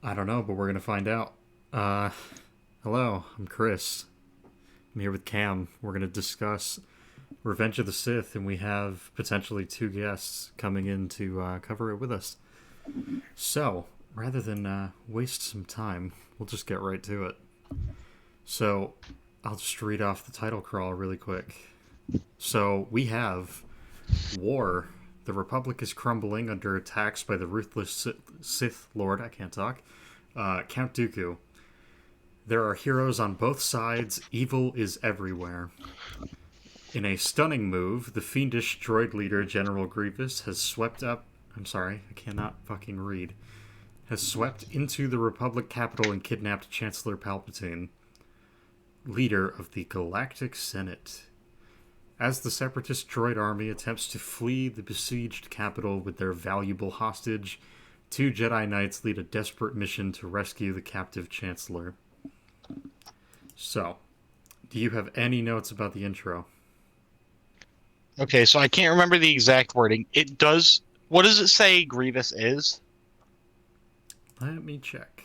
I don't know, but we're gonna find out. Uh, Hello, I'm Chris. I'm here with Cam. We're gonna discuss Revenge of the Sith, and we have potentially two guests coming in to cover it with us. So, rather than waste some time, we'll just get right to it. So, I'll just read off the title crawl really quick. So, we have War. The Republic is crumbling under attacks by the ruthless Sith Lord. I can't talk. Count Dooku. There are heroes on both sides. Evil is everywhere. In a stunning move, the fiendish droid leader General Grievous has swept up. I'm sorry, I cannot fucking read. Has swept into the Republic capital and kidnapped Chancellor Palpatine, leader of the Galactic Senate. As the Separatist droid army attempts to flee the besieged capital with their valuable hostage, two Jedi Knights lead a desperate mission to rescue the captive Chancellor. So, do you have any notes about the intro? Okay, so I can't remember the exact wording. It does. What does it say Grievous is? Let me check.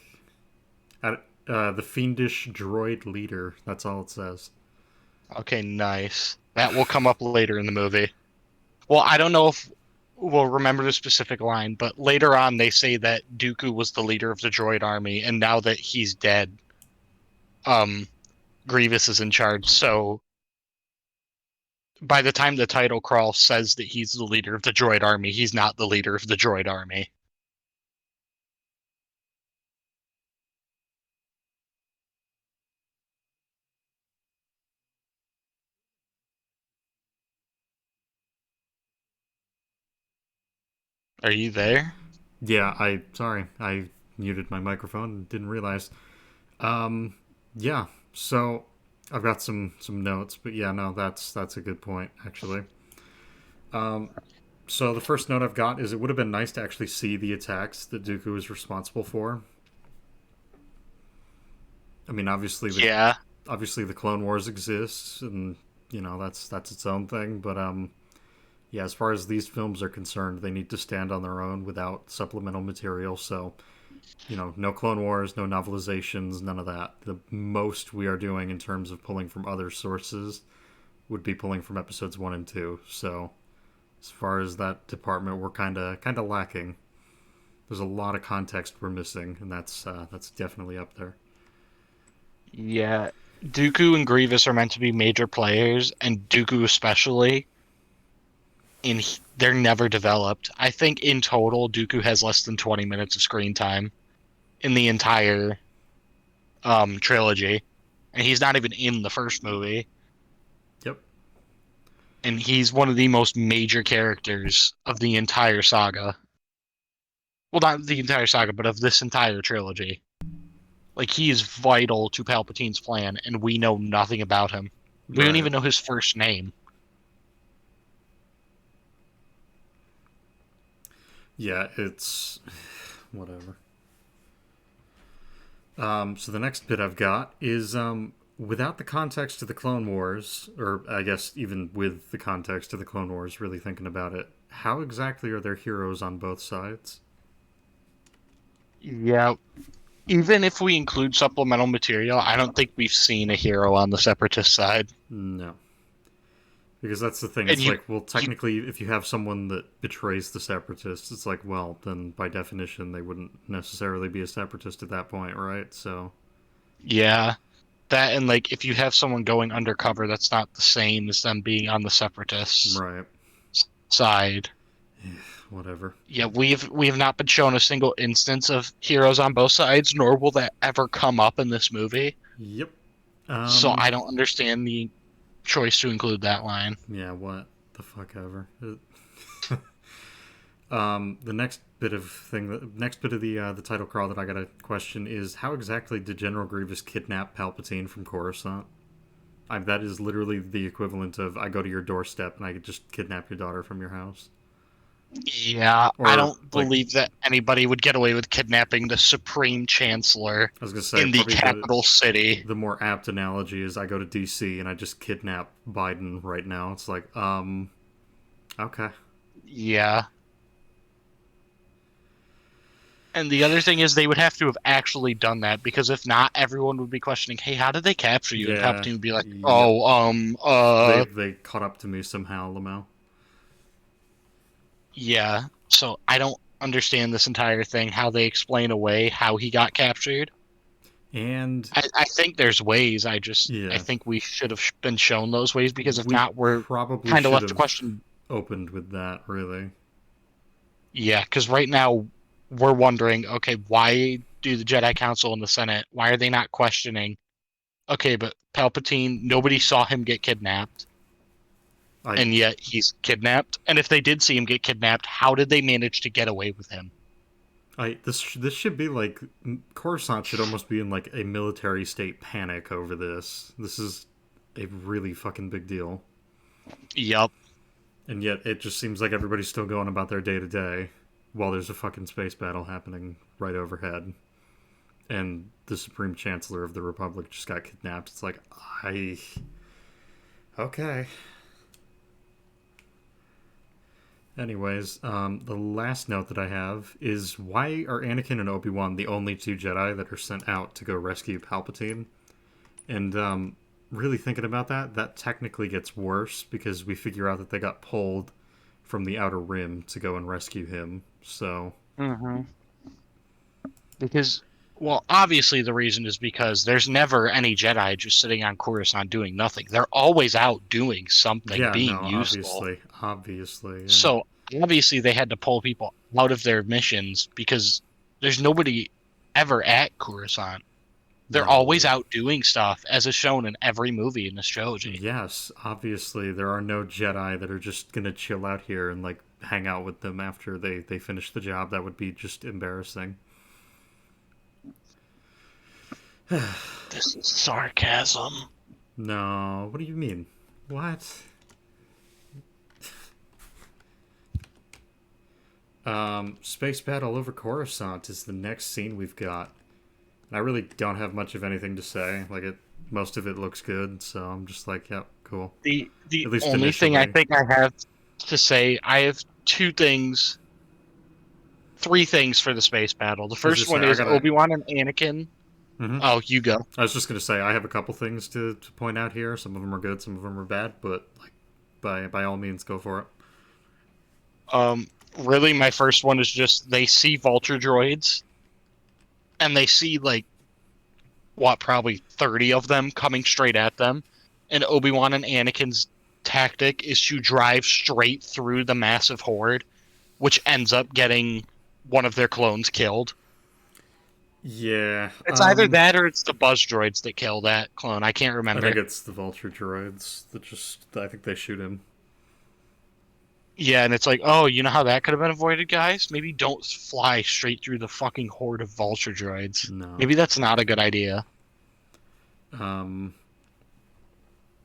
The fiendish droid leader. That's all it says. Okay, nice. That will come up later in the movie. Well, I don't know if we'll remember the specific line, but later on they say that Dooku was the leader of the droid army, and now that he's dead, um, Grievous is in charge. So by the time the title crawl says that he's the leader of the droid army, he's not the leader of the droid army. Are you there? Yeah, I muted my microphone and didn't realize. Um, yeah. So I've got some notes, but yeah, no, that's a good point actually. So the first note I've got is it would have been nice to actually see the attacks that Dooku was responsible for. I mean, Yeah. obviously the Clone Wars exists, and that's its own thing. But yeah, as far as these films are concerned, they need to stand on their own without supplemental material. So no Clone Wars, no novelizations, none of that. The most we are doing in terms of pulling from other sources would be pulling from episodes 1 and 2. So as far as that department, we're kind of lacking. There's a lot of context we're missing, and that's definitely up there. Yeah. Dooku and Grievous are meant to be major players, and Dooku especially, they're never developed. I think in total, Dooku has less than 20 minutes of screen time in the entire trilogy, and he's not even in the first movie. Yep. And he's one of the most major characters of the entire saga. Well, not the entire saga, but of this entire trilogy. Like, he is vital to Palpatine's plan, and we know nothing about him. We don't Right. even know his first name. Yeah, it's whatever. So the next bit I've got is without the context of the Clone Wars, or I guess even with the context of the Clone Wars, really thinking about it, how exactly are there heroes on both sides? Yeah, even if we include supplemental material, I don't think we've seen a hero on the Separatist side. No. Because that's the thing. And It's you, like, well, you technically, if you have someone that betrays the separatists, it's like, well, then by definition, they wouldn't necessarily be a separatist at that point, right? So, yeah, that and like if you have someone going undercover, that's not the same as them being on the Separatists right, side. whatever. Yeah, we have not been shown a single instance of heroes on both sides, nor will that ever come up in this movie. Yep. So Um. I don't understand the choice to include that line. Yeah. What the fuck ever. The next bit of the title crawl that I got a question is how exactly did General Grievous kidnap Palpatine from Coruscant? That is literally the equivalent of I go to your doorstep and I could just kidnap your daughter from your house. Yeah, I Or don't like believe that anybody would get away with kidnapping the Supreme Chancellor I was gonna say, in the probably capital city. the more apt analogy is I go to DC and I just kidnap Biden right now. It's like, okay. Yeah. And the other thing is they would have to have actually done that because if not, everyone would be questioning, "Hey, how did they capture you?" And Yeah. Palpatine would be like, Yep. "Oh, They caught up to me somehow, Lamau. yeah." So I don't understand this entire thing, how they explain away how he got captured. And I think there's ways. I yeah, think we should have been shown those ways because if we not, we're probably kind of should left to have question. opened with that, really. Yeah, because right now we're wondering, okay, why do the Jedi Council and the Senate, why are they not questioning? Okay, but Palpatine, nobody saw him get kidnapped, I and yet he's kidnapped. And if they did see him get kidnapped, how did they manage to get away with him? this should be like Coruscant should almost be in like a military state panic over this. This is a really fucking big deal. Yup. And yet it just seems like everybody's still going about their day to day while there's a fucking space battle happening right overhead. And the Supreme Chancellor of the Republic just got kidnapped. It's like, I. Okay. Anyways, the last note that I have is why are Anakin and Obi-Wan the only two Jedi that are sent out to go rescue Palpatine? And really thinking about that, that technically gets worse because we figure out that they got pulled from the Outer Rim to go and rescue him. So, Hmm. Because, well, obviously the reason is because there's never any Jedi just sitting on Coruscant doing nothing. They're always out doing something, yeah, no, being useful. obviously, yeah. So obviously they had to pull people out of their missions because there's nobody ever at Coruscant. They're No, always out doing stuff, as is shown in every movie in this trilogy. yes, obviously there are no Jedi that are just gonna chill out here and like hang out with them after they finish the job. That would be just embarrassing. This is sarcasm. No, what do you mean? What? Space battle over Coruscant is the next scene we've got. I really don't have much of anything to say. Like it, most of it looks good, so I'm just like, yep, cool. The At least only thing I initially. think I have to say, I have two things, three things for the space battle. The I was first just say one I is gotta. Obi-Wan and Anakin. Mm-hmm. Oh, you go. I was just gonna say I have a couple things to point out here. Some of them are good, some of them are bad, but like by all means, go for it. Um, really, my first one is just they see vulture droids and they see like what, probably 30 of them coming straight at them. And Obi-Wan and Anakin's tactic is to drive straight through the massive horde, which ends up getting one of their clones killed. Yeah. It's either that or it's the buzz droids that kill that clone. I can't I think remember. it's the vulture droids that just. I think they shoot him. Yeah, and it's like, oh, you know how that could have been avoided, guys? Maybe don't fly straight through the fucking horde of vulture droids. No. Maybe that's not a good idea. Um.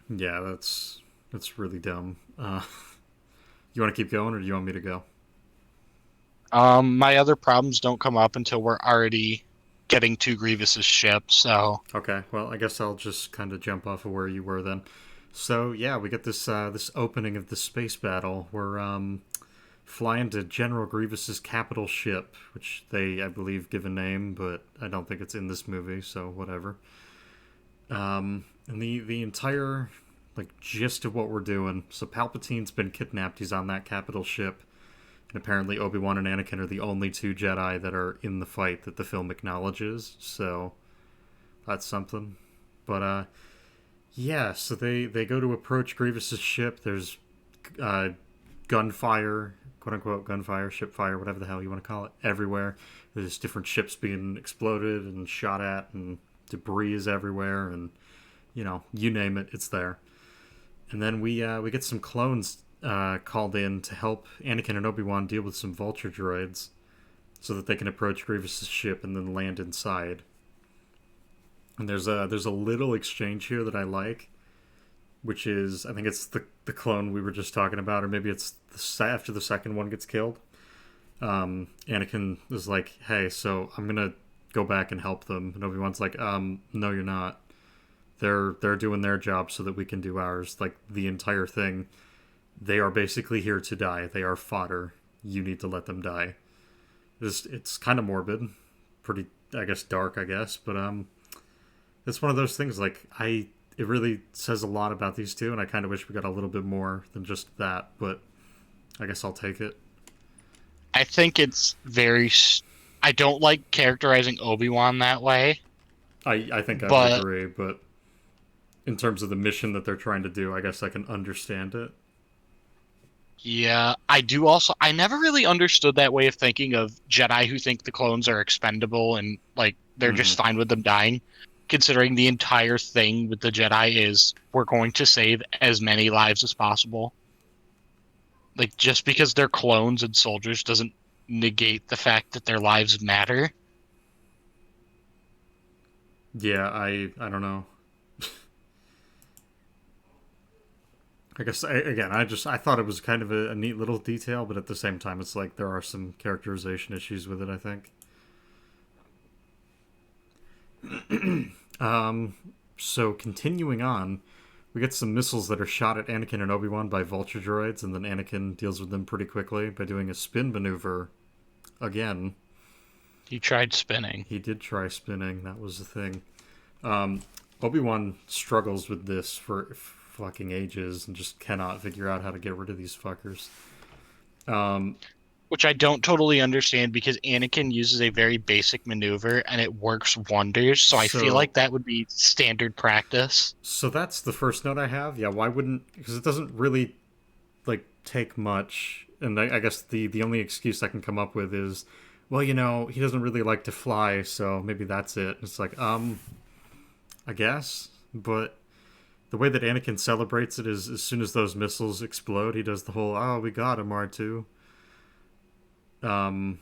Yeah, that's really dumb. You want to keep going, or do you want me to go? My other problems don't come up until we're already getting to Grievous's ship, so Okay, well, I guess I'll just kind of jump off of where you were then. So yeah, we get this opening of the space battle. We're flying to General Grievous's capital ship, which they I believe give a name, but I don't think it's in this movie, so whatever. And the entire like gist of what we're doing. So Palpatine's been kidnapped. He's on that capital ship, and apparently Obi Wan and Anakin are the only two Jedi that are in the fight that the film acknowledges. So that's something. But yeah, so they go to approach Grievous's ship. There's uh, gunfire, quote unquote gunfire, ship fire, whatever the hell you want to call it, everywhere. There's different ships being exploded and shot at, and debris is everywhere, and you name it, it's there. And then we get some clones called in to help Anakin and Obi Wan deal with some vulture droids, so that they can approach Grievous's ship and then land inside. And there's a little exchange here that I like, which is I think it's the clone we were just talking about, or maybe it's after the second one gets killed. Anakin is like, "Hey, so I'm gonna go back and help them," and Obi Wan's like, No, you're not. They're doing their job so that we can do ours. Like the entire thing, they are basically here to die. They are fodder. You need to let them die." It's kind of morbid, pretty, I guess, dark, I guess, but it's one of those things. Like it really says a lot about these two, and I kind of wish we got a little bit more than just that. But I guess I'll take it. I think it's I don't like characterizing Obi-Wan that way, I think I would but agree, but in terms of the mission that they're trying to do, I guess I can understand it. yeah, I do also. I never really understood that way of thinking of Jedi who think the clones are expendable and like they're Mm-hmm. just fine with them dying, considering the entire thing with the Jedi is we're going to save as many lives as possible. Like just because they're clones and soldiers doesn't negate the fact that their lives matter. Yeah, I don't know. I guess again, I thought it was kind of a neat little detail, but at the same time, it's like there are some characterization issues with it. I think. So continuing on, we get some missiles that are shot at Anakin and Obi Wan by vulture droids, and then Anakin deals with them pretty quickly by doing a spin maneuver. Again, He tried spinning. he did try spinning. That was the thing. Um, Obi Wan struggles with this for fucking ages and just cannot figure out how to get rid of these fuckers. Um, Which I don't totally understand because Anakin uses a very basic maneuver and it works wonders. So I feel so like that would be standard practice. so that's the first note I have. Yeah, why wouldn't? Because it doesn't really like take much, and I guess the only excuse I can come up with is, well, he doesn't really like to fly, so maybe that's it. It's like, I guess, but the way that Anakin celebrates it is as soon as those missiles explode, he does the whole "Oh, we got him, R2." Um,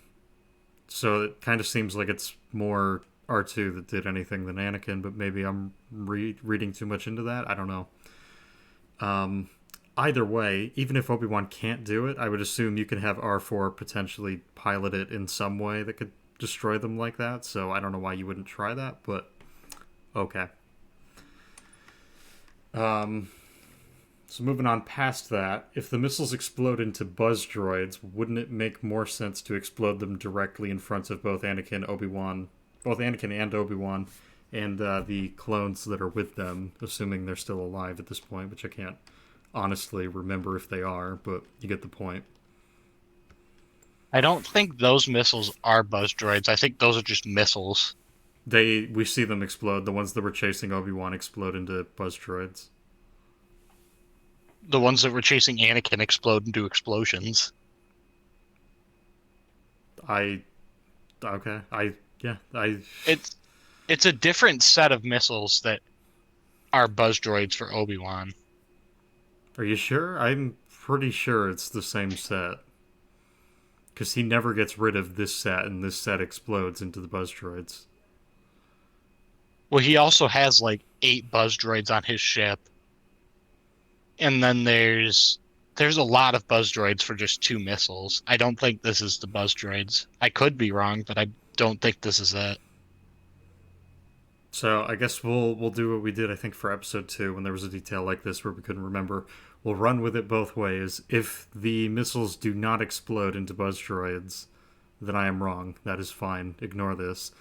so it kind of seems like it's more R2 that did anything than Anakin, but maybe I'm reading too much into that. I don't know. Um, Either way, even if Obi Wan can't do it, I would assume you can have R4 potentially pilot it in some way that could destroy them like that. So I don't know why you wouldn't try that, but okay. Um, so moving on past that, if the missiles explode into buzz droids, wouldn't it make more sense to explode them directly in front of both Anakin and Obi Wan, and the clones that are with them, assuming they're still alive at this point, which I can't honestly remember if they are, but you get the point. I don't think those missiles are buzz droids. I think those are just missiles. We see them explode. The ones that were chasing Obi Wan explode into buzz droids. The ones that were chasing Anakin explode into explosions. I okay. I yeah. I It's it's a different set of missiles that are buzz droids for Obi-Wan. Are you sure? I'm pretty sure it's the same set because he never gets rid of this set, and this set explodes into the buzz droids. Well, he also has like 8 buzz droids on his ship, and then there's a lot of buzz droids for just 2 missiles. I don't think this is the buzz droids. I could be wrong, but I don't think this is it. So I guess we'll do what we did I think for episode 2 when there was a detail like this where we couldn't remember. We'll run with it both ways. If the missiles do not explode into buzz droids, then I am wrong. That is fine. Ignore this.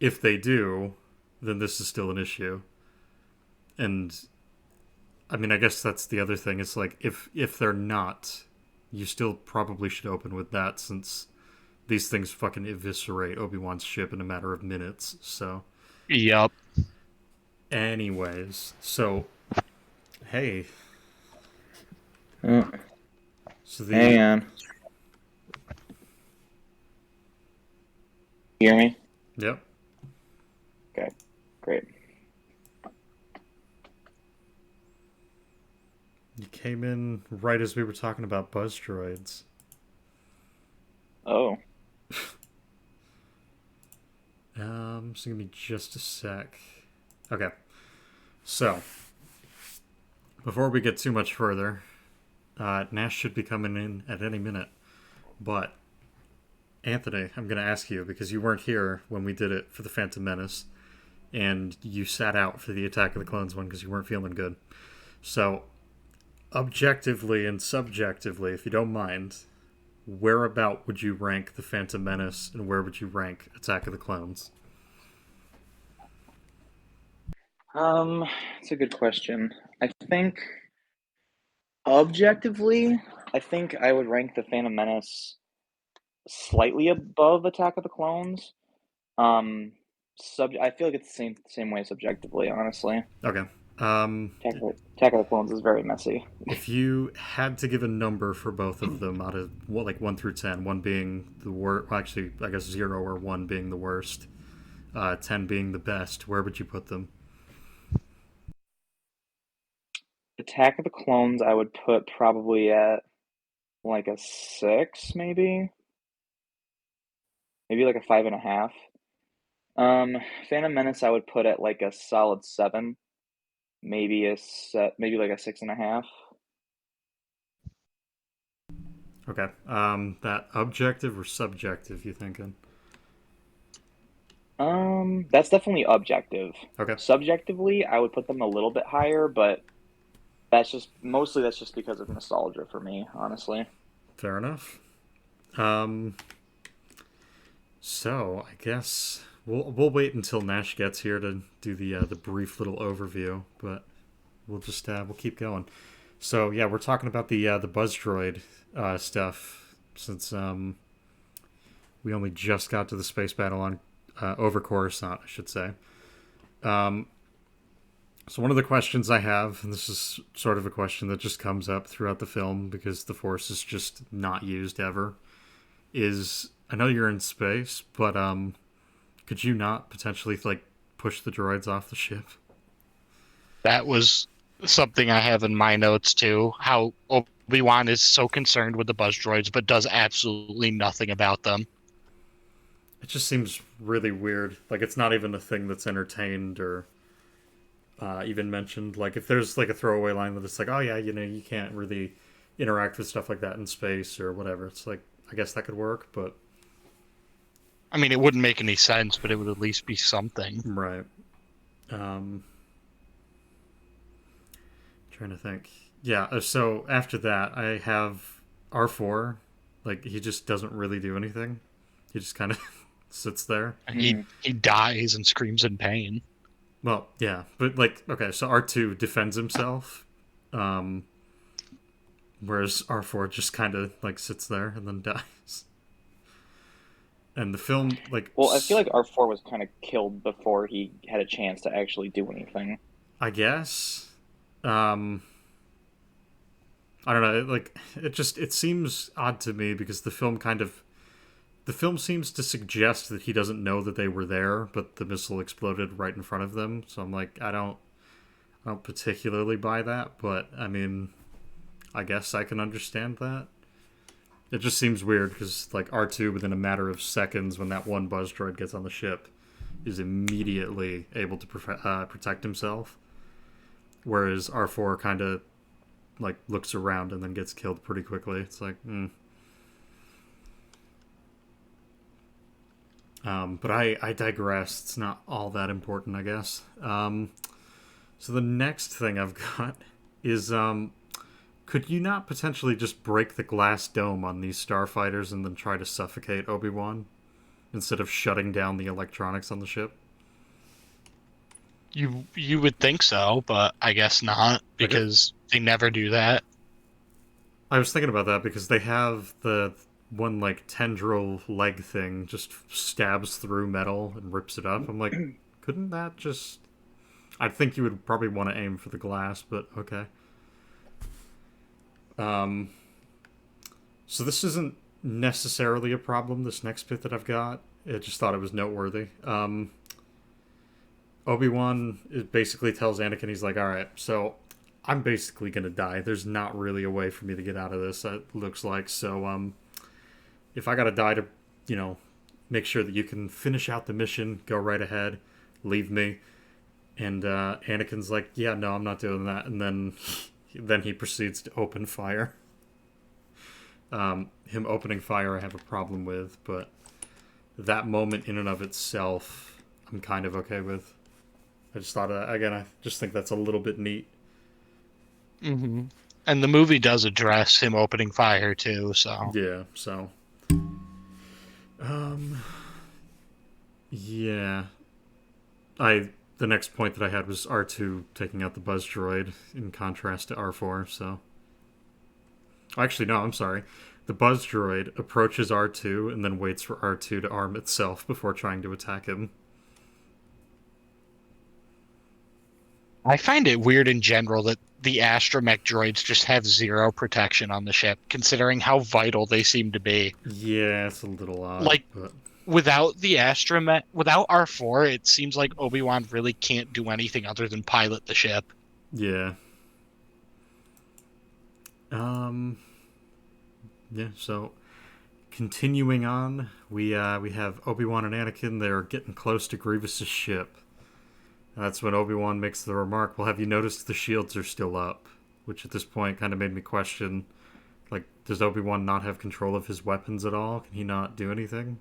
If they do, then this is still an issue. And I mean, I guess that's the other thing. It's like if they're not, you still probably should open with that since these things fucking eviscerate Obi-Wan's ship in a matter of minutes. So, Yup. anyways, so hey, Oh, so hang on. You hear me? yep. Okay, great. You came in right as we were talking about buzz droids. Oh, So give me just a sec. Okay. So, before we get too much further, Nash should be coming in at any minute. But, Anthony, I'm going to ask you, because you weren't here when we did it for the Phantom Menace, and you sat out for the Attack of the Clones one because you weren't feeling good. So, objectively and subjectively, if you don't mind, whereabout would you rank The Phantom Menace, and where would you rank Attack of the Clones? It's a good question. I think objectively, I think I would rank the Phantom Menace slightly above Attack of the Clones. Um, I feel like it's the same way subjectively, honestly. Okay. Attack of the Clones is very messy. If you had to give a number for both of them out of what, like 1 through 10, one being the worst, well, actually, I guess 0 or 1 being the worst, 10 being the best, where would you put them? Attack of the Clones, I would put probably at like a 6, maybe like a 5.5. Phantom Menace, I would put at like a solid 7, maybe like a 6.5. Okay. That objective or subjective, you thinking? That's definitely objective. Okay. Subjectively, I would put them a little bit higher, but that's just because of nostalgia for me, honestly. Fair enough. Um, so I guess we'll wait until Nash gets here to do the brief little overview, but we'll keep going. So yeah, we're talking about the Buzz Droid stuff since we only just got to the space battle on over Coruscant, I should say. Um, so one of the questions I have, and this is sort of a question that just comes up throughout the film because the Force is just not used ever, is I know you're in space, but could you not potentially like push the droids off the ship? That was something I have in my notes too. How Obi-Wan is so concerned with the buzz droids, but does absolutely nothing about them. It just seems really weird. Like it's not even a thing that's entertained or even mentioned. Like if there's like a throwaway line that it's like, oh yeah, you can't really interact with stuff like that in space or whatever. It's like I guess that could work, but I mean, it wouldn't make any sense, but it would at least be something. right. Um, Trying to think. Yeah. So after that, I have R4. Like he just doesn't really do anything. He just kind of sits there. And he dies and screams in pain. Well, yeah, but like, okay, so R2 defends himself, um, whereas R4 just kind of like sits there and then dies. And the film, like, Well, I feel like R4 was kind of killed before he had a chance to actually do anything. I guess, um, I don't know, it seems odd to me because the film seems to suggest that he doesn't know that they were there, but the missile exploded right in front of them. So I'm like, I don't particularly buy that, but I mean, I guess I can understand that. It just seems weird because like R2 within a matter of seconds when that one buzz droid gets on the ship is immediately able to protect himself, whereas R4 kind of like looks around and then gets killed pretty quickly. It's like, but I digress. It's not all that important, I guess. So the next thing I've got is could you not potentially just break the glass dome on these starfighters and then try to suffocate Obi-Wan instead of shutting down the electronics on the ship? You would think so, but I guess not because they never do that. I was thinking about that because they have the one like tendril leg thing just stabs through metal and rips it up. I'm like, couldn't that just? I think you would probably want to aim for the glass, but okay. So this isn't necessarily a problem. This next bit that I've got, I just thought it was noteworthy. Obi-Wan basically tells Anakin, he's like, all right, so I'm basically gonna die. There's not really a way for me to get out of this. It looks like so. If I gotta die to, you know, make sure that you can finish out the mission, go right ahead, leave me. And Anakin's like, yeah, no, I'm not doing that. And then he proceeds to open fire. Him opening fire, I have a problem with, but that moment in and of itself, I'm kind of okay with. I just thought, again, I just think that's a little bit neat. Mm-hmm. And the movie does address him opening fire too, so Yeah, so um yeah. I the next point that I had was R2 taking out the buzz droid in contrast to R4, so actually no, I'm sorry. The buzz droid approaches R2 and then waits for R2 to arm itself before trying to attack him. I find it weird in general that the astromech droids just have zero protection on the ship, considering how vital they seem to be. Yeah, it's a little odd, Like, but without the astromech, without R4, it seems like Obi-Wan really can't do anything other than pilot the ship. yeah. Um yeah, so continuing on, we have Obi-Wan and Anakin. They're getting close to Grievous's ship. And that's when Obi-Wan makes the remark, "Well, have you noticed the shields are still up?" Which at this point kind of made me question, like, does Obi-Wan not have control of his weapons at all? Can he not do anything?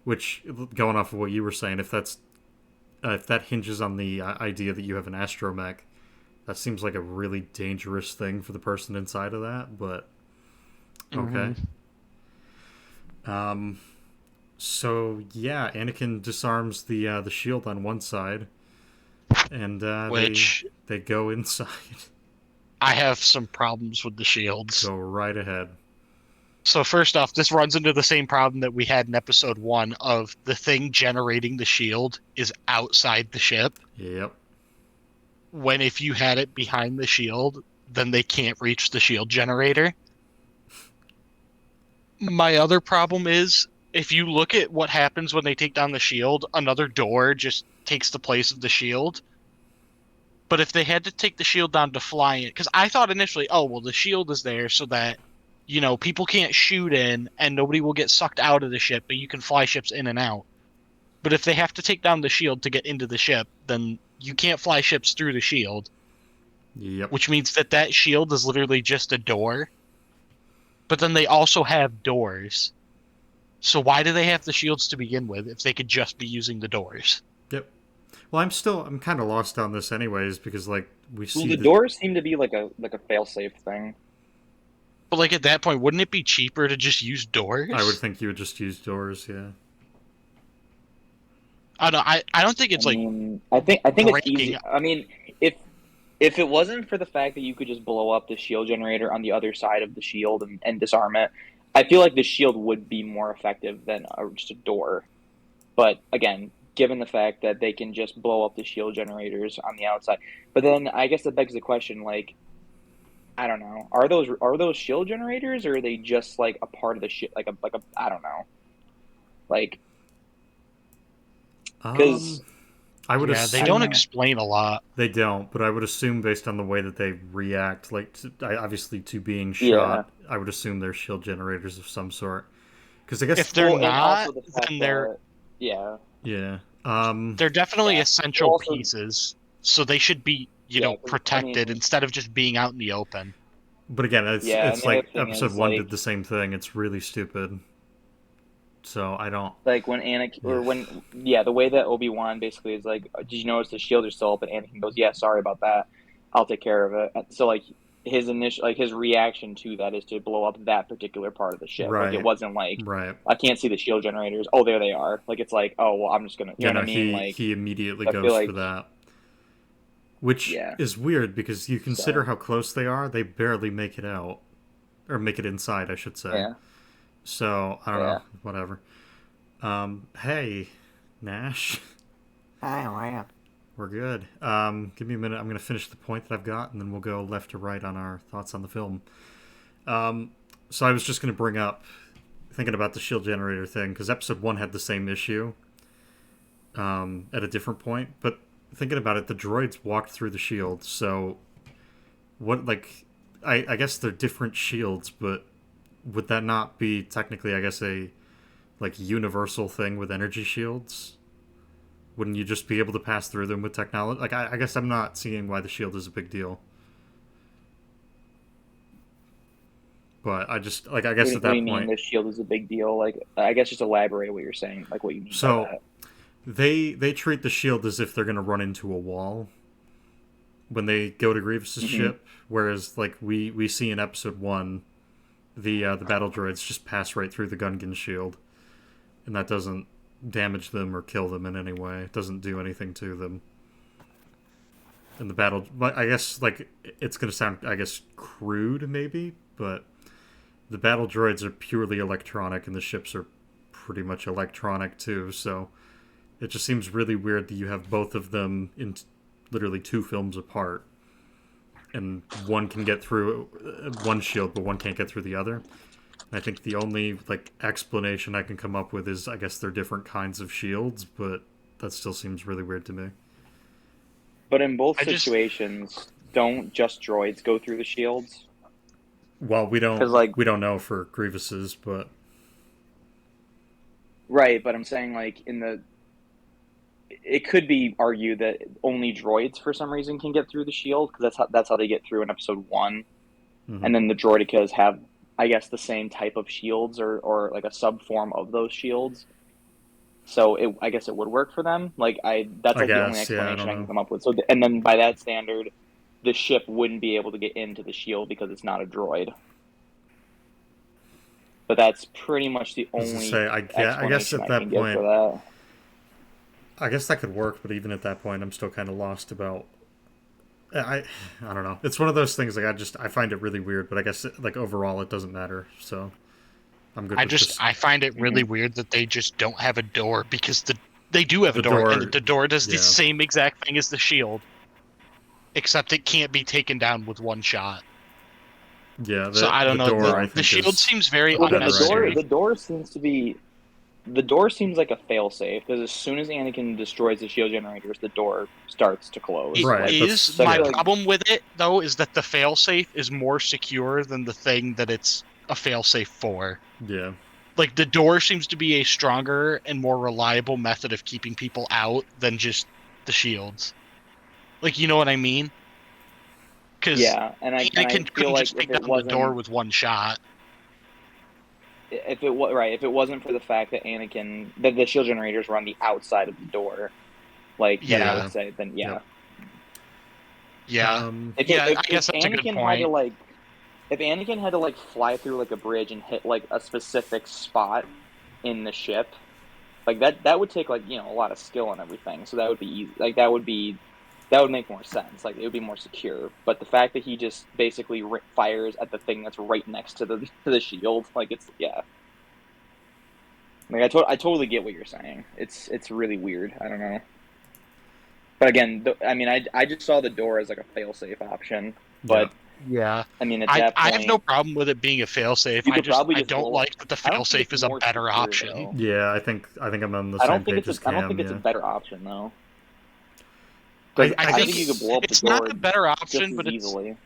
Which, going off of what you were saying, if that hinges on the idea that you have an astromech, that seems like a really dangerous thing for the person inside of that. But okay. Mm-hmm. Um, so yeah, Anakin disarms the shield on one side, and Which they go inside. I have some problems with the shields. Go right ahead. So first off, this runs into the same problem that we had in episode 1 of the thing generating the shield is outside the ship. Yep. When if you had it behind the shield, then they can't reach the shield generator. My other problem is if you look at what happens when they take down the shield, another door just takes the place of the shield. But if they had to take the shield down to fly it, because I thought initially, oh, well, the shield is there so that, people can't shoot in and nobody will get sucked out of the ship, but you can fly ships in and out. But if they have to take down the shield to get into the ship, then you can't fly ships through the shield, Yep. which means that shield is literally just a door. But then they also have doors. So why do they have the shields to begin with if they could just be using the doors? Yep. Well, I'm kind of lost on this anyways because like we Well, see the doors seem to be like a fail-safe thing. But like at that point, wouldn't it be cheaper to just use doors? I would think you would just use doors. Yeah. I don't know. I don't think it's like I think it's breaking. easy. I mean, if it wasn't for the fact that you could just blow up the shield generator on the other side of the shield and disarm it, I feel like the shield would be more effective than just a door. But again, given the fact that they can just blow up the shield generators on the outside, but then I guess that begs the question, like, I don't know, are those shield generators, or are they just like a part of the ship, like a I don't know, like, because I would. They don't explain a lot. They don't, but I would assume based on the way that they react, like obviously to being shot, I would assume they're shield generators of some sort. Because I guess if they're not, then they're yeah. They're definitely essential pieces, so they should be protected instead of just being out in the open. But again, it's like episode 1 did the same thing. It's really stupid. So I don't like when Anakin or when the way that Obi-Wan basically is like, did you notice the shield is still up? And Anakin goes, yeah, sorry about that, I'll take care of it. So like his initial his reaction to that is to blow up that particular part of the ship. Right. Like it wasn't like I can't see the shield generators. Oh, there they are. Like it's like, oh well, I'm just gonna. You know what I mean? Like he immediately goes for that, which is weird because you consider how close they are. They barely make it out, or make it inside, I should say. Yeah. So I don't know. Whatever. Hey, Nash. Hi, how are you? We're good. Give me a minute. I'm going to finish the point that I've got, and then we'll go left to right on our thoughts on the film. So I was just going to bring up, thinking about the shield generator thing, because episode 1 had the same issue at a different point. But thinking about it, the droids walked through the shield. So what, like, I guess they're different shields, but would that not be technically, I guess, a like universal thing with energy shields? Wouldn't you just be able to pass through them with technology? Like, I guess I'm not seeing why the shield is a big deal. But I just, like, I guess at that point... What do you mean the shield is a big deal? Like, I guess just elaborate what you're saying, like what you mean by that. They treat the shield as if they're going to run into a wall when they go to Grievous's Mhm. ship, whereas like we see in episode 1, the battle droids just pass right through the Gungan shield, and that doesn't damage them or kill them in any way. It doesn't do anything to them. And the battle, but I guess like it's gonna sound, I guess, crude maybe, but the battle droids are purely electronic, and the ships are pretty much electronic too. So it just seems really weird that you have both of them in literally 2 films apart, and one can get through one shield, but one can't get through the other. And I think the only like explanation I can come up with is I guess they're different kinds of shields, but that still seems really weird to me. But in both I just- situations, don't just droids go through the shields? Well, 'Cause, like- we don't know for Grievous's, but Right, but I'm saying like it could be argued that only droids for some reason can get through the shield because that's how they get through in episode 1, mhm. and then the droidicas have, I guess, the same type of shields or like a sub form of those shields. So I guess it would work for them. Like that's like the only guess, yeah, I explanation don't I can know. come up with. So and then by that standard, the ship wouldn't be able to get into the shield because it's not a droid. But that's pretty much the I was only gonna say, I guess explanation at I that can give point, for that. I guess that could work, but even at that point, I'm still kind of lost about. I don't know. It's one of those things like I find it really weird, but I guess like overall it doesn't matter. So I'm good. I find it really weird that they just don't have a door because they do have a The door, door- and the door does the yeah. same exact thing as the shield, except it can't be taken down with one shot. Yeah, So I don't know. Door, I The think, shield is seems very Well, then unnecessary. The door seems to be. The door seems like a failsafe because as soon as Anakin destroys the shield generators, the door starts to close. It Right, is that's- my yeah. problem with it though is that the failsafe is more secure than the thing that it's a failsafe for. yeah. Like the door seems to be a stronger and more reliable method of keeping people out than just the shields. Like, you know what I mean? Because Yeah, and I Anakin feel couldn't like just if take it down the door wasn't with one shot. if it wasn't for the fact that that the shield generators were on the outside of the door, then I Yeah. would say then yeah. Yep. Yeah. If I guess that's a good Anakin point. had to if Anakin had to like fly through like a bridge and hit like a specific spot in the ship, like that would take like a lot of skill and everything. So that would be easy. Like that would make more sense. Like it would be more secure. But the fact that he just basically fires at the thing that's right next to the shield, like it's Like I totally get what you're saying. It's really weird. I don't know. But again, I just saw the door as like a failsafe option. But Yeah. I mean, at that point, I have no problem with it being a failsafe. You could probably I just don't blow like that the I don't think failsafe it's is a more better secure, option. though. Yeah, I think I'm on the I same don't think page as Cam. I don't think it's yeah. a better option though. 'Cause I I think think you could blow up the it's door not a better just option, as but it's easily.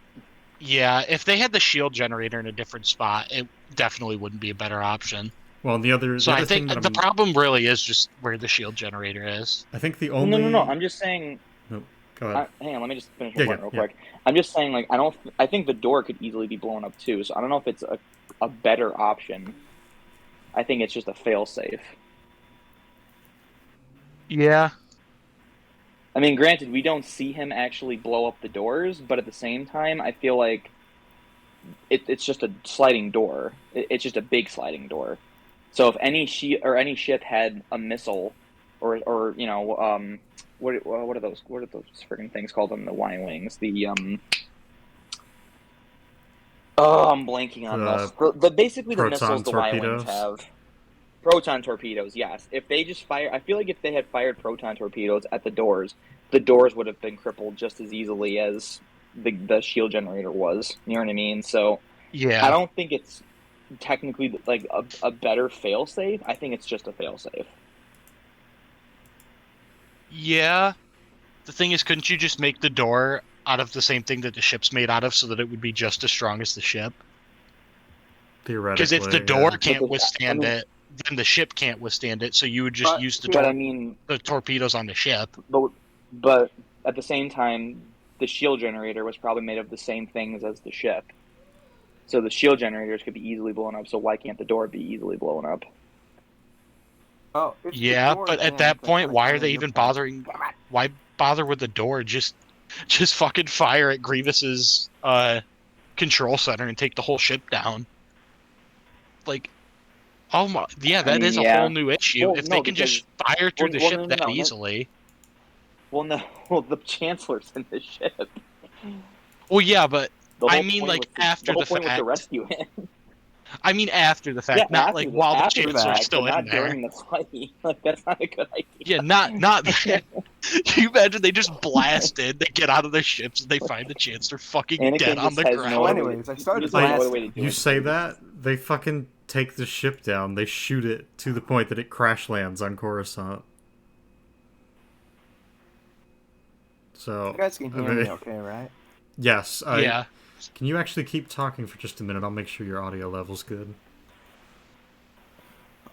yeah. If they had the shield generator in a different spot, it definitely wouldn't be a better option. Well, and the other So I thing think that the problem really is just where the shield generator is. I think the Well, only no. I'm just saying. No, go ahead. Hang on, let me just finish my Yeah, point yeah, real yeah. quick. I'm just saying, like, I think the door could easily be blown up too. So I don't know if it's a better option. I think it's just a failsafe. Yeah. I mean, granted, we don't see him actually blow up the doors, but at the same time, I feel like it's just a sliding door. It's just a big sliding door. So if any ship had a missile, or what are those freaking things called on the Y wings? I'm blanking on this. Basically the missiles the Y wings have. Proton torpedoes, yes. If they just I feel like if they had fired proton torpedoes at the doors would have been crippled just as easily as the shield generator was. You know what I mean? So Yeah. I don't think it's technically like a better failsafe. I think it's just a failsafe. Yeah. The thing is, couldn't you just make the door out of the same thing that the ship's made out of so that it would be just as strong as the ship? Theoretically. Because if the door yeah. can't withstand it, then the ship can't withstand it. So you would just use the torpedoes on the ship. But at the same time, the shield generator was probably made of the same things as the ship. So the shield generators could be easily blown up. So why can't the door be easily blown up? Yeah, but at that point, why are they even bothering? Why bother with the door? Just just fucking fire at Grievous's control center and take the whole ship down. Like, oh my, yeah, I that mean, is a whole yeah. new issue. Well, If they no, can because just fire through the ship no, that no, no. easily. Well, no, well, the Chancellor's in the ship. Well, yeah, but The I whole mean, point like was to the after whole the point was to fact. rescue him. I mean, after the Yeah, fact, not like while the after the Chancellor's fact, but still in not there. during the fight. Like that's not a good Yeah, idea. not that. Can you imagine they just blast in, they get out of their ships, and they find the Chancellor fucking dead Anakin on just the has no ground? other way. anyways, I He started just has no other way blasting. to do You it. say So he that, they fucking take the ship down, they shoot it to the point that it crash lands on Coruscant. So, You guys can hear me okay, right? yes. Yeah. Can you actually keep talking for just a minute? I'll make sure your audio level's good.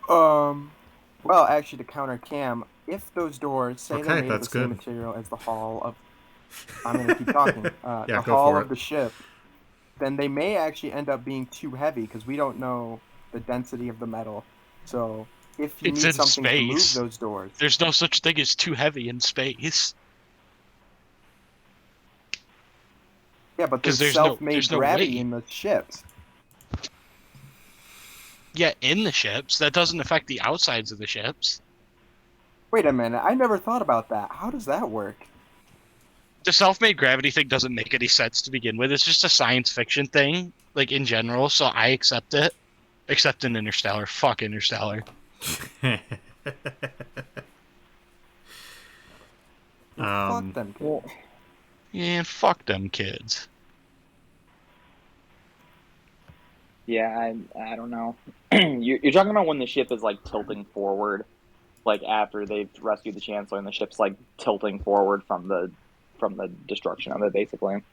Well, actually, to counter Cam, if those doors, say they're Okay, made of the that's same good. material as the hull of... I'm going to keep talking. Yeah, the go hull for of it. the ship, then they may actually end up being too heavy, because we don't know the density of the metal. So, if you It's need in something to move space. those doors... There's no such thing as too heavy in space. Yeah, but 'Cause there's there's no self-made weight. gravity in the ships. Yeah, in the ships. That doesn't affect the outsides of the ships. Wait a minute, I never thought about that. How does that work? The self-made gravity thing doesn't make any sense to begin with. It's just a science fiction thing, like in general, so I accept it. Except in Interstellar. Fuck Interstellar. Fuck them kids. well, Yeah, fuck them kids. yeah, I don't know. You're talking about when the ship is like tilting forward, like after they've rescued the Chancellor, and the ship's like tilting forward from the destruction of it, basically.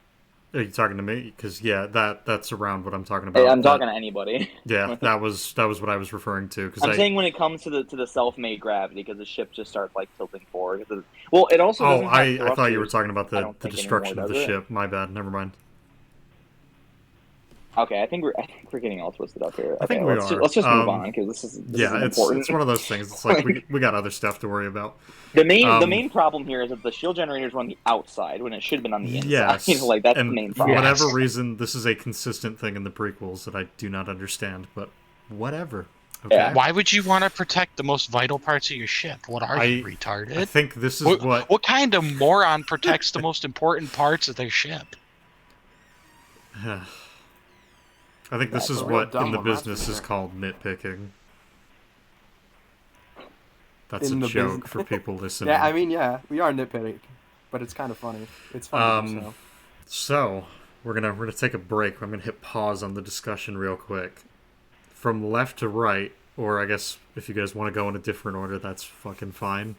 Are you talking to me? Because yeah, that's around what I'm talking Hey, about. I'm talking to anybody. Yeah, that was what I was referring to. Because I'm saying when it comes to the self-made gravity, because the ship just starts like tilting forward. Well, it also Oh, doesn't have I thrusters. thought you were talking about I the don't think destruction anymore, of the does it? ship. My bad. Never mind. Okay, I think we're getting all twisted up here. I think Okay, we let's are. let's just move on, because this Yeah, isn't it's important. it's one of those things. It's like we got other stuff to worry about. The main problem here is that the shield generators were on the outside when it should have been on the inside. Yes, Like that's the and main for problem. whatever reason, this is a consistent thing in the prequels that I do not understand. But whatever. Okay. Yeah. Why would you want to protect the most vital parts of your ship? What are you, retarded? I think this is what kind of moron protects the most important parts of their ship? I think this That's is a real what dumb in the one, that's for business is sure. called nitpicking. That's In a the joke bus- for people listening. Yeah, I mean, yeah, we are nitpicking, but it's kind of funny. It's funny to do so. So we're gonna take a break. I'm gonna hit pause on the discussion real quick. From left to right, or I guess if you guys want to go in a different order, that's fucking fine.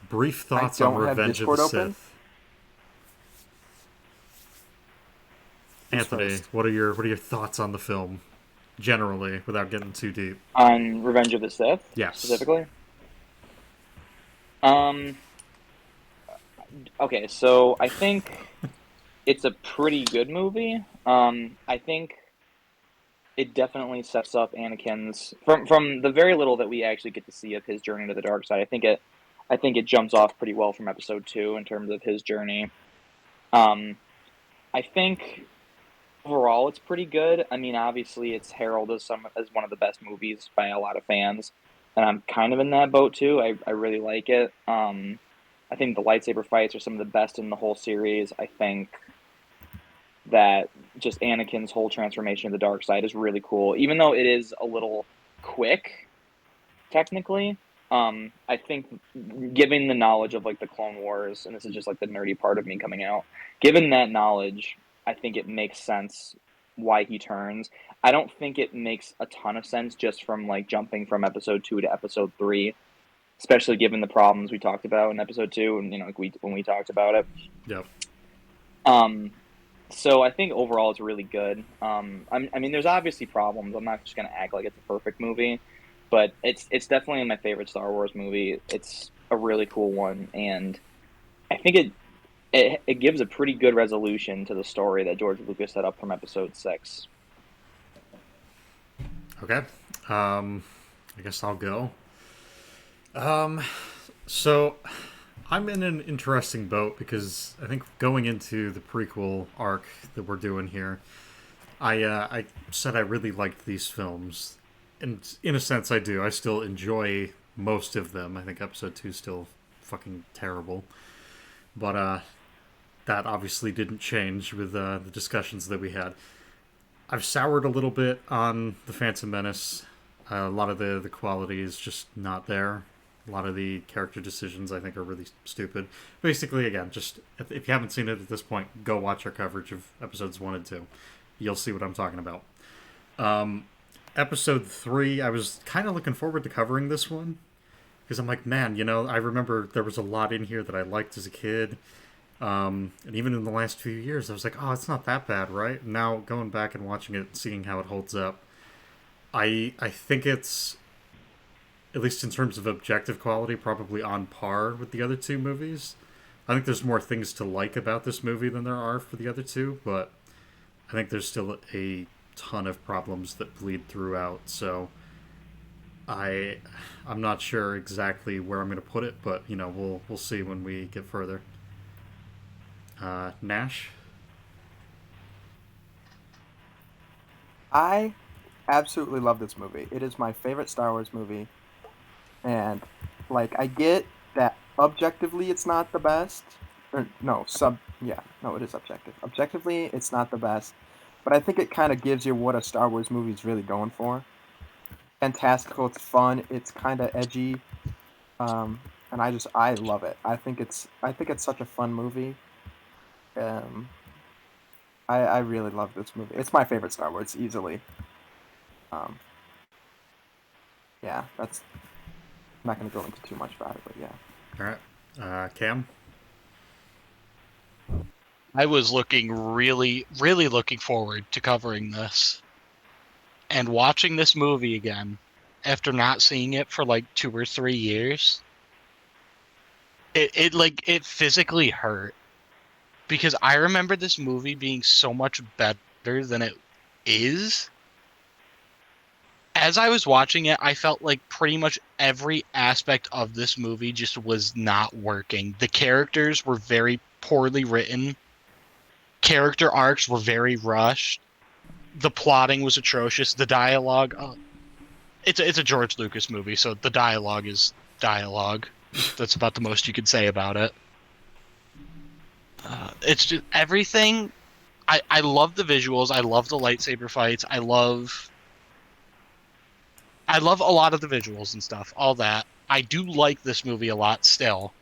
Brief thoughts on don't have Revenge of the Discord open? Sith. Who's Anthony, first? what are your thoughts on the film, generally, without getting too deep? On Revenge of the Sith, Yes. specifically. Okay, so I think it's a pretty good movie. I think it definitely sets up Anakin's from the very little that we actually get to see of his journey to the dark side. I think it jumps off pretty well from Episode 2 in terms of his journey. I think overall it's pretty good. I mean, obviously it's heralded as one of the best movies by a lot of fans, and I'm kind of in that boat too. I really like it. I think the lightsaber fights are some of the best in the whole series. I think that just Anakin's whole transformation to the dark side is really cool, even though it is a little quick, technically. I think, given the knowledge of like the Clone Wars, and this is just like the nerdy part of me coming out, given that knowledge, I think it makes sense why he turns. I don't think it makes a ton of sense just from like jumping from Episode 2 to Episode 3, especially given the problems we talked about in Episode 2, and like when we talked about it. Yep. So I think overall it's really good. I mean, there's obviously problems. I'm not just gonna act like it's a perfect movie, but it's definitely my favorite Star Wars movie. It's a really cool one, and I think it gives a pretty good resolution to the story that George Lucas set up from Episode 6. Okay. I guess I'll go. So I'm in an interesting boat because I think going into the prequel arc that we're doing here, I said I really liked these films, and in a sense I do. I still enjoy most of them. I think Episode 2 is still fucking terrible, but that obviously didn't change with the discussions that we had. I've soured a little bit on the Phantom Menace. A lot of the quality is just not there. A lot of the character decisions I think are really stupid. Basically, again, just if you haven't seen it at this point, go watch our coverage of episodes 1 and 2. You'll see what I'm talking about. Episode 3, I was kind of looking forward to covering this one because I'm like, man, I remember there was a lot in here that I liked as a kid. And even in the last few years, I was like, oh, it's not that bad, right? Now, going back and watching it, seeing how it holds up, I think it's, at least in terms of objective quality, probably on par with the other two movies. I think there's more things to like about this movie than there are for the other two, but I think there's still a ton of problems that bleed throughout. So I'm not sure exactly where I'm going to put it, but we'll see when we get further. Nash. I absolutely love this movie. It is my favorite Star Wars movie. And, I get that objectively it's not the best. Or, no, it is objective. Objectively, it's not the best. But I think it kind of gives you what a Star Wars movie is really going for. Fantastical, it's fun, it's kind of edgy. And I love it. I think it's such a fun movie. Um, I really love this movie. It's my favorite Star Wars, easily. Um, yeah, I'm not going to go into too much about it, but yeah. All right. Cam? I was really, really looking forward to covering this. And watching this movie again, after not seeing it for 2 or 3 years, it physically hurt. Because I remember this movie being so much better than it is. As I was watching it, I felt like pretty much every aspect of this movie just was not working. The characters were very poorly written. Character arcs were very rushed. The plotting was atrocious. The dialogue, it's a George Lucas movie, so the dialogue is dialogue. That's about the most you could say about it. It's just everything. I love the visuals. I love the lightsaber fights. I love a lot of the visuals and stuff. All that. I do like this movie a lot still,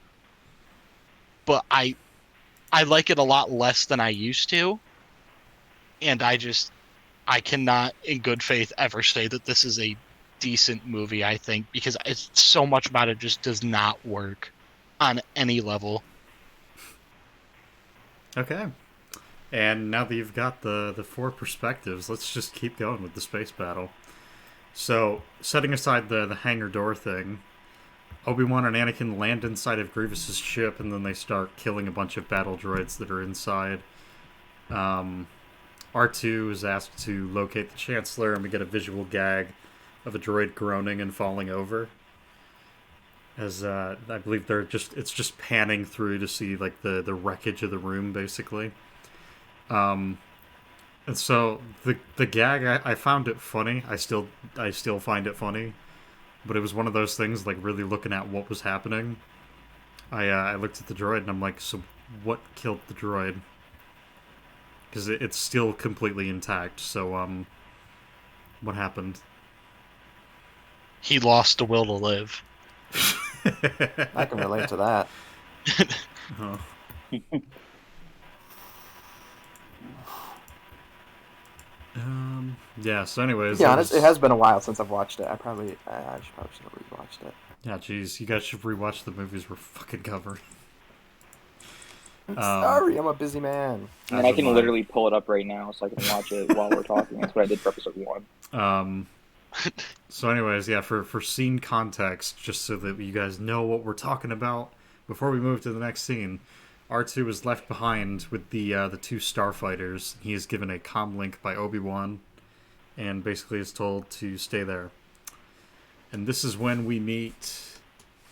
but I like it a lot less than I used to, and I cannot, in good faith, ever say that this is a decent movie. I think because it's so much about it just does not work on any level. Okay. And now that you've got the four perspectives, let's just keep going with the space battle. So, setting aside the hangar door thing, Obi-Wan and Anakin land inside of Grievous's ship, and then they start killing a bunch of battle droids that are inside. R2 is asked to locate the Chancellor, and we get a visual gag of a droid groaning and falling over. As I believe it's just panning through to see the wreckage of the room, basically. And so the gag, I found it funny. I still find it funny, but it was one of those things really looking at what was happening. I looked at the droid and I'm like, so what killed the droid? Because it's still completely intact. So what happened? He lost the will to live. I can relate to that. Oh. Yeah, so anyways... To be honest, it has been a while since I've watched it. I should probably should have rewatched it. Yeah, jeez, you guys should rewatch the movies we're fucking covering. I'm sorry, I'm a busy man. And I can literally pull it up right now so I can watch it while we're talking. That's what I did for episode 1. So anyways, yeah, for scene context, just so that you guys know what we're talking about, before we move to the next scene, R2 is left behind with the two starfighters. He is given a comm link by Obi-Wan, and basically is told to stay there. And this is when we meet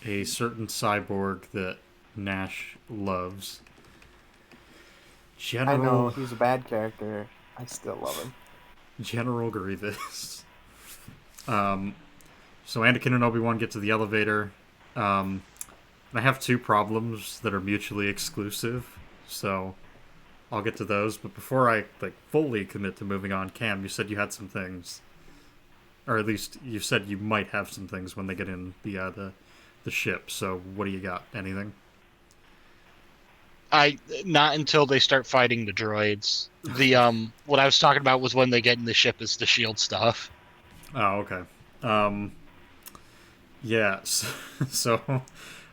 a certain cyborg that Nash loves. I know General he's a bad character. I still love him. General Grievous. So Anakin and Obi-Wan get to the elevator. And I have two problems that are mutually exclusive, so I'll get to those. But before I fully commit to moving on, Cam, you said you had some things, or at least you said you might have some things when they get in the ship. So what do you got? Anything? Not until they start fighting the droids. The what I was talking about was when they get in the ship is the shield stuff. Oh, okay. Yeah. So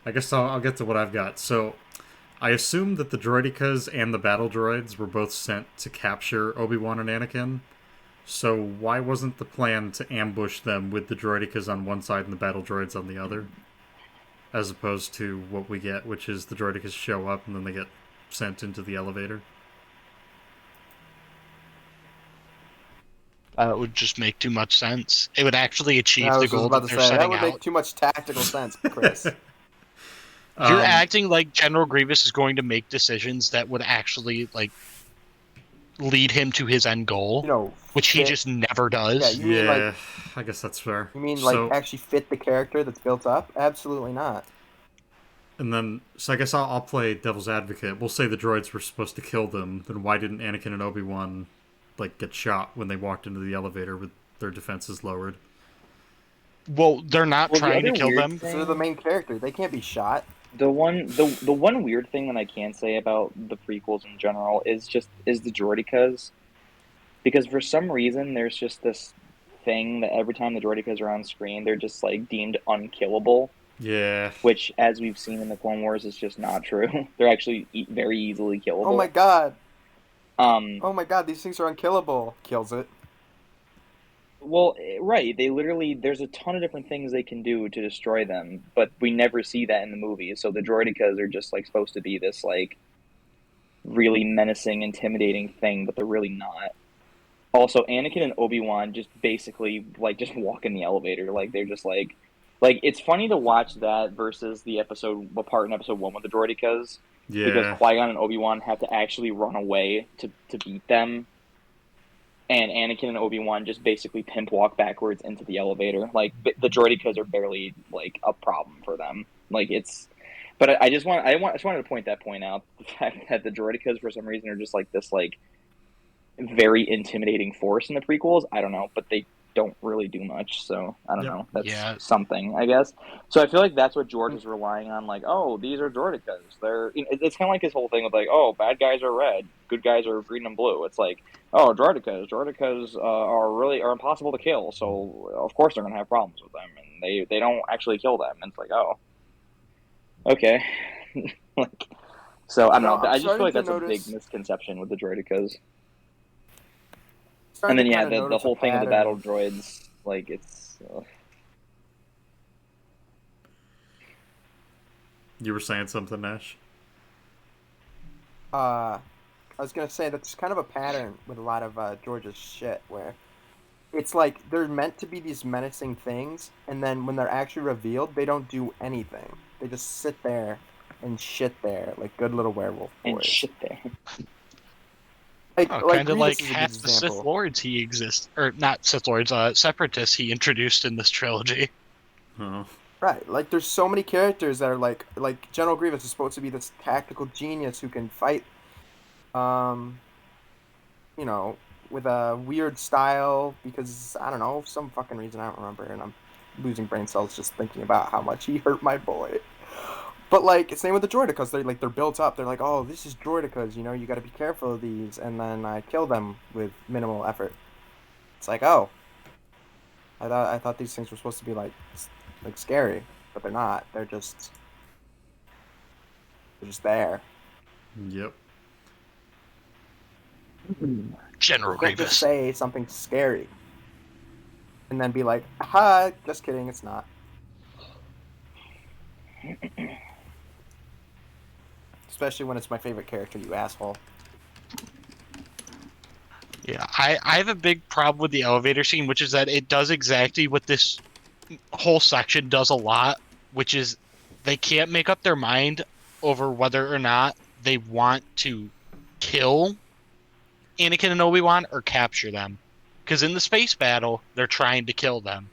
I guess I'll get to what I've got. So I assume that the droidicas and the battle droids were both sent to capture Obi-Wan and Anakin. So why wasn't the plan to ambush them with the droidicas on one side and the battle droids on the other? As opposed to what we get, which is the droidicas show up and then they get sent into the elevator. It would just make too much sense. It would actually achieve I the was just goal about that to they're say that setting would out. make too much tactical sense, Chris. You're acting like General Grievous is going to make decisions that would actually lead him to his end goal, You know, which he fit- just never does. Yeah, you mean like I guess that's fair. you mean So- like actually fit the character that's built up? Absolutely not. And then, so I guess I'll play devil's advocate. We'll say the droids were supposed to kill them. Then why didn't Anakin and Obi-Wan get shot when they walked into the elevator with their defenses lowered? Well, they're not Well, the trying to other kill weird them. thing- They're the main character. They can't be shot. The one weird thing that I can say about the prequels in general is the droidicas, because for some reason there's just this thing that every time the droidicas are on screen, they're just deemed unkillable. Yeah. Which, as we've seen in the Clone Wars, is just not true. They're actually very easily killable. Oh my god. Um. Oh my god, these things are unkillable. Kills it. Well, right. They literally, there's a ton of different things they can do to destroy them, but we never see that in the movies. So the droidicas are just supposed to be this really menacing, intimidating thing, but they're really not. Also, Anakin and Obi-Wan just basically just walk in the elevator. They're just it's funny to watch that versus the part in episode 1 with the droidicas. Yeah. Because Qui-Gon and Obi-Wan have to actually run away to beat them. And Anakin and Obi-Wan just basically pimp walk backwards into the elevator. The droidicas are barely a problem for them. But I just wanted to point out the fact that the droidicas for some reason are just this very intimidating force in the prequels. I don't know, but they don't really do much, so I don't know. That's something, I guess. So I feel like that's what George is relying on. Oh, these are droidicas. It's kind of like his whole thing with oh, bad guys are red, good guys are green and blue. It's oh, droidicas are impossible to kill, so of course they're gonna have problems with them, and they don't actually kill them. And it's oh, okay. So I don't know. I just feel like that's a big misconception with the droidicas. And then the whole thing of the battle droids, it's. You were saying something, Nash? I was gonna say that's kind of a pattern with a lot of George's shit, where it's they're meant to be these menacing things, and then when they're actually revealed, they don't do anything. They just sit there and shit there like good little werewolf boys. And shit there. Kind of Grievous is a half good the Sith example. Lords he exists, or not Sith Lords, Separatists he introduced in this trilogy. Oh. Right, there's so many characters that are like General Grievous is supposed to be this tactical genius who can fight, with a weird style because, I don't know, some fucking reason I don't remember, and I'm losing brain cells just thinking about how much he hurt my boy. But same with the droidicas, they're built up. They're oh, this is droidicas, you got to be careful of these, and then I kill them with minimal effort. It's oh, I thought these things were supposed to be scary, but they're not. They're just there. Yep. General You can't Grievous. just say something scary and then be aha, just kidding, it's not. Especially when it's my favorite character, you asshole. Yeah, I have a big problem with the elevator scene, which is that it does exactly what this whole section does a lot, which is they can't make up their mind over whether or not they want to kill Anakin and Obi-Wan or capture them. Because in the space battle, they're trying to kill them.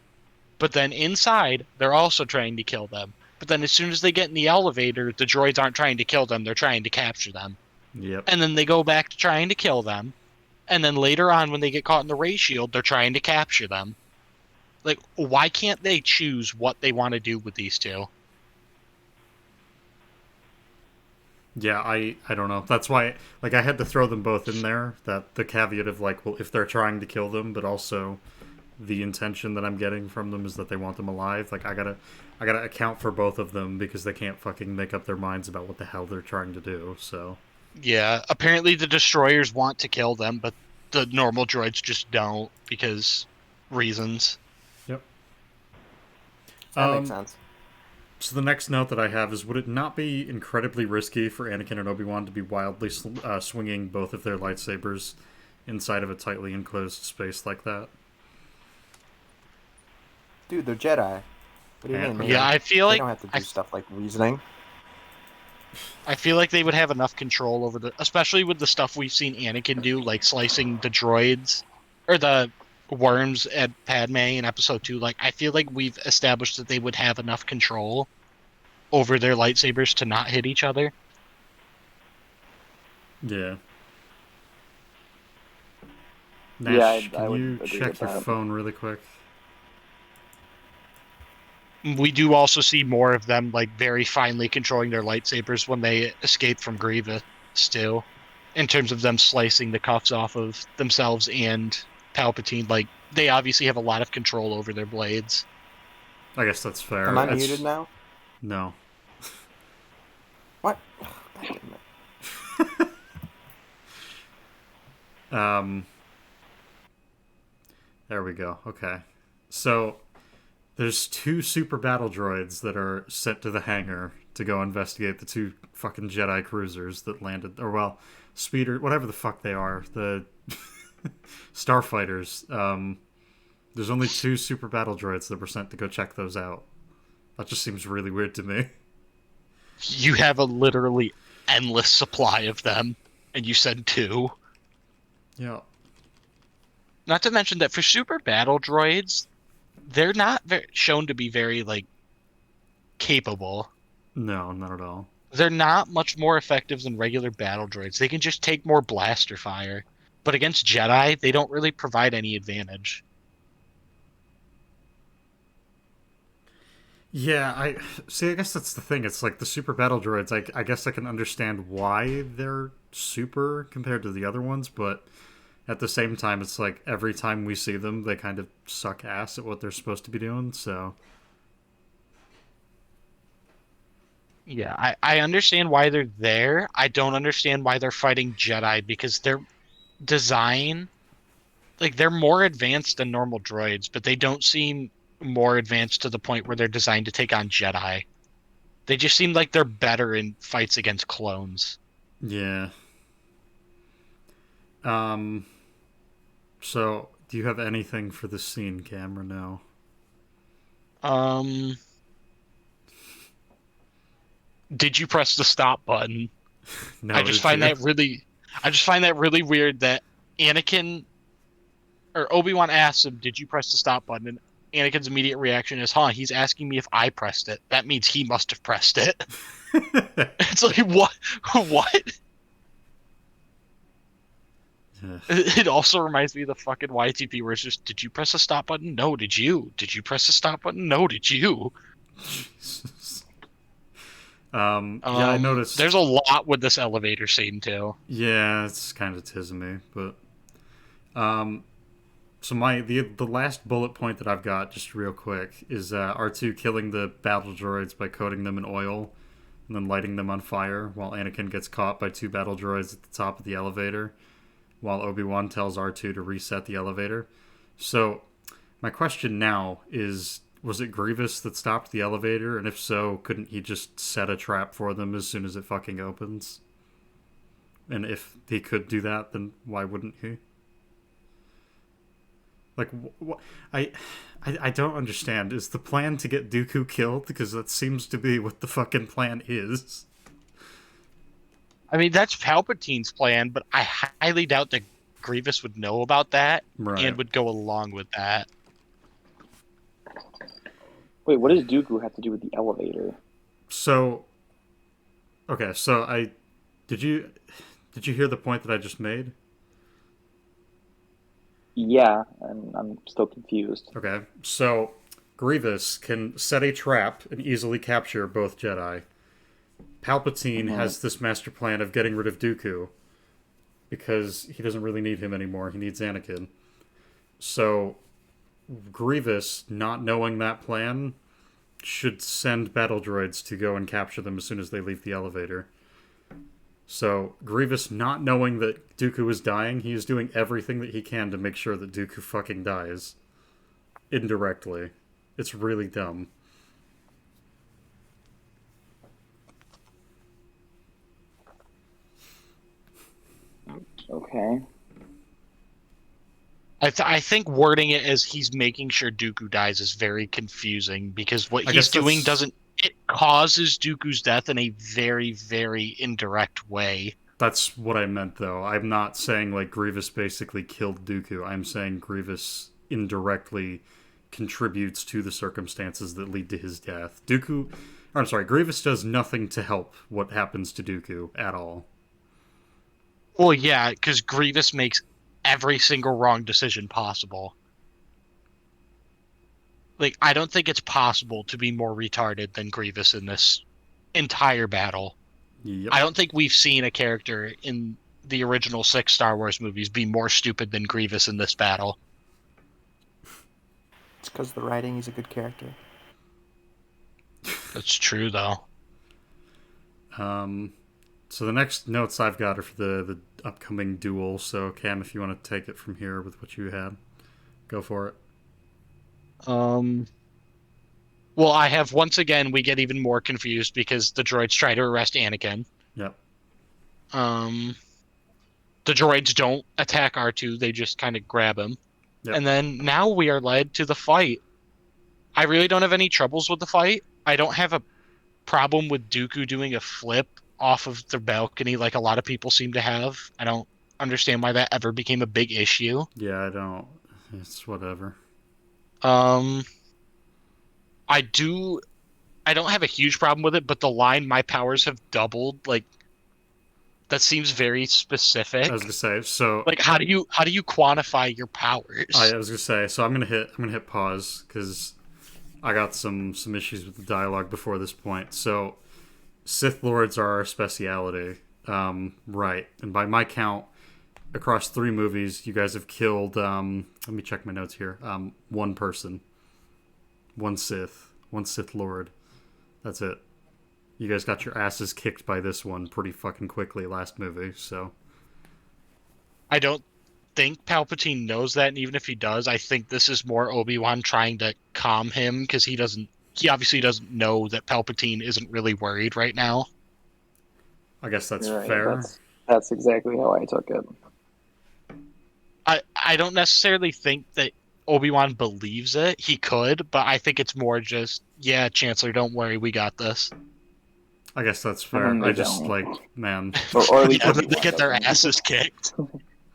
But then inside, they're also trying to kill them. But then as soon as they get in the elevator, the droids aren't trying to kill them, they're trying to capture them. Yep. And then they go back to trying to kill them. And then later on, when they get caught in the ray shield, they're trying to capture them. Like, why can't they choose what they want to do with these two? Yeah, I don't know. That's why, like, I had to throw them both in there. That the caveat of, like, well, if they're trying to kill them, but also the intention that I'm getting from them is that they want them alive. Like, I gotta account for both of them because they can't fucking make up their minds about what the hell they're trying to do. So Yeah, apparently the destroyers want to kill them, but the normal droids just don't because reasons. yep. That makes sense. So the next note that I have is: would it not be incredibly risky for Anakin and Obi-Wan to be wildly swinging both of their lightsabers inside of a tightly enclosed space like that? Dude, they're Jedi. What do you mean? Yeah, I feel They like don't have to do stuff like reasoning. I feel like they would have enough control over especially with the stuff we've seen Anakin do, like slicing the droids or the worms at Padme in Episode 2. Like, I feel like we've established that they would have enough control over their lightsabers to not hit each other. Yeah. Yeah, Nash, I can would you agree check with your that. phone really quick? We do also see more of them, like, very finely controlling their lightsabers when they escape from Grievous, still. In terms of them slicing the cuffs off of themselves and Palpatine. Like, they obviously have a lot of control over their blades. I guess that's fair. Am I It's- muted now? No. What? God damn it. There we go. Okay. So there's 2 super battle droids that are sent to the hangar to go investigate the 2 fucking Jedi cruisers that landed, or well, speeder, whatever the fuck they are, the starfighters. There's only 2 super battle droids that were sent to go check those out. That just seems really weird to me. You have a literally endless supply of them, and you said 2. Yeah. Not to mention that for super battle droids, they're not shown to be very, like, capable. No, not at all. They're not much more effective than regular battle droids. They can just take more blaster fire. But against Jedi, they don't really provide any advantage. Yeah, I see. I guess that's the thing. It's like the super battle droids. I guess I can understand why they're super compared to the other ones, but at the same time, it's like every time we see them, they kind of suck ass at what they're supposed to be doing. So Yeah, I understand why they're there. I don't understand why they're fighting Jedi because their design, like, they're more advanced than normal droids, but they don't seem more advanced to the point where they're designed to take on Jedi. They just seem like they're better in fights against clones. yeah. So do you have anything for the scene, Cam, or no? Did you press the stop button? No. I just find that really weird that Anakin or Obi-Wan asks him, "Did you press the stop button?" And Anakin's immediate reaction is, "Huh, he's asking me if I pressed it. That means he must have pressed it." It's like, what? What? It also reminds me of the fucking YTP where it's just, "Did you press the stop button? No, did you? Did you press the stop button? No, did you?" Yeah, I noticed. There's a lot with this elevator scene too. Yeah, it's kind of tizzing me, but so the last bullet point that I've got, just real quick, is R2 killing the battle droids by coating them in oil and then lighting them on fire, while Anakin gets caught by 2 battle droids at the top of the elevator, while Obi-Wan tells R2 to reset the elevator. So my question now is, was it Grievous that stopped the elevator? And if so, couldn't he just set a trap for them as soon as it fucking opens? And if he could do that, then why wouldn't he? Like, I don't understand. Is the plan to get Dooku killed? Because that seems to be what the fucking plan is. I mean, that's Palpatine's plan, but I highly doubt that Grievous would know about that Right. and would go along with that. Wait, what does Dooku have to do with the elevator? So, okay, so did you hear the point that I just made? Yeah, and I'm still confused. Okay, so Grievous can set a trap and easily capture both Jedi. Palpatine has this master plan of getting rid of Dooku because he doesn't really need him anymore. He needs Anakin. So Grievous, not knowing that plan, should send battle droids to go and capture them as soon as they leave the elevator. So Grievous, not knowing that Dooku is dying, he is doing everything that he can to make sure that Dooku fucking dies. Indirectly. It's really dumb. Okay. I think wording it as he's making sure Dooku dies is very confusing because what I he's guess doing that's- doesn't. It causes Dooku's death in a very, very indirect way. That's what I meant, though. I'm not saying, like, Grievous basically killed Dooku. I'm saying Grievous indirectly contributes to the circumstances that lead to his death. Grievous does nothing to help what happens to Dooku at all. Well, yeah, because Grievous makes every single wrong decision possible. Like, I don't think it's possible to be more retarded than Grievous in this entire battle. Yep. I don't think we've seen a character in the original 6 Star Wars movies be more stupid than Grievous in this battle. It's because the writing is a good character. That's true, though. So the next notes I've got are for the upcoming duel. So Cam, if you want to take it from here with what you had, go for it. Well, I have once again we get even more confused because the droids try to arrest Anakin. Yep. The droids don't attack R2, they just kind of grab him. Yep. And then now we are led to the fight. I really don't have any troubles with the fight. I don't have a problem with Dooku doing a flip off of the balcony like a lot of people seem to have. I don't understand why that ever became a big issue. Yeah, I don't. It's whatever. I don't have a huge problem with it, but the line "my powers have doubled," like that seems very specific. I was gonna say, so Like, how do you quantify your powers? I was gonna say, so I'm gonna hit pause because I got some issues with the dialogue before this point. So Sith Lords are our speciality, right? And by my count, across 3 movies, you guys have killed. Let me check my notes here. One person, one Sith Lord. That's it. You guys got your asses kicked by this one pretty fucking quickly last movie, so. I don't think Palpatine knows that, and even if he does, I think this is more Obi-Wan trying to calm him because he obviously doesn't know that Palpatine isn't really worried right now. I guess that's You're right. fair. That's exactly how I took it. I don't necessarily think that Obi-Wan believes it. He could, but I think it's more just, yeah, Chancellor, don't worry, we got this. I guess that's fair. And they I just don't. like, man. Or at least Yeah, Obi-Wan they get their doesn't. asses kicked.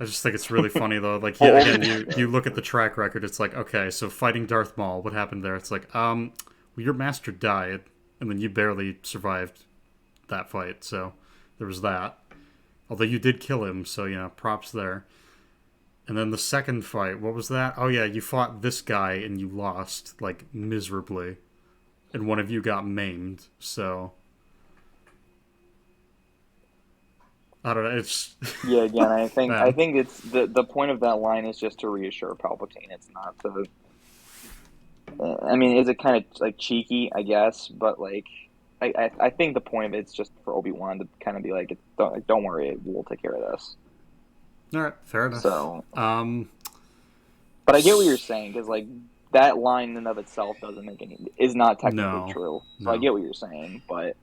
I just think it's really funny though. Like, yeah, again, you look at the track record. It's like, okay, so fighting Darth Maul, what happened there? It's like, well, your master died, and then you barely survived that fight. So there was that. Although you did kill him, so props there. And then the second fight, what was that? Oh yeah, you fought this guy and you lost like miserably, and one of you got maimed. So I don't know. It's Yeah, again, I think Man. it's the point of that line is just to reassure Palpatine. It's not to. I mean, is it kind of like cheeky? I guess, but like, I think the point of it's just for Obi-Wan to kind of be like, don't worry, we'll take care of this. all right. Fair enough. So, Um, but I get what you're saying because like that line in and of itself is not technically No, true. So no. I get what you're saying, but.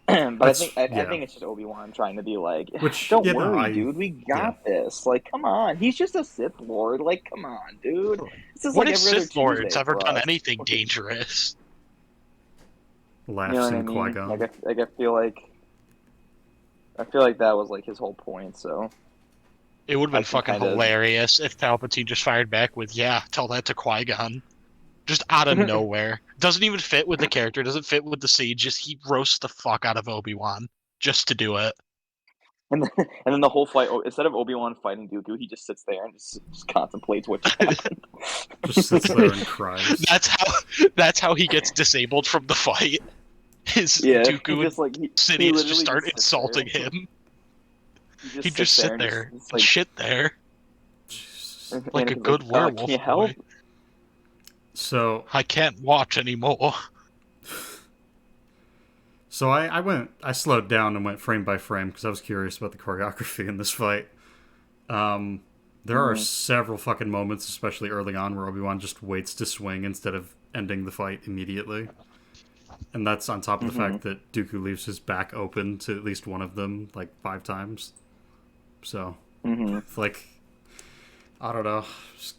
But That's- I yeah. think it's just Obi-Wan trying to be like, Which, don't yeah, no, worry, I- dude, we got this. Like, come on, he's just a Sith Lord. Like, come on, dude. This is What like if every other Sith Lords Tuesday ever for done us. anything dangerous? laughs You know what I in mean? Qui-Gon. Like I feel like I feel like that was like his whole point. So It would have I been can fucking kinda- hilarious if Palpatine just fired back with, "Yeah, tell that to Qui-Gon." Just out of nowhere. Doesn't even fit with the character, doesn't fit with the scene, just he roasts the fuck out of Obi-Wan just to do it. and then the whole fight. Instead of Obi-Wan fighting Dooku, he just sits there and just contemplates what just happened. Just sits there and cries. That's how he gets disabled from the fight. Is Yeah, Dooku he and just like he Sidious literally just start sits insulting there. him. He He'd just sits sit there, and just, and shit there, Jesus. like a Anakin's good can werewolf you help? boy. So I can't watch anymore. I slowed down and went frame by frame because I was curious about the choreography in this fight. There are several fucking moments, especially early on, where Obi-Wan just waits to swing instead of ending the fight immediately. And that's on top of the fact that Dooku leaves his back open to at least one of them, like 5 times. So, like, I don't know. Just,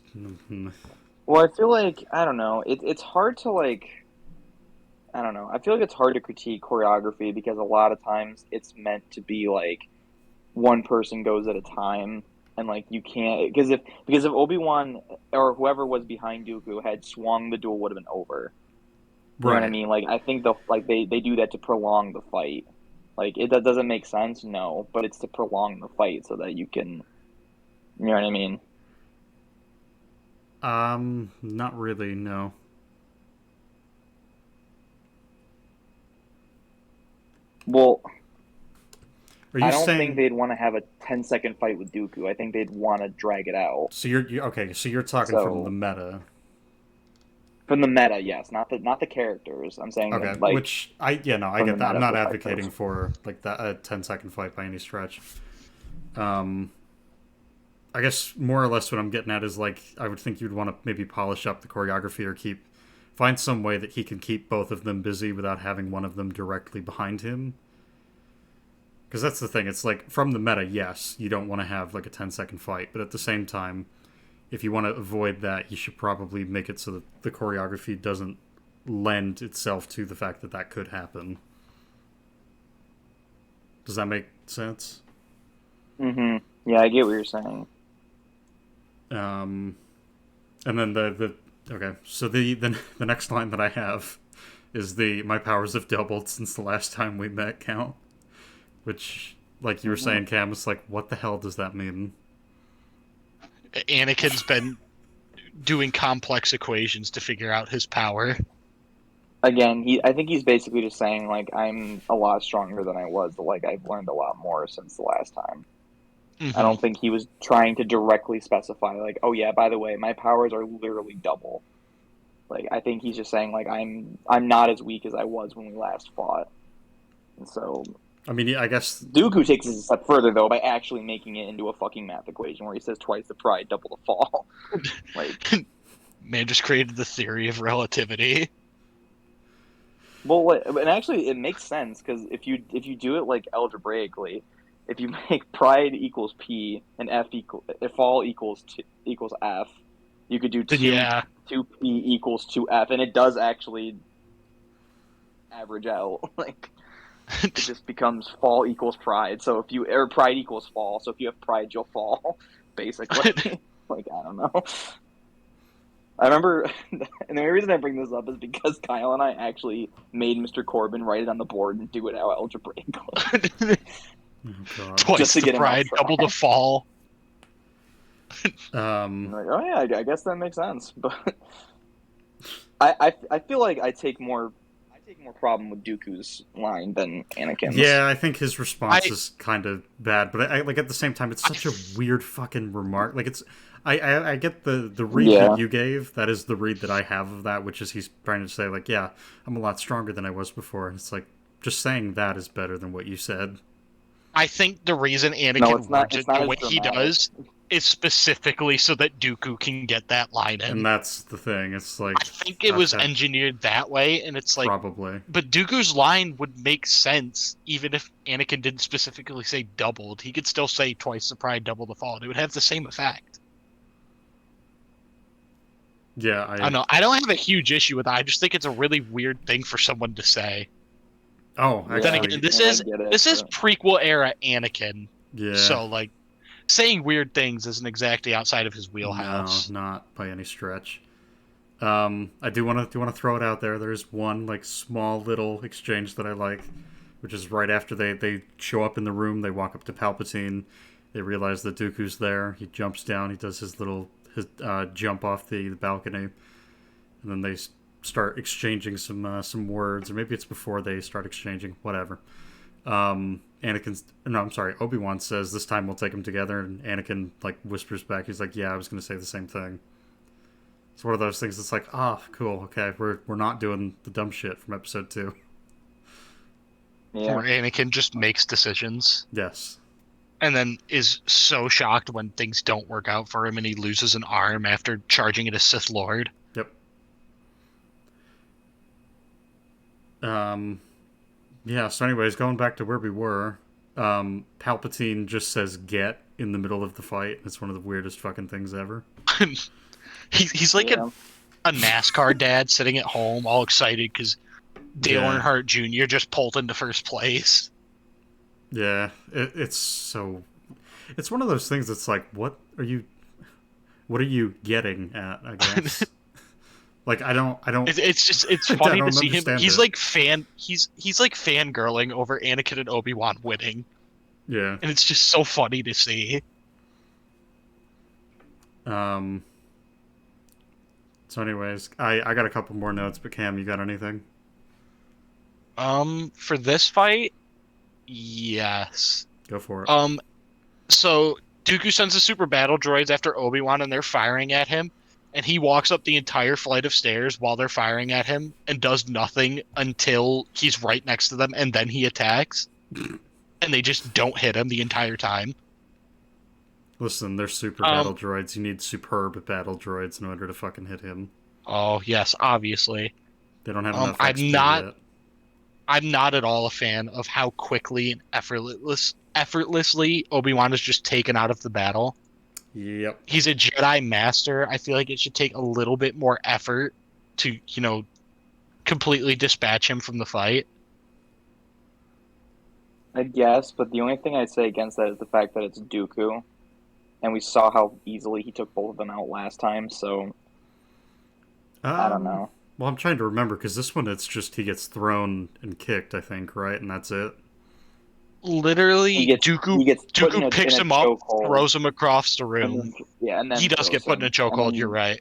Well, I feel like I don't know. It's hard to like. I don't know. I feel like it's hard to critique choreography because a lot of times it's meant to be like one person goes at a time, and like you can't because if Obi-Wan or whoever was behind Dooku had swung, the duel would have been over. You know what I mean? Like I think they do that to prolong the fight. Like that doesn't make sense, no, but it's to prolong the fight so that you can. You know what I mean? Not really, no. Well, Are you I don't saying... think they'd want to have a 10-second fight with Dooku. I think they'd want to drag it out. So you're okay, so you're talking from the meta. From the meta, yes, not the characters. I'm saying Okay, like which I get that. I'm not advocating for like that a 10-second fight by any stretch. I guess more or less what I'm getting at is like I would think you'd want to maybe polish up the choreography or find some way that he can keep both of them busy without having one of them directly behind him. Because that's the thing. It's like from the meta, yes, you don't want to have like a 10-second fight, but at the same time, if you want to avoid that, you should probably make it so that the choreography doesn't lend itself to the fact that that could happen. Does that make sense? Yeah, I get what you're saying. And then okay, so the next line that I have is my powers have doubled since the last time we met count, which, like you were saying, Cam, it's like, what the hell does that mean? Anakin's been doing complex equations to figure out his power. Again, I think he's basically just saying like I'm a lot stronger than I was, but like I've learned a lot more since the last time. I don't think he was trying to directly specify like, oh yeah, by the way, my powers are literally double. Like I think he's just saying like I'm not as weak as I was when we last fought. And so I mean, I guess Dooku takes it a step further though by actually making it into a fucking math equation where he says twice the pride, double the fall. Like man just created the theory of relativity. Well, and actually, it makes sense because if you do it like algebraically, if you make pride equals p and if fall equals f, you could do two p equals 2f, and it does actually average out. Like it just becomes fall equals pride. So pride equals fall. So if you have pride, you'll fall. Basically, like I don't know. I remember, and the only reason I bring this up is because Kyle and I actually made Mr. Corbin write it on the board and do it out algebraically. Twice the pride, double the fall. Like, oh yeah, I guess that makes sense. But I feel like I take more problem with Dooku's line than Anakin's. Yeah, I think his response is kind of bad, but I like at the same time, it's such a weird fucking remark. Like I get the read that you gave. That is the read that I have of that, which is he's trying to say like, yeah, I'm a lot stronger than I was before. And it's like just saying that is better than what you said. I think the reason Anakin words it the way he does is specifically so that Dooku can get that line in. And that's the thing. It's like I think it was engineered that way, and it's like probably. But Dooku's line would make sense even if Anakin didn't specifically say doubled. He could still say twice the pride, double the fall. It would have the same effect. Yeah, I don't know. I don't have a huge issue with that. I just think it's a really weird thing for someone to say. Oh, Yeah, Then actually, again, this I is get it, this is but- prequel era Anakin, yeah. so like saying weird things isn't exactly outside of his No, wheelhouse. not by any stretch. I do want to throw it out there. There's one like small little exchange that I like, which is right after they show up in the room. They walk up to Palpatine. They realize that Dooku's there. He jumps down. He does his little jump off the balcony, and then they start exchanging some words, or maybe it's before they start exchanging. Whatever. Obi-Wan says this time we'll take them together, and Anakin like whispers back. He's like, "Yeah, I was going to say the same thing." It's one of those things that's like, cool, okay, we're not doing the dumb shit from episode 2. Yeah. Where Anakin just makes decisions Yes. and then is so shocked when things don't work out for him and he loses an arm after charging at a Sith Lord. Yep. Yeah, so anyways, going back to where we were, Palpatine just says get in the middle of the fight. It's one of the weirdest fucking things ever. He's like Yeah. a NASCAR dad sitting at home all excited because Dale Yeah. Earnhardt Jr. just pulled into first place. Yeah, it's one of those things that's like, what are you getting at, I guess? Like, I don't It's I funny don't to see him. understand He's it. like he's like fangirling over Anakin and Obi-Wan winning, Yeah. and it's just so funny to see. So anyways, I got a couple more notes, but Cam, you got anything? For this fight, yes. Go for it. So Dooku sends the super battle droids after Obi-Wan and they're firing at him, and he walks up the entire flight of stairs while they're firing at him and does nothing until he's right next to them, and then he attacks. And they just don't hit him the entire time. Listen, they're super battle droids. You need superb battle droids in order to fucking hit him. Oh, yes, obviously. They don't have enough I'm XP not- yet. I'm not at all a fan of how quickly and effortlessly Obi-Wan is just taken out of the battle. Yep. He's a Jedi Master. I feel like it should take a little bit more effort to, completely dispatch him from the fight. I guess, but the only thing I'd say against that is the fact that it's Dooku, and we saw how easily he took both of them out last time. So I don't know. Well, I'm trying to remember, because this one it's just he gets thrown and kicked, I think, right? And that's it. Literally, He gets put Dooku picks in a him up, chokehold. throws him across the And room. then, and then He does get put in a throws him. chokehold, And you're right.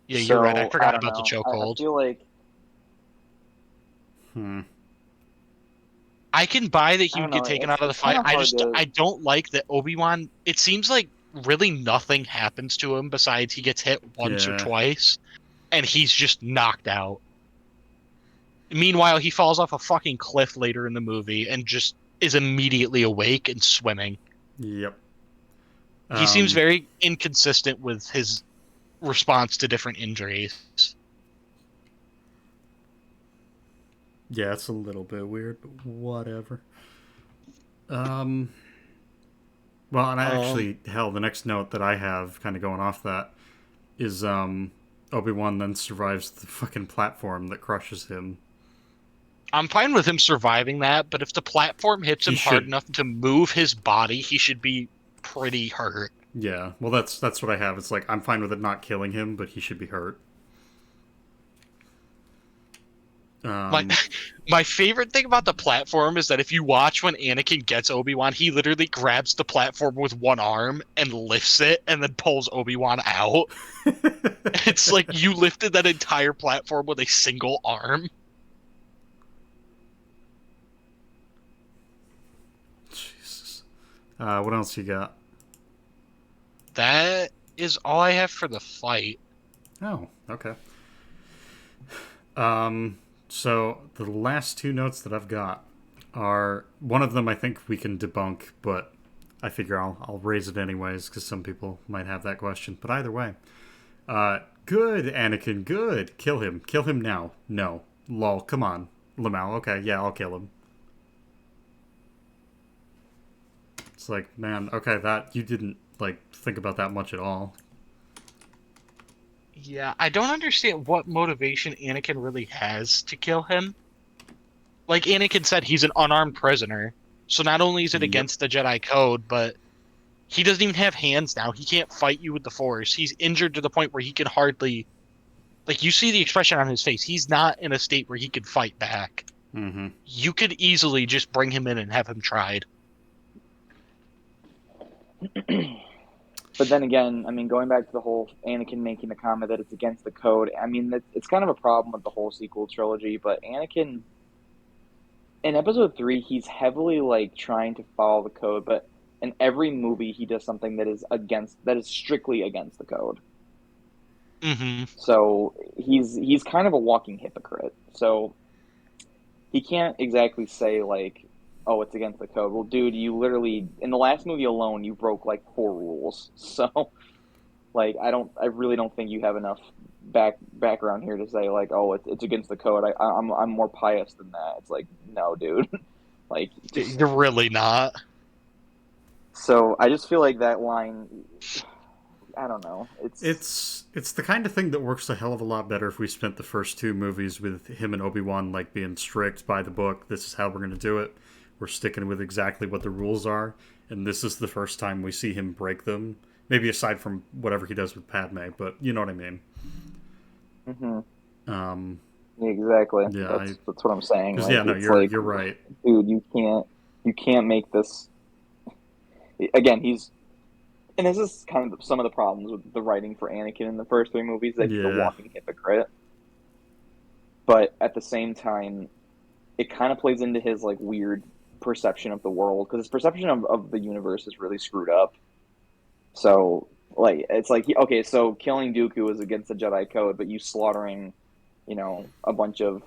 Yeah, so, you're right. I forgot don't about the know. chokehold. I feel like I can buy that he I would don't get know, taken it's- out of the it's kinda fight. hard to- I don't like that Obi-Wan. It seems like really nothing happens to him besides he gets hit once or Yeah. twice, and he's just knocked out. Meanwhile, he falls off a fucking cliff later in the movie and just is immediately awake and swimming. Yep. He seems very inconsistent with his response to different injuries. Yeah, it's a little bit weird, but whatever. Well, and the next note that I have, kind of going off that, is Obi-Wan then survives the fucking platform that crushes him. I'm fine with him surviving that, but if the platform hits him He hard should. enough to move his body, he should be pretty hurt. Yeah, well, that's what I have. It's like, I'm fine with it not killing him, but he should be hurt. My favorite thing about the platform is that if you watch when Anakin gets Obi-Wan, he literally grabs the platform with one arm and lifts it and then pulls Obi-Wan out. It's like you lifted that entire platform with a single arm. Jesus. What else you got? That is all I have for the fight. Oh, okay. So the last two notes that I've got are, one of them I think we can debunk, but I figure I'll raise it anyways because some people might have that question. But either way, good Anakin, good. Kill him now. No, lol. Come on, Lamau. Okay, yeah, I'll kill him. It's like, man, okay, that you didn't think about that much at all. Yeah, I don't understand what motivation Anakin really has to kill him. like Anakin said, he's an unarmed prisoner. So not only is it Yep. against the Jedi code, but he doesn't even have hands now. He can't fight you with the Force. He's injured to the point where he can hardly, like, you see the expression on his face. He's not in a state where he could fight back. Mm-hmm. You could easily just bring him in and have him tried. But then again, I mean, going back to the whole Anakin making the comment that it's against the code, I mean, it's kind of a problem with the whole sequel trilogy. But Anakin, in Episode 3, he's heavily like trying to follow the code, but in every movie he does something that is strictly against the code. Mm-hmm. So he's kind of a walking hypocrite. So he can't exactly say like, "Oh, it's against the code." Well, dude, you literally in the last movie alone, you broke like 4 rules. So, like, I really don't think you have enough background here to say like, "Oh, it's against the code." I'm more pious than that. It's like, no, dude. Like, just, You're really not. so I just feel like that line. I don't know. It's the kind of thing that works a hell of a lot better if we spent the first 2 movies with him and Obi-Wan like being strict by the book. This is how we're going to do it. We're sticking with exactly what the rules are, and this is the first time we see him break them. Maybe aside from whatever he does with Padme, but you know what I mean. Mm-hmm. Exactly. Yeah, that's what I'm saying. Because Like, yeah, no, you're right. Dude, you can't make this. Again, and this is kind of some of the problems with the writing for Anakin in the first 3 movies, that he's a Yeah. walking hypocrite. But at the same time, it kind of plays into his like weird perception of the world, because his perception of the universe is really screwed up. So like it's like okay, so killing Dooku is against the Jedi code, but you slaughtering, a bunch of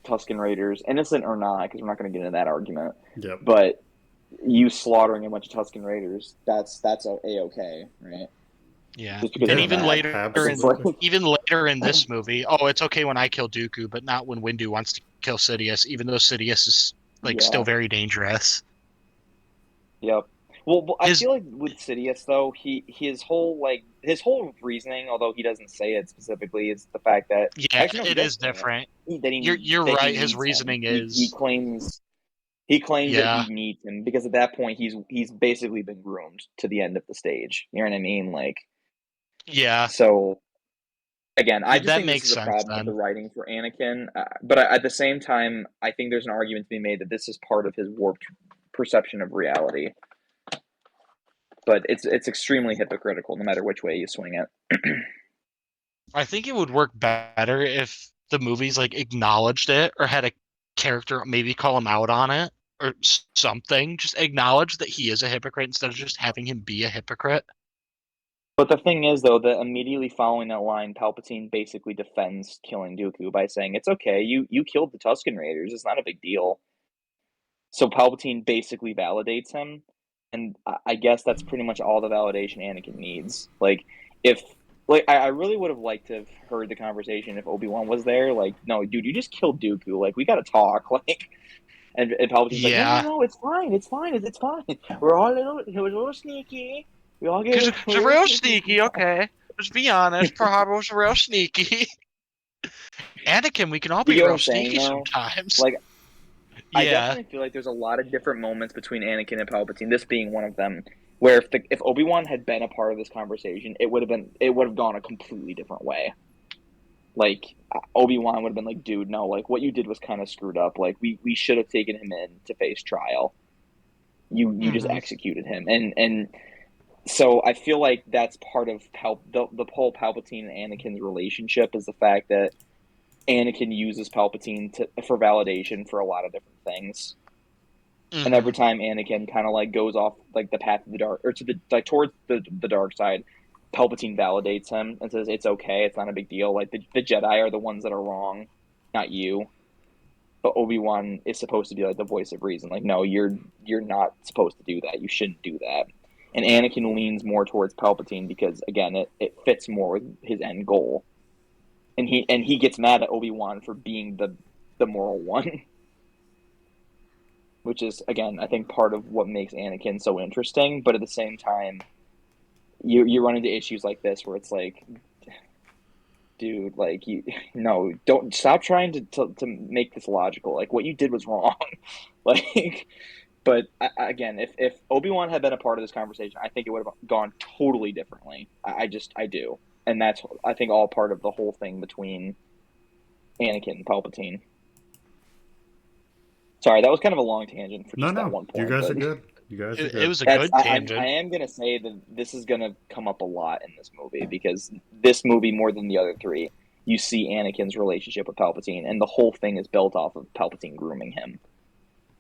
Tusken Raiders, innocent or not, because we're not going to get into that argument. Yep. But you slaughtering a bunch of Tusken Raiders, that's a-okay, right? Yeah. Just because And of even that. later, Absolutely. even later in this movie, oh, it's okay when I kill Dooku, but not when Windu wants to kill Sidious, even though Sidious is like Yeah. still very dangerous. Yep. Well, I His- feel like with Sidious though, his whole reasoning, although he doesn't say it specifically, is the fact that Yeah, actually, no, he it does is say it. different. That he You're that he right. His needs him. reasoning He is claims Yeah. that he needs him because at that point he's basically been groomed to the end of the stage. You know what I mean? Like, yeah. so again, I just That think this makes is a sense problem with then. the writing for Anakin. But at the same time, I think there's an argument to be made that this is part of his warped perception of reality. But it's extremely hypocritical, no matter which way you swing it. I think it would work better if the movies like acknowledged it or had a character maybe call him out on it or something. Just acknowledge that he is a hypocrite instead of just having him be a hypocrite. But the thing is, though, that immediately following that line, Palpatine basically defends killing Dooku by saying, "It's okay, you killed the Tusken Raiders. It's not a big deal." So Palpatine basically validates him, and I guess that's pretty much all the validation Anakin needs. Like, if I really would have liked to have heard the conversation if Obi-Wan was there. Like, no, dude, you just killed Dooku. Like, we got to talk. Like, and Palpatine's like, Yeah. no, it's fine, it's fine. We're all it was a little sneaky. We all get Because it's real sneaky, okay. Let's be honest. Pearl Harbor was real sneaky. Anakin, we can all You be get what real I'm saying, sneaky though? sometimes. Like, I yeah. definitely feel like there's a lot of different moments between Anakin and Palpatine, this being one of them, where if Obi-Wan had been a part of this conversation, it would have gone a completely different way. Like, Obi-Wan would have been like, dude, no, like, what you did was kind of screwed up. Like, we should have taken him in to face trial. You just executed him. And so I feel like that's part of the whole Palpatine and Anakin's relationship, is the fact that Anakin uses Palpatine for validation for a lot of different things. And every time Anakin kind of like goes off like the path of the dark, or to the towards the dark side, Palpatine validates him and says it's okay, it's not a big deal. Like the Jedi are the ones that are wrong, not you. But Obi-Wan is supposed to be like the voice of reason. Like, no, you're not supposed to do that. You shouldn't do that. And Anakin leans more towards Palpatine because again, it fits more with his end goal. And he gets mad at Obi-Wan for being the moral one. Which is, again, I think part of what makes Anakin so interesting. But at the same time, you run into issues like this where it's like, dude, like you, no, don't stop trying to make this logical. Like what you did was wrong. Like, but again, if Obi-Wan had been a part of this conversation, I think it would have gone totally differently. I do, and that's I think all part of the whole thing between Anakin and Palpatine. Sorry, that was kind of a long tangent for just that one point. You guys are but good. You guys are It good. was a that's good tangent. I am gonna say that this is gonna come up a lot in this movie because this movie more than the other three, you see Anakin's relationship with Palpatine, and the whole thing is built off of Palpatine grooming him,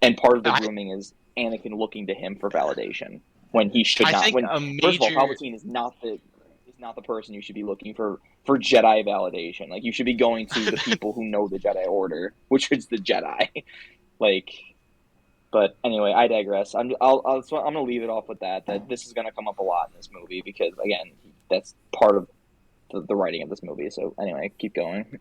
and part of the I- grooming is Anakin looking to him for validation when he should I not. think When a first of all, major Palpatine is not the person you should be looking for Jedi validation. Like you should be going to the people who know the Jedi Order, which is the Jedi. Like, but anyway, I digress. I'm gonna leave it off with that. That this is gonna come up a lot in this movie because again, that's part of the writing of this movie. So anyway, keep going.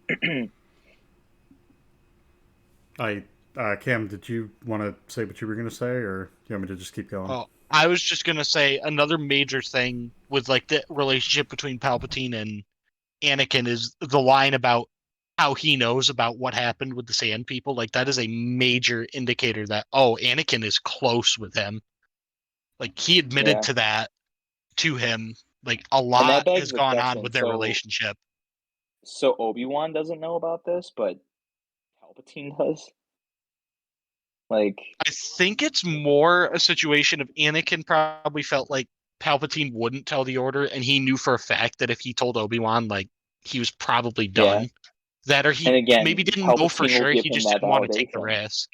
Cam, did you want to say what you were going to say, or do you want me to just keep going? Oh, I was just gonna say another major thing with like the relationship between Palpatine and Anakin is the line about how he knows about what happened with the Sand People. Like that is a major indicator that Anakin is close with him. Like he admitted Yeah, to that to him. Like a and that lot begs has the gone on question. with their relationship. So Obi-Wan doesn't know about this, but Palpatine does. Like, I think it's more a situation of Anakin probably felt like Palpatine wouldn't tell the Order, and he knew for a fact that if he told Obi-Wan, like he was probably yeah, done. That or and he maybe again, didn't know for Palpatine will sure. give He him just that didn't want to take the validation. risk.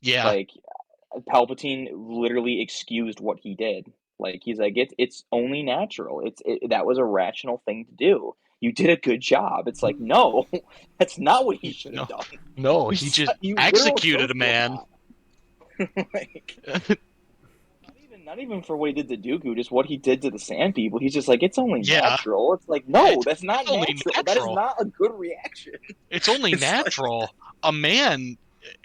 Yeah. Like, Palpatine literally excused what he did. Like he's like it's only natural. That was a rational thing to do. You did a good job. It's like no, that's not what he should have No, done. no, he just You literal executed a toasted him man. that. Like not even for what he did to Dooku, just what he did to the Sand People. He's just like it's only Yeah. natural. It's like no, It's that's not only natural. That is natural. not a good reaction. It's only It's like- natural. A man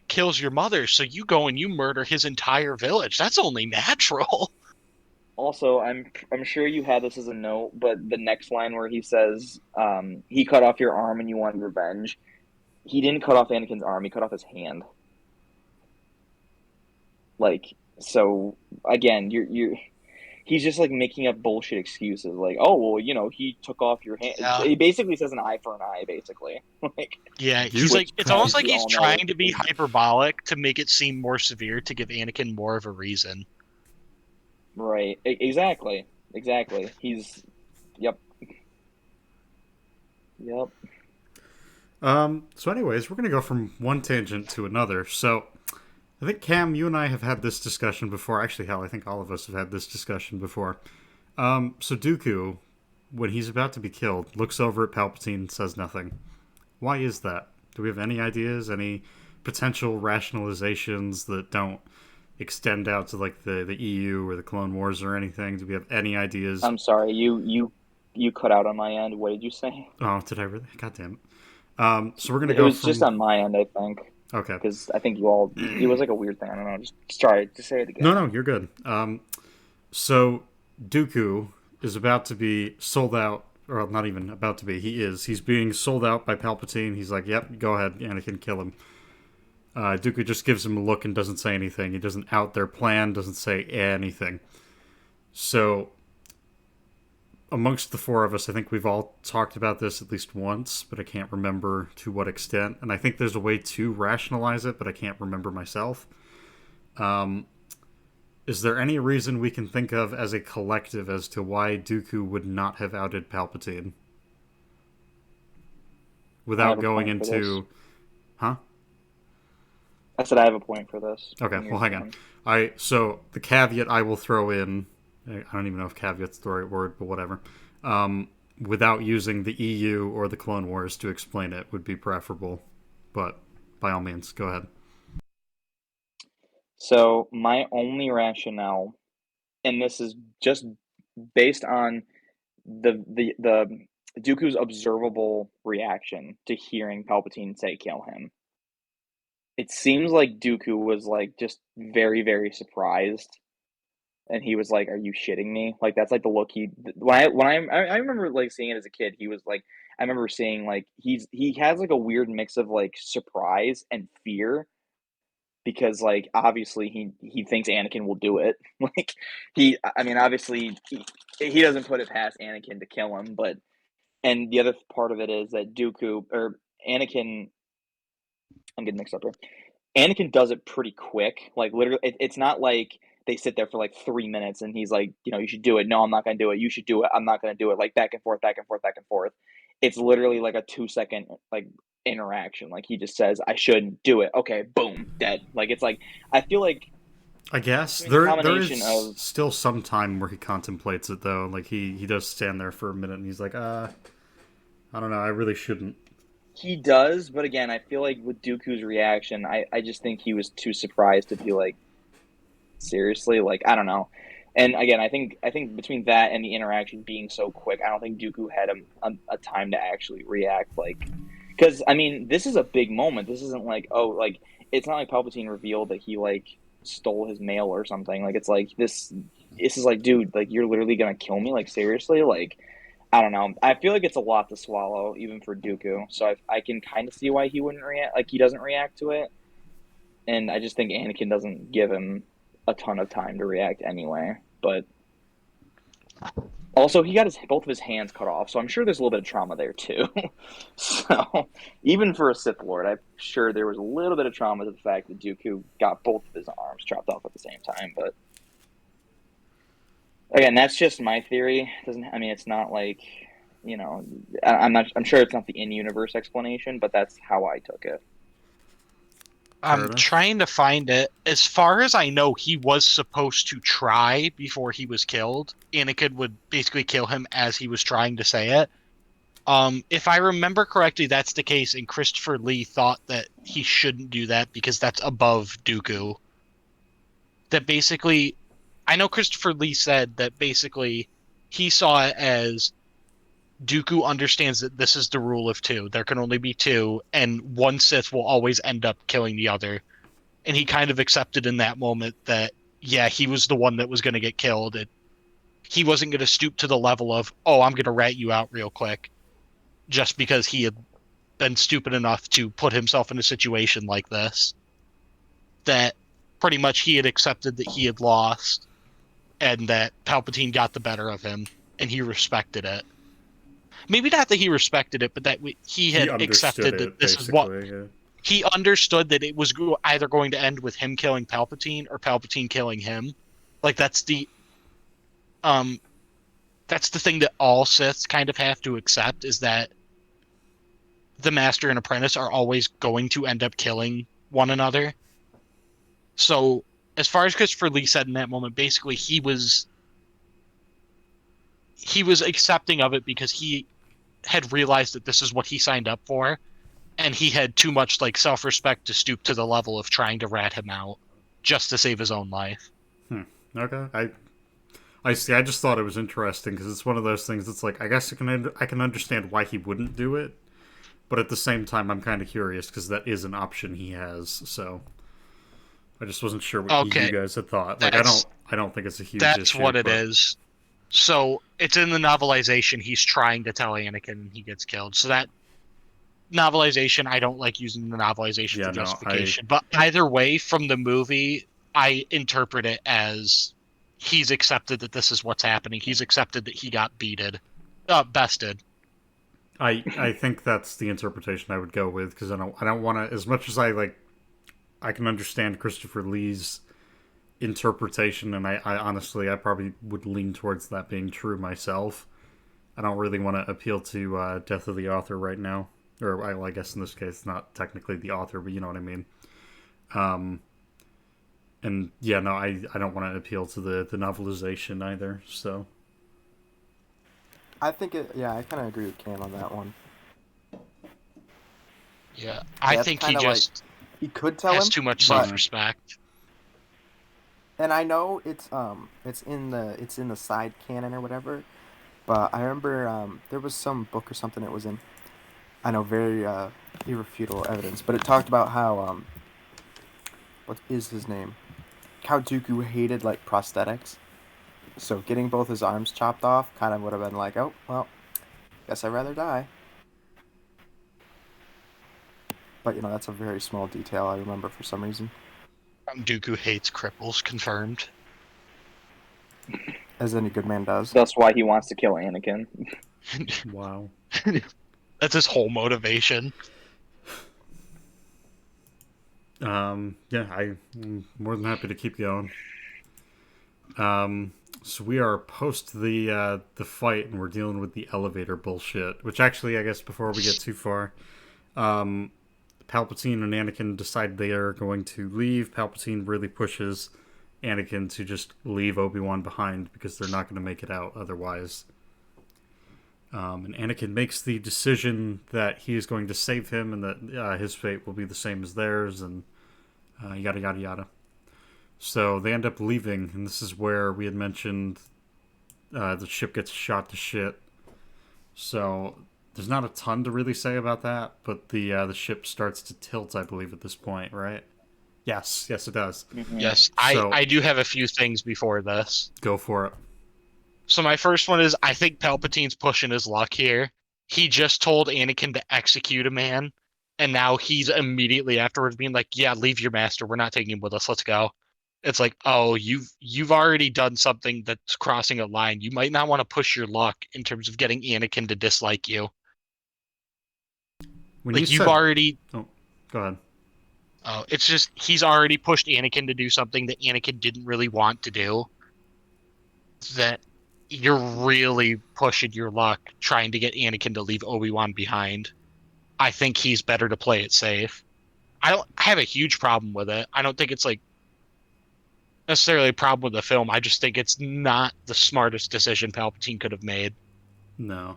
kills your mother, so you go and you murder his entire village. That's only natural. Also, I'm sure you had this as a note, but the next line where he says, he cut off your arm and you wanted revenge. He didn't cut off Anakin's arm, he cut off his hand. Like, so again, he's just like making up bullshit excuses. Like, oh well, he took off your hand. Yeah. He basically says an eye for an eye, basically. Like, Yeah, He's he's like, it's almost like we he's all know trying to be is- hyperbolic to make it seem more severe to give Anakin more of a reason. right? Exactly. He's, yep. So anyways, we're going to go from one tangent to another. So I think, Cam, you and I have had this discussion before. Actually, hell, I think all of us have had this discussion before. So Dooku, when he's about to be killed, looks over at Palpatine and says nothing. Why is that? Do we have any ideas, any potential rationalizations that don't extend out to like the EU or the Clone Wars or anything? Do we have any ideas? I'm sorry, you cut out on my end. What did you say? Oh, did I really? God damn it. So we're gonna It go was from... just on my end, I think. Okay. Because I think it was like a weird thing. I don't know. Just try to say it again. No, you're good. So Dooku is about to be sold out, or not even about to be. He is. He's being sold out by Palpatine. He's like, "Yep, go ahead, Anakin, kill him." Dooku just gives him a look and doesn't say anything. He doesn't out their plan. Doesn't say anything. So amongst the four of us, I think we've all talked about this at least once, but I can't remember to what extent. And I think there's a way to rationalize it, but I can't remember myself. Is there any reason we can think of as a collective as to why Dooku would not have outed Palpatine? Without going into... Huh? I said I have a point for this. Okay, well, hang on. So the caveat I will throw in... I don't even know if caveat's the right word, but whatever. Without using the EU or the Clone Wars to explain it would be preferable. But by all means, go ahead. So my only rationale, and this is just based on the Dooku's observable reaction to hearing Palpatine say kill him. It seems like Dooku was like just very, very surprised and he was like, "Are you shitting me?" Like that's like the look he when I remember like seeing it as a kid. He was like, I remember seeing like he has like a weird mix of like surprise and fear because like obviously he thinks Anakin will do it. Like I mean obviously he doesn't put it past Anakin to kill him, but and the other part of it is that Dooku or Anakin, I'm getting mixed up here. Anakin does it pretty quick. Like literally, it's not like they sit there for like 3 minutes and he's like, you know, you should do it. No, I'm not going to do it. You should do it. I'm not going to do it. Like back and forth, back and forth, back and forth. It's literally like a 2 second like interaction. Like he just says, I shouldn't do it. Okay, boom, dead. Like it's like I feel like I guess between the there combination is of still some time where he contemplates it though. Like he does stand there for a minute and he's like, I don't know, I really shouldn't. he does, but again, I feel like with Dooku's reaction, I just think he was too surprised to be like, seriously, like I don't know. And again, I think between that and the interaction being so quick, I don't think Dooku had a time to actually react. Like, because I mean, this is a big moment. This isn't like like it's not like Palpatine revealed that he like stole his mail or something. Like it's like this. This is like, dude, like you're literally gonna kill me. Like seriously, like I don't know. I feel like it's a lot to swallow, even for Dooku. So I can kind of see why he wouldn't react. Like he doesn't react to it, and I just think Anakin doesn't give him a ton of time to react anyway. But also, he got both of his hands cut off, so I'm sure there's a little bit of trauma there too. So even for a Sith Lord, I'm sure there was a little bit of trauma to the fact that Dooku got both of his arms chopped off at the same time. But again, that's just my theory. Doesn't I mean it's not like I'm not. I'm sure it's not the in-universe explanation, but that's how I took it. I'm trying to find it. As far as I know, he was supposed to try before he was killed. Anakin would basically kill him as he was trying to say it. If I remember correctly, that's the case, and Christopher Lee thought that he shouldn't do that because that's above Dooku. That basically, I know Christopher Lee said that basically he saw it as Dooku understands that this is the rule of two. There can only be two, and one Sith will always end up killing the other. And he kind of accepted in that moment that, yeah, he was the one that was going to get killed. He wasn't going to stoop to the level of, oh, I'm going to rat you out real quick, just because he had been stupid enough to put himself in a situation like this. That pretty much he had accepted that he had lost, and that Palpatine got the better of him, and he respected it. Maybe not that he respected it, but that he had accepted that this is what he understood, that it was either going to end with him killing Palpatine or Palpatine killing him. Like that's the thing that all Siths kind of have to accept, is that the master and apprentice are always going to end up killing one another. So as far as Christopher Lee said in that moment, basically he was accepting of it because he had realized that this is what he signed up for, and he had too much like self-respect to stoop to the level of trying to rat him out just to save his own life. Okay, I see. I just thought it was interesting because it's one of those things that's like, I guess I can understand why he wouldn't do it, but at the same time I'm kind of curious because that is an option he has. So I just wasn't sure what you guys had thought. Like I don't think it's a huge issue. That's what it is. So it's in the novelization. He's trying to tell Anakin, and he gets killed. So that novelization, I don't like using the novelization for justification. But either way, from the movie, I interpret it as he's accepted that this is what's happening. He's accepted that he got bested. I think that's the interpretation I would go with, because I don't want to, as much as I can understand Christopher Lee's interpretation, and I honestly, I probably would lean towards that being true myself. I don't really want to appeal to death of the author right now, or I guess in this case not technically the author, but you know what I mean. And yeah, no, I don't want to appeal to the novelization either. So I think I kind of agree with Cam on that one. Yeah, I think he just he could tell has him, too much self-respect. And I know it's in the side canon or whatever, but I remember there was some book or something it was in. I know, very irrefutable evidence, but it talked about how what is his name? How Dooku hated like prosthetics, So getting both his arms chopped off kind of would have been like, oh, well, guess I'd rather die. But, that's a very small detail I remember for some reason. Dooku hates cripples, confirmed. As any good man does. That's why he wants to kill Anakin. Wow. That's his whole motivation. Yeah, I'm more than happy to keep going. So we are post the fight, and we're dealing with the elevator bullshit. Which actually, I guess, before we get too far, Palpatine and Anakin decide they are going to leave. Palpatine really pushes Anakin to just leave Obi-Wan behind because they're not going to make it out otherwise. And Anakin makes the decision that he is going to save him and that his fate will be the same as theirs, and yada yada yada. So they end up leaving, and this is where we had mentioned the ship gets shot to shit. So there's not a ton to really say about that, but the ship starts to tilt, I believe, at this point, right? Yes, it does. Mm-hmm. Yes, I do have a few things before this. Go for it. So my first one is I think Palpatine's pushing his luck here. He just told Anakin to execute a man, and now he's immediately afterwards being like, "Yeah, leave your master. We're not taking him with us. Let's go." It's like, oh, you've already done something that's crossing a line. You might not want to push your luck in terms of getting Anakin to dislike you. When Like you you've said... already. Oh, go ahead. Oh, it's just he's already pushed Anakin to do something that Anakin didn't really want to do. That you're really pushing your luck trying to get Anakin to leave Obi-Wan behind. I think he's better to play it safe. I have a huge problem with it. I don't think it's like necessarily a problem with the film. I just think it's not the smartest decision Palpatine could have made. No.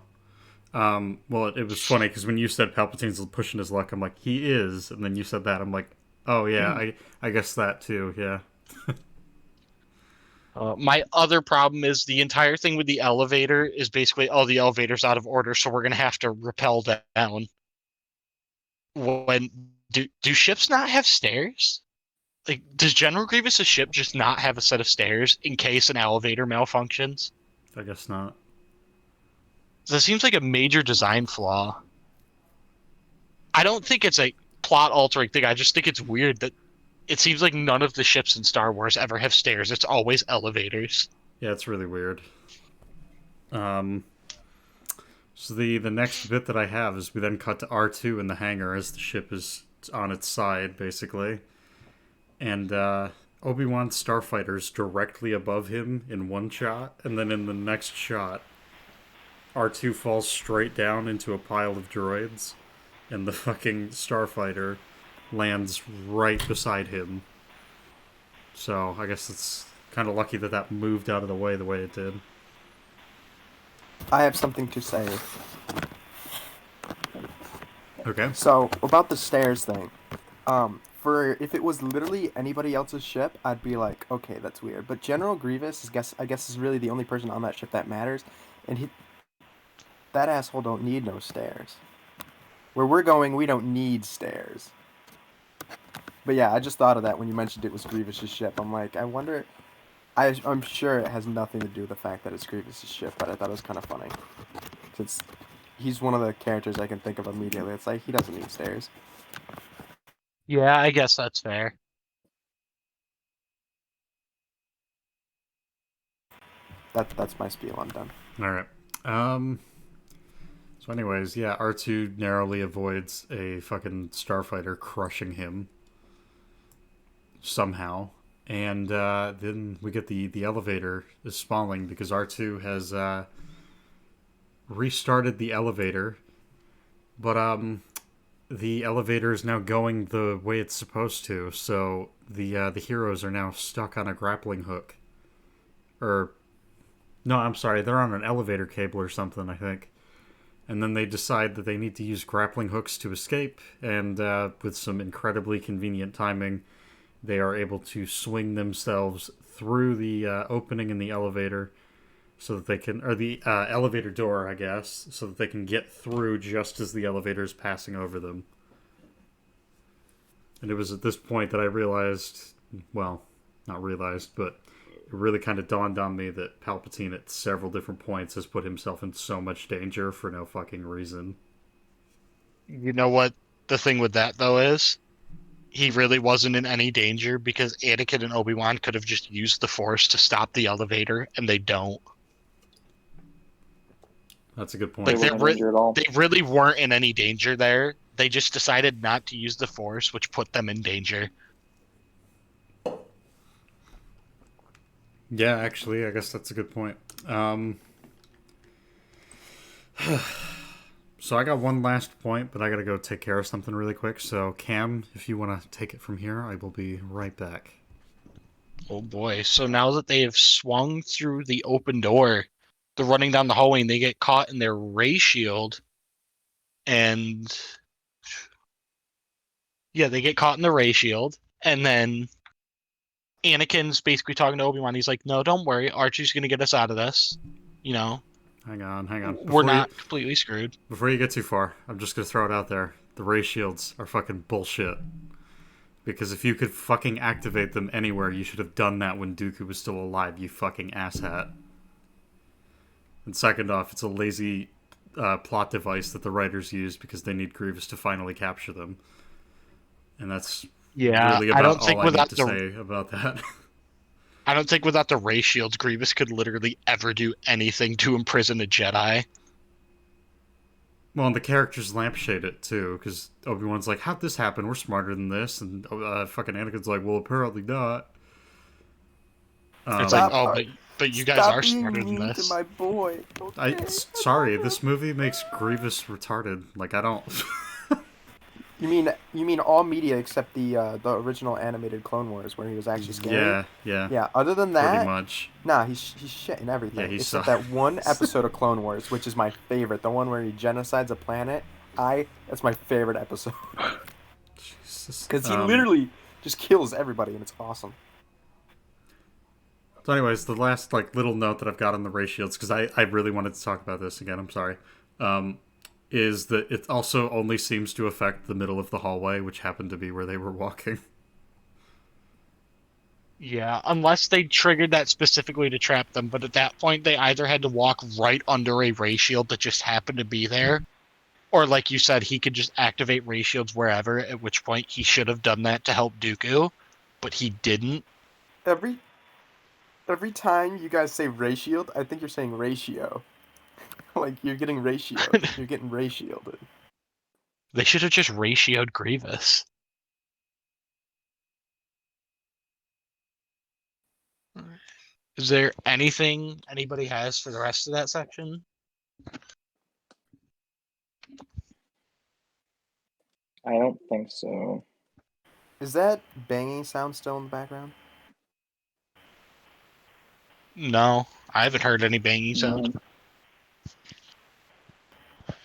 Well, it was funny because when you said Palpatine's pushing his luck, I'm like, he is, and then you said that, I'm like, oh yeah, I guess that too, yeah. My other problem is the entire thing with the elevator is basically, oh, the elevator's out of order, so we're gonna have to rappel down. When do ships not have stairs? Like, does General Grievous' ship just not have a set of stairs in case an elevator malfunctions? I guess not. That seems like a major design flaw. I don't think it's a plot altering thing. I just think it's weird that it seems like none of the ships in Star Wars ever have stairs. It's always elevators. Yeah, it's really weird. So the next bit that I have is we then cut to R2 in the hangar as the ship is on its side, basically. And Obi-Wan's starfighter's directly above him in one shot, and then in the next shot, R2 falls straight down into a pile of droids, and the fucking starfighter lands right beside him. So I guess it's kind of lucky that that moved out of the way it did. I have something to say. Okay. So, about the stairs thing. For if it was literally anybody else's ship, I'd be like, okay, that's weird. But General Grievous, I guess is really the only person on that ship that matters, and that asshole don't need no stairs. Where we're going, we don't need stairs. But yeah, I just thought of that when you mentioned it was Grievous' ship. I'm like, I wonder... I'm sure it has nothing to do with the fact that it's Grievous' ship, but I thought it was kind of funny. Since he's one of the characters I can think of immediately. It's like, he doesn't need stairs. Yeah, I guess that's fair. That's my spiel. I'm done. All right. So anyways, yeah, R2 narrowly avoids a fucking starfighter crushing him somehow. And then we get the elevator is spalling because R2 has restarted the elevator. But the elevator is now going the way it's supposed to. So the heroes are now stuck on a grappling hook. Or no, I'm sorry, they're on an elevator cable or something, I think. And then they decide that they need to use grappling hooks to escape, and with some incredibly convenient timing, they are able to swing themselves through the opening in the elevator so that they can, or the elevator door, I guess, so that they can get through just as the elevator is passing over them. And it was at this point that I realized, well, not realized, but it really kind of dawned on me that Palpatine at several different points has put himself in so much danger for no fucking reason. You know what the thing with that though is? He really wasn't in any danger because Anakin and Obi-Wan could have just used the Force to stop the elevator, and they don't. That's a good They point. Like weren't injured at all. they really weren't in any danger there. They just decided not to use the Force, which put them in danger. Yeah, actually, I guess that's a good point. So I got one last point, but I gotta go take care of something really quick. So Cam, if you want to take it from here, I will be right back. Oh boy. So now that they have swung through the open door, they're running down the hallway and they get caught in their ray shield. And yeah, they get caught in the ray shield. And then Anakin's basically talking to Obi-Wan. He's like, no, don't worry. Archie's going to get us out of this. You know, Hang on. we're not completely screwed. Before you get too far, I'm just gonna throw it out there. The ray shields are fucking bullshit. Because if you could fucking activate them anywhere, you should have done that when Dooku was still alive, you fucking asshat. And second off, it's a lazy plot device that the writers use because they need Grievous to finally capture them. And that's Yeah, really I about don't think all I need without to the say about that. I don't think without the ray shields, Grievous could literally ever do anything to imprison a Jedi. Well, and the characters lampshade it too, because Obi-Wan's like, how'd this happen? We're smarter than this. And fucking Anakin's like, well, apparently not. It's like, Stop, oh, but you guys stop are being smarter than mean to this. my boy. Okay? Sorry, this movie makes Grievous retarded. Like, I don't... You mean all media except the original animated Clone Wars where he was actually scary? Yeah. Yeah. Other than Pretty that, much. nah, he's shit in everything. Yeah, he except sucks. that one episode of Clone Wars, which is my favorite, the one where he genocides a planet. That's my favorite episode Jesus. because he literally just kills everybody and it's awesome. So anyways, the last little note that I've got on the ray shields, because I really wanted to talk about this again, I'm sorry, is that it also only seems to affect the middle of the hallway, which happened to be where they were walking. Yeah, unless they triggered that specifically to trap them, but at that point they either had to walk right under a ray shield that just happened to be there, or like you said, he could just activate ray shields wherever, at which point he should have done that to help Dooku, but he didn't. Every time you guys say ray shield, I think you're saying ratio. Like you're getting ratioed. You're getting ray shielded. They should have just ratioed Grievous. Is there anything anybody has for the rest of that section? I don't think so. Is that banging sound still in the background? No, I haven't heard any banging sound.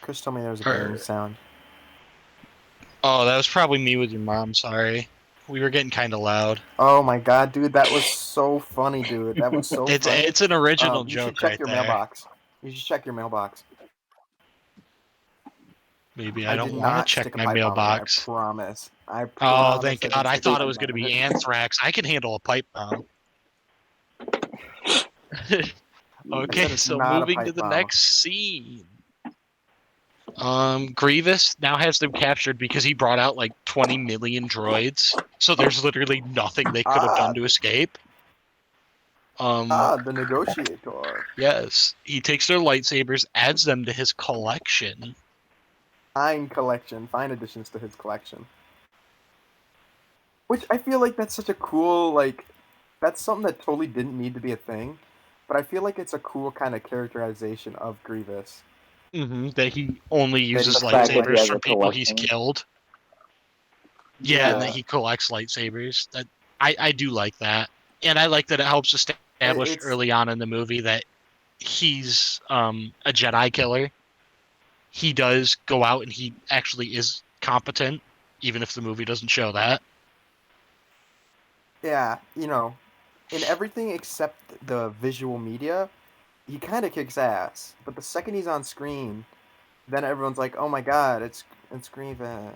Chris told me there was a banging sound. Oh, that was probably me with your mom, sorry. We were getting kind of loud. Oh my god, dude, that was so funny, dude. That was so funny. It's an original You joke should check right your there. mailbox. You should check your mailbox. Maybe I don't did want not to check stick a my pipe bomb in there, mailbox. I promise. Oh, promise thank I God. didn't I stick a thought it pipe was going to bomb in be it. anthrax. I can handle a pipe bomb. Okay, it's so not a moving to pipe the bomb. next scene. Grievous now has them captured because he brought out like 20 million droids. So there's literally nothing they could have done to escape. The negotiator. Yes, he takes their lightsabers, adds them to his collection. Fine collection. Fine additions to his collection. Which I feel like that's such a cool, that's something that totally didn't need to be a thing. But I feel like it's a cool kind of characterization of Grievous. That he only uses The fact that he lightsabers has from a people he's collection. killed. Yeah, and that Yeah. he collects lightsabers. That I do like that. And I like that it helps establish It's- early on in the movie that he's a Jedi killer. He does go out and he actually is competent, even if the movie doesn't show that. Yeah, in everything except the visual media, he kind of kicks ass. But the second he's on screen, then everyone's like, "Oh my god, it's Grievous."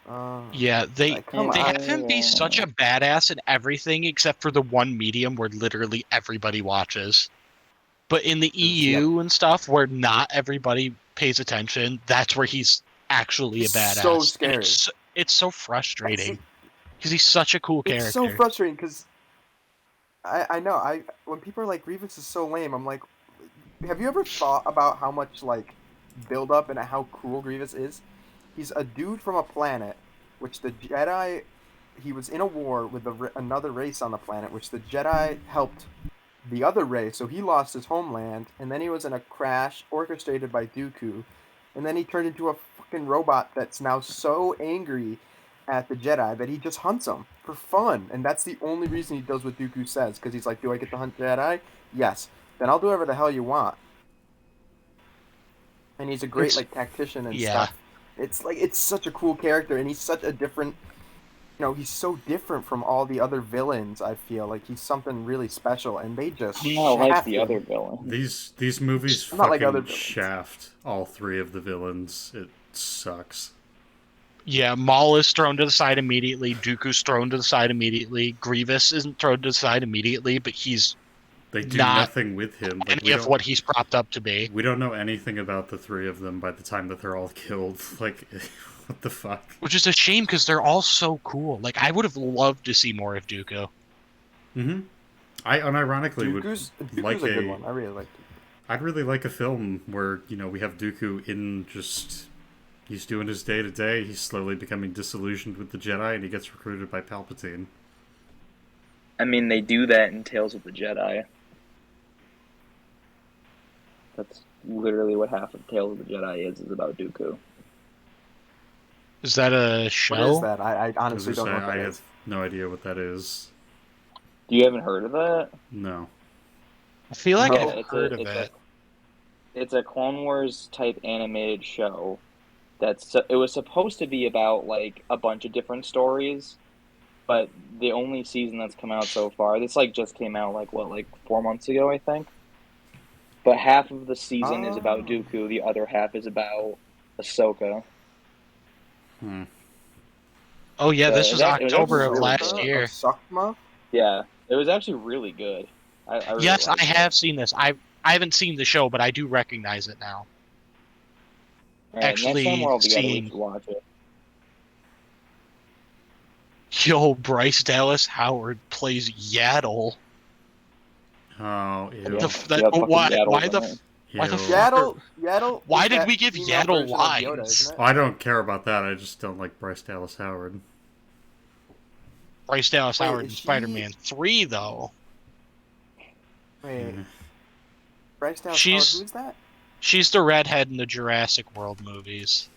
Yeah, they come they on. have him be such a badass in everything except for the one medium where literally everybody watches. But in the EU and stuff, where not everybody pays attention, that's where he's actually a He's badass. so And scary. it's so frustrating because he's such a cool It's character. so frustrating because I know when people are like Grievous is so lame, I'm like, have you ever thought about how much like build up and how cool Grievous is? He's a dude from a planet, which the Jedi, he was in a war with another race on the planet, which the Jedi helped the other race, so he lost his homeland, and then he was in a crash orchestrated by Dooku, and then he turned into a fucking robot that's now so angry at the Jedi that he just hunts them for fun, and that's the only reason he does what Dooku says, because he's like, do I get to hunt Jedi? Yes. Then I'll do whatever the hell you want. And he's a great like tactician and stuff. It's such a cool character, and he's such a different, he's so different from all the other villains. I feel like he's something really special, and they just I'm not like shaft the him. other villain. These movies I'm not like fucking other villains. shaft all three of the villains. It sucks. Yeah, Maul is thrown to the side immediately. Dooku's thrown to the side immediately. Grievous isn't thrown to the side immediately, but he's They do not nothing with him. Like, any of what he's propped up to be. We don't know anything about the three of them by the time that they're all killed. Like, what the fuck? Which is a shame because they're all so cool. Like, I would have loved to see more of Dooku. Mm-hmm. I unironically Dooku's would like a good one. I really like Dooku. I'd really like a film where, we have Dooku in just... He's doing his day-to-day, he's slowly becoming disillusioned with the Jedi, and he gets recruited by Palpatine. I mean, they do that in Tales of the Jedi. That's literally what half of Tales of the Jedi is about Dooku. Is that a show? What is that? I honestly don't know what that I is. have no idea what that is. You haven't heard of that? No. I feel like No, I've heard of it. It's a Clone Wars type animated show. It was supposed to be about like a bunch of different stories, but the only season that's come out so far, this just came out like 4 months ago, I think. But half of the season is about Dooku, the other half is about Ahsoka. Oh yeah, this was October of really last good. year. Ahsoka? Yeah, it was actually really good. I really Yes, I liked it. have seen this. I haven't seen the show, but I do recognize it now. All right, actually next time we're all together, we seen- should watch it. Yo, Bryce Dallas Howard plays Yaddle. Oh, ew. Yeah. Why the Ew. fuck? Yaddle. Why is did that we give female Yaddle version of lines? Yoda, isn't it? I don't care about that, I just don't like Bryce Dallas Howard. Bryce Dallas Wait, Howard in is she- Spider-Man 3, though. Wait, Bryce Dallas She's- Howard, who's that? She's the redhead in the Jurassic World movies.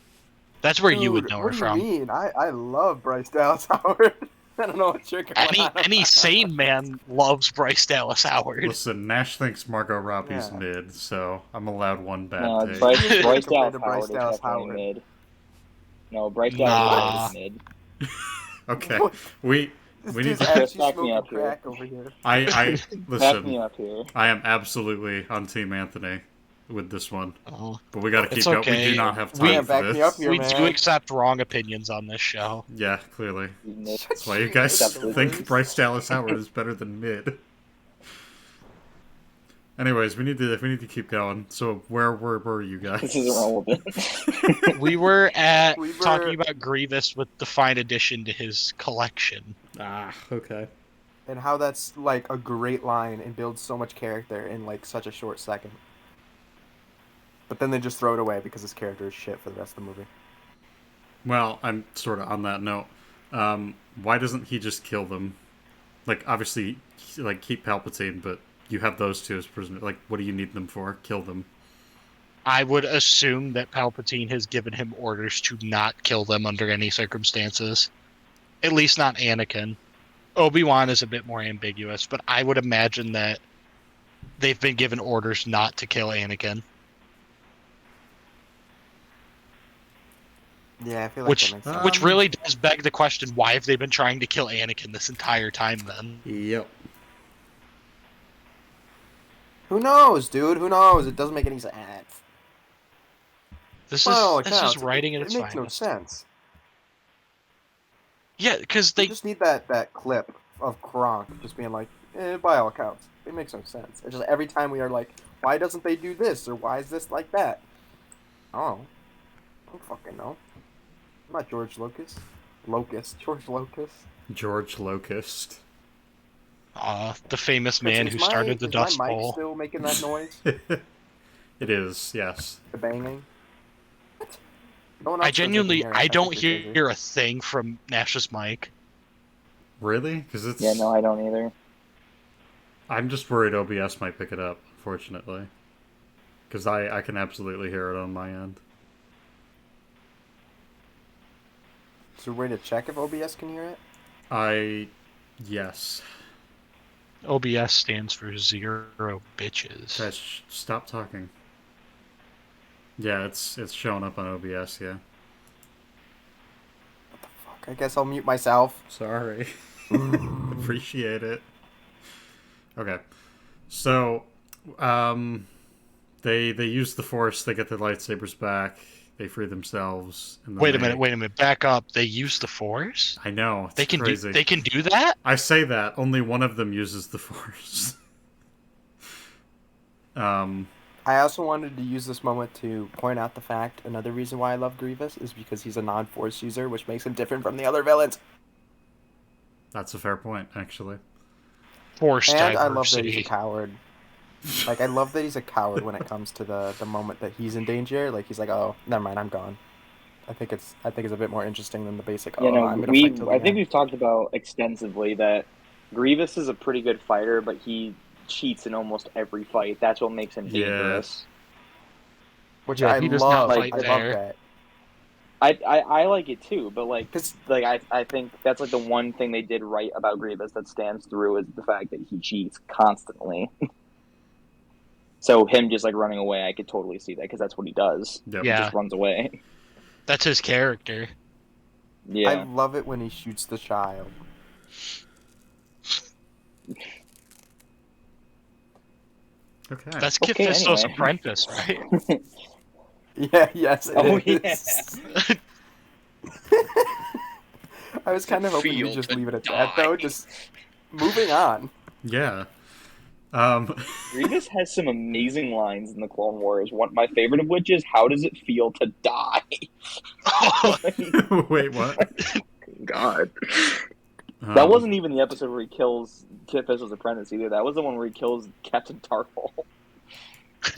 That's where you would Dude, know her what do from. you mean? I love Bryce Dallas Howard. I don't know what you're going on Any about. sane man loves Bryce Dallas Howard. Listen, Nash thinks Margot Robbie's Yeah. mid, so I'm allowed one bad No, take. Bryce Compared Dallas to Bryce Howard is Dallas definitely Howard. mid. No, Bryce Nah. Dallas Howard is mid. Okay, we This need dude's to... actually Back me smoking up here. crack over here. I Back me listen, up here. I am absolutely on Team Anthony with this one, Oh, but we gotta keep It's going. okay. We do not have We- time Yeah, for back this. me up here, we man. do accept wrong opinions on this show. Yeah, clearly. Mid. That's why you guys Acceptable. think Bryce Dallas Howard is better than mid. Anyways, we need to keep going. So where were you guys? This isn't relevant. We were We were- talking about Grievous with the fine addition to his collection. Ah, okay. And how that's like a great line and builds so much character in like such a short second. But then they just throw it away because his character is shit for the rest of the movie. Well, I'm sort of on that note. Why doesn't he just kill them? Like, obviously, like keep Palpatine, but you have those two as prisoners. Like, what do you need them for? Kill them. I would assume that Palpatine has given him orders to not kill them under any circumstances. At least not Anakin. Obi-Wan is a bit more ambiguous, but I would imagine that they've been given orders not to kill Anakin. Yeah, I feel like that makes sense. Which really does beg the question, why have they been trying to kill Anakin this entire time then? Yep. Who knows, dude? Who knows? It doesn't make any sense. This Well, is writing at it its makes no finest. sense. Yeah, because They they just need that clip of Kronk just being like, by all accounts, it makes no sense. It's just every time we are like, why doesn't they do this or why is this like that? Oh, I don't fucking know. I'm not George Lucas. George Lucas. George Locust. the famous Chris, man who started the is my Dust mic Bowl. still making that noise? It is, yes. The banging? What? No one I else says they can genuinely, hear it. I I don't think you're crazy. hear a thing from Nash's mic. Really? Because it's. Yeah, no, I don't either. I'm just worried OBS might pick it up, fortunately. Because I can absolutely hear it on my end. Is there a way to check if OBS can hear it? Yes. OBS stands for zero bitches. Guys, stop talking. Yeah, it's showing up on OBS, yeah. What the fuck? I guess I'll mute myself. Sorry. Appreciate it. Okay. So, they use the Force, they get their lightsabers back, they free themselves. And then Wait a minute. Back up. They use the Force? I know, it's They can crazy. they can do that? I say that, only one of them uses the Force. I also wanted to use this moment to point out the fact another reason why I love Grievous is because he's a non-Force user, which makes him different from the other villains. That's a fair point, actually. Force And diversity. I love that he's a coward. Like, I love that he's a coward when it comes to the moment that he's in danger. Like, he's like, oh, never mind, I'm gone. I think it's a bit more interesting than the basic. Yeah, no, I'm gonna fight till the I think end. we've talked about extensively that Grievous is a pretty good fighter, but he cheats in almost every fight. That's what makes him Yeah. dangerous. Which Yeah, I he does love. not fight I love fair. that. I like it too, but like, 'Cause- I think that's like the one thing they did right about Grievous that stands through is the fact that he cheats constantly. So him just like running away, I could totally see that because that's what he does. Yep. He Yeah. just runs away. That's his character. Yeah. I love it when he shoots the child. Okay. That's Kit Okay, Fisto's anyway. apprentice, right? Yeah, yes, it Oh, is. I was kind of hoping you'd just leave it at that, though. Just moving on. Yeah. Grievous has some amazing lines in the Clone Wars. One, my favorite of which is, "How does it feel to die?" Wait, what? God, that wasn't even the episode where he kills Kit Fisto's apprentice either. That was the one where he kills Captain Tarple.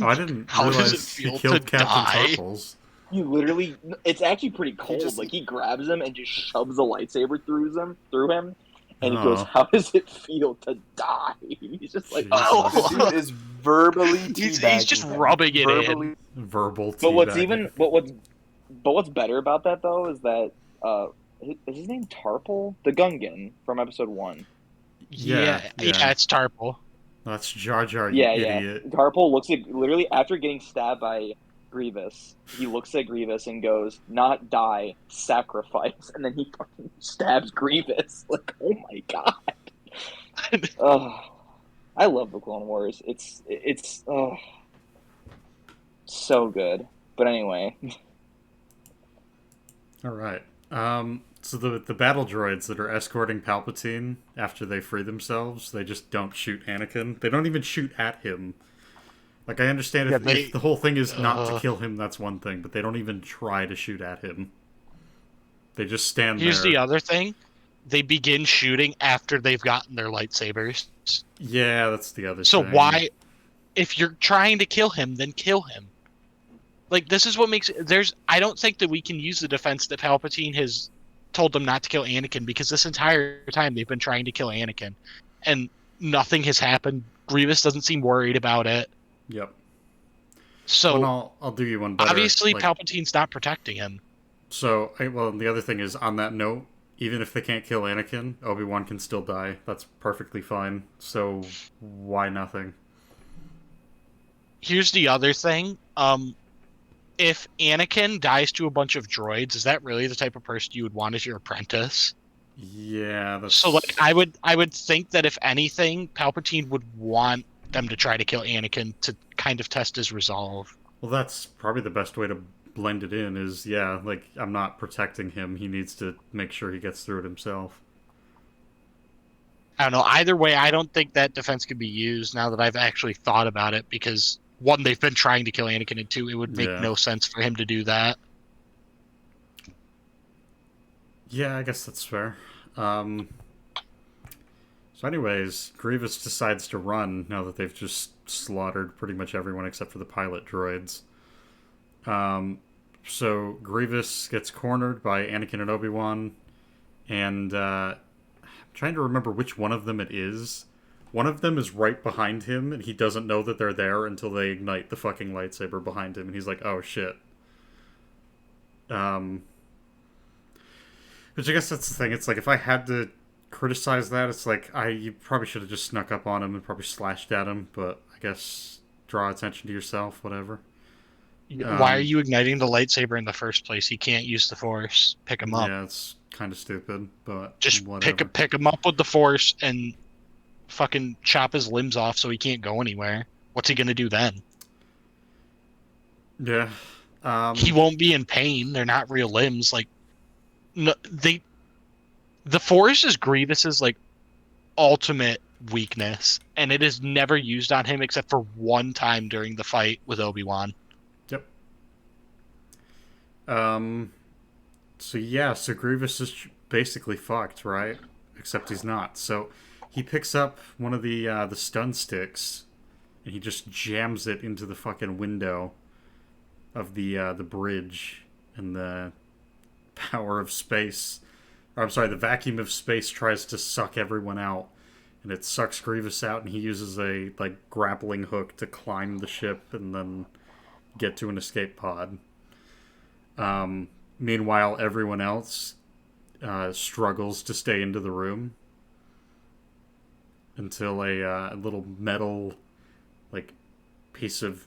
Oh, I didn't How does realize it feel he killed to Captain die? Tarples. He literally, it's actually pretty cold. just- Like he grabs him and just shoves a lightsaber through him, and he Oh. goes, "How does it feel to die?" He's just like, Jesus. "Oh." The dude is verbally He's teabagging just him. rubbing it verbally in. Verbal But what's teabagging. what's better about that though is that is his name Tarple, the Gungan from episode 1. Yeah. It's Tarple. That's Jar Jar, you Yeah, idiot. yeah. Tarple looks at literally after getting stabbed by Grievous. He looks at Grievous and goes, "Not die, sacrifice," and then he fucking stabs Grievous. Like, oh my god. Oh, I love the Clone Wars. It's so good. But anyway, All right. So the battle droids that are escorting Palpatine after they free themselves, they just don't shoot Anakin. They don't even shoot at him. Like, I understand if the whole thing is not to kill him, that's one thing, but they don't even try to shoot at him. They just stand Here's there. the other thing. They begin shooting after they've gotten their lightsabers. Yeah, that's the other So thing. why, if you're trying to kill him, then kill him. Like, this is what makes I don't think that we can use the defense that Palpatine has told them not to kill Anakin, because this entire time they've been trying to kill Anakin and nothing has happened. Grievous doesn't seem worried about it. Yep. So Well, I'll do you one better. obviously Like, Palpatine's not protecting him. So, the other thing is, on that note, even if they can't kill Anakin, Obi-Wan can still die. That's perfectly fine. So, why nothing? Here's the other thing. If Anakin dies to a bunch of droids, is that really the type of person you would want as your apprentice? Yeah, that's... So, like, I would think that if anything, Palpatine would want them to try to kill Anakin to kind of test his resolve. Well, that's probably the best way to blended in is, yeah, like, I'm not protecting him. He needs to make sure he gets through it himself. I don't know. Either way, I don't think that defense could be used now that I've actually thought about it, because one, they've been trying to kill Anakin, and two, it would make Yeah. no sense for him to do that. Yeah, I guess that's fair. So anyways, Grievous decides to run now that they've just slaughtered pretty much everyone except for the pilot droids. So Grievous gets cornered by Anakin and Obi-Wan, and I'm trying to remember which one of them it is. One of them is right behind him, and he doesn't know that they're there until they ignite the fucking lightsaber behind him, and he's like, oh shit. Which I guess that's the thing. It's like, if I had to criticize that, it's like, you probably should have just snuck up on him and probably slashed at him, but I guess draw attention to yourself, whatever. Why are you igniting the lightsaber in the first place? He can't use the Force. Pick him up. Yeah, it's kind of stupid, but Just whatever. pick him up with the Force and fucking chop his limbs off so he can't go anywhere. What's he gonna do then? Yeah. He won't be in pain. They're not real limbs. Like, no, the Force is Grievous's like ultimate weakness, and it is never used on him except for one time during the fight with Obi-Wan. Yep. So Grievous is basically fucked, right? Except he's not. So he picks up one of the stun sticks, and he just jams it into the fucking window of the bridge, and the power of space, or I'm sorry, the vacuum of space tries to suck everyone out, and it sucks Grievous out, and he uses a like grappling hook to climb the ship and then get to an escape pod. Meanwhile, everyone else struggles to stay into the room until a little metal, like, piece of,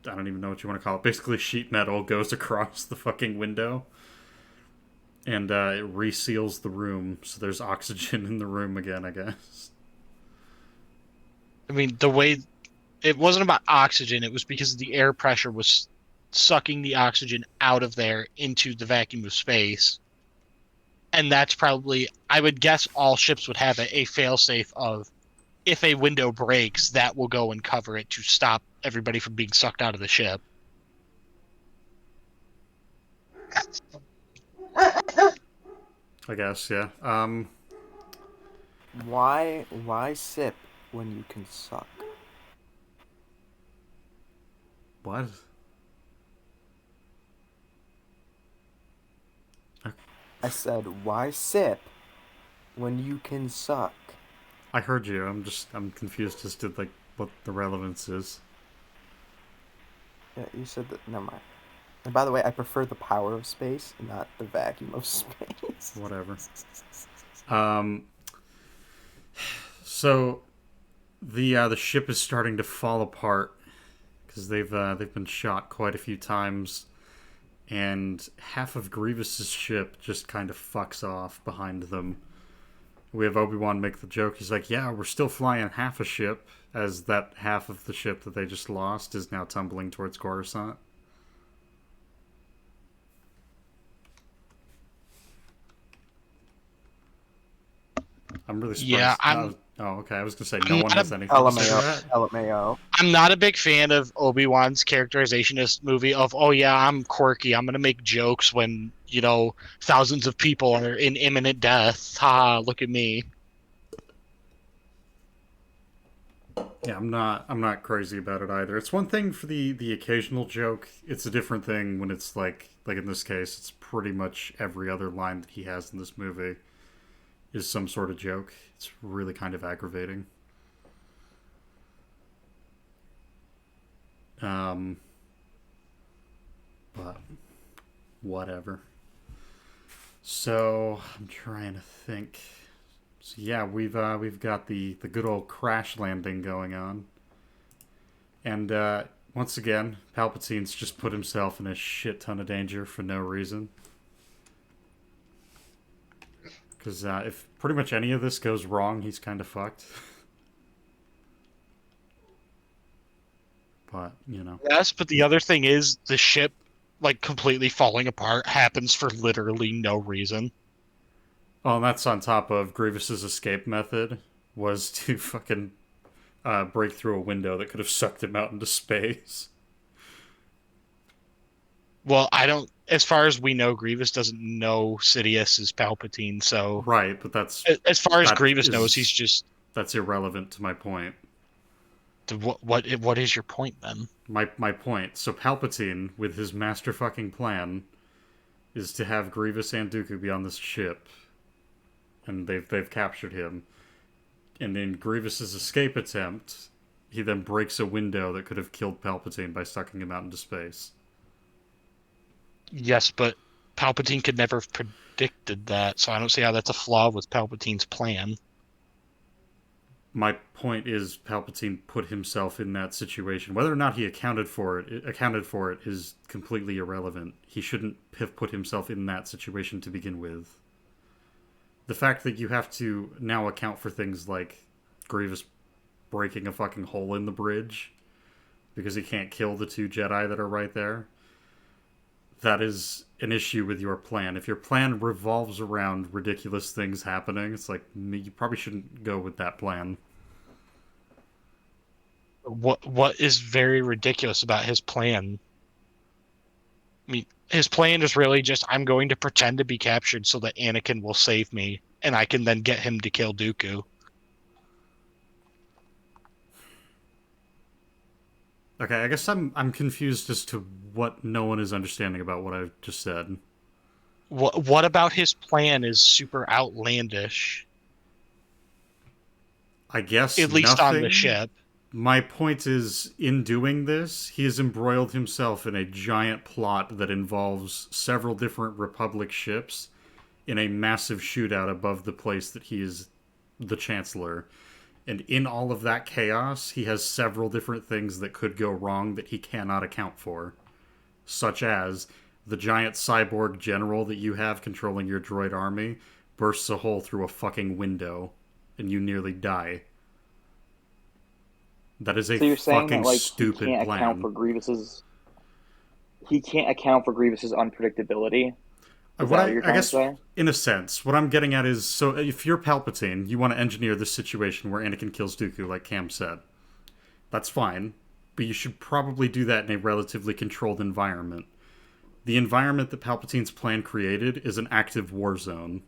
I don't even know what you want to call it, basically sheet metal goes across the fucking window, and it reseals the room, so there's oxygen in the room again, I guess. I mean, the way it wasn't about oxygen, it was because the air pressure was sucking the oxygen out of there into the vacuum of space. And that's probably, I would guess all ships would have a failsafe of, if a window breaks, that will go and cover it to stop everybody from being sucked out of the ship. I guess, yeah. Why sip when you can suck? What? I said, why sip when you can suck? I heard you. I'm confused as to like what the relevance is. Yeah, you said that. Never mind. And by the way, I prefer the power of space, not the vacuum of space. Whatever. So the ship is starting to fall apart because they've been shot quite a few times, and half of Grievous's ship just kind of fucks off behind them. We have Obi-Wan make the joke. He's like, yeah, we're still flying half a ship, as that half of the ship that they just lost is now tumbling towards Coruscant. I'm really surprised. Yeah, okay. I was going to say no one has anything to say to that. LMAO. I'm not a big fan of Obi-Wan's characterization in this movie of, oh yeah, I'm quirky, I'm gonna make jokes when, thousands of people are in imminent death. Ha, look at me. Yeah, I'm not crazy about it either. It's one thing for the occasional joke. It's a different thing when it's like in this case, it's pretty much every other line that he has in this movie is some sort of joke. It's really kind of aggravating. But whatever. So I'm trying to think. So yeah, we've got the good old crash landing going on, and once again, Palpatine's just put himself in a shit ton of danger for no reason. Because if pretty much any of this goes wrong, he's kind of fucked. But, Yes, but the other thing is the ship like completely falling apart happens for literally no reason. Oh, and that's on top of Grievous's escape method was to fucking break through a window that could have sucked him out into space. Well, I don't. As far as we know, Grievous doesn't know Sidious is Palpatine. So, Right, but that's as far as that Grievous knows, he's is just. that's irrelevant to my point. What is your point then? My point. So Palpatine, with his master fucking plan, is to have Grievous and Dooku be on this ship, and they've captured him. And in Grievous's escape attempt, he then breaks a window that could have killed Palpatine by sucking him out into space. Yes, but Palpatine could never have predicted that, so I don't see how that's a flaw with Palpatine's plan. My point is, Palpatine put himself in that situation. Whether or not he accounted for it is completely irrelevant. He shouldn't have put himself in that situation to begin with. The fact that you have to now account for things like Grievous breaking a fucking hole in the bridge because he can't kill the two Jedi that are right there, that is an issue with your plan. If your plan revolves around ridiculous things happening, it's like, you probably shouldn't go with that plan. What is very ridiculous about his plan? I mean, his plan is really just I'm going to pretend to be captured so that Anakin will save me, and I can then get him to kill Dooku. Okay, I guess I'm confused as to what no one is understanding about what I've just said. What about his plan is super outlandish? I guess At least nothing. on the ship. My point is, in doing this, he has embroiled himself in a giant plot that involves several different Republic ships in a massive shootout above the place that he is the Chancellor. And in all of that chaos, he has several different things that could go wrong that he cannot account for. Such as the giant cyborg general that you have controlling your droid army bursts a hole through a fucking window, and you nearly die. That is a So you're saying fucking that like stupid he can't plan. account for Grievous's unpredictability. Is that what you're trying to say? In a sense, what I'm getting at is, so if you're Palpatine, you want to engineer this situation where Anakin kills Dooku, like Cam said. That's fine, but you should probably do that in a relatively controlled environment. The environment that Palpatine's plan created is an active war zone,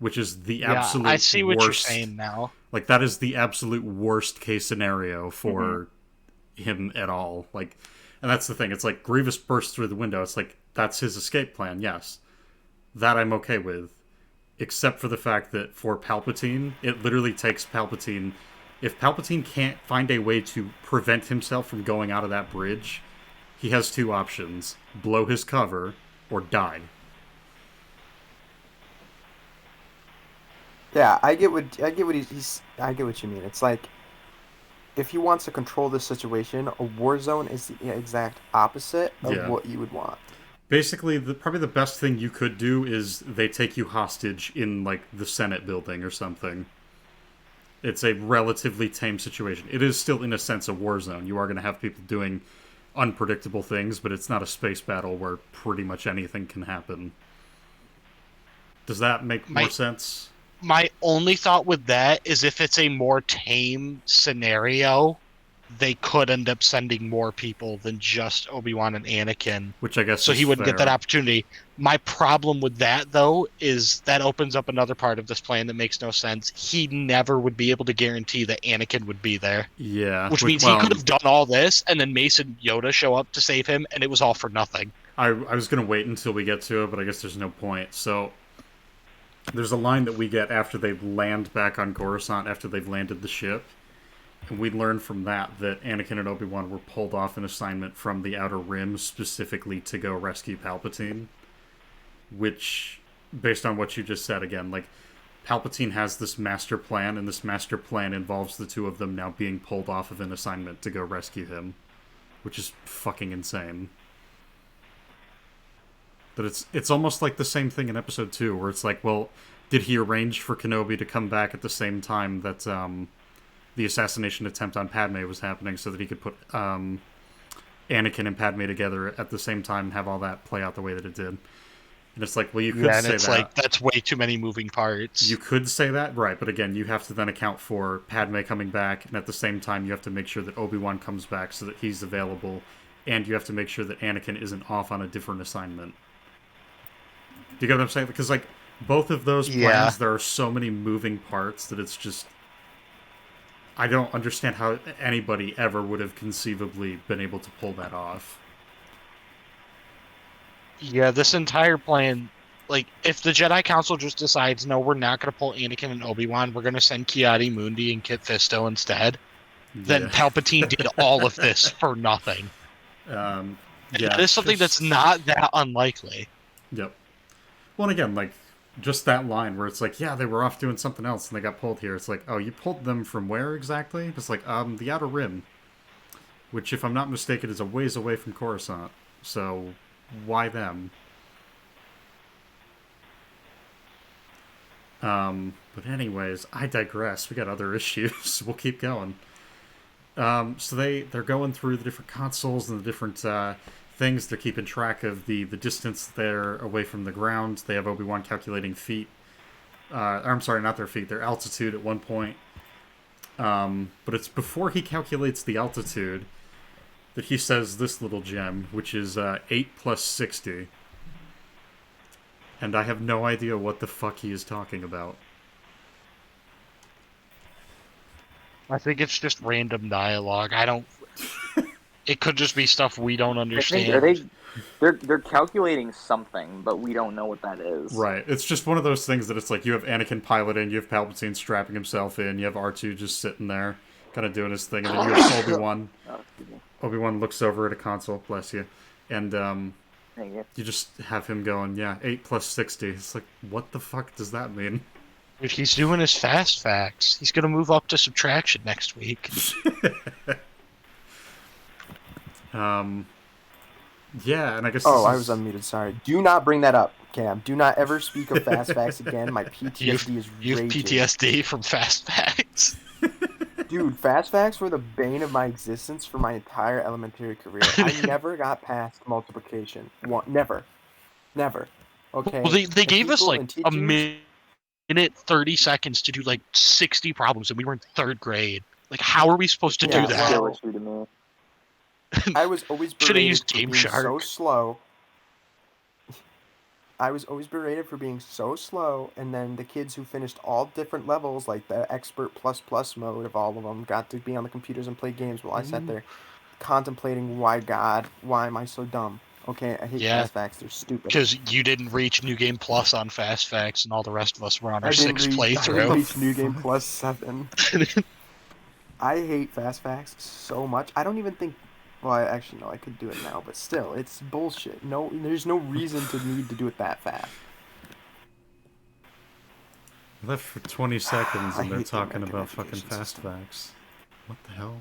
which is the absolute worst. I see what you're saying now. Like, that is the absolute worst case scenario for him at all. Like, and that's the thing. It's like Grievous bursts through the window. It's like, that's his escape plan, yes. That I'm okay with. Except for the fact that for Palpatine, it literally takes Palpatine... If Palpatine can't find a way to prevent himself from going out of that bridge, he has two options. Blow his cover, or die. Yeah, I get what you mean. It's like if he wants to control this situation, a war zone is the exact opposite of what you would want. Basically, probably the best thing you could do is they take you hostage in, like, the Senate building or something. It's a relatively tame situation. It is still, in a sense, a war zone. You are going to have people doing unpredictable things, but it's not a space battle where pretty much anything can happen. Does that make more sense? My only thought with that is if it's a more tame scenario, they could end up sending more people than just Obi-Wan and Anakin. Which I guess so is he wouldn't fair. get that opportunity. My problem with that, though, is that opens up another part of this plan that makes no sense. He never would be able to guarantee that Anakin would be there. Yeah. Which means he could have done all this, and then Mace and Yoda show up to save him, and it was all for nothing. I was going to wait until we get to it, but I guess there's no point. So, there's a line that we get after they land back on Coruscant, after they've landed the ship. And we learn from that Anakin and Obi-Wan were pulled off an assignment from the Outer Rim specifically to go rescue Palpatine. Which, based on what you just said again, like, Palpatine has this master plan, and this master plan involves the two of them now being pulled off of an assignment to go rescue him. Which is fucking insane. But it's almost like the same thing in Episode 2, where it's like, well, did he arrange for Kenobi to come back at the same time that, the assassination attempt on Padme was happening so that he could put Anakin and Padme together at the same time and have all that play out the way that it did. And it's like, well, you could Yeah, and say it's that. like, that's way too many moving parts. You could say that, right, but again, you have to then account for Padme coming back, and at the same time, you have to make sure that Obi-Wan comes back so that he's available, and you have to make sure that Anakin isn't off on a different assignment. Do you get what I'm saying? Because, like, both of those plans, there are so many moving parts that it's just... I don't understand how anybody ever would have conceivably been able to pull that off. Yeah, this entire plan, like, if the Jedi Council just decides, no, we're not going to pull Anakin and Obi-Wan, we're going to send Ki-Adi-Mundi and Kit Fisto instead, then Palpatine did all of this for nothing. Yeah, it is something that's not that unlikely. Yep. Well, and again, like, just that line where it's like, yeah, they were off doing something else and they got pulled here. It's like, oh, you pulled them from where exactly? It's like, the Outer Rim, which, if I'm not mistaken, is a ways away from Coruscant. So, why them? But anyways, I digress. We got other issues. We'll keep going. So they're going through the different consoles and the different things. They're keeping track of the distance they're away from the ground. They have Obi-Wan calculating feet. I'm sorry, not their feet, their altitude at one point. But it's before he calculates the altitude that he says this little gem, which is 8 plus 60. And I have no idea what the fuck he is talking about. I think it's just random dialogue. I don't... It could just be stuff we don't understand. They're calculating something, but we don't know what that is. Right. It's just one of those things that it's like you have Anakin piloting, you have Palpatine strapping himself in, you have R2 just sitting there, kind of doing his thing, and then you have Obi-Wan. Obi-Wan looks over at a console, bless you, and you just have him going, yeah, 8 plus 60. It's like, what the fuck does that mean? Dude, he's doing his fast facts. He's gonna move up to subtraction next week. Yeah, and I guess. I was unmuted. Sorry. Do not bring that up, Cam. Do not ever speak of fast facts again. My PTSD is raging. You have PTSD from fast facts. Dude, fast facts were the bane of my existence for my entire elementary career. I never got past multiplication. Never. Okay. Well, they gave us like a minute, 30 seconds to do like 60 problems, and we were in 3rd grade. Like, how are we supposed to do that? Well, I was always berated for being so slow. I was always berated for being so slow, and then the kids who finished all different levels, like the expert plus mode of all of them, got to be on the computers and play games while I sat there contemplating, why am I so dumb? Okay, I hate fast facts, they're stupid. Because you didn't reach New Game Plus on fast facts, and all the rest of us were on our 6th playthrough. I didn't reach New Game Plus 7. I hate fast facts so much. I don't even think... Well, actually, no, I could do it now, but still, it's bullshit. No, there's no reason to need to do it that fast. Left for 20 seconds and they're talking about fucking fast facts. What the hell?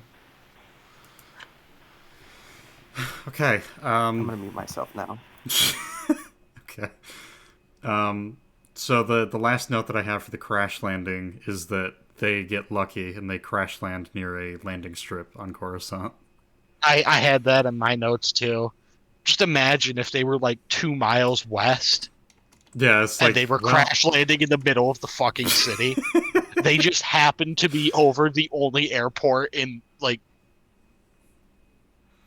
Okay, I'm gonna mute myself now. Okay. So the last note that I have for the crash landing is that they get lucky and they crash land near a landing strip on Coruscant. I had that in my notes too. Just imagine if they were like 2 miles west. Yeah, it's like, and they were crash landing in the middle of the fucking city. They just happened to be over the only airport in, like...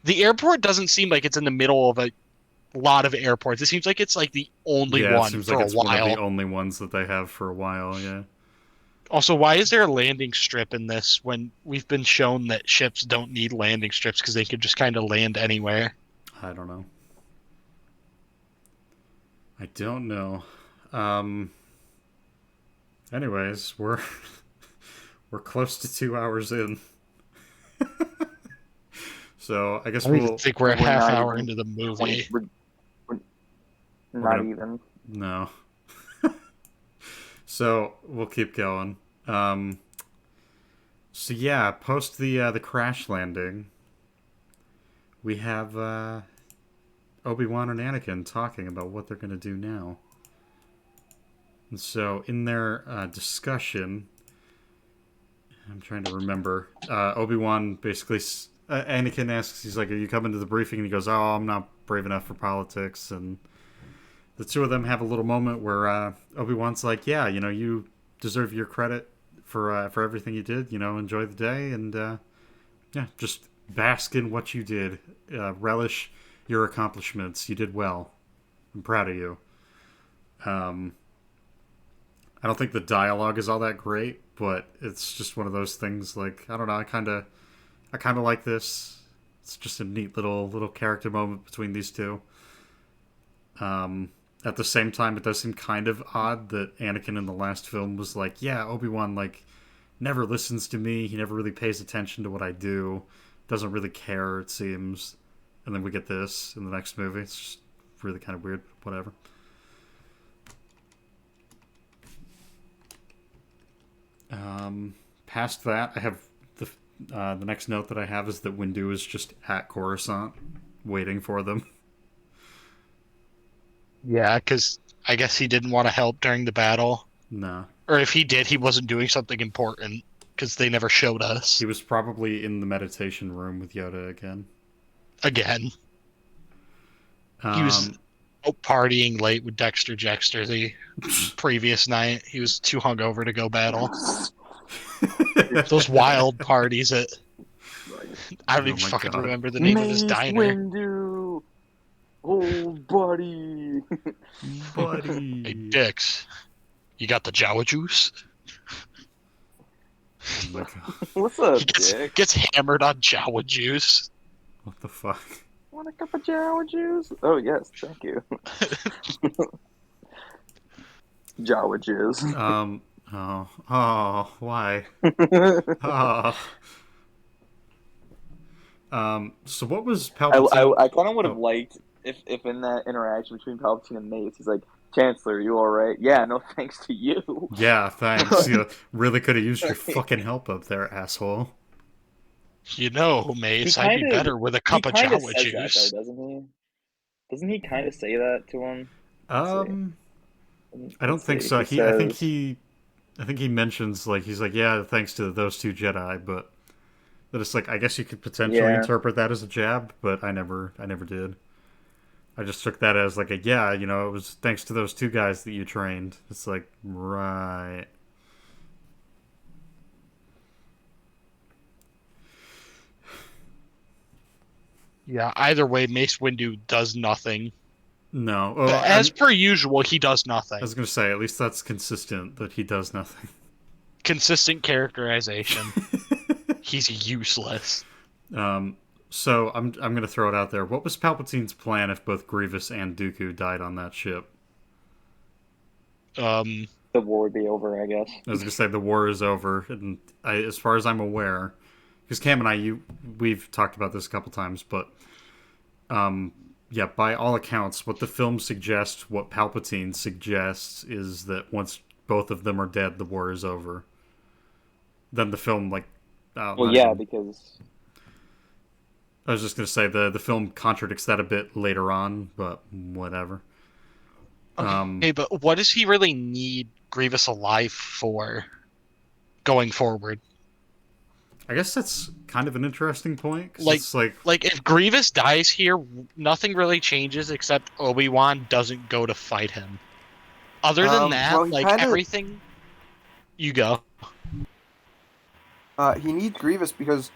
The airport doesn't seem like it's in the middle of a lot of airports. It seems like it's like the only one it seems for like a it's while. One of the only ones that they have for a while, yeah. Also, why is there a landing strip in this when we've been shown that ships don't need landing strips because they could just kind of land anywhere? I don't know. I don't know. Anyways, we're close to 2 hours in. So I guess I think we're a half hour into the movie. We're not even. No. So we'll keep going. So yeah, post the crash landing, we have Obi-Wan and Anakin talking about what they're going to do now. And so in their discussion, I'm trying to remember, Obi-Wan basically Anakin asks, he's like, "Are you coming to the briefing?" And he goes, "Oh, I'm not brave enough for politics." And the two of them have a little moment where Obi-Wan's like, "Yeah, you deserve your credit for everything you did. Enjoy the day and yeah, just bask in what you did. Relish your accomplishments. You did well. I'm proud of you." Um, I don't think the dialogue is all that great, but it's just one of those things. Like, I don't know. I kind of like this. It's just a neat little character moment between these two. At the same time, it does seem kind of odd that Anakin in the last film was like, "Yeah, Obi-Wan like never listens to me. He never really pays attention to what I do. Doesn't really care, it seems." And then we get this in the next movie. It's just really kind of weird. Whatever. Past that, I have the next note that I have is that Windu is just at Coruscant, waiting for them. Yeah, because I guess he didn't want to help during the battle. Nah, Or if he did, he wasn't doing something important because they never showed us. he was probably in the meditation room with Yoda again. Again. He was Um, out partying late with Dexter Jettster the previous night. He was too hungover to go battle. Those wild parties at... I don't Oh even my fucking God. remember the name of his Mace diner. Windu, old buddy. Hey, buddy. Dix, you got the Jawa juice? Oh my God. What's up, He Dick? gets hammered on Jawa juice. What the fuck? Want a cup of Jawa juice? Oh yes, thank you. Jawa juice. Why? Oh. So what was Palpatine? I kind of would have Oh. liked if in that interaction between Palpatine and Mace, he's like, "Chancellor, you all right?" "Yeah, no thanks to you." Yeah, thanks. You really could have used your fucking help up there, asshole. You know, Mace, He I'd be kinda- better with a He cup of kind of Jawa says juice. that, though, doesn't he? Doesn't he kind of say that to him? I don't think so. I think he mentions like he's like, yeah, thanks to those two Jedi, but that it's like I guess you could potentially Yeah. interpret that as a jab, but I never did. I just took that as like it was thanks to those two guys that you trained. It's like, right. Yeah, either way, Mace Windu does nothing. No. As per usual, he does nothing. I was going to say, at least that's consistent that he does nothing. Consistent characterization. He's useless. So I'm going to throw it out there. What was Palpatine's plan if both Grievous and Dooku died on that ship? The war would be over, I guess. I was going to say the war is over, and as far as I'm aware, because Cam and I, we've talked about this a couple times, but yeah, by all accounts, what the film suggests, what Palpatine suggests, is that once both of them are dead, the war is over. Then the film, because I was just going to say the film contradicts that a bit later on, but whatever. Okay, but what does he really need Grievous alive for going forward? I guess that's kind of an interesting point. 'Cause Like- it's like if Grievous dies here, nothing really changes except Obi-Wan doesn't go to fight him. Other than that, well, he kinda- everything... You go. He needs Grievous because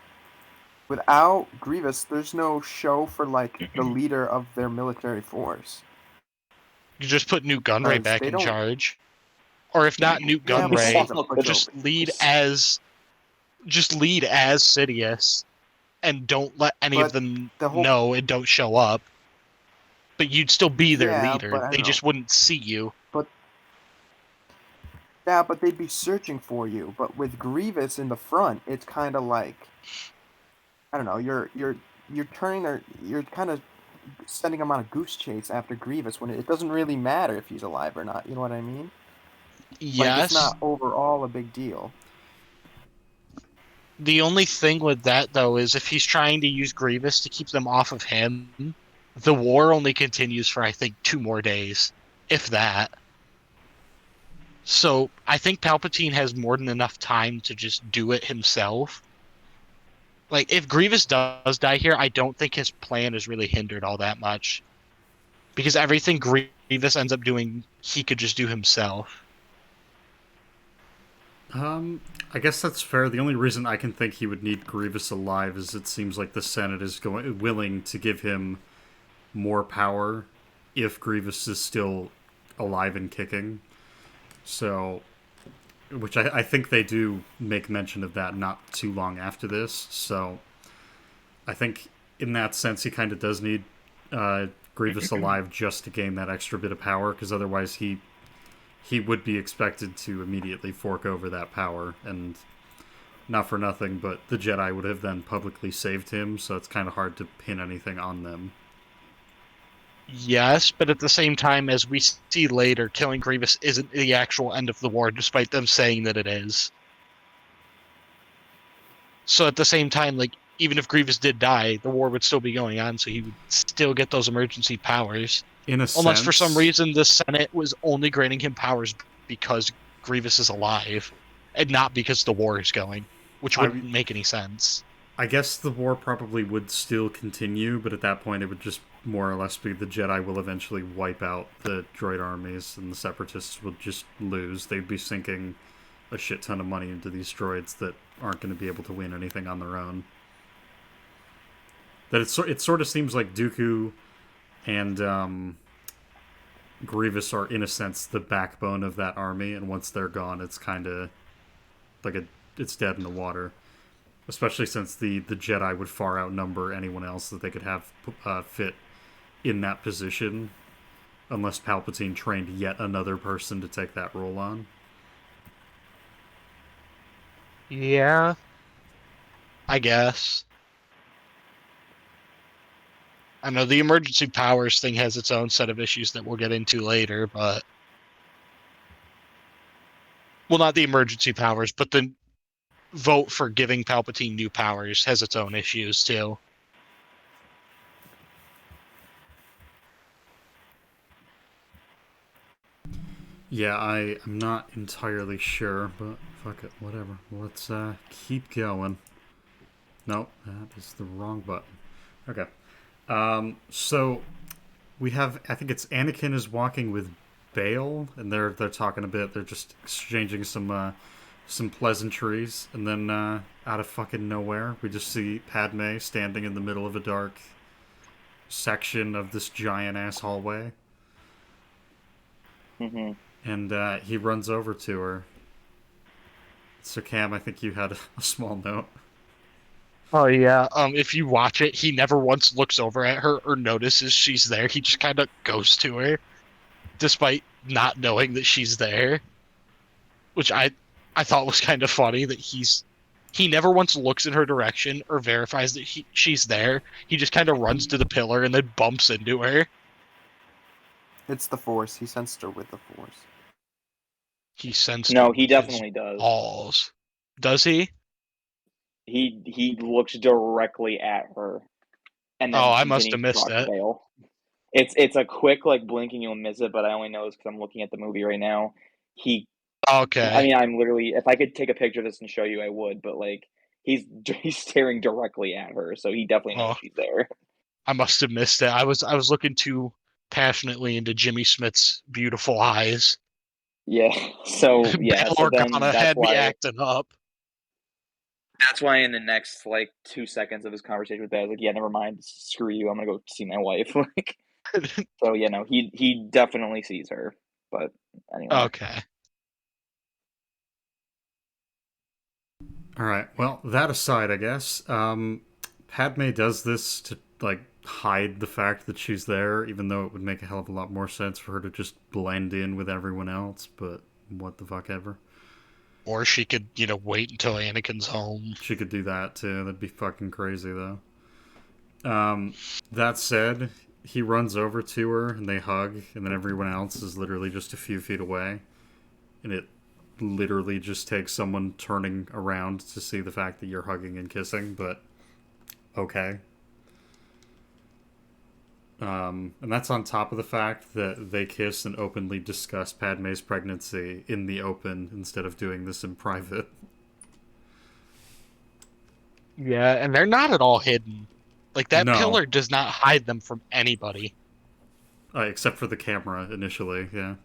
without Grievous, there's no show for the leader of their military force. You just put Newt Gunray back they in don't- charge. Or if not Newt Yeah, but Gunray, he's a pushover. just lead as Sidious and don't let any of But them the whole- know and don't show up. But you'd still be their Yeah, leader. but I They know. just wouldn't see you. Yeah, but they'd be searching for you. But with Grievous in the front, it's kind of like, I don't know. You're kind of sending them on a goose chase after Grievous when it doesn't really matter if he's alive or not. You know what I mean? Yes. It's not overall a big deal. The only thing with that, though, is if he's trying to use Grievous to keep them off of him, the war only continues for, I think, 2 more days. If that. So, I think Palpatine has more than enough time to just do it himself. Like, if Grievous does die here, I don't think his plan is really hindered all that much. Because everything Grievous ends up doing, he could just do himself. I guess that's fair. The only reason I can think he would need Grievous alive is it seems like the Senate is willing to give him more power if Grievous is still alive and kicking. So, which I think they do make mention of that not too long after this. So, I think in that sense he kind of does need Grievous alive just to gain that extra bit of power, because otherwise he would be expected to immediately fork over that power, and not for nothing, but the Jedi would have then publicly saved him, so it's kind of hard to pin anything on them. Yes, but at the same time, as we see later, killing Grievous isn't the actual end of the war, despite them saying that it is. So at the same time, like, even if Grievous did die, the war would still be going on, so he would still get those emergency powers. In a Unless sense, for some reason the Senate was only granting him powers because Grievous is alive, and not because the war is going, which wouldn't make any sense. I guess the war probably would still continue, but at that point it would just more or less be the Jedi will eventually wipe out the droid armies, and the Separatists will just lose. They'd be sinking a shit ton of money into these droids that aren't going to be able to win anything on their own. That it sort of seems like Dooku and Grievous are, in a sense, the backbone of that army, and once they're gone, it's kind of like it's dead in the water. Especially since the Jedi would far outnumber anyone else that they could have fit in that position, unless Palpatine trained yet another person to take that role on. Yeah, I guess. I know the emergency powers thing has its own set of issues that we'll get into later, but... Well, not the emergency powers, but the vote for giving Palpatine new powers has its own issues, too. Yeah, I'm not entirely sure, but fuck it, whatever. Let's keep going. Nope, that is the wrong button. Okay. So we have, I think it's Anakin is walking with Bale, and they're talking a bit. They're just exchanging some pleasantries, and then out of fucking nowhere, we just see Padme standing in the middle of a dark section of this giant ass hallway. Mm-hmm. And he runs over to her. So Cam, I think you had a small note. Oh yeah. If you watch it, he never once looks over at her or notices she's there. He just kind of goes to her, despite not knowing that she's there. Which I thought was kind of funny that he never once looks in her direction or verifies that she's there. He just kind of runs to the pillar and then bumps into her. It's the Force. He sensed her with the Force. He sensed No, it he with definitely his does. balls. Does he? He looks directly at her, and then Oh, I must have continues to missed talk to it. Bale. It's a quick like blinking, you'll miss it, but I only know this because I'm looking at the movie right now. I Okay. mean, I'm literally, if I could take a picture of this and show you, I would, but like he's staring directly at her, so he definitely knows Oh, she's there. I must have missed it. I was looking too passionately into Jimmy Smith's beautiful eyes. Yeah. So yeah. Bail So then Organa had me acting up. that's why in the next like 2 seconds of his conversation with that, I was like, yeah, never mind, screw you, I'm gonna go see my wife. Like, so you know, he definitely sees her, but anyway. Okay. All right. Well, that aside, I guess Padme does this to like hide the fact that she's there, even though it would make a hell of a lot more sense for her to just blend in with everyone else. But what the fuck ever. Or she could, wait until Anakin's home. She could do that too. That'd be fucking crazy though. That said, he runs over to her and they hug, and then everyone else is literally just a few feet away, and it literally just takes someone turning around to see the fact that you're hugging and kissing, but okay. And that's on top of the fact that they kiss and openly discuss Padme's pregnancy in the open instead of doing this in private. Yeah, and they're not at all hidden. Like, that No, pillar does not hide them from anybody. except for the camera initially, yeah.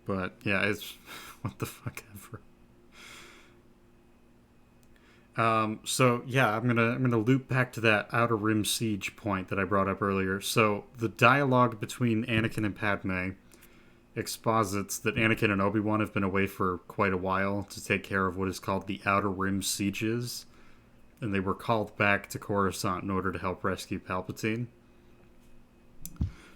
But yeah, it's what the fuck ever. So yeah, I'm gonna loop back to that Outer Rim siege point that I brought up earlier. So the dialogue between Anakin and Padme exposits that Anakin and Obi-Wan have been away for quite a while to take care of what is called the Outer Rim sieges, and they were called back to Coruscant in order to help rescue Palpatine.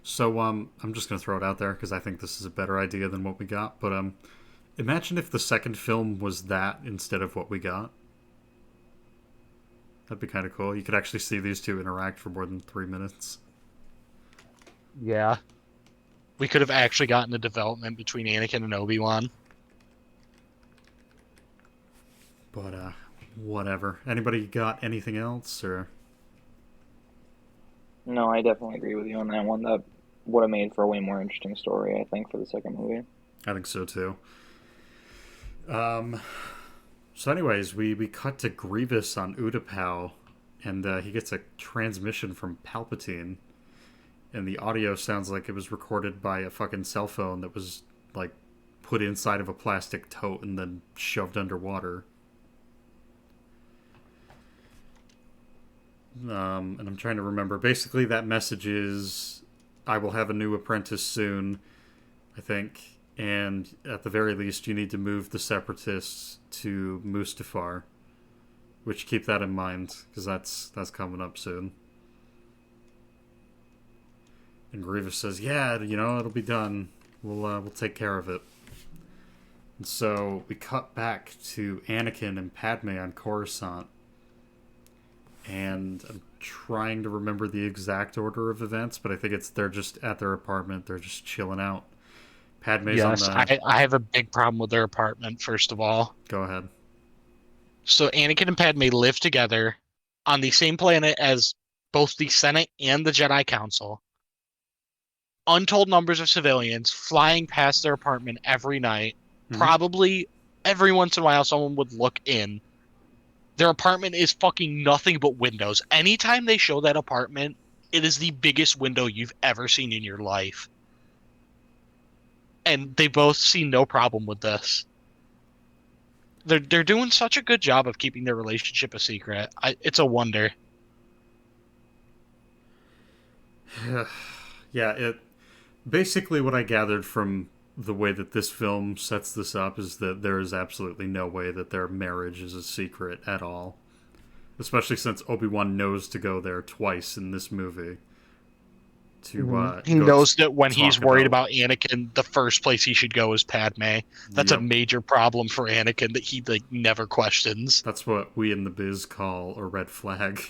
So I'm just gonna throw it out there because I think this is a better idea than what we got. But imagine if the second film was that instead of what we got. That'd be kind of cool. You could actually see these two interact for more than 3 minutes. Yeah. We could have actually gotten a development between Anakin and Obi-Wan. But whatever. Anybody got anything else or? No, I definitely agree with you on that one. That would have made for a way more interesting story, I think, for the second movie. I think so too. So, anyways, we cut to Grievous on Utapau, and he gets a transmission from Palpatine, and the audio sounds like it was recorded by a fucking cell phone that was like put inside of a plastic tote and then shoved underwater. And I'm trying to remember. Basically, that message is, "I will have a new apprentice soon," I think, and at the very least, you need to move the Separatists to Mustafar, which keep that in mind because that's coming up soon. And Grievous says, "Yeah, it'll be done. We'll take care of it." And so we cut back to Anakin and Padme on Coruscant, and I'm trying to remember the exact order of events, but I think they're just at their apartment. They're just chilling out. Padme's Yes, on the. I have a big problem with their apartment, first of all. Go ahead. So Anakin and Padme live together on the same planet as both the Senate and the Jedi Council. Untold numbers of civilians flying past their apartment every night. Mm-hmm. Probably every once in a while someone would look in. Their apartment is fucking nothing but windows. Anytime they show that apartment, it is the biggest window you've ever seen in your life. And they both see no problem with this. They're doing such a good job of keeping their relationship a secret. It's a wonder. Yeah, it basically what I gathered from the way that this film sets this up is that there is absolutely no way that their marriage is a secret at all. Especially since Obi-Wan knows to go there twice in this movie. He knows that when he's worried about Anakin, the first place he should go is Padme. That's a major problem for Anakin that he never questions. That's what we in the biz call a red flag.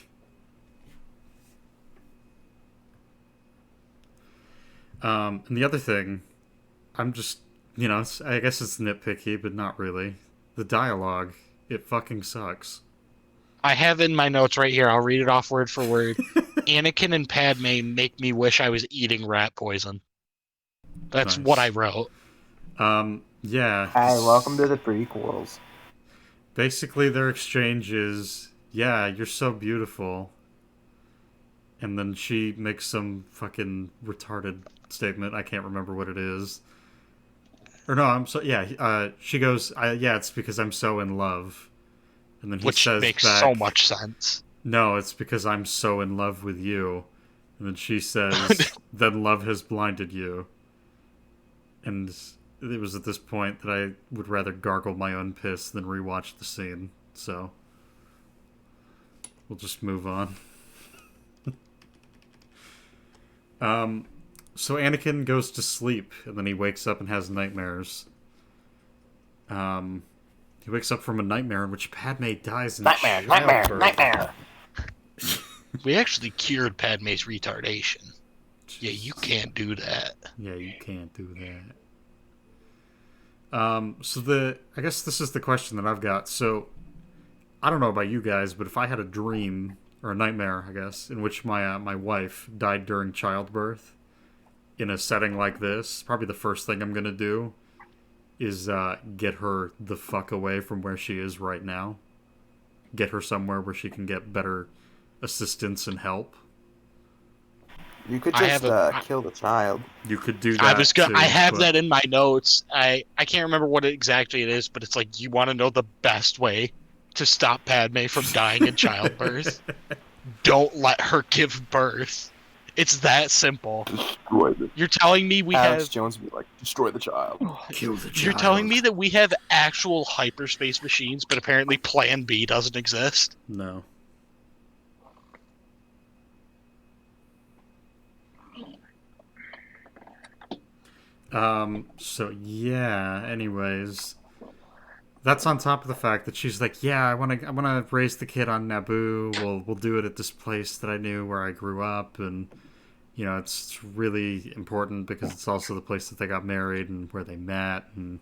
And the other thing, I'm just, I guess it's nitpicky, but not really. The dialogue, it fucking sucks. I have in my notes right here, I'll read it off word for word. Anakin and Padme make me wish I was eating rat poison. That's Nice. what I wrote. Yeah. Hi, welcome to the prequels. Basically, their exchange is, "Yeah, you're so beautiful." And then she makes some fucking retarded statement. I can't remember what it is. Or no, she goes, "Yeah, it's because I'm so in love." And then he Which says makes back, so much sense. "No, it's because I'm so in love with you." And then she says, "Then love has blinded you." And it was at this point that I would rather gargle my own piss than rewatch the scene. So we'll just move on. So Anakin goes to sleep, and then he wakes up and has nightmares. He wakes up from a nightmare in which Padme dies in childbirth. We actually cured Padme's retardation. Yeah, you can't do that. Yeah, you can't do that. So I guess this is the question that I've got. So, I don't know about you guys, but if I had a dream, or a nightmare, I guess, in which my wife died during childbirth, in a setting like this, probably the first thing I'm gonna do is get her the fuck away from where she is right now. Get her somewhere where she can get better assistance and help. You could I just have a- kill the child. You could do I that was gonna. too, I have but that in my notes. I can't remember what exactly it is, but it's like you want to know the best way to stop Padme from dying in childbirth. Don't let her give birth. It's that simple. Destroy the You're telling me we Alex have. Jones would be like, destroy the child. kill the child. You're telling me that we have actual hyperspace machines, but apparently Plan B doesn't exist. No. So yeah, anyways. That's on top of the fact that she's like, yeah, I wanna raise the kid on Naboo. We'll do it at this place that I knew where I grew up, and you know, it's really important because it's also the place that they got married and where they met, and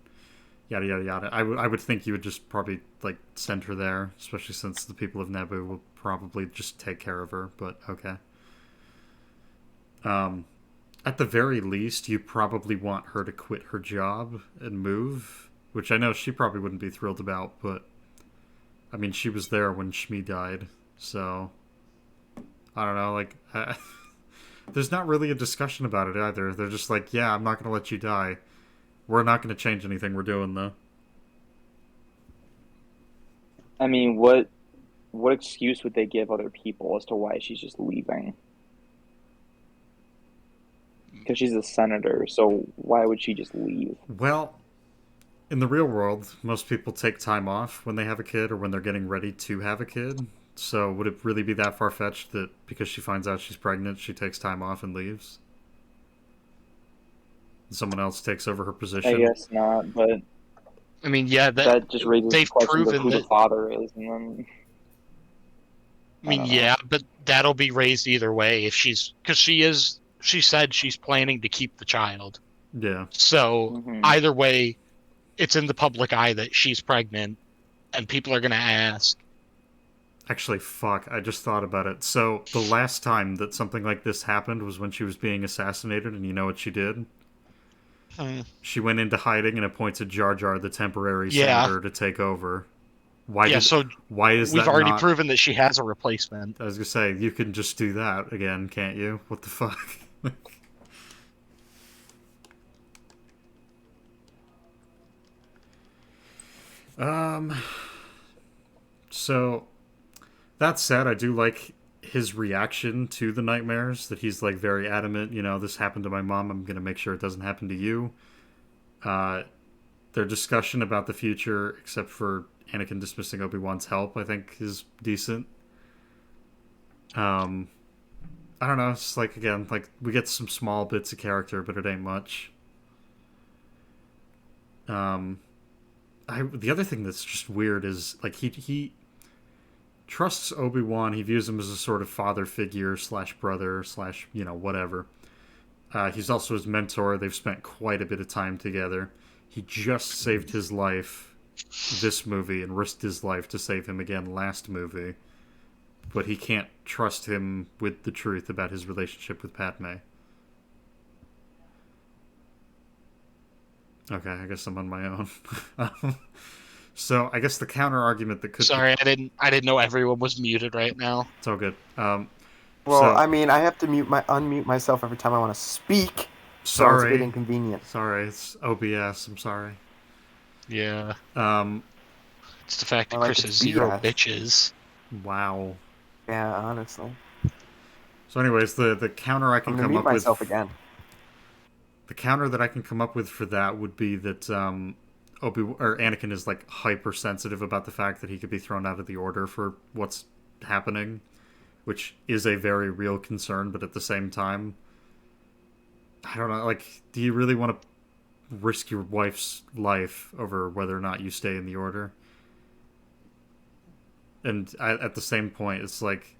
yada yada yada. I would think you would just probably like send her there, especially since the people of Naboo will probably just take care of her. But okay. At the very least, you probably want her to quit her job and move, which I know she probably wouldn't be thrilled about, but I mean, she was there when Shmi died, so I don't know, like, there's not really a discussion about it either. They're just like, yeah, I'm not going to let you die. We're not going to change anything we're doing, though. I mean, what excuse would they give other people as to why she's just leaving? Because she's a senator, so why would she just leave? Well, in the real world, most people take time off when they have a kid or when they're getting ready to have a kid. So would it really be that far-fetched that because she finds out she's pregnant, she takes time off and leaves? And someone else takes over her position? I guess not, but I mean, yeah, that just raises the they've question of proven who that. the father is, and then I mean, I don't know. yeah, but that'll be raised either way if because she said she's planning to keep the child. Yeah. So either way, it's in the public eye that she's pregnant, and people are gonna ask. Actually, fuck, I just thought about it. So, the last time that something like this happened was when she was being assassinated, and you know what she did? She went into hiding and appointed Jar Jar the temporary senator to take over. Why is we've that already not... proven that she has a replacement. I was gonna say, you can just do that again, can't you? What the fuck? So, that said, I do like his reaction to the nightmares, that he's like very adamant, you know, this happened to my mom, I'm gonna make sure it doesn't happen to you. Their discussion about the future, except for Anakin dismissing Obi-Wan's help, I think is decent. I don't know, it's like, again, like, we get some small bits of character, but it ain't much. The other thing that's just weird is, like, he trusts Obi-Wan, he views him as a sort of father figure / brother / you know, whatever. He's also his mentor, they've spent quite a bit of time together. He just saved his life this movie and risked his life to save him again last movie. But he can't trust him with the truth about his relationship with Padme. Okay, I guess I'm on my own. So I guess the counter argument that could... Sorry, I didn't know everyone was muted right now. It's all good. Well, so... I mean, I have to unmute myself every time I want to speak. So Sorry. it's a bit inconvenient. Sorry, it's OBS. I'm sorry. Yeah. Um, It's the fact that I like Chris it has to be 0 that. bitches. wow. Yeah, honestly. So, anyways, the counter I can I'm gonna come mute up myself with... again. The counter that I can come up with for that would be that Anakin is like hypersensitive about the fact that he could be thrown out of the order for what's happening, which is a very real concern, but at the same time, I don't know, like, do you really want to risk your wife's life over whether or not you stay in the order? And at the same point, it's like,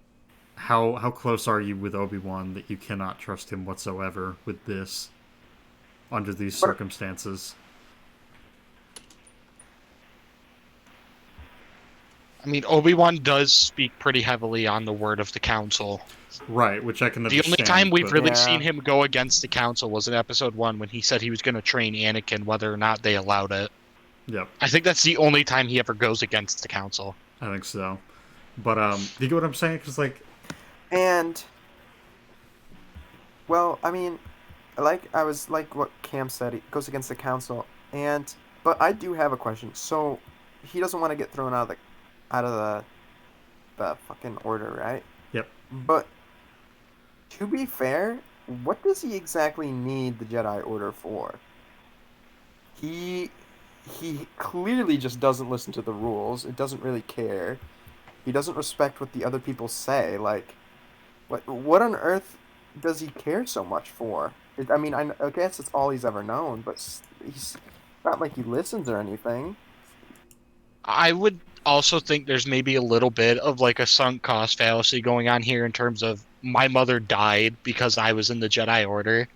how close are you with Obi-Wan that you cannot trust him whatsoever with this, under these circumstances? I mean, Obi-Wan does speak pretty heavily on the word of the Council. Right, which I can The only understand. time we've but really Yeah. seen him go against the Council was in Episode 1 when he said he was going to train Anakin whether or not they allowed it. Yep, I think that's the only time he ever goes against the Council. I think so. But do you get what I'm saying? Because like, And well, I mean, I was like what Cam said, he goes against the council, and but I do have a question. So he doesn't want to get thrown out of the fucking order, right? yep. But to be fair, what does he exactly need the Jedi Order for? He he clearly just doesn't listen to the rules. It doesn't really care. He doesn't respect what the other people say. Like, what on earth does he care so much for? I mean, I guess it's all he's ever known, but he's not like he listens or anything. I would also think there's maybe a little bit of like a sunk cost fallacy going on here in terms of my mother died because I was in the Jedi Order.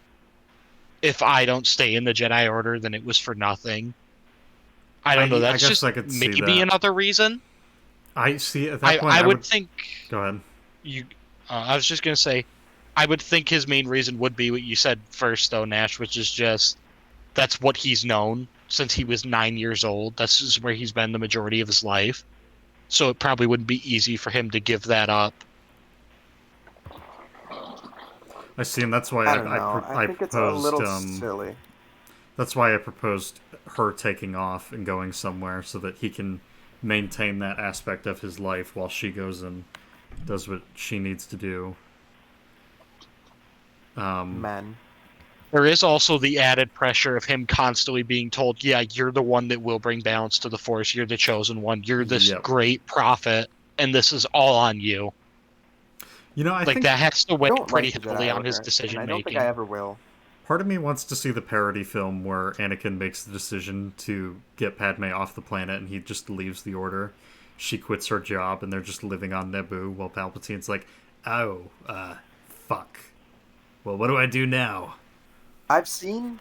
If I don't stay in the Jedi Order, then it was for nothing. I don't know. I That's guess just I could see maybe that. another reason. I see at that point. I would think go ahead. you. I was just gonna say, I would think his main reason would be what you said first, though, Nash, which is just that's what he's known since he was 9 years old. That's just where he's been the majority of his life. So it probably wouldn't be easy for him to give that up. I see, and that's why I don't know. I think it's a proposed. little silly. That's why I proposed her taking off and going somewhere so that he can maintain that aspect of his life while she goes and does what she needs to do. Men. There is also the added pressure of him constantly being told, yeah, you're the one that will bring balance to the Force. You're the chosen one. You're this Yep. great prophet, and this is all on you. You know, I Like, think that has to I weigh don't pretty like the heavily Jedi on his Order, decision and I don't making. think I ever will. part of me wants to see the parody film where Anakin makes the decision to get Padme off the planet and he just leaves the Order. She quits her job and they're just living on Naboo while Palpatine's like, oh, fuck. Well, what do I do now? I've seen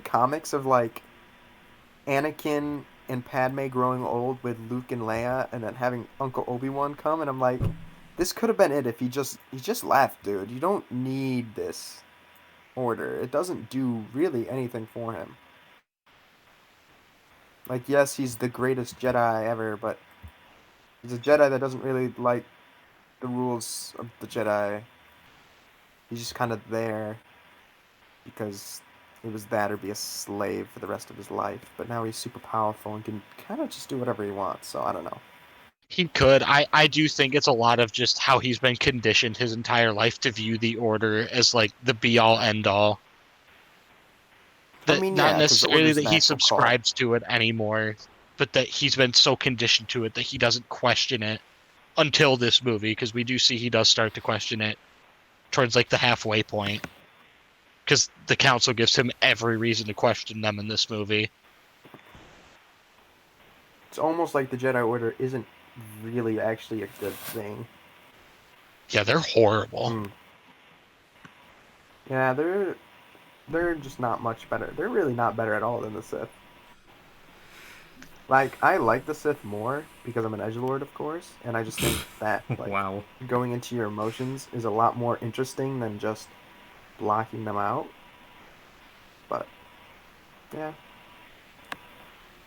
comics of like Anakin and Padme growing old with Luke and Leia, and then having Uncle Obi-Wan come, and I'm like, this could have been it if he just left, dude. You don't need this order. It doesn't do really anything for him. Like, yes, he's the greatest Jedi ever, but he's a Jedi that doesn't really like the rules of the Jedi. He's just kind of there because it was that or be a slave for the rest of his life. But now he's super powerful and can kind of just do whatever he wants. So I don't know. He could. I do think it's a lot of just how he's been conditioned his entire life to view the Order as like the be-all, end-all. That I mean, not yeah, 'cause the necessarily Order's that an he actual cult. subscribes to it anymore, but that he's been so conditioned to it that he doesn't question it until this movie, because we do see he does start to question it towards like the halfway point. Because the Council gives him every reason to question them in this movie. It's almost like the Jedi Order isn't really actually a good thing. Yeah, they're horrible. Yeah, they're just not much better. They're really not better at all than the Sith. Like, I like the Sith more because I'm an edgelord, of course, and I just think that like Wow. going into your emotions is a lot more interesting than just blocking them out. But yeah,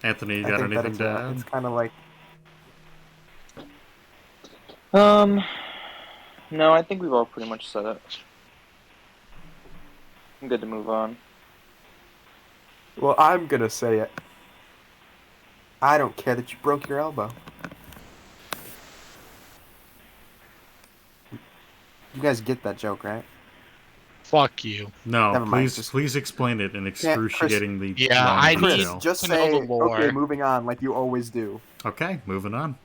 Anthony, you I got think that anything to it's add? kind of like No, I think we've all pretty much said it. I'm good to move on. well, I'm gonna say it. I don't care that you broke your elbow. You guys get that joke, right? Fuck you. No, Never mind, please, just- please explain it in excruciatingly Yeah, long I Chris, need- detail. just to know say the lore. okay. Moving on, like you always do. Okay, moving on.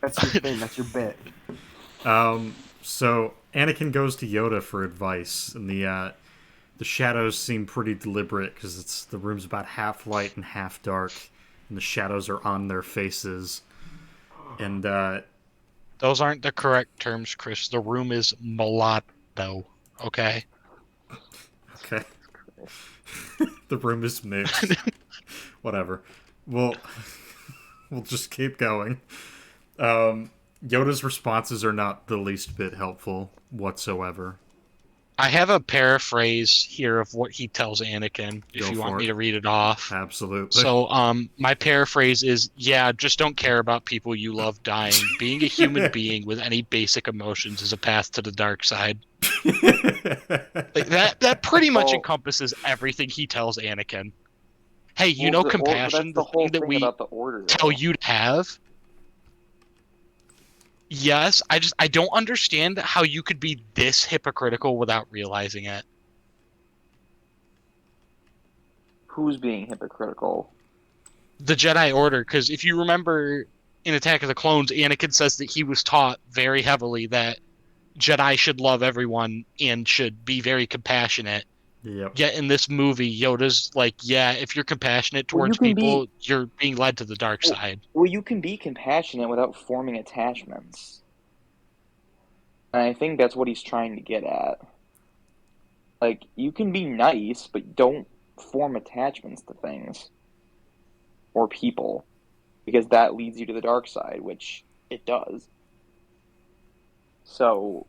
That's your thing. That's your bit. So Anakin goes to Yoda for advice, and the shadows seem pretty deliberate because the room's about half light and half dark, and the shadows are on their faces. And Those aren't the correct terms, Chris. The room is mulatto. Okay. okay, the room is mixed. Whatever. We'll just keep going. Yoda's responses are not the least bit helpful whatsoever. I have a paraphrase here of what he tells Anakin, if Go you want for me it. to read it off. Absolutely. So, my paraphrase is, yeah, just don't care about people you love dying. Being a human being with any basic emotions is a path to the dark side. Like that pretty much Well, encompasses everything he tells Anakin. Hey, you well, know but that's compassion, the the whole thing that thing we about the order, tell though. you to have? Yes, I don't understand how you could be this hypocritical without realizing it. Who's being hypocritical? The Jedi Order, because if you remember in Attack of the Clones, Anakin says that he was taught very heavily that Jedi should love everyone and should be very compassionate. Yep. Yet in this movie, Yoda's like, yeah, if you're compassionate Well, you towards can be people, you're being led to the dark well, side. well, you can be compassionate without forming attachments, and I think that's what he's trying to get at. Like, you can be nice, but don't form attachments to things or people, because that leads you to the dark side, which it does. So,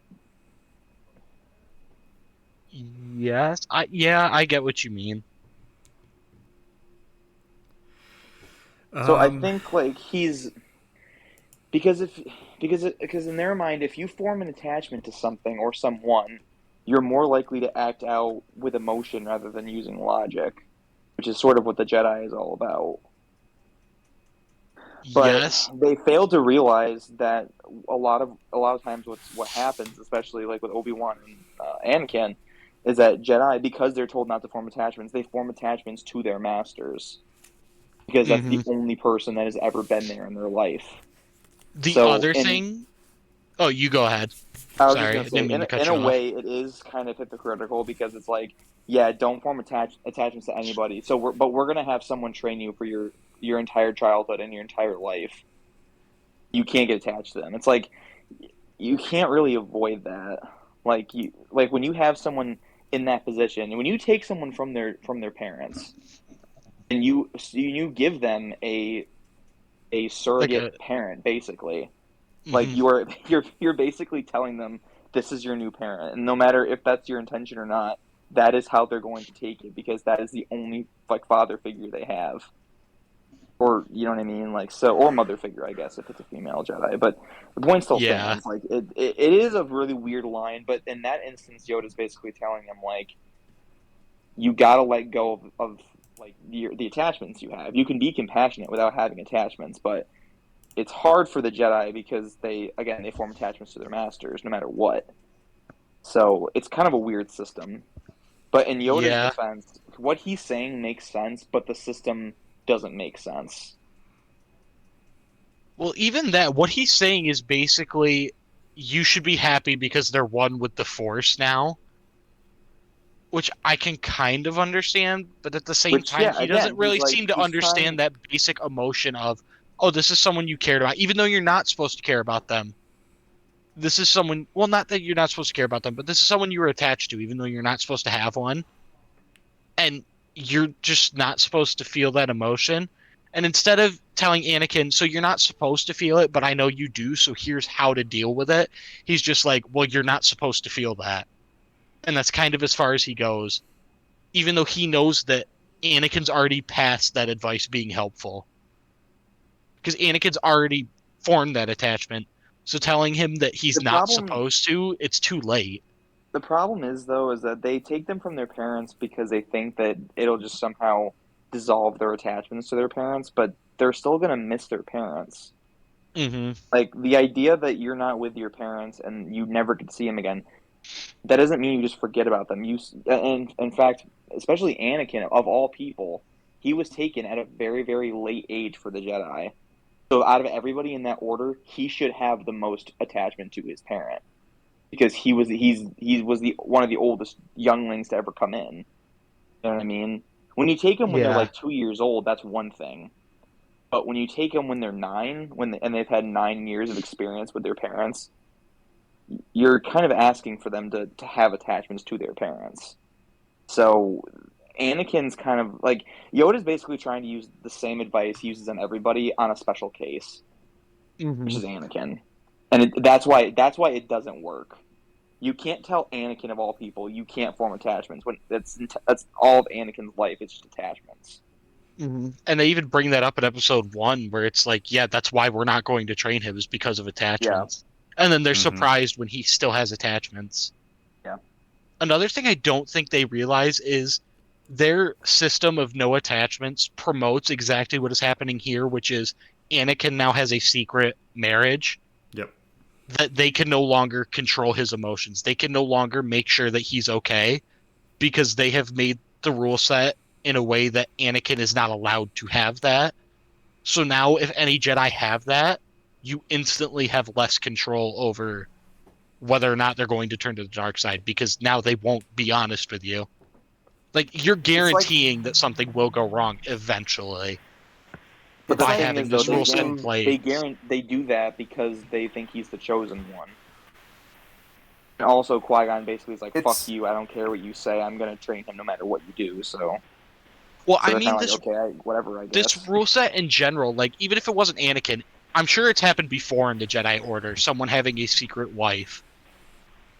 Yes, I get what you mean. I Um, think like he's because if because in their mind, if you form an attachment to something or someone, you're more likely to act out with emotion rather than using logic, which is sort of what the Jedi is all about. But Yes. they fail to realize that a lot of times what happens, especially like with Obi-Wan and Anakin, is that Jedi, because they're told not to form attachments, they form attachments to their masters because that's Hmm. the only person that has ever been there in their life. The So other thing. Oh, you go ahead. I was just Sorry, gonna I say, didn't mean to in cut a you off. way, it is kind of hypocritical because it's like, yeah, don't form attachments to anybody. But we're gonna have someone train you for your entire childhood and your entire life. You can't get attached to them. It's like you can't really avoid that. Like when you have someone in that position, and when you take someone from their parents, and you give them a Like a. surrogate parent, basically. Like Hmm. you're basically telling them this is your new parent, and no matter if that's your intention or not, that is how they're going to take it because that is the only like father figure they have, or you know what I mean, like so, or mother figure, I guess, if it's a female Jedi. But the point still Yeah. stands. Like it is a really weird line, but in that instance, Yoda's basically telling him like you gotta let go of like the attachments you have. You can be compassionate without having attachments, but it's hard for the Jedi because they form attachments to their masters no matter what. So it's kind of a weird system. But in Yoda's Yeah. defense, what he's saying makes sense, but the system doesn't make sense. Well, even that, what he's saying is basically you should be happy because they're one with the Force now, which I can kind of understand, but at the same Which time, yeah, he doesn't again, really seem to he's trying. understand that basic emotion of, oh, this is someone you cared about, even though you're not supposed to care about them. This is someone, well, not that you're not supposed to care about them, but this is someone you were attached to, even though you're not supposed to have one. And you're just not supposed to feel that emotion. And instead of telling Anakin, so you're not supposed to feel it, but I know you do, so here's how to deal with it, he's just like, well, you're not supposed to feel that. And that's kind of as far as he goes, even though he knows that Anakin's already past that advice being helpful. Because Anakin's already formed that attachment. So telling him that The he's not problem supposed to, it's too late. the problem is though is that they take them from their parents because they think that it'll just somehow dissolve their attachments to their parents, but they're still gonna miss their parents. Hmm. Like the idea that you're not with your parents and you never could see them again, that doesn't mean you just forget about them. And in fact, especially Anakin of all people, he was taken at a very very late age for the Jedi. So out of everybody in that order, he should have the most attachment to his parent because he was the one of the oldest younglings to ever come in. You know what I mean? When you take them when they're Yeah. like 2 years old, that's one thing. But when you take them when they're nine, and they've had 9 years of experience with their parents, you're kind of asking for them to have attachments to their parents. So Anakin's kind of like Yoda's basically trying to use the same advice he uses on everybody on a special case. versus Anakin, and that's why it doesn't work. You can't tell Anakin of all people you can't form attachments when that's all of Anakin's life. It's just attachments. And they even bring that up in episode 1, where it's like, yeah, that's why we're not going to train him, is because of attachments. Yeah. And then they're surprised when he still has attachments. Yeah. Another thing I don't think they realize is their system of no attachments promotes exactly what is happening here, which is Anakin now has a secret marriage. Yep. That they can no longer control his emotions. They can no longer make sure that he's okay, because they have made the rule set in a way that Anakin is not allowed to have that. So now if any Jedi have that, you instantly have less control over whether or not they're going to turn to the dark side, because now they won't be honest with you. Like, you're guaranteeing that something will go wrong eventually. But by having this rule set in place. They do that because they think he's the chosen one. And also, Qui-Gon basically is like, fuck you, I don't care what you say, I'm going to train him no matter what you do, so... Well, I mean, this, like, okay, whatever, I guess. This rule set in general, like, even if it wasn't Anakin, I'm sure it's happened before in the Jedi Order, someone having a secret wife,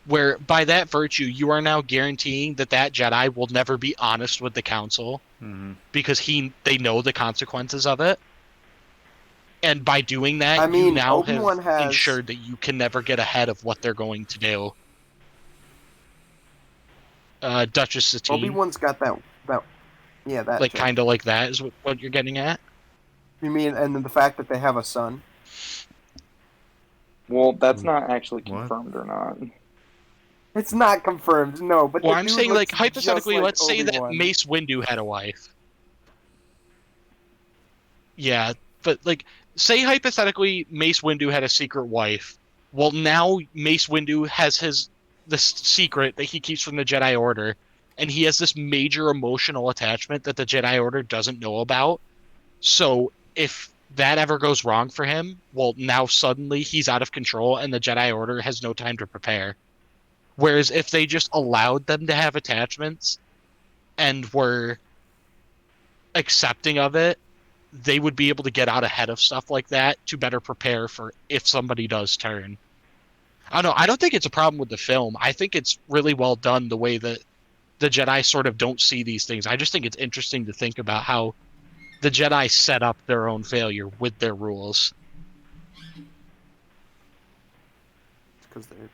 where by that virtue, you are now guaranteeing that that Jedi will never be honest with the Council, because they know the consequences of it. And by doing that, you now have ensured that you can never get ahead of what they're going to do. Duchess Satine. Obi-Wan's got that that like kind of like that is what you're getting at. You mean, and then the fact that they have a son? Well, that's not actually confirmed or not. It's not confirmed, no. But well, I'm saying, like, hypothetically, like let's say that Mace Windu had a wife. Yeah, but like, say hypothetically Mace Windu had a secret wife. Well, now Mace Windu has this secret that he keeps from the Jedi Order, and he has this major emotional attachment that the Jedi Order doesn't know about. So if that ever goes wrong for him, well, now suddenly he's out of control and the Jedi Order has no time to prepare. Whereas if they just allowed them to have attachments and were accepting of it, they would be able to get out ahead of stuff like that to better prepare for if somebody does turn. I don't know. I don't think it's a problem with the film. I think it's really well done the way that the Jedi sort of don't see these things. I just think it's interesting to think about how the Jedi set up their own failure with their rules. Because they're...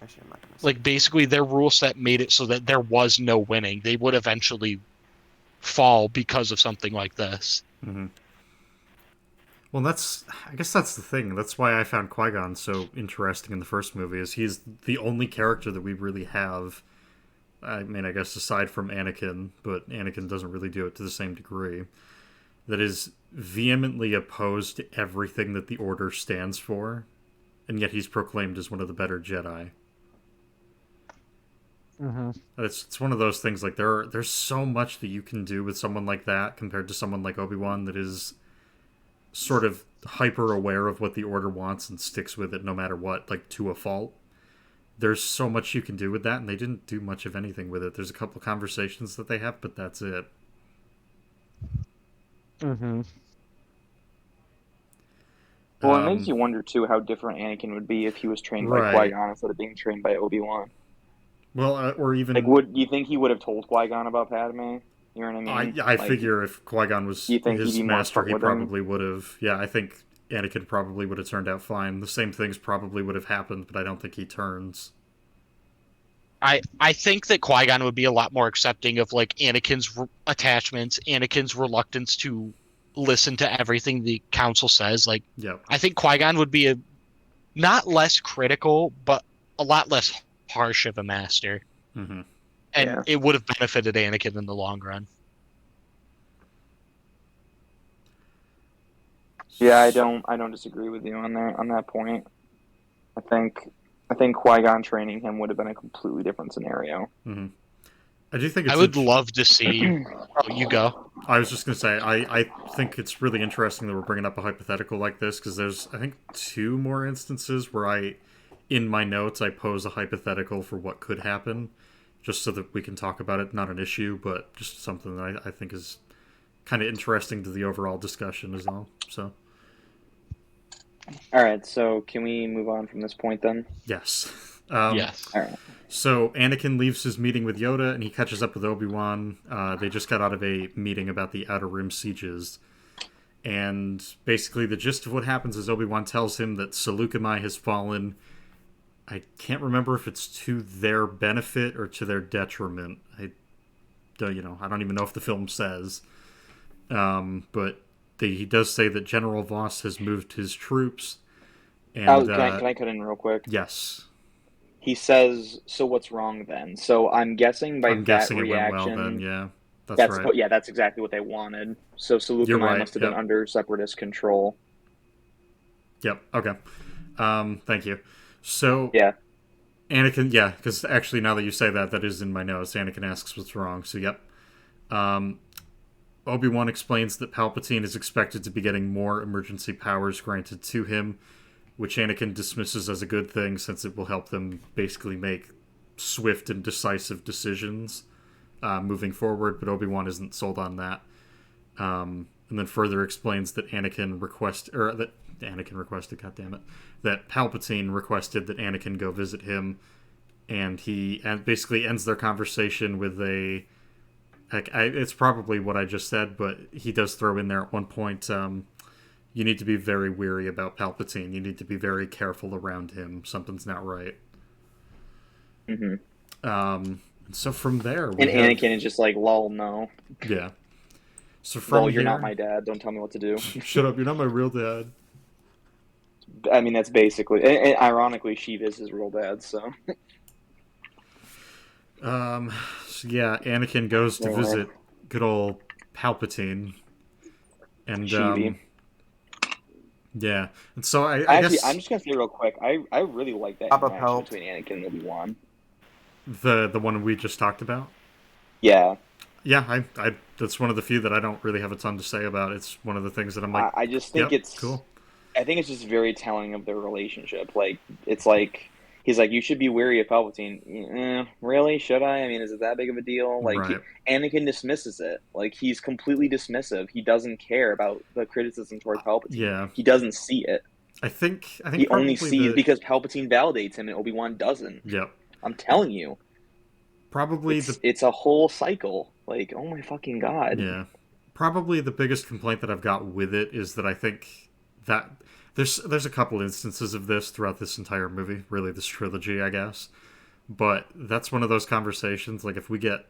Actually, I'm not gonna say. Like, basically, their rule set made it so that there was no winning. They would eventually fall because of something like this. Mm-hmm. Well, I guess that's the thing. That's why I found Qui-Gon so interesting in the first movie, is he's the only character that we really have. I mean, I guess aside from Anakin, but Anakin doesn't really do it to the same degree, that is vehemently opposed to everything that the Order stands for, and yet he's proclaimed as one of the better Jedi. It's one of those things, like, there's so much that you can do with someone like that compared to someone like Obi-Wan that is sort of hyper aware of what the Order wants and sticks with it no matter what, like, to a fault. There's so much you can do with that, and they didn't do much of anything with it. There's a couple conversations that they have, but that's it. Well, it makes you wonder, too, how different Anakin would be if he was trained by Qui-Gon instead of being trained by Obi-Wan. Well, or even... Like, would you think he would have told Qui-Gon about Padme? You know what I mean? I figure if Qui-Gon was his master, he probably would have... Yeah, I think Anakin probably would have turned out fine. The same things probably would have happened, but I don't think he turns. I think that Qui-Gon would be a lot more accepting of, like, Anakin's attachments, Anakin's reluctance to listen to everything the Council says. Like, I think Qui-Gon would be not less critical, but a lot less harsh of a master. And it would have benefited Anakin in the long run. Yeah, I don't disagree with you on that point. I think Qui-Gon training him would have been a completely different scenario. I do think I would love to see. Oh, you go. I was just gonna say I think it's really interesting that we're bringing up a hypothetical like this, because there's, I think, 2 more instances where in my notes I pose a hypothetical for what could happen, just so that we can talk about it. Not an issue, but just something that I think is kind of interesting to the overall discussion as well. So All right, so can we move on from this point then? Yes. Yes. All right. So Anakin leaves his meeting with Yoda, and he catches up with Obi-Wan. They just got out of a meeting about the Outer Rim sieges. And basically, the gist of what happens is Obi-Wan tells him that Seleucami has fallen. I can't remember if it's to their benefit or to their detriment. I don't even know if the film says. But he does say that General Voss has moved his troops. And Can I cut in real quick? yes, He says, "So what's wrong then?" So I'm guessing by I'm that guessing it went well reaction, then. Yeah, that's right. yeah, that's exactly what they wanted. So You're Seleucami right. must have been Yep. under separatist control. Yep. Okay. Thank you. So Yeah. Anakin, yeah, because actually now that you say that, that is in my notes. Anakin asks what's wrong. So yep. Um, Obi-Wan explains that Palpatine is expected to be getting more emergency powers granted to him, which Anakin dismisses as a good thing since it will help them basically make swift and decisive decisions moving forward. But Obi-Wan isn't sold on that. And then further explains that Anakin requested, goddammit, that Palpatine requested that Anakin go visit him, and he basically ends their conversation with a, it's probably what I just said, but he does throw in there at one point, you need to be very weary about Palpatine. You need to be very careful around him. Something's not right. Mm-hmm. So from there, And Anakin is just like, "Lol, no." Yeah. So from Well, you're here, not my dad. Don't tell me what to do. shut up. You're not my real dad. I mean, that's basically. And ironically, Sheev is his real dad. So. So yeah, Anakin goes to Yeah. visit good old Palpatine, and Sheevy. yeah, and so I Actually, guess I'm just gonna say real quick. I really like that Papa interaction Pelt. between Anakin and Obi-Wan. the one we just talked about. Yeah. Yeah, I that's one of the few that I don't really have a ton to say about. It's one of the things that I'm like, I just think yep, it's cool. I think it's just very telling of their relationship. Like it's like he's like, "You should be wary of Palpatine." Really? Should I? I mean, is it that big of a deal? Like Right. Anakin dismisses it. Like he's completely dismissive. He doesn't care about the criticism towards Palpatine. Yeah. He doesn't see it. I think He probably only sees because Palpatine validates him and Obi-Wan doesn't. Yep. I'm telling you. Probably It's a whole cycle. Like, oh my fucking god. Yeah. Probably the biggest complaint that I've got with it is that I think that there's a couple instances of this throughout this entire movie, really this trilogy, I guess. But that's one of those conversations, like if we get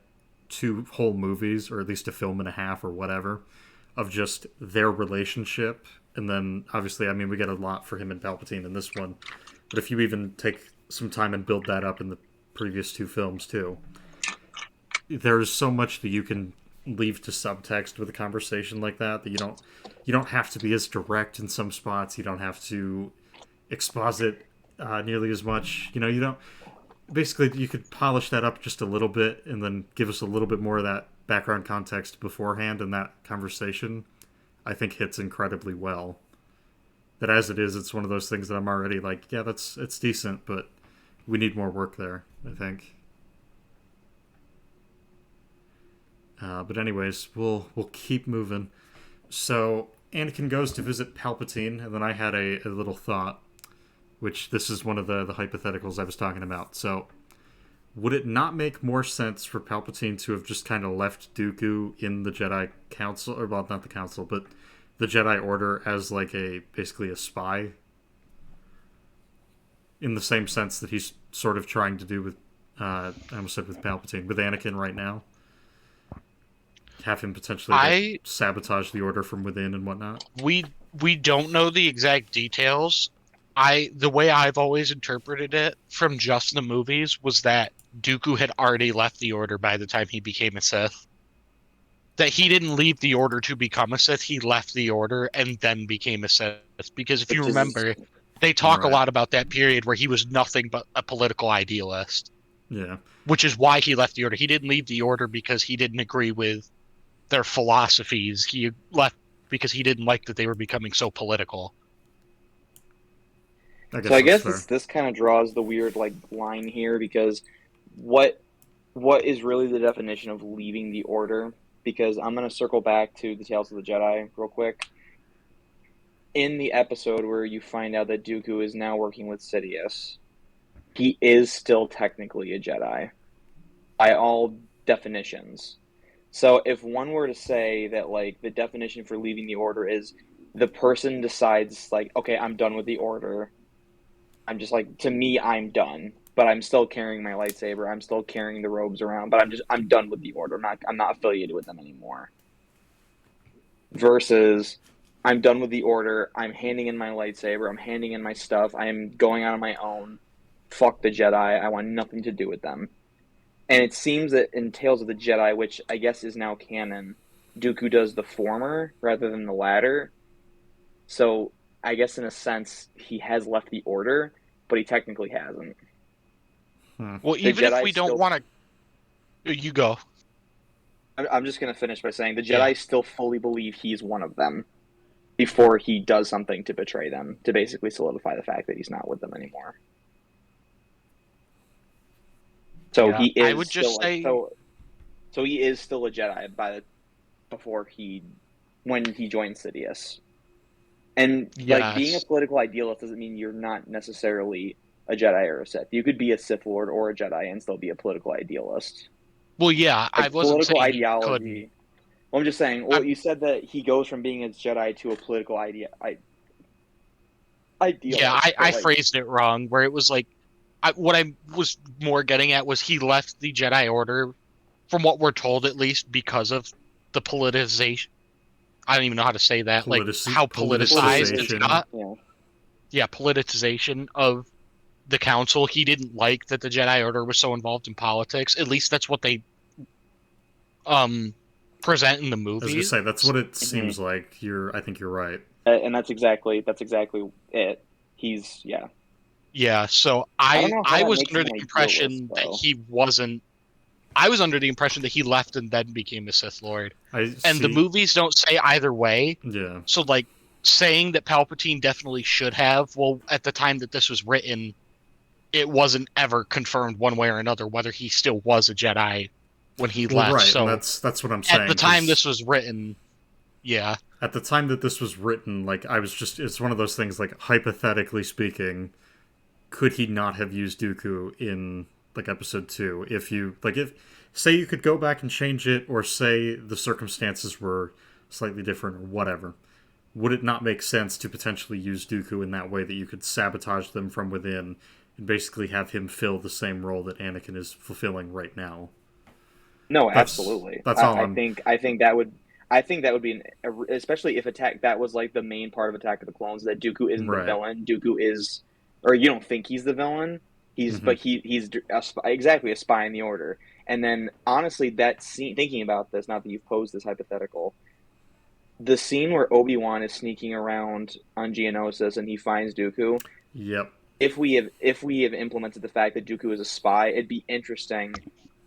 2 whole movies, or at least a film and a half or whatever, of just their relationship, and then obviously, I mean, we get a lot for him and Palpatine in this one, but if you even take some time and build that up in the previous 2 films too, there's so much that you can leave to subtext with a conversation like that you don't have to be as direct in some spots. You don't have to exposit nearly as much. You don't. Basically, you could polish that up just a little bit and then give us a little bit more of that background context beforehand, and that conversation, I think, hits incredibly well. That as it is, it's one of those things that I'm already like, yeah, it's decent, but we need more work there, I think. But anyways, we'll keep moving. So Anakin goes to visit Palpatine, and then I had a little thought, which this is one of the hypotheticals I was talking about. So, would it not make more sense for Palpatine to have just kind of left Dooku in the Jedi Council, or well, not the Council, but the Jedi Order as like basically a spy, in the same sense that he's sort of trying to do with, I almost said with Palpatine, with Anakin right now? Have him potentially sabotage the Order from within and whatnot. We don't know the exact details. The way I've always interpreted it from just the movies was that Dooku had already left the Order by the time he became a Sith. That he didn't leave the Order to become a Sith, he left the Order and then became a Sith. Because if you remember, they talk a lot about that period where he was nothing but a political idealist. Yeah. Which is why he left the Order. He didn't leave the Order because he didn't agree with their philosophies. He left because he didn't like that they were becoming so political. I guess this kind of draws the weird like line here, because what is really the definition of leaving the Order? Because I'm going to circle back to the Tales of the Jedi real quick. in the episode where you find out that Dooku is now working with Sidious, he is still technically a Jedi by all definitions. So if one were to say that like the definition for leaving the order is the person decides like, okay, I'm done with the order. I'm just like, to me, I'm done, but I'm still carrying my lightsaber. I'm still carrying the robes around, but I'm done with the order. I'm not affiliated with them anymore. Versus, I'm done with the order. I'm handing in my lightsaber. I'm handing in my stuff. I am going out on my own. Fuck the Jedi. I want nothing to do with them. And it seems that in Tales of the Jedi, which I guess is now canon, Dooku does the former rather than the latter. So I guess in a sense he has left the order, but he technically hasn't. Well, even if we don't want to, you go. I'm just gonna finish by saying the Jedi still fully believe he's one of them before he does something to betray them, to basically solidify the fact that he's not with them anymore. So he is. I would just say. So he is still a Jedi when he joined Sidious. And like being a political idealist doesn't mean you're not necessarily a Jedi or a Sith. You could be a Sith Lord or a Jedi and still be a political idealist. Well, yeah, like, I wasn't political saying ideology. Well, I'm just saying. Well, you said that he goes from being a Jedi to a political idealist. Yeah, I phrased it wrong. Where it was like, what I was more getting at was he left the Jedi Order, from what we're told at least, because of the politicization. I don't even know how to say that. Like how politicized it's got. Yeah, politicization of the council. He didn't like that the Jedi Order was so involved in politics. At least that's what they present in the movies. I was gonna say that's what it seems like. I think you're right. And that's exactly it. He's Yeah, so I was under the impression that he wasn't. I was under the impression that he left and then became a Sith Lord. And the movies don't say either way. Yeah. So like saying that Palpatine definitely should have. Well, at the time that this was written, it wasn't ever confirmed one way or another whether he still was a Jedi when he left. Right. So that's what I'm saying. At the time this was written, yeah. At the time that this was written, like it's one of those things. Like hypothetically speaking, could he not have used Dooku in like episode 2? If say you could go back and change it, or say the circumstances were slightly different or whatever, would it not make sense to potentially use Dooku in that way, that you could sabotage them from within and basically have him fill the same role that Anakin is fulfilling right now? No, absolutely. That's all. I think that would be especially if that was like the main part of Attack of the Clones, that Dooku isn't the villain. Dooku is, or you don't think he's the villain. But he's exactly a spy in the Order. And then honestly, that scene, thinking about this, not that you've posed this hypothetical, the scene where Obi-Wan is sneaking around on Geonosis and he finds Dooku. Yep. If we have implemented the fact that Dooku is a spy, it'd be interesting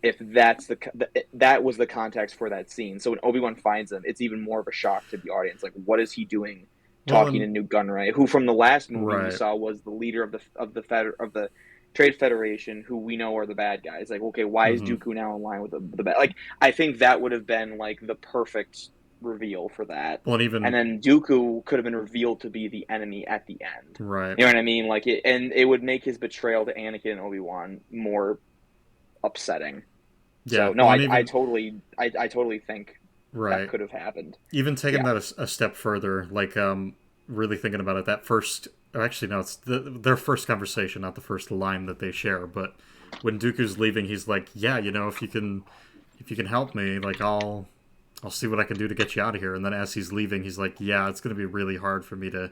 if that was the context for that scene. So when Obi-Wan finds him, it's even more of a shock to the audience. Like, what is he doing talking to Newt Gunray, who from the last movie we saw was the leader of the Trade Federation, who we know are the bad guys. Like, okay, why is Dooku now in line with the bad? Like, I think that would have been like the perfect reveal for that. Well, and then Dooku could have been revealed to be the enemy at the end. Right. You know what I mean? Like, it would make his betrayal to Anakin and Obi-Wan more upsetting. Yeah. So, no, I totally think that could have happened. Even taking that a step further, like really thinking about it, that first. Actually, no, it's their first conversation, not the first line that they share. But when Dooku's leaving, he's like, "Yeah, if you can help me, like I'll see what I can do to get you out of here." And then as he's leaving, he's like, "Yeah, it's going to be really hard for me to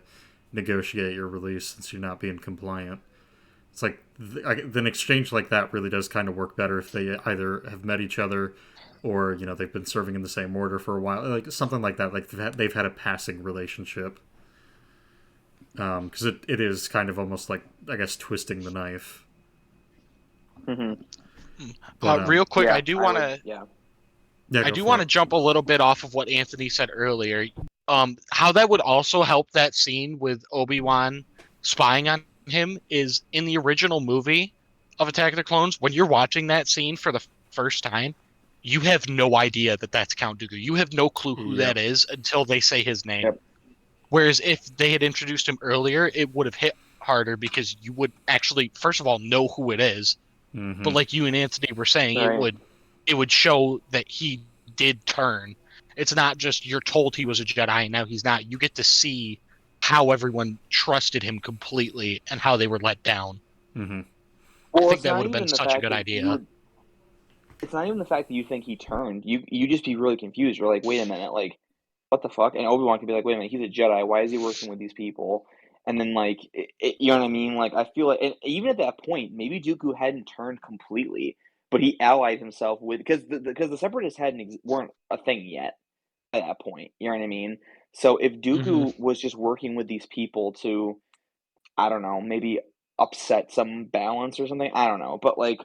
negotiate your release since you're not being compliant." It's like an exchange like that really does kind of work better if they either have met each other, or they've been serving in the same order for a while, like something like that. Like they've had a passing relationship. Because it is kind of almost like, I guess, twisting the knife. But, real quick, I do want to jump a little bit off of what Anthony said earlier. How that would also help that scene with Obi-Wan spying on him is in the original movie of Attack of the Clones. When you're watching that scene for the first time, you have no idea that that's Count Dooku. You have no clue who that is until they say his name. Whereas if they had introduced him earlier, it would have hit harder because you would actually, first of all, know who it is. Mm-hmm. But like you and Anthony were saying, Right. it would show that he did turn. It's not just you're told he was a Jedi and now he's not. You get to see how everyone trusted him completely and how they were let down. Mm-hmm. I Well, think it's that would not have been even the such a fact good that you idea. would. It's not even the fact that you think he turned. You just be really confused. You're like, wait a minute, like, what the fuck? And Obi-Wan could be like, wait a minute, he's a Jedi. Why is he working with these people? And then like, you know what I mean? Like, I feel like, and even at that point, maybe Dooku hadn't turned completely, but he allied himself with because the Separatists weren't a thing yet at that point. You know what I mean? So if Hmm. Dooku was just working with these people to, I don't know, maybe upset some balance or something. I don't know, but like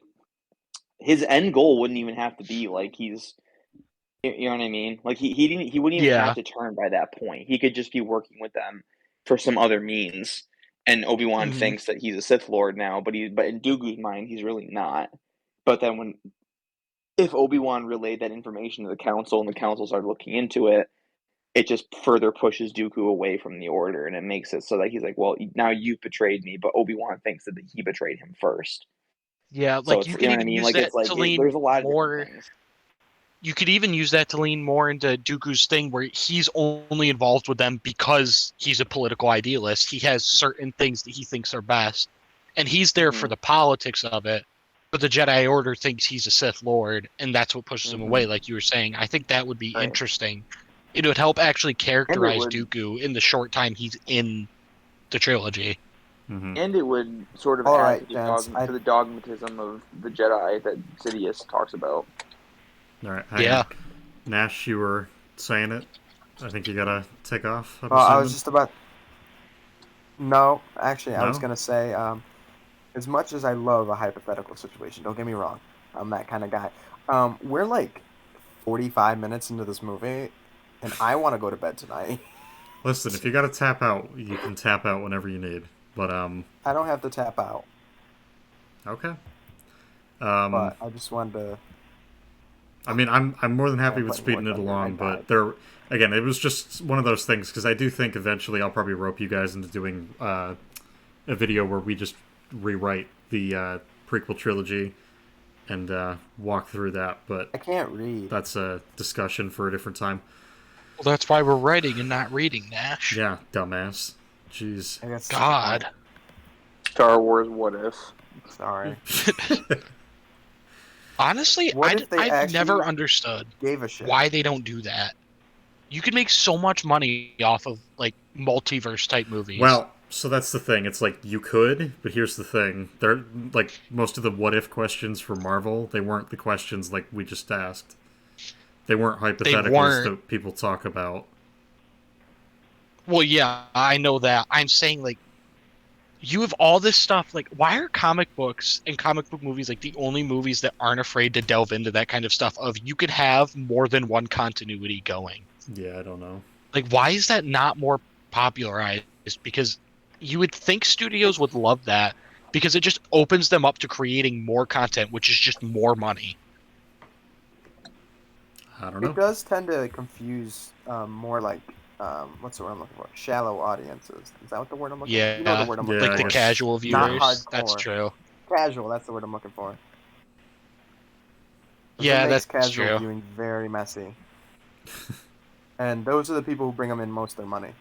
his end goal wouldn't even have to be like you know what I mean? Like he wouldn't even have Yeah. to turn by that point. He could just be working with them for some other means. And Obi-Wan Hmm. thinks that he's a Sith Lord now, but in Dooku's mind he's really not. But then if Obi-Wan relayed that information to the council and the council started looking into it, it just further pushes Dooku away from the order and it makes it so that he's like, well, now you've betrayed me, but Obi-Wan thinks that he betrayed him first. Yeah, So like it's you you could know what I even mean? use Like that it's like to lean there's a lot of different more. things. You could even use that to lean more into Dooku's thing where he's only involved with them because he's a political idealist. He has certain things that he thinks are best, and he's there for Hmm. the politics of it. But the Jedi Order thinks he's a Sith Lord, and that's what pushes him Hmm. away, like you were saying. I think that would be Right. interesting. It would help actually And it characterize would Dooku in the short time he's in the trilogy. Mm-hmm. and it would sort of All add right, gents. to the dogmatism of the Jedi that Sidious talks about. All right, hang on. Yeah. Nash, you were saying it. I think you gotta take off. I'm Well, I was assuming. just about. No, actually, I was No. gonna say, as much as I love a hypothetical situation, don't get me wrong, I'm that kind of guy. We're like 45 minutes into this movie, and I want to go to bed tonight. Listen, if you gotta tap out, you can tap out whenever you need. But I don't have to tap out, okay. Um, but I just wanted to, I mean, I'm more than happy with put War speeding it Thunder, and I along, died. but there, again, it was just one of those things because I do think eventually I'll probably rope you guys into doing a video where we just rewrite the prequel trilogy and walk through that. But I can't read. that's a discussion for a different time. Well, that's why we're writing and not reading, Nash. Yeah, dumbass. Jeez. I guess. God. Star Wars, what if? Sorry. Honestly, What if they I've actually never understood gave a shit? why they don't do that. You could make so much money off of like multiverse type movies. Well, so that's the thing. It's like you could, but here's the thing. They're like most of the what if questions for Marvel, they weren't the questions like we just asked. They weren't they hypotheticals weren't. that people talk about. Well, yeah, I know that. I'm saying like you have all this stuff. Like, why are comic books and comic book movies like the only movies that aren't afraid to delve into that kind of stuff? Of you could have more than one continuity going. Yeah, I don't know. Like, why is that not more popularized? Because you would think studios would love that because it just opens them up to creating more content, which is just more money. I don't It know. does tend to confuse more like what's the word I'm looking for? Shallow audiences. Is that what the word I'm looking for? You know the Yeah, word I'm Yeah, looking like I the for. guess. casual Not viewers. That's hardcore. true. Casual, that's the word I'm looking for. 'Cause Yeah, it makes that's casual true. viewing very messy. And those are the people who bring them in most of their money.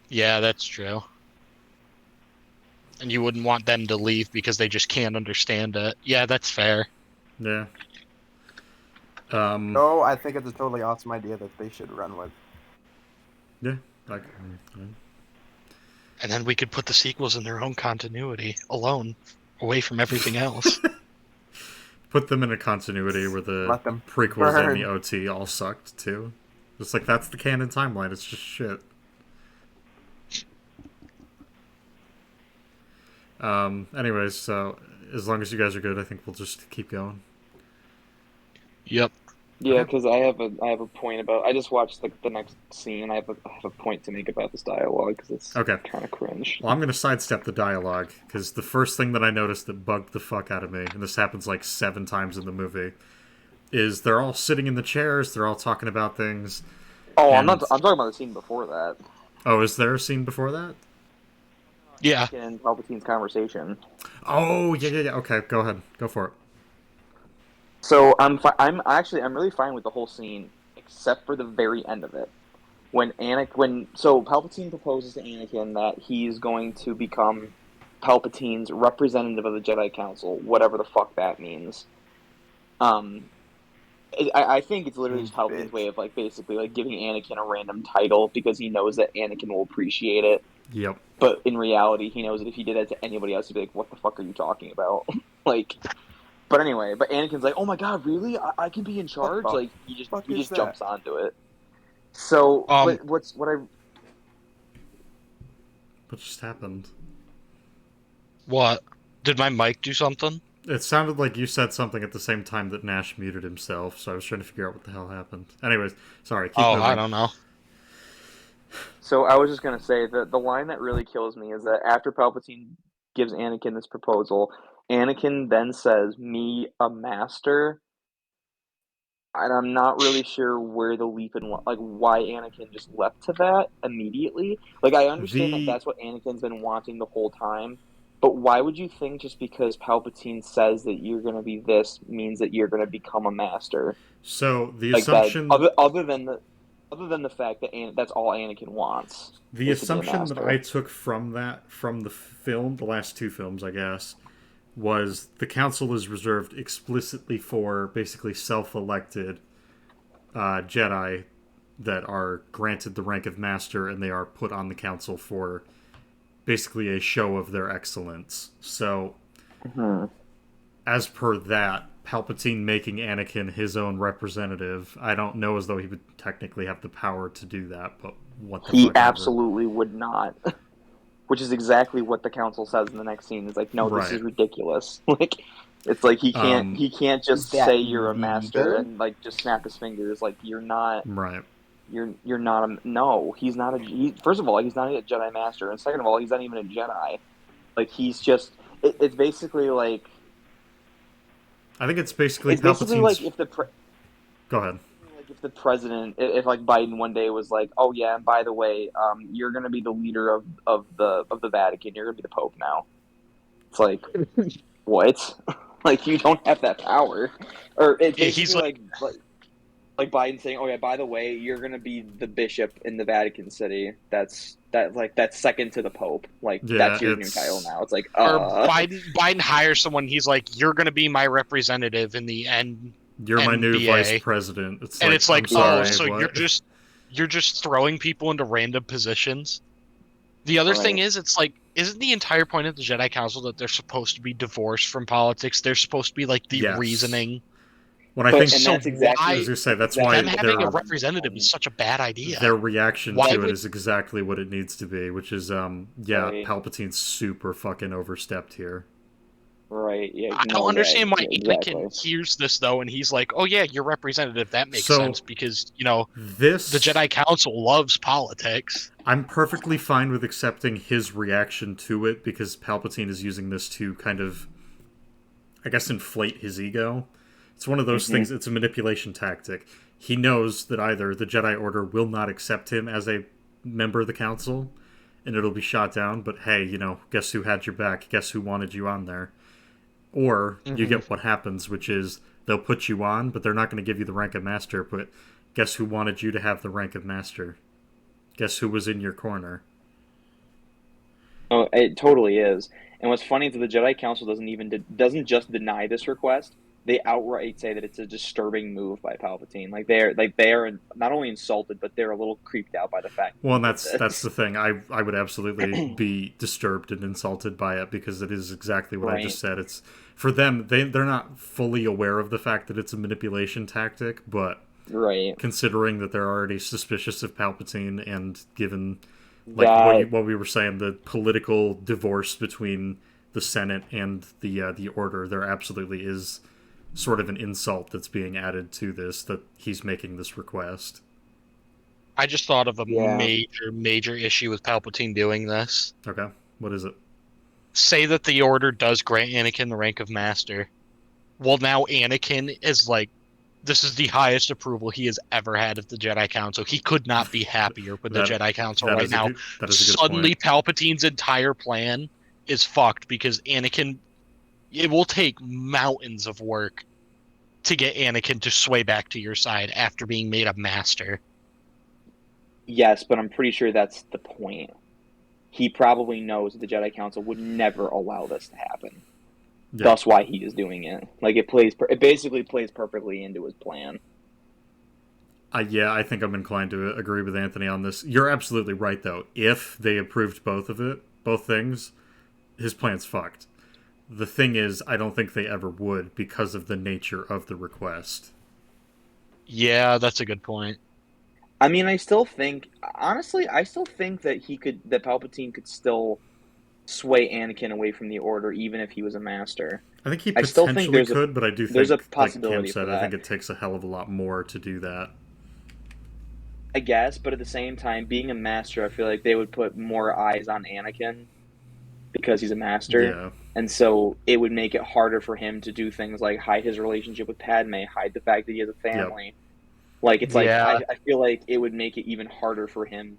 Yeah, that's true. And you wouldn't want them to leave because they just can't understand it. Yeah, that's fair. Yeah. So I think it's a totally awesome idea that they should run with. Yeah. Like, And then we could put the sequels in their own continuity, alone, away from everything else. put them in a continuity where the Let them prequels and the burn. OT all sucked too. It's like that's the canon timeline. It's just shit. Anyways, so as long as you guys are good, I think we'll just keep going. Yep. Yeah, Okay. because I have a point about. I just watched the next scene. I have a point to make about this dialogue because it's Okay. kind of cringe. Well, I'm going to sidestep the dialogue because the first thing that I noticed that bugged the fuck out of me, and this happens like 7 times in the movie, is they're all sitting in the chairs, they're all talking about things. Oh, And I'm talking about the scene before that. Oh, is there a scene before that? Yeah. Anakin and Palpatine's conversation. Oh, yeah. Okay, go ahead. Go for it. So I'm really fine with the whole scene except for the very end of it. So Palpatine proposes to Anakin that he's going to become Palpatine's representative of the Jedi Council, whatever the fuck that means. Um, I think it's literally just Palpatine's way of like basically like giving Anakin a random title because he knows that Anakin will appreciate it. Yep. But in reality, he knows that if he did that to anybody else, he'd be like, "What the fuck are you talking about?" like, but anyway, but Anakin's like, "Oh my god, really? I can be in charge?" the Like fuck he is just that? jumps onto it. So, Um, What just happened? What? Did my mic do something? It sounded like you said something at the same time that Nash muted himself, so I was trying to figure out what the hell happened. Anyways, sorry, keep Oh, moving. I don't know. So I was just gonna say that the line that really kills me is that after Palpatine gives Anakin this proposal, Anakin then says, "Me a master," and I'm not really sure where the leap in like why Anakin just leapt to that immediately. Like I understand that The that's what Anakin's been wanting the whole time, but why would you think just because Palpatine says that you're gonna be this means that you're gonna become a master? so the Like that assumption other than the fact that that's all Anakin wants the is to be a assumption that I master. took from the film, the last two films, I guess, was the council is reserved explicitly for basically self-elected Jedi that are granted the rank of master, and they are put on the council for basically a show of their excellence. So, Hmm. as per that, Palpatine making Anakin his own representative, I don't know as though he would technically have the power to do that, but what the He fuck ever. absolutely would not. Which is exactly what the council says in the next scene. Is like, no, this Right. is ridiculous. Like, it's like Um, he can't Is just that say you're a master legal? and like just snap his fingers. Like right. you're not a no. He's not a. First of all, he's not a Jedi master, and second of all, he's not even a Jedi. Like he's just. It's basically like I think it's basically Palpatine's. if the Go ahead. like if the president, if like Biden one day was like, "Oh yeah, and by the way, you're gonna be the leader of the Vatican. You're gonna be the Pope now." It's like what? Like you don't have that power, or it's Yeah, he's basically like Biden saying, "Oh yeah, by the way, you're gonna be the bishop in the Vatican City. That's second to the Pope. Like Yeah, that's your new title it's now." It's like or Biden hires someone. He's like, "You're going to be my representative in the you're my new vice NBA," president. It's and like, it's I'm like, "Oh, sorry, so what? you're just throwing people into random positions." The other thing right. is, it's like, isn't the entire point of the Jedi Council that they're supposed to be divorced from politics? They're supposed to be like the Yes. reasoning. When I But think, and So that's exactly I was why gonna say that's that's exactly why them what having a their happened. representative is such a bad idea? their reaction Why to it would is exactly what it needs to be, which is yeah, Right, Palpatine's super fucking overstepped here. right. Yeah, I don't no way. understand why Yeah, Anakin exactly. hears this though, and he's like, "Oh yeah, your representative. That makes So sense because the this Jedi Council loves politics." I'm perfectly fine with accepting his reaction to it because Palpatine is using this to kind of, I guess, inflate his ego. It's one of those Hmm. things, it's a manipulation tactic. He knows that either the Jedi Order will not accept him as a member of the Council and it'll be shot down, but hey, guess who had your back? Guess who wanted you on there? Or you Hmm. get what happens, which is they'll put you on, but they're not going to give you the rank of Master, but guess who wanted you to have the rank of Master? Guess who was in your corner? Oh, it totally is. And what's funny is that the Jedi Council doesn't just deny this request. They outright say that it's a disturbing move by Palpatine. They are not only insulted, but they're a little creeped out by the fact that Well, he and did that's this. the thing. I would absolutely be disturbed and insulted by it because it is exactly what I just Right, said. It's for them. They're not fully aware of the fact that it's a manipulation tactic, but right. considering that they're already suspicious of Palpatine and given like That what we were saying, the political divorce between the Senate and the Order, there absolutely is sort of an insult that's being added to this that he's making this request. I just thought of a yeah. major issue with Palpatine doing this. Okay, what is it? Say that the Order does grant Anakin the rank of Master. Well, now Anakin is like this is the highest approval he has ever had of the Jedi Council. He could not be happier with the Jedi Council right now. That is a good Suddenly, point. Palpatine's entire plan is fucked because Anakin. It will take mountains of work to get Anakin to sway back to your side after being made a master. Yes, but I'm pretty sure that's the point. He probably knows that the Jedi Council would never allow this to happen. Yeah. That's why he is doing it. Like it basically plays perfectly into his plan. Yeah, I think I'm inclined to agree with Anthony on this. You're absolutely right, though. If they approved both things, his plan's fucked. The thing is, I don't think they ever would because of the nature of the request. Yeah, that's a good point. I mean, I still think that that Palpatine could still sway Anakin away from the Order, even if he was a master. I think he I still think potentially could, but I do think, there's a like Cam possibility said, for I think that. it takes a hell of a lot more to do that. I guess, but at the same time, being a master, I feel like they would put more eyes on Anakin because he's a master. Yeah. And so it would make it harder for him to do things like hide his relationship with Padme, hide the fact that he has a family. Yep. Like it's like Yeah. I feel like it would make it even harder for him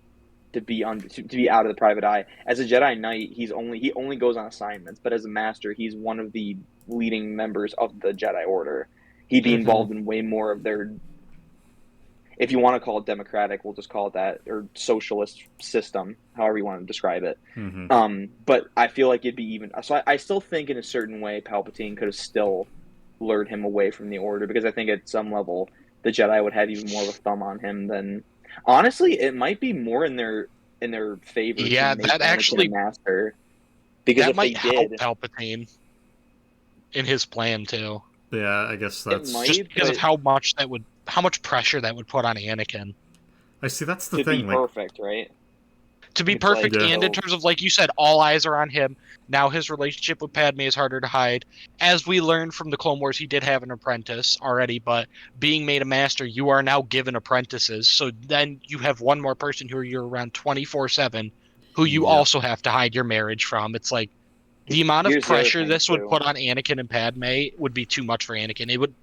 to be to be out of the private eye. As a Jedi Knight, he only goes on assignments, but as a master, he's one of the leading members of the Jedi Order. He'd be involved in way more of their, if you want to call it democratic, we'll just call it that, or socialist system, however you want to describe it. Mm-hmm. But I feel like it'd be even. So I still think in a certain way, Palpatine could have still lured him away from the Order, because I think at some level the Jedi would have even more of a thumb on him than. Honestly, it might be more in their favor. Yeah, to make that Anakin actually a master, because that if might they help did, Palpatine in his plan too. Yeah, I guess that's... might- Just because of but- how much pressure that would put on Anakin. I see, that's the to thing. be perfect, right? To be It's like, perfect, yeah. and in terms of, like you said, all eyes are on him. Now his relationship with Padme is harder to hide. As we learned from the Clone Wars, he did have an apprentice already, but being made a master, you are now given apprentices. So then you have one more person who you're around 24/7, who you Yep. also have to hide your marriage from. It's like the amount of Here's the other pressure thing, this would too. put on Anakin and Padme would be too much for Anakin. It would.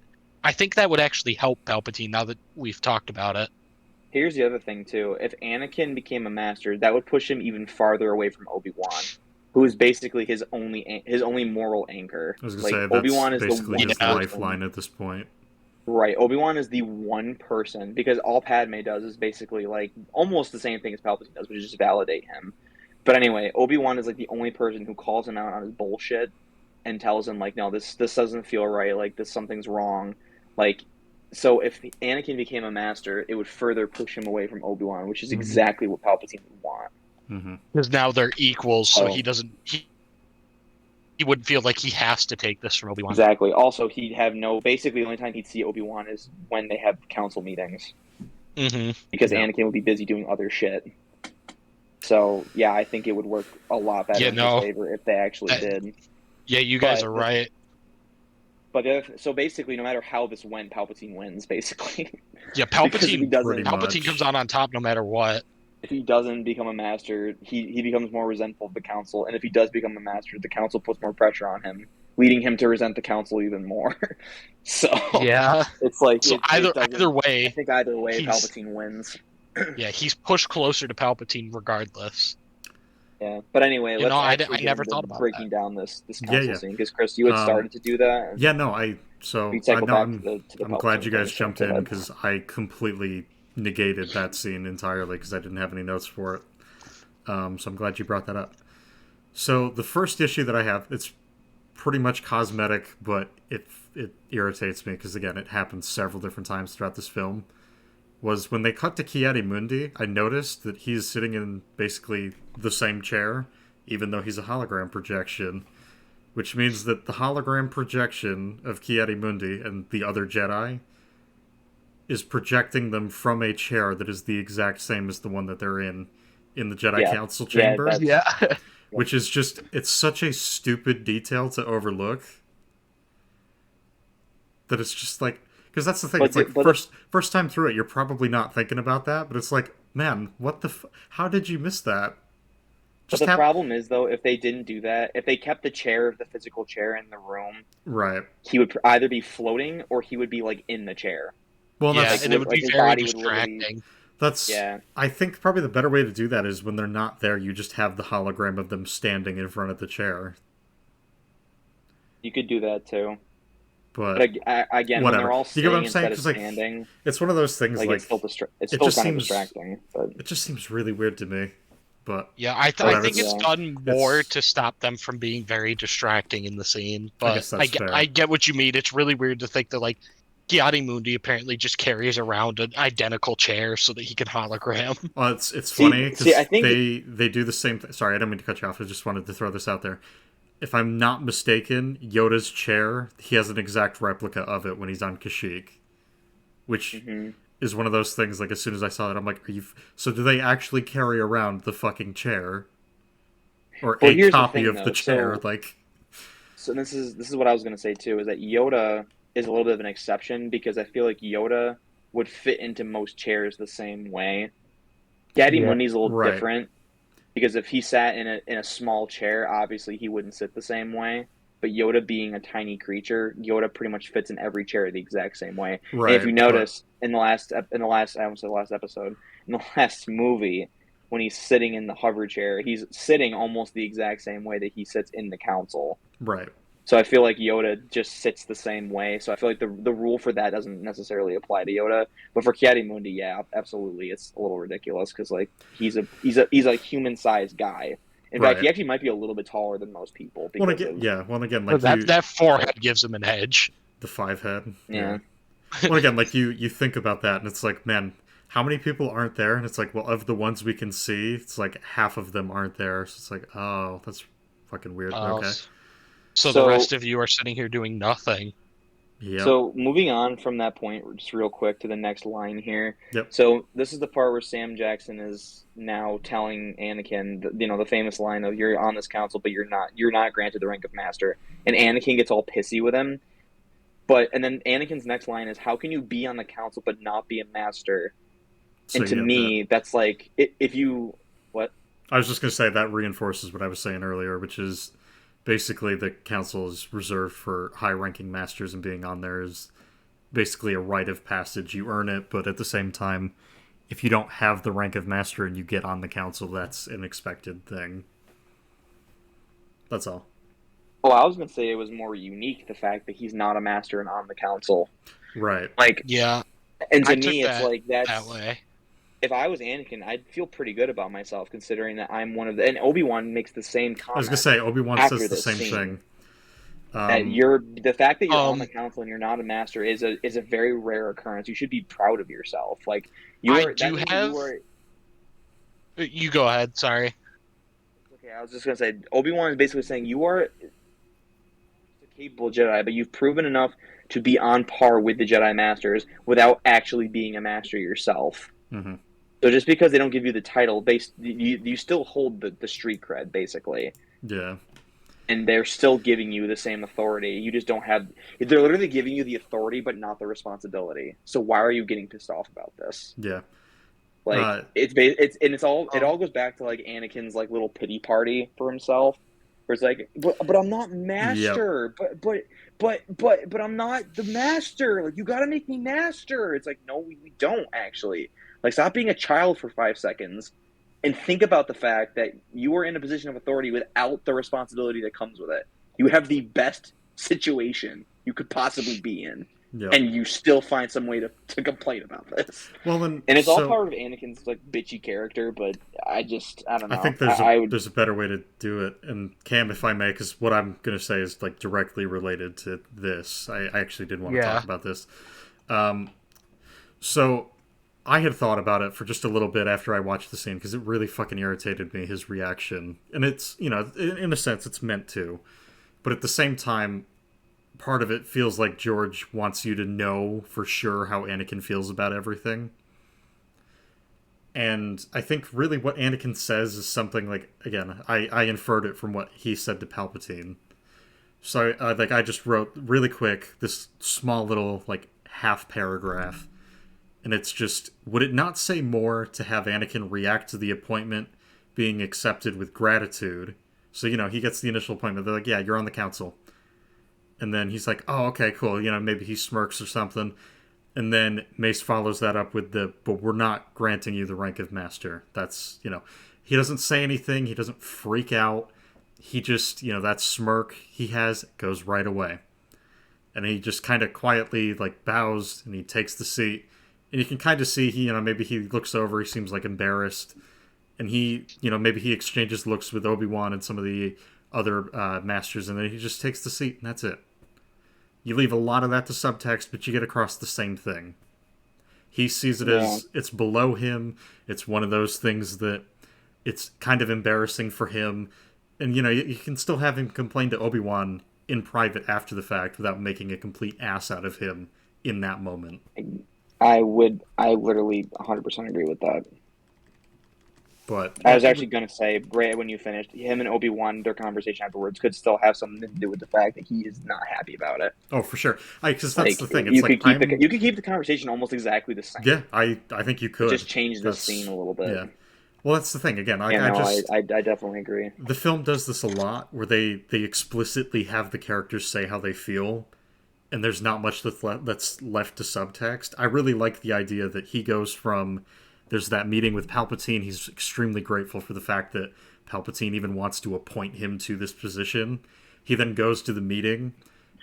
I think that would actually help Palpatine now that we've talked about it. Here's the other thing too. If Anakin became a master, that would push him even farther away from Obi-Wan, who is basically his only moral anchor. I was gonna Like, say, that's Obi-Wan is the basically one his person- lifeline at this point. Right, Obi-Wan is the one person, because all Padme does is basically like almost the same thing as Palpatine does, which is just validate him. But anyway, Obi-Wan is like the only person who calls him out on his bullshit and tells him like, no, this doesn't feel right, like something's wrong. Like, so if Anakin became a master, it would further push him away from Obi-Wan, which is exactly what Palpatine would want. Mm-hmm. Because now they're equals, so Oh. he doesn't. He wouldn't feel like he has to take this from Obi-Wan. Exactly. Also, he'd have basically the only time he'd see Obi-Wan is when they have council meetings, Mm-hmm. because Yeah. Anakin would be busy doing other shit. So yeah, I think it would work a lot better Yeah, in no. his favor if they actually That- did. Yeah, you guys But are the- right. But so basically, no matter how this went, Palpatine wins. Basically, Yeah, because if he Palpatine. doesn't, Pretty Palpatine much. comes out on top no matter what. if he doesn't become a master, he becomes more resentful of the council, and if he does become a master, the council puts more pressure on him, leading him to resent the council even more. So Yeah. it's like So it either doesn't- either I way, think either way, he's- Palpatine wins. yeah, he's pushed closer to Palpatine regardless. Yeah, but anyway, You let's know, I actually get never into thought about breaking down this council yeah. scene, because Chris, you had started to do that. And Yeah, no, I we cycle back to the I'm glad you guys Palpatine jumped thing. in, because I completely negated that scene entirely because I didn't have any notes for it. So I'm glad you brought that up. So the first issue that I have, it's pretty much cosmetic, but it irritates me because, again, it happens several different times throughout this film, was when they cut to Ki-Adi-Mundi, I noticed that he's sitting in basically the same chair, even though he's a hologram projection, which means that the hologram projection of Ki-Adi-Mundi and the other Jedi is projecting them from a chair that is the exact same as the one that they're in the Jedi Yeah. Council Yeah, chamber, that's- Yeah. which is just, it's such a stupid detail to overlook that it's just like, because that's the thing, But it's like but- first time through it, you're probably not thinking about that, but it's like, man, what the how did you miss that? But the problem is, though, if they didn't do that, if they kept the physical chair in the room, right. he would either be floating or he would be like in the chair. Well, Yeah, that's and it would like be his very body would literally. distracting. Yeah. I think probably the better way to do that is when they're not there, you just have the hologram of them standing in front of the chair. You could do that too. But Again, whatever. when they're all You get what sitting I'm saying? instead of 'Cause, like, standing, it's one of those things like it's still it still just kind of seems distracting. But it just seems really weird to me. But Yeah, I whatever, think it's Yeah. done more it's- to stop them from being very distracting in the scene. I But guess that's fair. I get what you mean. It's really weird to think that, like, Mundi apparently just carries around an identical chair so that he can hologram. Well, it's funny because I think they do the same thing. Sorry, I didn't mean to cut you off. I just wanted to throw this out there. If I'm not mistaken, Yoda's chair, he has an exact replica of it when he's on Kashyyyk, which Mhm. is one of those things. Like, as soon as I saw it, I'm like, so do they actually carry around the fucking chair, or Well, a here's the copy thing, of the though. chair? So- Like, So this is what I was gonna say too, is that Yoda is a little bit of an exception because I feel like Yoda would fit into most chairs the same way. Daddy Yeah. Mundy's a little Right. different because if he sat in a small chair, obviously he wouldn't sit the same way. But Yoda being a tiny creature, Yoda pretty much fits in every chair the exact same way. right? And if you notice in the last I almost said the last episode, in the last movie, when he's sitting in the hover chair, he's sitting almost the exact same way that he sits in the council. Right. So I feel like Yoda just sits the same way. So I feel like the rule for that doesn't necessarily apply to Yoda. But for Mundi, yeah, absolutely, it's a little ridiculous because like he's a human sized guy. In fact, Right. he actually might be a little bit taller than most people. Because Well, again, like That forehead gives him an edge. the 5 head. Yeah. Well, again, like you think about that, and it's like, man, how many people aren't there? And it's like, well, of the ones we can see, it's like half of them aren't there. So it's like, oh, that's fucking weird. Okay. So So- the rest of you are sitting here doing nothing. Yeah. So moving on from that point, just real quick to the next line here. Yep. So this is the part where Sam Jackson is now telling Anakin, the famous line of "You're on this council, but you're not granted the rank of master." And Anakin gets all pissy with him. And then Anakin's next line is, "How can you be on the council but not be a master?" So And to you have me, that's like if you what? I was just going to say that reinforces what I was saying earlier, which is basically the council is reserved for high-ranking masters, and being on there is basically a rite of passage. You earn it, but at the same time, if you don't have the rank of master and you get on the council, that's an expected thing. That's all. Oh, I was gonna say it was more unique the fact that he's not a master and on the council. Right. Like, Yeah, and to I took me, it's that like that's that way. if I was Anakin, I'd feel pretty good about myself considering that I'm one of the. And Obi-Wan makes the same comment. I was going to say, Obi-Wan after says the this same scene. thing. That the fact that you're on Um, the council and you're not a master is a very rare occurrence. You should be proud of yourself. Like You go ahead. Sorry. Okay, I was just gonna say Obi-Wan is basically saying you are a capable Jedi, but you've proven enough to be on par with the Jedi Masters without actually being a master yourself. Mm-hmm. So just because they don't give you the title, you still hold the street cred, basically. Yeah. And they're still giving you the same authority. You just don't have. They're literally giving you the authority, but not the responsibility. So why are you getting pissed off about this? Yeah. Like it all goes back to like Anakin's like little pity party for himself, where it's like, but I'm not master, but I'm not the master. Like you got to make me master. It's like no, we don't actually. Like stop being a child for 5 seconds. And think about the fact that you are in a position of authority without the responsibility that comes with it. You have the best situation you could possibly be in, and you still find some way to complain about this. Well, then, and it's all part of Anakin's like bitchy character, but I don't know. I think there's a better way to do it. And Cam, if I may, because what I'm going to say is like directly related to this. I actually did want to talk about this. So I had thought about it for just a little bit after I watched the scene because it really fucking irritated me, his reaction. And it's, in a sense, it's meant to. But at the same time, part of it feels like George wants you to know for sure how Anakin feels about everything. And I think really what Anakin says is something like, again, I inferred it from what he said to Palpatine. So I just wrote really quick this small little like half paragraph. And it's just, would it not say more to have Anakin react to the appointment being accepted with gratitude. So, he gets the initial appointment. They're like, yeah, you're on the council. And then he's like, oh, okay, cool. Maybe he smirks or something. And then Mace follows that up with but we're not granting you the rank of master. That's, he doesn't say anything. He doesn't freak out. He just, that smirk he has goes right away. And he just kind of quietly, bows and he takes the seat. And you can kind of see, maybe he looks over, he seems, embarrassed. And he, maybe he exchanges looks with Obi-Wan and some of the other masters, and then he just takes the seat, and that's it. You leave a lot of that to subtext, but you get across the same thing. He sees it as it's below him. It's one of those things that it's kind of embarrassing for him. And, you can still have him complain to Obi-Wan in private after the fact without making a complete ass out of him in that moment. I literally 100% agree with that. But I was actually going to say, right when you finished, him and Obi-Wan, their conversation afterwards could still have something to do with the fact that he is not happy about it. Oh, for sure. Because that's the thing. It's you could keep the conversation almost exactly the same. Yeah, I think you could. Just change the scene a little bit. Yeah. Well, that's the thing. Again, I definitely agree. The film does this a lot, where they explicitly have the characters say how they feel, and there's not much that's left to subtext. I really like the idea that he goes from... There's that meeting with Palpatine. He's extremely grateful for the fact that Palpatine even wants to appoint him to this position. He then goes to the meeting.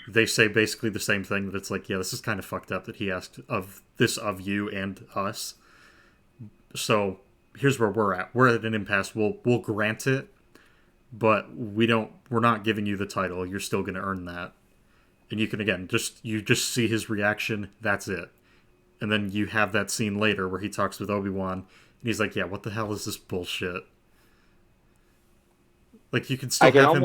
They say basically the same thing, that it's like, yeah, this is kind of fucked up that he asked of you and us. So here's where we're at. We're at an impasse. We'll grant it, but we're not giving you the title. You're still going to earn that. And you can, again, just see his reaction. That's it. And then you have that scene later where he talks with Obi-Wan, and he's like, yeah, what the hell is this bullshit? You can still have him,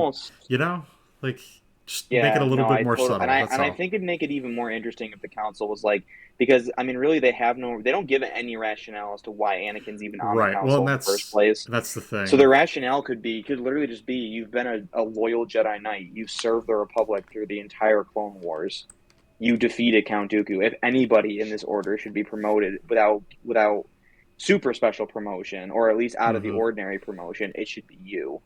just make it a little bit more subtle. And I think it'd make it even more interesting if the council was because, really, they don't give any rationale as to why Anakin's even on the council in the first place. That's the thing. So the rationale could literally just be, you've been a loyal Jedi Knight. You've served the Republic through the entire Clone Wars. You defeated Count Dooku. If anybody in this order should be promoted without super special promotion, or at least out of the ordinary promotion, it should be you.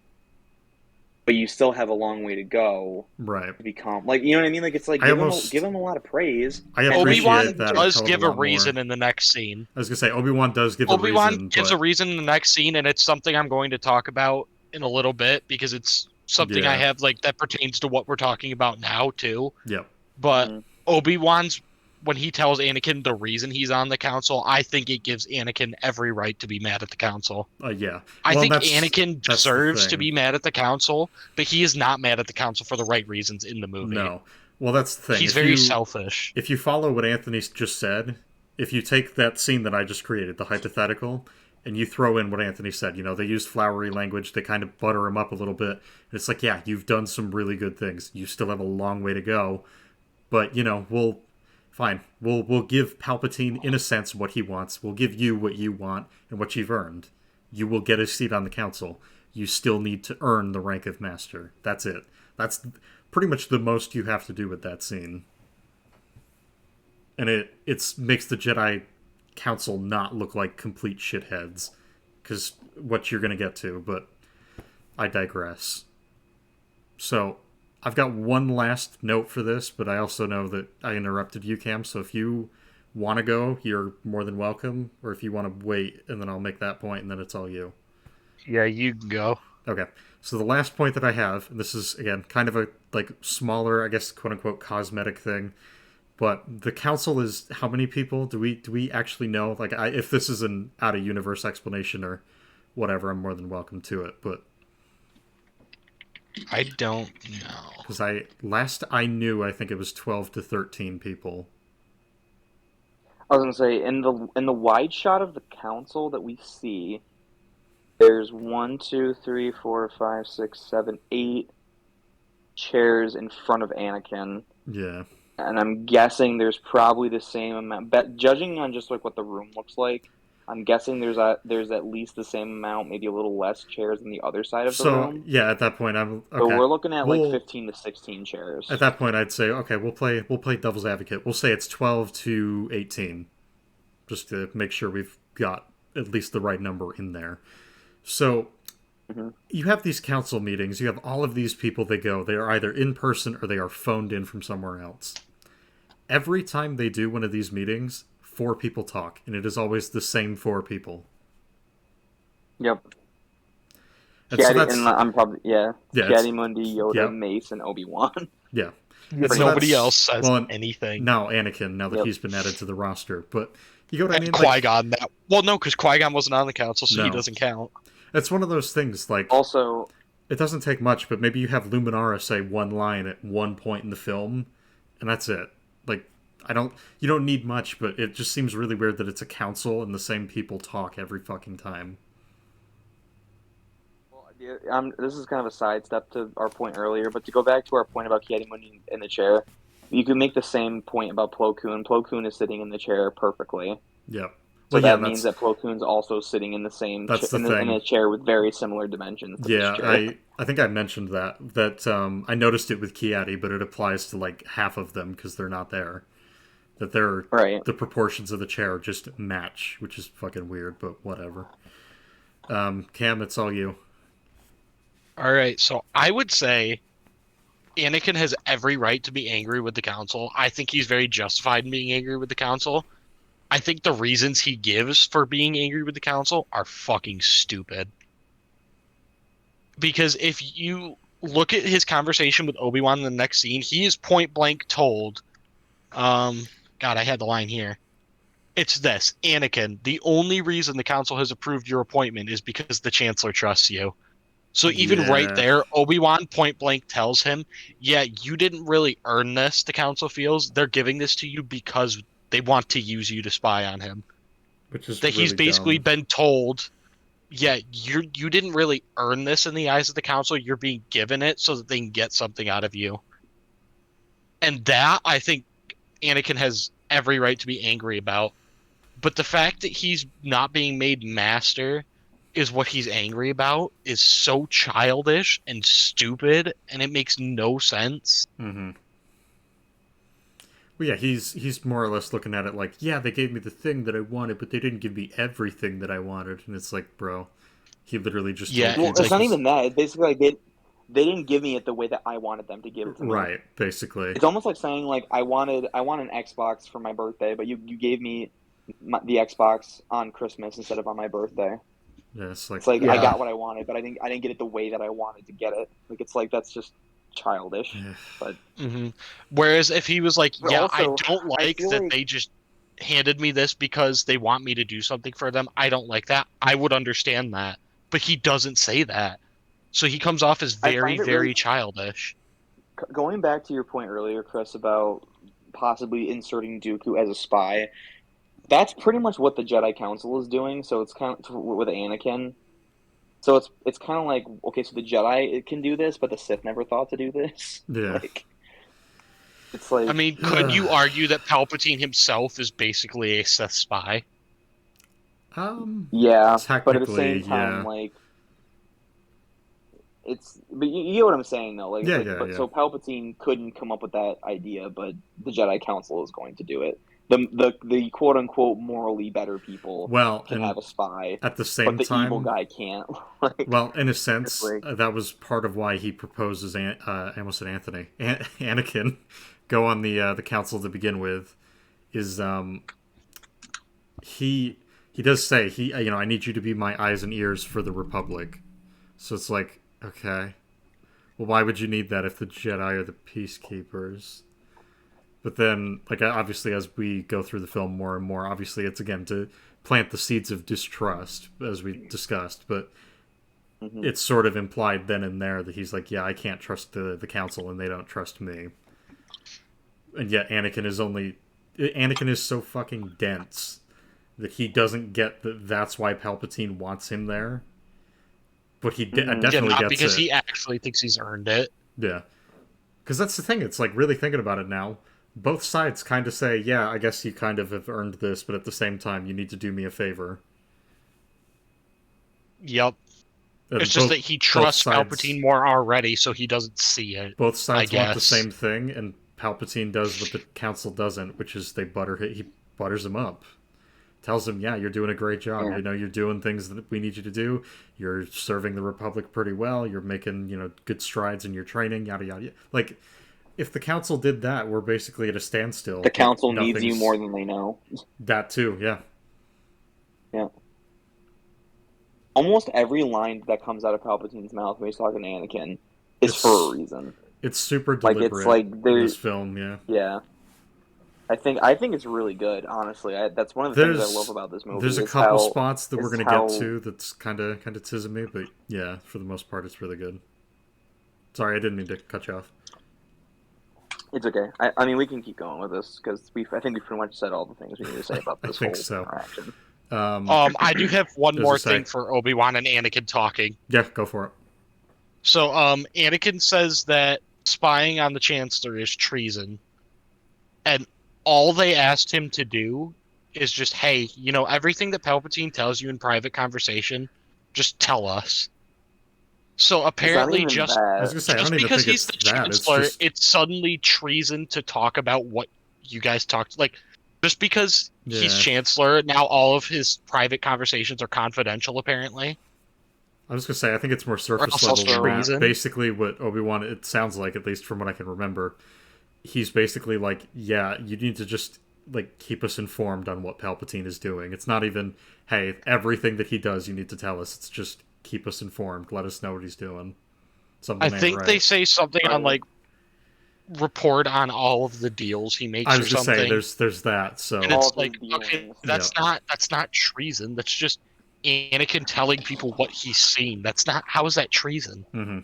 But you still have a long way to go, right? To become you know what I mean? It's give him a lot of praise. Obi-Wan does give a reason in the next scene. I was gonna say Obi-Wan does give Obi-Wan gives a reason in the next scene, and it's something I'm going to talk about in a little bit because it's something I have that pertains to what we're talking about now too. Yep. But Obi-Wan's, when he tells Anakin the reason he's on the council, I think it gives Anakin every right to be mad at the council. Yeah. I think Anakin deserves to be mad at the council, but he is not mad at the council for the right reasons in the movie. No. Well, that's the thing. He's very selfish. If you follow what Anthony just said, if you take that scene that I just created, the hypothetical, and you throw in what Anthony said, they use flowery language, they kind of butter him up a little bit, and it's like, yeah, you've done some really good things. You still have a long way to go. But, we'll give Palpatine, in a sense, what he wants. We'll give you what you want and what you've earned. You will get a seat on the council. You still need to earn the rank of master. That's it. That's pretty much the most you have to do with that scene. And it makes the Jedi Council not look like complete shitheads. Because what you're going to get to, but I digress. So... I've got one last note for this, but I also know that I interrupted you, Cam, so if you want to go, you're more than welcome, or if you want to wait, and then I'll make that point, and then it's all you. Yeah, you can go. Okay, so the last point that I have, and this is, again, kind of a, smaller, I guess, quote-unquote, cosmetic thing, but the council is how many people? Do we actually know? If this is an out-of-universe explanation or whatever, I'm more than welcome to it, but... I don't know. Because last I knew, I think it was 12 to 13 people. I was gonna say, in the wide shot of the council that we see, there's 1, 2, 3, 4, 5, 6, 7, 8 chairs in front of Anakin. Yeah. And I'm guessing there's probably the same amount. But judging on just what the room looks like, I'm guessing there's at least the same amount, maybe a little less chairs on the other side of the room. So yeah, at that point I'm okay. So we're looking at 15 to 16 chairs. At that point, I'd say okay, we'll play devil's advocate. We'll say it's 12 to 18, just to make sure we've got at least the right number in there. So You have these council meetings, you have all of these people, they are either in person or they are phoned in from somewhere else. Every time they do one of these meetings, 4 people talk, and it is always the same 4 people. Yep. And so that's, and I'm probably yeah, Ki-Adi-Mundi, Yoda, yeah. Mace, and Obi-Wan. Yeah. And so nobody else says anything. Now Anakin, now that Yep. he's been added to the roster. But you know what I mean? And Qui-Gon, no, because Qui-Gon wasn't on the council, so he No. doesn't count. It's one of those things, like, Also, it doesn't take much, but maybe you have Luminara say one line at one point in the film, and that's it. Like, you don't need much, but it just seems really weird that it's a council and the same people talk every fucking time. this is kind of a sidestep to our point earlier, but to go back to our point about Ki-Adi-Mundi in the chair, you can make the same point about Plo Koon. Plo Koon is sitting in the chair perfectly. Yeah. So that means that Plo Koon's also sitting in the same in a chair with very similar dimensions. To this chair. I think I mentioned that I noticed it with Ki-Adi, but it applies to like half of them because they're not there. That they're the proportions of the chair just match, which is fucking weird, but whatever. Cam, it's all you. All right, so I would say Anakin has every right to be angry with the council. I think he's very justified in being angry with the council. I think the reasons he gives for being angry with the council are fucking stupid. Because if you look at his conversation with Obi-Wan in the next scene, he is point blank told, God, I had the line here. It's this, Anakin, the only reason the council has approved your appointment is because the chancellor trusts you. So even right there, Obi-Wan point blank tells him, yeah, you didn't really earn this, the council feels. They're giving this to you because they want to use you to spy on him. Which is that really he's basically dumb. been told, yeah, you didn't really earn this in the eyes of the council. You're being given it so that they can get something out of you. And that, I think, Anakin has every right to be angry about. But the fact that he's not being made master is what he's angry about is so childish and stupid, and it makes no sense. Mm-hmm. Well, yeah, he's more or less looking at it like, yeah, they gave me the thing that I wanted, but they didn't give me everything that I wanted. And it's like, bro, he literally just it's not even that. It's basically like they didn't give me it the way that I wanted them to give it to me. Right, basically. It's almost like saying like I want an Xbox for my birthday, but you gave me the Xbox on Christmas instead of on my birthday. Yeah, it's like I got what I wanted, but I didn't get it the way that I wanted to get it. Like it's like that's just childish. But whereas if he was like, yeah, also, I don't like that like they just handed me this because they want me to do something for them. I don't like that. I would understand that, but he doesn't say that, so he comes off as very really childish. Going back to your point earlier, Chris, about possibly inserting Dooku as a spy. That's pretty much what the Jedi Council is doing. So it's kind of with Anakin. So it's kind of like, okay, so the Jedi can do this, but the Sith never thought to do this. Yeah. It's like. I mean, could you argue that Palpatine himself is basically a Sith spy? Yeah, but at the same time, like, but you get what I'm saying, though. Like, So Palpatine couldn't come up with that idea, but the Jedi Council is going to do it. The quote unquote morally better people can have a spy at the same but the time. Evil guy can't. In a sense, that was part of why he proposes. I almost said Anthony, Anakin, go on the council to begin with. Is he does say I need you to be my eyes and ears for the Republic. So it's like, okay, well, why would you need that if the Jedi are the peacekeepers? But then, like, obviously, as we go through the film more and more, obviously, it's, again, to plant the seeds of distrust, as we discussed. But it's sort of implied then and there that he's like, yeah, I can't trust the council, and they don't trust me. And yet, Anakin is so fucking dense that he doesn't get that that's why Palpatine wants him there. But he definitely gets it. Because he actually thinks he's earned it. Yeah. Because that's the thing, it's like, really thinking about it now, both sides kind of say, yeah, I guess you kind of have earned this, but at the same time, you need to do me a favor. Yep. It's just that he trusts Palpatine more already, so he doesn't see it. Both sides want the same thing, and Palpatine does what the council doesn't, which is he butters him up. tells him, yeah, you're doing a great job. Yeah. You know, you're doing things that we need you to do. You're serving the Republic pretty well. You're making, good strides in your training, yada, yada. Like, if the council did that, we're basically at a standstill. The council needs you Nothing's- more than they know. That too, yeah. Yeah. Almost every line that comes out of Palpatine's mouth when he's talking to Anakin is It's- for a reason. It's super Like, deliberate it's like in there's this film, yeah. yeah. I think it's really good. Honestly, that's one of the things I love about this movie. There's a is couple how- spots that we're is gonna how- get to that's kind of tizzing me, but yeah, for the most part, it's really good. Sorry, I didn't mean to cut you off. It's okay. I mean, we can keep going with this because I think we pretty much said all the things we need to say about I this think whole so. interaction. I do have one There's more a sec. thing for Obi-Wan and Anakin talking. Yeah, go for it. So, Anakin says that spying on the Chancellor is treason, and all they asked him to do is just, hey, everything that Palpatine tells you in private conversation, just tell us. So apparently, It's not even just I was gonna say, I just don't even because think he's it's the that. It's Chancellor, just it's suddenly treason to talk about what you guys talked. Like, just because he's Yeah. Chancellor, now all of his private conversations are confidential. Apparently, I was gonna say, I think it's more surface else level than that. treason. Basically, what Obi-Wan, it sounds like, at least from what I can remember, he's basically like, yeah, you need to just keep us informed on what Palpatine is doing. It's not even, hey, everything that he does, you need to tell us. It's just keep us informed, let us know what he's doing. Something I ain't think right. they say something on report on all of the deals he makes I or was gonna something. say, there's that. So And All it's of his like, okay, dealings. that's not treason. That's just Anakin telling people what he's seen. That's not. How is that treason? hmm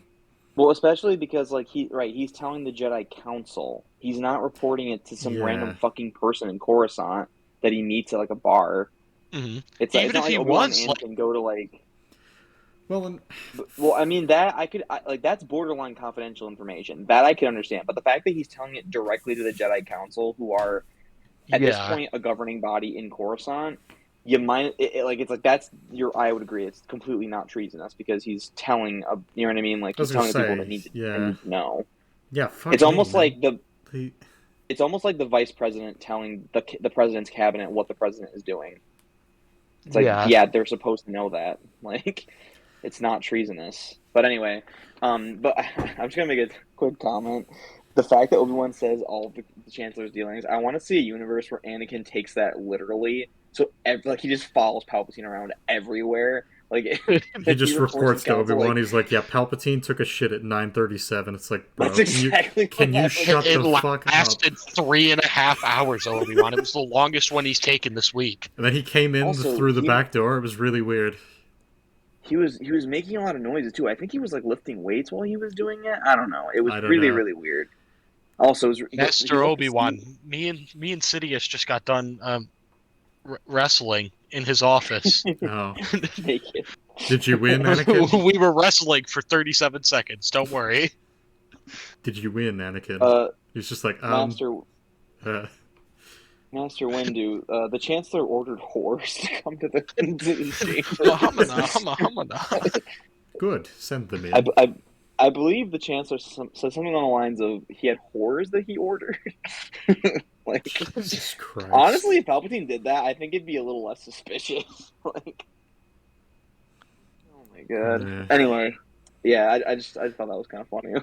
Well, especially because he's telling the Jedi Council. He's not reporting it to some Yeah. random fucking person in Coruscant that he meets at a bar. Mhm. It's Even it's not if he like Obi-Wan was, and Anakin go to well, and Well, I mean that that's borderline confidential information that I can understand, but the fact that he's telling it directly to the Jedi Council, who are at this point a governing body in Coruscant, you might it's like that's I would agree it's completely not treasonous because he's telling you know what I mean, like I was he's telling gonna the people say, that need to, yeah. that need to know. yeah, fuck It's me, almost man. like They- it's almost like the vice president telling the president's cabinet what the president is doing. It's like yeah, they're supposed to know that. Like, it's not treasonous. But anyway, but I'm just gonna make a quick comment. The fact that Obi-Wan says all of the Chancellor's dealings, I want to see a universe where Anakin takes that literally. So he just follows Palpatine around everywhere. Like He just reports to Council, Obi-Wan. He's like, "Yeah, Palpatine took a shit at 9:37." It's like, bro, That's exactly can you what shut It the fuck up? lasted 3.5 hours, Obi-Wan. It was the longest one he's taken this week. And then he came in Also, through the back door. It was really weird. He was making a lot of noises too. I think he was lifting weights while he was doing it. I don't know. It was I don't really know. really weird. Also, it was, Master Obi-Wan, me and Sidious just got done wrestling in his office. Oh, naked. did you win, Anakin? We were wrestling for 37 seconds. Don't worry. Did you win, Anakin? He's just like, Master uh, Windu, the Chancellor ordered whores to come to the chamber. good. Send them in. I believe the Chancellor said something along the lines of he had whores that he ordered. Jesus Christ. Honestly, if Palpatine did that, I think it'd be a little less suspicious. Oh my god. Yeah. Anyway, yeah, I just thought that was kind of funny.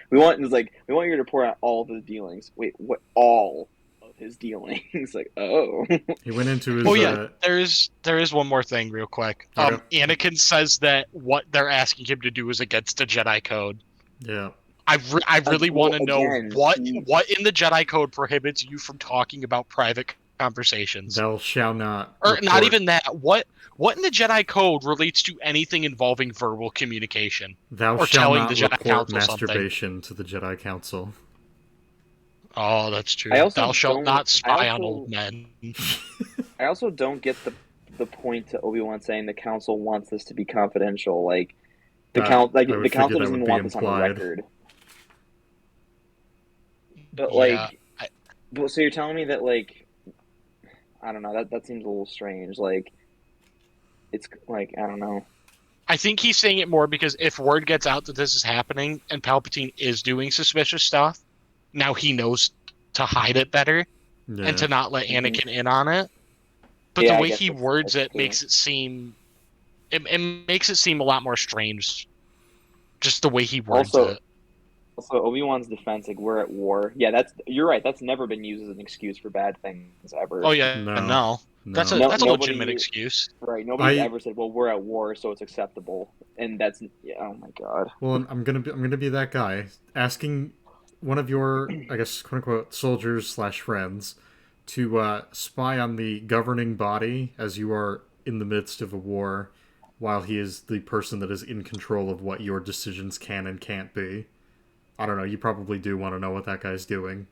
We want you to report out all of his dealings. Wait, what? All of his dealings? Oh. He went into his. Oh yeah, there is one more thing, real quick. Okay. Anakin says that what they're asking him to do is against the Jedi Code. Yeah. I really want to know again, what in the Jedi Code prohibits you from talking about private conversations. Thou shall not. Or not report- even that. What in the Jedi Code relates to anything involving verbal communication? Thou or shall telling not the Jedi report Council something. masturbation to the Jedi Council. Oh, that's true. I also Thou shalt don't- not spy I on also- old men. I also don't get the point to Obi-Wan saying the Council wants this to be confidential. The I council would the figure Council that doesn't would even be want this on the implied. record. But Yeah, so you're telling me that I don't know, that seems a little strange. It's I don't know. I think he's saying it more because if word gets out that this is happening and Palpatine is doing suspicious stuff, now he knows to hide it better Yeah. and to not let Anakin in on it. But Yeah, the I way guess he that's words it true. makes it seem it makes it seem a lot more strange. Just the way he words Also, it. Obi-Wan's defense, like we're at war. Yeah, you're right. That's never been used as an excuse for bad things Oh ever. yeah, No, no. That's no. a No, that's a legitimate nobody, excuse. right? Nobody's I ever said, "Well, we're at war, so it's acceptable," and that's yeah. Oh my god. well, I'm gonna be that guy asking one of your, I guess, quote unquote soldiers slash friends to spy on the governing body as you are in the midst of a war, while he is the person that is in control of what your decisions can and can't be. I don't know. You probably do want to know what that guy's doing.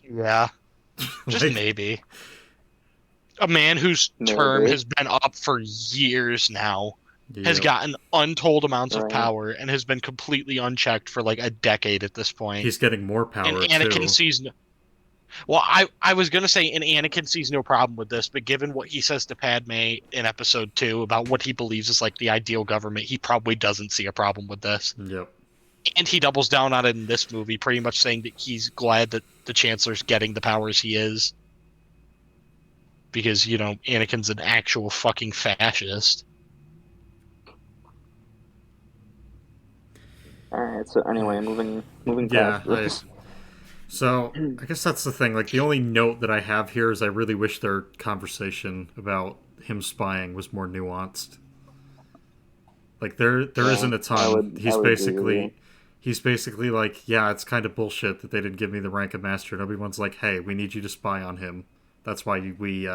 Yeah, just Like, maybe. A man whose term Maybe. has been up for years now has yep. gotten untold amounts of Right. power and has been completely unchecked for like a decade at this point. He's getting more And power Anakin too. sees no, well, I was gonna say, and Anakin sees no problem with this, but given what he says to Padme in Episode 2 about what he believes is like the ideal government, he probably doesn't see a problem with this. Yep. And he doubles down on it in this movie, pretty much saying that he's glad that the Chancellor's getting the powers he is. Because, Anakin's an actual fucking fascist. All right. So anyway, moving Yeah. past this. So I guess that's the thing. Like the only note that I have here is I really wish their conversation about him spying was more nuanced. Like there Yeah, isn't a ton. I would agree with you. He's basically like, yeah, it's kind of bullshit that they didn't give me the rank of master. And everyone's like, hey, we need you to spy on him. That's why we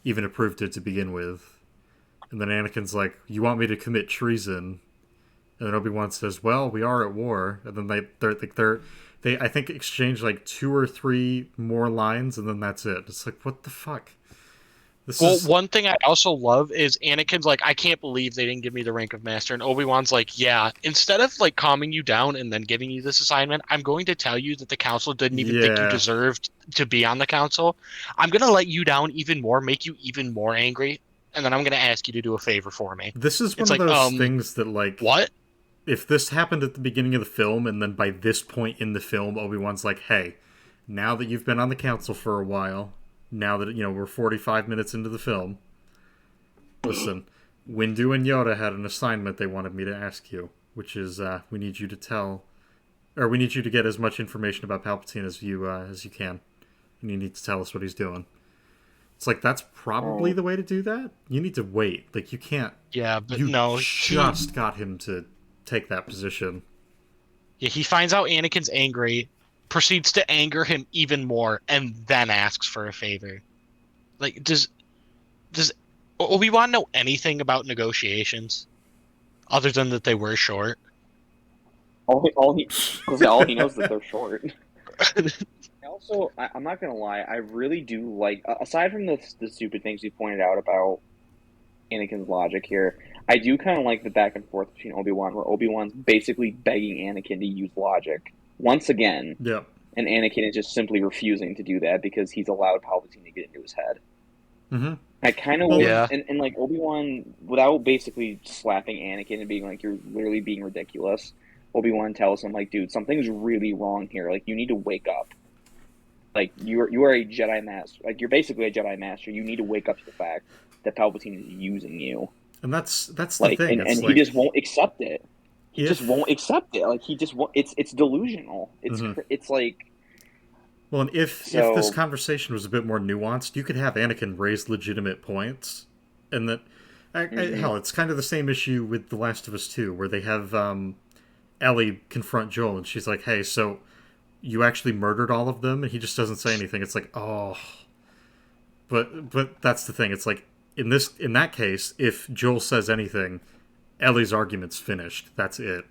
even approved it to begin with. And then Anakin's like, you want me to commit treason? And then Obi-Wan says, well, we are at war. And then they I think exchange like 2 or 3 more lines, and then that's it. It's like, what the fuck? Well, one thing I also love is Anakin's like, I can't believe they didn't give me the rank of master. And Obi-Wan's like, yeah, instead of like calming you down and then giving you this assignment, I'm going to tell you that the council didn't even think you Yeah. deserved to be on the council. I'm going to let you down even more, make you even more angry. And then I'm going to ask you to do a favor for me. This is one It's of like, those things that like, what? if this happened at the beginning of the film, and then by this point in the film, Obi-Wan's like, hey, now that you've been on the council for a while, now that we're 45 minutes into the film, listen, Windu and Yoda had an assignment they wanted me to ask you, which is we need you to get as much information about Palpatine as you can, and you need to tell us what he's doing. It's like, that's probably the way to do that. You need to wait. Like, you can't. Yeah, but You no. just got him to take that position. Yeah, he finds out Anakin's angry, proceeds to anger him even more, and then asks for a favor. Like, does Obi-Wan know anything about negotiations other than that they were short? All he knows is that they're short. Also, I'm not gonna lie. I really do like, aside from the stupid things you pointed out about Anakin's logic here, I do kind of like the back and forth between Obi-Wan, where Obi-Wan's basically begging Anakin to use logic once again, Yep. and Anakin is just simply refusing to do that because he's allowed Palpatine to get into his head. Mm-hmm. I kind of Yeah. and like Obi-Wan, without basically slapping Anakin and being like, you're literally being ridiculous, Obi-Wan tells him, like, dude, something's really wrong here. Like, you need to wake up. Like, you are a Jedi master. Like, you're basically a Jedi master. You need to wake up to the fact that Palpatine is using you. And that's the Like, thing. and It's he like, just won't accept it. He just if- won't accept it. Like, he just won't. It's delusional. It's like. Well, and if this conversation was a bit more nuanced, you could have Anakin raise legitimate points, and that hell, it's kind of the same issue with The Last of Us 2, where they have Ellie confront Joel, and she's like, "Hey, so you actually murdered all of them?" And he just doesn't say anything. It's like, oh, but that's the thing. It's like in that case, if Joel says anything, Ellie's argument's finished. That's it.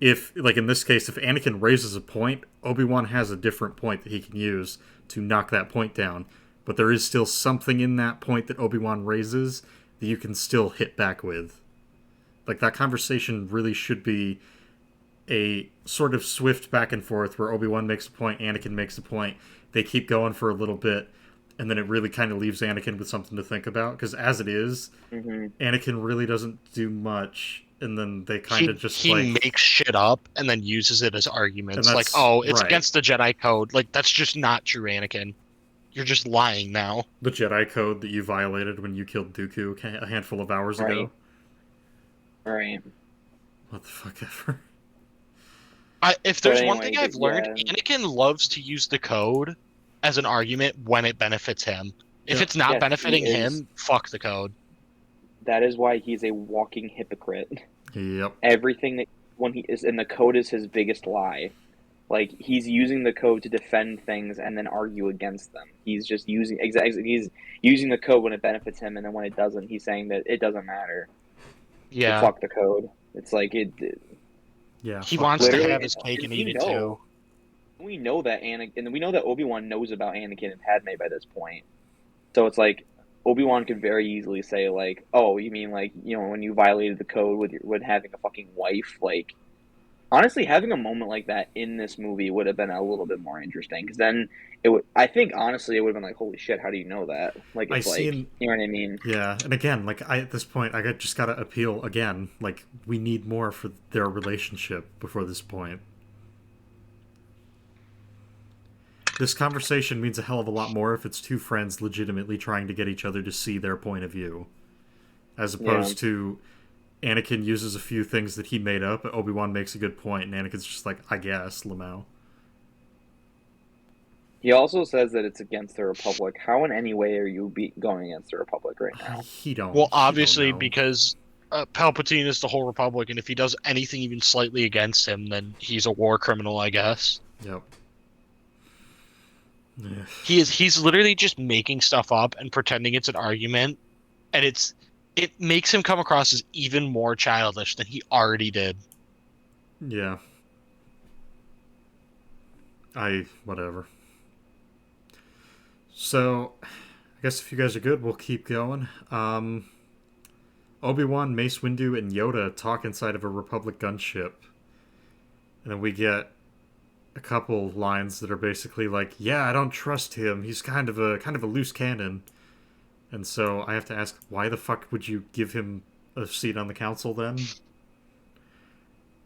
If, like in this case, if Anakin raises a point, Obi-Wan has a different point that he can use to knock that point down. But there is still something in that point that Obi-Wan raises that you can still hit back with. Like, that conversation really should be a sort of swift back and forth where Obi-Wan makes a point, Anakin makes a point, they keep going for a little bit, and then it really kind of leaves Anakin with something to think about. Because as it is, Anakin really doesn't do much. And then they kind of just he makes shit up and then uses it as arguments. Like, oh, it's right. against the Jedi code. Like, that's just not true, Anakin. You're just lying now. The Jedi code that you violated when you killed Dooku a handful of hours ago. Right. What the fuck ever. If there's one anyway, thing I've learned, Anakin loves to use the code as an argument when it benefits him. If Yeah. it's not Yes, benefiting he is. him, fuck the code. That is why he's a walking hypocrite. Yep. Everything that when he is, and the code is his biggest lie. Like, he's using the code to defend things and then argue against them. He's just using he's using the code when it benefits him, and then when it doesn't, he's saying that it doesn't matter. Yeah. So fuck the code. It's like it. Yeah. He fuck wants the to Literally, have his cake and we eat it know- too. We know that and we know that Obi-Wan knows about Anakin and Padme by this point. So it's like Obi-Wan could very easily say like, "Oh, you mean like, you know, when you violated the code with having a fucking wife?" Like, honestly, having a moment like that in this movie would have been a little bit more interesting, because then it would. I think honestly, it would have been like, "Holy shit, how do you know that?" Like, it's like, you know what I mean? Yeah, and again, like at this point, just gotta appeal again. Like, we need more for their relationship before this point. This conversation means a hell of a lot more if it's two friends legitimately trying to get each other to see their point of view, as opposed to Anakin uses a few things that he made up, but Obi-Wan makes a good point, and Anakin's just like, I guess, Lamau. He also says that it's against the Republic. How in any way are you going against the Republic right now? He don't. Well, he obviously, don't know. because Palpatine is the whole Republic, and if he does anything even slightly against him, then he's a war criminal, I guess. Yep. Yeah. He's literally just making stuff up and pretending it's an argument, and it makes him come across as even more childish than he already did. Yeah. Whatever. So, I guess if you guys are good, we'll keep going. Obi-Wan, Mace Windu, and Yoda talk inside of a Republic gunship. And then we get a couple lines that are basically like, yeah, I don't trust him. He's kind of a loose cannon. And so I have to ask, why the fuck would you give him a seat on the council then?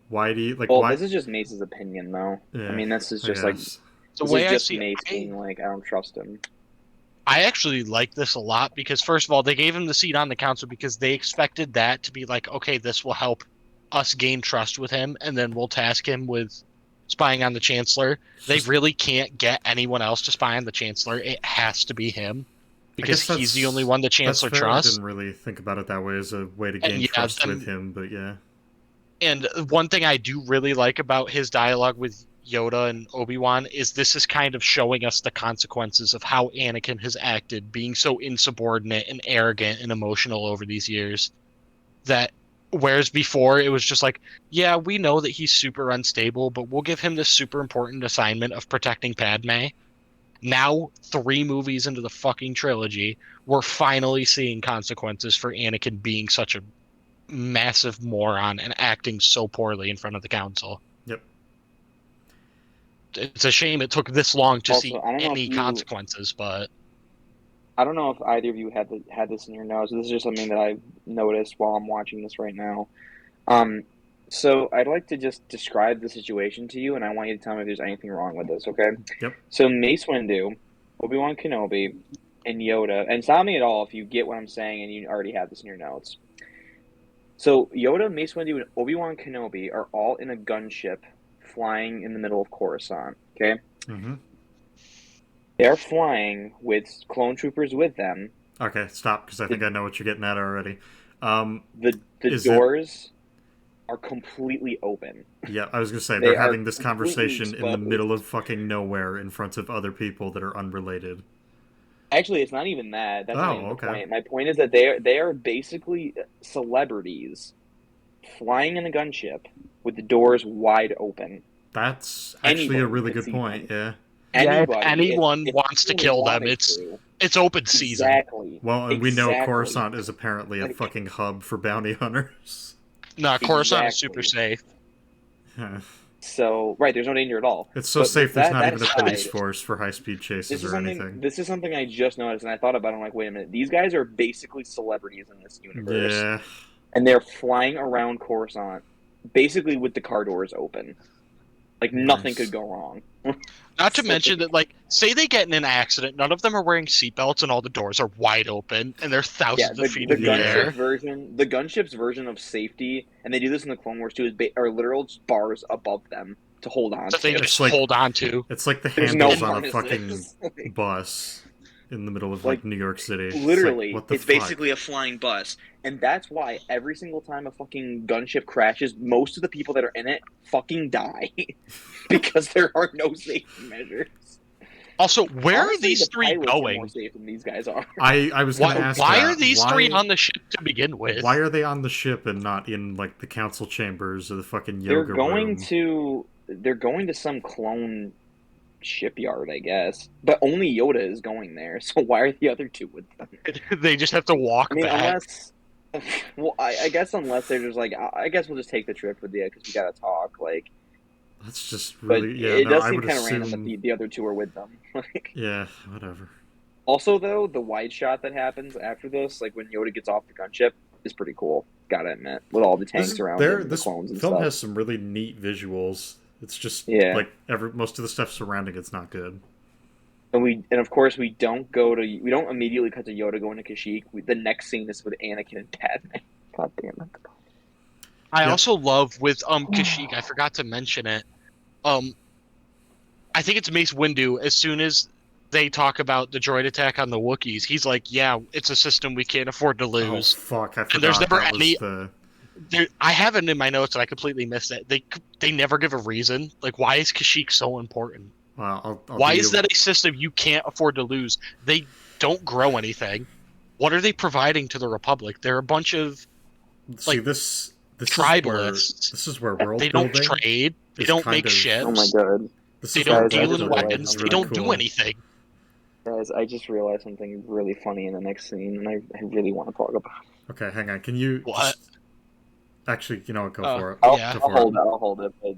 Why do you like? Well, why? this is just Mace's opinion, though. Yeah, I mean, this is I just like guess. The this way is I just see Mace it, being like, I don't trust him. I actually like this a lot because, first of all, they gave him the seat on the council because they expected that to be like, okay, this will help us gain trust with him, and then we'll task him with spying on the Chancellor. They really can't get anyone else to spy on the Chancellor. It has to be him because he's the only one the Chancellor that's fair. trusts. I didn't really think about it that way as a way to gain trust with him, but yeah. And one thing I do really like about his dialogue with Yoda and Obi-Wan is this is kind of showing us the consequences of how Anakin has acted, being so insubordinate and arrogant and emotional over these years. That whereas before it was just like, yeah, we know that he's super unstable, but we'll give him this super important assignment of protecting Padme. Now, 3 movies into the fucking trilogy, we're finally seeing consequences for Anakin being such a massive moron and acting so poorly in front of the council. Yep. It's a shame it took this long to Also, see I don't know any if you- consequences, but I don't know if either of you had this in your notes. This is just something that I've noticed while I'm watching this right now. So I'd like to just describe the situation to you, and I want you to tell me if there's anything wrong with this, okay? Yep. So Mace Windu, Obi-Wan Kenobi, and Yoda, and stop me at all if you get what I'm saying and you already have this in your notes. So Yoda, Mace Windu, and Obi-Wan Kenobi are all in a gunship flying in the middle of Coruscant, okay? Mm-hmm. They're flying with clone troopers with them. Okay, stop, because I think I know what you're getting at already. The doors are completely open. Yeah, I was going to say, They they're are having this completely conversation in the exposed. middle of fucking nowhere in front of other people that are unrelated. Actually, it's not even that. That's not even okay. the point. My point is that they are basically celebrities flying in a gunship with the doors wide open. That's actually Anybody a really could good see point, them. yeah. if anyone wants to kill them, wanted it's open season. Exactly. Well, and we know Exactly. Coruscant is apparently a Like- fucking hub for bounty hunters. Nah, Coruscant is Exactly. super safe. So, right, there's no danger at all. It's so But safe there's that not even a police aside, force for high-speed chases or anything. This is something I just noticed, and I thought about it. I'm like, wait a minute. These guys are basically celebrities in this universe. Yeah. And they're flying around Coruscant, basically with the car doors open. Like nothing Nice. could go wrong. Not to mention that, like, say they get in an accident, none of them are wearing seatbelts, and all the doors are wide open, and they're Yeah, thousands the of feet in the Yeah. air. the gunship's version of safety, and they do this in the Clone Wars too, are literal just bars above them to hold on That they to. just like- hold on to. It's like the There's no handles on a harnesses. fucking bus in the middle of Like, New York City. Literally, what the it's fuck? basically a flying bus, and that's why every single time a fucking gunship crashes, most of the people that are in it fucking die because there are no safety measures. Also, where are Honestly, these the three pilots are more going? safe than these guys are. I was gonna ask Why that. are these Why- three on the ship to begin with? Why are they on the ship and not in like the council chambers or the fucking They're yoga going room? they're going to some clone shipyard, I guess, but only Yoda is going there. So why are the other two with them? They just have to walk I mean, back. unless, well, I guess unless they're just like, I guess we'll just take the trip with you because we gotta talk. Like, That's just but really yeah. it No, does I seem would kind of assume. random that the other two are with them. Like, Yeah, whatever. also, though, the wide shot that happens after this, like when Yoda gets off the gunship, is pretty cool. Gotta admit, with all the tanks around him, and the This clones and film stuff. has some really neat visuals. It's just Yeah. like most of the stuff surrounding it's not good. And of course we don't immediately cut to Yoda going to Kashyyyk. The next scene is with Anakin and Padme. God damn it! I Yep. also love with Kashyyyk. I forgot to mention it. I think it's Mace Windu. As soon as they talk about the droid attack on the Wookiees, he's like, "Yeah, it's a system we can't afford to Oh lose." fuck! I forgot there's never that any- was I have it in my notes, and I completely missed it. They never give a reason. Like, why is Kashyyyk so important? Well, Why is that a system you can't afford to lose? They don't grow anything. What are they providing to the Republic? They're a bunch of See like, this tribalists. This is where world They don't building. trade. They is don't kind make of- ships. Oh my god, This They is where don't Guys, I deal just in realized weapons. something They really don't cool. do anything. guys! I just realized something really funny in the next scene, and I really want to talk about. Okay, hang on. Can you What? just actually? You know what? Go Oh, for it. yeah. Go I'll for hold it. it. I'll hold it. But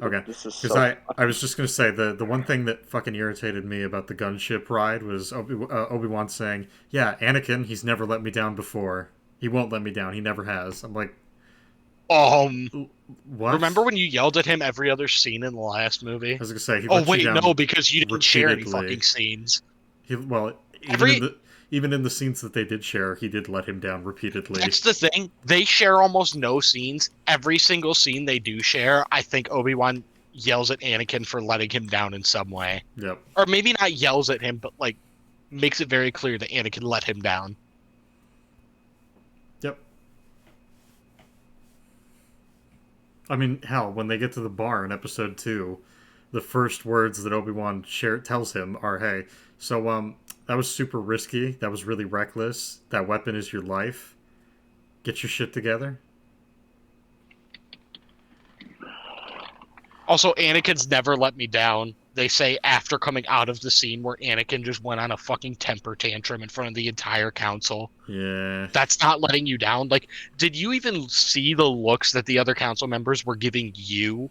Okay, this is because so. I was just gonna say the one thing that fucking irritated me about the gunship ride was Obi-Wan saying, "Yeah, Anakin, he's never let me down before. He won't let me down. He never has." I'm like, what? Remember when you yelled at him every other scene in the last I movie? was gonna say he Oh let you wait, down no, because you didn't share any repeatedly. fucking scenes. Even in the scenes that they did share, he did let him down repeatedly. That's the thing. They share almost no scenes. Every single scene they do share, I think Obi-Wan yells at Anakin for letting him down in some way. Yep. Or maybe not yells at him, but like makes it very clear that Anakin let him down. Yep. I mean, hell, when they get to the bar in episode 2, the first words that Obi-Wan tells him are, "Hey, so that was super risky. That was really reckless. That weapon is your life. Get your shit together." Also, Anakin's never let me down. They say after coming out of the scene where Anakin just went on a fucking temper tantrum in front of the entire council. Yeah. That's not letting you down. Like, did you even see the looks that the other council members were giving you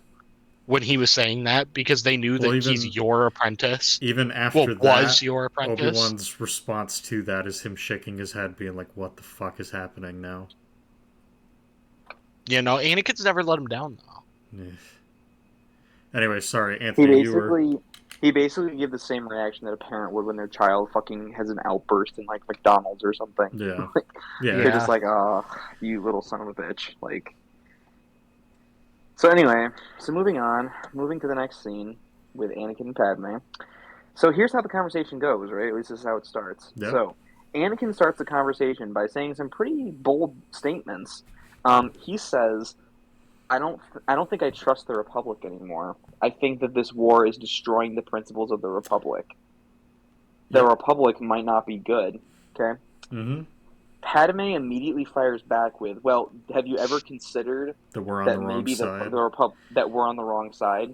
when he was saying that? Because they knew that he's your apprentice. Even after that, was your apprentice. Obi-Wan's response to that is him shaking his head, being like, "What the fuck is happening now?" You know, Anakin's never let him down, though. Yeah. Anyway, sorry, Anthony. He basically gave the same reaction that a parent would when their child fucking has an outburst in like McDonald's or something. Yeah. Like, Yeah. They're just like, "Oh, you little son of a bitch!" Like. So anyway, moving to the next scene with Anakin and Padme. So here's how the conversation goes, right? At least this is how it starts. Yep. So Anakin starts the conversation by saying some pretty bold statements. He says, I don't think I trust the Republic anymore. I think that this war is destroying the principles of the Republic. The Republic might not be good." Okay. Mm-hmm. Padme immediately fires back with, "Well, have you ever considered That we're on that the wrong maybe side. that we're on the wrong side,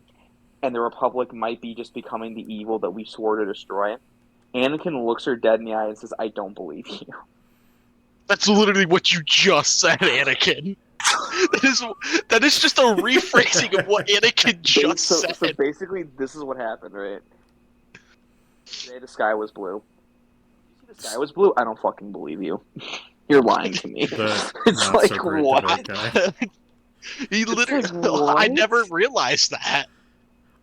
and the Republic might be just becoming the evil that we swore to destroy?" Anakin looks her dead in the eye and says, "I don't believe you." That's literally what you just said, Anakin. That is just a rephrasing of what Anakin just said. So basically, this is what happened, right? Today the sky was blue. You see the sky was blue? I don't fucking believe you. You're lying to me. The It's not like, so great what? debate guy. He literally. like, what? I never realized that.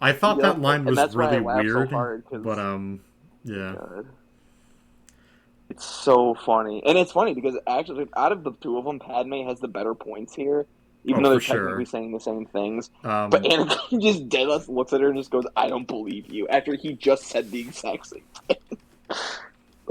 I thought Yep, that line and was that's why I really laughed so weird, hard, 'cause- but yeah. God. It's so funny, and it's funny because actually, out of the two of them, Padme has the better points here, even Oh, though they're for sure. technically saying the same things. But Um, Anakin just dead looks at her and just goes, "I don't believe you," after he just said the exact same thing.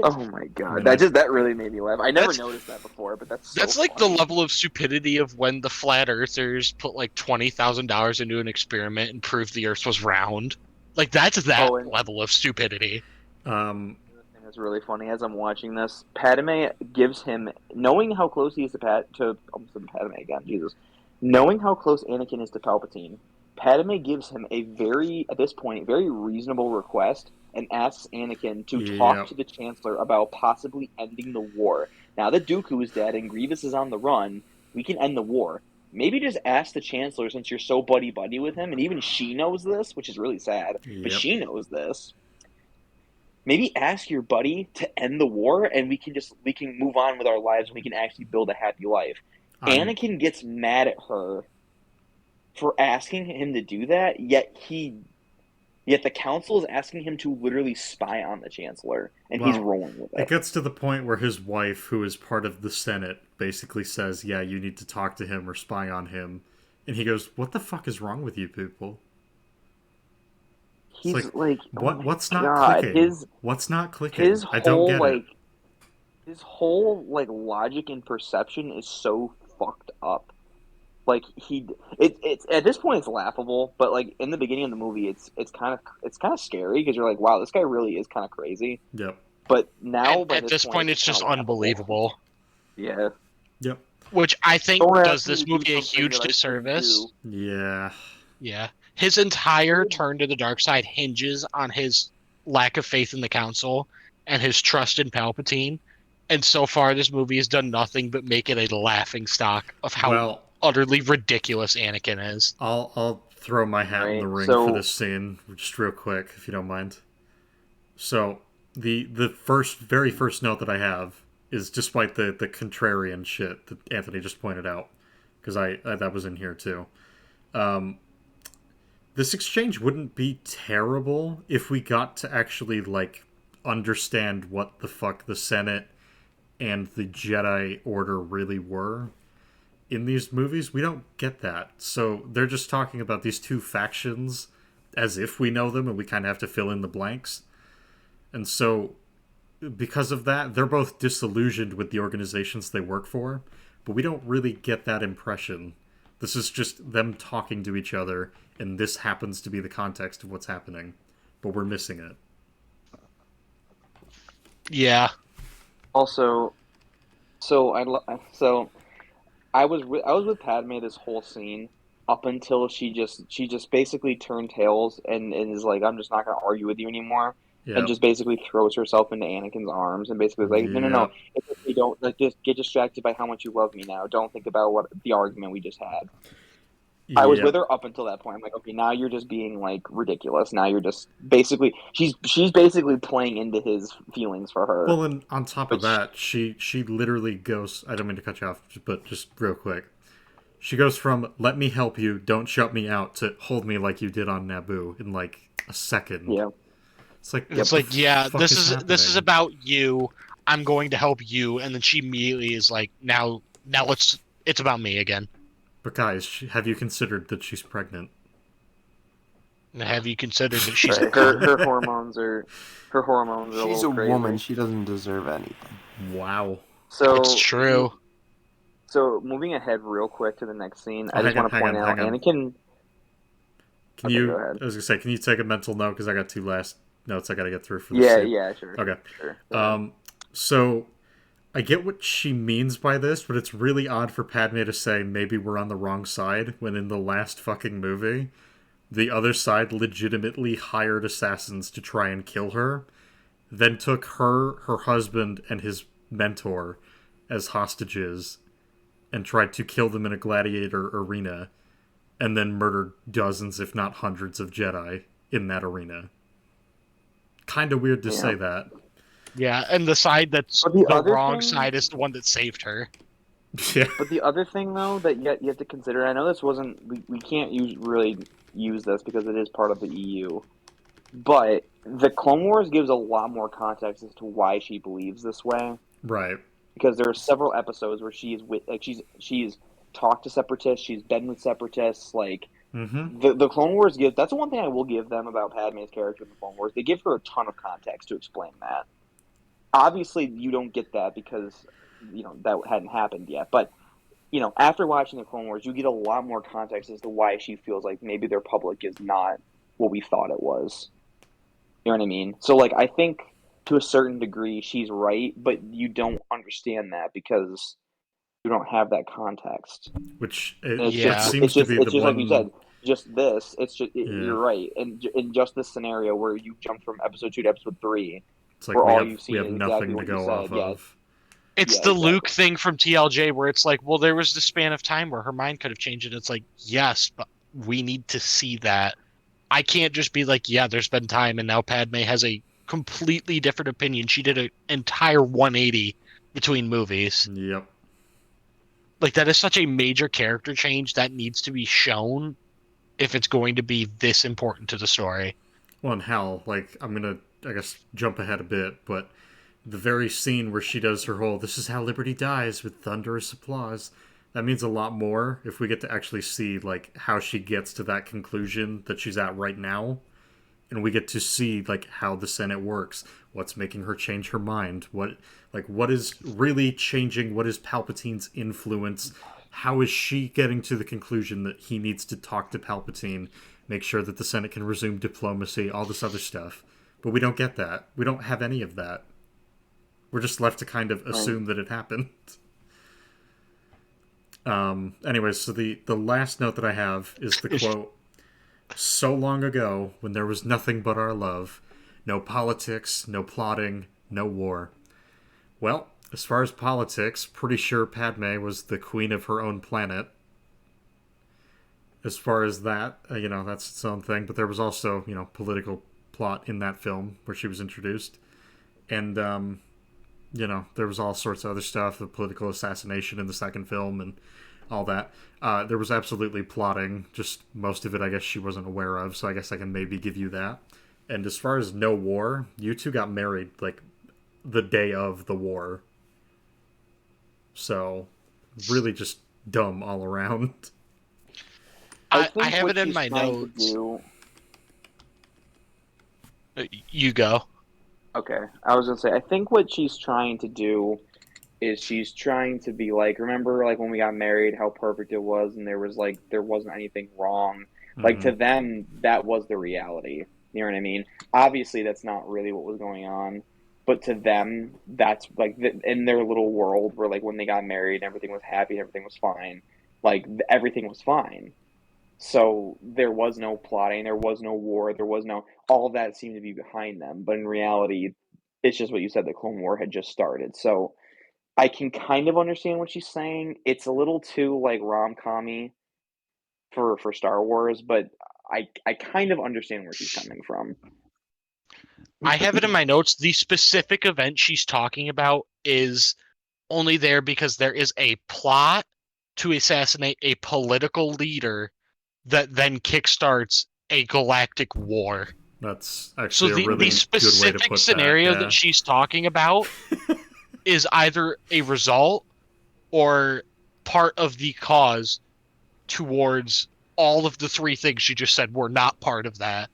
Oh my god, I mean, that really made me laugh. I never That's- noticed that before, but that's That's like funny. the level of stupidity of when the flat earthers put like $20,000 into an experiment and proved the Earth was round. Like that's that Oh, and- level of stupidity. um, The thing that's really funny as I'm watching this, Padme gives him, knowing how close he is to almost said Padme again, Jesus, knowing how close Anakin is to Palpatine, Padme gives him a at this point, very reasonable request and asks Anakin to Yep. talk to the Chancellor about possibly ending the war. Now that Dooku is dead and Grievous is on the run, we can end the war. Maybe just ask the Chancellor since you're so buddy-buddy with him, and even she knows this, which is really sad, but Yep. she knows this. Maybe ask your buddy to end the war, and we can move on with our lives, and we can actually build a happy life. Anakin gets mad at her for asking him to do that, yet the council is asking him to literally spy on the Chancellor, and he's rolling with It it. gets to the point where his wife, who is part of the Senate, basically says, "Yeah, you need to talk to him or spy on him," and he goes, "What the fuck is wrong with you people?" He's What's not God, clicking? What's not clicking? his I don't whole get it. his whole logic and perception is so fucked up. Like it's at this point it's laughable, but like in the beginning of the movie, it's kind of scary because you're like, wow, this guy really is kind of crazy. Yep. But now And at this point, it's just kinda laughable. unbelievable. Yeah. Yep. Which I think Don't does ask me this to do movie a something huge that I shouldn't disservice. do. Yeah. Yeah. His entire turn to the dark side hinges on his lack of faith in the council and his trust in Palpatine. And so far, this movie has done nothing but make it a laughing stock of how Well, utterly ridiculous Anakin is. I'll throw my hat in the Right, ring so- for this scene, just real quick, if you don't mind. So the very first note that I have is, despite the contrarian shit that Anthony just pointed out, because I that was in here too. This exchange wouldn't be terrible if we got to actually understand what the fuck the Senate and the Jedi Order really were. In these movies, we don't get that. So they're just talking about these two factions as if we know them, and we kind of have to fill in the blanks. And so, because of that, they're both disillusioned with the organizations they work for, but we don't really get that impression. This is just them talking to each other, and this happens to be the context of what's happening, but we're missing it. Yeah. Also, I was with Padme this whole scene up until she just basically turned tails and is like, I'm just not gonna argue with you anymore, Yeah. and just basically throws herself into Anakin's arms and basically is like, no, it's okay, don't just get distracted by how much you love me now. Don't think about what the argument we just had. I was with her up until that point. I'm like, okay, now you're just being ridiculous. Now you're just basically she's basically playing into his feelings for her. Well, and on top of that, she literally goes. I don't mean to cut you off, but just real quick, she goes from "let me help you, don't shut me out" to "hold me like you did on Naboo" in a second. Yeah, it's like this is about you. I'm going to help you, and then she immediately is like, now it's about me again. But guys, have you considered that she's pregnant? Have you considered that she's her hormones are She's a little a crazy. woman. She doesn't deserve anything. Wow. So It's true. So moving ahead real quick to the next scene, I just hang want to point out on. Anakin. Can Okay, you? go ahead. I was gonna say, can you take a mental note because I got two last notes I got to get through for this. Yeah, sure. Okay. Sure. So I get what she means by this, but it's really odd for Padme to say maybe we're on the wrong side when in the last fucking movie, the other side legitimately hired assassins to try and kill her, then took her husband, and his mentor as hostages and tried to kill them in a gladiator arena, and then murdered dozens, if not hundreds, of Jedi in that arena. Kind of weird to say that. Yeah, and the side that's But the the other wrong thing- side is the one that saved her. Yeah. But the other thing, though, that you have to consider, I know this wasn't, we can't really use this because it is part of the EU, but the Clone Wars gives a lot more context as to why she believes this way. Right. Because there are several episodes where she's talked to separatists, she's been with separatists. Like Mm-hmm. the Clone Wars give, that's the one thing I will give them about Padme's character in the Clone Wars. They give her a ton of context to explain that. Obviously, you don't get that because that hadn't happened yet, but after watching the Clone Wars, you get a lot more context as to why she feels like maybe their public is not what we thought it was. You know what I mean? So, like, I think to a certain degree she's right, but you don't understand that because you don't have that context. Which And it, it's it Yeah. just, seems to be it's the just like you one. said, just this. It's just Yeah. you're right, and in just this scenario where you jump from episode 2 to episode 3, It's like where we all have you've we seen have is exactly nothing to what you go said. off of. It's Yeah, the Luke exactly. thing from TLJ where it's like, well, there was the span of time where her mind could have changed, and it's like, yes, but we need to see that. I can't just be like, yeah, there's been time, and now Padme has a completely different opinion. She did an entire 180 between movies. Yep. Like, that is such a major character change that needs to be shown if it's going to be this important to the story. Well, and hell, like I'm gonna, I guess, jump ahead a bit, but the very scene where she does her whole "This is how liberty dies" with thunderous applause. That means a lot more if we get to actually see like how she gets to that conclusion that she's at right now, and we get to see like how the Senate works, what's making her change her mind, what is really changing, what is Palpatine's influence, how is she getting to the conclusion that he needs to talk to Palpatine, make sure that the Senate can resume diplomacy, all this other stuff. But we don't get that. We don't have any of that. We're just left to kind of Right. assume that it happened. Anyways, so the last note that I have is the quote: "So long ago, when there was nothing but our love, no politics, no plotting, no war." Well, as far as politics, pretty sure Padme was the queen of her own planet. As far as that, that's its own thing. But there was also, political plot in that film where she was introduced. And, there was all sorts of other stuff, the political assassination in the second film and all that. There was absolutely plotting, just most of it I guess she wasn't aware of, so I guess I can maybe give you that. And as far as no war, you two got married, like, the day of the war. So, really just dumb all around. I I think have what it in she's my trying to notes. do. You go. Okay, I was gonna say, I think what she's trying to do is she's trying to be like, remember, like when we got married, how perfect it was, and there wasn't anything wrong. Like Mm-hmm. to them, that was the reality. You know what I mean? Obviously, that's not really what was going on, but to them, that's like in their little world where like when they got married, everything was happy, everything was fine. Like everything was fine. So there was no plotting, there was no war, there was no all of that seemed to be behind them. But in reality, it's just what you said, the Clone War had just started. So I can kind of understand what she's saying. It's a little too like rom-commy for Star Wars, but I kind of understand where she's coming from. I have it in my notes. The specific event she's talking about is only there because there is a plot to assassinate a political leader that then kickstarts a galactic war. That's So actually a the really good way to specific put scenario that. that she's talking about is either a result or part of the cause towards all of the three things she just said were not part of that.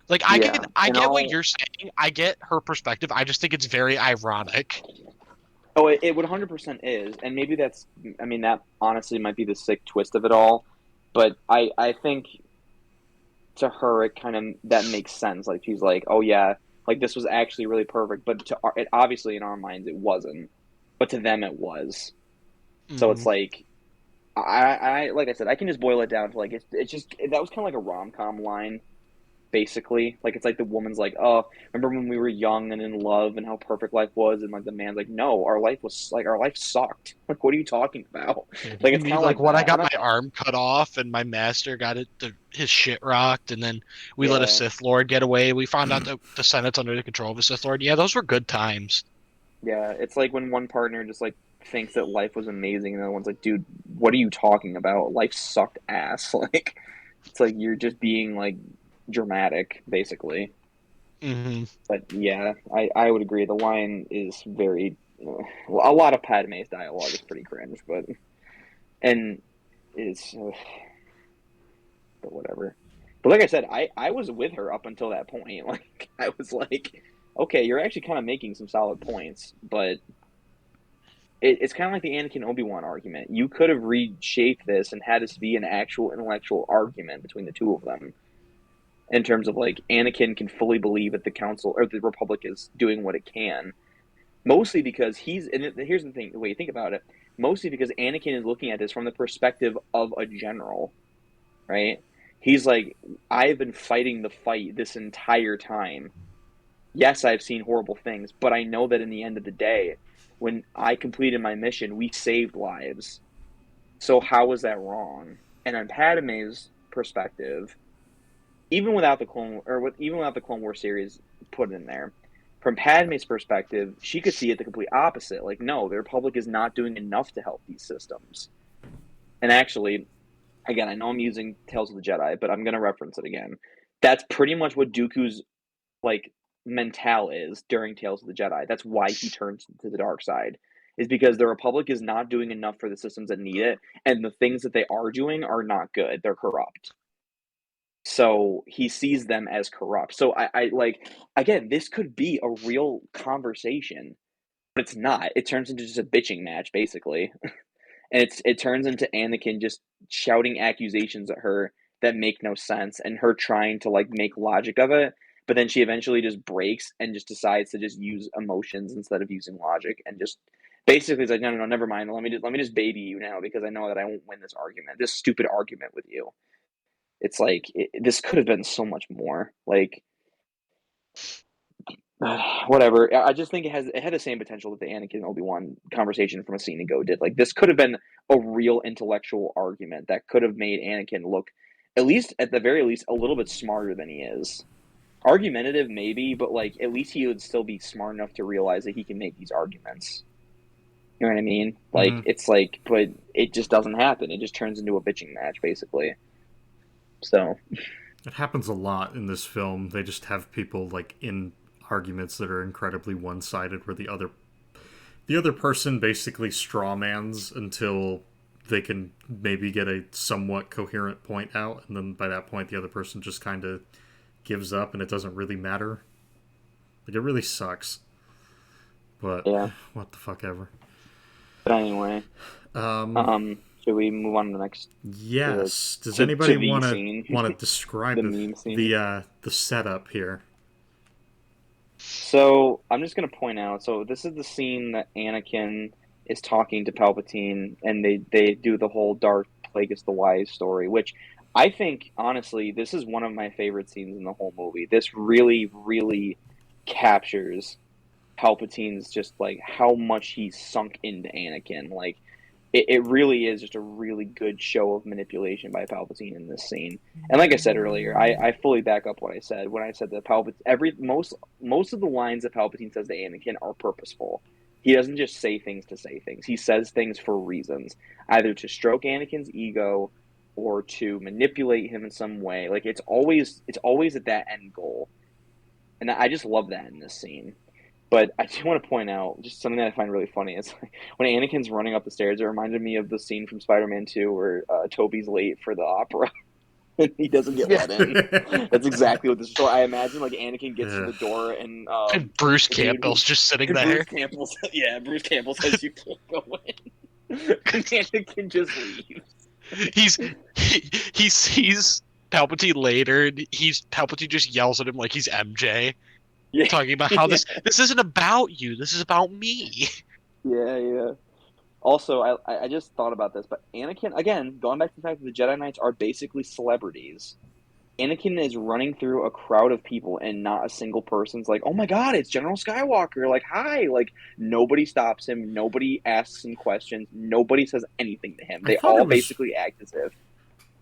Like Yeah, I and get what I'll you're saying. I get her perspective. I just think it's very ironic. oh, it 100% is, and maybe that's I mean that honestly might be the sick twist of it all, but I think to her it kind of that makes sense. Like she's like, oh yeah, like this was actually really perfect, but it obviously in our minds it wasn't, but to them it was. So it's Mhm. like I like I said, I can just boil it down to like it's just that was kind of like a rom com line, basically. Like it's like the woman's like, oh, remember when we were young and in love and how perfect life was, and like the man's like, no, our life sucked. Like, what are you talking about? Like You it's kind mean of like like when I that. got And my arm cut off and my master got his shit rocked, and then we let a yeah, Sith Lord get away. We found out that the Senate's under the control of a Sith Lord. Yeah, those were good times. yeah, it's like when one partner just like thinks that life was amazing, and the other one's like, dude, what are you talking about? Life sucked ass. Like, it's like you're just being like dramatic, basically. Hmm. But yeah, I would agree. The line is very a lot of Padme's dialogue is pretty cringe, but and it's but whatever. But like I said, I was with her up until that point. Like I was like, okay, you're actually kind of making some solid points, but it's kind of like the Anakin Obi-Wan argument. You could have reshaped this and had this be an actual intellectual argument between the two of them in terms of like Anakin can fully believe that the Council or the Republic is doing what it can, mostly because he's and here's the thing, the way you think about it, mostly because Anakin is looking at this from the perspective of a general, right? He's like, I've been fighting the fight this entire time. Yes, I've seen horrible things, but I know that in the end of the day, when I completed my mission, we saved lives. So how was that wrong? And on Padme's perspective, even without the even without the Clone War series put in there, from Padme's perspective, she could see it the complete opposite. Like, no, the Republic is not doing enough to help these systems. And actually, again, I know I'm using Tales of the Jedi, but I'm going to reference it again. That's pretty much what Dooku's like mental is during Tales of the Jedi. That's why he turns to the dark side, is because the Republic is not doing enough for the systems that need it, and the things that they are doing are not good. They're corrupt. So he sees them as corrupt. So I like, again, this could be a real conversation, but it's not. It turns into just a bitching match, basically. And it turns into Anakin just shouting accusations at her that make no sense, and her trying to like make logic of it, but then she eventually just breaks and just decides to just use emotions instead of using logic, and just basically is like, no, never mind. Let me just baby you now because I know that I won't win this argument, this stupid argument with you. It's like this could have been so much more. Like whatever. I just think it had the same potential that the Anakin Obi-Wan conversation from a scene ago did. Like this could have been a real intellectual argument that could have made Anakin look, at least at the very least, a little bit smarter than he is. Argumentative maybe, but like at least he would still be smart enough to realize that he can make these arguments. You know what I mean? Like it's like, but it just doesn't happen. It just turns into a bitching match basically. So It happens a lot in this film. They just have people like in arguments that are incredibly one-sided, where the other person basically strawmans until they can maybe get a somewhat coherent point out, and then by that point the other person just kind of gives up and it doesn't really matter. Like, it really sucks. But yeah, what the fuck ever. but anyway, should we move on to the next? Yes. Does anybody want to describe the meme scene? The setup here? So I'm just gonna point out. So this is the scene that Anakin is talking to Palpatine, and they do the whole Darth Plagueis the Wise story, which I think honestly this is one of my favorite scenes in the whole movie. This really, really captures Palpatine's just like how much he's sunk into Anakin. Like it really is just a really good show of manipulation by Palpatine in this scene. And like I said earlier, I fully back up what I said when I said that most of the lines that Palpatine says to Anakin are purposeful. He doesn't just say things to say things. He says things for reasons, either to stroke Anakin's ego or to manipulate him in some way. Like it's always at that end goal. And I just love that in this scene. But I do want to point out just something that I find really funny. It's like, when Anakin's running up the stairs, it reminded me of the scene from Spider-Man 2 where Toby's late for the opera and he doesn't get let in. That's exactly what this is. So I imagine like Anakin gets to the door and Bruce Campbell's just sitting there. Bruce Campbell says you can't go in. And Anakin just leaves. He sees Palpatine later, and Palpatine just yells at him like he's MJ. Yeah. Talking about how this isn't about you, this is about me. Yeah. Also, I just thought about this, but Anakin, again, going back to the fact that the Jedi Knights are basically celebrities. Anakin is running through a crowd of people, and not a single person's like, "Oh my God, it's General Skywalker!" Like, hi! Like, nobody stops him. Nobody asks him questions. Nobody says anything to him. They all basically act as if.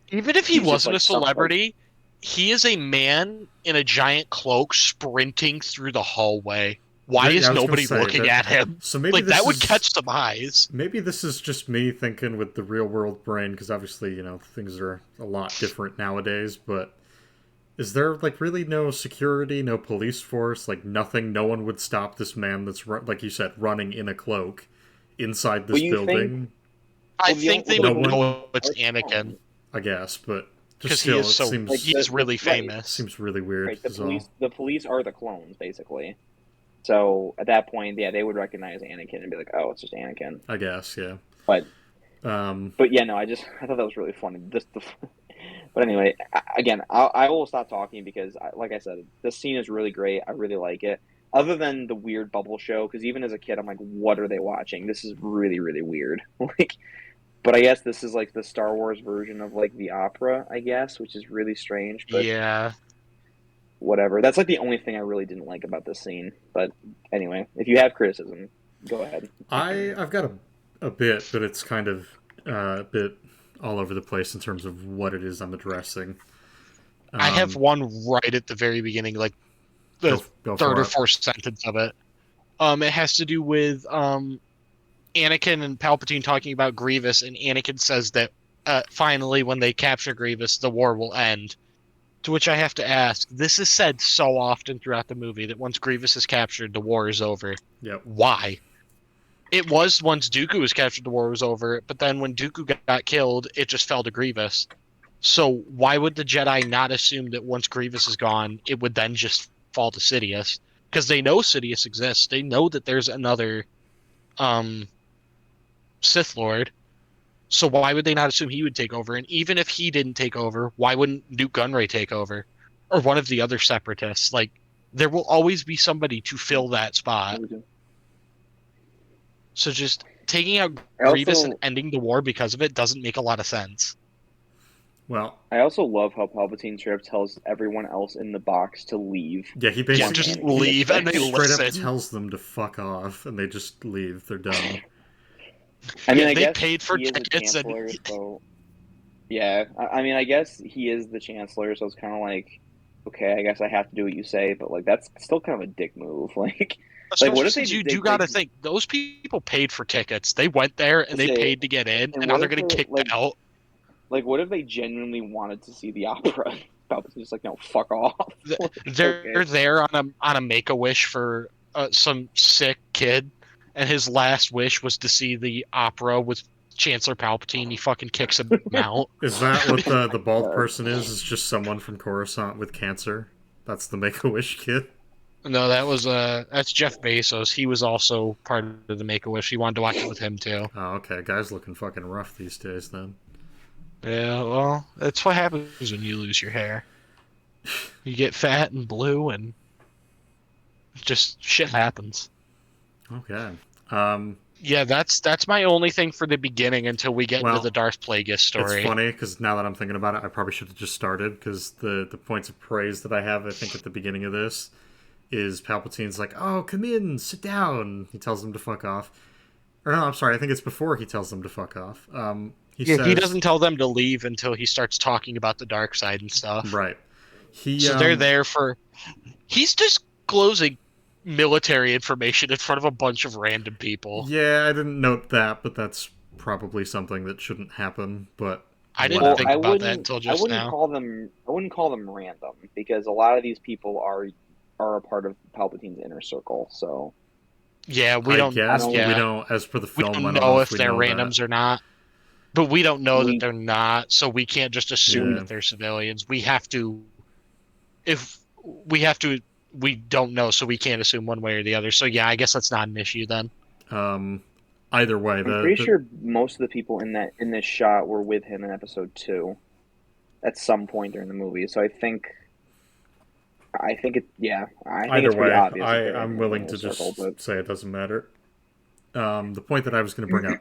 Even if he wasn't a celebrity, he is a man in a giant cloak sprinting through the hallway Why Yeah, is I was gonna nobody say looking that- at him? So maybe Like, this that would is- catch some eyes. Maybe this is just me thinking with the real world brain, because obviously, things are a lot different nowadays, but is there, like, really no security, no police force, like, nothing? No one would stop this man that's, like you said, running in a cloak inside this Well, you building, think- I Well, the think they only- would No know it's Are Anakin clones. I guess, but just because he still, is it so seems, Like, he is really right. famous. seems really weird. Right, the is all. police are the clones, basically. So at that point, yeah, they would recognize Anakin and be like, "Oh, it's just Anakin." I guess, yeah. But Um, yeah, no, I thought that was really funny. But anyway, again, I will stop talking because, like I said, this scene is really great. I really like it. Other than the weird bubble show, because even as a kid, I'm like, "What are they watching? This is really, really weird." Like, but I guess this is like the Star Wars version of like the opera, I guess, which is really strange. But Yeah. whatever. That's like the only thing I really didn't like about this scene. But anyway, if you have criticism, go ahead. I've got a bit, but it's kind of a bit all over the place in terms of what it is I'm addressing. I have one right at the very beginning, like the go third for or it. fourth sentence of it. It has to do with Anakin and Palpatine talking about Grievous, and Anakin says that finally, when they capture Grievous, the war will end. To which I have to ask, this is said so often throughout the movie that once Grievous is captured, the war is over. Yep. Why? It was once Dooku was captured, the war was over, but then when Dooku got killed, it just fell to Grievous. So why would the Jedi not assume that once Grievous is gone, it would then just fall to Sidious? Because they know Sidious exists. They know that there's another Sith Lord. So why would they not assume he would take over? And even if he didn't take over, why wouldn't Newt Gunray take over? Or one of the other separatists? Like, there will always be somebody to fill that spot. So just taking out Grievous and ending the war because of it doesn't make a lot of sense. Well, I also love how Palpatine straight up tells everyone else in the box to leave. yeah, he basically just Anakin leave gets and they back. straight up listen. tells them to fuck off, and they just leave. They're done. I mean, Yeah, I they guess paid for he is the tickets and- chancellor, so yeah. I mean, I guess he is the chancellor, so it's kind of like, okay, I guess I have to do what you say, but like that's still kind of a dick move. Like, Especially what if since they- you they- do gotta they- think those people paid for tickets. They went there and they Okay, paid to get in, and and now what they're if getting they, kicked like- out. Like, what if they genuinely wanted to see the opera? Palpatine's just like, no, fuck off. They're Okay. there on a make a wish for some sick kid, and his last wish was to see the opera with Chancellor Palpatine. He fucking kicks him out. Is that what the bald God. person is? Is just someone from Coruscant with cancer? That's the Make-A-Wish kid? No, that's Jeff Bezos. He was also part of the Make a Wish. He wanted to watch it with him too. Oh, okay. Guy's looking fucking rough these days, then. Yeah, well, that's what happens when you lose your hair. You get fat and blue, and just shit happens. Okay. Yeah, that's my only thing for the beginning until we get Well, into the Darth Plagueis story. It's funny, because now that I'm thinking about it, I probably should have just started, because the points of praise that I have, I think, at the beginning of this, is Palpatine's like, oh, come in, sit down. He tells them to fuck off. Or no, I'm sorry, I think it's before he tells them to fuck off. He Yeah, says, he doesn't tell them to leave until he starts talking about the dark side and stuff. Right. So they're there for... He's disclosing military information in front of a bunch of random people. Yeah, I didn't note that, but that's probably something that shouldn't happen, but... I didn't whatever. think I about that wouldn't- until I just wouldn't now. call them. I wouldn't call them random because a lot of these people are a part of Palpatine's inner circle. So Yeah, we I don't... guess, but yeah. we don't, as per the We film, don't I don't know if we they're know randoms or not. But we don't know We- that they're not, so we can't just assume Yeah. that they're civilians. We have to... We don't know, so we can't assume one way or the other. So yeah, I guess that's not an issue then. that. Either way, I'm pretty sure most of the people in this shot were with him in Episode 2 at some point during the movie. So I think it. Yeah, I think Either it's pretty way, obvious. that they're I'm in willing the to just circle, but say it doesn't matter. The point that I was going to bring up.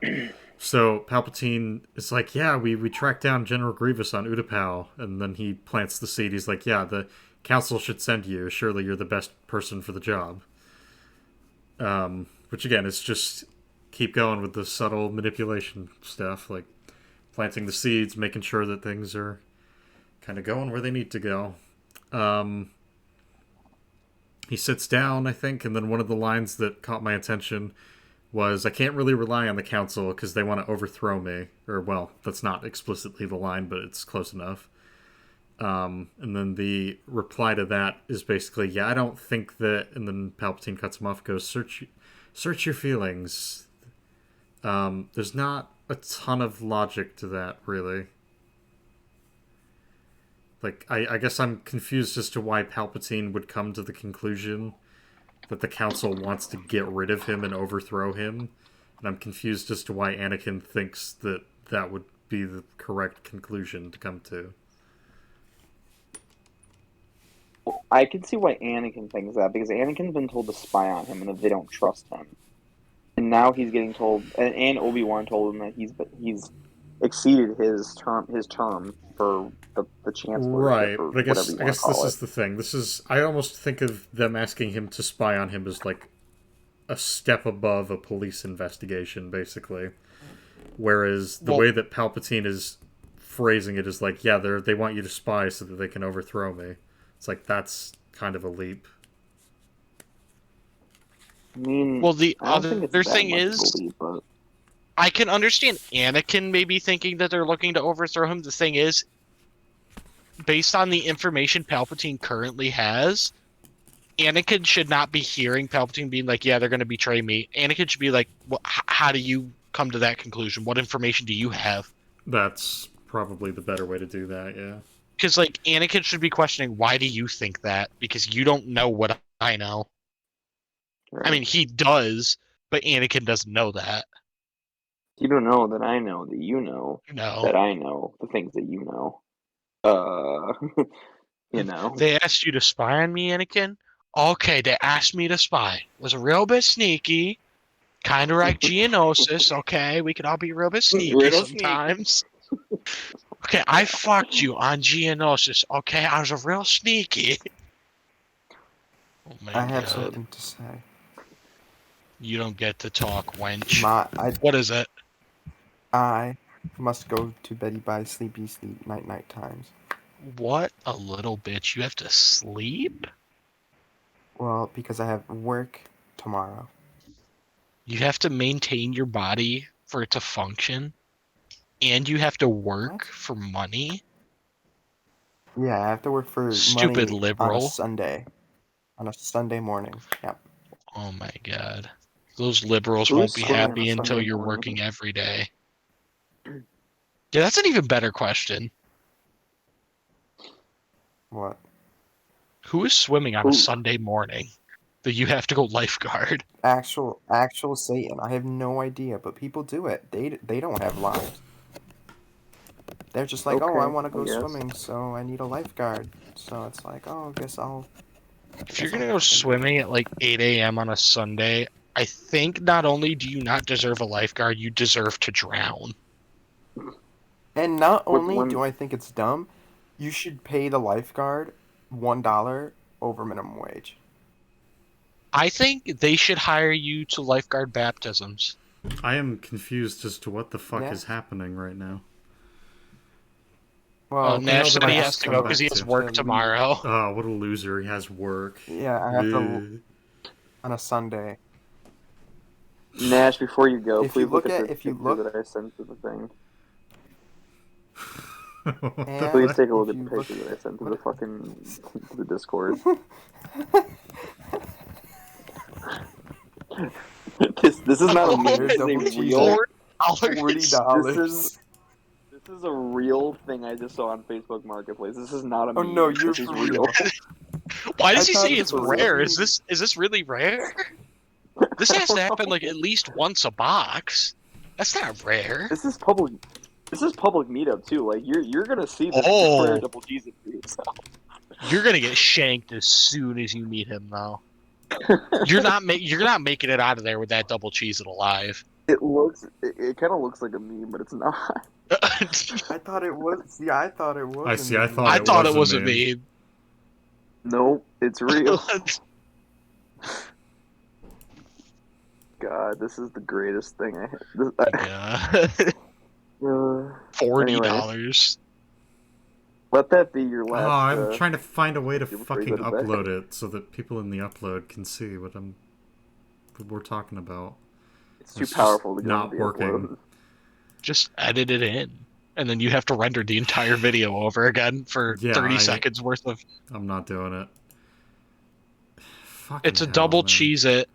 So Palpatine is like, yeah, we tracked down General Grievous on Utapau, and then he plants the seed. He's like, yeah, the council should send you. Surely you're the best person for the job. Which again, is just keep going with the subtle manipulation stuff, like planting the seeds, making sure that things are kind of going where they need to go. he sits down, I think, and then one of the lines that caught my attention was, I can't really rely on the council because they want to overthrow me. Or, well, that's not explicitly the line, but it's close enough. And then the reply to that is basically, yeah, I don't think that, and then Palpatine cuts him off, goes, search your feelings. There's not a ton of logic to that, really. Like, I guess I'm confused as to why Palpatine would come to the conclusion that the council wants to get rid of him and overthrow him. And I'm confused as to why Anakin thinks that that would be the correct conclusion to come to. I can see why Anakin thinks that, because Anakin's been told to spy on him and that they don't trust him. And now he's getting told, and Obi-Wan told him that he's exceeded his term for the chancellor, right? or But I guess this it. is the thing. I almost think of them asking him to spy on him as like a step above a police investigation, basically. Whereas the way that Palpatine is phrasing it is like, yeah, they want you to spy so that they can overthrow me. It's like, that's kind of a leap. I mean, Well, the I don't think other it's that thing much is, of a leap, but I can understand Anakin maybe thinking that they're looking to overthrow him. The thing is, based on the information Palpatine currently has, Anakin should not be hearing Palpatine being like, yeah, they're going to betray me. Anakin should be like, well, how do you come to that conclusion? What information do you have? That's probably the better way to do that, yeah. Because, like, Anakin should be questioning, why do you think that? Because you don't know what I know. right. I mean, he does, but Anakin doesn't know that. You don't know that I know that you know No. that I know the things that you know. You know. They asked you to spy on me, Anakin? Okay, they asked me to spy. Was a real bit sneaky. Kind of like Geonosis, okay? We can all be real bit sneaky Real sometimes. Okay, I fucked you on Geonosis, okay? I was a real sneaky. Oh my I have God. something to say. You don't get to talk, wench. I What is it? must go to beddy bye sleepy sleep night times. What a little bitch. You have to sleep? Well, because I have work tomorrow. You have to maintain your body for it to function? And you have to work What? for money? Yeah, I have to work for Stupid money liberal. on a Sunday morning. Yep. Oh my God. Those liberals Who's won't be swimming on happy a until Sunday you're morning? working every day. Yeah, that's an even better question. What? Who is swimming on a Who? Sunday morning that you have to go lifeguard? Actual Satan. I have no idea, but people do it. They don't have lives. They're just like, oh, I Okay, want to I go guess. swimming, so I need a lifeguard. So it's like, oh, I guess I'll. If you're gonna go swimming at like 8 a.m. on a Sunday, I think not only do you not deserve a lifeguard, you deserve to drown. And not But only when- do I think it's dumb, you should pay the lifeguard $1 over minimum wage. I think they should hire you to lifeguard baptisms. I am confused as to what the fuck Yeah. is happening right now. Well, Nash said that he I has have to to go come because he back has to. work tomorrow. Oh, what a loser. He has work. Yeah, I have to on a Sunday. Nash, before you go, If you please look look at at- the if you picture look- that I sent to the thing. What the And- Please fuck? take a look if at the you look- picture that I sent to what the it- fucking to the Discord. This is not a Oh, meme. This is double a cheese. real. $40. This is a real thing I just saw on Facebook Marketplace. This is not a Oh meme. no, you're this is for real. Why I does he thought say it it's was rare? real. Is this really rare? This has to happen like at least once a box. That's not rare. This is public. This is public meetup too. Like you're gonna see this Oh. rare double cheese for yourself. You're gonna get shanked as soon as you meet him, though. You're not making it out of there with that double cheese alive. It kind of looks like a meme, but it's not. I thought it was. Yeah, I thought it was. I see, I thought I it thought was it was a a meme. meme. Nope, it's real. God, this is the greatest thing I had. Yeah. $40. Let that be your Oh, last. I'm trying to find a way to before you fucking go to bed. upload it so that people in the upload can see what we're talking about. It's too It's powerful to just go into not the working. upload. Just edit it in, and then you have to render the entire video over again for Yeah, 30 seconds worth of. I'm not doing it. Fucking It's a hell, double man. cheese it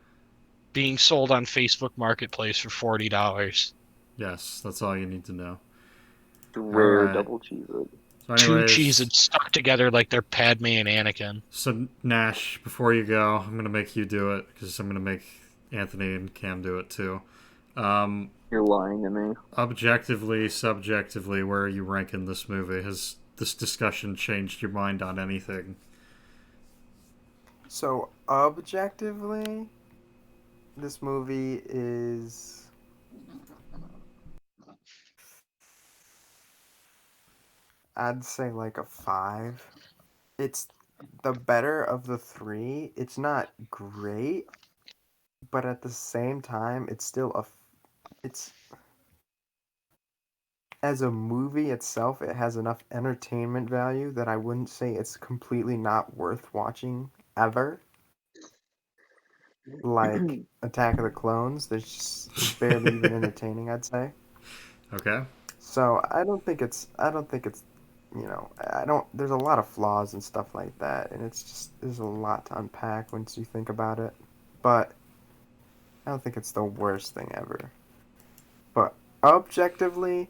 being sold on Facebook Marketplace for $40. Yes, that's all you need to know. The rare Alright. double cheese it. So Two anyways, cheeses stuck together like they're Padme and Anakin. so Nash, before you go, I'm gonna make you do it because I'm gonna make Anthony and Cam do it too. You're lying to me. Objectively, subjectively, where are you ranking this movie? Has this discussion changed your mind on anything? So objectively, this movie is I'd say like a 5. It's the better of the three. It's not great, but at the same time, it's still it's as a movie itself, it has enough entertainment value that I wouldn't say it's completely not worth watching ever. Like Attack of the Clones, it's barely even entertaining, I'd say. Okay. So I don't think it's I don't there's a lot of flaws and stuff like that, and it's just there's a lot to unpack once you think about it. But I don't think it's the worst thing ever. But objectively,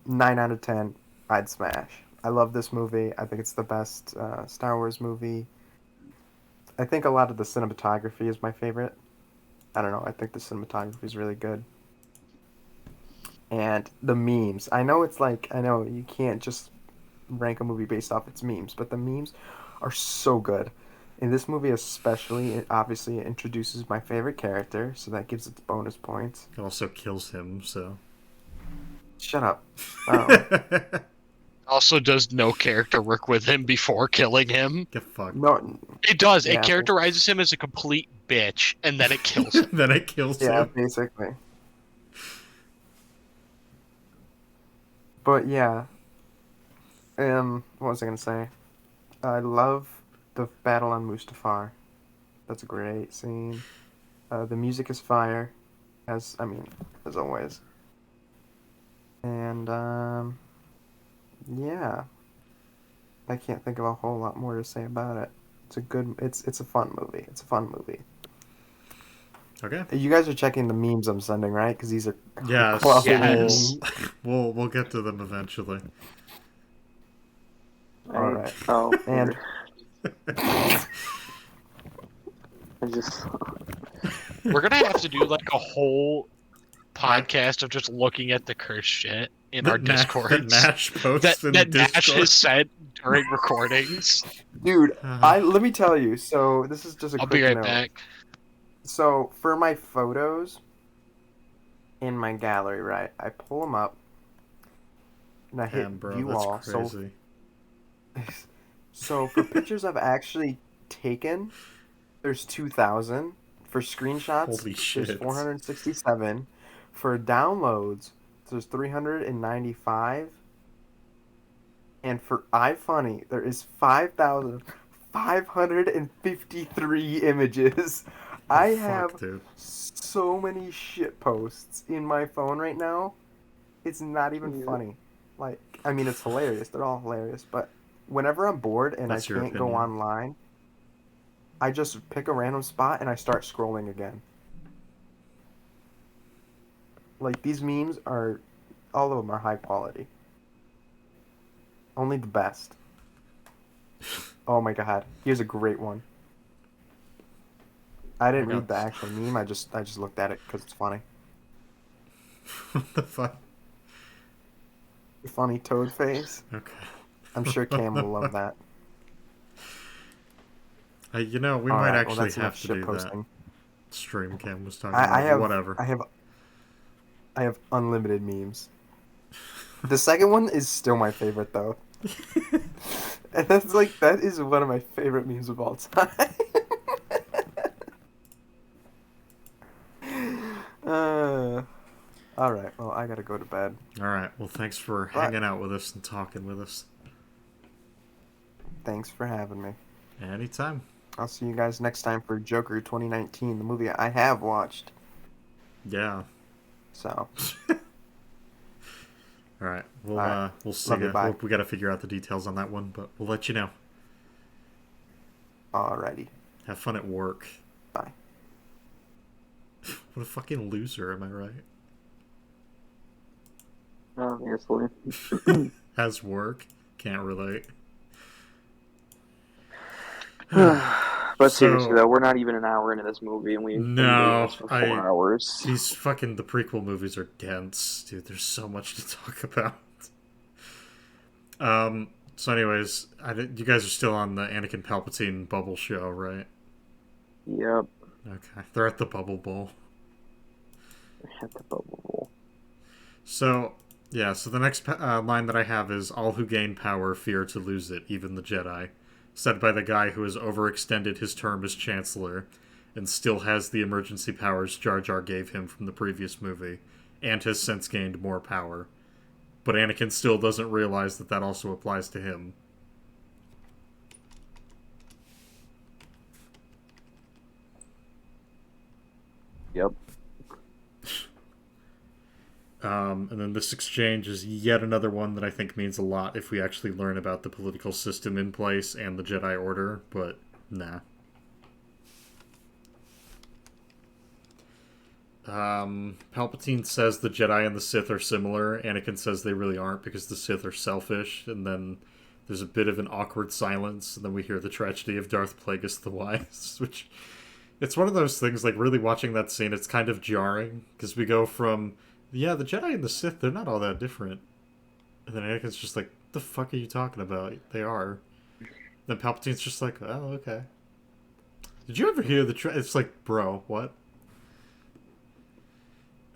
9 out of 10, I'd smash. I love this movie. I think it's the best Star Wars movie. I think a lot of the cinematography is my favorite. I don't know. I think the cinematography is really good. And the memes. I know you can't just rank a movie based off its memes, but the memes are so good. In this movie especially, it obviously introduces my favorite character, so that gives it bonus points. It also kills him, so. Shut up. Oh. Also, does no character work with him before killing him? Get fucked. No, It does. Yeah, It characterizes him as a complete bitch, and then it kills him. Then it kills yeah, him. basically. But yeah. What was I gonna say? I love the battle on Mustafar. That's a great scene. The music is fire, as always. And yeah, I can't think of a whole lot more to say about it. It's a fun movie. It's a fun movie. Okay. You guys are checking the memes I'm sending, right? Because these are Yes. quality Yes. memes. We'll get to them eventually. All right. Oh, And I just. We're gonna have to do like a whole podcast of just looking at the curse shit in our Discord That Nash posts in that Nash Discord. has sent during recordings. dude, Uh-huh. let me tell you. So this is just a I'll quick be right note. back. So for my photos in my gallery, right? I pull them up and I hit Damn, bro, view that's all. crazy. So for pictures I've actually taken, there's 2,000. For screenshots, Holy shit. there's 467. For downloads, there's 395. And for iFunny, there is 5,553 images. I have Dude. so many shit posts in my phone right now. It's not even funny. Like, I mean, it's hilarious. They're all hilarious. But whenever I'm bored and That's I your can't go opinion. online, I just pick a random spot and I start scrolling again. Like, these memes are, all of them are high quality. Only the best. Oh my god. Here's a great one. I didn't Oh my read the God. actual meme. I just looked at it because it's funny. What the fuck? Funny toad face. Okay. I'm sure Cam will love that. We All might right, actually well, that's have enough to shit do posting. that. Stream Cam was talking I about, have whatever. I have unlimited memes. The second one is still my favorite though. And that is one of my favorite memes of all time. All right, well, I gotta go to bed. Alright, well, thanks for But- hanging out with us and talking with us. Thanks for having me. Anytime. I'll see you guys next time for Joker 2019, the movie I have watched. Yeah. So, All right. We'll see. Love you, bye. We got to figure out the details on that one, but we'll let you know. alrighty. Have fun at work. Bye. What a fucking loser, am I right? Obviously. Has work. Can't relate. But seriously, though, we're not even an hour into this movie, and we've been doing this for 4 hours. These fucking the prequel movies are dense, dude. There's so much to talk about. So anyways, you guys are still on the Anakin Palpatine bubble show, right? Yep. Okay. They're at the bubble bowl. At the bubble bowl. So, yeah, so the next line that I have is, all who gain power fear to lose it, even the Jedi. Said by the guy who has overextended his term as Chancellor and still has the emergency powers Jar Jar gave him from the previous movie, and has since gained more power. But Anakin still doesn't realize that that also applies to him. Yep. And then this exchange is yet another one that I think means a lot if we actually learn about the political system in place and the Jedi Order, but nah. Palpatine says the Jedi and the Sith are similar. Anakin says they really aren't because the Sith are selfish, and then there's a bit of an awkward silence, and then we hear the tragedy of Darth Plagueis the Wise, which... It's one of those things, like, really watching that scene, it's kind of jarring, because we go from... Yeah, the Jedi and the Sith, they're not all that different. And then Anakin's just like, the fuck are you talking about? They are. Then Palpatine's just like, oh, okay. Did you ever hear it's like, bro, what?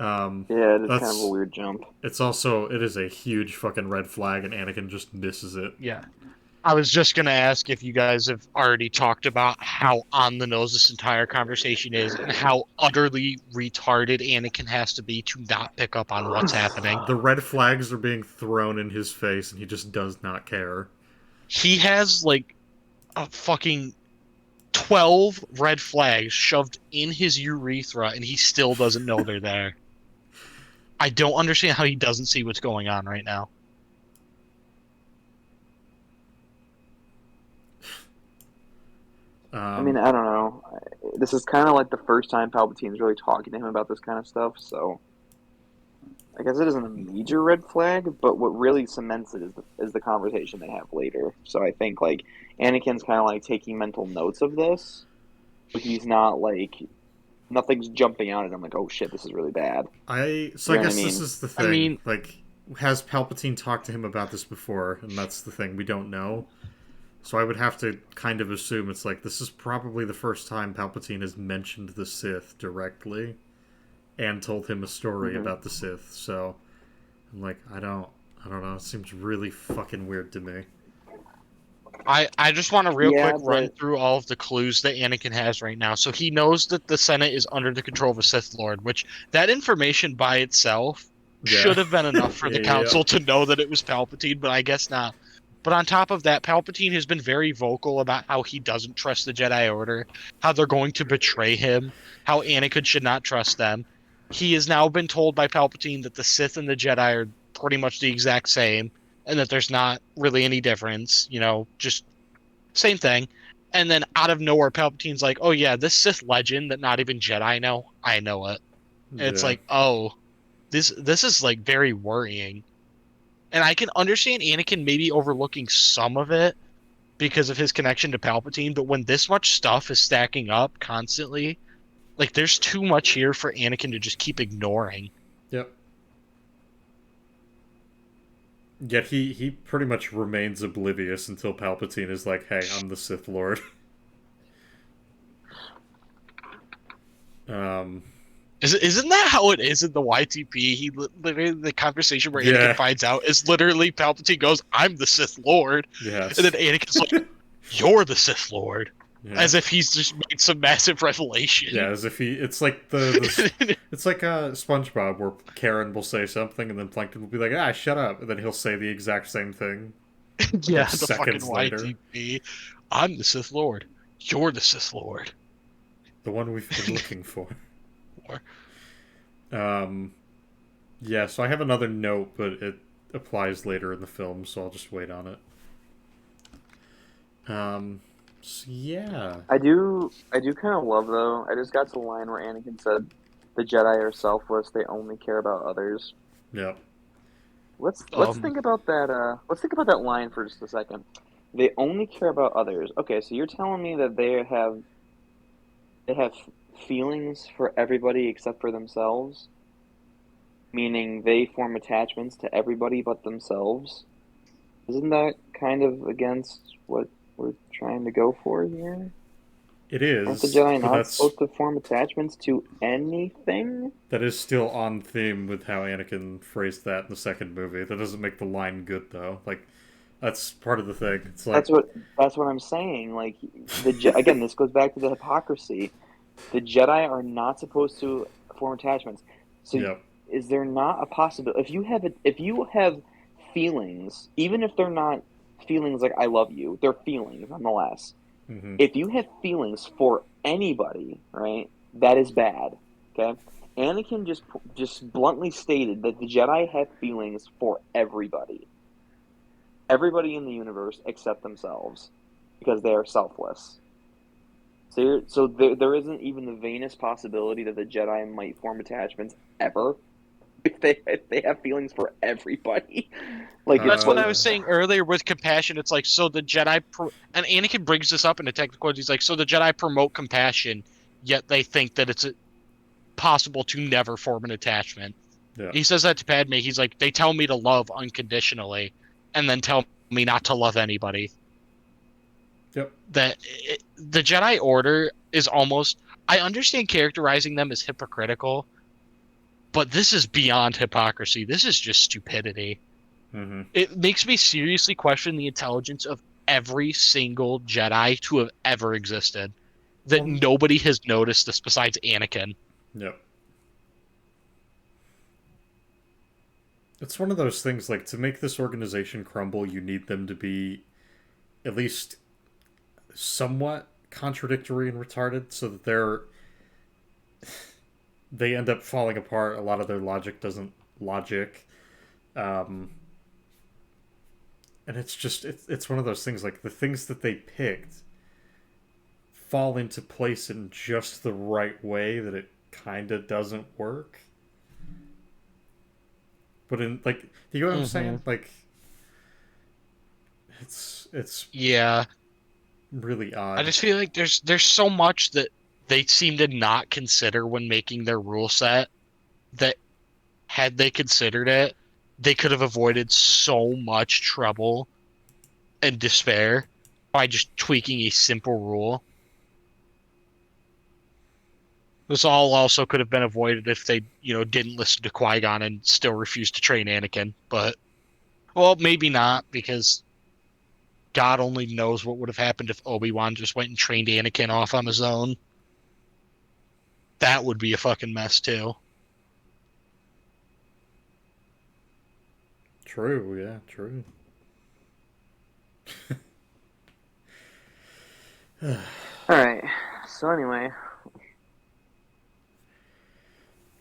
Yeah, it's kind of a weird jump. It is a huge fucking red flag, and Anakin just misses it. Yeah. I was just going to ask if you guys have already talked about how on the nose this entire conversation is and how utterly retarded Anakin has to be to not pick up on what's happening. The red flags are being thrown in his face, and he just does not care. He has, like, a fucking 12 red flags shoved in his urethra, and he still doesn't know they're there. I don't understand how he doesn't see what's going on right now. I mean, I don't know. This is kind of like the first time Palpatine's really talking to him about this kind of stuff, so I guess it isn't a major red flag, but what really cements it is the conversation they have later. So I think, like, Anakin's kind of, like, taking mental notes of this, but he's not, like, nothing's jumping out at him like, oh shit, this is really bad. I guess this is the thing. I mean, like, has Palpatine talked to him about this before? And that's the thing, we don't know. So I would have to kind of assume it's like, this is probably the first time Palpatine has mentioned the Sith directly and told him a story about the Sith. So I'm like, I don't know. It seems really fucking weird to me. I just want to quick run through all of the clues that Anakin has right now. So he knows that the Senate is under the control of a Sith Lord, which that information by itself should have been enough for the council to know that it was Palpatine, but I guess not. But on top of that, Palpatine has been very vocal about how he doesn't trust the Jedi Order, how they're going to betray him, how Anakin should not trust them. He has now been told by Palpatine that the Sith and the Jedi are pretty much the exact same, and that there's not really any difference, you know, just same thing. And then out of nowhere, Palpatine's like, oh yeah, this Sith legend that not even Jedi know, I know it. And it's like, oh, this is, like, very worrying. And I can understand Anakin maybe overlooking some of it because of his connection to Palpatine, but when this much stuff is stacking up constantly, like, there's too much here for Anakin to just keep ignoring. Yep. Yet he pretty much remains oblivious until Palpatine is like, hey, I'm the Sith Lord. Isn't that how it is in the YTP? He literally, the conversation where Anakin finds out is literally Palpatine goes, I'm the Sith Lord. Yes. And then Anakin's like, you're the Sith Lord. Yeah. As if he's just made some massive revelation. Yeah, as if it's like it's like SpongeBob, where Karen will say something and then Plankton will be like, shut up, and then he'll say the exact same thing. Yeah, Like the fucking seconds later. YTP. I'm the Sith Lord. You're the Sith Lord. The one we've been looking for. Or- Yeah, so I have another note, but it applies later in the film, so I'll just wait on it. So yeah. I do kind of love though. I just got to the line where Anakin said, "The Jedi are selfless; they only care about others." Yep. Let's think about that. Let's think about that line for just a second. They only care about others. Okay, so you're telling me that they have feelings for everybody except for themselves, meaning they form attachments to everybody but themselves. Isn't that kind of against what we're trying to go for here? It Aren't the is, Jedi but not supposed to form attachments to anything? that is still on theme with how Anakin phrased that in the second movie. That doesn't make the line good though. Like that's part of the thing. It's like That's what I'm saying. Like again, this goes back to the hypocrisy. The Jedi are not supposed to form attachments. So yep. is there not a possibility if you have feelings, even if they're not feelings like I love you, they're feelings nonetheless. Mm-hmm. If you have feelings for anybody, right, that is bad. Okay, Anakin just bluntly stated that the Jedi have feelings for everybody, everybody in the universe except themselves, because they are selfless. So there isn't even the vainest possibility that the Jedi might form attachments ever if they have feelings for everybody. Like it's That's what I like was saying earlier with compassion. It's like, so the and Anakin brings this up in a technical quote. He's like, so the Jedi promote compassion, yet they think that it's possible to never form an attachment. Yeah. He says that to Padme. He's like, they tell me to love unconditionally, and then tell me not to love anybody. Yep. The Jedi Order is almost. I understand characterizing them as hypocritical, but this is beyond hypocrisy. This is just stupidity. Mm-hmm. It makes me seriously question the intelligence of every single Jedi to have ever existed. That nobody has noticed this besides Anakin. Yep. It's one of those things, like, to make this organization crumble, you need them to be at least somewhat contradictory and retarded, so that they end up falling apart. A lot of their logic doesn't logic. And it's just, it's one of those things, like, the things that they picked fall into place in just the right way that it kind of doesn't work. But in, like, do you know what I'm saying? Like, it's Yeah. really odd. I just feel like there's so much that they seem to not consider when making their rule set that had they considered it, they could have avoided so much trouble and despair by just tweaking a simple rule. This all also could have been avoided if they, didn't listen to Qui-Gon and still refused to train Anakin. But, well, maybe not, because God only knows what would have happened if Obi-Wan just went and trained Anakin off on his own. That would be a fucking mess, too. True, yeah, true. Alright. So anyway,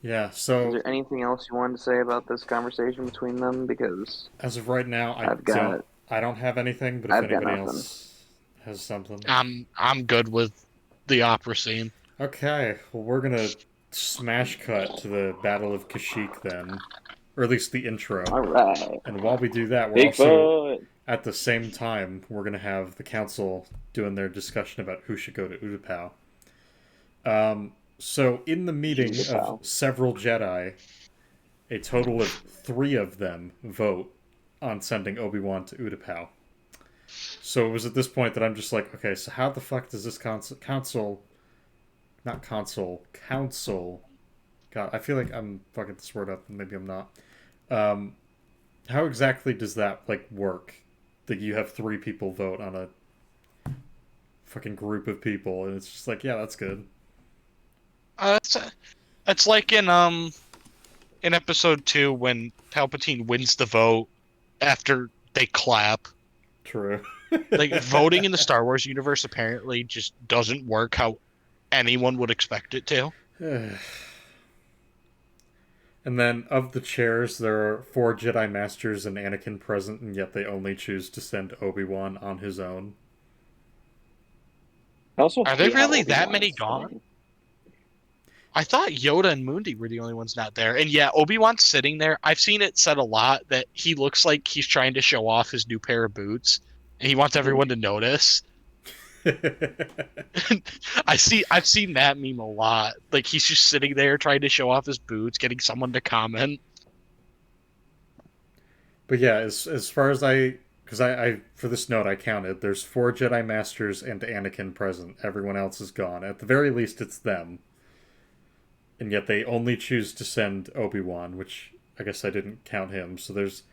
Yeah, so is there anything else you wanted to say about this conversation between them? Because as of right now, I don't have anything, but if I've got anybody nothing. else has something. I'm good with the opera scene. Okay, well, we're gonna smash cut to the Battle of Kashyyyk then. Or at least the intro. Alright. And while we do that, we're also, Bigfoot! at the same time, we're gonna have the council doing their discussion about who should go to Utapau. So in the meeting of several Jedi, a total of 3 of them vote on sending Obi-Wan to Utapau. So it was at this point that I'm just like, okay, so how the fuck does this council... God, I feel like I'm fucking this word up, and maybe I'm not. How exactly does that, like, work? That you have 3 people vote on a fucking group of people, and it's just like, yeah, that's good. It's like in episode 2 when Palpatine wins the vote after they clap, True. Like, voting in the Star Wars universe apparently just doesn't work how anyone would expect it to. And then, of the chairs, there are 4 Jedi Masters and Anakin present, and yet they only choose to send Obi-Wan on his own. I also Are there hate how really that Obi-Wan many is gone? sitting. I thought Yoda and Mundi were the only ones not there. And yeah, Obi-Wan's sitting there. I've seen it said a lot that he looks like he's trying to show off his new pair of boots, and he wants everyone to notice. I've seen that meme a lot. Like, he's just sitting there trying to show off his boots, getting someone to comment. But yeah, as far as because I for this note I counted. There's 4 Jedi Masters and Anakin present. Everyone else is gone. At the very least, it's them. And yet they only choose to send Obi-Wan, which I guess I didn't count him. So there's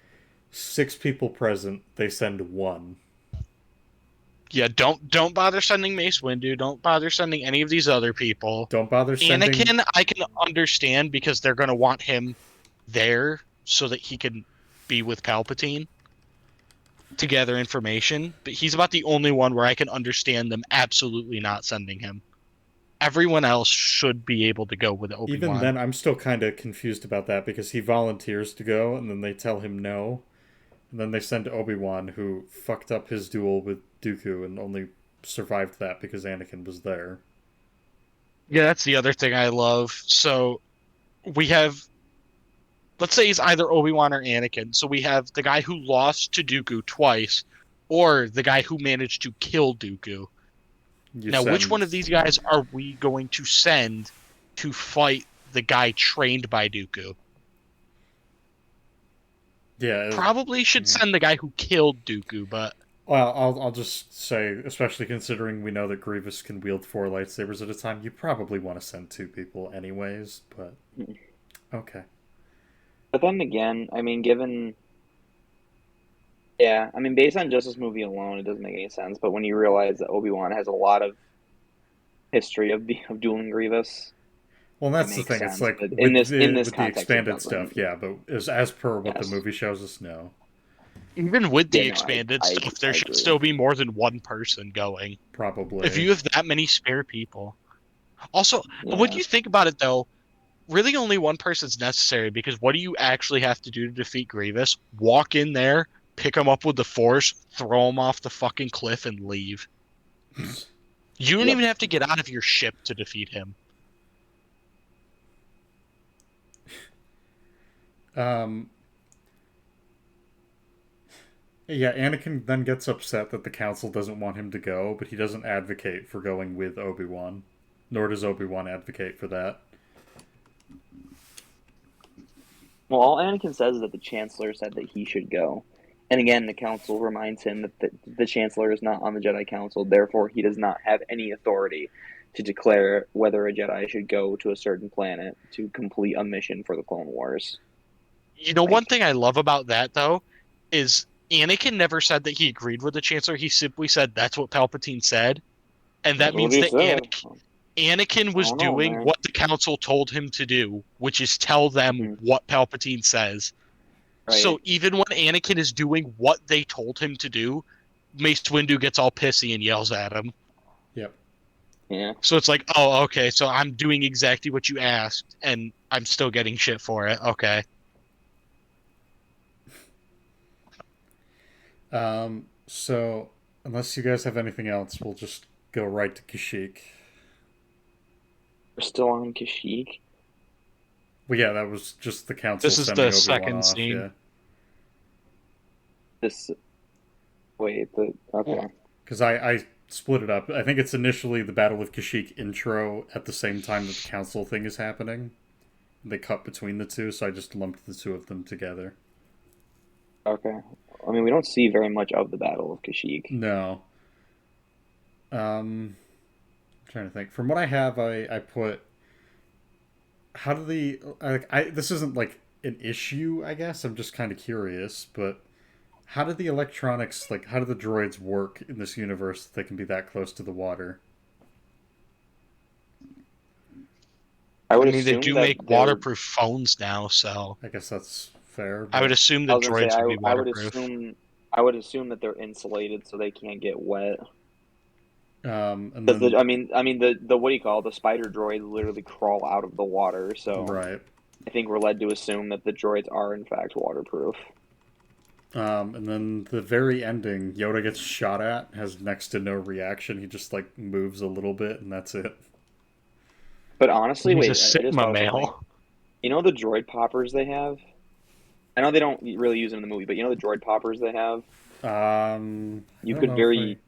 6 people present. They send 1. Yeah, don't bother sending Mace Windu. Don't bother sending any of these other people. Don't bother sending Anakin, I can understand because they're going to want him there so that he can be with Palpatine to gather information. But he's about the only one where I can understand them absolutely not sending him. Everyone else should be able to go with Obi-Wan. Even then, I'm still kind of confused about that because he volunteers to go, and then they tell him no. And then they send Obi-Wan, who fucked up his duel with Dooku and only survived that because Anakin was there. Yeah, that's the other thing I love. So we have, let's say he's either Obi-Wan or Anakin. So we have the guy who lost to Dooku twice, or the guy who managed to kill Dooku. Now, which one of these guys are we going to send to fight the guy trained by Dooku? Yeah, probably should send the guy who killed Dooku, but well, I'll just say, especially considering we know that Grievous can wield 4 lightsabers at a time, you probably want to send 2 people anyways. But okay. But then again, I mean, based on just this movie alone, it doesn't make any sense. But when you realize that Obi-Wan has a lot of history of dueling Grievous, well, that's the thing. sense. It's like But in this with the context, expanded stuff, yeah. But as per what Yes. the movie shows us, no, even with the Yeah, no, expanded I stuff, there should agree. still be more than one person going. probably. If you have that many spare people. Also, Yeah. when you think about it, though, really only one person's necessary because what do you actually have to do to defeat Grievous? Walk in there, pick him up with the Force, throw him off the fucking cliff, and leave. You don't Yep. even have to get out of your ship to defeat him. Yeah, Anakin then gets upset that the council doesn't want him to go, but he doesn't advocate for going with Obi-Wan. Nor does Obi-Wan advocate for that. Well, all Anakin says is that the Chancellor said that he should go. And again, the Council reminds him that the Chancellor is not on the Jedi Council, therefore he does not have any authority to declare whether a Jedi should go to a certain planet to complete a mission for the Clone Wars. You know, one thing I love about that, though, is Anakin never said that he agreed with the Chancellor. He simply said that's what Palpatine said. And that means that Anakin was doing what the Council told him to do, which is tell them what Palpatine says. Right. So even when Anakin is doing what they told him to do, Mace Windu gets all pissy and yells at him. Yep. Yeah. So it's like, oh, okay, so I'm doing exactly what you asked, and I'm still getting shit for it. Okay. So, unless you guys have anything else, we'll just go right to Kashyyyk. We're still on Kashyyyk? Well, yeah, that was just the council. This is sending the Obi-Wan second off, scene. Yeah. Okay. Because I split it up. I think it's initially the Battle of Kashyyyk intro at the same time that the council thing is happening. They cut between the two, so I just lumped the two of them together. Okay. I mean, we don't see very much of the Battle of Kashyyyk. No. I'm trying to think. From what I have, I put... How do this isn't like an issue, I guess. I'm just kind of curious, but how do the electronics, how do the droids work in this universe that they can be that close to the water? I mean, they do make waterproof phones now, so... I guess that's fair. I would assume the droids would be waterproof. I would assume that they're insulated so they can't get wet. And Because then the what do you call it? The spider droids literally crawl out of the water, so right. I think we're led to assume that the droids are in fact waterproof. And then the very ending, Yoda gets shot at, has next to no reaction. He just like moves a little bit, and that's it. But honestly, He's wait, a I just Sigma thought of something. male. You know the droid poppers they have? I know they don't really use them in the movie, but you know the droid poppers they have? You could very.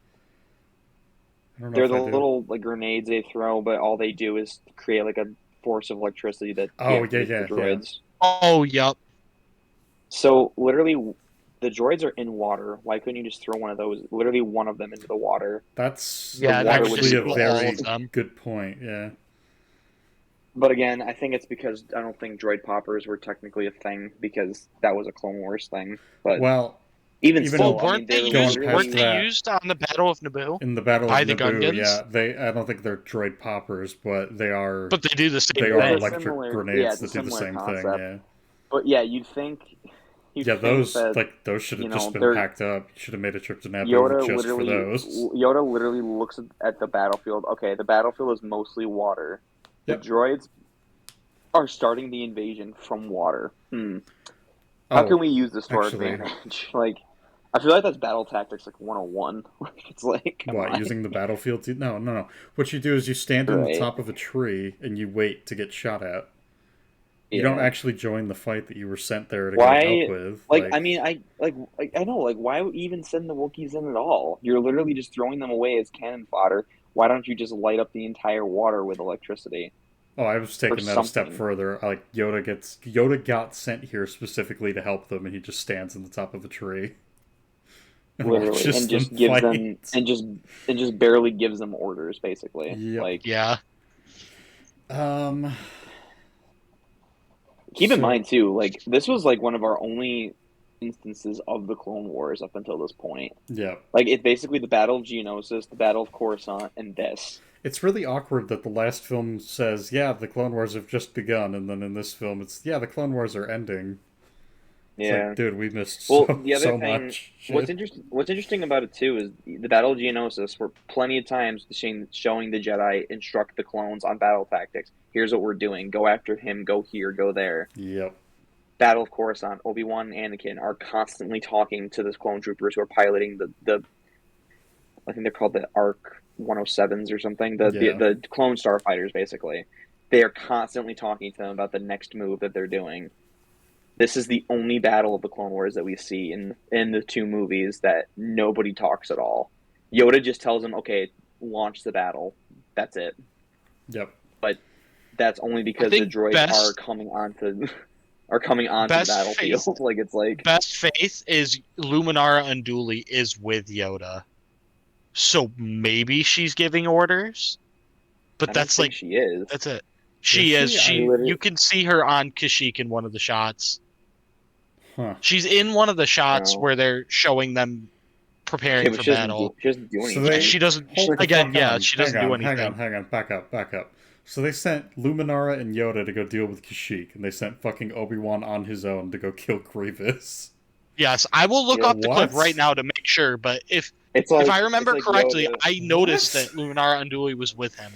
I don't know They're if the I do. little like grenades they throw, but all they do is create like a force of electricity that Oh, deactivates yeah, the droids. Oh, yup. So literally, the droids are in water. Why couldn't you just throw one of those? Literally, one of them into the water. That's Yeah, that would actually a destroy very all of them. good point. Yeah. But again, I think it's because I don't think droid poppers were technically a thing because that was a Clone Wars thing. But Well, even even still, Well, I mean, they're going weren't past they that- used on the Battle of Naboo? in the Battle By of the Naboo, Gungans? yeah, I don't think they're droid poppers, but they are. But they do the same They thing. are It's a electric similar- grenades yeah, it's a that do the similar same concept. thing. But yeah, you'd think. Yeah, those that, those should have you just know, been they're- packed up. You should have made a trip to Naboo Yoda just for those. literally looks at the battlefield. Okay, the battlefield is mostly water. Yep. The droids are starting the invasion from water. How can we use this to our actually- advantage? Like, I feel like that's battle tactics like 101. It's like, come What, on. using the battlefield? No. What you do is you stand on the Right. top of a tree and you wait to get shot at. You Yeah. don't actually join the fight that you were sent there to Why- go help with. Like, I mean, I know, like, why even send the Wookiees in at all? You're literally just throwing them away as cannon fodder. Why don't you just light up the entire water with electricity? Oh, I was taking that a step something. further. Like Yoda got sent here specifically to help them, and he just stands on the top of a tree. And Literally, watches and just them gives fight. them, and just barely gives them orders, basically. Yep. Like, Yeah. keep in So- mind too, like this was like one of our only instances of the Clone Wars up until this point. Yeah. Like it's basically the Battle of Geonosis, the Battle of Coruscant, and this. It's really awkward that the last film says, yeah, the Clone Wars have just begun, and then in this film it's, yeah, the Clone Wars are ending. It's Yeah. like, dude, we missed Well, so, the other so thing, much what's shit. interesting about it too is the Battle of Geonosis, where plenty of times showing the Jedi instruct the clones on battle tactics. Here's what we're doing: go after him, go here, go there. Yep. Battle of Coruscant, Obi-Wan and Anakin are constantly talking to the clone troopers who are piloting the I think they're called the ARC 107s or something. Yeah. The clone starfighters, basically. They are constantly talking to them about the next move that they're doing. This is the only battle of the Clone Wars that we see in the two movies that nobody talks at all. Yoda just tells them, "Okay, launch the battle." That's it. Yep. But that's only because the droids are coming onto the battlefield. Like it's like Best faith is Luminara Unduli is with Yoda. So maybe she's giving orders? But I don't that's think like she is. that's it. She is. she? You can see her on Kashyyyk in one of the shots. Huh. She's in one of the shots No. where they're showing them preparing Yeah, but for she doesn't battle. she doesn't do So anything. they- She doesn't. Hold the Again, fuck yeah, on. she doesn't Hang do on, anything. Hang on, back up. So they sent Luminara and Yoda to go deal with Kashyyyk, and they sent fucking Obi-Wan on his own to go kill Grievous. Yes, I will look Yeah, up the clip what? right now to make sure. But if It's like, I remember it's like correctly, Yoda. I noticed What? that Luminara Unduli was with him.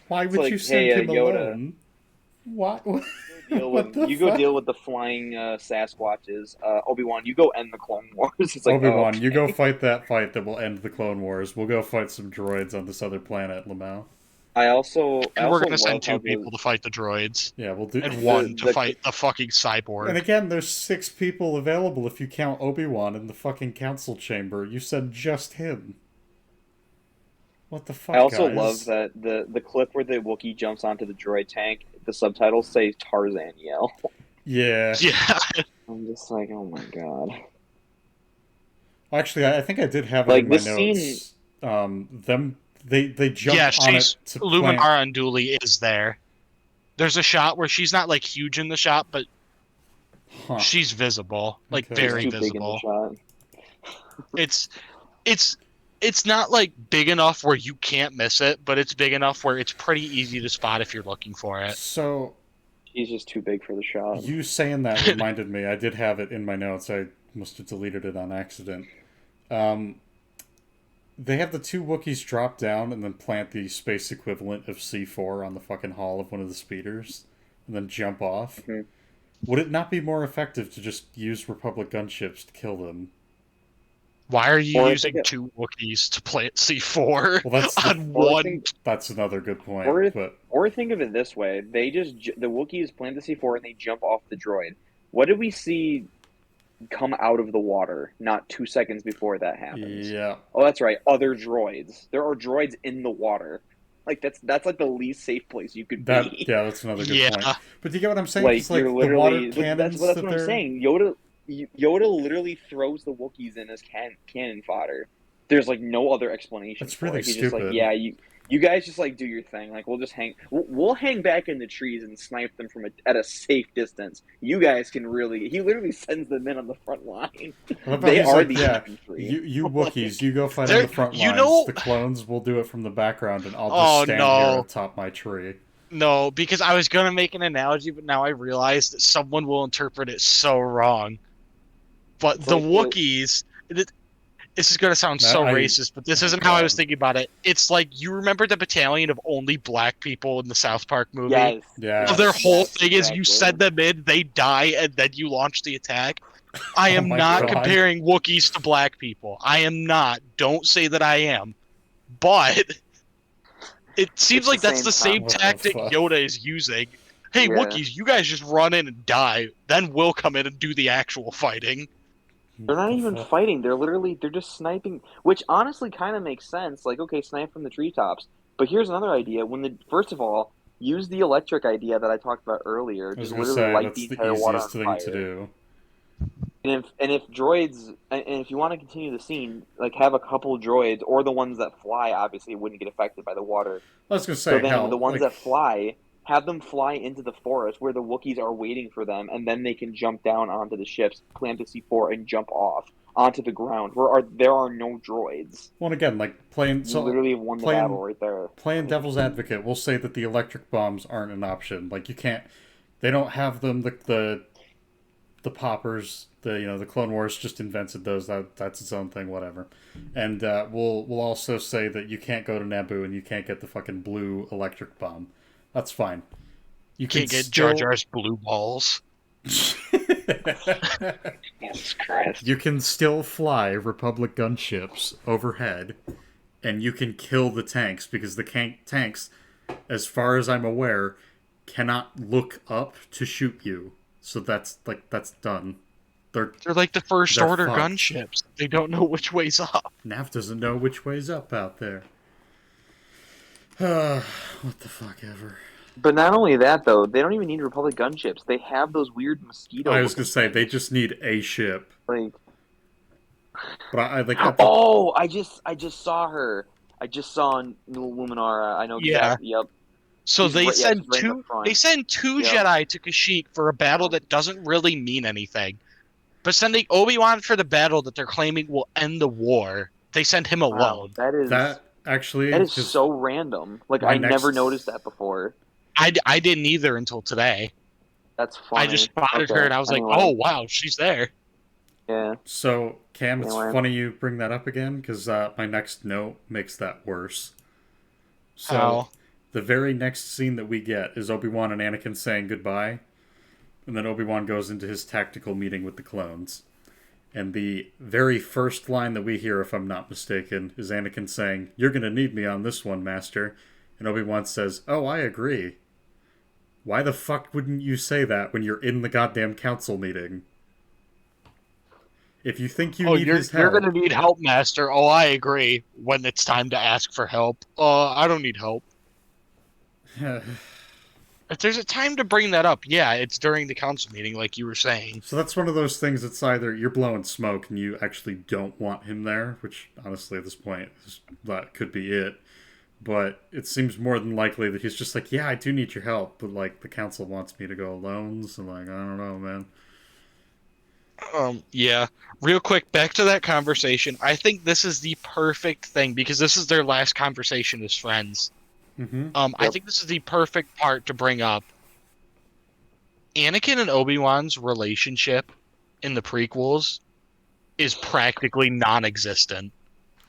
Why would like, you send hey, him Yoda. alone? What? Deal What with, the you go fuck? deal with the flying Sasquatches. Obi-Wan, you go end the Clone Wars. It's like, Obi-Wan, oh, you go fight that fight that will end the Clone Wars. We'll go fight some droids on this other planet, Lamau. I also And we're also gonna send love how two people to fight the droids, Yeah, we'll do. and one to the- fight the fucking cyborg. And again, there's 6 people available if you count Obi-Wan in the fucking council chamber. You said just him. What the fuck, I also guys? love that the clip where the Wookiee jumps onto the droid tank. The subtitles say Tarzan yell. Yeah. Yeah, I'm just like, oh my god. Actually, I think I did have it Like, in my this notes. They jump yeah. on She's it to plant. Luminara Unduli is there. There's a shot where she's not like huge in the shot, but Huh. she's visible, like Okay. very Too big in the visible. shot. It's not like big enough where you can't miss it, but it's big enough where it's pretty easy to spot if you're looking for it. So, He's just too big for the shot. you saying that reminded me. I did have it in my notes. I must have deleted it on accident. Um, they have the two Wookiees drop down and then plant the space equivalent of C4 on the fucking hull of one of the speeders, and then jump off. Mhm. Would it not be more effective to just use Republic gunships to kill them? Why are you Or I using think it- two Wookiees to plant C4 Well, that's on Or I one? think- that's another good point. Or if- But Or think of it this way: the Wookiees plant the C4 and they jump off the droid. What did we see come out of the water not 2 seconds before that happens? yeah, Oh, that's right. Other droids. There are droids in the water. Like that's like the least safe place you could be. that's another good Yeah. point. But do you get what I'm saying? Like 'Cause, like you're the water literally. cannons That's that what I'm they're saying. Yoda literally throws the Wookiees in as cannon fodder. There's like no other explanation. That's for really it. He's just like, stupid. yeah, you guys just like do your thing. Like we'll hang back in the trees and snipe them from at a safe distance. You guys can really. He literally sends them in on the front line. I love how They he's are like, the yeah, infantry. you Wookiees, you go fight There- on the front you lines. know- The clones will do it from the background, and I'll just Oh, stand no. here atop my tree. No, because I was gonna make an analogy, but now I realize that someone will interpret it so wrong. But It's the like Wookiees, this is gonna sound so racist, but this isn't how I was thinking about it. It's like, you remember the battalion of only black people in the South Park movie? Yes. Yeah. So their whole Yes, thing is you exactly. send them in, they die, and then you launch the attack. I Oh am my not God. comparing Wookiees to black people. I am not. Don't say that I am. But it seems It's like the that's the same same What the tactic fuck? Yoda is using. Hey, Yeah. Wookiees, you guys just run in and die. Then we'll come in and do the actual fighting. They're not The even fuck? fighting. They're just sniping, which honestly kind of makes sense. Like, okay, snipe from the treetops. But here's another idea. First of all, use the electric idea that I talked about earlier. I was Just gonna literally say light that's the the entire water on easiest thing fire. to do. And if droids, and if you want to continue the scene, like have a couple droids or the ones that fly, obviously wouldn't get affected by the water. I was gonna say, So then hell, the ones like, that fly, have them fly into the forest where the Wookiees are waiting for them, and then they can jump down onto the ships, plant the C4, and jump off onto the ground where there are no droids. well, and again, like playing You literally have won the playing- battle right there. playing devil's advocate, we'll say that the electric bombs aren't an option. Like you can't, they don't have them. The poppers, the Clone Wars just invented those. That's its own thing, whatever. And we'll also say that you can't go to Naboo and you can't get the fucking blue electric bomb. That's fine. You Can't can get Jar still- Jar's blue balls. Jesus Christ. You can still fly Republic gunships overhead, and you can kill the tanks because the tanks, as far as I'm aware, cannot look up to shoot you. So that's done. They're like the First They're Order fucked. gunships. They don't know which way's up. Nav doesn't know which way's up out there. What the fuck ever. But not only that, though, they don't even need Republic gunships. They have those weird mosquito. I was gonna say they just need a ship, like. but I like. Oh, I just saw her. I just saw Luminara. I know exactly. Yep. So She's they right- yeah, send she's right in the two. front. They send two Yeah. Jedi to Kashyyyk for a battle that doesn't really mean anything. But sending Obi-Wan for the battle that they're claiming will end the war, they send him Wow, alone. That actually that is just- so random. Like my I never next- noticed that before. I didn't either until today. That's funny. I just spotted Okay, her and I was anyway. like, oh wow, she's there. Yeah. So, Cam, it's Anyway. funny you bring that up again, because my next note makes that worse. So, How? the very next scene that we get is Obi-Wan and Anakin saying goodbye, and then Obi-Wan goes into his tactical meeting with the clones. And the very first line that we hear, if I'm not mistaken, is Anakin saying, "You're going to need me on this one, Master." And Obi-Wan says, "Oh, I agree." Why the fuck wouldn't you say that when you're in the goddamn council meeting? If you think you need his help... you're gonna need help, Master. Oh, I agree. When it's time to ask for help, I don't need help. If there's a time to bring that up, yeah, it's during the council meeting, like you were saying. So that's one of those things that's either you're blowing smoke and you actually don't want him there, which honestly at this point, that could be it. But it seems more than likely that he's just like, yeah, I do need your help, but like the council wants me to go alone, so like, I don't know, man. Yeah. Real quick, back to that conversation. I think this is the perfect thing because this is their last conversation as friends. Mm-hmm. I think this is the perfect part to bring up. Anakin and Obi-Wan's relationship in the prequels is practically non-existent.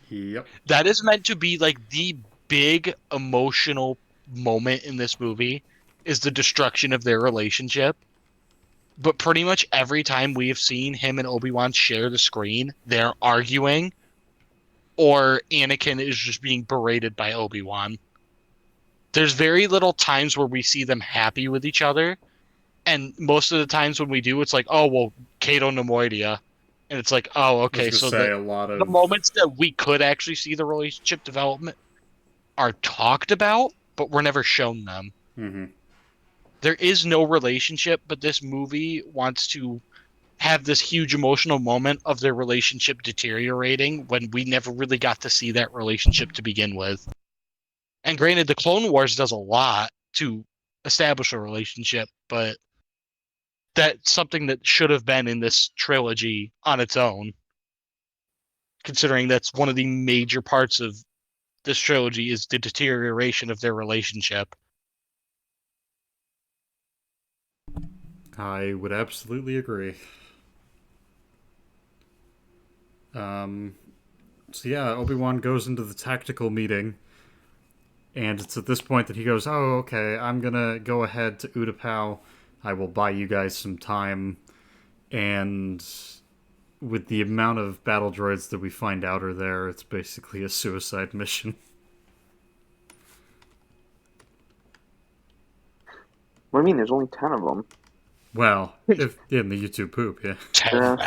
Yep. That is meant to be like the big emotional moment in this movie is the destruction of their relationship. But pretty much every time we have seen him and Obi-Wan share the screen, they're arguing or Anakin is just being berated by Obi-Wan. There's very little times where we see them happy with each other. And most of the times when we do, it's like, oh, well, Kato Nemoidia. And it's like, oh, I okay. was So gonna say a lot the of moments that we could actually see the relationship development are talked about, but we're never shown them. Mm-hmm. There is no relationship, but this movie wants to have this huge emotional moment of their relationship deteriorating when we never really got to see that relationship to begin with. And granted, the Clone Wars does a lot to establish a relationship, but that's something that should have been in this trilogy on its own, considering that's one of the major parts of this trilogy is the deterioration of their relationship. I would absolutely agree. So yeah, Obi-Wan goes into the tactical meeting, and it's at this point that he goes, "Oh, okay, I'm gonna go ahead to Utapau. I will buy you guys some time." And with the amount of battle droids that we find out are there, it's basically a suicide mission. What do you mean? There's only 10 of them. Well, if in the YouTube poop, yeah. 10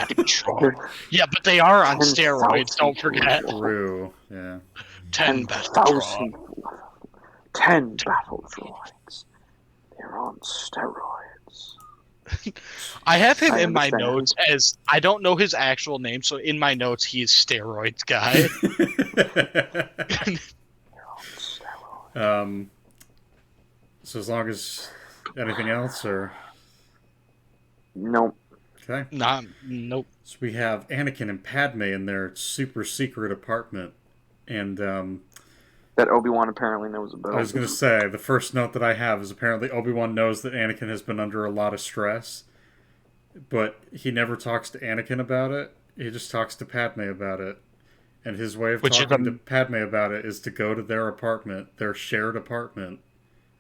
Yeah, but they are on 10,000 steroids, don't forget. True, yeah. 10 battle 10,000. 10 battle droids. They're on steroids. I have him I in my understand. notes as I don't know his actual name, so in my notes he is steroids guy. um. So as long as anything else, or Nope. okay. Nope. So we have Anakin and Padme in their super secret apartment, and That Obi-Wan apparently knows about. I was going to say, the first note that I have is apparently Obi-Wan knows that Anakin has been under a lot of stress, but he never talks to Anakin about it. He just talks to Padme about it. And his way of talking to Padme about it is to go to their apartment, their shared apartment,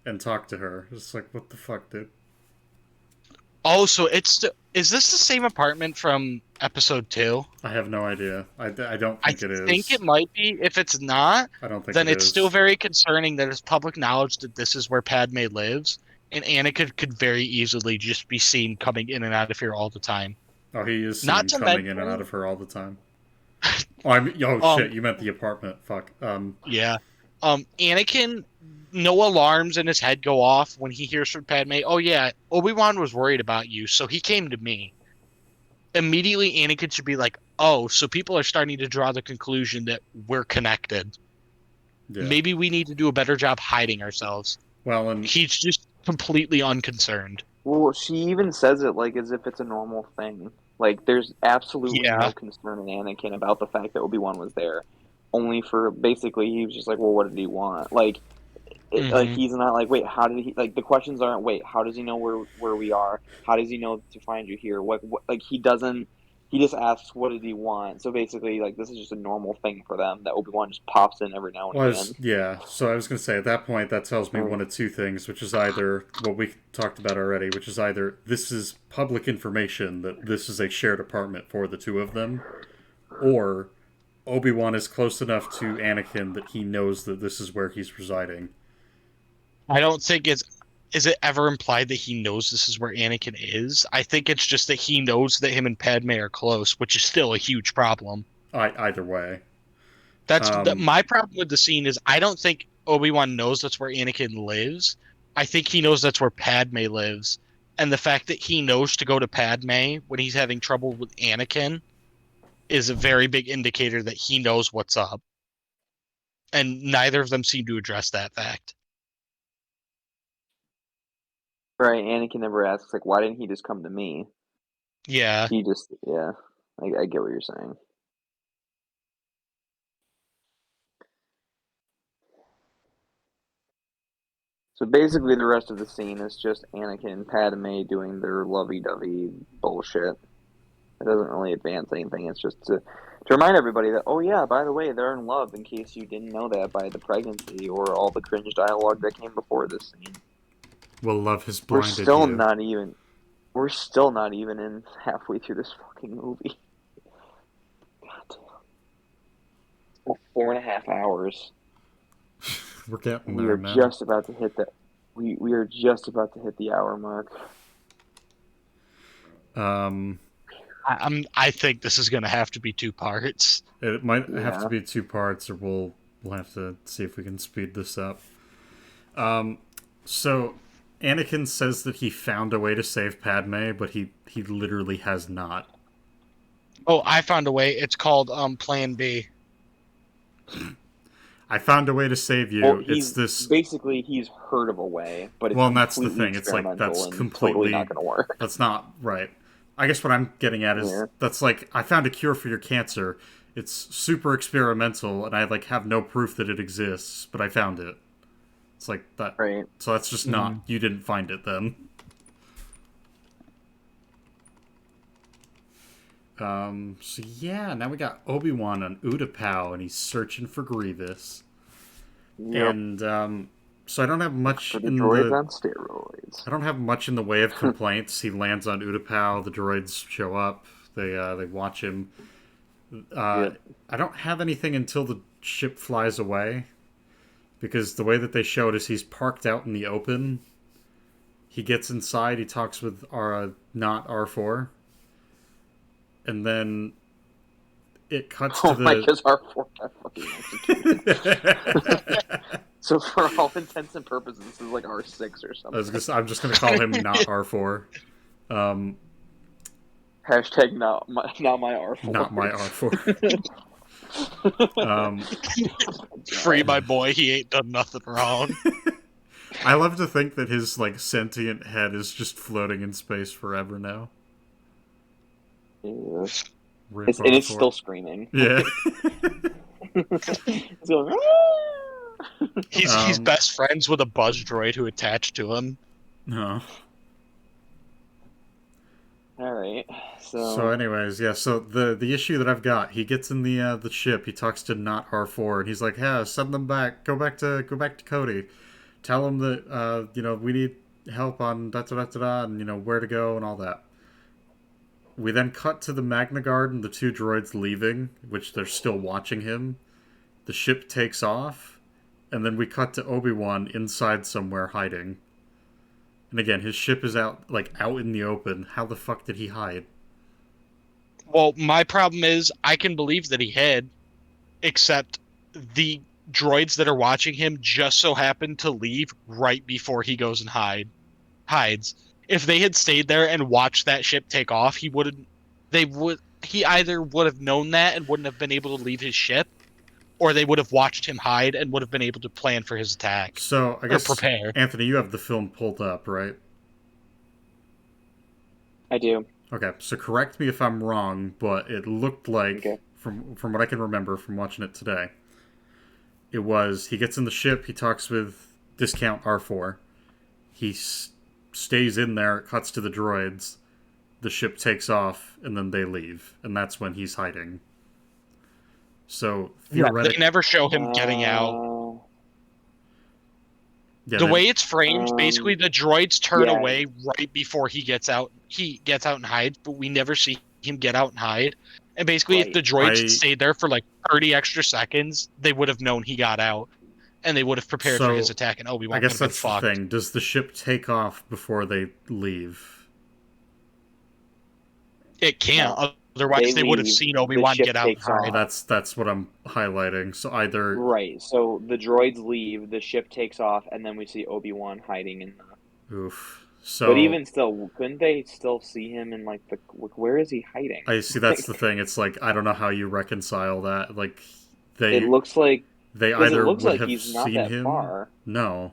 and talk to her. It's like, what the fuck, dude? Oh, so is this the same apartment from episode 2? I have no idea. I don't think it is. I think it might be. If it's not, I don't think then it it's is. still very concerning that it's public knowledge that this is where Padme lives, and Anakin could very easily just be seen coming in and out of here all the time. Oh, he is seen Not to coming in and out of her all the time. Oh, shit, you meant the apartment. Fuck. Yeah. Anakin, no alarms in his head go off when he hears from Padme. Oh yeah, Obi-Wan was worried about you, so he came to me. Immediately, Anakin should be like, oh, so people are starting to draw the conclusion that we're connected. Yeah. Maybe we need to do a better job hiding ourselves. Well, and He's just completely unconcerned. Well, she even says it like as if it's a normal thing. Like, there's absolutely no concern in Anakin about the fact that Obi-Wan was there. Only for, basically, he was just like, well, what did he want? Like, like he's not like, wait, how did he, like, the questions aren't, wait, how does he know where we are? How does he know to find you here? What like, he just asks, what did he want? So basically, like, this is just a normal thing for them, that Obi-Wan just pops in every now and again. Yeah, so I was going to say, at that point, that tells me one of two things, which is either what we talked about already, which is either this is public information that this is a shared apartment for the two of them, or Obi-Wan is close enough to Anakin that he knows that this is where he's residing. I don't think is it ever implied that he knows this is where Anakin is? I think it's just that he knows that him and Padme are close, which is still a huge problem. Either way. That's my problem with the scene is I don't think Obi-Wan knows that's where Anakin lives. I think he knows that's where Padme lives. And the fact that he knows to go to Padme when he's having trouble with Anakin is a very big indicator that he knows what's up. And neither of them seem to address that fact. Right, Anakin never asks, like, why didn't he just come to me? Yeah. He just, yeah, I get what you're saying. So basically the rest of the scene is just Anakin and Padme doing their lovey-dovey bullshit. It doesn't really advance anything. It's just to remind everybody that, oh yeah, by the way, they're in love, in case you didn't know that by the pregnancy or all the cringe dialogue that came before this scene. Well, love has We're blinded still you. not even. We're still not even in halfway through this fucking movie. God damn. Well, 4.5 hours. We're getting We there, are man. just about to hit that. We are just about to hit the hour mark. I think this is going to have to be 2 parts. It might have Yeah. to be 2 parts, or we'll have to see if we can speed this up. So Anakin says that he found a way to save Padme, but he literally has not. Oh, I found a way. It's called Plan B. I found a way to save you. Well, It's this. basically he's heard of a way, but it's Well, and that's the completely thing. It's like experimental that's and completely totally not going to work. That's not right. I guess what I'm getting at is Yeah. that's like I found a cure for your cancer. It's super experimental, and I like have no proof that it exists, but I found it. It's like that. Right. So that's just not. You didn't find it then. So yeah, now we got Obi-Wan on Utapau, and he's searching for Grievous. Yep. And so I don't have much For the in droids the. on steroids. I don't have much in the way of complaints. He lands on Utapau. The droids show up. They watch him. I don't have anything until the ship flies away, because the way that they show it is he's parked out in the open. He gets inside. He talks with not R4, and then it cuts to the. Because R4 got fucking executed. So for all intents and purposes, this is like R6 or something. I'm just gonna call him not R4. Hashtag not my R4. Not my R4. Free my boy. He ain't done nothing wrong. I love to think that his like sentient head is just floating in space forever now. Yeah. Rip And it's R4. still screaming. Yeah. It's going, He's best friends with a buzz droid who attached to him. No. all right. So anyways, yeah, so the issue that I've got, he gets in the ship, he talks to not R4, and he's like, "Yeah, send them back. Go back to Cody. Tell him that we need help on da da da da, and where to go and all that." We then cut to the Magna Guard and the 2 droids leaving, which they're still watching him. The ship takes off, and then we cut to Obi-Wan inside somewhere hiding. And again, his ship is out in the open. How the fuck did he hide? Well, my problem is I can believe that he hid, except the droids that are watching him just so happen to leave right before he goes and hides. If they had stayed there and watched that ship take off, he either would have known that and wouldn't have been able to leave his ship, or they would have watched him hide and would have been able to plan for his attack. So I guess, prepare. Anthony, you have the film pulled up, right? I do. Okay, so correct me if I'm wrong, but it looked like, Okay. from what I can remember from watching it today, it was he gets in the ship, he talks with Discount R4, he stays in there, it cuts to the droids, the ship takes off, and then they leave, and that's when he's hiding. So They never show him getting out. The way it's framed, basically the droids turn away right before he gets out. He gets out and hides, but we never see him get out and hide. And basically, if the droids stayed there for like 30 extra seconds, they would have known he got out, and they would have prepared for his attack. And Obi-Wan I guess would have been that's the fucked. thing. Does the ship take off before they leave? It can't. Otherwise, they would have seen Obi-Wan get out and hide. That's what I'm highlighting. So either Right. So the droids leave, the ship takes off, and then we see Obi-Wan hiding in the. Oof. So, But even still, couldn't they still see him in like the? Where is he hiding? I see. That's the thing. It's like I don't know how you reconcile that. Like It looks like they either it looks would like have he's not seen that him. far. No,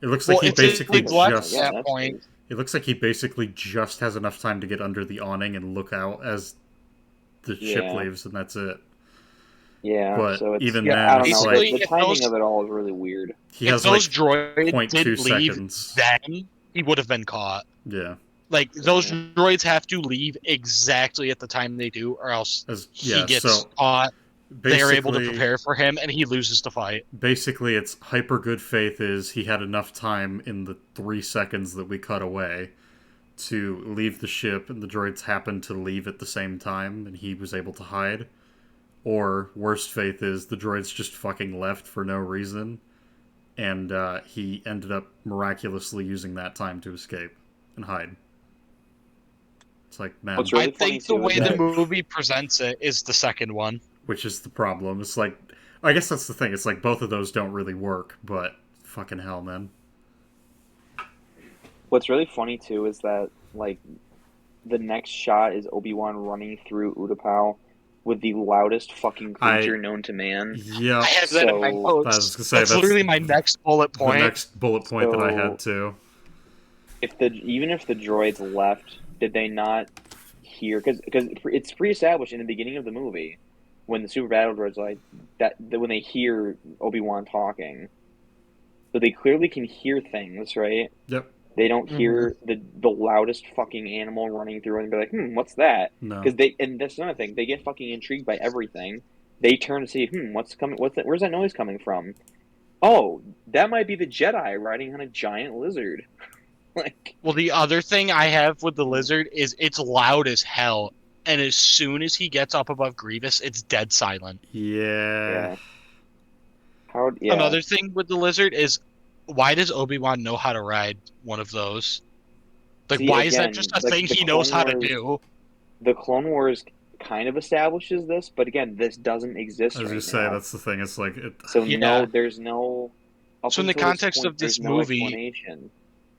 it looks like he it's basically what just. at that point. It looks like he basically just has enough time to get under the awning and look out as the ship leaves, and that's it. Yeah, but so it's, even then, then, I don't it's know. like The timing of it all is really weird. he has If those like droids 0.2 did leave seconds. then, he would have been caught. Yeah. Like, those droids have to leave exactly at the time they do, or else he gets caught. They're able to prepare for him, and he loses the fight. Basically, it's hyper good faith is he had enough time in the 3 seconds that we cut away to leave the ship, and the droids happened to leave at the same time, and he was able to hide. Or, worst faith is the droids just fucking left for no reason, and he ended up miraculously using that time to escape and hide. It's like, man... What's really I think the way the movie presents it is the second one. Which is the problem. It's like... I guess that's the thing. It's like both of those don't really work, but fucking hell, man. What's really funny, too, is that, like, the next shot is Obi-Wan running through Utapau with the loudest fucking creature known to man. Yeah. I have that in my notes. That's literally my next bullet point. The next bullet point that I had, too. Even if the droids left, did they not hear... Because it's pre-established in the beginning of the movie, when the Super Battle Droids, like, that when they hear Obi-Wan talking. So they clearly can hear things, right? Yep. They don't hear the loudest fucking animal running through and be like, what's that? No. Because and that's another thing, they get fucking intrigued by everything. They turn to see, what's coming? Where's that noise coming from? Oh, that might be the Jedi riding on a giant lizard. Like, well, the other thing I have with the lizard is it's loud as hell, and as soon as he gets up above Grievous, it's dead silent. Yeah. Another thing with the lizard is, why does Obi-Wan know how to ride one of those? Like, why is that just a thing he knows how to do? The Clone Wars kind of establishes this, but again, this doesn't exist I was going to say, that's the thing. It's like... no, there's no... So in the context of this movie...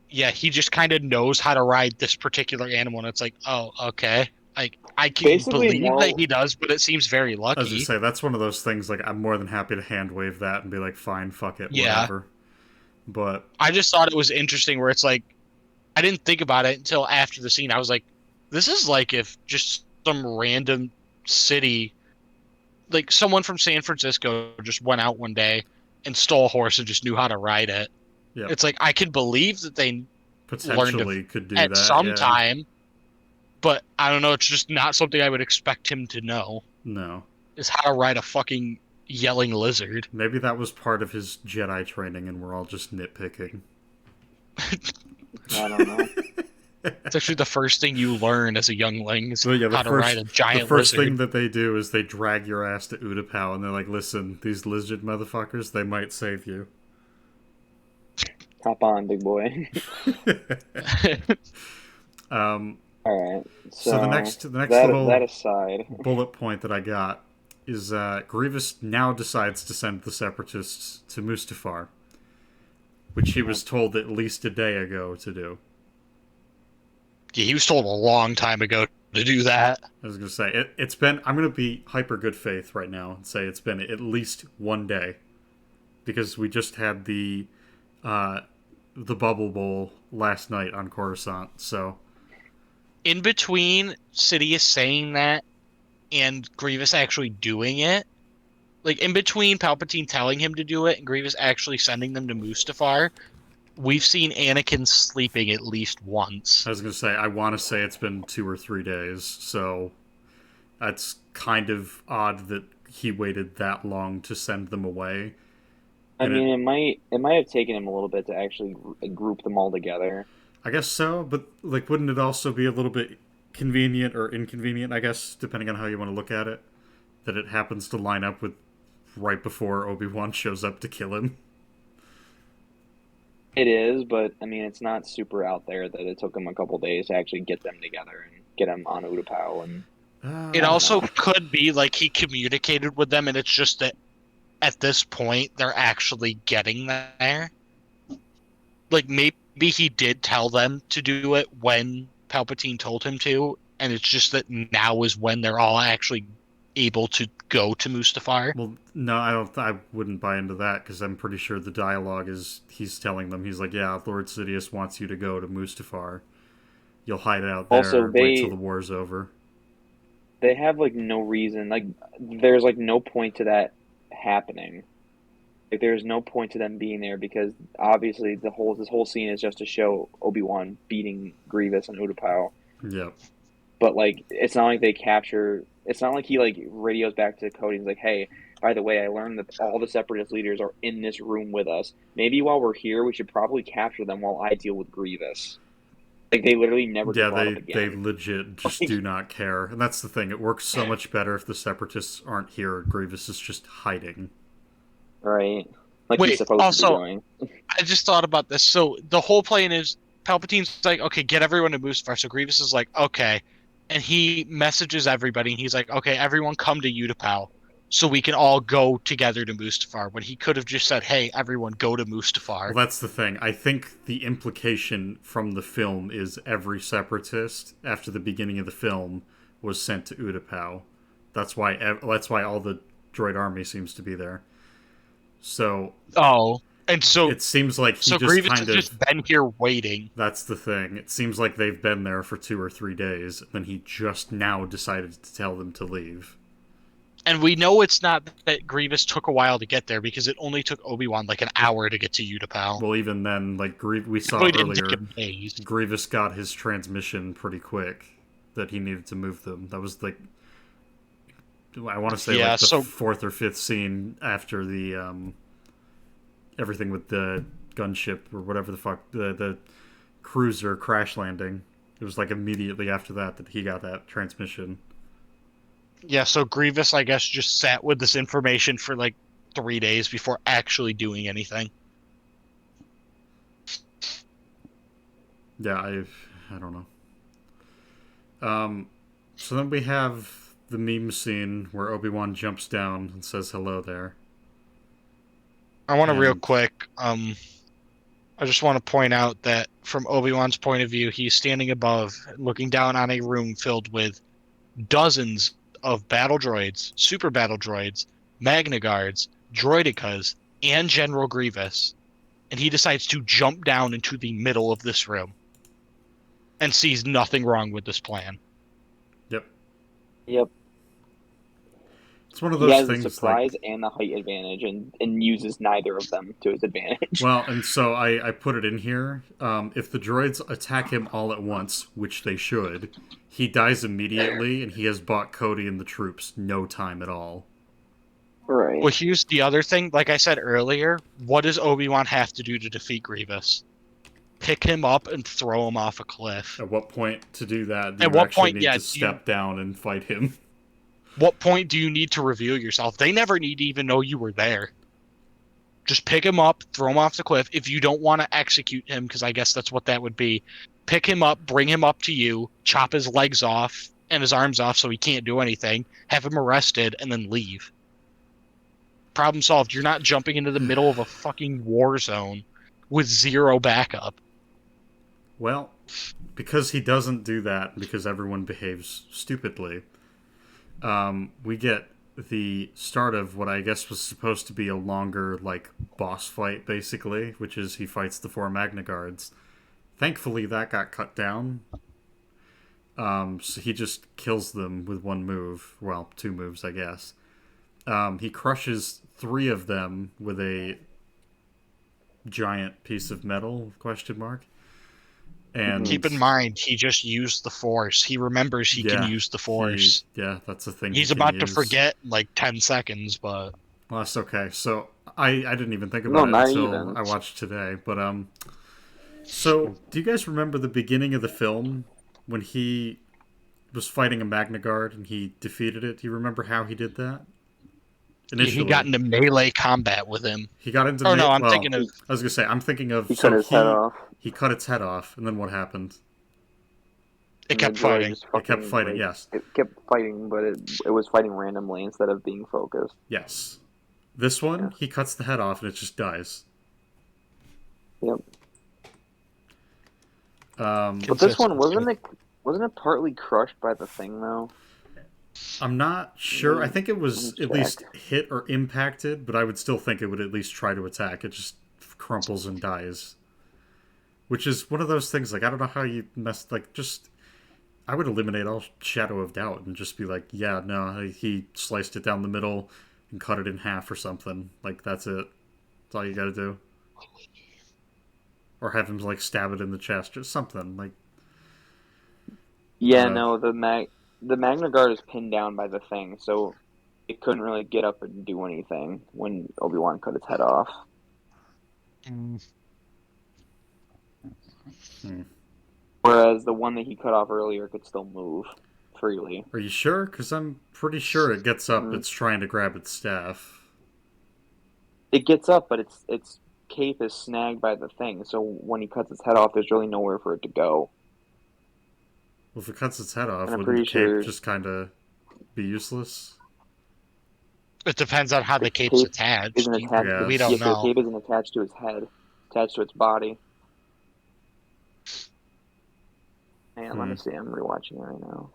Yeah, he just kind of knows how to ride this particular animal, and it's like, oh, okay. Like, I can believe that he does, but it seems very lucky. I was going to say, that's one of those things, like, I'm more than happy to hand wave that and be like, fine, fuck it, whatever. But I just thought it was interesting where it's like, I didn't think about it until after the scene. I was like, this is like if just some random city, like someone from San Francisco just went out one day and stole a horse and just knew how to ride it. Yep. It's like, I can believe that they potentially could do at that some time, but I don't know. It's just not something I would expect him to know. No, is how to ride a fucking yelling lizard. Maybe that was part of his Jedi training, and we're all just nitpicking. I don't know. It's actually the first thing you learn as a youngling is how to ride a giant lizard. The first thing that they do is they drag your ass to Utapau, and they're like, listen, these lizard motherfuckers, they might save you. Hop on, big boy. All right. So the next little that aside, bullet point that I got is Grievous now decides to send the Separatists to Mustafar, which he was told at least a day ago to do. Yeah, he was told a long time ago to do that. I was going to say, it's been... I'm going to be hyper good faith right now and say it's been at least one day. Because we just had the Bubble Bowl last night on Coruscant, so... In between Sidious saying that and Grievous actually doing it, like in between Palpatine telling him to do it and Grievous actually sending them to Mustafar, we've seen Anakin sleeping at least once. I was going to say, I want to say it's been 2 or 3 days, so that's kind of odd that he waited that long to send them away. I mean, it might have taken him a little bit to actually group them all together. I guess so, but like, wouldn't it also be a little bit convenient or inconvenient, I guess, depending on how you want to look at it, that it happens to line up with right before Obi-Wan shows up to kill him? It is, but I mean, it's not super out there that it took him a couple days to actually get them together and get them on Utapau. And it also could be like he communicated with them, and it's just that at this point they're actually getting there. Like maybe he did tell them to do it when Palpatine told him to, and it's just that now is when they're all actually able to go to Mustafar. Well, no, I wouldn't buy into that, because I'm pretty sure the dialogue is he's telling them, he's like, yeah, Lord Sidious wants you to go to Mustafar. You'll hide out there, also, wait till the war's over. They have, like, no reason, like, there's, like, no point to that happening. Like there's no point to them being there because obviously this whole scene is just to show Obi-Wan beating Grievous and Utapau. Yep. But like it's not like they capture. It's not like he like radios back to Cody and is like, "Hey, by the way, I learned that all the Separatist leaders are in this room with us. Maybe while we're here, we should probably capture them while I deal with Grievous." Like they literally never Yeah, get brought up they again. legit just do not care. And that's the thing. It works so much better if the Separatists aren't here. Grievous is just hiding. Right? Like he's Wait, supposed to be also, doing. I just thought about this. So the whole plan is Palpatine's like, okay, get everyone to Mustafar. So Grievous is like, okay. And he messages everybody, and he's like, okay, everyone come to Utapau so we can all go together to Mustafar. When he could have just said, hey, everyone go to Mustafar. Well, that's the thing. I think the implication from the film is every Separatist after the beginning of the film was sent to Utapau. That's why all the droid army seems to be there. So Oh, and so it seems like he so just Grievous kind has of. just been here waiting. That's the thing. It seems like they've been there for 2 or 3 days, and then he just now decided to tell them to leave. And we know it's not that Grievous took a while to get there because it only took Obi-Wan like an hour to get to Utapau. Well, even then, like we saw Probably didn't take earlier, him days. Grievous got his transmission pretty quick that he needed to move them. That was like, I want to say Yeah, like the so- 4th or 5th scene after the everything with the gunship or whatever the fuck, the cruiser crash landing. It was like immediately after that he got that transmission. Yeah, so Grievous, I guess, just sat with this information for like 3 days before actually doing anything. Yeah, I don't know. So then we have the meme scene where Obi-Wan jumps down and says hello there. I want to real And- quick, I just want to point out that from Obi-Wan's point of view, he's standing above, looking down on a room filled with dozens of battle droids, super battle droids, Magna Guards, droidicas, and General Grievous. And he decides to jump down into the middle of this room and sees nothing wrong with this plan. Yep. Yep. It's one of He those has the things surprise like, and the height advantage, and uses neither of them to his advantage. well, and so I put it in here. If the droids attack him all at once, which they should, he dies immediately, and he has bought Cody and the troops no time at all. Right. Well, here's the other thing. Like I said earlier, what does Obi-Wan have to do to defeat Grievous? Pick him up and throw him off a cliff. At what point to do that do At you what actually point, need yeah, to do step down and fight him? What point do you need to reveal yourself? They never need to even know you were there. Just pick him up, throw him off the cliff. If you don't want to execute him, because I guess that's what that would be, pick him up, bring him up to you, chop his legs off and his arms off so he can't do anything, have him arrested, and then leave. Problem solved. You're not jumping into the middle of a fucking war zone with zero backup. Well, because he doesn't do that, because everyone behaves stupidly, we get the start of what I guess was supposed to be a longer, like, boss fight, basically, which is he fights the 4 Magna Guards. Thankfully, that got cut down. So he just kills them with 1 move. Well, 2 moves, I guess. He crushes 3 of them with a giant piece of metal, question mark. And Keep in mind, he just used the Force. He remembers he can use the Force. That's the thing. He's about to forget in like 10 seconds, but... Well, that's okay. So, I didn't even think No, about it not until even. I watched today. But, so, do you guys remember the beginning of the film when he was fighting a Magna Guard and he defeated it? Do you remember how he did that? He got into melee combat with him. He got into. Oh no, I'm well, thinking of. I was gonna say I'm thinking of. He cut his head off. He cut its head off, and then what happened? It And kept the droid fighting. just It kept fighting. like, Yes. It kept fighting, but it was fighting randomly instead of being focused. Yes. This one, Yeah. he cuts the head off, and it just dies. Yep. Um, But this one wasn't it partly crushed by the thing though? I'm not sure. I think it was Let at me least hit or impacted, but I would still think it would at least try to attack. It just crumples and dies. Which is one of those things, like, I don't know how you I would eliminate all shadow of doubt and just be like, yeah, no, he sliced it down the middle and cut it in half or something. Like, that's it. That's all you gotta do. Or have him like stab it in the chest or something like. Yeah, no, the Magna Guard is pinned down by the thing, so it couldn't really get up and do anything when Obi-Wan cut its head off. Whereas the one that he cut off earlier could still move freely. Are you sure? Because I'm pretty sure it gets up. It's trying to grab its staff. It gets up, but its cape is snagged by the thing. So when he cuts its head off, there's really nowhere for it to go. Well, if it cuts its head off, And I'm wouldn't the pretty cape sure just kind of be useless? It depends on how the cape's attached. Isn't attached. Yeah. We don't Yes, know. the cape isn't attached to his head, attached to its body. Man, let me see. I'm rewatching it right now.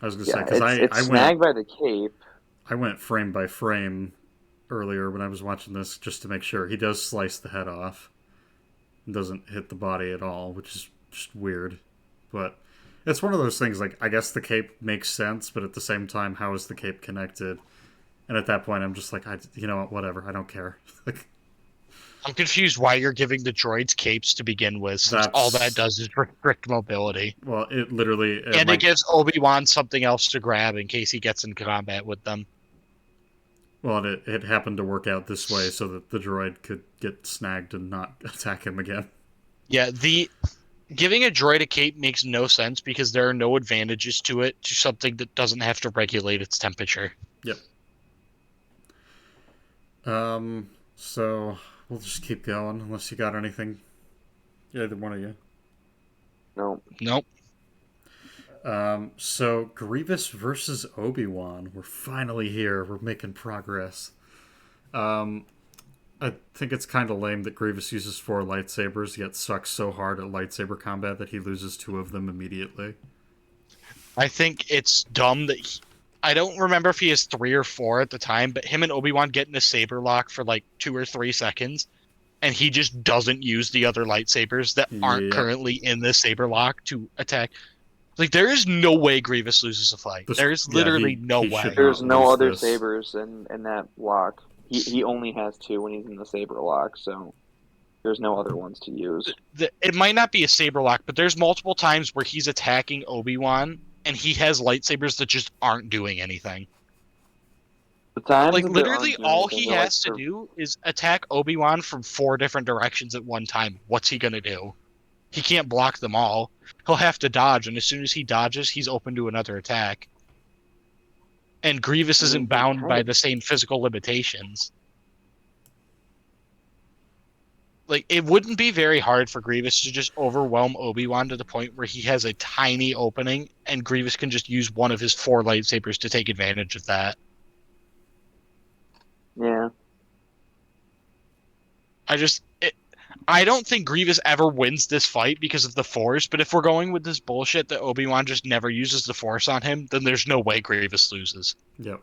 I was gonna say Yeah, because it's I snagged went by the cape. I went frame by frame earlier when I was watching this just to make sure he does slice the head off. It doesn't hit the body at all, which is just weird. But it's one of those things. Like I guess the cape makes sense, but at the same time, how is the cape connected? And at that point, I'm just like, you know what, whatever. I don't care. Like, I'm confused why you're giving the droids capes to begin with, since all that does is restrict mobility. Well, it literally... And it gives Obi-Wan something else to grab in case he gets in combat with them. Well, it happened to work out this way so that the droid could get snagged and not attack him again. Yeah, giving a droid a cape makes no sense because there are no advantages to it to something that doesn't have to regulate its temperature. Yep. So we'll just keep going unless you got anything. Either one of you. No. Nope. So Grievous versus Obi-Wan. We're finally here. We're making progress. I think it's kind of lame that Grievous uses 4 lightsabers, yet sucks so hard at lightsaber combat that he loses 2 of them immediately. I think it's dumb that I don't remember if he has 3 or 4 at the time, but him and Obi-Wan get in a saber lock for like 2 or 3 seconds, and he just doesn't use the other lightsabers that aren't currently in the saber lock to attack. Like, there is no way Grievous loses a fight. There's literally no way. There's no other sabers in that lock. He only has 2 when he's in the saber lock, so there's no other ones to use. It might not be a saber lock, but there's multiple times where he's attacking Obi-Wan, and he has lightsabers that just aren't doing anything. Like, literally all he has to do is attack Obi-Wan from 4 different directions at one time. What's he gonna do? He can't block them all. He'll have to dodge, and as soon as he dodges, he's open to another attack. And Grievous isn't bound by the same physical limitations. Like, it wouldn't be very hard for Grievous to just overwhelm Obi-Wan to the point where he has a tiny opening, and Grievous can just use one of his 4 lightsabers to take advantage of that. Yeah. I don't think Grievous ever wins this fight because of the Force, but if we're going with this bullshit that Obi-Wan just never uses the Force on him, then there's no way Grievous loses. Yep.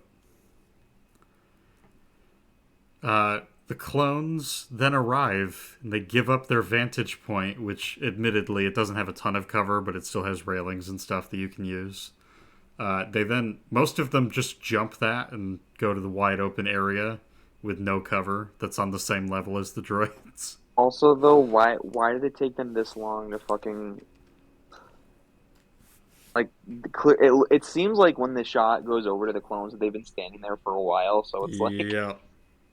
The clones then arrive, and they give up their vantage point, which admittedly it doesn't have a ton of cover, but it still has railings and stuff that you can use. Most of them just jump that and go to the wide open area with no cover that's on the same level as the droids. Also, though, why did it take them this long to fucking... Like, it seems like when the shot goes over to the clones that they've been standing there for a while, so it's like... Yeah.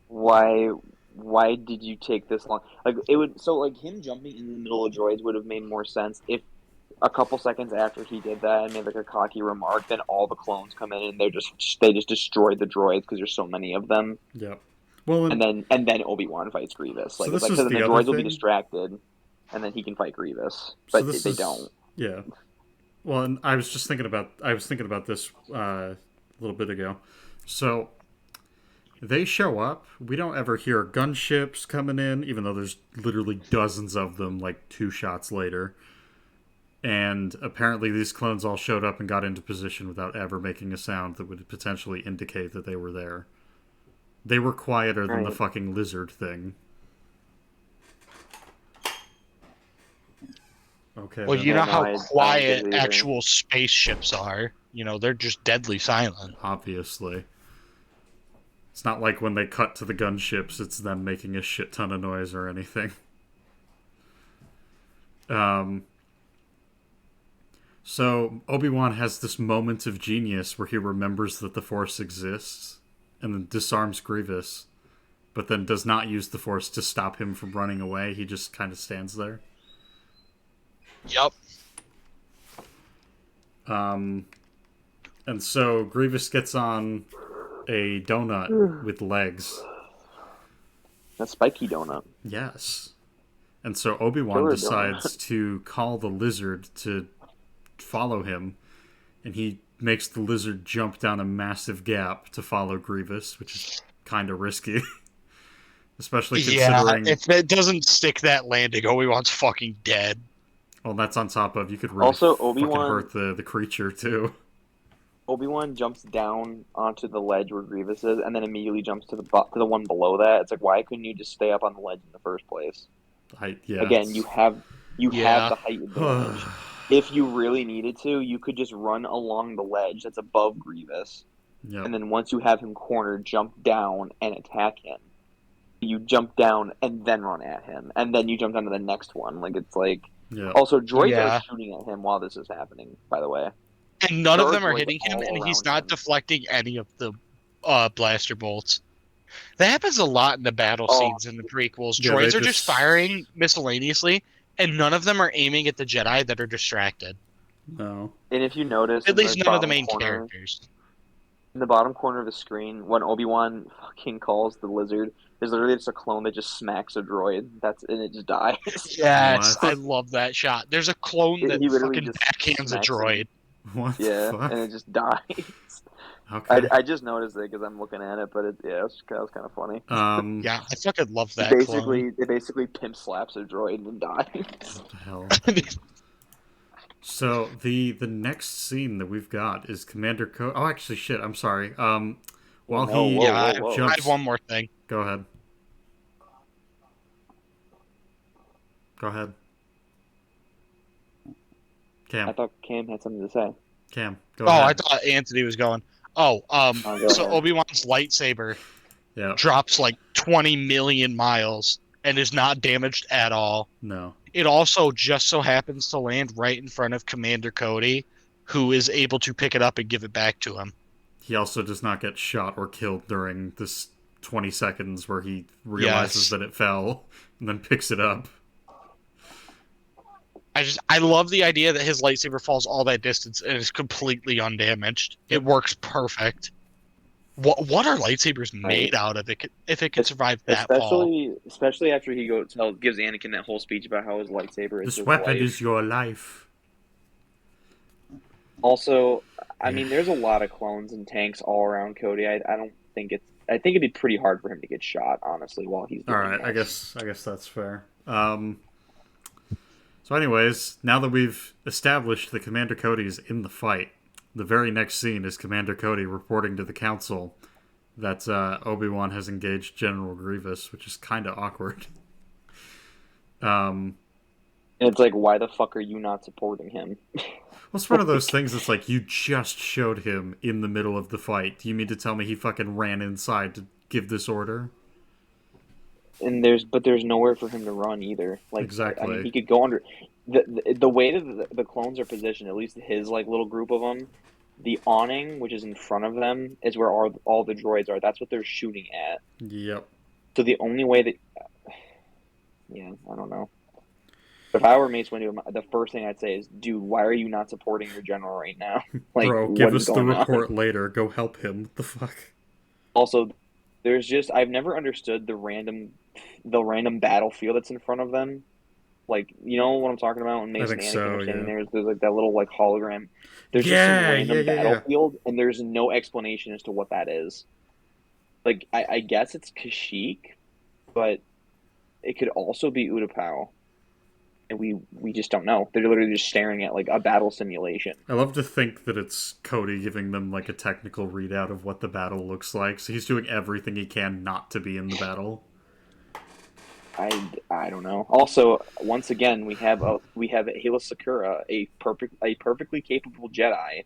Why did you take this long? Like, him jumping in the middle of droids would have made more sense if a couple seconds after he did that and made like a cocky remark, then all the clones come in and they just destroyed the droids because there's so many of them. Yep. Well, and then Obi-Wan fights Grievous. So Like, the droids will be distracted, and then he can fight Grievous. But they don't. Yeah. Well, and I was thinking about this a little bit ago. So they show up. We don't ever hear gunships coming in, even though there's literally dozens of them. Like 2 shots later. And apparently these clones all showed up and got into position without ever making a sound that would potentially indicate that they were there. They were quieter than the fucking lizard thing. Okay. Well, you know how quiet actual spaceships are. You know, they're just deadly silent. Obviously. It's not like when they cut to the gunships, it's them making a shit ton of noise or anything. So Obi-Wan has this moment of genius where he remembers that the Force exists and then disarms Grievous, but then does not use the Force to stop him from running away. He just kind of stands there. Yup. And so Grievous gets on a donut with legs. A spiky donut. Yes. And so Obi-Wan Killer decides to call the lizard to follow him, and he makes the lizard jump down a massive gap to follow Grievous, which is kind of risky. Especially considering... Yeah, if it doesn't stick that landing, Obi-Wan's fucking dead. Well, that's on top of, you could really Also, fucking Obi-Wan- hurt the creature, too. Obi-Wan jumps down onto the ledge where Grievous is, and then immediately jumps to the one below that. It's like, why couldn't you just stay up on the ledge in the first place? Again, you have the height advantage. If you really needed to, you could just run along the ledge that's above Grievous, Yep. and then once you have him cornered, jump down and attack him. You jump down and then run at him, and then you jump down to the next one. Like, it's like... Yeah. Also, droids Yeah. are shooting at him while this is happening, by the way. And none of There them are are droids hitting him, all and he's around not him. deflecting any of the blaster bolts. That happens a lot in the battle scenes in the prequels. Yeah, Droids they are just just- firing miscellaneously, and none of them are aiming at the Jedi that are distracted. No. And if you notice, At in least none of the bottom main corner- characters. In the bottom corner of the screen, when Obi-Wan fucking calls the lizard, there's literally just a clone that just smacks a droid. And it just dies. Yes, What? I love that shot. There's a clone that He literally fucking just backhands a smacks him. droid. What Yeah, the fuck? and it just dies. Okay. I just noticed it because I'm looking at it, but that was kind of funny. Yeah, I fucking love that It basically pimp slaps a droid and dies. What the hell? clone. So the next scene that we've got is Commander Cody. Oh, actually, shit. I'm sorry. While No, he whoa, Yeah, whoa, whoa. I jumps, have one more thing. Go ahead. Go ahead. I Cam. thought Cam had something to say. Cam. Go Oh, I ahead. thought Anthony was going. Oh, go so ahead. Obi-Wan's lightsaber Yeah. drops like 20 million miles and is not damaged at all. No. It also just so happens to land right in front of Commander Cody, who is able to pick it up and give it back to him. He also does not get shot or killed during this 20 seconds where he realizes Yes. that it fell and then picks it up. I love the idea that his lightsaber falls all that distance and is completely undamaged. It works perfect. What are lightsabers made out of if it can survive that fall? Especially after he gives Anakin that whole speech about how his lightsaber is This his weapon life. is your life. Also, I mean, there's a lot of clones and tanks all around Cody. I don't think it's. I think it'd be pretty hard for him to get shot, honestly, while he's doing All right, this. I guess that's fair. So, anyways, now that we've established that Commander Cody is in the fight, the very next scene is Commander Cody reporting to the Council that Obi-Wan has engaged General Grievous, which is kind of awkward. And it's like, why the fuck are you not supporting him? Well, it's one of those things that's like, you just showed him in the middle of the fight. Do you mean to tell me he fucking ran inside to give this order? And there's nowhere for him to run either. Like, Exactly. I mean, he could go under the way that the clones are positioned. At least his like little group of them, the awning, which is in front of them, is where all the droids are. That's what they're shooting at. Yep. So the only way that, yeah, I don't know. If I were Mace Windu, the first thing I'd say is, dude, why are you not supporting your general right now? Like, Bro, give what is us the going on? report later. Go help him. What the fuck? Also, there's just I've never understood the random battlefield that's in front of them. Like, you know what I'm talking about? When Mace think and Anakin so, are standing yeah. there's like that little like hologram. There's just Yeah, some random yeah. battlefield, and there's no explanation as to what that is. Like, I guess it's Kashyyyk, but it could also be Utapau. And we just don't know. They're literally just staring at like a battle simulation. I love to think that it's Cody giving them like a technical readout of what the battle looks like. So he's doing everything he can not to be in the battle. I don't know. Also, once again, we have Hila Sakura, a perfectly capable Jedi,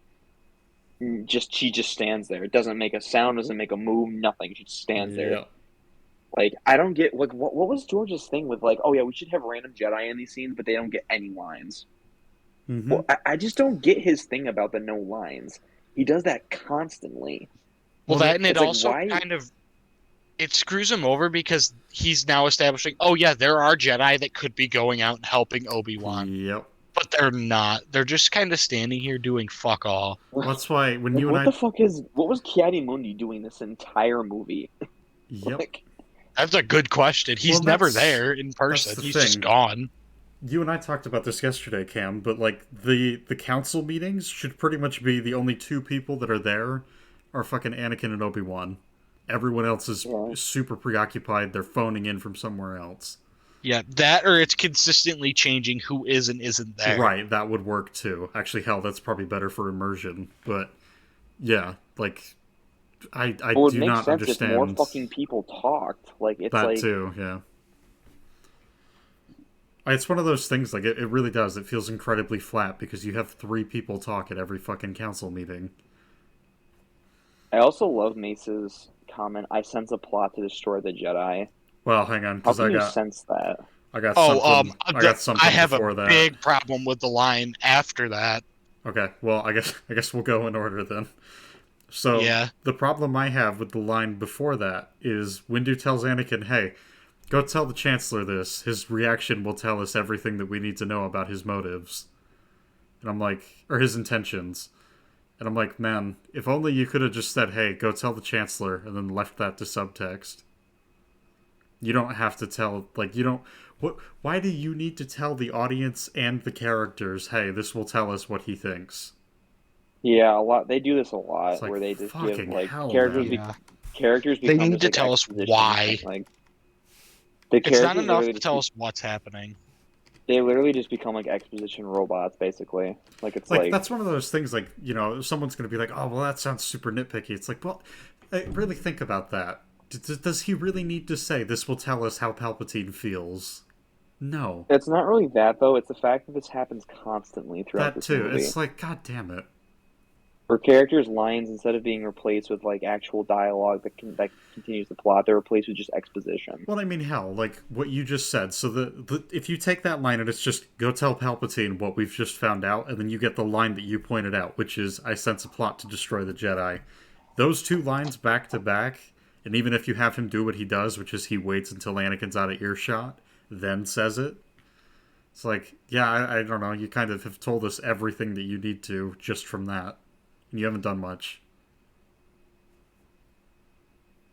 she just stands there. It doesn't make a sound, doesn't make a move, nothing. She just stands there. Yeah. Like, I don't get, like, what was George's thing with, like, oh yeah, we should have random Jedi in these scenes, but they don't get any lines. Mm-hmm. Well, I just don't get his thing about the no lines. He does that constantly. Well, that and it It's like, also why? kind of it screws him over because he's now establishing, oh yeah, there are Jedi that could be going out and helping Obi-Wan, Yep. but they're not. They're just kind of standing here doing fuck all. Well, that's why when Like, you and what was Kiadi Mundi doing this entire movie? Yep. Like, That's a good question. He's Well, never that's- there in person. the He's thing. just gone. You and I talked about this yesterday, Cam, but like the council meetings should pretty much be the only two people that are there are fucking Anakin and Obi-Wan. Everyone else is Yeah. super preoccupied. They're phoning in from somewhere else. Yeah, that or it's consistently changing who is and isn't there. Right, that would work too. Actually, hell, that's probably better for immersion. But yeah, like I it would do make not sense if understand more fucking people talked. Like, it's that like, too. Yeah. It's one of those things, like, it really does. It feels incredibly flat because you have 3 people talk at every fucking council meeting. I also love Mace's comment, I sense a plot to destroy the Jedi. Well, hang on, How because can I you got sense that? something. I got something I have before a that. big problem with the line after that. Okay, well, I guess we'll go in order then. So, Yeah. the problem I have with the line before that is Windu tells Anakin, hey, go tell the Chancellor this. His reaction will tell us everything that we need to know about his motives. And I'm like, or his intentions. And I'm like, man, if only you could have just said, hey, go tell the Chancellor, and then left that to subtext. You don't have to tell, like, you don't... Why do you need to tell the audience and the characters, hey, this will tell us what he thinks? Yeah, a lot. They do this a lot, Like, where they just give, fucking like, hell, characters, man. Yeah. characters They become need just, to like, tell us exposition, why. like, the It's not characters enough literally to just tell us what's happening. they literally just become like exposition robots, basically. Like, it's Like, like, that's one of those things, like, you know, someone's going to be like, oh, well, that sounds super nitpicky. It's like, well, really think about that. Does he really need to say, this will tell us how Palpatine feels? No. it's not really that though. It's the fact that this happens constantly throughout That this too. movie. It's like, god damn it. For characters' lines, instead of being replaced with like actual dialogue that continues the plot, they're replaced with just exposition. Well, I mean, hell, like what you just said. So if you take that line and it's just go tell Palpatine what we've just found out, and then you get the line that you pointed out, which is I sense a plot to destroy the Jedi. Those 2 lines back to back, and even if you have him do what he does, which is he waits until Anakin's out of earshot, then says it. It's like, yeah, I don't know. You kind of have told us everything that you need to just from that. And you haven't done much.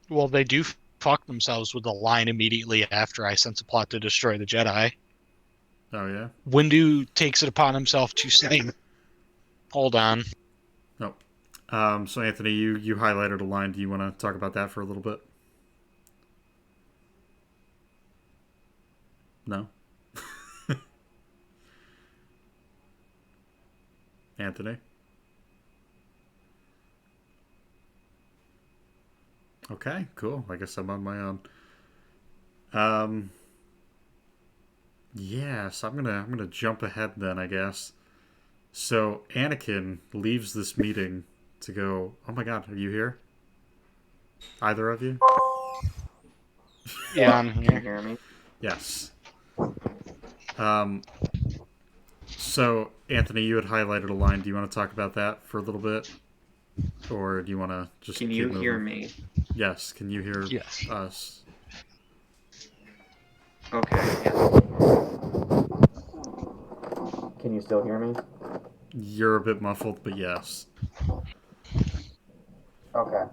Well, they do fuck themselves with the line immediately after I sense a plot to destroy the Jedi. Oh, yeah? Windu takes it upon himself to say, hold on. No. So, Anthony, you highlighted a line. Do you want to talk about that for a little bit? No? Anthony? Okay, cool. I guess I'm on my own. Yeah, so I'm gonna jump ahead then, I guess. So Anakin leaves this meeting to go. Oh my God, are you here? Either of you? Yeah, I'm Can you here. hear me? Yes. So Anthony, you had highlighted a line. Do you want to talk about that for a little bit, or do you want to just? Can keep you moving? hear me? Yes. Can you hear Yes. us? Okay. Can you still hear me? You're a bit muffled, but yes. Okay.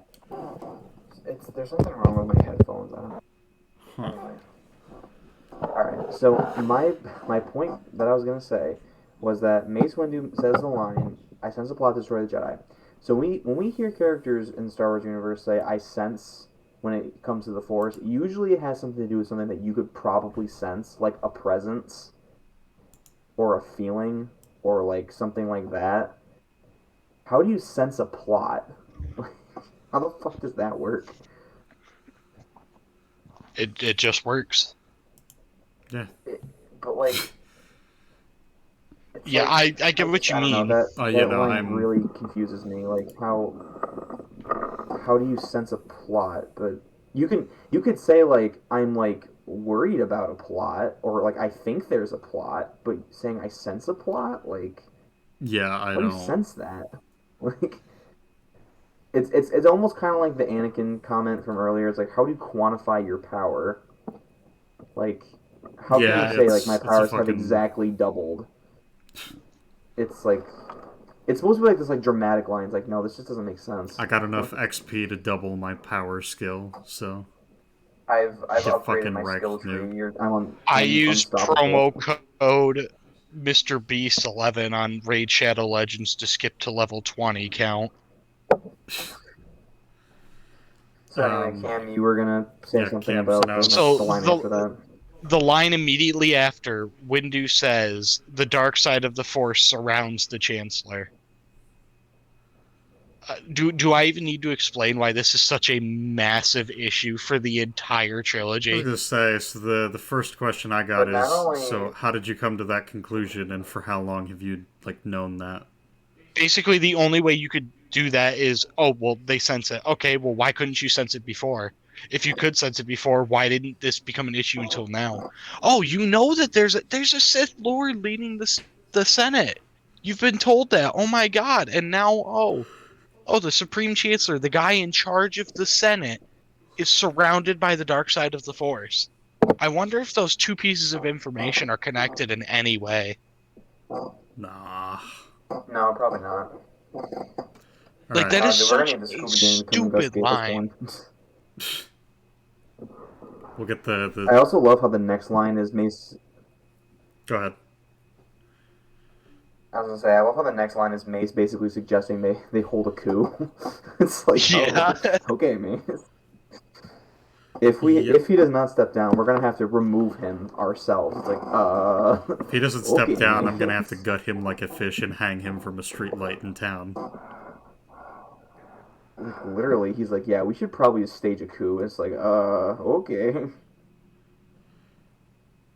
There's something wrong with my headphones. I don't know. Huh. Anyway. Alright, so my point that I was gonna say was that Mace Windu says the line, I sense a plot to destroy the Jedi. So when we hear characters in the Star Wars universe say, I sense when it comes to the Force, usually it has something to do with something that you could probably sense, like a presence, or a feeling, or like something like that. How do you sense a plot? How the fuck does that work? It just works. Yeah. But like, Yeah, like, I get what you I don't know, mean. that line I'm really confuses me. Like, how do you sense a plot? But you could say like I'm like worried about a plot, or like I think there's a plot, but saying I sense a plot, like yeah, I how do you don't. sense that? Like it's almost kind of like the Anakin comment from earlier. It's like how do you quantify your power? Like how can you Yeah, say like my it's a powers have fucking. exactly doubled? It's like it's supposed to be like this like dramatic line. It's like no, this just doesn't make sense. I got enough Like, XP to double my power skill, so I've get upgraded fucking my skill wrecked, noob. tree. I I'm use unstoppable. promo code Mr. Beast 11 on Raid Shadow Legends to skip to level 20 count. So anyway, Um, Cam, you were gonna say yeah, something Cam. So about now, So the line after that. the line immediately after Windu says the dark side of the Force surrounds the Chancellor. Do I even need to explain why this is such a massive issue for the entire I was trilogy? gonna say. So the first question I got But not is, only so how did you come to that conclusion, and for how long have you like known that? Basically, the only way you could do that is, oh, well, they sense it. Okay, well, why couldn't you sense it before? If you could sense it before, why didn't this become an issue until now? Oh, you know that there's a Sith Lord leading the Senate. You've been told that. Oh my God! And now, the Supreme Chancellor, the guy in charge of the Senate, is surrounded by the dark side of the Force. I wonder if those two pieces of information are connected in any way. Nah. no, probably not. All Like right. that is We're gonna such need the a Scooby Gang to come stupid investigate this line. one. We'll get the. I also love how the next line is Mace. Go ahead. I was gonna say I love how the next line is Mace basically suggesting they hold a coup. It's like Yeah. oh okay Mace. Yep. If he does not step down, we're gonna have to remove him ourselves. It's like If he doesn't step okay down, I'm gonna have to Mace. gut him like a fish and hang him from a street light in town. Like literally, he's like, yeah, we should probably stage a coup. It's like, okay.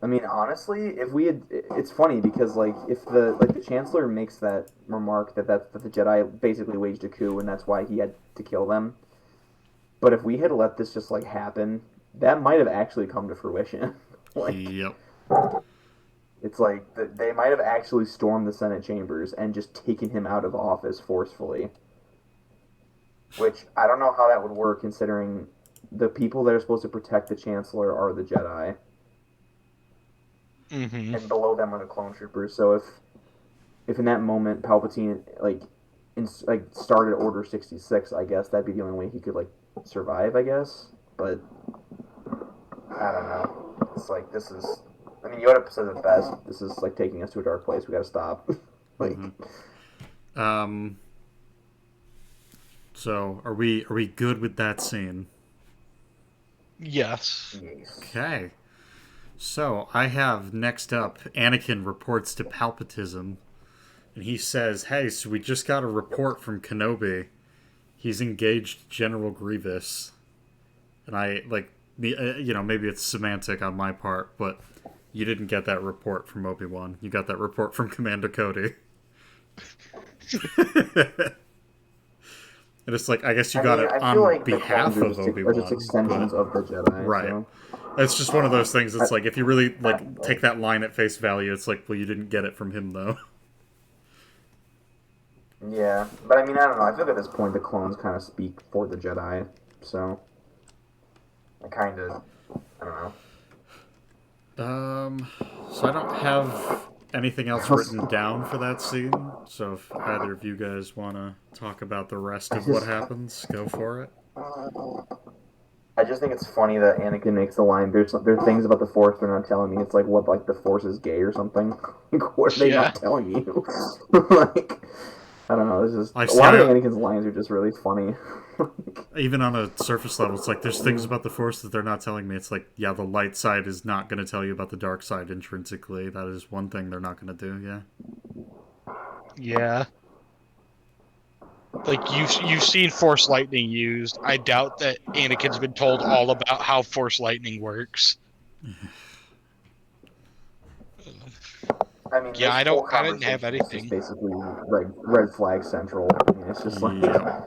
I mean, honestly, if we had, it's funny because like if the chancellor makes that remark that the Jedi basically waged a coup and that's why he had to kill them. But if we had let this just like happen, that might have actually come to fruition. Like Yep. it's like they might have actually stormed the Senate chambers and just taken him out of office forcefully. Which I don't know how that would work considering the people that are supposed to protect the chancellor are the Jedi. Hmm. And below them are the clone troopers. So if in that moment Palpatine like started Order 66, I guess that'd be the only way he could like survive, I guess. But I don't know. It's like this is. I mean, Yoda says it best. This is like taking us to a dark place. We gotta stop. Like, Um. So are we good with that scene? Yes. yes. Okay. So I have next up Anakin reports to Palpatism, and he says, "Hey, so we just got a report from Kenobi. He's engaged General Grievous." And I like, maybe it's semantic on my part, but you didn't get that report from Obi-Wan. You got that report from Commander Cody. And it's like, I guess you got it I feel on like the behalf clones of are just Obi-Wan, extensions but of the Jedi. right. So. It's just one of those things. I, It's like if you really like take that line at face value, it's like, well, you didn't get it from him though. yeah, but I mean, I don't know. I feel like at this point the clones kind of speak for the Jedi, so I kind of, I don't know. So I don't have anything else written down for that scene. So if either of you guys want to talk about the rest of what happens, go for it. I just think it's funny that Anakin makes the line. There are things about the Force they're not telling me. It's like what, like the Force is gay or something. Like, what are they Yeah. not telling you? Like, I don't know. It's just I a see lot of how- Anakin's lines are just really funny. Even on a surface level, it's like there's things about the Force that they're not telling me. It's like, yeah, the light side is not going to tell you about the dark side intrinsically. That is one thing they're not going to do. Yeah. Yeah. Like you've seen Force lightning used. I doubt that Anakin's been told all about how Force lightning works. I mean, Yeah, this I whole didn't have conversation is just anything. basically red flag central. I mean, it's just like, Yeah.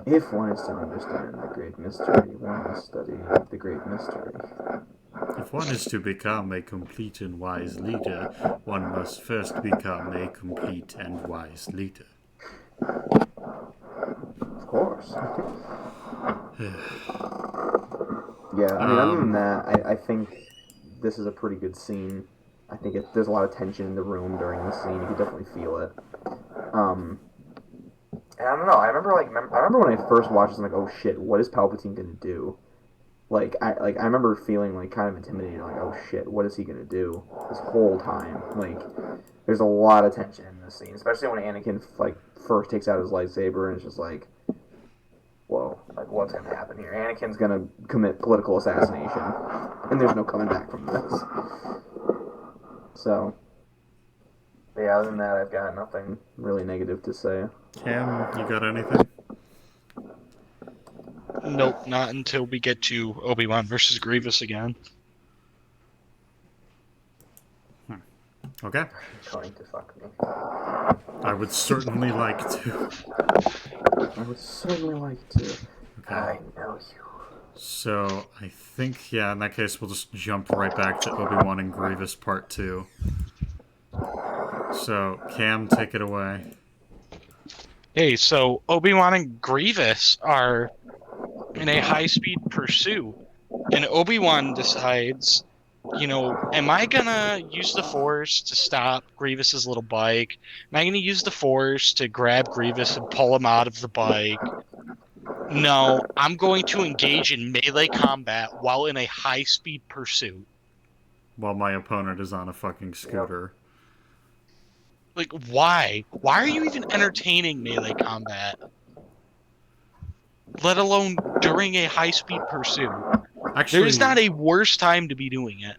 if one is to understand the great mystery, one must study the great mystery. If one is to become a complete and wise leader, one must first become a complete and wise leader. Of course. Yeah, I mean, other than that, I think this is a pretty good scene. I think there's a lot of tension in the room during the scene. You can definitely feel it. And I don't know. I remember when I first watched this, I'm like, oh shit, what is Palpatine gonna do? I remember feeling like kind of intimidated, like, oh shit, what is he gonna do this whole time? Like, there's a lot of tension in this scene, especially when Anakin like first takes out his lightsaber and it's just like, whoa, like what's gonna happen here? Anakin's gonna commit political assassination, and there's no coming back from this. So, yeah, other than that, I've got nothing really negative to say. Cam, you got anything? Nope, not until we get to Obi-Wan versus Grievous again. Okay. Trying to fuck me. I would certainly like to. I would certainly like to. Okay. I know you. So, I think, yeah, in that case, we'll just jump right back to Obi-Wan and Grievous Part 2. So, Cam, take it away. Hey, so Obi-Wan and Grievous are in a high-speed pursuit, and Obi-Wan decides, am I gonna use the Force to stop Grievous's little bike? Am I gonna use the Force to grab Grievous and pull him out of the bike? No, I'm going to engage in melee combat while in a high-speed pursuit. While my opponent is on a fucking scooter. Like, why? Why are you even entertaining melee combat? Let alone during a high-speed pursuit. Actually, There's not a worse time to be doing it.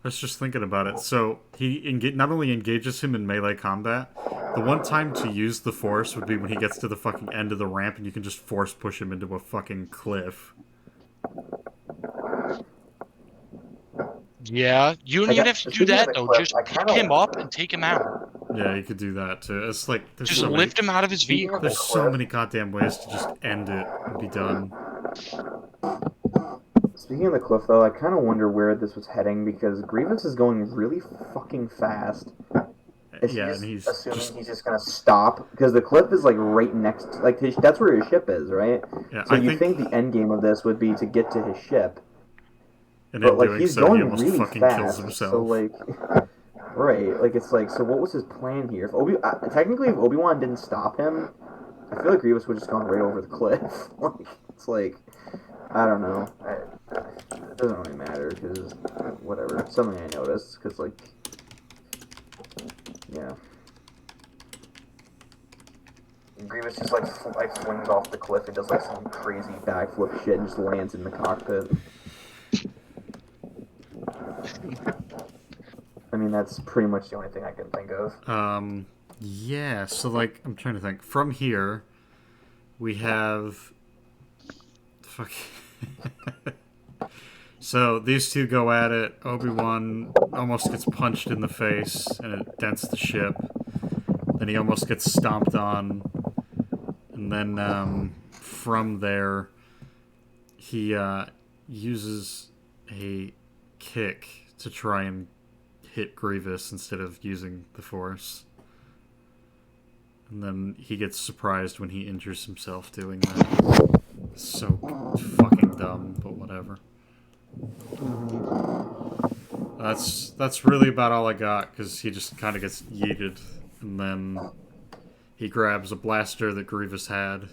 I was just thinking about it. So, he not only engages him in melee combat, the one time to use the Force would be when he gets to the fucking end of the ramp and you can just Force push him into a fucking cliff. Yeah, you don't even have to do that, though. Just pick him up and take him out. Yeah, you could do that, too. It's like, there's Just so lift him out of his vehicle. There's so many goddamn ways to just end it and be done. Speaking of the cliff, though, I kind of wonder where this was heading because Grievous is going really fucking fast. Yeah, and he's just gonna stop because the cliff is like right next, like that's where his ship is, right? Yeah, so you think the end game of this would be to get to his ship, and but like he's going he almost really fucking fast. kills himself. So like, right, like it's like, so what was his plan here? If technically if Obi-Wan didn't stop him, I feel like Grievous would have just gone right over the cliff. Like it's like, I don't know. It doesn't really matter because whatever. It's something I noticed because like. Yeah. Grievous just like swings off the cliff and does like some crazy backflip shit and just lands in the cockpit. I mean, that's pretty much the only thing I can think of. Yeah, so like, I'm trying to think. From here, we have... Fuck. So these two go at it. Obi-Wan almost gets punched in the face and it dents the ship. Then he almost gets stomped on. And then from there, he uses a kick to try and hit Grievous instead of using the Force. And then he gets surprised when he injures himself doing that. So fucking dumb, but whatever. That's really about all I got, because he just kind of gets yeeted, and then he grabs a blaster that Grievous had,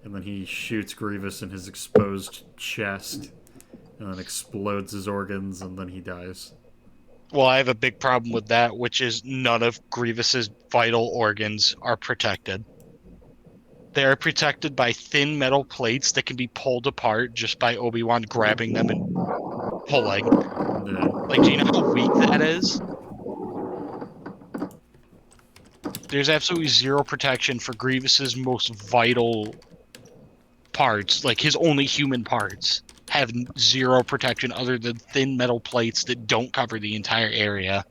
and then he shoots Grievous in his exposed chest, and then explodes his organs, and then he dies. Well, I have a big problem with that, which is none of Grievous's vital organs are protected. They are protected by thin metal plates that can be pulled apart just by Obi-Wan grabbing them and pulling. Yeah. Like, do you know how weak that is? There's absolutely zero protection for Grievous's most vital parts, like his only human parts. have zero protection other than thin metal plates that don't cover the entire area.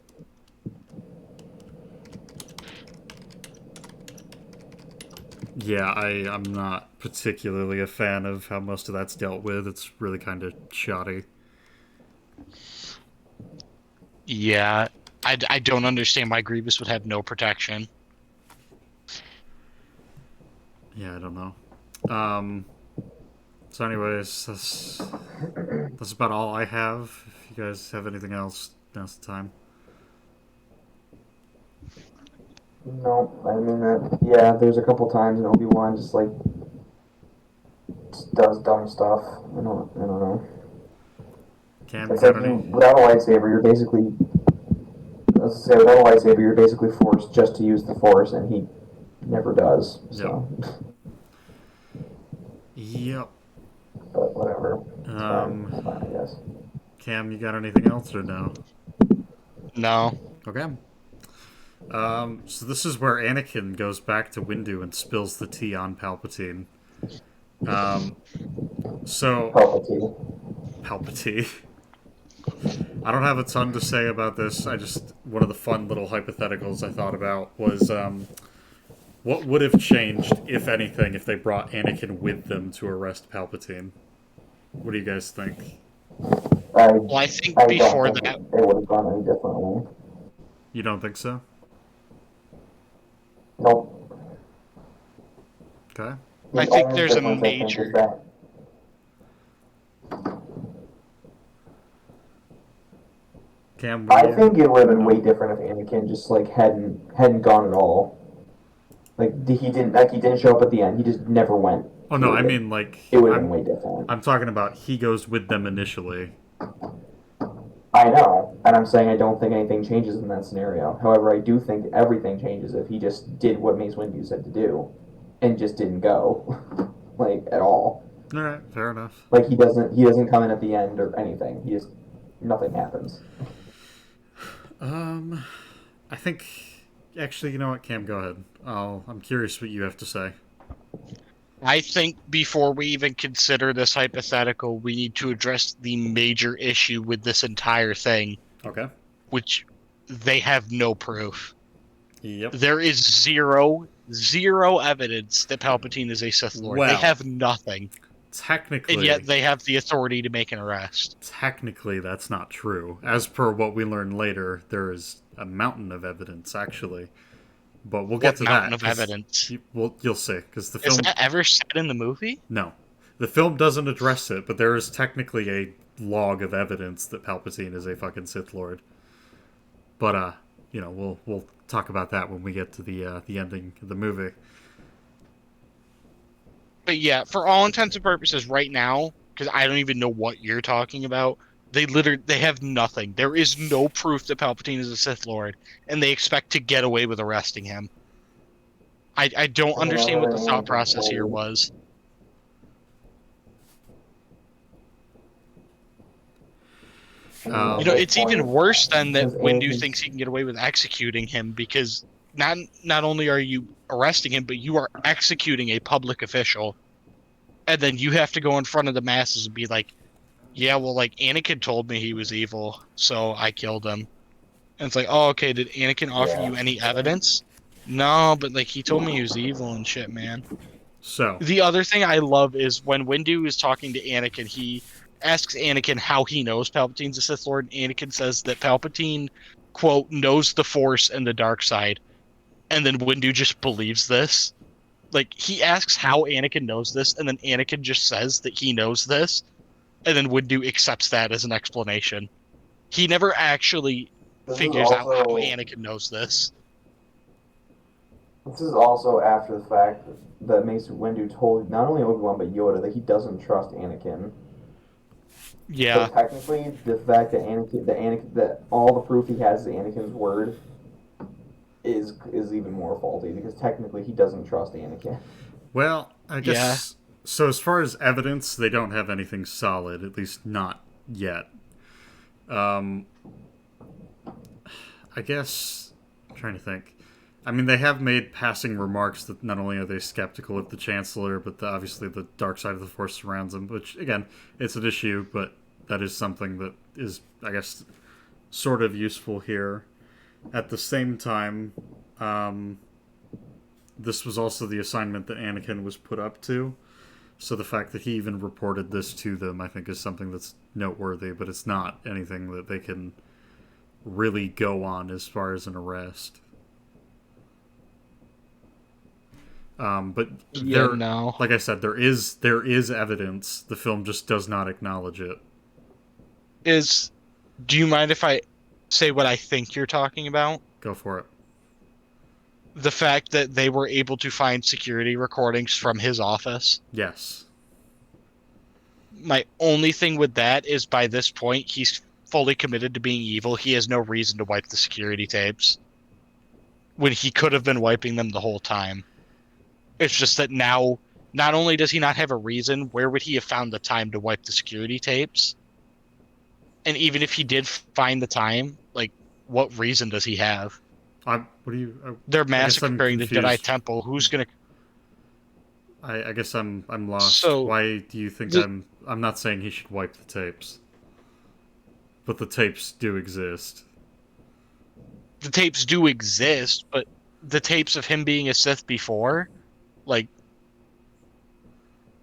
Yeah, I'm not particularly a fan of how most of that's dealt with. It's really kind of shoddy. Yeah, I don't understand why Grievous would have no protection. Yeah, I don't know. So anyways, that's about all I have. If you guys have anything else, now's the time. No, I mean that. Yeah, there's a couple times in Obi-Wan just like just does dumb stuff. I don't know. Cam, you It's got like any? without a lightsaber, you're basically, let's say, without a lightsaber, you're basically forced just to use the Force, and he never does. Yep. So, Yep. but whatever. It's fine. Um, It's fine, I guess. Cam, you got anything else or no? No. Okay. So this is where Anakin goes back to Windu and spills the tea on Palpatine. So Palpatine. I don't have a ton to say about this. One of the fun little hypotheticals I thought about was what would have changed, if anything, if they brought Anakin with them to arrest Palpatine? What do you guys think? Well, I think before that, they would have gone any differently. You don't think so? Nope. Okay. The I think only there's a difference, I think, is major. that Cam, what do I you... think it would have been way different if Anakin just like hadn't gone at all. He didn't show up at the end. He just never went. Oh no, I Period. mean like It would have been way different. I'm talking about he goes with them initially. I know, and I'm saying I don't think anything changes in that scenario. However, I do think everything changes if he just did what Mace Windu said to do, and just didn't go, like at all. All right, fair enough. Like he doesn't come in at the end or anything. Nothing happens. I think actually, you know what, Cam, go ahead. I'm curious what you have to say. I think before we even consider this hypothetical, we need to address the major issue with this entire thing, Okay. which they have no proof. Yep. There is zero evidence that Palpatine is a Sith Lord. Well, they have nothing. Technically, And yet they have the authority to make an arrest. Technically, that's not true. As per what we learn later, there is a mountain of evidence, actually. But we'll get to that. Mountain of evidence? You'll see, because the film... Is that ever said in the movie? No. The film doesn't address it, but there is technically a log of evidence that Palpatine is a fucking Sith Lord. But, we'll talk about that when we get to the ending of the movie. But yeah, for all intents and purposes right now, because I don't even know what you're talking about, they have nothing. There is no proof that Palpatine is a Sith Lord, and they expect to get away with arresting him. I don't understand what the thought process here was. It's even worse than that Windu thinks he can get away with executing him, because not only are you arresting him, but you are executing a public official. And then you have to go in front of the masses and be like, yeah, well, like, Anakin told me he was evil, so I killed him. And it's like, oh, okay, did Anakin offer you any evidence? No, but, like, he told me he was evil and shit, man. So. The other thing I love is when Windu is talking to Anakin, he asks Anakin how he knows Palpatine's a Sith Lord, and Anakin says that Palpatine, quote, knows the Force and the dark side. And then Windu just believes this. Like, he asks how Anakin knows this, and then Anakin just says that he knows this, and then Windu accepts that as an explanation. He never actually figures out how Anakin knows this. This is also after the fact that Mace Windu told not only Obi-Wan but Yoda that he doesn't trust Anakin. Yeah. So technically, the fact that all the proof he has is Anakin's word is even more faulty, because technically he doesn't trust Anakin. Well, I guess so. As far as evidence, they don't have anything solid, at least not yet. I guess I'm trying to think. I mean, they have made passing remarks that not only are they skeptical of the Chancellor, but obviously the dark side of the Force surrounds him, which, again, it's an issue, but that is something that is, I guess, sort of useful here. At the same time, this was also the assignment that Anakin was put up to, so the fact that he even reported this to them, I think, is something that's noteworthy, but it's not anything that they can really go on as far as an arrest. But no. Like I said, there is evidence. The film just does not acknowledge it. Do you mind if I say what I think you're talking about? Go for it. The fact that they were able to find security recordings from his office. Yes. My only thing with that is by this point, he's fully committed to being evil. He has no reason to wipe the security tapes when he could have been wiping them the whole time. It's just that now, not only does he not have a reason, where would he have found the time to wipe the security tapes? And even if he did find the time, like, what reason does he have? I They're guess I'm massacring the confused. Jedi Temple. Who's gonna? I guess I'm lost. So, why do you think I'm not saying he should wipe the tapes, but the tapes do exist. The tapes do exist, but the tapes of him being a Sith before, like,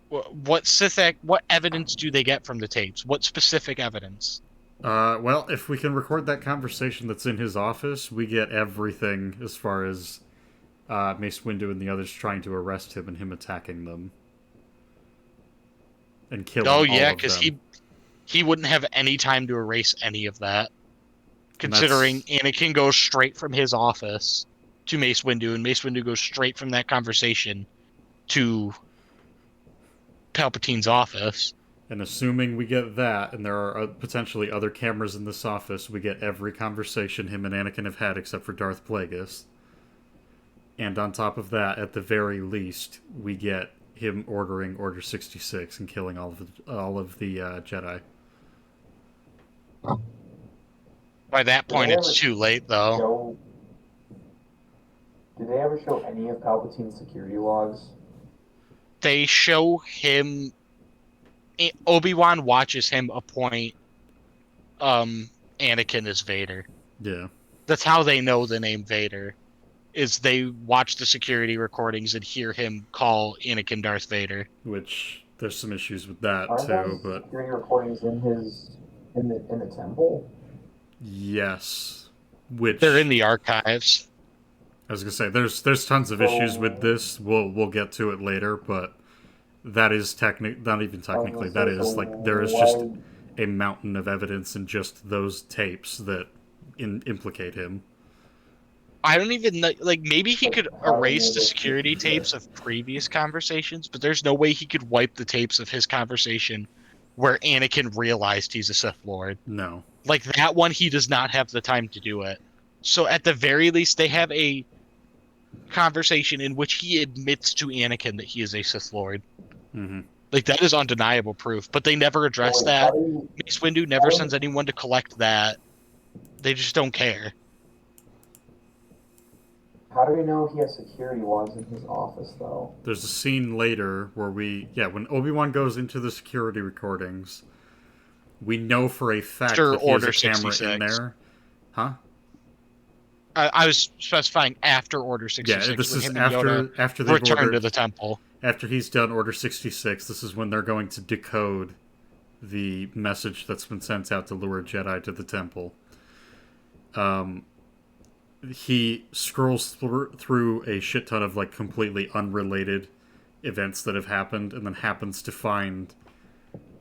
what evidence do they get from the tapes? What specific evidence? Well, if we can record that conversation that's in his office, we get everything as far as Mace Windu and the others trying to arrest him and him attacking them and killing all of them. Oh yeah, because he wouldn't have any time to erase any of that, considering Anakin goes straight from his office to Mace Windu, and Mace Windu goes straight from that conversation to Palpatine's office. And assuming we get that, and there are potentially other cameras in this office, we get every conversation him and Anakin have had except for Darth Plagueis. And on top of that, at the very least, we get him ordering Order 66 and killing all of the Jedi. By that point, it's too late, though. Did they ever show any of Palpatine's security logs? They show him... Obi-Wan watches him appoint Anakin as Vader. Yeah. That's how they know the name Vader, is they watch the security recordings and hear him call Anakin Darth Vader. Which, there's some issues with that, Aren't too, those but... security recordings in the temple? Yes. Which... They're in the archives. I was gonna say, there's tons of issues with this. We'll get to it later, but... That is not even technically. That is there is just a mountain of evidence in just those tapes that implicate him. I don't even know. Like, maybe he could erase the security tapes of previous conversations, but there's no way he could wipe the tapes of his conversation where Anakin realized he's a Sith Lord. No. Like, that one, he does not have the time to do it. So at the very least, they have a conversation in which he admits to Anakin that he is a Sith Lord. Mm-hmm. Like, that is undeniable proof, but they never address that. Mace Windu never sends anyone to collect that. They just don't care. How do we know he has security logs in his office, though? There's a scene later where when Obi-Wan goes into the security recordings, we know for a fact that he has a camera 66. in there. Huh? I was specifying after Order 66. Yeah, this is after they return to the temple. After he's done Order 66, this is when they're going to decode the message that's been sent out to lure Jedi to the temple. He scrolls through a shit ton of like completely unrelated events that have happened, and then happens to find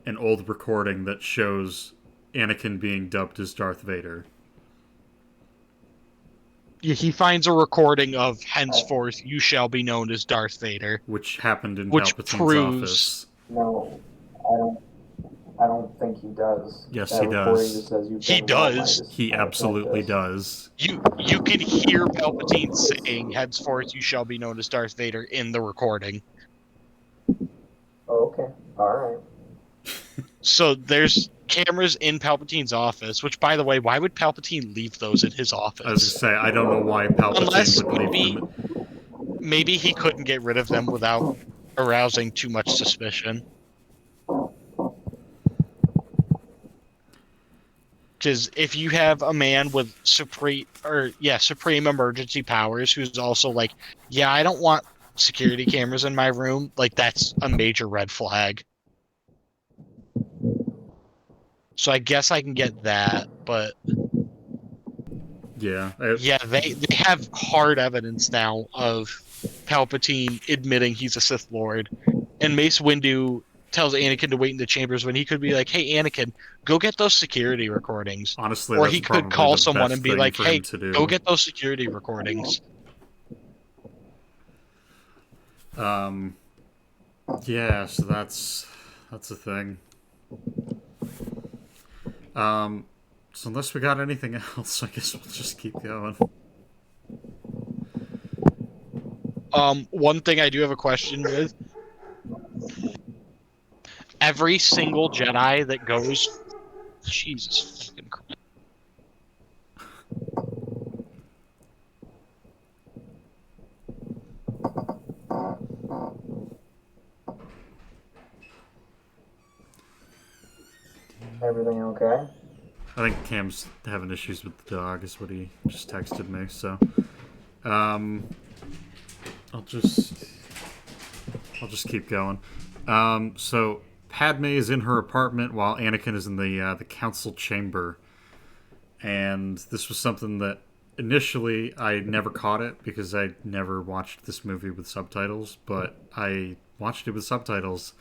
an old recording that shows Anakin being dubbed as Darth Vader. He finds a recording of "Henceforth you shall be known as Darth Vader," which happened in which Palpatine's proves... office. No, I don't think he does. Yes, that he does. Just says he does. He absolutely does. You can hear Palpatine saying "Henceforth you shall be known as Darth Vader" in the recording. Oh, okay. All right. So there's cameras in Palpatine's office, which, by the way, why would Palpatine leave those in his I was gonna office? say I don't know why Palpatine Unless would leave maybe them. maybe he couldn't get rid of them without arousing too much suspicion. Because if you have a man with supreme emergency powers who's also like, yeah, I don't want security cameras in my room, like that's a major red flag. So I guess I can get that, but Yeah, yeah, they have hard evidence now of Palpatine admitting he's a Sith Lord, and Mace Windu tells Anakin to wait in the chambers when he could be like, "Hey, Anakin, go get those security recordings," honestly, or that's he could probably call the someone best and be thing like, for him "Hey, to go do. get those security recordings." Yeah, so that's a thing. So unless we got anything else, I guess we'll just keep going. One thing I do have a question with: every single Jedi that goes, Jesus fucking Christ. Everything okay? I think Cam's having issues with the dog, is what he just texted me. So, I'll just keep going. So Padme is in her apartment while Anakin is in the council chamber, and this was something that initially I never caught it because I never watched this movie with subtitles, but I watched it with subtitles.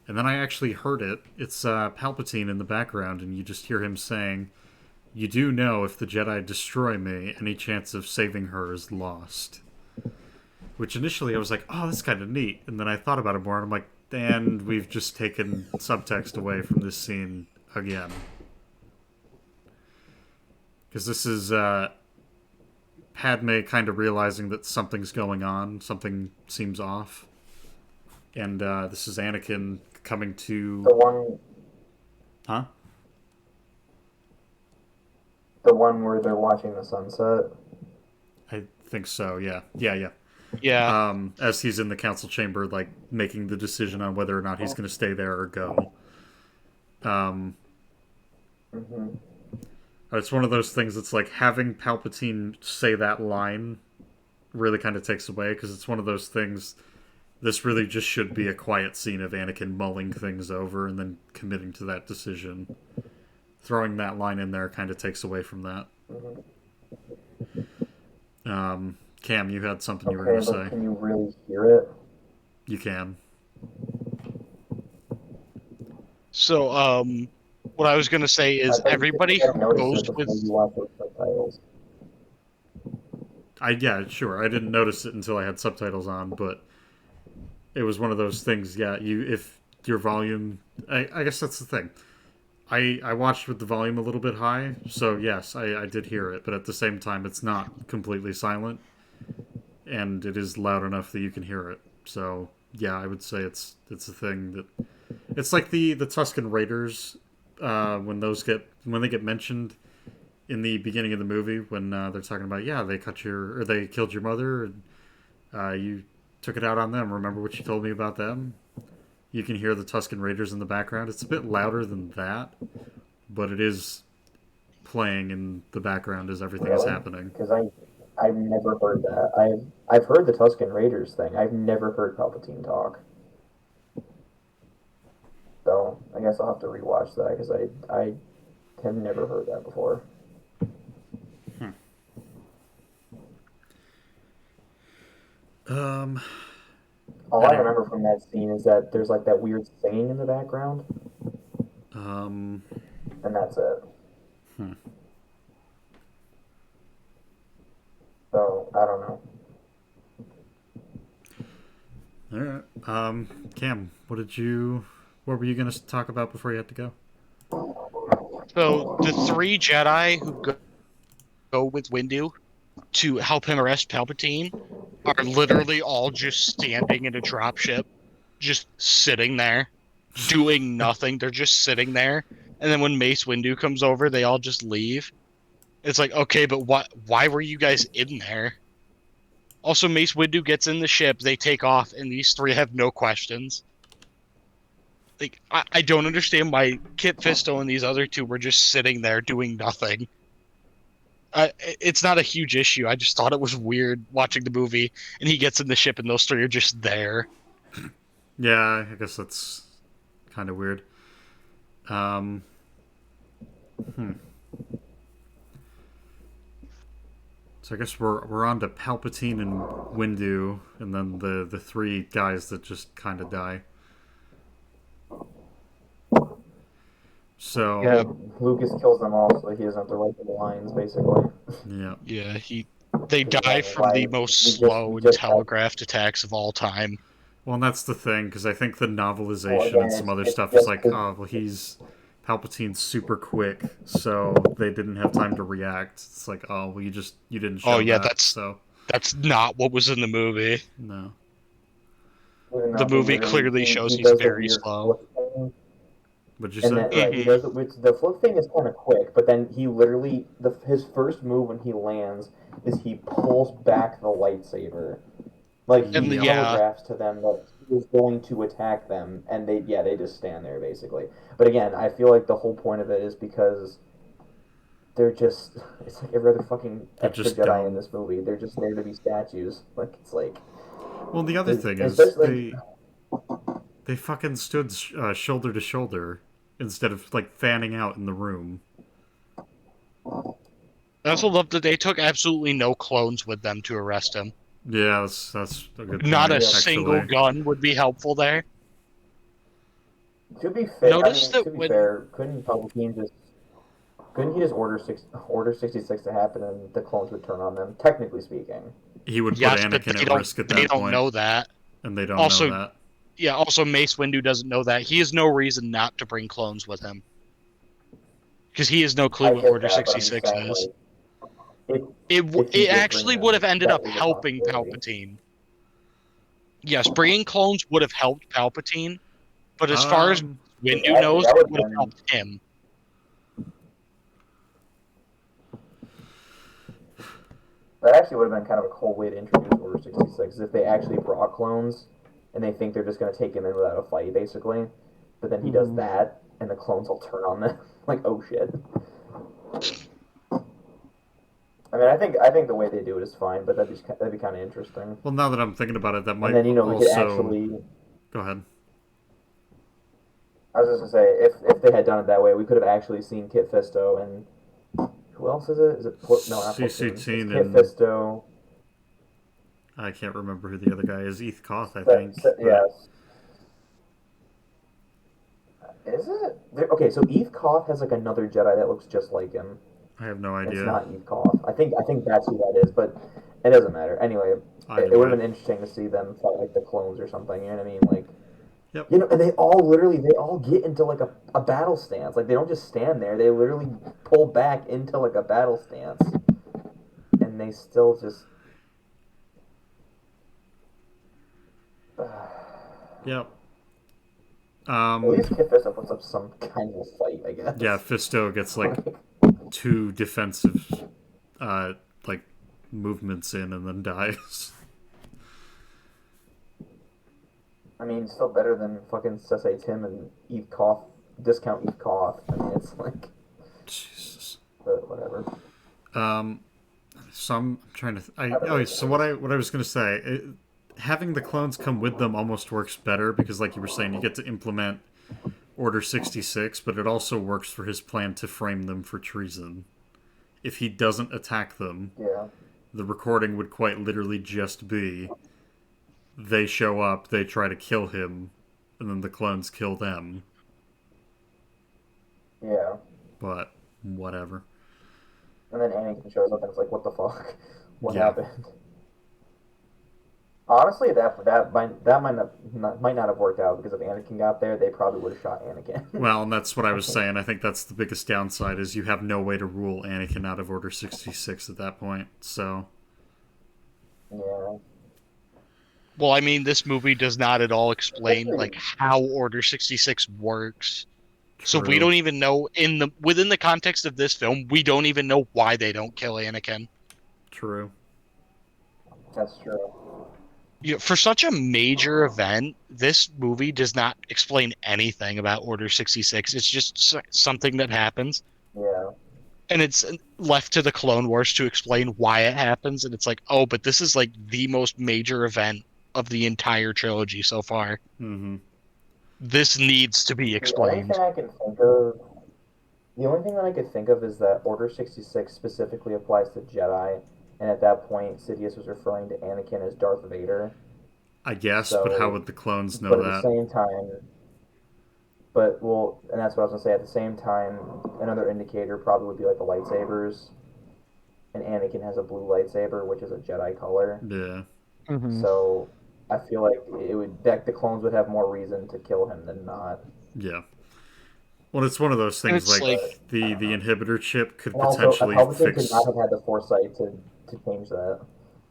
And then I actually heard it. It's Palpatine in the background, and you just hear him saying, "You do know if the Jedi destroy me, any chance of saving her is lost." Which initially I was like, "Oh, that's kind of neat." And then I thought about it more, and I'm like, and we've just taken subtext away from this scene again. Because this is Padme kind of realizing that something's going on, something seems off. And this is Anakin coming to... The one Huh? the one where they're watching the sunset. I think so, yeah. Yeah. Yeah, As he's in the council chamber, like, making the decision on whether or not he's going to stay there or go. It's one of those things that's like having Palpatine say that line really kind of takes away, because it's one of those things... This really just should be a quiet scene of Anakin mulling things over and then committing to that decision. Throwing that line in there kind of takes away from that. Cam, you had something you were going to say. Can you really hear it? You can. so, what I was going to say is everybody who goes with... You watch those subtitles. Yeah, sure. I didn't notice it until I had subtitles on, but it was one of those things. Yeah, if your volume, I guess that's the thing. I watched with the volume a little bit high, so yes, I did hear it, but at the same time, it's not completely silent, and it is loud enough that you can hear it. So yeah, I would say it's a thing that it's like the Tusken Raiders when they get mentioned in the beginning of the movie when they're talking about they killed your mother and you took it out on them. Remember what you told me about them? You can hear the Tusken Raiders in the background. It's a bit louder than that, but it is playing in the background as everything is happening. Because I've never heard that. I've heard the Tusken Raiders thing. I've never heard Palpatine talk. So I guess I'll have to rewatch that because I have never heard that before. All I remember from that scene is that there's like that weird singing in the background. And that's it. So I don't know. All right. Cam, what were you going to talk about before you had to go? So the three Jedi who go with Windu to help him arrest Palpatine are literally all just standing in a dropship, just sitting there. doing nothing. They're just sitting there. And then when Mace Windu comes over, they all just leave. It's like, okay, but why were you guys in there? Also, Mace Windu gets in the ship, they take off, and these three have no questions. Like, I don't understand why Kit Fisto and these other two were just sitting there doing nothing. It's not a huge issue. I just thought it was weird watching the movie, and he gets in the ship, and those three are just there. Yeah, I guess that's kind of weird. Hmm. So I guess we're on to Palpatine and Windu, and then the three guys that just kind of die. So Yeah, Lucas kills them all, so he doesn't have to write the lines, basically. yeah, Yeah, they die from Why- the most we slow and just have- telegraphed attacks of all time. well, and that's the thing because I think the novelization Well, again, and some other it's stuff is just like, 'cause- oh, well, Palpatine's super quick, so they didn't have time to react. It's like, oh, well, you didn't show Oh, yeah, that, so That's not what was in the movie. no. Even The though movie he clearly shows he's does the very weird slow. flip thing, What'd you and say? then right, he does the flip thing is kind of quick, but then he literally his first move when he lands is he pulls back the lightsaber, like he And telegraphs to them that he is going to attack them, and they just stand there basically. But again, I feel like the whole point of it is because they're just it's like every other fucking They're extra just Jedi dumb. in this movie. They're just there to be statues. Like it's like Well, the other thing is especially they fucking stood shoulder to shoulder instead of like fanning out in the room. I also love that they took absolutely no clones with them to arrest him. Yeah, that's a good point. Not a actually. single gun would be helpful there. To be fair, Notice that to be when- fair, couldn't he just order 66 to happen and the clones would turn on them? Technically speaking, He would put Yes, but Anakin they at don't. risk at They that don't point, know that. and they don't Also, know that. Yeah. Also, Mace Windu doesn't know that. He has no reason not to bring clones with him, because he has no clue I what get Order that, but I'm just 66 saying, is. like, It if he it did actually bring would them, have ended that up is a helping possibility. Palpatine. Yes, bringing clones would have helped Palpatine, but as far as Windu Actually, knows, that it would've would have been- helped him. that actually would have been kind of a cool way to introduce Order 66 if they actually brought clones and they think they're just going to take him in without a fight, basically. But then he does that, and the clones will turn on them. Like, oh shit. I mean, I think the way they do it is fine, but that'd be kind of interesting. Well, now that I'm thinking about it, that might And then we could also. actually. Go ahead. I was just gonna say, if they had done it that way, we could have actually seen Kit Fisto and who else is it? Is it no, not CC Platoon. It's Teen Kit and- Fisto. I can't remember who the other guy is. Eth Koth, I think. but- Yes. Is it? Okay, so Eth Koth has like another Jedi that looks just like him. I have no It's idea. not Eth Koth. I think that's who that is, but it doesn't matter. Anyway, Either it would way. have been interesting to see them fight like the clones or something. You know what I mean? Like, Yep. you know, and they all get into like a battle stance. Like they don't just stand there. They literally pull back into like a battle stance, and they still just. Yep. At least Kit Fisto puts up some kind of fight, I guess. Yeah, Fisto gets like two defensive like movements in and then dies. I mean, still better than fucking Sesame Tim and Eth Koth, discount Eth Koth. I mean, it's like, Jesus. but whatever. So I'm trying to. So what I was gonna say, having the clones come with them almost works better because, like you were saying, you get to implement Order 66, but it also works for his plan to frame them for treason. If he doesn't attack them, Yeah. the recording would quite literally just be they show up, they try to kill him, and then the clones kill them. Yeah. But whatever. And then Anakin shows up and it's like, what the fuck? What Yeah. happened? Honestly, that might not have worked out because if Anakin got there, they probably would have shot Anakin. Well, and that's what I was saying. I think that's the biggest downside is you have no way to rule Anakin out of Order 66 at that point. So, Yeah. Well, I mean, this movie does not at all explain like how Order 66 works. So we True. don't even know within the context of this film, we don't even know why they don't kill Anakin. True. That's true. You know, for such a major event, this movie does not explain anything about Order 66. It's just something that happens, Yeah. and it's left to the Clone Wars to explain why it happens. And it's like, oh, but this is like the most major event of the entire trilogy so far. Mm-hmm. This needs to be The only explained. thing I can think of, the only thing that I could think of is that Order 66 specifically applies to Jedi, and at that point, Sidious was referring to Anakin as Darth Vader. I guess, but how So, would the clones know but at the that? same time, but well, and that's what I was gonna say. At the same time, another indicator probably would be like the lightsabers, and Anakin has a blue lightsaber, which is a Jedi color. Yeah. So I feel like it would that the clones would have more reason to kill him than not. Yeah. Well, it's one of those And things it's like, the inhibitor chip could And also, potentially Palpatine could fix. not have had the foresight to change that.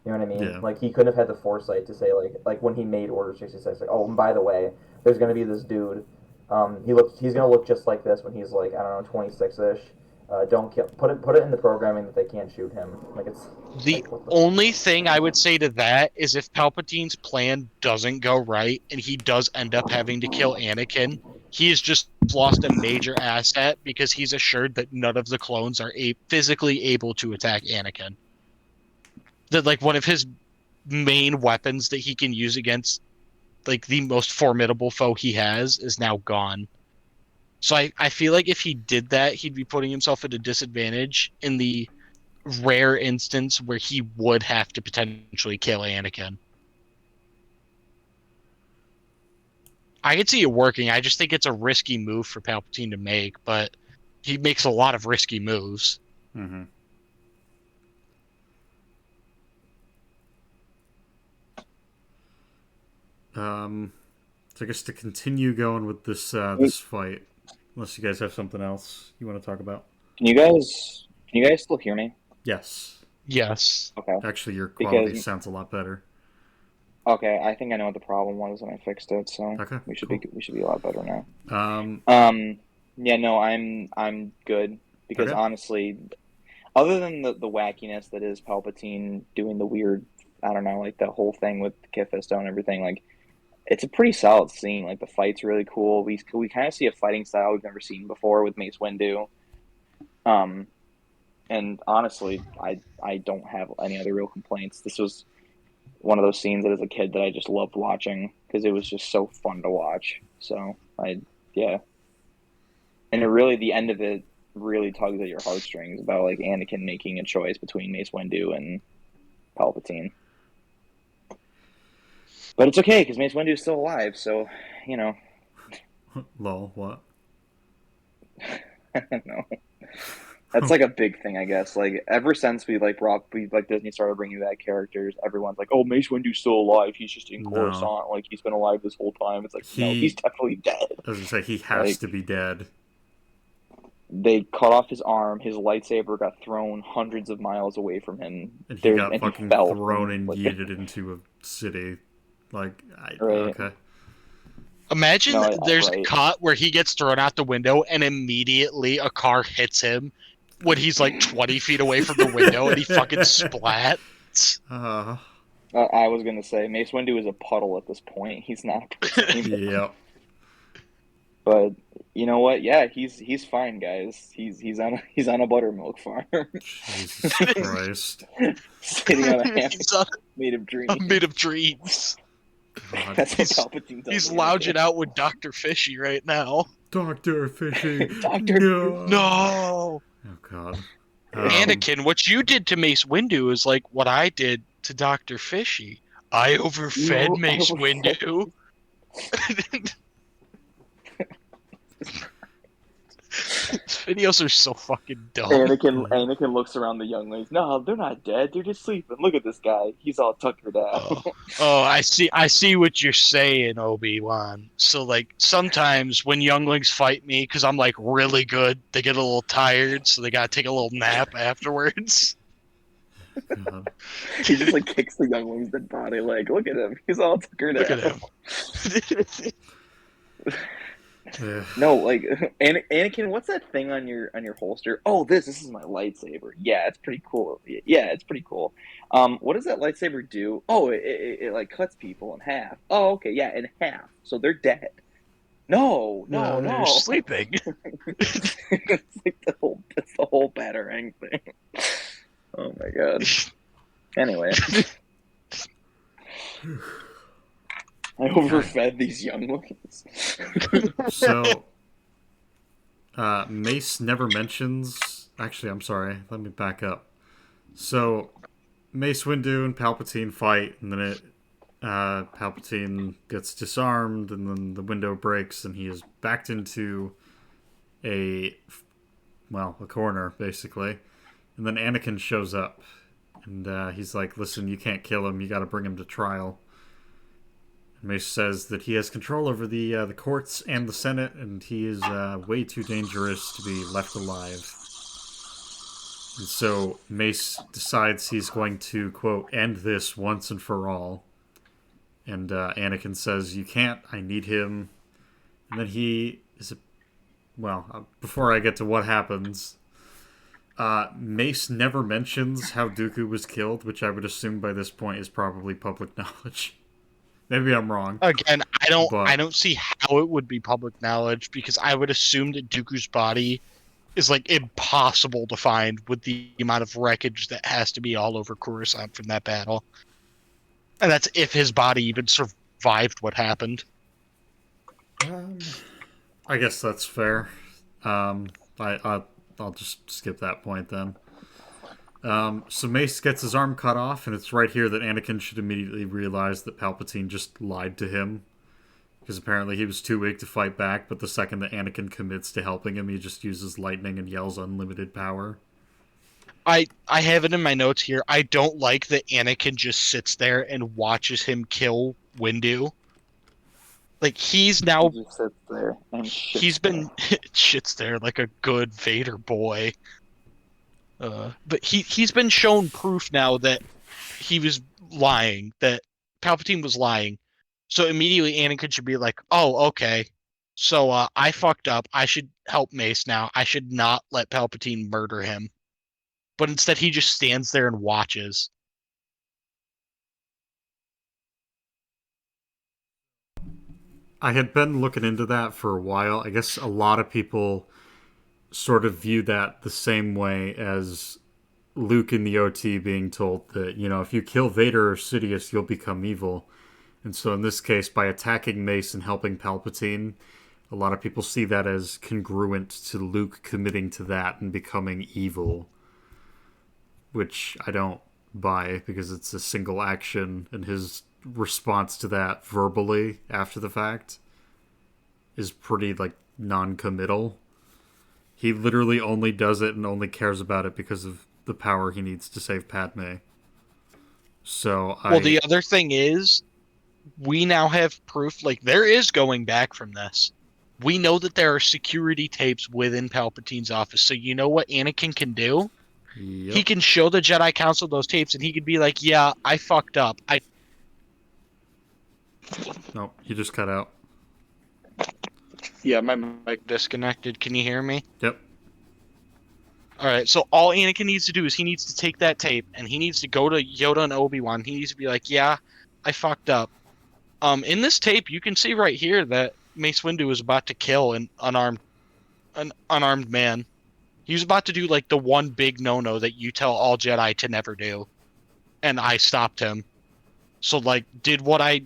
You know what I mean? Yeah. Like he couldn't have had the foresight to say like when he made Order 66, like, oh, and by the way, there's gonna be this dude. He's gonna look just like this when he's like, I don't know, 26ish. Don't kill. Put it in the programming that they can't shoot him. Like it's the like, what the only thing I would say to that is if Palpatine's plan doesn't go right and he does end up having to kill Anakin, he has just lost a major asset because he's assured that none of the clones are physically able to attack Anakin. That like one of his main weapons that he can use against like the most formidable foe he has is now gone. So I feel like if he did that, he'd be putting himself at a disadvantage in the rare instance where he would have to potentially kill Anakin. I could see it working. I just think it's a risky move for Palpatine to make, but he makes a lot of risky moves. Mm-hmm. So I guess to continue going with this fight, unless you guys have something else you want to talk about. Can you guys still hear me? Yes. Yes. Okay. Actually, your quality Because sounds a lot better. okay, I think I know what the problem was and I fixed it, so Okay. we should Cool. be a lot better now. Um. Yeah, no, I'm good because Okay. honestly, other than the wackiness that is Palpatine doing the weird, I don't know, like the whole thing with Kiphisto and everything, like it's a pretty solid scene. Like the fight's really cool. We kind of see a fighting style we've never seen before with Mace Windu. Um, and honestly, I don't have any other real complaints. This was one of those scenes that as a kid that I just loved watching because it was just so fun to watch. So yeah, and it really the end of it really tugs at your heartstrings about like Anakin making a choice between Mace Windu and Palpatine. But it's okay because Mace Windu is still alive, so you know. Lol. What? I don't know. That's like a big thing, I guess. Like ever since we like Disney started bringing back characters, everyone's like, "Oh, Mace Windu's still alive. He's just in No. Coruscant. Like he's been alive this whole time." It's like, no, he's definitely dead. I was gonna say he has Like- to be dead. They cut off his arm. His lightsaber got thrown hundreds of miles away from him. And he got and fucking fell thrown from, and like- yeeted into a city. Like, Right. okay. Imagine No, there's right. a cut where he gets thrown out the window and immediately a car hits him when he's like 20 feet away from the window and he fucking splats. I was gonna say Mace Windu is a puddle at this point. He's not a person. Yep. But you know what? Yeah, he's fine, guys. He's on a buttermilk farm, Jesus Christ. sitting on a hammock He's made of dreams. made of dreams. God. That's what He's- Palpatine does. He's to lounging Anakin. out with Dr. Fishy right now. Dr. Fishy. Dr. No. No! Oh, God. Anakin, what you did to Mace Windu is like what I did to Dr. Fishy. I overfed You Mace overfed- Windu. Videos are so fucking dumb. Anakin looks around the younglings. No, they're not dead. They're just sleeping. Look at this guy. He's all tuckered out. Oh, I see what you're saying, Obi-Wan. So like sometimes when younglings fight me because I'm like really good, they get a little tired, so they gotta take a little nap afterwards. God. He just like kicks the young woman's dead body. Like, look at him. He's all tuckered Look at out. him. Yeah. No, like Anakin, what's that thing on your holster? Oh, this is my lightsaber. Yeah, it's pretty cool. Yeah, it's pretty cool. What does that lightsaber do? Oh, it like cuts people in half. Oh, okay, yeah, in half. So they're dead. No, no, No, they're no. sleeping. It's like it's the whole batarang thing. Oh my god. Anyway, I overfed these young ones. So, Mace never mentions. Actually, I'm sorry. Let me back up. So, Mace Windu and Palpatine fight, and then Palpatine gets disarmed, and then the window breaks, and he is backed into a a corner basically. And then Anakin shows up, and he's like, "Listen, you can't kill him. You got to bring him to trial." And Mace says that he has control over the courts and the Senate, and he is way too dangerous to be left alive. And so Mace decides he's going to, quote, end this once and for all. And Anakin says, "You can't, I need him." And then he is. Before I get to what happens, Mace never mentions how Dooku was killed, which I would assume by this point is probably public knowledge. Maybe I'm wrong. Again, But I don't see how it would be public knowledge because I would assume that Dooku's body is like impossible to find with the amount of wreckage that has to be all over Coruscant from that battle. And that's if his body even survived what happened. I guess that's fair. I'll just skip that point then. So Mace gets his arm cut off, and it's right here that Anakin should immediately realize that Palpatine just lied to him. Because apparently he was too weak to fight back, but the second that Anakin commits to helping him, he just uses lightning and yells unlimited power. I have it in my notes here. I don't like that Anakin just sits there and watches him kill Windu. Like he's now He just sits there and he's been shits there like a good Vader boy. But he's been shown proof now that he was lying, that Palpatine was lying. So immediately Anakin should be like, "Oh, okay. So I fucked up. I should help Mace now. I should not let Palpatine murder him." But instead he just stands there and watches. I had been looking into that for a while. I guess a lot of people sort of view that the same way as Luke in the OT being told that, if you kill Vader or Sidious, you'll become evil. And so in this case, by attacking Mace and helping Palpatine, a lot of people see that as congruent to Luke committing to that and becoming evil. Which I don't buy, because it's a single action, and his response to that verbally after the fact is pretty, non-committal. He literally only does it and only cares about it because of the power he needs to save Padme. Well, the other thing is, we now have proof, there is going back from this. We know that there are security tapes within Palpatine's office, so you know what Anakin can do? Yep. He can show the Jedi Council those tapes, and he could be like, "Yeah, I fucked up. Nope, you just cut out. Yeah, my mic disconnected. Can you hear me? Yep. All right, so all Anakin needs to do is he needs to take that tape, and he needs to go to Yoda and Obi-Wan. He needs to be like, "Yeah, I fucked up." In this tape, you can see right here that Mace Windu is about to kill an unarmed man. He was about to do the one big no-no that you tell all Jedi to never do, and I stopped him. So did what I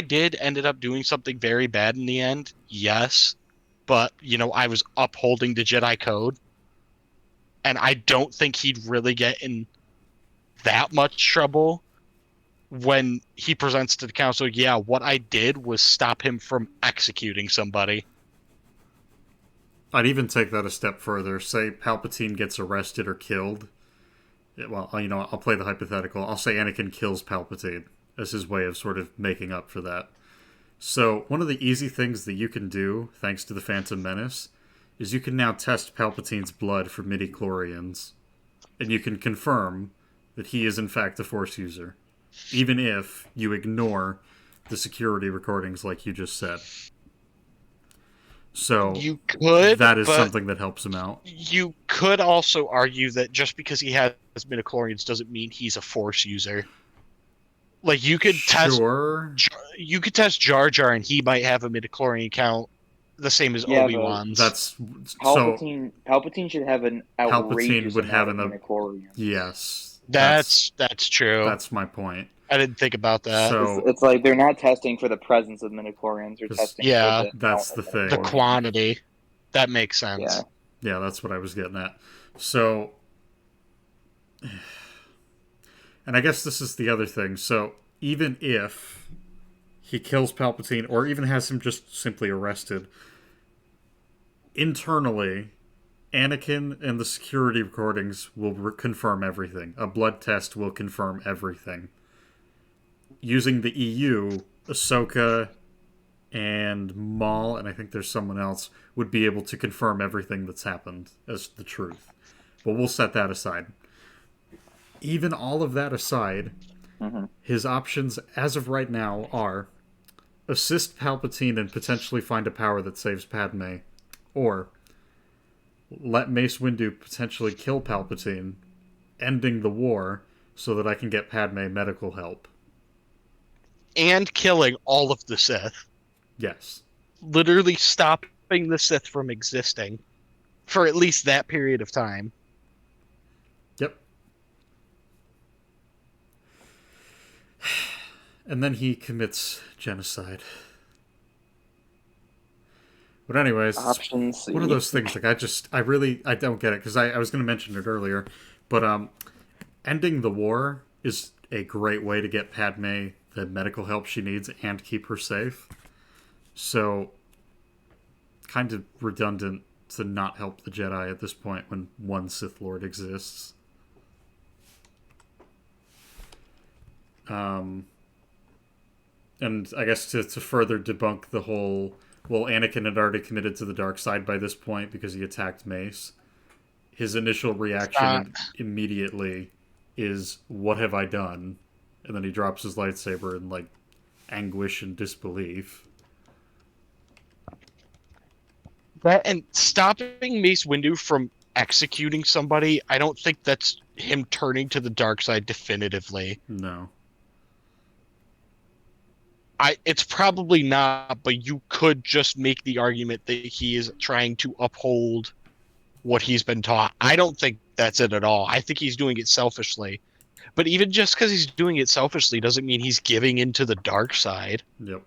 did ended up doing something very bad in the end? Yes, but I was upholding the Jedi code, and I don't think he'd really get in that much trouble when he presents to the council, "Yeah, what I did was stop him from executing somebody." I'd even take that a step further. Say Palpatine gets arrested or killed. Well, I'll play the hypothetical. I'll say Anakin kills Palpatine as his way of sort of making up for that. So, one of the easy things that you can do, thanks to the Phantom Menace, is you can now test Palpatine's blood for midi-chlorians. and you can confirm that he is in fact a Force user, even if you ignore the security recordings like you just said. So You could, that is but something that helps him out. you could also argue that just because he has midichlorians doesn't mean he's a Force user. Like you could Sure. test Jar Jar and he might have a midichlorian count the same as Yeah, but Obi-Wan's. That's so. Palpatine should have an outrageous Would have amount of midichlorians. Yes. That's true. That's my point. I didn't think about that. So It's like they're not testing for the presence of midichlorians; they're 'Cause- testing Yeah, for the that's amount the of thing. the midichlorians. quantity. That makes sense. Yeah. yeah, that's what I was getting at. So, and I guess this is the other thing. So even if he kills Palpatine, or even has him just simply arrested, internally, Anakin and the security recordings will confirm everything. A blood test will confirm everything. Using the EU, Ahsoka and Maul, and I think there's someone else, would be able to confirm everything that's happened as the truth. But we'll set that aside. Even all of that aside, his options as of right now are assist Palpatine and potentially find a power that saves Padme, or let Mace Windu potentially kill Palpatine, ending the war so that I can get Padme medical help. And killing all of the Sith. Yes. Literally stopping the Sith from existing for at least that period of time. Yep. And then he commits genocide. But anyways, Option C. one of those things, like, I don't get it, because I was going to mention it earlier, but ending the war is a great way to get Padme the medical help she needs and keep her safe. So, kind of redundant to not help the Jedi at this point when one Sith Lord exists. And I guess to further debunk the whole, well, Anakin had already committed to the dark side by this point because he attacked Mace. His initial reaction immediately is, what have I done? And then he drops his lightsaber in, like, anguish and disbelief. That and stopping Mace Windu from executing somebody, I don't think that's him turning to the dark side definitively. No. It's probably not, but you could just make the argument that he is trying to uphold what he's been taught. I don't think that's it at all. I think he's doing it selfishly. But even just because he's doing it selfishly doesn't mean he's giving into the dark side. Yep.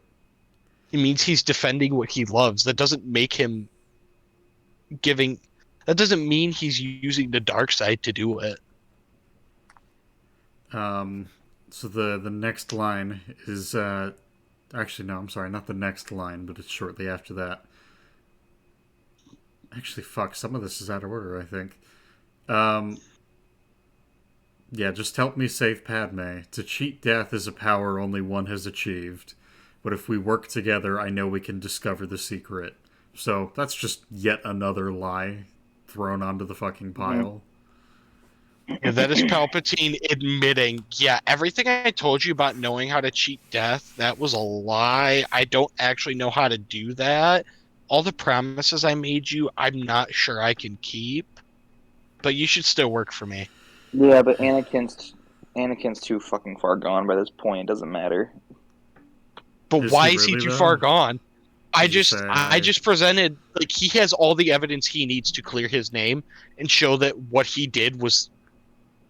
It means he's defending what he loves. That doesn't make him giving. That doesn't mean he's using the dark side to do it. So the next line is actually, no, I'm sorry, not the next line, but it's shortly after that. Actually, fuck, some of this is out of order, I think. Yeah, just help me save Padme. To cheat death is a power only one has achieved. But if we work together, I know we can discover the secret. So that's just yet another lie thrown onto the fucking pile. Yeah, that is Palpatine admitting, yeah, everything I told you about knowing how to cheat death, that was a lie. I don't actually know how to do that. All the promises I made you, I'm not sure I can keep. But you should still work for me. Yeah, but Anakin's too fucking far gone by this point. It doesn't matter. But Is why he is he really, too though? far gone? I He's just presented, like, he has all the evidence he needs to clear his name and show that what he did was,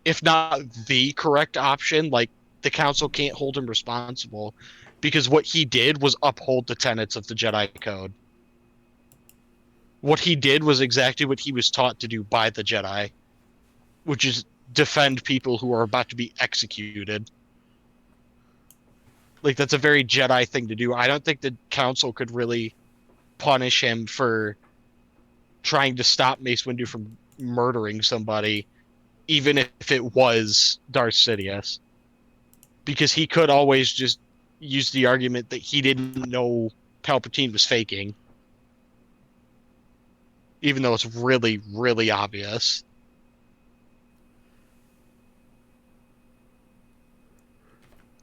if not the correct option, like, the council can't hold him responsible because what he did was uphold the tenets of the Jedi Code. What he did was exactly what he was taught to do by the Jedi, which is defend people who are about to be executed. Like, that's a very Jedi thing to do. I don't think the council could really punish him for trying to stop Mace Windu from murdering somebody, even if it was Darth Sidious. Because he could always just use the argument that he didn't know Palpatine was faking. Even though it's really, really obvious.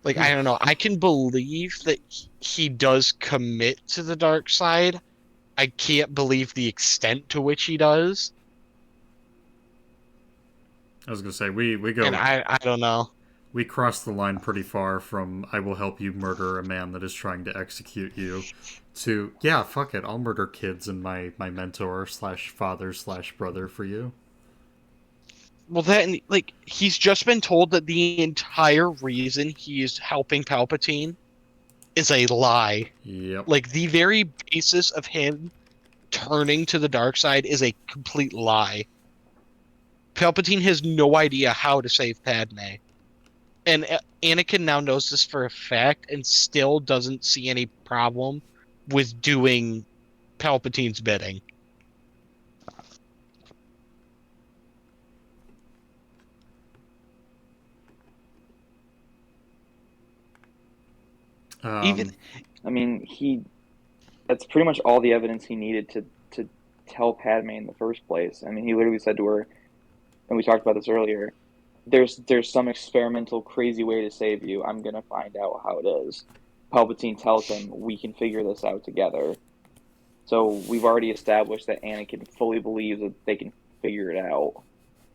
Like, I don't know. I can believe that he does commit to the dark side. I can't believe the extent to which he does. I was gonna say we And go I don't know. we cross the line pretty far from I will help you murder a man that is trying to execute you to yeah, fuck it, I'll murder kids and my mentor slash father slash brother for you. Well, that, like, he's just been told that the entire reason he is helping Palpatine is a lie. Yep. Like, the very basis of him turning to the dark side is a complete lie. Palpatine has no idea how to save Padme. And Anakin now knows this for a fact and still doesn't see any problem with doing Palpatine's bidding. Even I mean, that's pretty much all the evidence he needed to tell Padme in the first place. I mean, he literally said to her, and we talked about this earlier, there's some experimental crazy way to save you. I'm going to find out how it is. Palpatine tells him, we can figure this out together. So we've already established that Anakin fully believes that they can figure it out.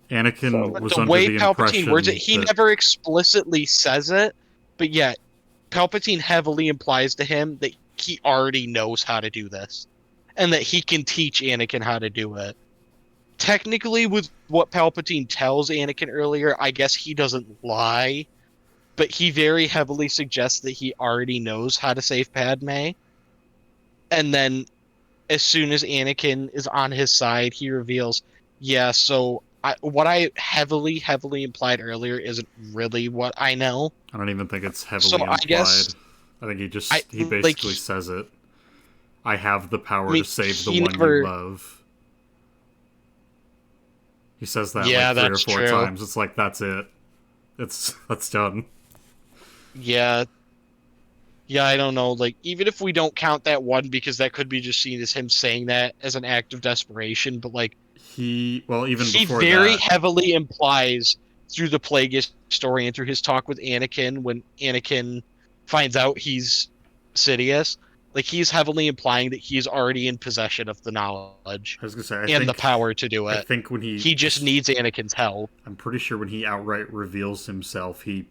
Anakin So- but was the under way the Palpatine impression words it, he that never explicitly says it, but yet Palpatine heavily implies to him that he already knows how to do this and that he can teach Anakin how to do it. Technically, with what Palpatine tells Anakin earlier, I guess he doesn't lie, but he very heavily suggests that he already knows how to save Padme. And then, as soon as Anakin is on his side, he reveals, yeah, so what I heavily, heavily implied earlier isn't really what I know. I don't even think it's heavily So I implied. guess I think I he like basically says it. I have the power I mean, to save the he one never. you love. He says that Yeah, like 3 or that's 4 true. times. It's like that's it. That's done. Yeah, yeah, I don't know. Like, even if we don't count that one, because that could be just seen as him saying that as an act of desperation, but like, Even he before very that, heavily implies through the Plagueis story and through his talk with Anakin when Anakin finds out he's Sidious, like he's heavily implying that he's already in possession of the knowledge I was gonna say and the power to do I it. think when He just needs Anakin's help. I'm pretty sure when he outright reveals himself, he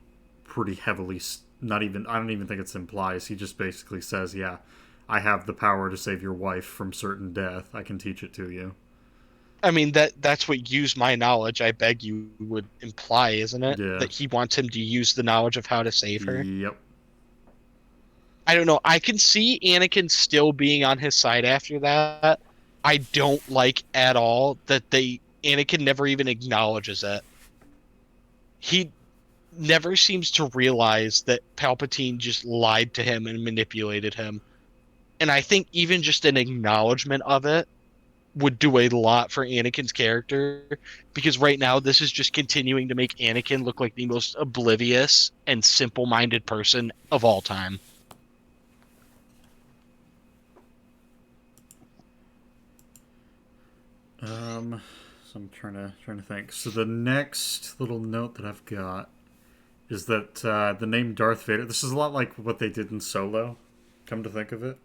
pretty heavily not even I don't even think it's implies. He just basically says, "Yeah, I have the power to save your wife from certain death. I can teach it to you." I mean, that's what use my knowledge, I beg you, would imply, isn't it? Yeah. That he wants him to use the knowledge of how to save her. Yep. I don't know. I can see Anakin still being on his side after that. I don't like at all that Anakin never even acknowledges it. He never seems to realize that Palpatine just lied to him and manipulated him. And I think even just an acknowledgement of it would do a lot for Anakin's character, because right now this is just continuing to make Anakin look like the most oblivious and simple-minded person of all time. So I'm trying to think. So the next little note that I've got is that the name Darth Vader. This is a lot like what they did in Solo. Come to think of it,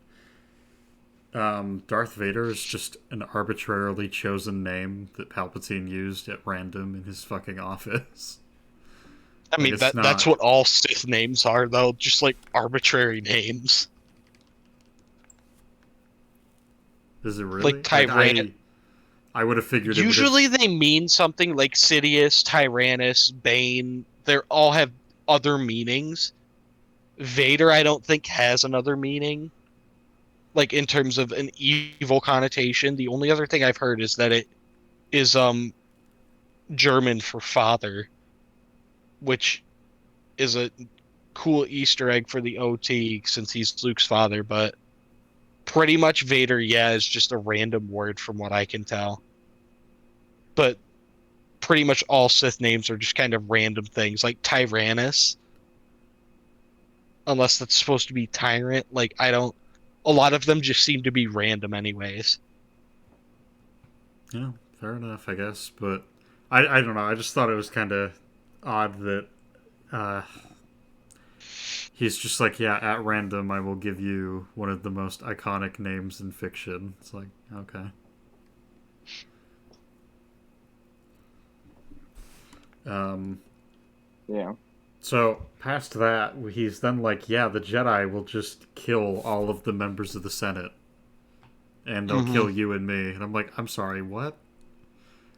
Darth Vader is just an arbitrarily chosen name that Palpatine used at random in his fucking office. I mean, that's what all Sith names are, though, just like arbitrary names. Is it really? Like Tyrant. I would have figured Usually they mean something like Sidious, Tyrannus, Bane. They all have other meanings. Vader, I don't think, has another meaning. Like, in terms of an evil connotation. The only other thing I've heard is that it is German for father, which is a cool Easter egg for the OT since he's Luke's father, but pretty much Vader, yeah, is just a random word from what I can tell. But pretty much all Sith names are just kind of random things, like Tyrannus. Unless that's supposed to be tyrant, like I don't. A lot of them just seem to be random, anyways. Yeah, fair enough, I guess. But I don't know. I just thought it was kind of odd that He's just like, yeah, at random, I will give you one of the most iconic names in fiction. It's like, okay. Um, Yeah. so past that, he's then like, yeah, the Jedi will just kill all of the members of the Senate, and they'll Mm-hmm. kill you and me. And I'm like, I'm sorry, what?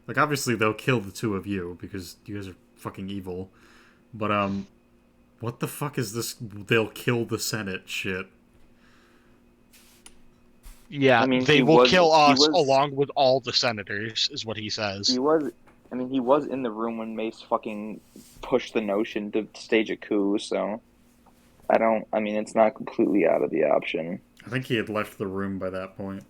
Like, obviously they'll kill the two of you because you guys are fucking evil. But what the fuck is this? They'll kill the Senate shit. Yeah, I mean, they will kill us along with all the senators, is what he he says. was, I mean, he was in the room when Mace fucking pushed the notion to stage a coup. So I mean, it's not completely out of the option. I think he had left the room by that point.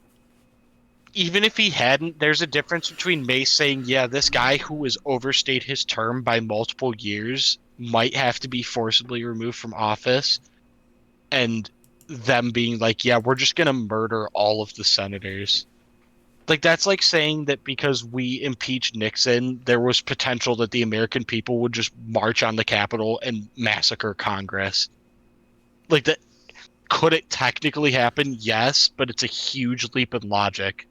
Even if he hadn't, there's a difference between Mace saying, yeah, this guy who has overstayed his term by multiple years might have to be forcibly removed from office, and them being like, yeah, we're just going to murder all of the senators. Like, that's like saying that because we impeached Nixon, there was potential that the American people would just march on the Capitol and massacre Congress. Like, that could it technically happen? Yes, but it's a huge leap in logic.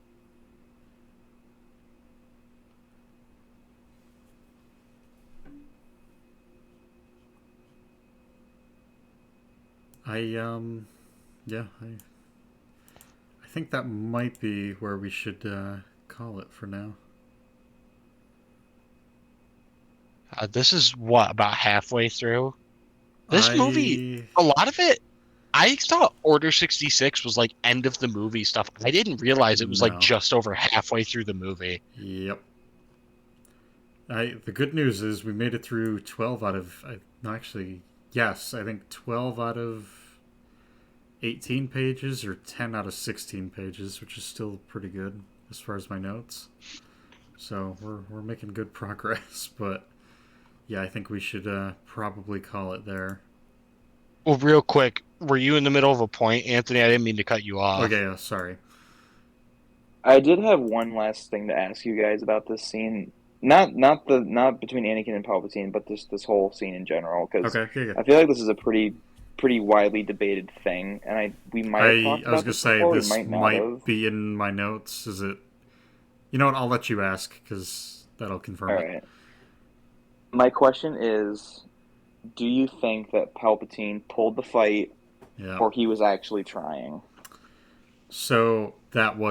Yeah, I think that might be where we should call it for now. This is what, about halfway through? This movie, I a lot of it, I thought Order 66 was like end of the movie stuff. I didn't realize it was like no. just over halfway through the movie. Yep. The good news is we made it through 12 out of no, actually, yes, I think 12 out of 18 pages or 10 out of 16 pages, which is still pretty good as far as my notes. So we're making good progress, but yeah, I think we should probably call it there. Well, real quick, were you in the middle of a point, Anthony? I didn't mean to cut you off. Okay, sorry. I did have one last thing to ask you guys about this scene. Not between Anakin and Palpatine, but this whole scene in general, because Okay, yeah, yeah. I feel like this is a pretty widely debated thing, and we might have talked I was about gonna this say before. We this might not might have. be in my notes. Is it? You know what? I'll let you ask because that'll All confirm it. right. My question is, do you think that Palpatine pulled the fight, Yeah. or he was actually trying? So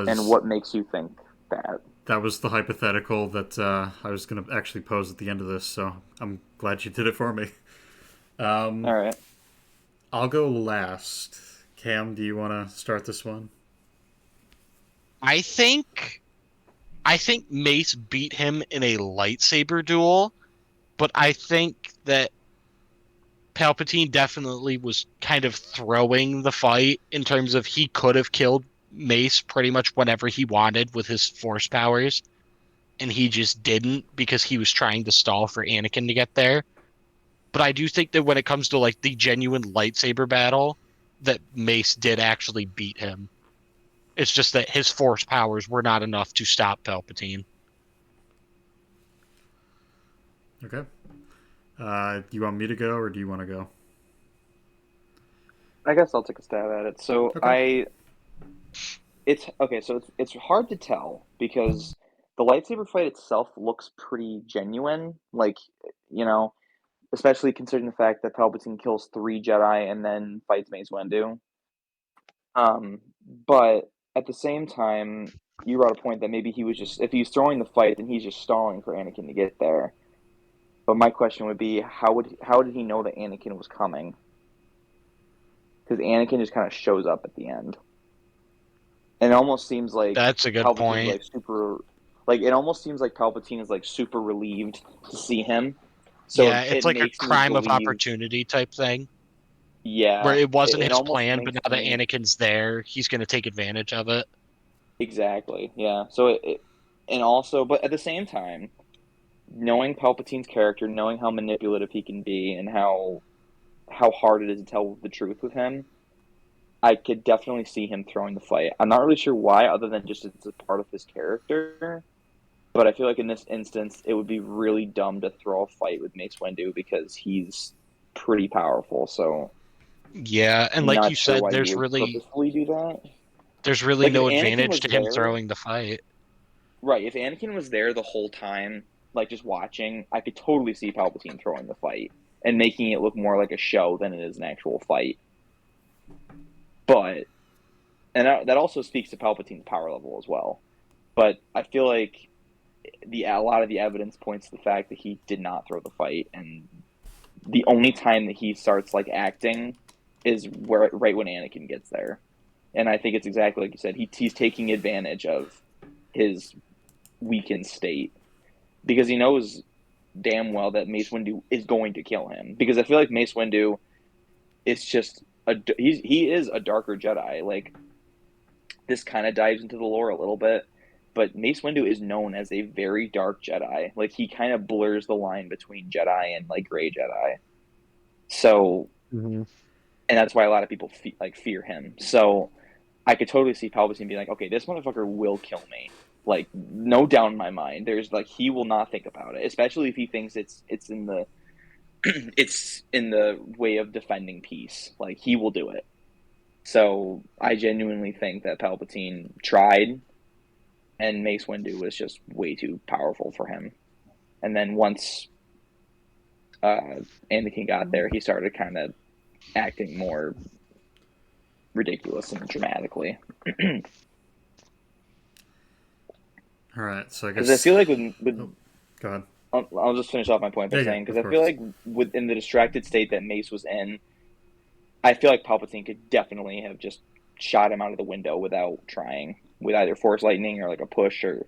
And what makes you think that? that was the hypothetical that I was gonna actually pose at the end of this. So I'm glad you did it for me. All right. I'll go last. Cam, do you want to start this one? I think Mace beat him in a lightsaber duel, but I think that Palpatine definitely was kind of throwing the fight in terms of he could have killed Mace pretty much whenever he wanted with his force powers, and he just didn't because he was trying to stall for Anakin to get there. But I do think that when it comes to like the genuine lightsaber battle, that Mace did actually beat him. It's just that his force powers were not enough to stop Palpatine. Okay. Do you want me to go or do you want to go? I guess I'll take a stab at it. Okay. It's okay. So it's hard to tell because the lightsaber fight itself looks pretty genuine. Like, you know, especially considering the fact that Palpatine kills three Jedi and then fights Mace Windu. Um, but at the same time, you brought a point that maybe he was just if he's throwing the fight, then he's just stalling for Anakin to get there. But my question would be, how did he know that Anakin was coming? Because Anakin just kind of shows up at the end, and it almost seems like That's a good Palpatine's point. like super, like it almost seems like Palpatine is like super relieved to see him. So Yeah, it's it like a makes me crime of believe, opportunity type thing where yeah, it wasn't it his almost plan, but makes now that me Anakin's there, he's going to take advantage of it. exactly, yeah. So and also, but at the same time, knowing Palpatine's character, knowing how manipulative he can be, and how hard it is to tell the truth with him, I could definitely see him throwing the fight. I'm not really sure why, other than just it's a part of his character. But I feel like in this instance, it would be really dumb to throw a fight with Mace Windu because he's pretty powerful. So Yeah, and I'm like not you sure said, why he would purposefully do that. there's really Like if no Anakin advantage was to him there, throwing the fight. right? If Anakin was there the whole time, like just watching, I could totally see Palpatine throwing the fight and making it look more like a show than it is an actual fight. But that also speaks to Palpatine's power level as well. But I feel like a lot of the evidence points to the fact that he did not throw the fight, and the only time that he starts like acting is right when Anakin gets there. And I think it's exactly like you said. He's taking advantage of his weakened state because he knows damn well that Mace Windu is going to kill him. Because I feel like Mace Windu is just he is a darker Jedi. Like this kind of dives into the lore a little bit, but Mace Windu is known as a very dark Jedi. Like he kind of blurs the line between Jedi and like gray Jedi. So, and that's why a lot of people fear him. So I could totally see Palpatine being like, okay, this motherfucker will kill me. Like, no doubt in my mind. There's like he will not think about it, especially if he thinks it's in the it's in the way of defending peace. Like he will do it. So I genuinely think that Palpatine tried, and Mace Windu was just way too powerful for him. And then once Anakin got there, he started kind of acting more ridiculous and dramatically. All right, so I Because guess I feel like with go ahead. I'll just finish off my point by Yeah, saying, of because I feel course. like within the distracted state that Mace was in, I feel like Palpatine could definitely have just shot him out of the window without trying, with either Force Lightning or like a push or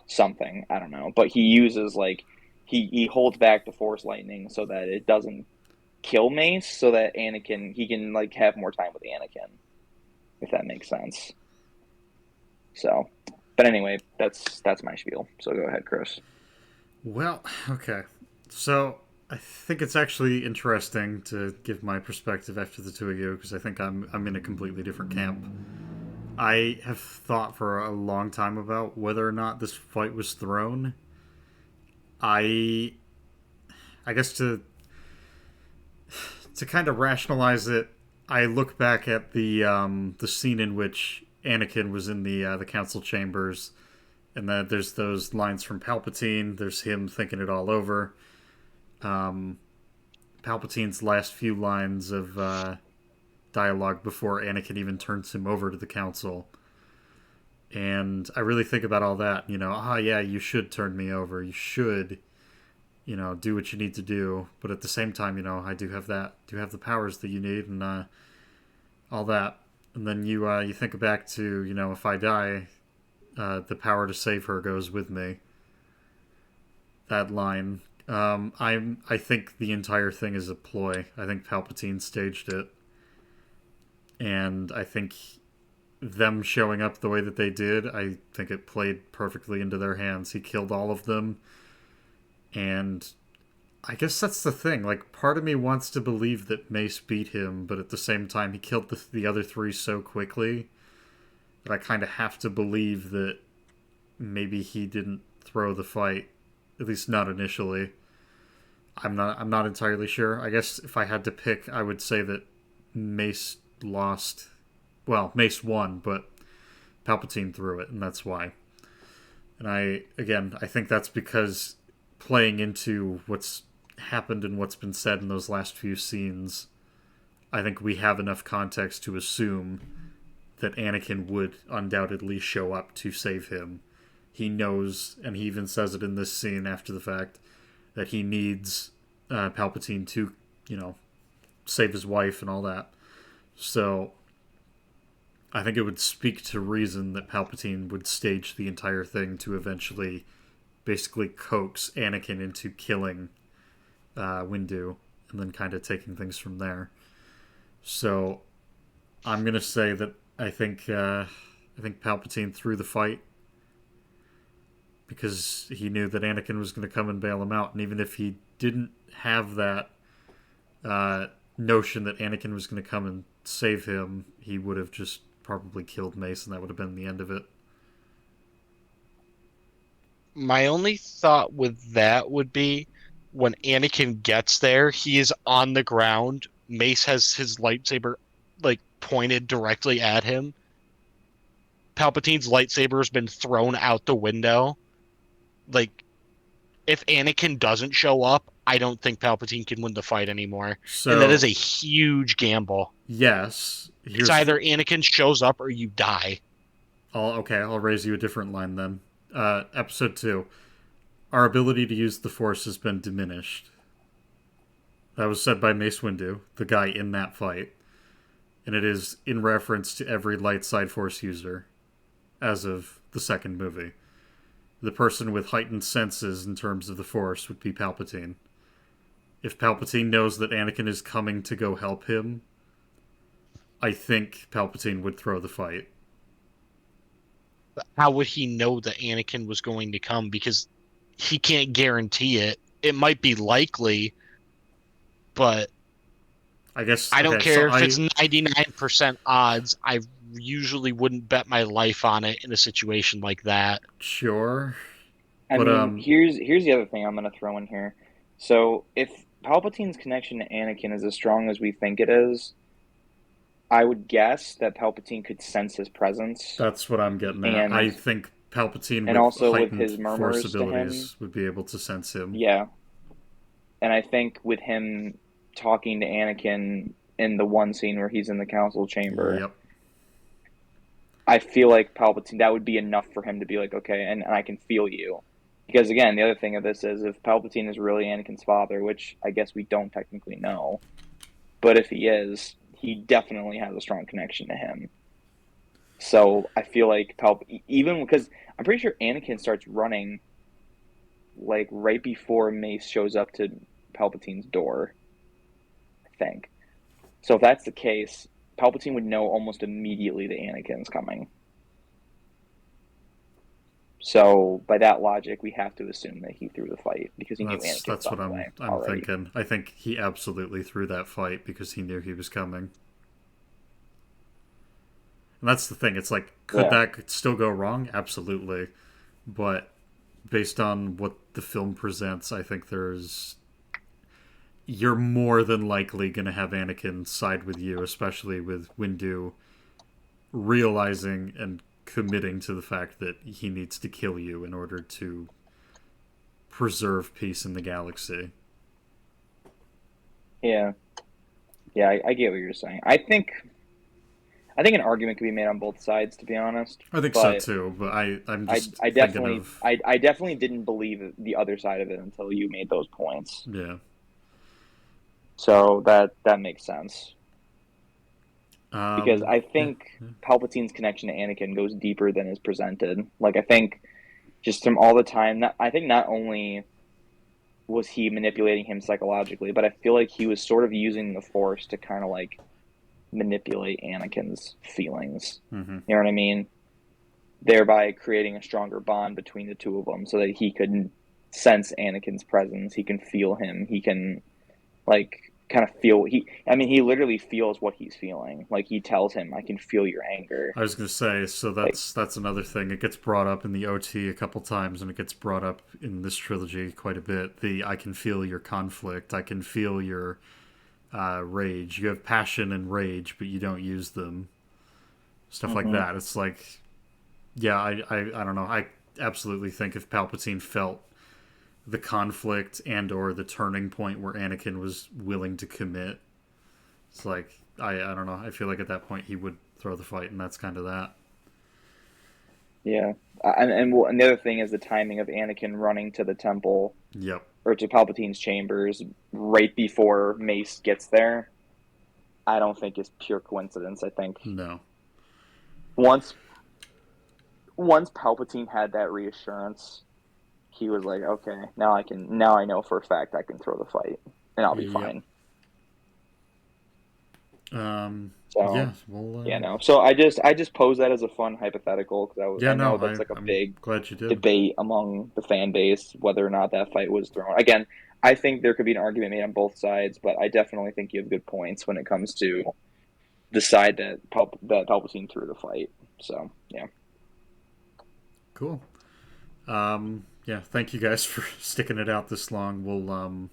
something. I don't know, but he uses like he holds back the Force Lightning so that it doesn't kill Mace, so that he can like have more time with Anakin, if that makes sense. So, but anyway, that's my spiel. So go ahead, Chris. Well, okay. So I think it's actually interesting to give my perspective after the two of you because I think I'm in a completely different camp. I have thought for a long time about whether or not this fight was thrown. I guess to kind of rationalize it, I look back at the scene in which Anakin was in the council chambers, and then there's those lines from Palpatine. There's him thinking it all over. Palpatine's last few lines of dialogue before Anakin even turns him over to the council. And I really think about all that. Yeah, you should turn me over. You should, do what you need to do. But at the same time, I do have the powers that you need and all that. And then you think back to, if I die, the power to save her goes with me. That line. I think the entire thing is a ploy. I think Palpatine staged it. And I think them showing up the way that they did, I think it played perfectly into their hands. He killed all of them. And I guess that's the thing. Like, part of me wants to believe that Mace beat him, but at the same time, he killed the other three so quickly that I kind of have to believe that maybe he didn't throw the fight, at least not initially. I'm not entirely sure. I guess if I had to pick, I would say that Mace lost. Well, Mace won, but Palpatine threw it, and that's why. And I think that's because playing into what's happened and what's been said in those last few scenes, I think we have enough context to assume that Anakin would undoubtedly show up to save him. He knows, and he even says it in this scene after the fact, that he needs Palpatine to, save his wife and all that. So I think it would speak to reason that Palpatine would stage the entire thing to eventually basically coax Anakin into killing Windu and then kind of taking things from there. So I'm going to say that I think Palpatine threw the fight because he knew that Anakin was going to come and bail him out. And even if he didn't have that notion that Anakin was going to come and save him, he would have just probably killed Mace, and that would have been the end of it. My only thought with that would be, when Anakin gets there, he is on the ground. Mace has his lightsaber like pointed directly at him. Palpatine's lightsaber has been thrown out the window. Like, if Anakin doesn't show up, I don't think Palpatine can win the fight anymore. And that So is a huge gamble. yes, It's either Anakin shows up or you die. I'll raise you a different line then. Episode 2. Our ability to use the Force has been diminished. That was said by Mace Windu, the guy in that fight. And it is in reference to every light side Force user as of the second movie. The person with heightened senses in terms of the Force would be Palpatine. If Palpatine knows that Anakin is coming to go help him, I think Palpatine would throw the fight. How would he know that Anakin was going to come? Because he can't guarantee it. It might be likely, but I guess I don't care if it's 99% odds. I usually wouldn't bet my life on it in a situation like that. Sure. I But, mean, here's the other thing I'm going to throw in here. So if Palpatine's connection to Anakin is as strong as we think it is, I would guess that Palpatine could sense his presence, that's what I'm getting at. and I think Palpatine and with also with heightened his Force murmurs to him, abilities would be able to sense him. yeah. And I think with him talking to Anakin in the one scene where he's in the council chamber, Yep. I feel like Palpatine, that would be enough for him to be like, okay, and I can feel you. Because again, the other thing of this is if Palpatine is really Anakin's father, which I guess we don't technically know, but if he is, he definitely has a strong connection to him. So I feel like even because I'm pretty sure Anakin starts running like right before Mace shows up to Palpatine's door, I think. So if that's the case, Palpatine would know almost immediately that Anakin's coming. So by that logic, we have to assume that he threw the fight because he knew Anakin That's was what on the way I'm already. thinking. I think he absolutely threw that fight because he knew he was coming. And that's the thing. It's like, could that still go wrong? Absolutely. But based on what the film presents, I think you're more than likely going to have Anakin side with you, especially with Windu realizing and committing to the fact that he needs to kill you in order to preserve peace in the galaxy. Yeah, I get what you're saying. I think an argument could be made on both sides, to be honest. I think so too, but I'm just I definitely of... I definitely didn't believe the other side of it until you made those points. Yeah. So that makes sense. Because I think yeah. Palpatine's connection to Anakin goes deeper than is presented. Like I think just from all the time, I think not only was he manipulating him psychologically, but I feel like he was sort of using the Force to kind of like manipulate Anakin's feelings. Mm-hmm. You know what I mean? Thereby creating a stronger bond between the two of them so that he could sense Anakin's presence. He can feel him. He can like kind of feel he literally feels what he's feeling. Like he tells him, I can feel your anger. I was going to say, so that's another thing. It gets brought up in the OT a couple times, and it gets brought up in this trilogy quite a bit. I can feel your conflict. I can feel your rage. You have passion and rage, but you don't use them. Stuff like that. It's like, yeah, I don't know. I absolutely think if Palpatine felt the conflict and or the turning point where Anakin was willing to commit, it's like, I don't know. I feel like at that point he would throw the fight, and that's kind of that. Yeah. And the other thing is the timing of Anakin running to the temple. Yep. Or to Palpatine's chambers right before Mace gets there. I don't think is pure coincidence. I think No. Once Palpatine had that reassurance, he was like, okay, now I know for a fact I can throw the fight and I'll be fine. Yeah. Well. No. So I just posed that as a fun hypothetical because I know that's like a big glad you did. debate among the fan base whether or not that fight was thrown. Again, I think there could be an argument made on both sides, but I definitely think you have good points when it comes to the side that Palpatine threw the fight. So yeah. Cool. yeah, thank you guys for sticking it out this long. We'll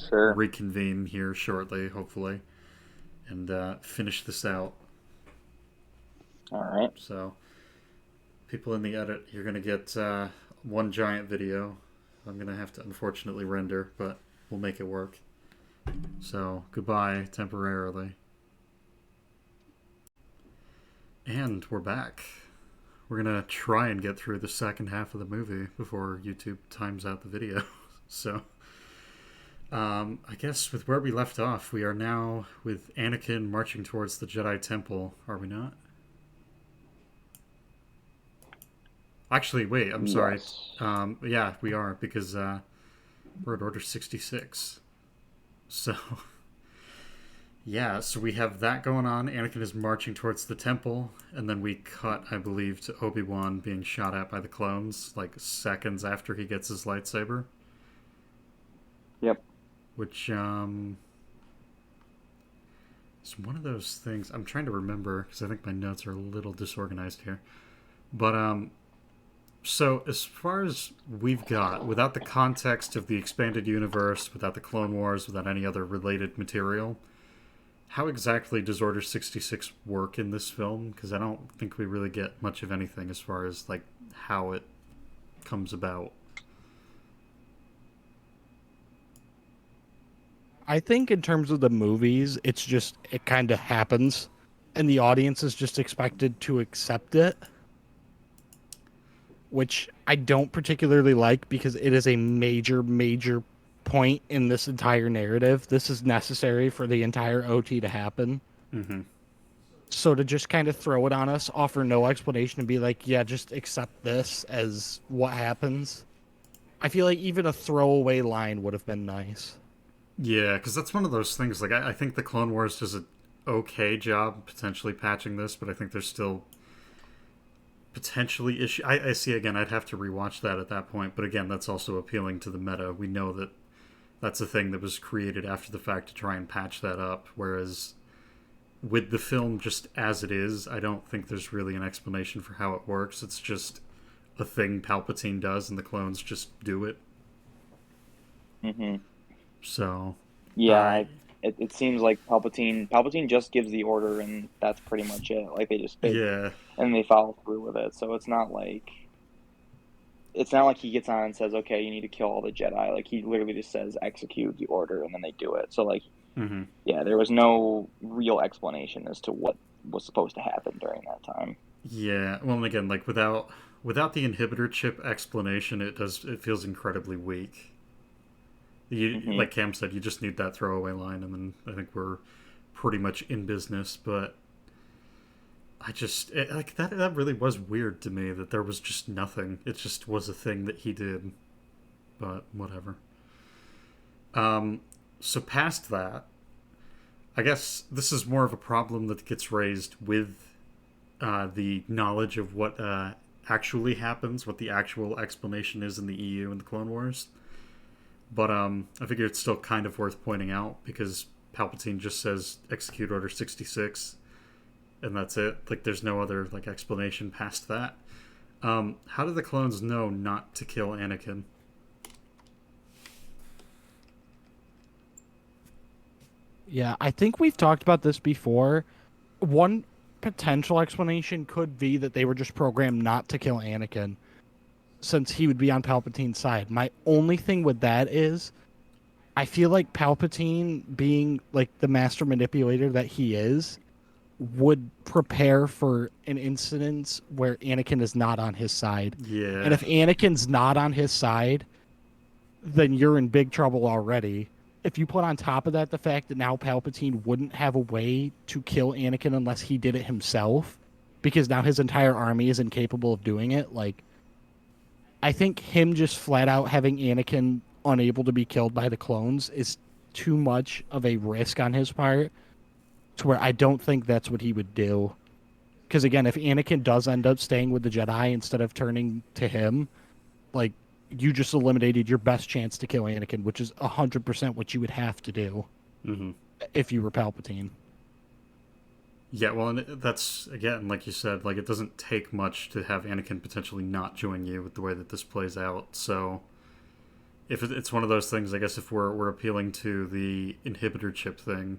Sure. reconvene here shortly, hopefully, and finish this out. All right. So, people in the edit, you're gonna get one giant video. I'm gonna have to unfortunately render, but we'll make it work. So, goodbye temporarily. And we're back. We're gonna try and get through the second half of the movie before YouTube times out the video. So, I guess with where we left off, we are now with Anakin marching towards the Jedi Temple, are we not? Actually, wait, I'm sorry. Yes. Yeah, we are, because we're at Order 66. So, yeah, so we have that going on. Anakin is marching towards the temple, and then we cut, I believe, to Obi-Wan being shot at by the clones, like seconds after he gets his lightsaber. Yep. Which, it's one of those things, I'm trying to remember, because I think my notes are a little disorganized here. But, so as far as we've got, without the context of the expanded universe, without the Clone Wars, without any other related material, how exactly does Order 66 work in this film? Because I don't think we really get much of anything as far as, like, how it comes about. I think in terms of the movies, it kind of happens, and the audience is just expected to accept it, which I don't particularly like because it is a major, major point in this entire narrative. This is necessary for the entire OT to happen. Mm-hmm. So to just kind of throw it on us, offer no explanation, and be like, yeah, just accept this as what happens. I feel like even a throwaway line would have been nice. Yeah, because that's one of those things. Like, I think the Clone Wars does an okay job potentially patching this, but I think there's still potentially issue. I see, again, I'd have to rewatch that at that point, but again, that's also appealing to the meta. We know that that's a thing that was created after the fact to try and patch that up, whereas with the film just as it is, I don't think there's really an explanation for how it works. It's just a thing Palpatine does, and the clones just do it. Mm-hmm. So, Yeah, it seems like Palpatine just gives the order, and that's pretty much it. Like yeah, and they follow through with it. So it's not like he gets on and says, "Okay, you need to kill all the Jedi." Like he literally just says, "Execute the order," and then they do it. So like, mm-hmm. yeah, there was no real explanation as to what was supposed to happen during that time. Yeah. Well, and again, like without the inhibitor chip explanation, it feels incredibly weak. Like Cam said, you just need that throwaway line, and then I think we're pretty much in business. But like that really was weird to me that there was just nothing. It just was a thing that he did. But whatever. So past that, I guess this is more of a problem that gets raised with the knowledge of what actually happens, what the actual explanation is in the EU and the Clone Wars. But I figure it's still kind of worth pointing out because Palpatine just says execute Order 66, and that's it. Like there's no other like explanation past that. How do the clones know not to kill Anakin? Yeah, I think we've talked about this before. One potential explanation could be that they were just programmed not to kill Anakin, since he would be on Palpatine's side. My only thing with that is, I feel like Palpatine, being like the master manipulator that he is, would prepare for an incident where Anakin is not on his side. Yeah. And if Anakin's not on his side, then you're in big trouble already. If you put on top of that the fact that now Palpatine wouldn't have a way to kill Anakin unless he did it himself, because now his entire army is incapable of doing it, like, I think him just flat out having Anakin unable to be killed by the clones is too much of a risk on his part to where I don't think that's what he would do. Because again, if Anakin does end up staying with the Jedi instead of turning to him, like, you just eliminated your best chance to kill Anakin, which is 100% what you would have to do Mm-hmm. if you were Palpatine. Yeah, well, and that's again, like you said, like it doesn't take much to have Anakin potentially not join you with the way that this plays out. So if it's one of those things, I guess if we're appealing to the inhibitor chip thing,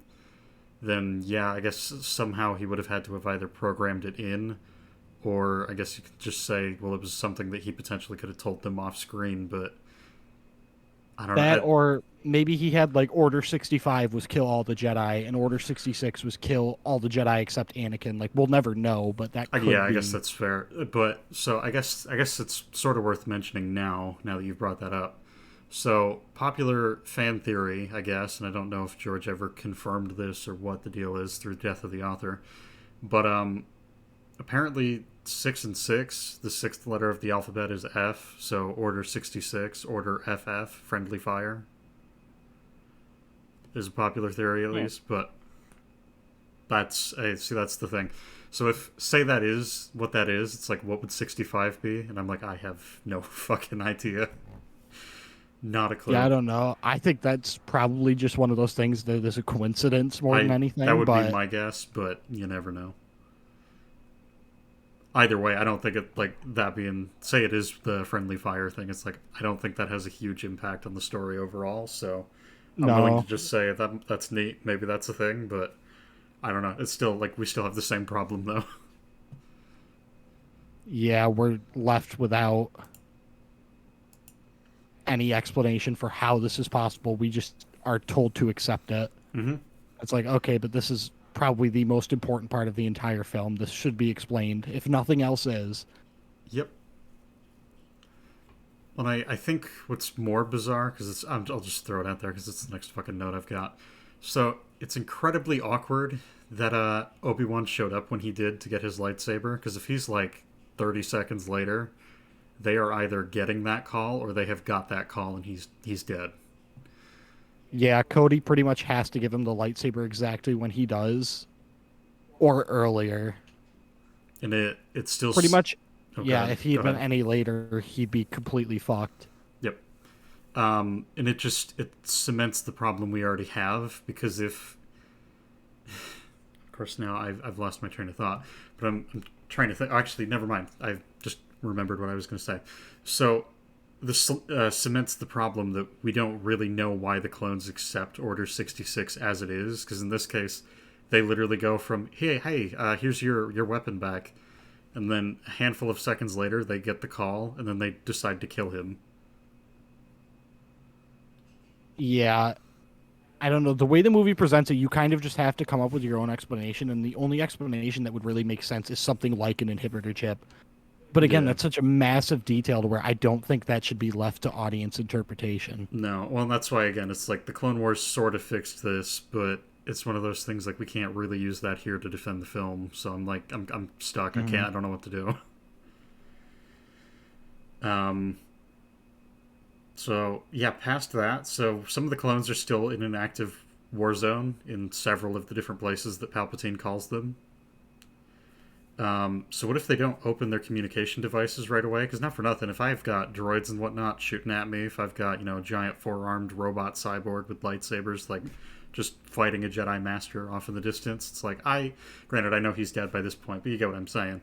then yeah, I guess somehow he would have had to have either programmed it in, or I guess you could just say, well, it was something that he potentially could have told them off screen. But I don't know. That, or maybe he had like Order 65 was kill all the Jedi, and Order 66 was kill all the Jedi except Anakin. Like, we'll never know, but that could Yeah, I be. guess that's fair. But so I guess it's sort of worth mentioning now that you've brought that up. So popular fan theory, I guess, and I don't know if George ever confirmed this or what the deal is through death of the author, but apparently 6 and 6, the sixth letter of the alphabet is F, so Order 66, Order FF, Friendly Fire, is a popular theory at least. But that's the thing. So if say that is what that is, it's like what would 65 be? And I'm like, I have no fucking idea. Not a clue. Yeah, I don't know. I think that's probably just one of those things that is a coincidence more than anything. That would but... be my guess, but you never know. Either way, I don't think it, like, that being, say it is the friendly fire thing, it's like, I don't think that has a huge impact on the story overall, so I'm willing to just say that's neat, maybe that's a thing, but I don't know. It's still, like, we still have the same problem, though. Yeah, we're left without any explanation for how this is possible. We just are told to accept it. Mm-hmm. It's like, okay, but this is probably the most important part of the entire film. This should be explained, if nothing else is. Yep. And I think what's more bizarre, because I'll just throw it out there because it's the next fucking note I've got. So it's incredibly awkward that Obi-Wan showed up when he did to get his lightsaber, because if he's like 30 seconds later, they are either getting that call or they have got that call and he's dead. Yeah, Cody pretty much has to give him the lightsaber exactly when he does, or earlier. And it's still pretty much. Oh, yeah, if he had been any later, he'd be completely fucked. Yep. And it cements the problem we already have, because if, of course, now I've lost my train of thought, but I'm trying to think. Actually, never mind. I've just remembered what I was going to say. So this cements the problem that we don't really know why the clones accept Order 66 as it is, because in this case, they literally go from, hey, here's your weapon back, and then a handful of seconds later, they get the call, and then they decide to kill him. Yeah, I don't know. The way the movie presents it, you kind of just have to come up with your own explanation, and the only explanation that would really make sense is something like an inhibitor chip. But again, that's such a massive detail to where I don't think that should be left to audience interpretation. No, well, that's why, again, it's like the Clone Wars sort of fixed this, but it's one of those things like we can't really use that here to defend the film. So I'm like, I'm stuck. I don't know what to do. So yeah, past that, so some of the clones are still in an active war zone in several of the different places that Palpatine calls them. So what if they don't open their communication devices right away? Because not for nothing, if I've got droids and whatnot shooting at me, if I've got, a giant four-armed robot cyborg with lightsabers, like, just fighting a Jedi Master off in the distance, it's like, granted, I know he's dead by this point, but you get what I'm saying.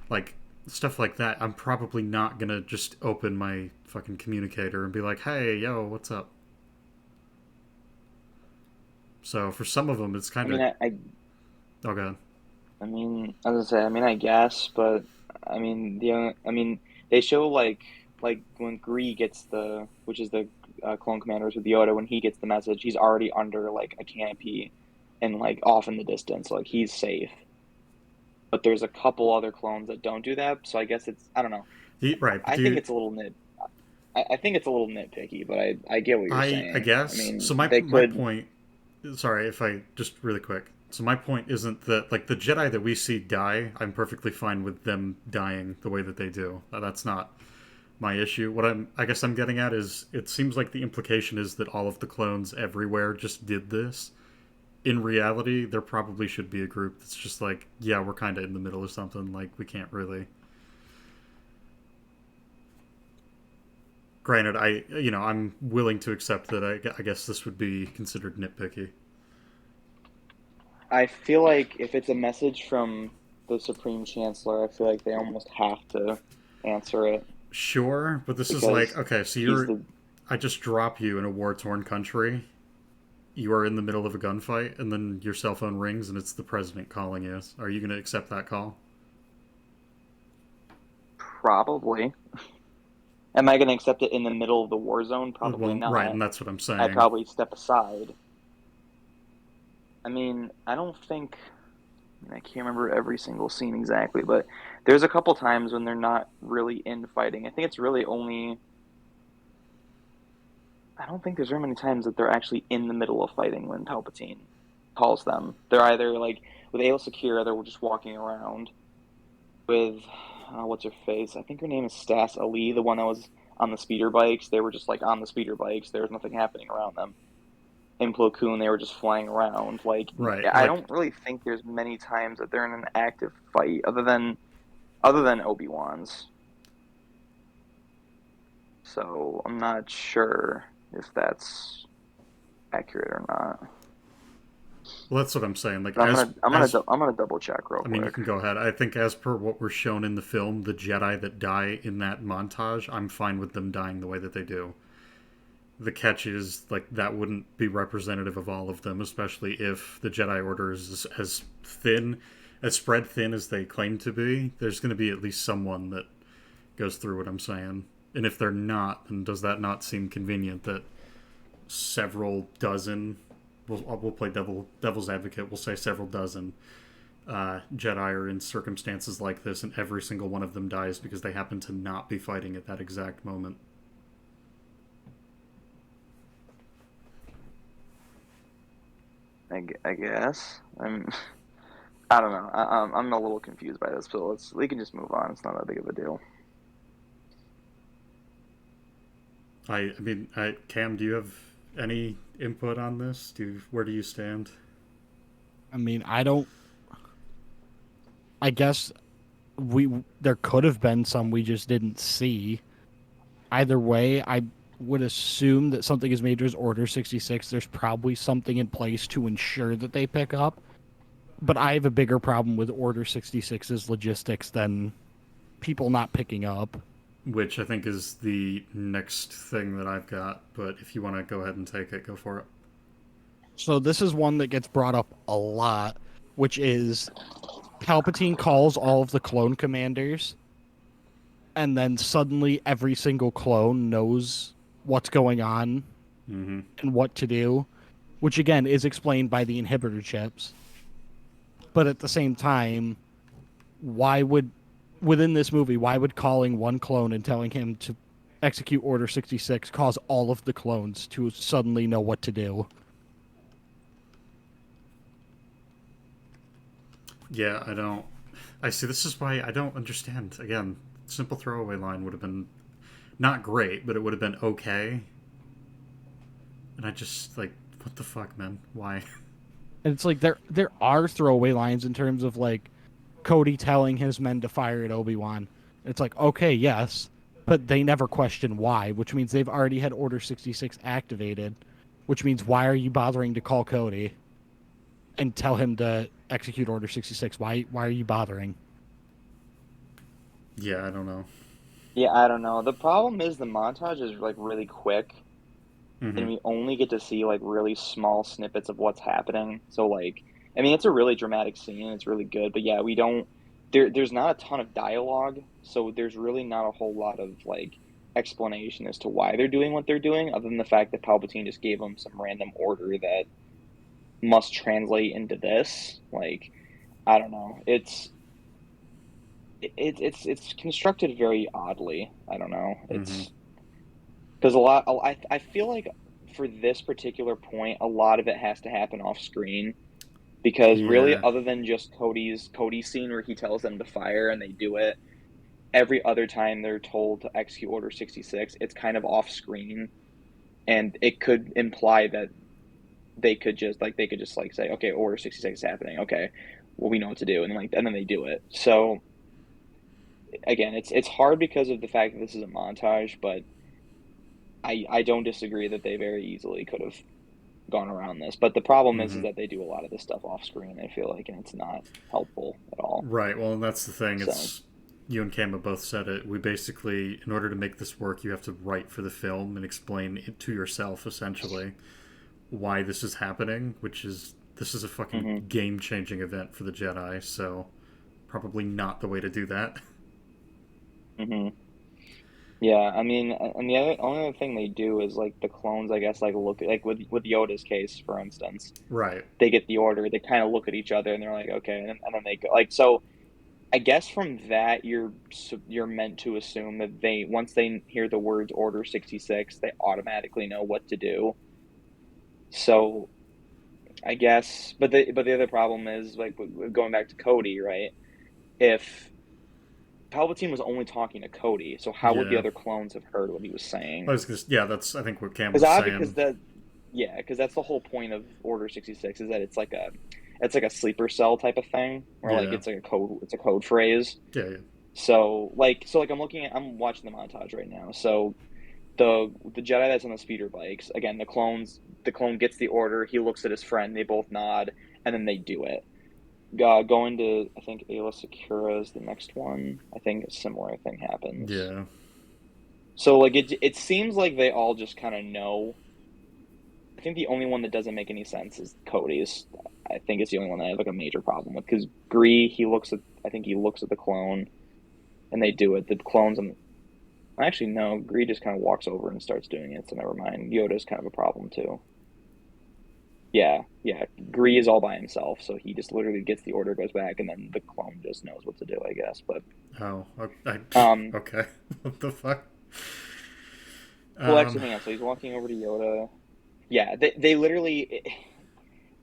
Like, stuff like that, I'm probably not gonna just open my fucking communicator and be like, hey, yo, what's up? So for some of them, it's kind of... Oh, go ahead. I mean, as I say, I guess, but they show like when Gree gets which is the clone commanders with Yoda, when he gets the message, he's already under like a canopy and like off in the distance, like he's safe. But there's a couple other clones that don't do that, so I guess I don't know. I think it's a little nitpicky, but I get what you're saying. I guess. So my point. Sorry, if I just really quick. So my point isn't that, like, the Jedi that we see die, I'm perfectly fine with them dying the way that they do. That's not my issue. What I guess I'm getting at is, it seems like the implication is that all of the clones everywhere just did this. In reality, there probably should be a group that's just like, yeah, we're kind of in the middle of something, like, we can't really... Granted, I'm willing to accept that I guess this would be considered nitpicky. I feel like if it's a message from the Supreme Chancellor, I feel like they almost have to answer it Sure, but this is like, because okay, so he's you're. the. I just drop you in a war torn country. You are in the middle of a gunfight, and then your cell phone rings and it's the president calling you. Are you going to accept that call? Probably. Am I going to accept it in the middle of the war zone? Probably Well, not. right, and that's what I'm I'd saying. probably step aside. I mean, I don't think. I can't remember every single scene exactly, but there's a couple times when they're not really in fighting. I think it's really only. I don't think there's very many times that they're actually in the middle of fighting when Palpatine calls them. They're either like with Aayla Secura, they're just walking around. With what's her face? I think her name is Stas Ali, the one that was on the speeder bikes. They were just like on the speeder bikes. There was nothing happening around them. In Plo Koon, they were just flying around. Like Right, I like, don't really think there's many times that they're in an active fight other than Obi-Wan's. So I'm not sure if that's accurate or not. well, that's what I'm saying. Like, But as I'm gonna double check real I mean, you quick. can go ahead. I think as per what we're shown in the film, the Jedi that die in that montage, I'm fine with them dying the way that they do. The catch is, like, that wouldn't be representative of all of them, especially if the Jedi Order is as thin, as spread thin as they claim to be. There's going to be at least someone that goes through what I'm saying. And if they're not, then does that not seem convenient that several dozen, we'll play devil's advocate, we'll say several dozen Jedi are in circumstances like this, and every single one of them dies because they happen to not be fighting at that exact moment? I guess. I don't know. I'm a little confused by this, so we can just move on. It's not that big of a deal. I mean, Cam, do you have any input on this? Where do you stand? I mean, I don't. I guess there could have been some we just didn't see. Either way, I would assume that something as major as Order 66, there's probably something in place to ensure that they pick up. But I have a bigger problem with Order 66's logistics than people not picking up. Which I think is the next thing that I've got, but if you want to go ahead and take it, go for it. So this is one that gets brought up a lot, which is Palpatine calls all of the clone commanders, and then suddenly every single clone knows what's going on Mm-hmm. and what to do, which again is explained by the inhibitor chips. But at the same time, within this movie, why would calling one clone and telling him to execute Order 66 cause all of the clones to suddenly know what to do? Yeah, I see, this is why I don't understand. Again, simple throwaway line would have been not great, but it would have been okay. And I just, like, what the fuck, man? Why? And it's like there are throwaway lines in terms of like Cody telling his men to fire at Obi-Wan. It's like, okay, yes, but they never question why, which means they've already had Order 66 activated, which means why are you bothering to call Cody and tell him to execute Order 66? Why are you bothering? Yeah, I don't know. Yeah, I don't know. The problem is the montage is like really quick, Mm-hmm. and we only get to see like really small snippets of what's happening. So like, I mean, it's a really dramatic scene. It's really good, but yeah, we don't. There's not a ton of dialogue, so there's really not a whole lot of like explanation as to why they're doing what they're doing, other than the fact that Palpatine just gave them some random order that must translate into this. Like, I don't know. It's constructed very oddly. I don't know. It's because I feel like for this particular point, a lot of it has to happen off screen. Because really, Yeah. other than just Cody's scene where he tells them to fire and they do it, every other time they're told to execute Order 66, it's kind of off screen, and it could imply that they could just say, okay, Order 66 is happening. Okay, well, we know what to do, and then they do it. So again, it's hard because of the fact that this is a montage, but I don't disagree that they very easily could have gone around this. But the problem is Mhm. that they do a lot of this stuff off screen, I feel like, and it's not helpful at all. Right. Well, and that's the thing. So. It's you and Kama both said it. We basically, in order to make this work, you have to write for the film and explain it to yourself, essentially, why this is happening. This is a fucking game-changing event for the Jedi. So, probably not the way to do that. Mm-hmm. Yeah, I mean, and the only other thing they do is like the clones, I guess, like look like with Yoda's case, for instance, Right. they get the order, they kind of look at each other, and they're like, okay, and then they go like so. I guess from that you're meant to assume that they once they hear the words Order 66, they automatically know what to do. So I guess, but the other problem is like going back to Cody, right? If Palpatine was only talking to Cody, so how would the Yeah. other clones have heard what he was saying? Yeah, that's I think what Cam was Because saying. because that's the whole point of Order 66 is that it's like a sleeper cell type of thing, where like Yeah. it's a code phrase. Yeah. So I'm watching the montage right now. So the Jedi that's on the speeder bikes, again, the clone gets the order, he looks at his friend, they both nod, and then they do it. Going to, I think Ayla Secura is the next one. I think a similar thing happens. Yeah. So like it seems like they all just kind of know. I think the only one that doesn't make any sense is Cody's. I think it's the only one that I have like a major problem with because Gree, he looks at the clone, and they do it. The clones and actually no, Gree just kind of walks over and starts doing it. So never mind. Yoda's kind of a problem too. Yeah. Gree is all by himself, so he just literally gets the order, goes back, and then the clone just knows what to do, I guess. But Oh. Um, Okay. What the fuck? well, actually, hang on. So he's walking over to Yoda. Yeah, they literally.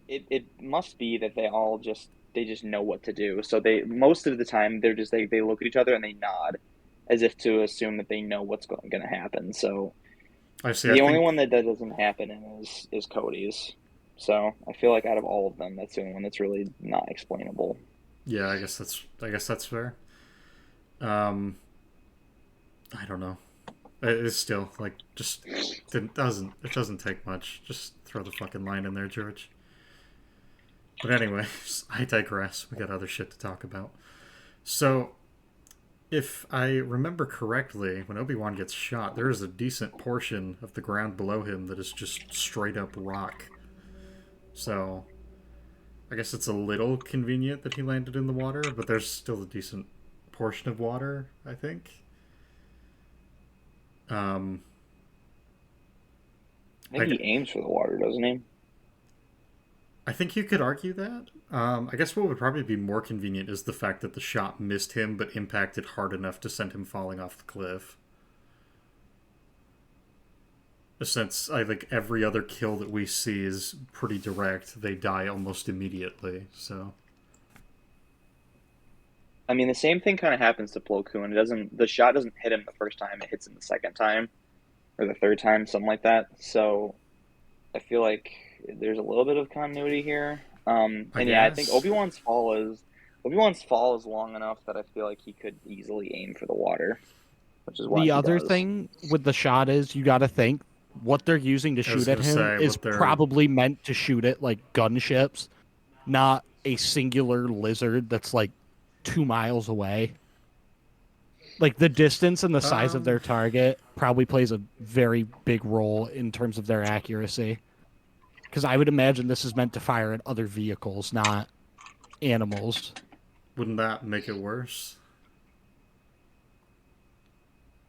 It must be that they just know what to do. So they most of the time they're just they look at each other and they nod, as if to assume that they know what's going to happen. So I see. the I only think. one that doesn't happen in is Cody's. So I feel like out of all of them, that's the only one that's really not explainable. Yeah. I guess that's fair. I don't know. It's still like just it doesn't take much. Just throw the fucking line in there, George. But anyways, I digress. We got other shit to talk about. So, if I remember correctly, when Obi-Wan gets shot, there is a decent portion of the ground below him that is just straight up rock. So, I guess it's a little convenient that he landed in the water, but there's still a decent portion of water, I think. I think I, he aims for the water, doesn't he? I think you could argue that. I guess what would probably be more convenient is the fact that the shot missed him but impacted hard enough to send him falling off the cliff. Since I think every other kill that we see is pretty direct, they die almost immediately. So I mean, the same thing kind of happens to Plo Koon. The shot doesn't hit him the first time; it hits him the second time or the third time, something like that. So I feel like there's a little bit of continuity here. I And yeah, I think guess. Obi-Wan's fall is long enough that I feel like he could easily aim for the water, which is why The he other does. thing with the shot is you got to think what they're using to I was shoot at gonna him say, is what they're- probably meant to shoot at like gunships, not a singular lizard that's like 2 miles away. Like the distance and the size of their target probably plays a very big role in terms of their accuracy. Because I would imagine this is meant to fire at other vehicles, not animals. Wouldn't that make it worse?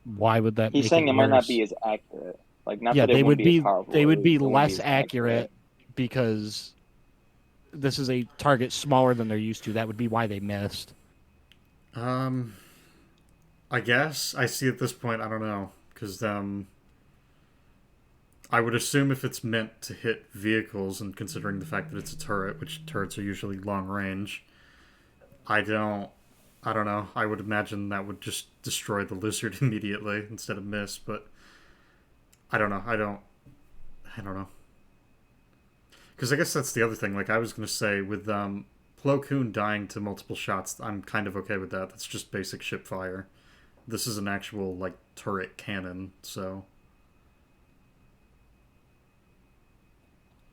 Why would that He's make saying it it might not worse? be as accurate. Like, not Yeah, that it they wouldn't would be be as powerful. they would be it wouldn't less as accurate because this is a target smaller than they're used to. That would be why they missed. I guess I see at this point. I don't know because I would assume if it's meant to hit vehicles, and considering the fact that it's a turret, which turrets are usually long range, I don't know. I would imagine that would just destroy the lizard immediately instead of miss, but I don't know. I don't know. Because I guess that's the other thing. Like I was going to say, with Plo Koon dying to multiple shots, I'm kind of okay with that. That's just basic ship fire. This is an actual, like, turret cannon, so...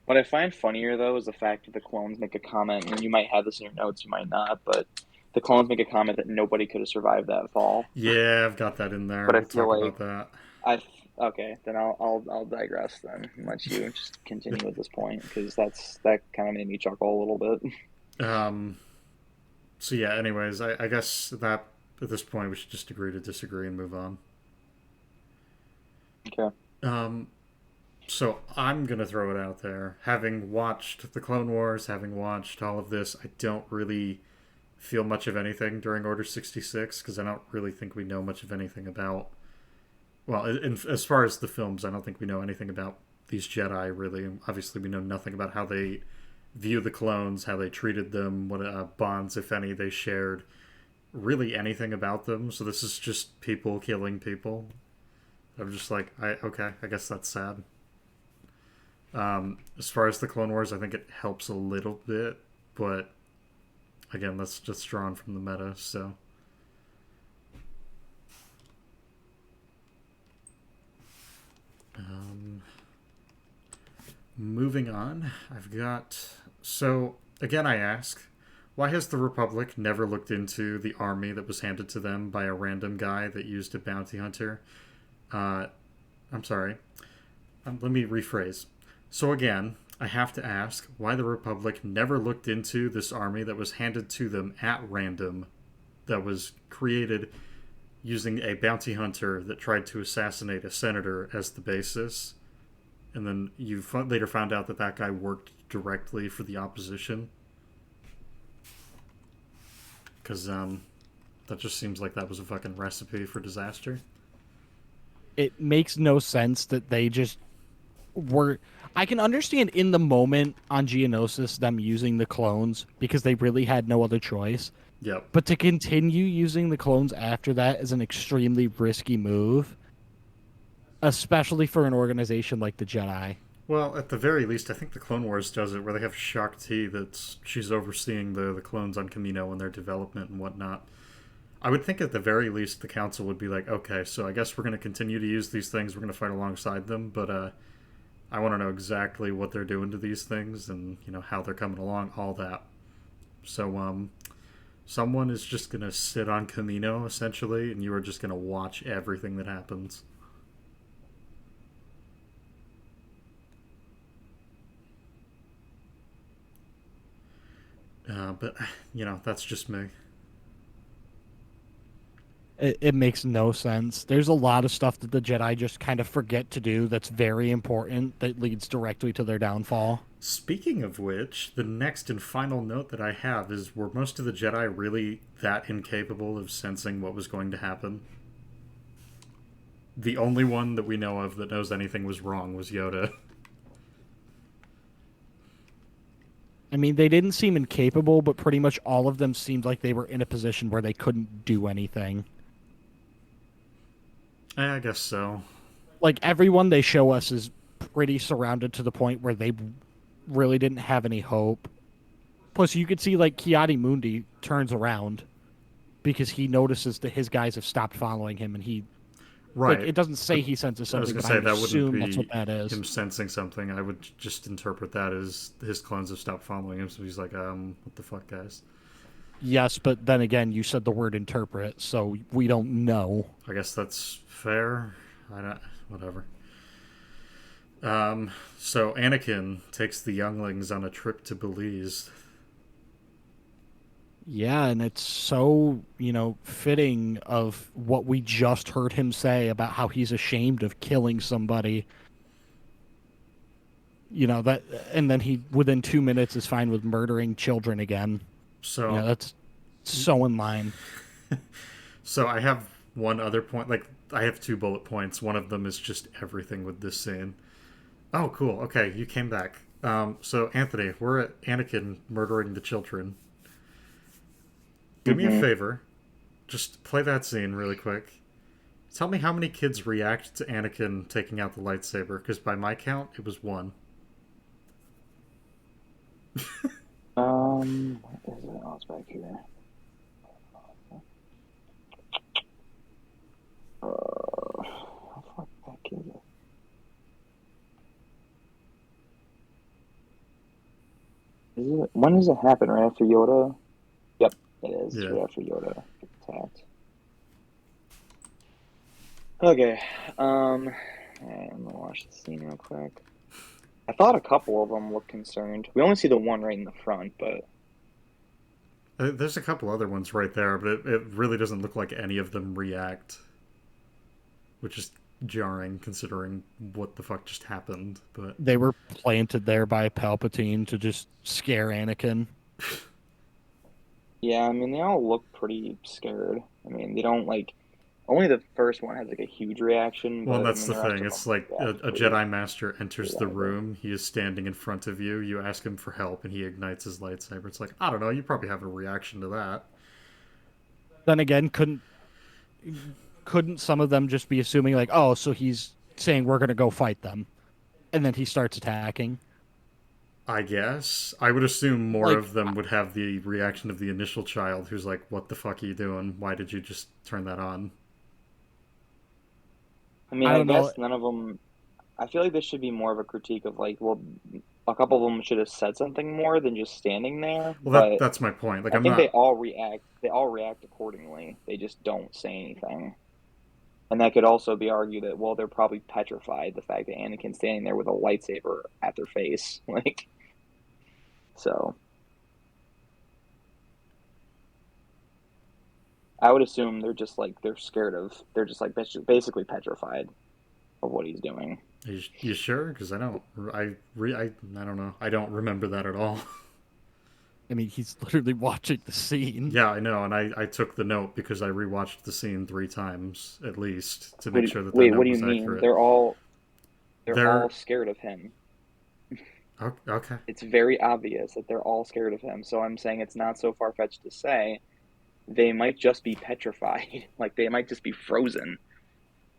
What I find funnier though is the fact that the clones make a comment, and you might have this in your notes, you might not, but the clones make a comment that nobody could have survived that fall. Yeah, I've got that in there. But I We'll feel talk like about that. I okay, then I'll digress then and let you just continue at this point because that kind of made me chuckle a little bit. Um, so yeah, anyways, I guess that at this point we should just agree to disagree and move on. Okay. Um, so I'm gonna throw it out there. Having watched the Clone Wars, having watched all of this, I don't really feel much of anything during Order 66 because I don't really think we know much of anything about. Well, as far as the films, I don't think we know anything about these Jedi really. Obviously, we know nothing about how they view the clones, how they treated them, what bonds, if any, they shared. Really, anything about them. So this is just people killing people. I'm just like, okay, I guess that's sad. As far as the Clone Wars, I think it helps a little bit, but again, that's just drawn from the meta. So moving on, I've got. So again, I ask, why has the Republic never looked into the army that was handed to them by a random guy that used a bounty hunter? I'm sorry. Let me rephrase. So again, I have to ask why the Republic never looked into this army that was handed to them at random, that was created using a bounty hunter that tried to assassinate a senator as the basis, and then you later found out that that guy worked directly for the opposition. Because that just seems like that was a fucking recipe for disaster. It makes no sense that they just were. I can understand in the moment on Geonosis them using the clones because they really had no other choice. Yep. But to continue using the clones after that is an extremely risky move, especially for an organization like the Jedi. Well, at the very least, I think the Clone Wars does it, where they have Shaak Ti she's overseeing the clones on Kamino and their development and whatnot. I would think at the very least the Council would be like, okay, so I guess we're going to continue to use these things, we're going to fight alongside them, but I want to know exactly what they're doing to these things and, how they're coming along, all that. So, someone is just going to sit on Kamino, essentially, and you are just going to watch everything that happens. But, that's just me. It makes no sense. There's a lot of stuff that the Jedi just kind of forget to do that's very important that leads directly to their downfall. Speaking of which, the next and final note that I have is, were most of the Jedi really that incapable of sensing what was going to happen? The only one that we know of that knows anything was wrong was Yoda. I mean, they didn't seem incapable, but pretty much all of them seemed like they were in a position where they couldn't do anything. I guess so. Like, everyone they show us is pretty surrounded to the point where they really didn't have any hope. Plus, you could see, like, Ki-Adi-Mundi turns around because he notices that his guys have stopped following him, and he... Right. Like, it doesn't say he senses something, but I would that assume wouldn't that's be what that is. him sensing something. I would just interpret that as his clones have stopped following him, so he's like, what the fuck, guys? Yes, but then again, you said the word interpret, so we don't know. I guess that's fair. Whatever. So Anakin takes the younglings on a trip to Belize. Yeah, and it's so, fitting of what we just heard him say about how he's ashamed of killing somebody. That, and then he, within 2 minutes, is fine with murdering children again. So that's so in line. So I have one other point. Like, I have 2 bullet points. One of them is just everything with this scene. Oh, cool. Okay, you came back. So Anthony, we're at Anakin murdering the children. Do me a favor. Just play that scene really quick. Tell me how many kids react to Anakin taking out the lightsaber, because by my count, it was 1. What is it? Oh, it's back here. How far back is it? When does it happen? Right after Yoda? Yep, it is. It's Yeah. right after Yoda gets attacked. Okay. Alright, I'm gonna watch the scene real quick. I thought a couple of them looked concerned. We only see the one right in the front, but There's a couple other ones right there, but it really doesn't look like any of them react, which is jarring considering what the fuck just happened. But They were planted there by Palpatine to just scare Anakin. yeah, I mean they all look pretty scared. I mean they don't like. Only the first one has like a huge reaction, well, but I that's mean the the rest thing. of It's them like a react Jedi Master enters pretty the loudly. room. He is standing in front of you. You ask him for help, and he ignites his lightsaber. It's like, I don't know. You probably have a reaction to that. Then again, couldn't some of them just be assuming like, oh, so he's saying we're gonna go fight them, and then he starts attacking? I guess. I would assume more Like, of them would have the reaction of the initial child who's like, what the fuck are you doing? Why did you just turn that on? I mean, I I don't know. guess none of them. I feel like this should be more of a critique of like, well, a couple of them should have said something more than just standing there. Well, But that's my point. Like, I I'm think they not. all react. They all react accordingly. They just don't say anything. And that could also be argued that well, they're probably petrified. The fact that Anakin's standing there with a lightsaber at their face, like, so. I would assume they're just like they're scared of. They're just like basically petrified of what he's doing. You sure? Because I don't know. I don't remember that at all. I mean, he's literally watching the scene. Yeah, I know, and I took the note because I rewatched the scene 3 times at least to make Wait, sure that wait, what note do you was mean? accurate. They're all They're scared of him. okay. It's very obvious that they're all scared of him. So I'm saying it's not so far fetched to say they might just be petrified. Like they might just be frozen.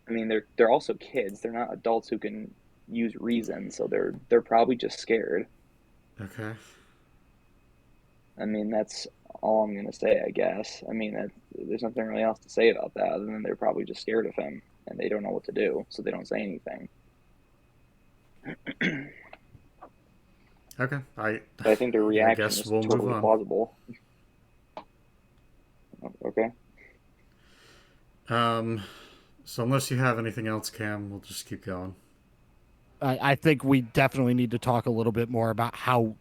I mean, they're also kids. They're not adults who can use reason. So they're probably just scared. Okay. I mean, that's all I'm gonna say, I guess. I mean, there's nothing really else to say about that other than they're probably just scared of him and they don't know what to do, so they don't say anything. Okay. But I think their I reaction guess is we'll move totally on. plausible. Okay. So unless you have anything else, Cam, we'll just keep going. I think we definitely need to talk a little bit more about how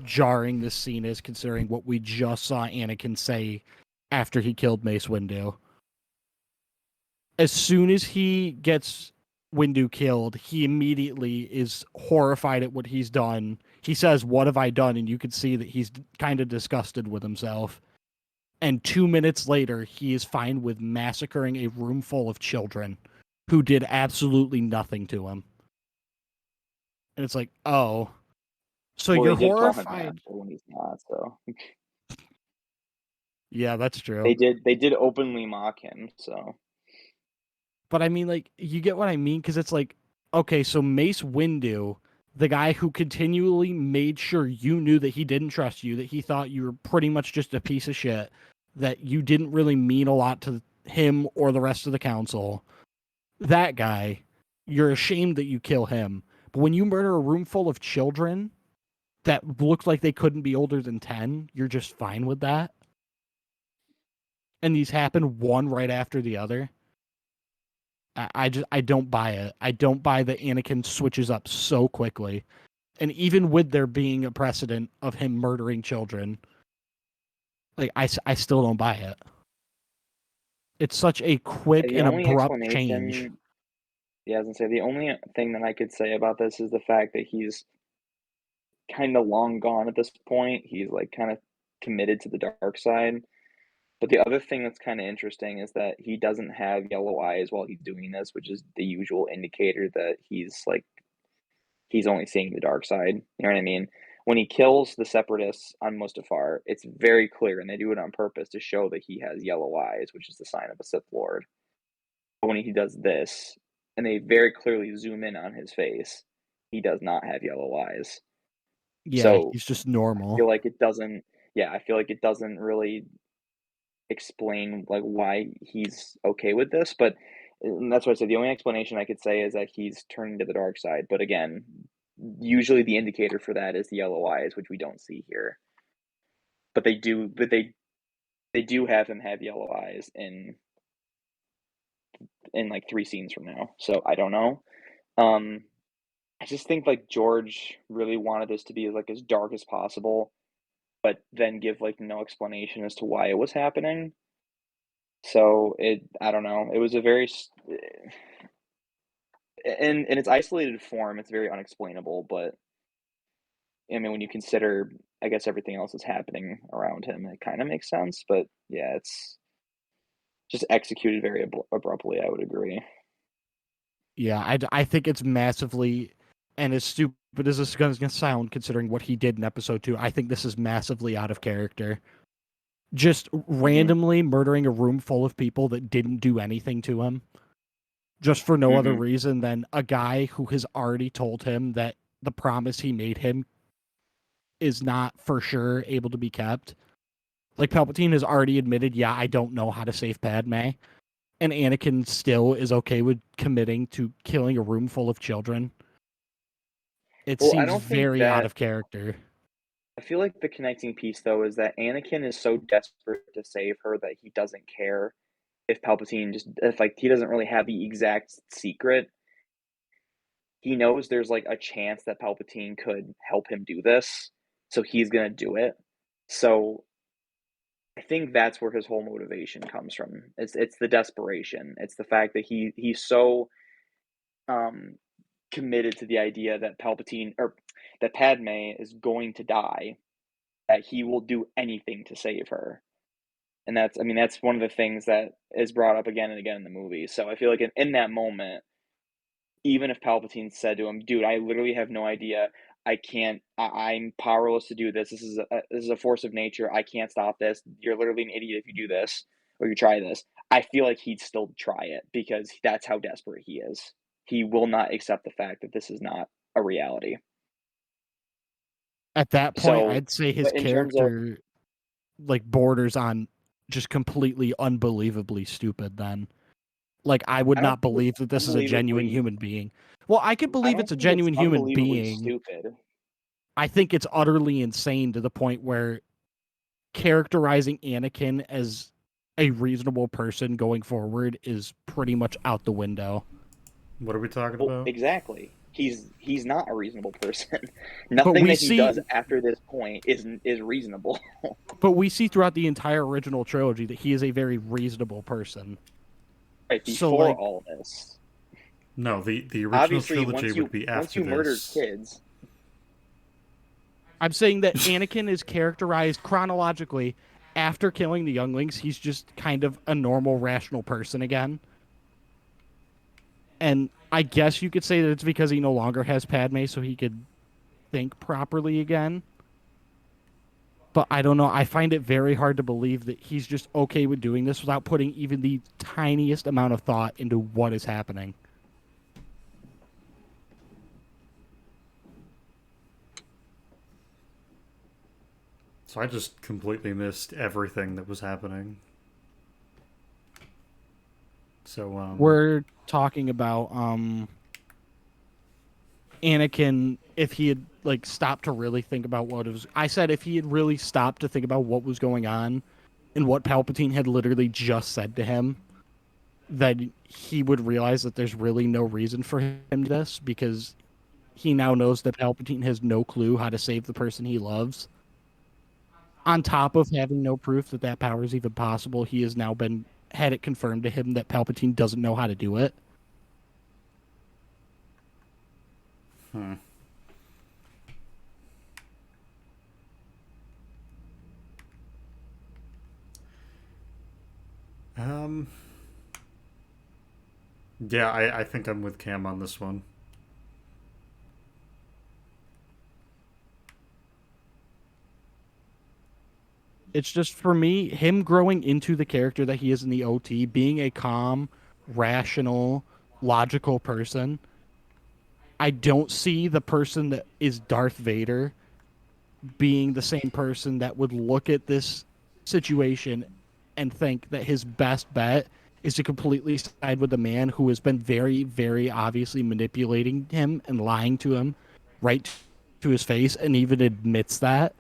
jarring this scene is, considering what we just saw Anakin say after he killed Mace Windu. As soon as he gets Windu killed, he immediately is horrified at what he's done. He says, "What have I done?" And you can see that he's kind of disgusted with himself. And 2 minutes later, he is fine with massacring a room full of children who did absolutely nothing to him. And it's like, oh, so Well, you're they did call him horrified. master when he's not, so Yeah, that's true. they did openly mock him, so But I mean, like, you get what I mean? Because it's like, okay, so Mace Windu, the guy who continually made sure you knew that he didn't trust you, that he thought you were pretty much just a piece of shit, that you didn't really mean a lot to him or the rest of the council. That guy, you're ashamed that you kill him. But when you murder a room full of children that looked like they couldn't be older than 10, you're just fine with that. And these happen one right after the other. I don't buy it. I don't buy that Anakin switches up so quickly. And even with there being a precedent of him murdering children, like I still don't buy it. It's such a quick the and only abrupt change. explanation. Yeah, I was gonna say the only thing that I could say about this is the fact that he's kind of long gone at this point. He's like kind of committed to the dark side. But the other thing that's kind of interesting is that he doesn't have yellow eyes while he's doing this, which is the usual indicator that he's only seeing the dark side. You know what I mean? When he kills the separatists on Mustafar, it's very clear, and they do it on purpose to show that he has yellow eyes, which is the sign of a Sith Lord. But when he does this, and they very clearly zoom in on his face, he does not have yellow eyes. Yeah, So he's just I normal. feel like it doesn't. Yeah, I feel like it doesn't really explain like why he's okay with this, but that's what I said. The only explanation I could say is that he's turning to the dark side. But again, usually the indicator for that is the yellow eyes, which we don't see here. But they do have him have yellow eyes in like 3 scenes from now. So I don't know. I just think like George really wanted this to be like as dark as possible, but then give like no explanation as to why it was happening. So I don't know. It was a very in its isolated form, it's very unexplainable. But I mean, when you consider, I guess everything else that's happening around him, it kind of makes sense. But yeah, it's just executed very abruptly. I would agree. Yeah, I think it's massively, and as stupid as this is going to sound, considering what he did in episode 2, I think this is massively out of character. Just randomly murdering a room full of people that didn't do anything to him, just for no other reason than a guy who has already told him that the promise he made him is not for sure able to be kept. Like, Palpatine has already admitted, yeah, I don't know how to save Padme. And Anakin still is okay with committing to killing a room full of children. It seems very out of character. I feel like the connecting piece, though, is that Anakin is so desperate to save her that he doesn't care if Palpatine if like he doesn't really have the exact secret. He knows there's like a chance that Palpatine could help him do this, so he's gonna do it. So I think that's where his whole motivation comes from. It's the desperation. It's the fact that he's so committed to the idea that Palpatine or that Padme is going to die, that he will do anything to save her. And that's one of the things that is brought up again and again in the movie. So I feel like in that moment, even if Palpatine said to him, "Dude, I literally have no idea. I'm powerless to do this. This is a force of nature. I can't stop this. You're literally an idiot if you do this or you try this." I feel like he'd still try it because that's how desperate he is. He will not accept the fact that this is not a reality. At that point, I'd say his character like borders on just completely unbelievably stupid then. Like, I would not believe that this is a genuine human being. Well, I could believe it's a genuine human being. Stupid. I think it's utterly insane to the point where characterizing Anakin as a reasonable person going forward is pretty much out the window. What are we talking about? Exactly. He's not a reasonable person. Nothing that he does after this point is reasonable. But we see throughout the entire original trilogy that he is a very reasonable person. Right, before all this. No, the original trilogy would be after once you murder kids. I'm saying that Anakin is characterized chronologically after killing the younglings. He's just kind of a normal, rational person again. And I guess you could say that it's because he no longer has Padme, so he could think properly again. But I don't know. I find it very hard to believe that he's just okay with doing this without putting even the tiniest amount of thought into what is happening. So I just completely missed everything that was happening. So we're talking about Anakin, if he had like stopped to really think about what it was. I said if he had really stopped to think about what was going on and what Palpatine had literally just said to him, that he would realize that there's really no reason for him to do this, because he now knows that Palpatine has no clue how to save the person he loves. On top of having no proof that that power is even possible, he has now had it confirmed to him that Palpatine doesn't know how to do it. Yeah, I think I'm with Cam on this one. It's just, for me, him growing into the character that he is in the OT, being a calm, rational, logical person. I don't see the person that is Darth Vader being the same person that would look at this situation and think that his best bet is to completely side with the man who has been very, very obviously manipulating him and lying to him right to his face and even admits that,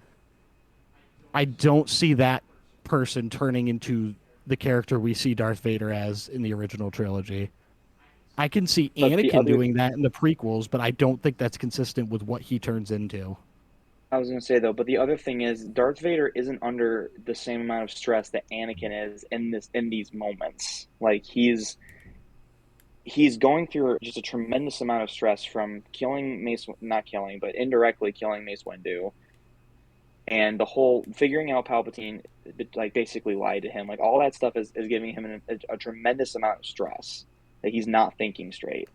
I don't see that person turning into the character we see Darth Vader as in the original trilogy. I can see But the Anakin other, doing that in the prequels, but I don't think that's consistent with what he turns into. I was gonna say though, but the other thing is Darth Vader isn't under the same amount of stress that Anakin is in these moments. Like he's going through just a tremendous amount of stress from killing Mace, not killing, but indirectly killing Mace Windu, and the whole figuring out Palpatine, like basically lied to him. Like all that stuff is giving him a tremendous amount of stress that he's not thinking straight.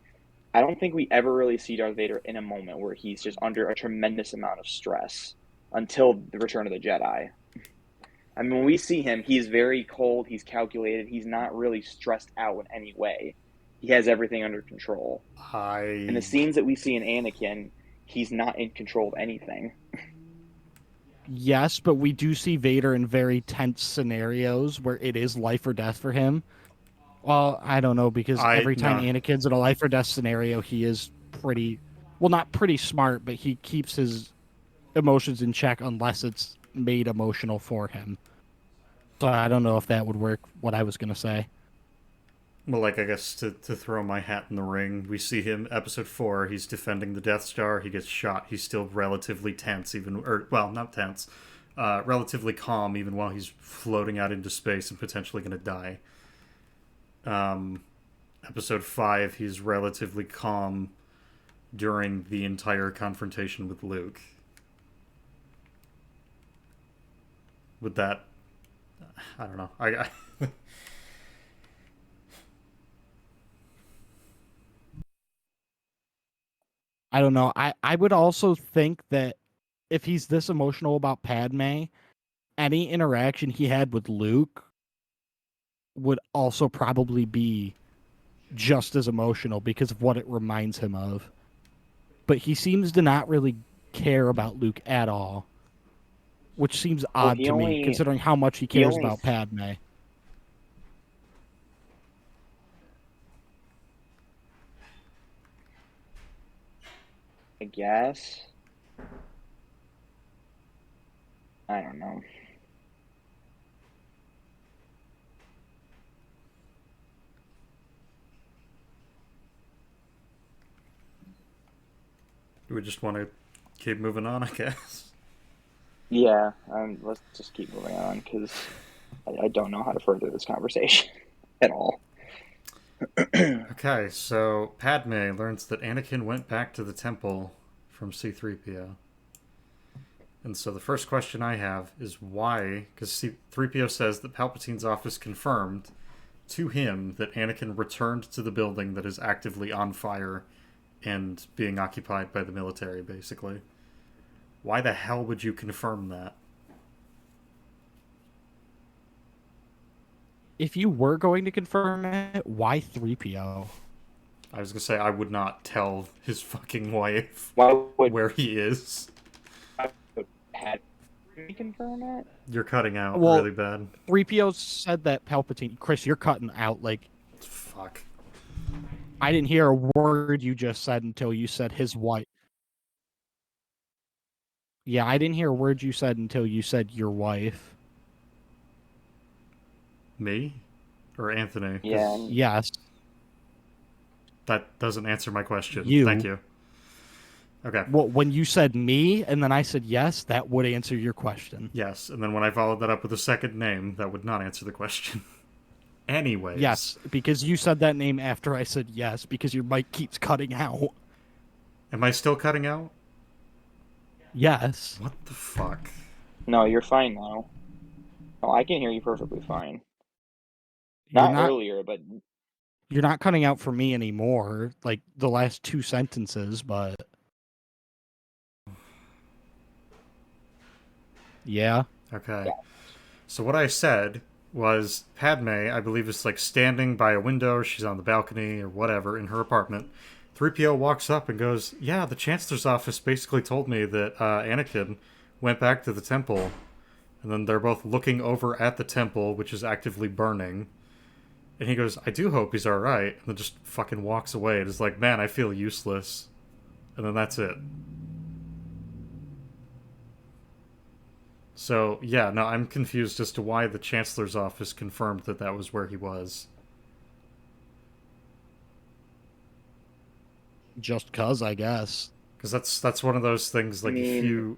I don't think we ever really see Darth Vader in a moment where he's just under a tremendous amount of stress until the Return of the Jedi. I mean, when we see him, he's very cold, he's calculated, he's not really stressed out in any way. He has everything under control. In the scenes that we see in Anakin, he's not in control of anything. Yes, but we do see Vader in very tense scenarios where it is life or death for him. Well, I don't know, because every time Anakin's in a life or death scenario, he is pretty, well, not pretty smart, but he keeps his emotions in check unless it's made emotional for him. So I don't know if that would work, what I was going to say. Well, like, I guess to throw my hat in the ring, we see him, episode 4, he's defending the Death Star, he gets shot, he's still relatively tense, not tense, relatively calm, even while he's floating out into space and potentially going to die. Episode 5, he's relatively calm during the entire confrontation with Luke. With that, I don't know. I don't know. I would also think that if he's this emotional about Padme, any interaction he had with Luke would also probably be just as emotional because of what it reminds him of. But he seems to not really care about Luke at all, which seems odd to me, considering how much he cares about Padme. I guess. I don't know. Do we just want to keep moving on, I guess? Yeah, let's just keep moving on, because I don't know how to further this conversation at all. Okay, so Padme learns that Anakin went back to the temple from C-3PO. And so the first question I have is why, because C-3PO says that Palpatine's office confirmed to him that Anakin returned to the building that is actively on fire and being occupied by the military, basically. Why the hell would you confirm that? If you were going to confirm it, why 3PO? I was going to say, I would not tell his fucking wife where he is. Had we confirm it? You're cutting out really bad. 3PO said that Palpatine... Chris, you're cutting out, like... Fuck. I didn't hear a word you just said until you said his wife. Yeah, I didn't hear a word you said until you said your wife. Me? Or Anthony? Yeah. Yes. That doesn't answer my question. You. Thank you. Okay. Well, when you said me, and then I said yes, that would answer your question. Yes, and then when I followed that up with a second name, that would not answer the question. Anyways. Yes, because you said that name after I said yes, because your mic keeps cutting out. Am I still cutting out? Yes. What the fuck? No, you're fine now. Oh, I can hear you perfectly fine. Not earlier, but... You're not cutting out for me anymore, like the last 2 sentences, but... Yeah. Okay. Yeah. So what I said was Padme, I believe, is like standing by a window, or she's on the balcony or whatever in her apartment. 3PO walks up and goes, yeah, the Chancellor's office basically told me that Anakin went back to the temple. And then they're both looking over at the temple, which is actively burning. And he goes, I do hope he's alright. And then just fucking walks away. And is like, man, I feel useless. And then that's it. So, yeah, no, I'm confused as to why the Chancellor's office confirmed that that was where he was. Just cause, I guess. Because that's one of those things, I like, if mean, you...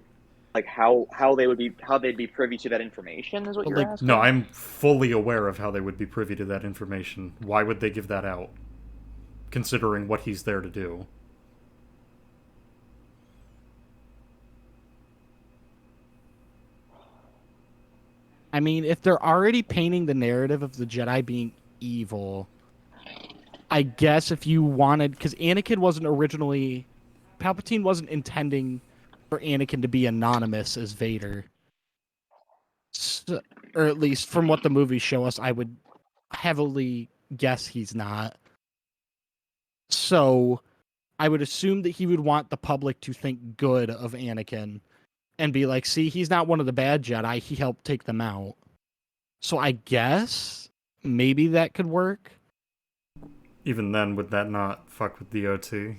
like how they'd be privy to that information is what But, you're like, asking. No, I'm fully aware of how they would be privy to that information. Why would they give that out? Considering what he's there to do. I mean, if they're already painting the narrative of the Jedi being evil, I guess if you wanted, because Anakin wasn't originally, Palpatine wasn't intending for Anakin to be anonymous as Vader. So, or at least from what the movies show us, I would heavily guess he's not. So I would assume that he would want the public to think good of Anakin and be like, see, he's not one of the bad Jedi. He helped take them out. So I guess maybe that could work. Even then, would that not fuck with the OT?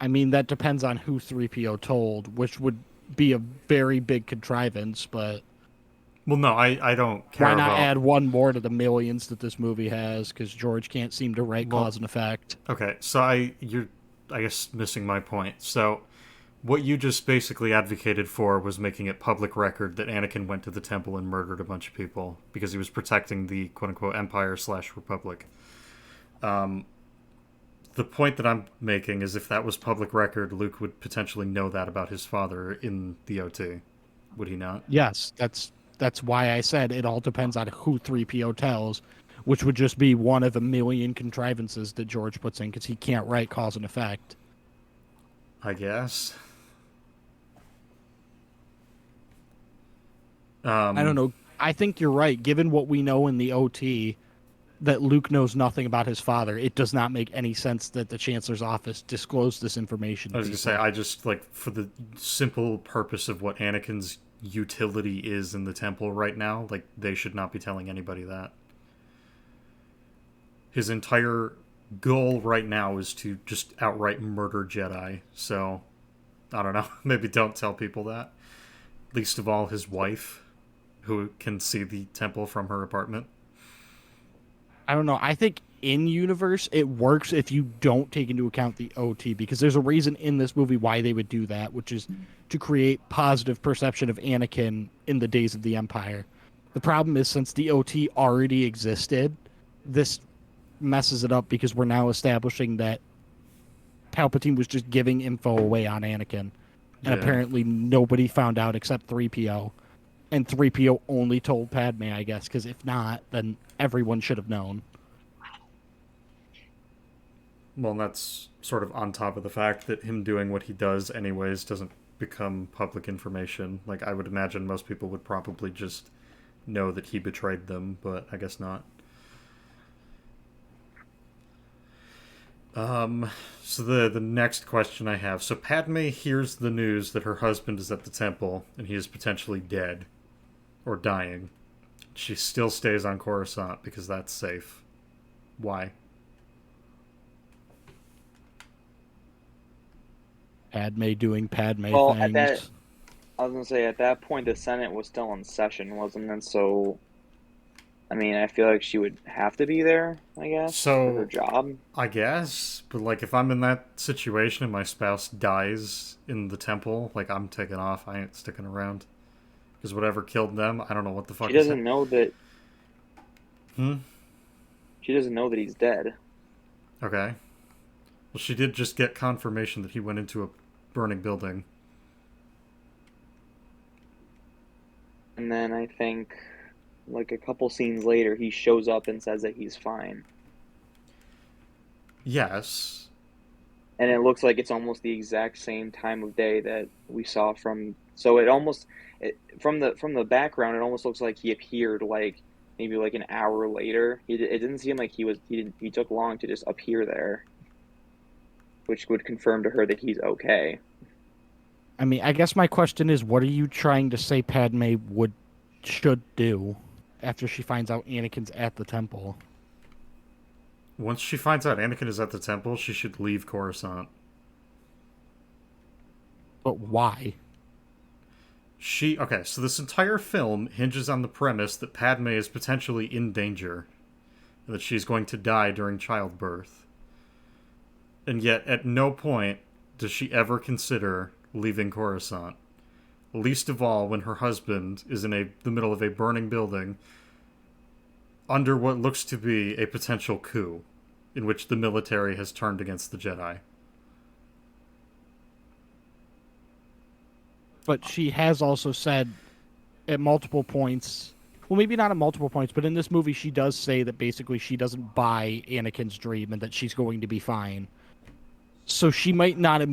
I mean, that depends on who 3PO told, which would be a very big contrivance, but Well, no, I don't care why not about... add one more to the millions that this movie has? Because George can't seem to write Well, cause and effect. Okay, so you're, I guess, missing my point. So, what you just basically advocated for was making it public record that Anakin went to the temple and murdered a bunch of people because he was protecting the quote-unquote Empire/Republic. The point that I'm making is if that was public record, Luke would potentially know that about his father in the OT. Would he not? Yes, that's why I said it all depends on who 3PO tells, which would just be one of a million contrivances that George puts in because he can't write cause and effect. I guess. I don't know. I think you're right. Given what we know in the OT, that Luke knows nothing about his father, it does not make any sense that the Chancellor's office disclosed this information. I was going to say, I just, like, for the simple purpose of what Anakin's utility is in the temple right now, like, they should not be telling anybody that. His entire goal right now is to just outright murder Jedi, so, I don't know, maybe don't tell people that. Least of all his wife, who can see the temple from her apartment. I don't know. I think in universe it works if you don't take into account the OT, because there's a reason in this movie why they would do that, which is to create positive perception of Anakin in the days of the Empire. The problem is, since the OT already existed, this messes it up because we're now establishing that Palpatine was just giving info away on Anakin. And apparently nobody found out except 3PO. And 3PO only told Padme, I guess, because if not, then everyone should have known. Well, that's sort of on top of the fact that him doing what he does anyways doesn't become public information. Like, I would imagine most people would probably just know that he betrayed them, but I guess not. So the next question I have. So Padme hears the news that her husband is at the temple and he is potentially dead or dying. She still stays on Coruscant because that's safe. Why? Padme doing Padme Well, things. I was gonna say at that point the Senate was still in session, wasn't it? So, I mean, I feel like she would have to be there, I guess, So, for her job. I guess, but like if I'm in that situation and my spouse dies in the temple, like I'm taking off. I ain't sticking around. Because whatever killed them, I don't know what the fuck She doesn't know that. Hmm? She doesn't know that he's dead. Okay. Well, she did just get confirmation that he went into a burning building. And then I think, like a couple scenes later, he shows up and says that he's fine. Yes. And it looks like it's almost the exact same time of day that we saw from. So it almost, from the background, it almost looks like he appeared like maybe like an hour later. It didn't seem like he took long to just appear there, which would confirm to her that he's okay. I mean, I guess my question is, what are you trying to say Padme should do after she finds out Anakin's at the temple? Once she finds out Anakin is at the temple, she should leave Coruscant. But why? Okay, so this entire film hinges on the premise that Padme is potentially in danger, and that she's going to die during childbirth. And yet, at no point does she ever consider leaving Coruscant. Least of all when her husband is in the middle of a burning building under what looks to be a potential coup in which the military has turned against the Jedi. But she has also said at multiple points, well, maybe not at multiple points, but in this movie, she does say that basically she doesn't buy Anakin's dream and that she's going to be fine. So she might not have.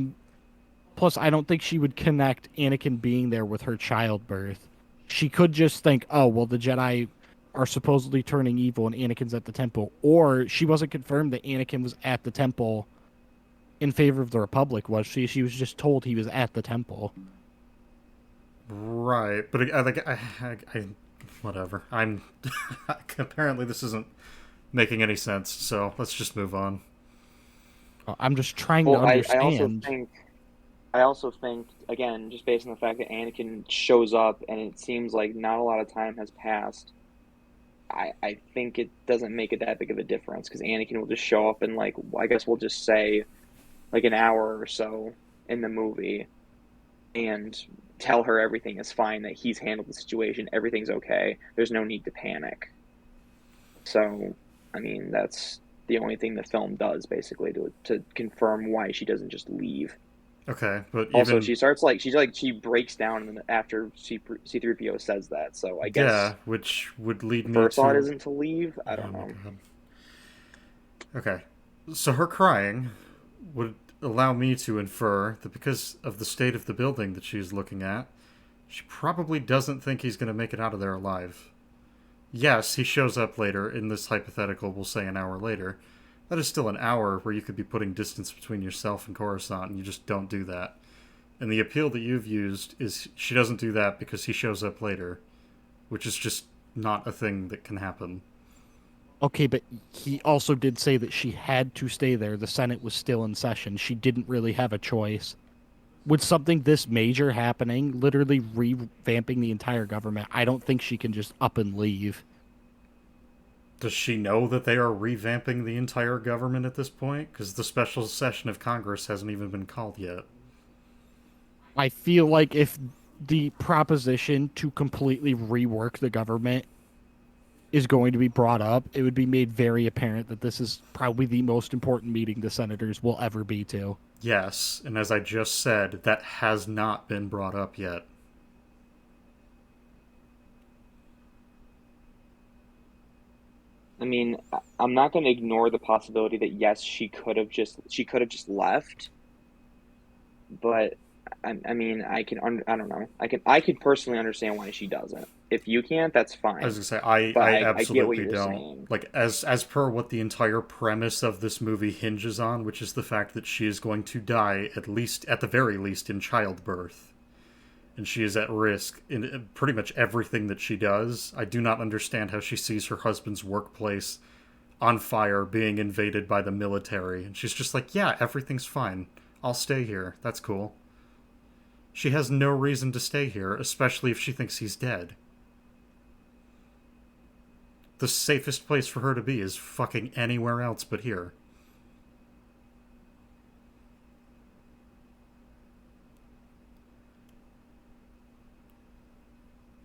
Plus, I don't think she would connect Anakin being there with her childbirth. She could just think, oh, well, the Jedi are supposedly turning evil and Anakin's at the temple. Or she wasn't confirmed that Anakin was at the temple in favor of the Republic, was she? She was just told he was at the temple. Right, but whatever. Apparently this isn't making any sense, so let's just move on. I'm just trying Well, to understand. I also think, again, just based on the fact that Anakin shows up and it seems like not a lot of time has passed, I think it doesn't make it that big of a difference because Anakin will just show up in, like, I guess we'll just say, like, an hour or so in the movie and tell her everything is fine, that he's handled the situation, everything's okay, there's no need to panic. So, I mean, that's the only thing the film does, basically, to confirm why she doesn't just leave. Okay, but also she breaks down after C3PO says that. So I guess yeah, which would lead me first to thought isn't to leave. I don't know. Okay, so her crying would allow me to infer that because of the state of the building that she's looking at, she probably doesn't think he's going to make it out of there alive. Yes, he shows up later in this hypothetical. We'll say an hour later. That is still an hour where you could be putting distance between yourself and Coruscant, and you just don't do that. And the appeal that you've used is she doesn't do that because he shows up later, which is just not a thing that can happen. Okay, but he also did say that she had to stay there. The Senate was still in session. She didn't really have a choice. With something this major happening, literally revamping the entire government, I don't think she can just up and leave. Does she know that they are revamping the entire government at this point? Because the special session of Congress hasn't even been called yet. I feel like if the proposition to completely rework the government is going to be brought up, it would be made very apparent that this is probably the most important meeting the senators will ever be to. Yes, and as I just said, that has not been brought up yet. I mean, I'm not going to ignore the possibility that yes, she could have just left, but I mean, I don't know. I can personally understand why she doesn't. If you can't, that's fine. I was gonna say I absolutely don't. Saying. Like as per what the entire premise of this movie hinges on, which is the fact that she is going to die at the very least in childbirth. And she is at risk in pretty much everything that she does. I do not understand how she sees her husband's workplace on fire, being invaded by the military. And she's just like, yeah, everything's fine. I'll stay here. That's cool. She has no reason to stay here, especially if she thinks he's dead. The safest place for her to be is fucking anywhere else but here.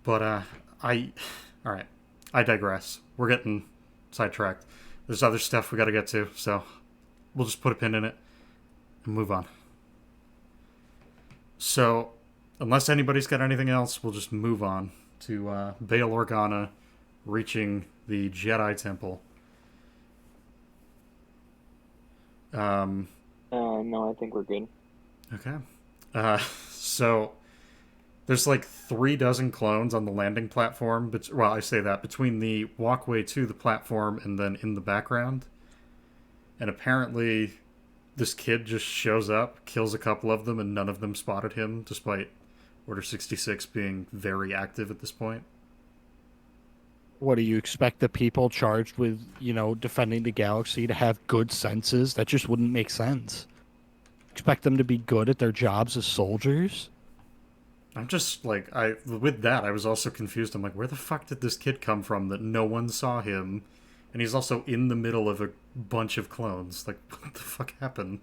But, alright. I digress. We're getting sidetracked. There's other stuff we gotta get to, so we'll just put a pin in it and move on. So, unless anybody's got anything else, we'll just move on to Bail Organa reaching the Jedi Temple. No, I think we're good. Okay. So there's like 36 clones on the landing platform. But well, I say that between the walkway to the platform and then in the background. And apparently, this kid just shows up, kills a couple of them, and none of them spotted him, despite Order 66 being very active at this point. What do you expect the people charged with, defending the galaxy to have good senses? That just wouldn't make sense. expect them to be good at their jobs as soldiers. I'm just like with that I was also confused. I'm like, where the fuck did this kid come from that no one saw him? And he's also in the middle of a bunch of clones. Like, what the fuck happened?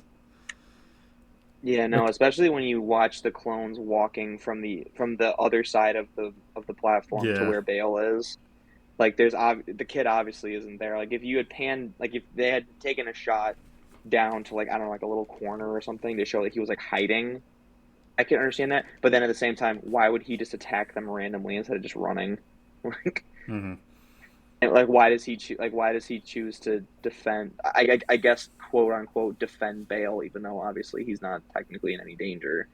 Yeah, no, especially when you watch the clones walking from the other side of the platform to Yeah. where Bale is. Like, the kid obviously isn't there. Like, if you had panned, like, if they had taken a shot down to, like, I don't know, like a little corner or something to show that he was like hiding, I can understand that. But then at the same time, why would he just attack them randomly instead of just running? Like, Mm-hmm. and, like, why does he choose to defend? I guess, quote unquote, defend Bale, even though obviously he's not technically in any danger.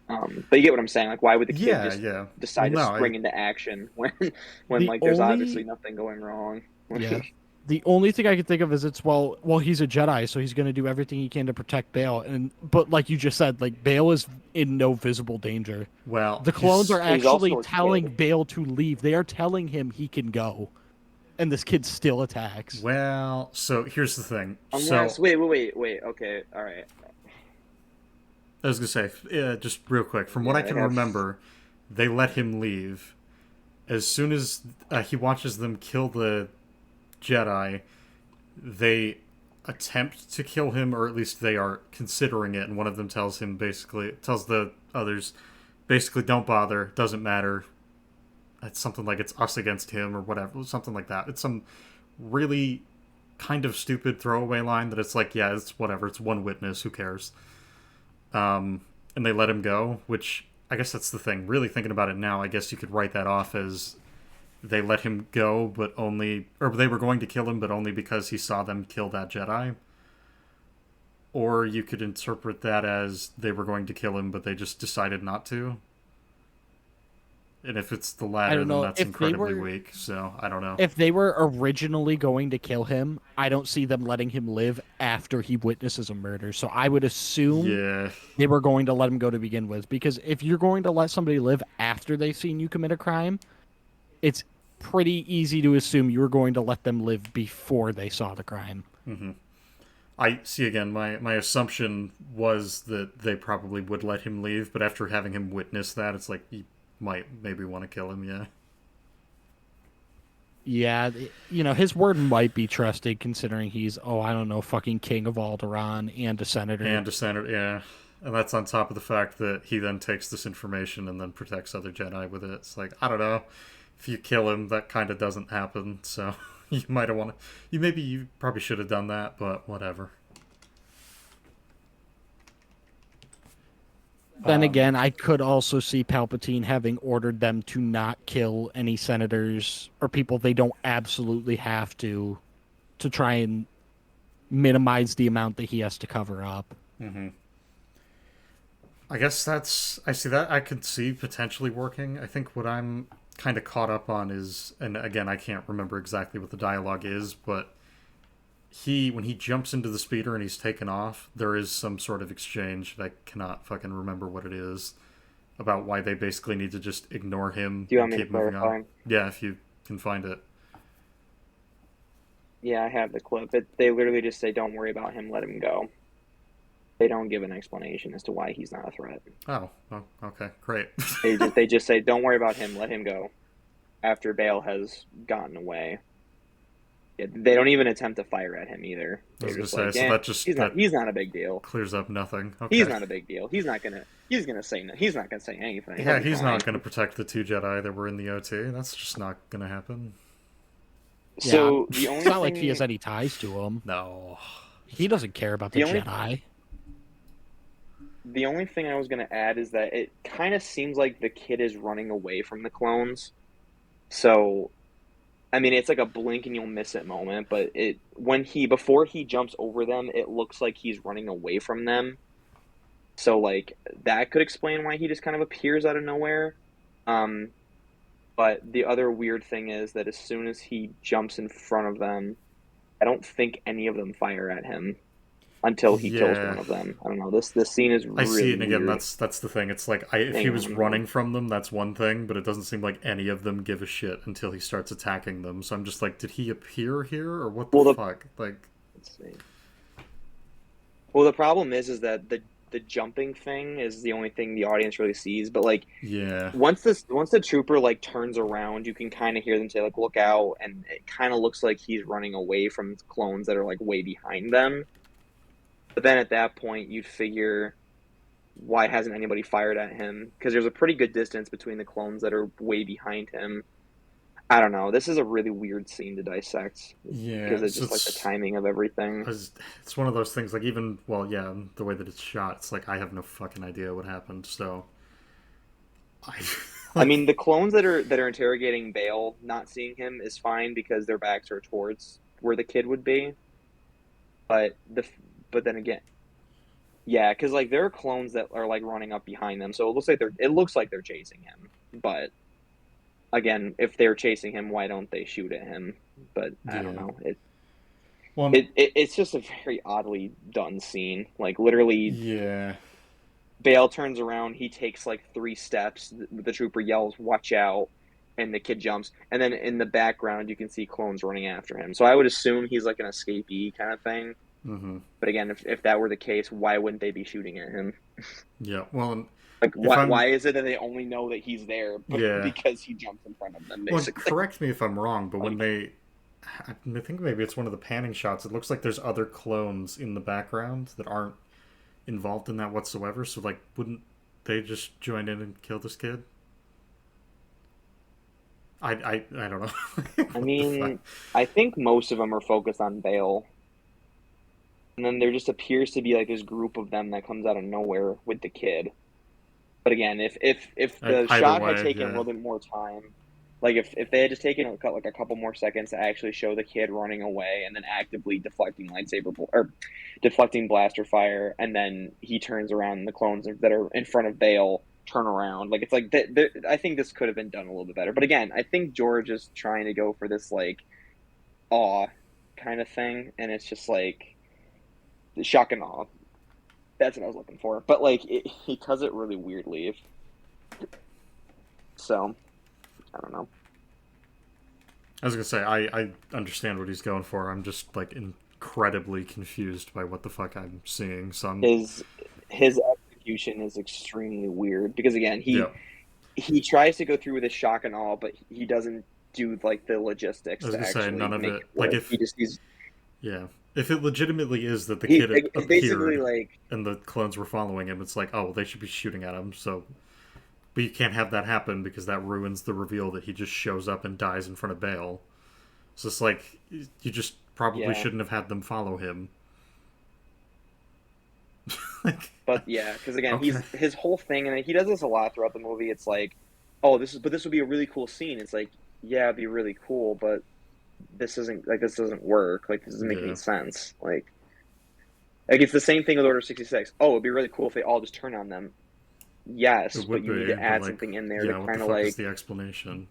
But you get what I'm saying. Like, why would the kid just decide to spring into action when like there's obviously nothing going wrong? Yeah. The only thing I can think of is it's well he's a Jedi, so he's going to do everything he can to protect Bale. But like you just said, like Bale is in no visible danger. Well, the clones are he's actually also a telling kid. Bale to leave. They are telling him he can go, and this kid still attacks. Well, so here's the thing. Unless, so wait. Okay, all right. I was gonna say, just real quick, from what I can remember, they let him leave. As soon as he watches them kill the Jedi, they attempt to kill him, or at least they are considering it, and one of them tells the others, basically, don't bother, doesn't matter. It's something like it's us against him, or whatever, something like that. It's some really kind of stupid throwaway line that it's like, yeah, it's whatever, it's one witness, who cares? And they let him go, which I guess that's the thing. Really thinking about it now, I guess you could write that off as they let him go, but only, or they were going to kill him, but only because he saw them kill that Jedi. Or you could interpret that as they were going to kill him, but they just decided not to. And if it's the latter, then that's incredibly weak, so I don't know. If they were originally going to kill him, I don't see them letting him live after he witnesses a murder. So I would assume they were going to let him go to begin with. Because if you're going to let somebody live after they've seen you commit a crime, it's pretty easy to assume you were going to let them live before they saw the crime. Mm-hmm. I see, again, my assumption was that they probably would let him leave, but after having him witness that, it's like, you might maybe want to kill him, yeah. Yeah, you know, his word might be trusted considering he's, I don't know, fucking king of Alderaan and a senator. Yeah. And that's on top of the fact that he then takes this information and then protects other Jedi with it. It's like, I don't know, if you kill him, that kind of doesn't happen, so you might have wanted... You probably should have done that, but whatever. Then again, I could also see Palpatine having ordered them to not kill any senators or people they don't absolutely have to try and minimize the amount that he has to cover up. Mm-hmm. I guess I see that I could see potentially working. I think what I'm kind of caught up on is, and again, I can't remember exactly what the dialogue is, but when he jumps into the speeder and he's taken off, there is some sort of exchange that I cannot fucking remember what it is, about why they basically need to just ignore him and keep moving on. Yeah, if you can find it. Yeah, I have the clip. They literally just say, don't worry about him, let him go. They don't give an explanation as to why he's not a threat. Oh, okay, great. They just say, don't worry about him, let him go, after Bale has gotten away. Yeah, they don't even attempt to fire at him either. They're just like, he's not a big deal. Clears up nothing. Okay. He's not a big deal. He's not gonna say anything. Yeah, he's not gonna protect the two Jedi that were in the OT. That's just not gonna happen. So the only it's not like he has any ties to him. No, he doesn't care about the Jedi. The only thing I was gonna add is that it kind of seems like the kid is running away from the clones. So, I mean, it's like a blink and you'll miss it moment, but before he jumps over them, it looks like he's running away from them. So, like, that could explain why he just kind of appears out of nowhere. But the other weird thing is that as soon as he jumps in front of them, I don't think any of them fire at him until he kills one of them. I don't know. This scene is really I see it, and again, weird. that's the thing. It's like, if he was running from them, that's one thing, but it doesn't seem like any of them give a shit until he starts attacking them. So I'm just like, did he appear here, or what the fuck? Like, let's see. Well, the problem is that the jumping thing is the only thing the audience really sees. But like Yeah. once the trooper like turns around, you can kind of hear them say like "look out," and it kind of looks like he's running away from clones that are like way behind them. But then at that point, you'd figure, why hasn't anybody fired at him? Because there's a pretty good distance between the clones that are way behind him. I don't know. This is a really weird scene to dissect Yeah. because it's so just like the timing of everything. It's one of those things, like, even, well, yeah, the way that it's shot, it's like, I have no fucking idea what happened, so. I mean, the clones that are interrogating Bale, not seeing him is fine because their backs are towards where the kid would be. But then again, yeah, because like there are clones that are like running up behind them, so it looks like they're chasing him. But again, if they're chasing him, why don't they shoot at him? But I don't know. It's just a very oddly done scene. Like literally, yeah. Bale turns around, he takes like 3 steps. The trooper yells, "Watch out!" and the kid jumps. And then in the background, you can see clones running after him. So I would assume he's like an escapee kind of thing. Mm-hmm. But again, if that were the case, why wouldn't they be shooting at him? Yeah, well, like why is it that they only know that he's there because he jumps in front of them, basically? Well, correct me if I'm wrong, but when I think maybe it's one of the panning shots, it looks like there's other clones in the background that aren't involved in that whatsoever, so like wouldn't they just join in and kill this kid? I don't know. I mean, I think most of them are focused on Bale. And then there just appears to be like this group of them that comes out of nowhere with the kid. But again, if the shot had taken a little bit more time, like if they had just taken like a couple more seconds to actually show the kid running away and then actively deflecting deflecting blaster fire, and then he turns around and the clones that are in front of Bale turn around, like it's like I think this could have been done a little bit better. But again, I think George is trying to go for this like awe kind of thing, and it's just like shock and awe. That's what I was looking for. But like he does it really weirdly. So I don't know. I was gonna say I understand what he's going for. I'm just like incredibly confused by what the fuck I'm seeing. So his execution is extremely weird because again he tries to go through with his shock and awe, but he doesn't do like the logistics. I was gonna say none of it. Like if he's if it legitimately is that the kid appeared like, and the clones were following him, it's like, oh, well, they should be shooting at him. So, but you can't have that happen because that ruins the reveal that he just shows up and dies in front of Bale. So it's like you just probably shouldn't have had them follow him. But yeah, because again, his whole thing, and he does this a lot throughout the movie. It's like, oh, this would be a really cool scene. It's like, yeah, it'd be really cool, but this doesn't work. Like this doesn't make any sense. Like it's the same thing with Order 66. Oh, it'd be really cool if they all just turn on them. Yes, but you need to add something in there to kind of like is the explanation.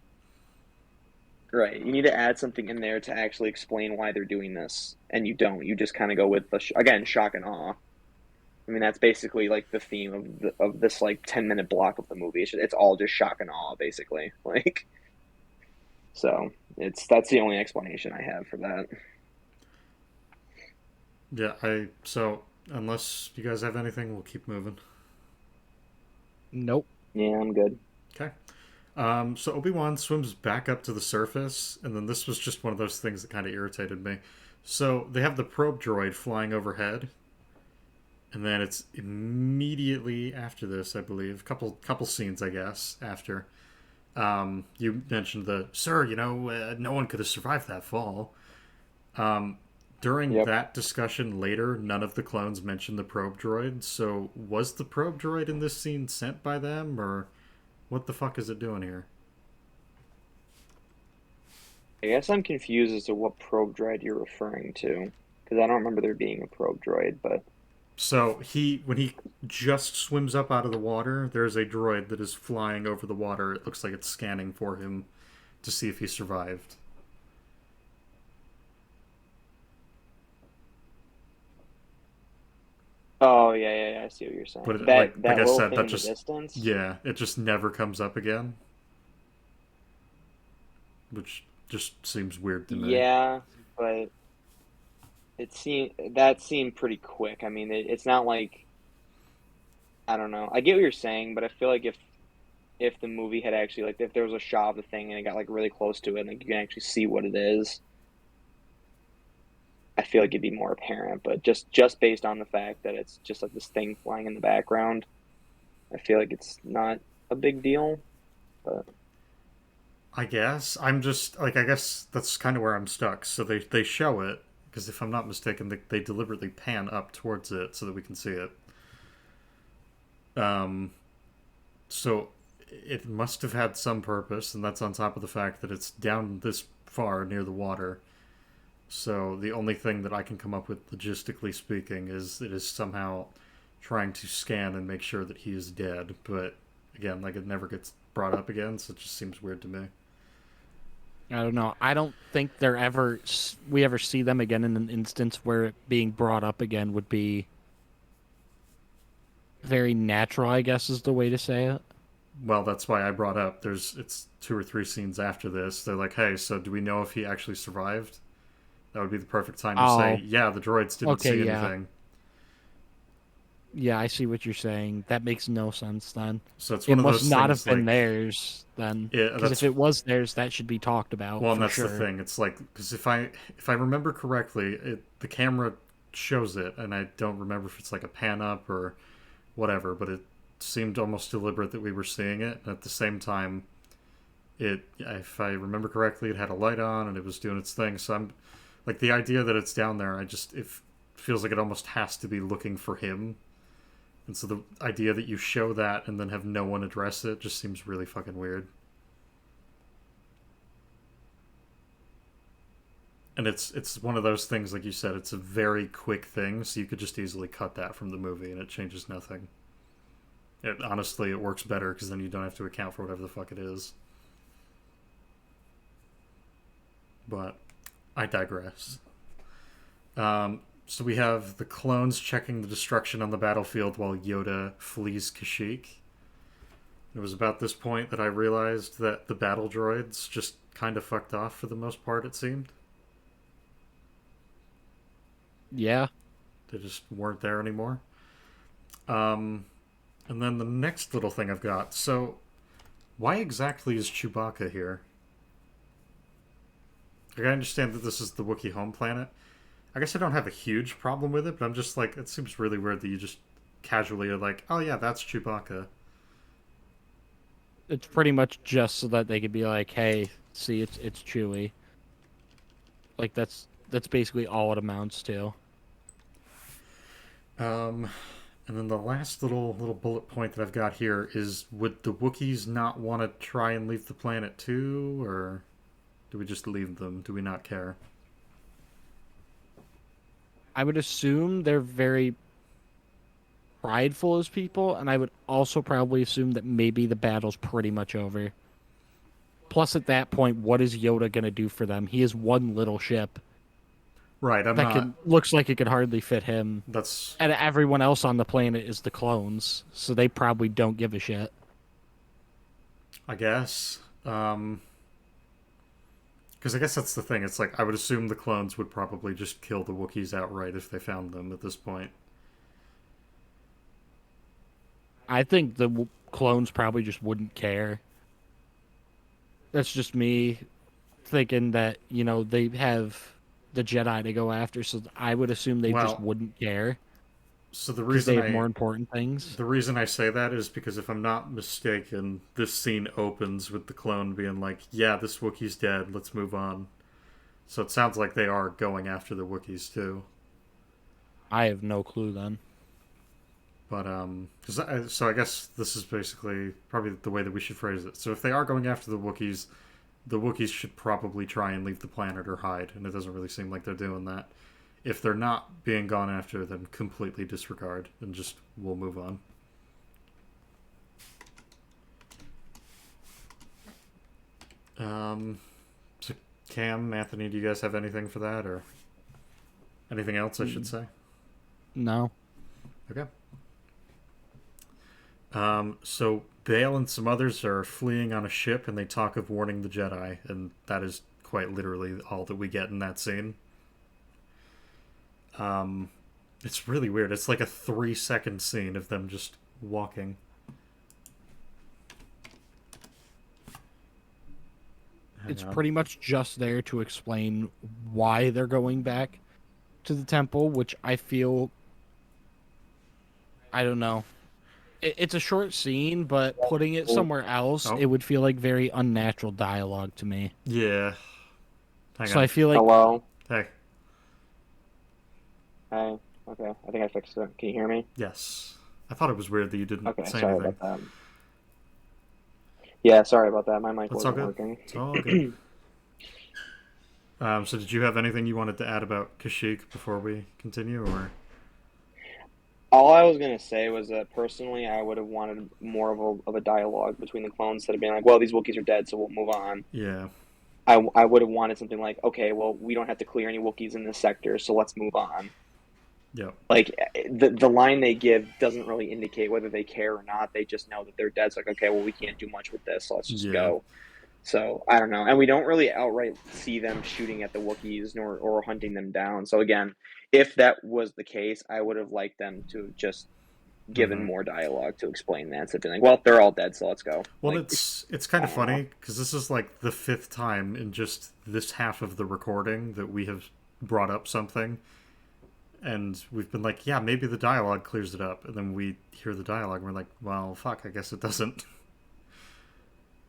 Right, you need to add something in there to actually explain why they're doing this, and you don't. You just kind of go with again shock and awe. I mean, that's basically like the theme of this like 10-minute block of the movie. It's all just shock and awe, basically. Like, so that's the only explanation I have for that. Yeah, so unless you guys have anything, we'll keep moving. Nope. Yeah, I'm good. Okay. So Obi-Wan swims back up to the surface, and then this was just one of those things that kind of irritated me. So they have the probe droid flying overhead, and then it's immediately after this, I believe, couple scenes, I guess, after. You mentioned sir, no one could have survived that fall. During that discussion later, none of the clones mentioned the probe droid. So was the probe droid in this scene sent by them, or what the fuck is it doing here? I guess I'm confused as to what probe droid you're referring to, because I don't remember there being a probe droid, but... So when he just swims up out of the water, there's a droid that is flying over the water. It looks like it's scanning for him to see if he survived. Oh yeah, I see what you're saying. But that like I said, that just distance? Yeah, it just never comes up again, which just seems weird to me. Yeah, but that seemed pretty quick. I mean, it's not like I don't know. I get what you're saying, but I feel like if the movie had actually like if there was a shot of the thing and it got like really close to it and like you can actually see what it is, I feel like it'd be more apparent. But just based on the fact that it's just like this thing flying in the background, I feel like it's not a big deal. But I guess I'm just like I guess that's kind of where I'm stuck. So they show it because if I'm not mistaken, they deliberately pan up towards it so that we can see it. Um, so it must have had some purpose, and that's on top of the fact that it's down this far near the water. So the only thing that I can come up with, logistically speaking, is it is somehow trying to scan and make sure that he is dead. But again, like it never gets brought up again, so it just seems weird to me. I don't know. I don't think we ever see them again in an instance where it being brought up again would be very natural, I guess is the way to say it. Well, that's why I brought up. It's 2 or 3 scenes after this. They're like, "Hey, so do we know if he actually survived?" That would be the perfect time to say, Oh, "Yeah, the droids didn't okay, see yeah. anything." Yeah, I see what you're saying. That makes no sense then. So it's It one of must those not things have been like, theirs then. yeah, Because if that's it was theirs, that should be talked about well, and for that's the sure. thing. It's like because if I remember correctly, the camera shows it, and I don't remember if it's like a pan up or whatever, but it seemed almost deliberate that we were seeing it. And at the same time, if I remember correctly, it had a light on and it was doing its thing. So I'm like the idea that it's down there. It feels like it almost has to be looking for him. And so the idea that you show that and then have no one address it just seems really fucking weird. And it's one of those things, like you said, it's a very quick thing, so you could just easily cut that from the movie and it changes nothing. Honestly, it works better because then you don't have to account for whatever the fuck it is. But I digress. So we have the clones checking the destruction on the battlefield while Yoda flees Kashyyyk. It was about this point that I realized that the battle droids just kind of fucked off for the most part, it seemed. Yeah. They just weren't there anymore. And then the next little thing I've got. So, why exactly is Chewbacca here? Like, I understand that this is the Wookiee home planet. I guess I don't have a huge problem with it, but I'm just like, it seems really weird that you just casually are like, oh yeah, that's Chewbacca. It's pretty much just so that they could be like, hey, see, it's Chewie. Like that's basically all it amounts to. And then the last little bullet point that I've got here is: would the Wookiees not want to try and leave the planet too, or do we just leave them? Do we not care? I would assume they're very prideful as people, and I would also probably assume that maybe the battle's pretty much over. Plus, at that point, what is Yoda gonna do for them? He is one little ship Right, I'm that not. looks like it could hardly fit him, That's and everyone else on the planet is the clones, so they probably don't give a shit. I guess. Because I guess that's the thing. It's like I would assume the clones would probably just kill the Wookiees outright if they found them at this point. I think the clones probably just wouldn't care. That's just me thinking that, they have the Jedi to go after, so I would assume they Well, just wouldn't care So the because they reason have more important things. the reason I say that is because if I'm not mistaken, this scene opens with the clone being like, "Yeah, this Wookiee's dead. Let's move on." So it sounds like they are going after the Wookiees too. I have no clue then. But so I guess this is basically probably the way that we should phrase it. So if they are going after the Wookiees should probably try and leave the planet or hide, and it doesn't really seem like they're doing that. If they're not being gone after, then completely disregard and just we'll move on. So Cam, Anthony, do you guys have anything for that or anything else I should say? No. Okay. So Bale and some others are fleeing on a ship, and they talk of warning the Jedi, and that is quite literally all that we get in that scene. It's really weird. It's like a 3-second scene of them just walking. It's Hang on. pretty much just there to explain why they're going back to the temple, which I feel, I don't know. It's a short scene, but putting it somewhere else, Oh. it would feel like very unnatural dialogue to me. Yeah. Hang So on. I feel like Hello. Hey. Hey. Okay. I think I fixed it. Can you hear me? Yes. I thought it was weird that you didn't Okay. say Sorry anything. about that. Yeah. Sorry about that. My mic That's all wasn't good. working. It's all good. So did you have anything you wanted to add about Kashyyyk before we continue, or? All I was gonna say was that personally, I would have wanted more of a dialogue between the clones instead of being like, "Well, these Wookiees are dead, so we'll move on." Yeah. I would have wanted something like, "Okay, well, we don't have to clear any Wookiees in this sector, so let's move on." Yep. Like the line they give doesn't really indicate whether they care or not. They just know that they're dead. It's like, okay, well, we can't do much with this, so let's just Yeah. go. So I don't know, and we don't really outright see them shooting at the Wookiees or hunting them down. So again, if that was the case, I would have liked them to have just given more dialogue to explain that. So being like, well, they're all dead, so let's go. Well, Like, it's kind of I don't know. funny because this is like the 5th time in just this half of the recording that we have brought up something, and we've been like, yeah, maybe the dialogue clears it up, and then we hear the dialogue and we're like, well, fuck, I guess it doesn't.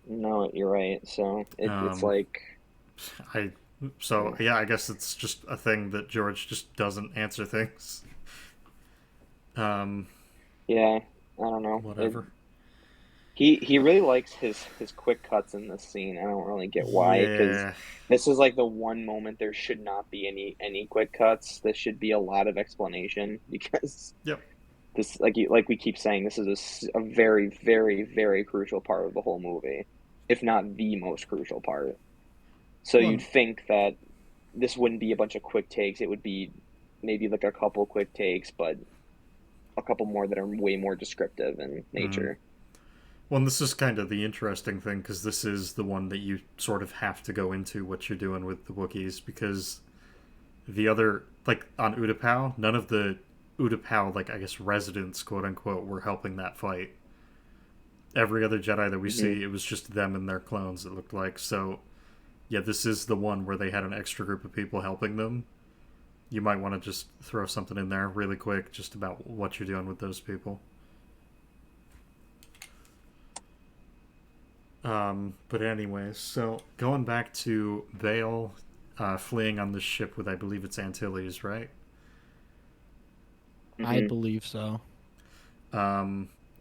No, you're right. So it's like, Yeah, I guess it's just a thing that George just doesn't answer things. yeah, I don't know. Whatever. He really likes his quick cuts in this scene. I don't really get why, because Yeah. this is like the one moment there should not be any quick cuts. This should be a lot of explanation because Yep. this, like we keep saying, this is a very, very, very crucial part of the whole movie, if not the most crucial part. So Well, you'd think that this wouldn't be a bunch of quick takes. It would be maybe like a couple quick takes, but a couple more that are way more descriptive in nature. Well, and this is kind of the interesting thing because this is the one that you sort of have to go into what you're doing with the Wookiees, because the other, like on Utapau, none of the Utapau, like I guess residents, quote unquote, were helping that fight. Every other Jedi that we see, it was just them and their clones, it looked like. So, yeah, this is the one where they had an extra group of people helping them. You might want to just throw something in there really quick just about what you're doing with those people. But anyways, so going back to Bail fleeing on this ship with, I believe it's Antilles, right? I believe so.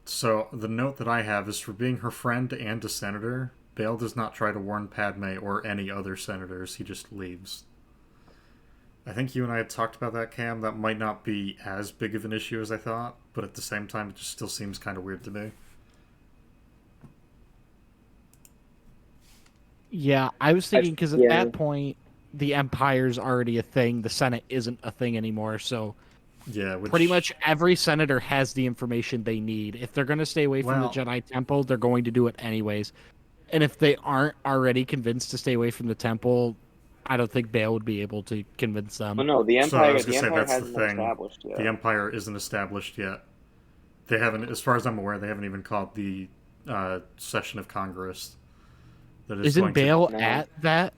So the note that I have is, for being her friend and a senator, Bail does not try to warn Padme or any other senators. He just leaves. I think you and I had talked about that, Cam. That might not be as big of an issue as I thought, but at the same time, it just still seems kind of weird to me. Yeah, I was thinking because at that point, the Empire's already a thing. The Senate isn't a thing anymore, so Yeah, pretty much every senator has the information they need. If they're going to stay away from the Well- Jedi Temple, they're going to do it anyways. And if they aren't already convinced to stay away from the temple, I don't think Bail would be able to convince them. Well, no, the So I Empire. was The gonna say, Empire that's the hasn't been thing. established yet. The Empire isn't established yet. They haven't, as far as I'm aware, they haven't even called the session of Congress. That is Isn't going Bail No. at that?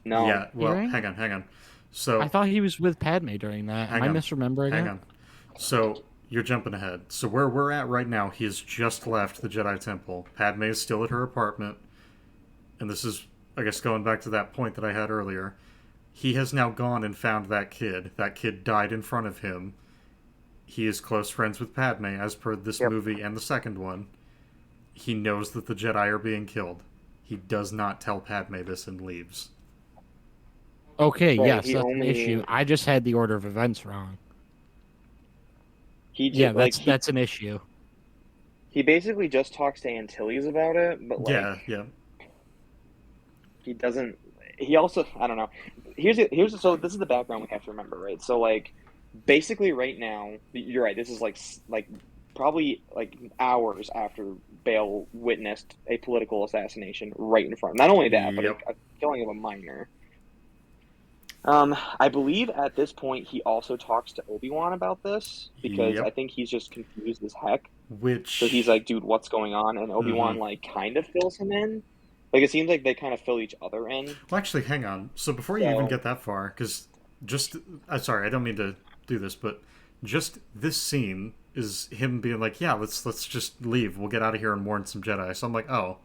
No. Yeah, well, hearing? hang on. So I thought he was with Padme during that. Am I misremembering Hang it? on. So you're jumping ahead. So where we're at right now, he has just left the Jedi Temple. Padme is still at her apartment. And this is, I guess, going back to that point that I had earlier. He has now gone and found that kid. That kid died in front of him. He is close friends with Padme, as per this movie and the second one. He knows that the Jedi are being killed. He does not tell Padme this and leaves. Okay, Right, yes, he that's an only- issue. I just had the order of events wrong. He just, Yeah, like, that's an issue. he basically just talks to Antilles about it, but like Yeah. he doesn't. He also, I don't know. So this is the background we have to remember, right? So like basically right now, you're right. This is like probably like hours after Bail witnessed a political assassination right in front. Not only that, but Yep. a killing of a minor. I believe at this point he also talks to Obi-Wan about this because Yep. I think he's just confused as heck. Which So he's like, dude, what's going on? And Obi-Wan like kind of fills him in. Like it seems like they kind of fill each other in. well, actually, hang on. So before you even get that far, because just sorry, I don't mean to do this, but just this scene is him being like, yeah, let's just leave. We'll get out of here and warn some Jedi. So I'm like, oh,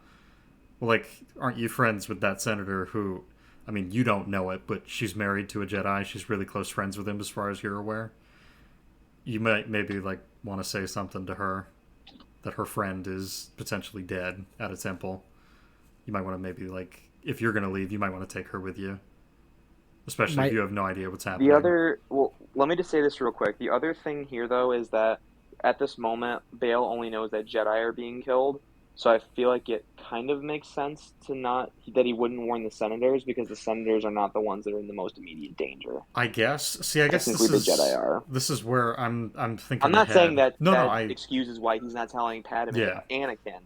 well, like, aren't you friends with that senator who? I mean, you don't know it, but she's married to a Jedi. She's really close friends with him, as far as you're aware. You might maybe like want to say something to her that her friend is potentially dead at a temple. You might want to maybe like, if you're gonna leave, you might want to take her with you, especially if you have no idea what's happening. Well, let me just say this real quick. The other thing here, though, is that at this moment, Bale only knows that Jedi are being killed. So I feel like it kind of makes sense that he wouldn't warn the senators, because the senators are not the ones that are in the most immediate danger. I guess. See, I guess technically the Jedi are. This is where I'm thinking. I'm not ahead. saying that I excuses why he's not telling Padme Yeah. Anakin.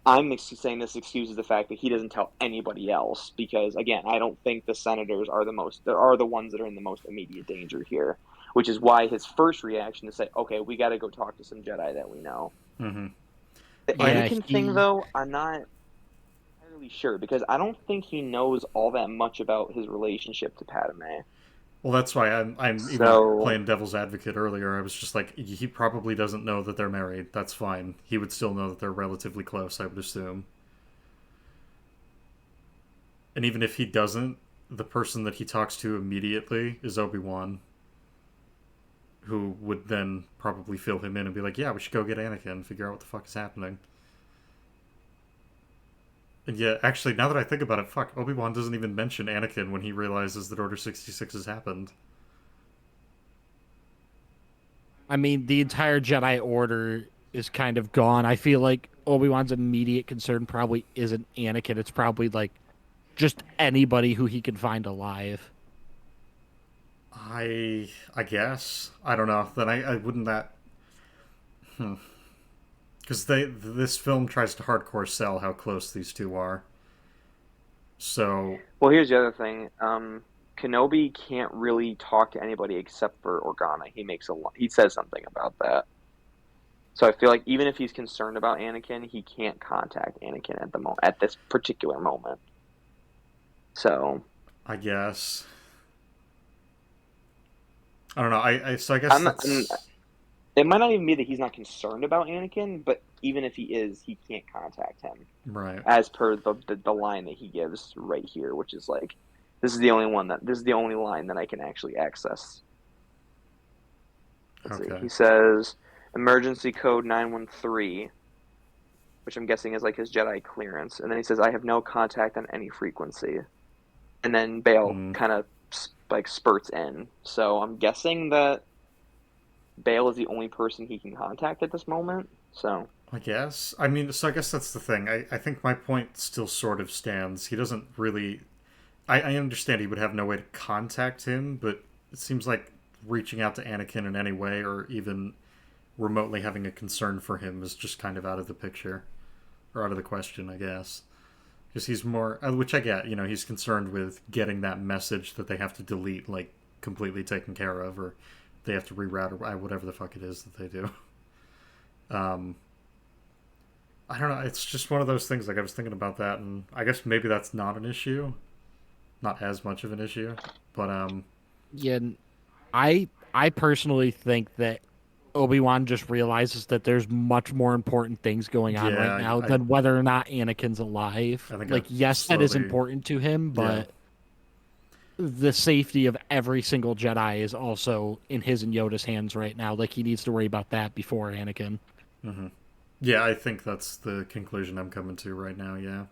I'm saying this excuses the fact that he doesn't tell anybody else, because again, I don't think the senators are the ones that are in the most immediate danger here, which is why his first reaction is to say, "Okay, we got to go talk to some Jedi that we know." Mm-hmm. The Anakin thing, though, I'm not entirely sure, because I don't think he knows all that much about his relationship to Padme. Well, that's why I'm even playing devil's advocate earlier. I was just like, he probably doesn't know that they're married. That's fine. He would still know that they're relatively close, I would assume. And even if he doesn't, the person that he talks to immediately is Obi-Wan, who would then probably fill him in and be like, yeah, we should go get Anakin and figure out what the fuck is happening. And yeah, actually, now that I think about it, fuck, Obi-Wan doesn't even mention Anakin when he realizes that Order 66 has happened. I mean, the entire Jedi Order is kind of gone. I feel like Obi-Wan's immediate concern probably isn't Anakin. It's probably, like, just anybody who he can find alive. I guess. I don't know. Then I wouldn't that... Because this film tries to hardcore sell how close these two are. So... Well, here's the other thing. Kenobi can't really talk to anybody except for Organa. He says something about that. So I feel like even if he's concerned about Anakin, he can't contact Anakin at this particular moment. So... I guess... I don't know. I guess it might not even be that he's not concerned about Anakin, but even if he is, he can't contact him. Right. As per the line that he gives right here, which is like, this is the only line that I can actually access. Let's see. He says emergency code 913, which I'm guessing is like his Jedi clearance, and then he says, I have no contact on any frequency. And then Bale kind of like spurts in. So I'm guessing that Bale is the only person he can contact at this moment. So I guess. I mean, so I guess that's the thing. I think my point still sort of stands. He doesn't really... I understand he would have no way to contact him, but it seems like reaching out to Anakin in any way, or even remotely having a concern for him, is just kind of out of the picture. Or out of the question, I guess. Because he's more... Which I get, he's concerned with getting that message that they have to delete, like, completely taken care of, or they have to reroute, or whatever the fuck it is that they do. I don't know, it's just one of those things, like, I was thinking about that, and I guess maybe that's not an issue. Not as much of an issue, but, Yeah, I personally think that Obi-Wan just realizes that there's much more important things going on right now than whether or not Anakin's alive. Like, yes, that is important to him, but the safety of every single Jedi is also in his and Yoda's hands right now. Like, he needs to worry about that before Anakin. Mm-hmm. Yeah, I think that's the conclusion I'm coming to right now, yeah.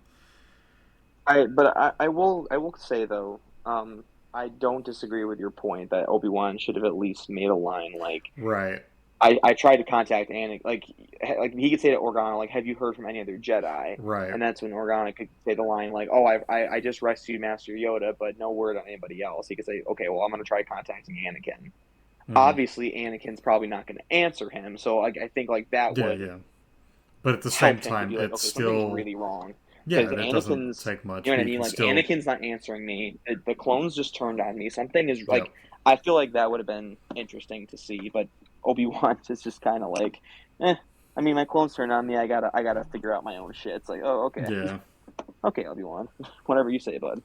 I will say, though, I don't disagree with your point that Obi-Wan should have at least made a line like... Right. I tried to contact Anakin, like he could say to Organa, like, have you heard from any other Jedi? Right. And that's when Organa could say the line, like, oh, I just rescued Master Yoda, but no word on anybody else. He could say, okay, well, I'm going to try contacting Anakin. Mm-hmm. Obviously, Anakin's probably not going to answer him, so like I think like that would... Yeah. But at the same time, like, it's okay, still... something's really wrong. Yeah, it doesn't take much. You know what I mean? Like, Anakin's not answering me. The clones just turned on me. Something is, like... I feel like that would have been interesting to see, but Obi-Wan is just kind of like, I mean, my clones turned on me. I gotta figure out my own shit. It's like, oh, okay, Yeah. okay, Obi-Wan, whatever you say, bud.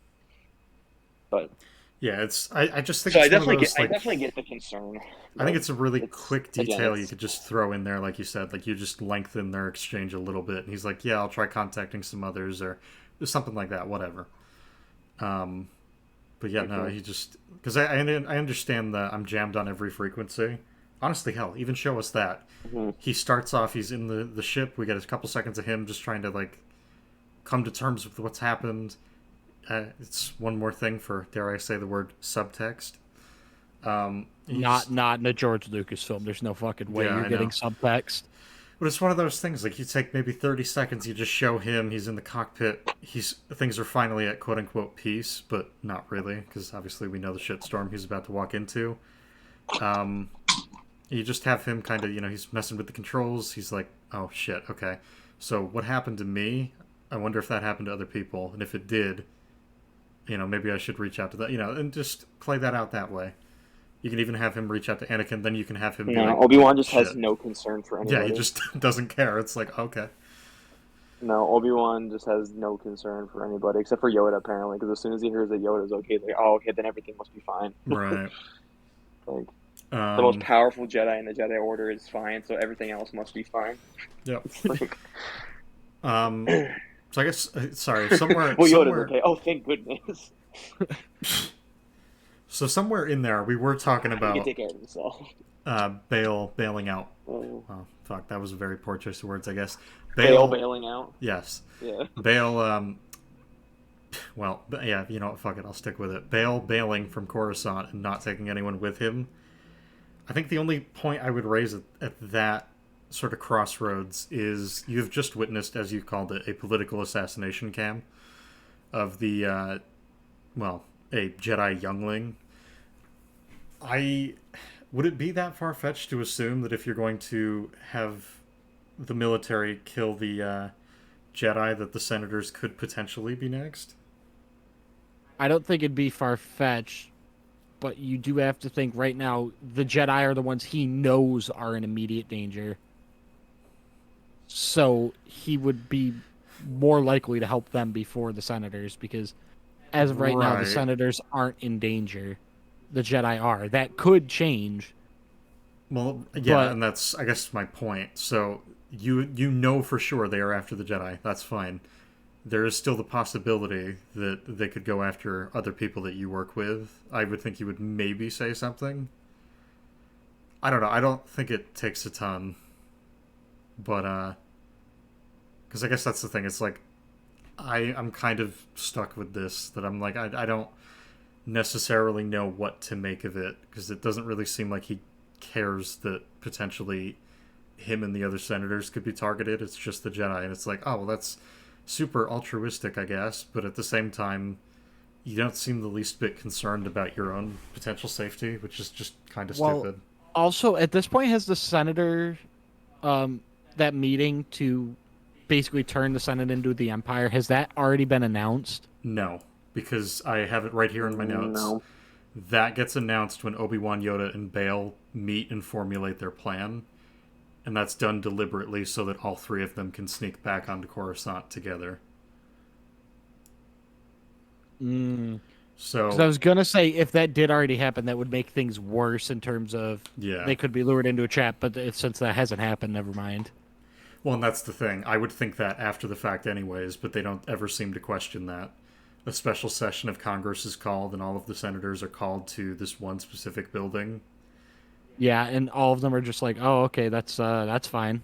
But Yeah, I just think so it's one of those, I like, definitely get the concern. I think But it's a really it's quick again, detail you it's could just throw in there, like you said. Like, you just lengthen their exchange a little bit, and he's like, "Yeah, I'll try contacting some others," or something like that. Whatever. Um, but yeah, no, he just because I understand that I'm jammed on every frequency. Honestly, hell, even show us that. mhm. He starts off, he's in the ship. We get a couple seconds of him just trying to like come to terms with what's happened. It's one more thing for, dare I say the word, subtext. Not in a George Lucas film. There's no fucking way Yeah, you're I getting know. subtext. But it's one of those things, like, you take maybe 30 seconds, you just show him, he's in the cockpit, things are finally at quote-unquote peace, but not really, because obviously we know the shitstorm he's about to walk into. Um, you just have him kind of, he's messing with the controls, he's like, oh shit, okay. So what happened to me, I wonder if that happened to other people, and if it did, maybe I should reach out to that, and just play that out that way. You can even have him reach out to Anakin, then you can have him be like, Obi-Wan just has shit. no concern for Yeah, anybody. he just doesn't care. It's like, okay. No, Obi-Wan just has no concern for anybody except for Yoda, apparently. Because as soon as he hears that Yoda's okay, he's like, oh, okay, then everything must be fine. Right. Like the most Um, powerful Jedi in the Jedi Order is fine, so everything else must be fine. yep. Like, So I guess, sorry, somewhere... well, Yoda's somewhere okay. Oh, thank goodness. So somewhere in there, we were talking He can about take care of himself. bailing out. Oh. Oh, fuck, that was a very poor choice of words, I guess. Bailing out. Yes. Yeah. Bail, well, yeah, you know what, fuck it, I'll stick with it. Bailing from Coruscant and not taking anyone with him. I think the only point I would raise at that sort of crossroads is you've just witnessed, as you called it, a political assassination cam of the, well, a Jedi youngling. Would it be that far-fetched to assume that if you're going to have the military kill the Jedi, that the senators could potentially be next? I don't think it'd be far-fetched, but you do have to think right now the Jedi are the ones he knows are in immediate danger. So he would be more likely to help them before the senators, because as of right now, the Right. senators aren't in danger. The Jedi are. That could change. Well, yeah, But- and that's, I guess, my point. So you know for sure they are after the Jedi. That's fine. There is still the possibility that they could go after other people that you work with. I would think you would maybe say something. I don't know. I don't think it takes a ton. But, because I guess that's the thing. It's like, I'm kind of stuck with this, that I'm like, I don't necessarily know what to make of it, because it doesn't really seem like he cares that potentially him and the other senators could be targeted. It's just the Jedi, and it's like, oh, well, that's super altruistic, I guess, but at the same time, you don't seem the least bit concerned about your own potential safety, which is just kind of stupid. Also, at this point, has the senator, that meeting to basically turn the Senate into the Empire, has that already been announced? No, because I have it right here in my notes. No. That gets announced when Obi-Wan, Yoda, and Bail meet and formulate their plan. And that's done deliberately so that all three of them can sneak back onto Coruscant together. So, 'Cause I was gonna say, if that did already happen, that would make things worse in terms of yeah. they could be lured into a trap. But since that hasn't happened, never mind. Well, and that's the thing. I would think that after the fact anyways, but they don't ever seem to question that. A special session of Congress is called, and all of the senators are called to this one specific building. Yeah, and all of them are just like, "Oh, okay, that's fine."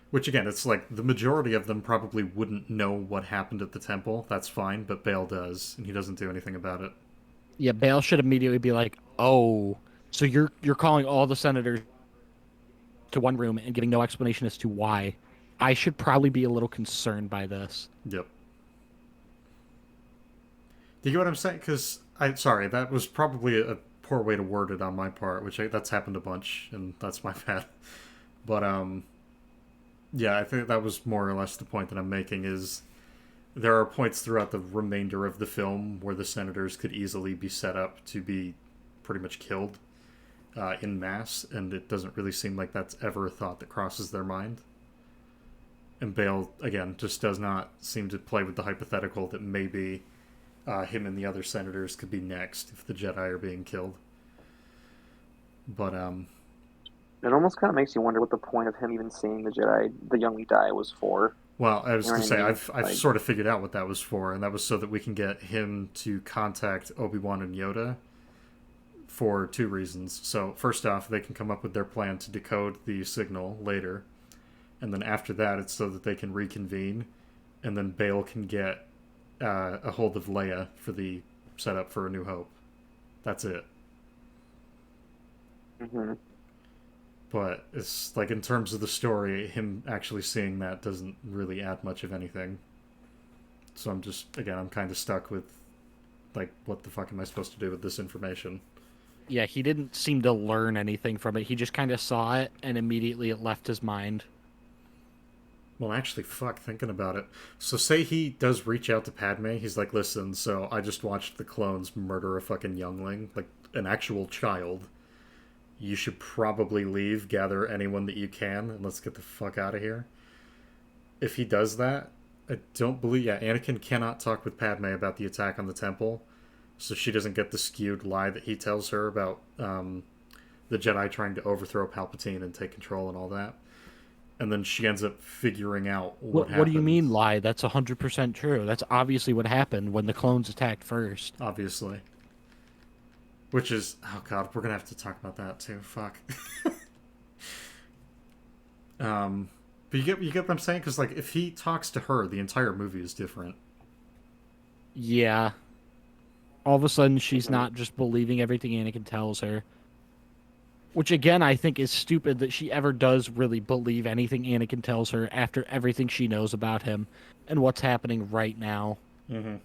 Which, again, it's like the majority of them probably wouldn't know what happened at the temple. That's fine, but Bail does, and he doesn't do anything about it. Yeah, Bale should immediately be like, "Oh, so you're calling all the senators to one room and giving no explanation as to why." I should probably be a little concerned by this. Yep. Do you get what I'm saying? Because, sorry, that was probably a poor way to word it on my part, that's happened a bunch, and that's my bad. But, yeah, I think that was more or less the point that I'm making, is there are points throughout the remainder of the film where the senators could easily be set up to be pretty much killed in mass, and it doesn't really seem like that's ever a thought that crosses their mind. And Bale, again, just does not seem to play with the hypothetical that maybe him and the other senators could be next if the Jedi are being killed. But, It almost kind of makes you wonder what the point of him even seeing the Jedi, the young die, was for. well, I was You know going to what say, I mean? I've sort of figured out what that was for, and that was so that we can get him to contact Obi-Wan and Yoda for two reasons. So, first off, they can come up with their plan to decode the signal later. And then after that, it's so that they can reconvene, and then Bale can get a hold of Leia for the setup for A New Hope. That's it. Mm-hmm. But it's like in terms of the story, him actually seeing that doesn't really add much of anything. So I'm kind of stuck with, like, what the fuck am I supposed to do with this information? Yeah, he didn't seem to learn anything from it. He just kind of saw it, and immediately it left his mind. Well, actually, fuck, thinking about it. So say he does reach out to Padme, he's like, listen, so I just watched the clones murder a fucking youngling, like an actual child. You should probably leave, gather anyone that you can, and let's get the fuck out of here. If he does that, I don't believe... Yeah, Anakin cannot talk with Padme about the attack on the temple, so she doesn't get the skewed lie that he tells her about the Jedi trying to overthrow Palpatine and take control and all that. And then she ends up figuring out what What do you mean lie? That's 100% true. That's obviously what happened when the clones attacked first. Obviously. Which is... Oh god, we're gonna have to talk about that too. Fuck. But you get what I'm saying? Because, like, if he talks to her, the entire movie is different. Yeah. All of a sudden, she's not just believing everything Anakin tells her. Which, again, I think is stupid that she ever does really believe anything Anakin tells her after everything she knows about him and what's happening right now. Mm-hmm.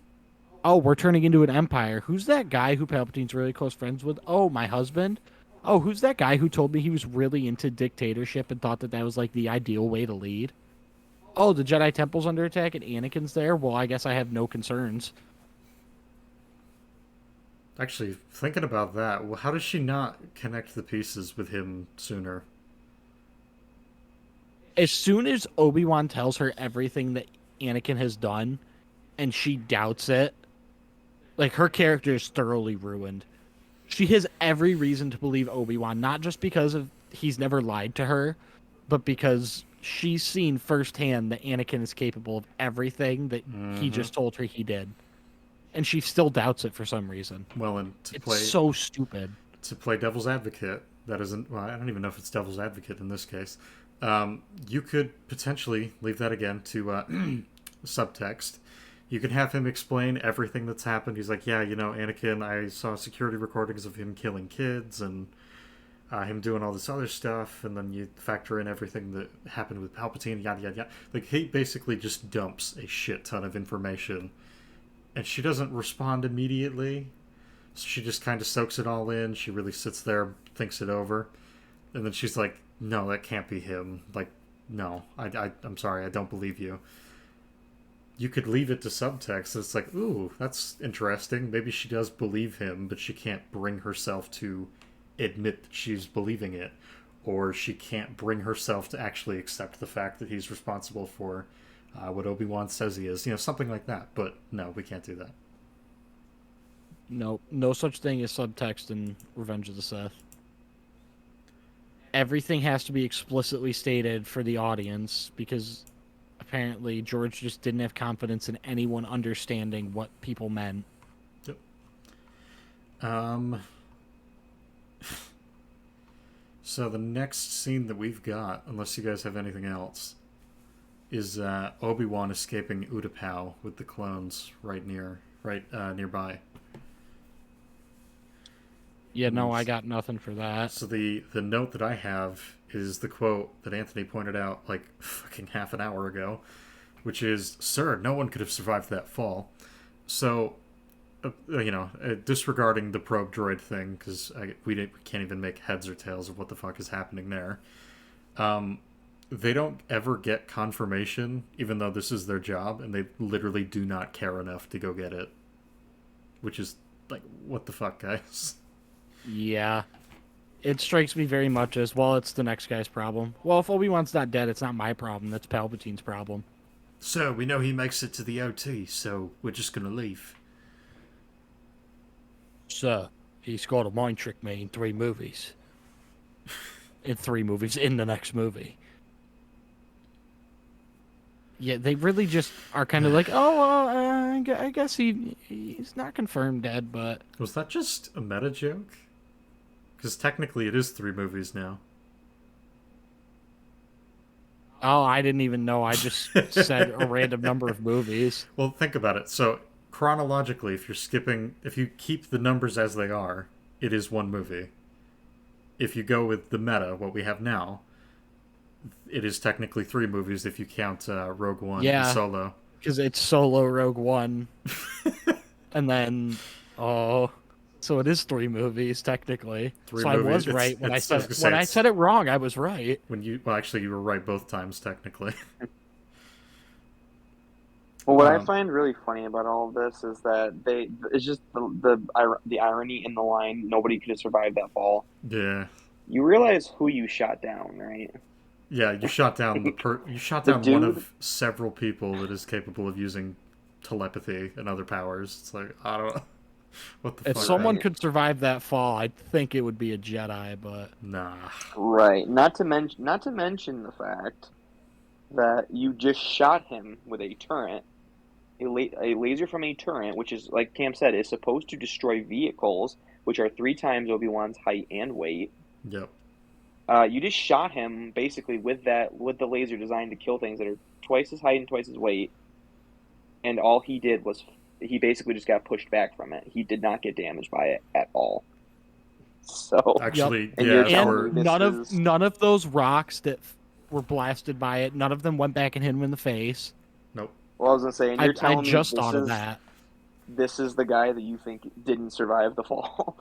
Oh, we're turning into an empire. Who's that guy who Palpatine's really close friends with? Oh, my husband? Oh, who's that guy who told me he was really into dictatorship and thought that that was, like, the ideal way to lead? Oh, the Jedi Temple's under attack and Anakin's there? Well, I guess I have no concerns. Actually, thinking about that, well, how does she not connect the pieces with him sooner? As soon as Obi-Wan tells her everything that Anakin has done, and she doubts it, like, her character is thoroughly ruined. She has every reason to believe Obi-Wan, not just because of he's never lied to her, but because she's seen firsthand that Anakin is capable of everything that he just told her he did. And she still doubts it for some reason. Well, and It's so stupid. To play devil's advocate, that isn't... Well, I don't even know if it's devil's advocate in this case. You could potentially leave that again to subtext. You can have him explain everything that's happened. He's like, yeah, you know, Anakin, I saw security recordings of him killing kids and him doing all this other stuff, and then you factor in everything that happened with Palpatine, yada, yada, yada. Like, he basically just dumps a shit ton of information, and she doesn't respond immediately. So she just kind of soaks it all in. She really sits there, thinks it over, and then she's like, no, that can't be him. Like, no, I'm sorry, I don't believe you. You could leave it to subtext. It's like, ooh, that's interesting. Maybe she does believe him, but she can't bring herself to admit that she's believing it. Or she can't bring herself to actually accept the fact that he's responsible for what Obi-Wan says he is. You know, something like that. But no, we can't do that. No, no such thing as subtext in Revenge of the Sith. Everything has to be explicitly stated for the audience because apparently George just didn't have confidence in anyone understanding what people meant. Yep. So the next scene that we've got, unless you guys have anything else, is Obi-Wan escaping Utapau with the clones nearby. Yeah, no, I got nothing for that. So the note that I have is the quote that Anthony pointed out like fucking half an hour ago, which is, "Sir, no one could have survived that fall." So, disregarding the probe droid thing, because we can't even make heads or tails of what the fuck is happening there. They don't ever get confirmation, even though this is their job, and they literally do not care enough to go get it. Which is, like, what the fuck, guys? Yeah. It strikes me very much as, well, it's the next guy's problem. Well, if Obi-Wan's not dead, it's not my problem. That's Palpatine's problem. So, we know he makes it to the OT, so we're just gonna leave. Sir, he's got to mind trick me in 3 movies. In 3 movies, in the next movie. Yeah, they really just are kind of like, oh, well, I guess he's not confirmed dead, but... Was that just a meta joke? Because technically it is 3 movies now. Oh, I didn't even know. I just said a random number of movies. Well, think about it. So, chronologically, if you keep the numbers as they are, it is 1 movie. If you go with the meta, what we have now, it is technically 3 movies if you count Rogue One and Solo. Because it's Solo, Rogue One, and then, so it is 3 movies, technically. 3 so movies. I was right when I said it wrong. I was right. Actually, you were right both times, technically. Well, what I find really funny about all of this is that it's just the irony in the line, nobody could have survived that fall. Yeah. You realize who you shot down, right? Yeah, you shot down one of several people that is capable of using telepathy and other powers. It's like, I don't know. What the fuck? If someone could survive that fall, I'd think it would be a Jedi, but... Nah. Right. Not to mention the fact that you just shot him with a turret, a laser from a turret, which is, like Cam said, is supposed to destroy vehicles, which are 3 times Obi-Wan's height and weight. Yep. You just shot him basically with the laser designed to kill things that are twice his height and twice his weight, and all he did was he basically just got pushed back from it. He did not get damaged by it at all. So actually, and none of those rocks that were blasted by it, none of them went back and hit him in the face. Nope. Well, I was gonna say, and you're telling me just thought of that. This is the guy that you think didn't survive the fall.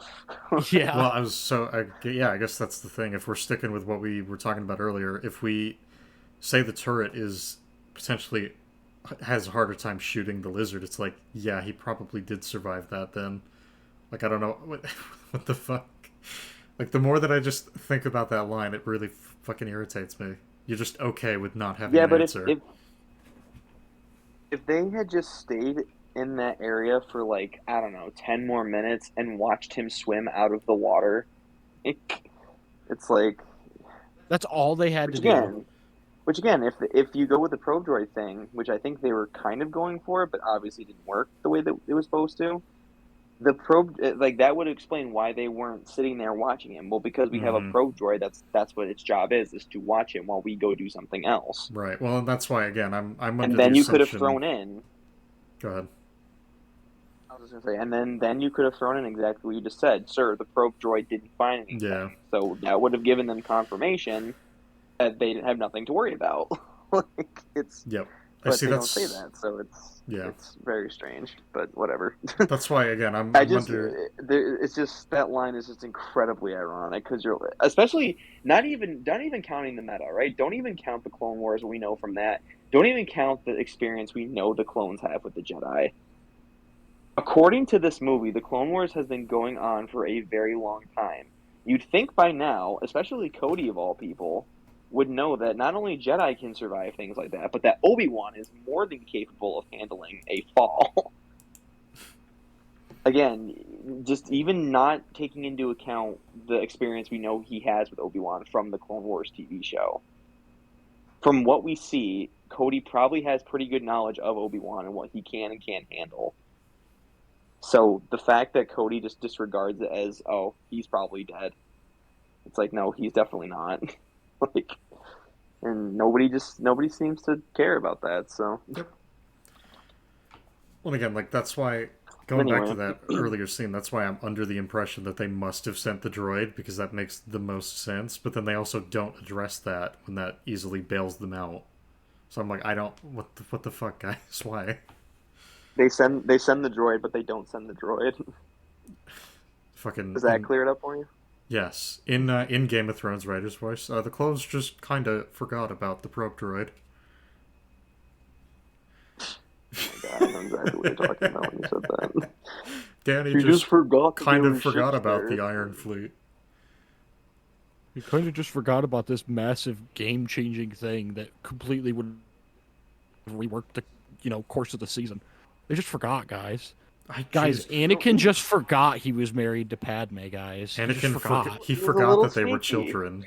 Yeah. Well, I guess that's the thing. If we're sticking with what we were talking about earlier, if we say the turret is potentially has a harder time shooting the lizard, it's like, yeah, he probably did survive that then. Like, I don't know, what the fuck? Like, the more that I just think about that line, it really fucking irritates me. You're just okay with not having an answer. Yeah, but if they had just stayed in that area for, like, I don't know, 10 more minutes and watched him swim out of the water, it's like... That's all they had to do. Which again, if you go with the probe droid thing, which I think they were kind of going for, but obviously didn't work the way that it was supposed to, the probe, like, that would explain why they weren't sitting there watching him. Well, because we have a probe droid, that's what its job is to watch him while we go do something else. Right. Well, that's why, again, I'm under and then the you could have assumption... thrown in... Go ahead. I was just going to say, and then you could have thrown in exactly what you just said. Sir, the probe droid didn't find anything. Yeah. So that would have given them confirmation that they didn't have nothing to worry about. Like, it's... Yep. But they don't say that, so it's very strange, but whatever. That's why, again, it's just, that line is just incredibly ironic, because you're, especially, not even counting the meta, right? Don't even count the Clone Wars we know from that. Don't even count the experience we know the clones have with the Jedi. According to this movie, the Clone Wars has been going on for a very long time. You'd think by now, especially Cody of all people, would know that not only Jedi can survive things like that, but that Obi-Wan is more than capable of handling a fall. Again, just even not taking into account the experience we know he has with Obi-Wan from the Clone Wars TV show. From what we see, Cody probably has pretty good knowledge of Obi-Wan and what he can and can't handle. So the fact that Cody just disregards it as, oh, he's probably dead. It's like, no, he's definitely not. Like, and nobody seems to care about that. So, yep. Well, again, like, that's why, going back to that earlier scene, that's why I'm under the impression that they must have sent the droid, because that makes the most sense. But then they also don't address that when that easily bails them out. So I'm like, what the fuck, guys? Why? They send the droid, but they don't send the droid. Fucking. Does that clear it up for you? Yes, in Game of Thrones writer's voice, the clones just kind of forgot about the probe droid. Oh my God, I know exactly what you're talking about when you said that. Danny just forgot kind of forgot about the Iron Fleet. You kind of just forgot about this massive game-changing thing that completely would rework the, course of the season. They just forgot, guys. Guys, Anakin just forgot he was married to Padme, guys. He just forgot. He forgot that they were children.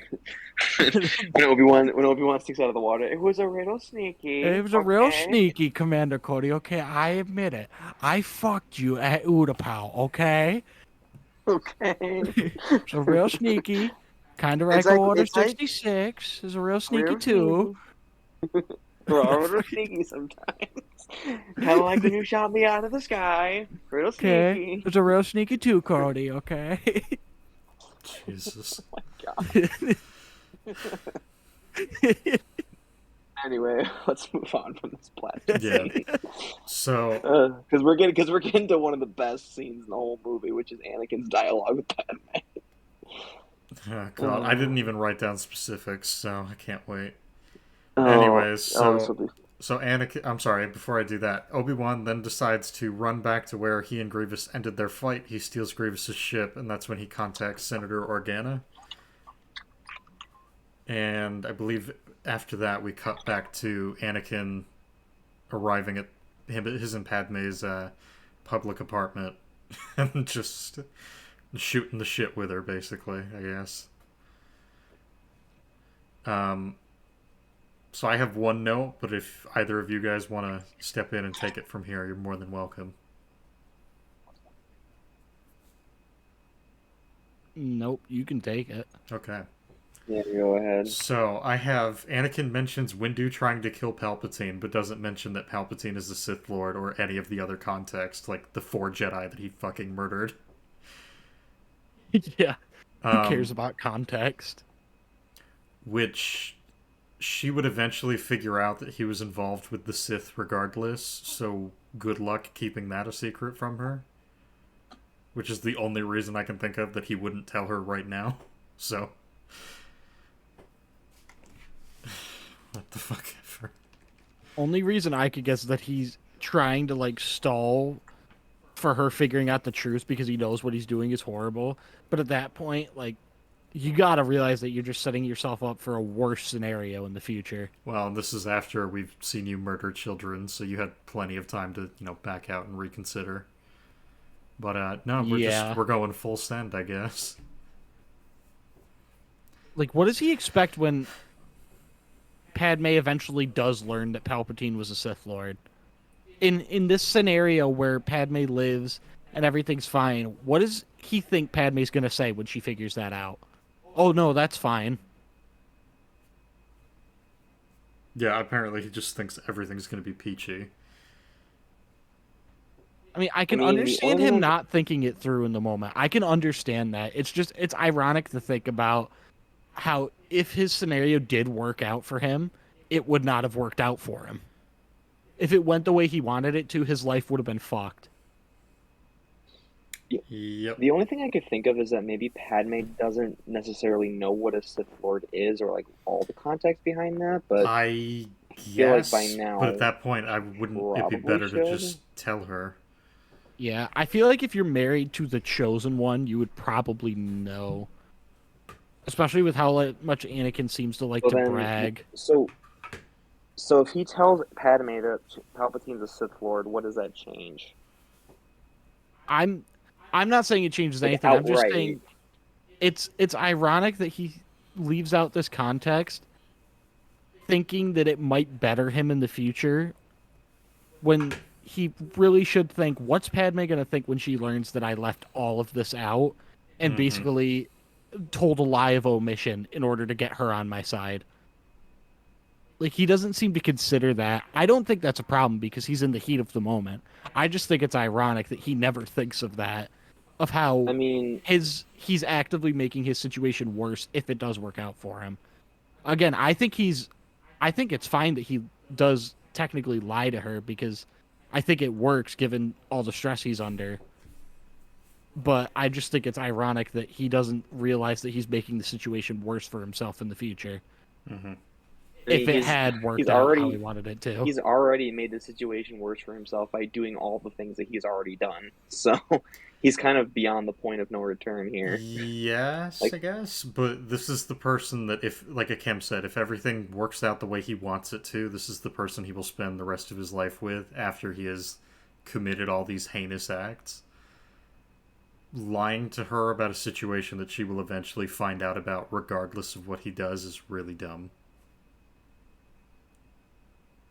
when Obi-Wan sticks out of the water, it was a little sneaky. It was a real sneaky, Commander Cody. Okay, I admit it. I fucked you at Utapau, okay? Okay. It's a real sneaky. Kind of like Order 66. It's a real sneaky, too. We're all a little sneaky sometimes. Kind of like when you shot me out of the sky. Real sneaky. It's a real sneaky, too, Cody, okay? Jesus. Oh my god. Anyway, let's move on from this platform. Yeah. So, because we're getting to one of the best scenes in the whole movie, which is Anakin's dialogue with Padme. Oh God, I didn't even write down specifics, so I can't wait. Anyways, so Anakin, I'm sorry, before I do that, Obi-Wan then decides to run back to where he and Grievous ended their fight. He steals Grievous's ship, and that's when he contacts Senator Organa. And I believe after that we cut back to Anakin arriving at his and Padme's public apartment and just shooting the shit with her, basically, I guess. So I have one note, but if either of you guys want to step in and take it from here, you're more than welcome. Nope, you can take it. Okay. Yeah, go ahead. So I have Anakin mentions Windu trying to kill Palpatine, but doesn't mention that Palpatine is the Sith Lord or any of the other context, like the 4 Jedi that he fucking murdered. Yeah. Who cares about context? Which she would eventually figure out that he was involved with the Sith regardless, so good luck keeping that a secret from her. Which is the only reason I can think of that he wouldn't tell her right now. So. What the fuck ever. Only reason I could guess is that he's trying to, like, stall for her figuring out the truth because he knows what he's doing is horrible. But at that point, like, you gotta realize that you're just setting yourself up for a worse scenario in the future. Well, this is after we've seen you murder children, so you had plenty of time to, back out and reconsider. But, no, we're going full send, I guess. Like, what does he expect when Padme eventually does learn that Palpatine was a Sith Lord? In this scenario where Padme lives and everything's fine, what does he think Padme's gonna say when she figures that out? Oh, no, that's fine. Yeah, apparently he just thinks everything's gonna be peachy. I mean, I can understand him not thinking it through in the moment. I can understand that. It's ironic to think about how if his scenario did work out for him, it would not have worked out for him. If it went the way he wanted it to, his life would have been fucked. Yep. The only thing I could think of is that maybe Padme doesn't necessarily know what a Sith Lord is or like all the context behind that, but I feel like guess, by now, but at that point, wouldn't it be better to just tell her? Yeah, I feel like if you're married to the chosen one, you would probably know. Especially with how much Anakin seems to like to brag. So if he tells Padme that Palpatine's a Sith Lord, what does that change? I'm not saying it changes anything. I'm just saying it's ironic that he leaves out this context, thinking that it might better him in the future, when he really should think, what's Padme gonna think when she learns that I left all of this out and basically told a lie of omission in order to get her on my side? Like, he doesn't seem to consider that. I don't think that's a problem because he's in the heat of the moment. I just think it's ironic that he never thinks of that, of how he's actively making his situation worse if it does work out for him. Again, I think it's fine that he does technically lie to her because I think it works given all the stress he's under. But I just think it's ironic that he doesn't realize that he's making the situation worse for himself in the future. if it He's- had worked he's out how already- he wanted it to. He's already made the situation worse for himself by doing all the things that he's already done. So he's kind of beyond the point of no return here. Yes, Like- I guess, but this is the person that, if, like Kim said, if everything works out the way he wants it to, this is the person he will spend the rest of his life with after he has committed all these heinous acts. Lying to her about a situation that she will eventually find out about regardless of what he does is really dumb.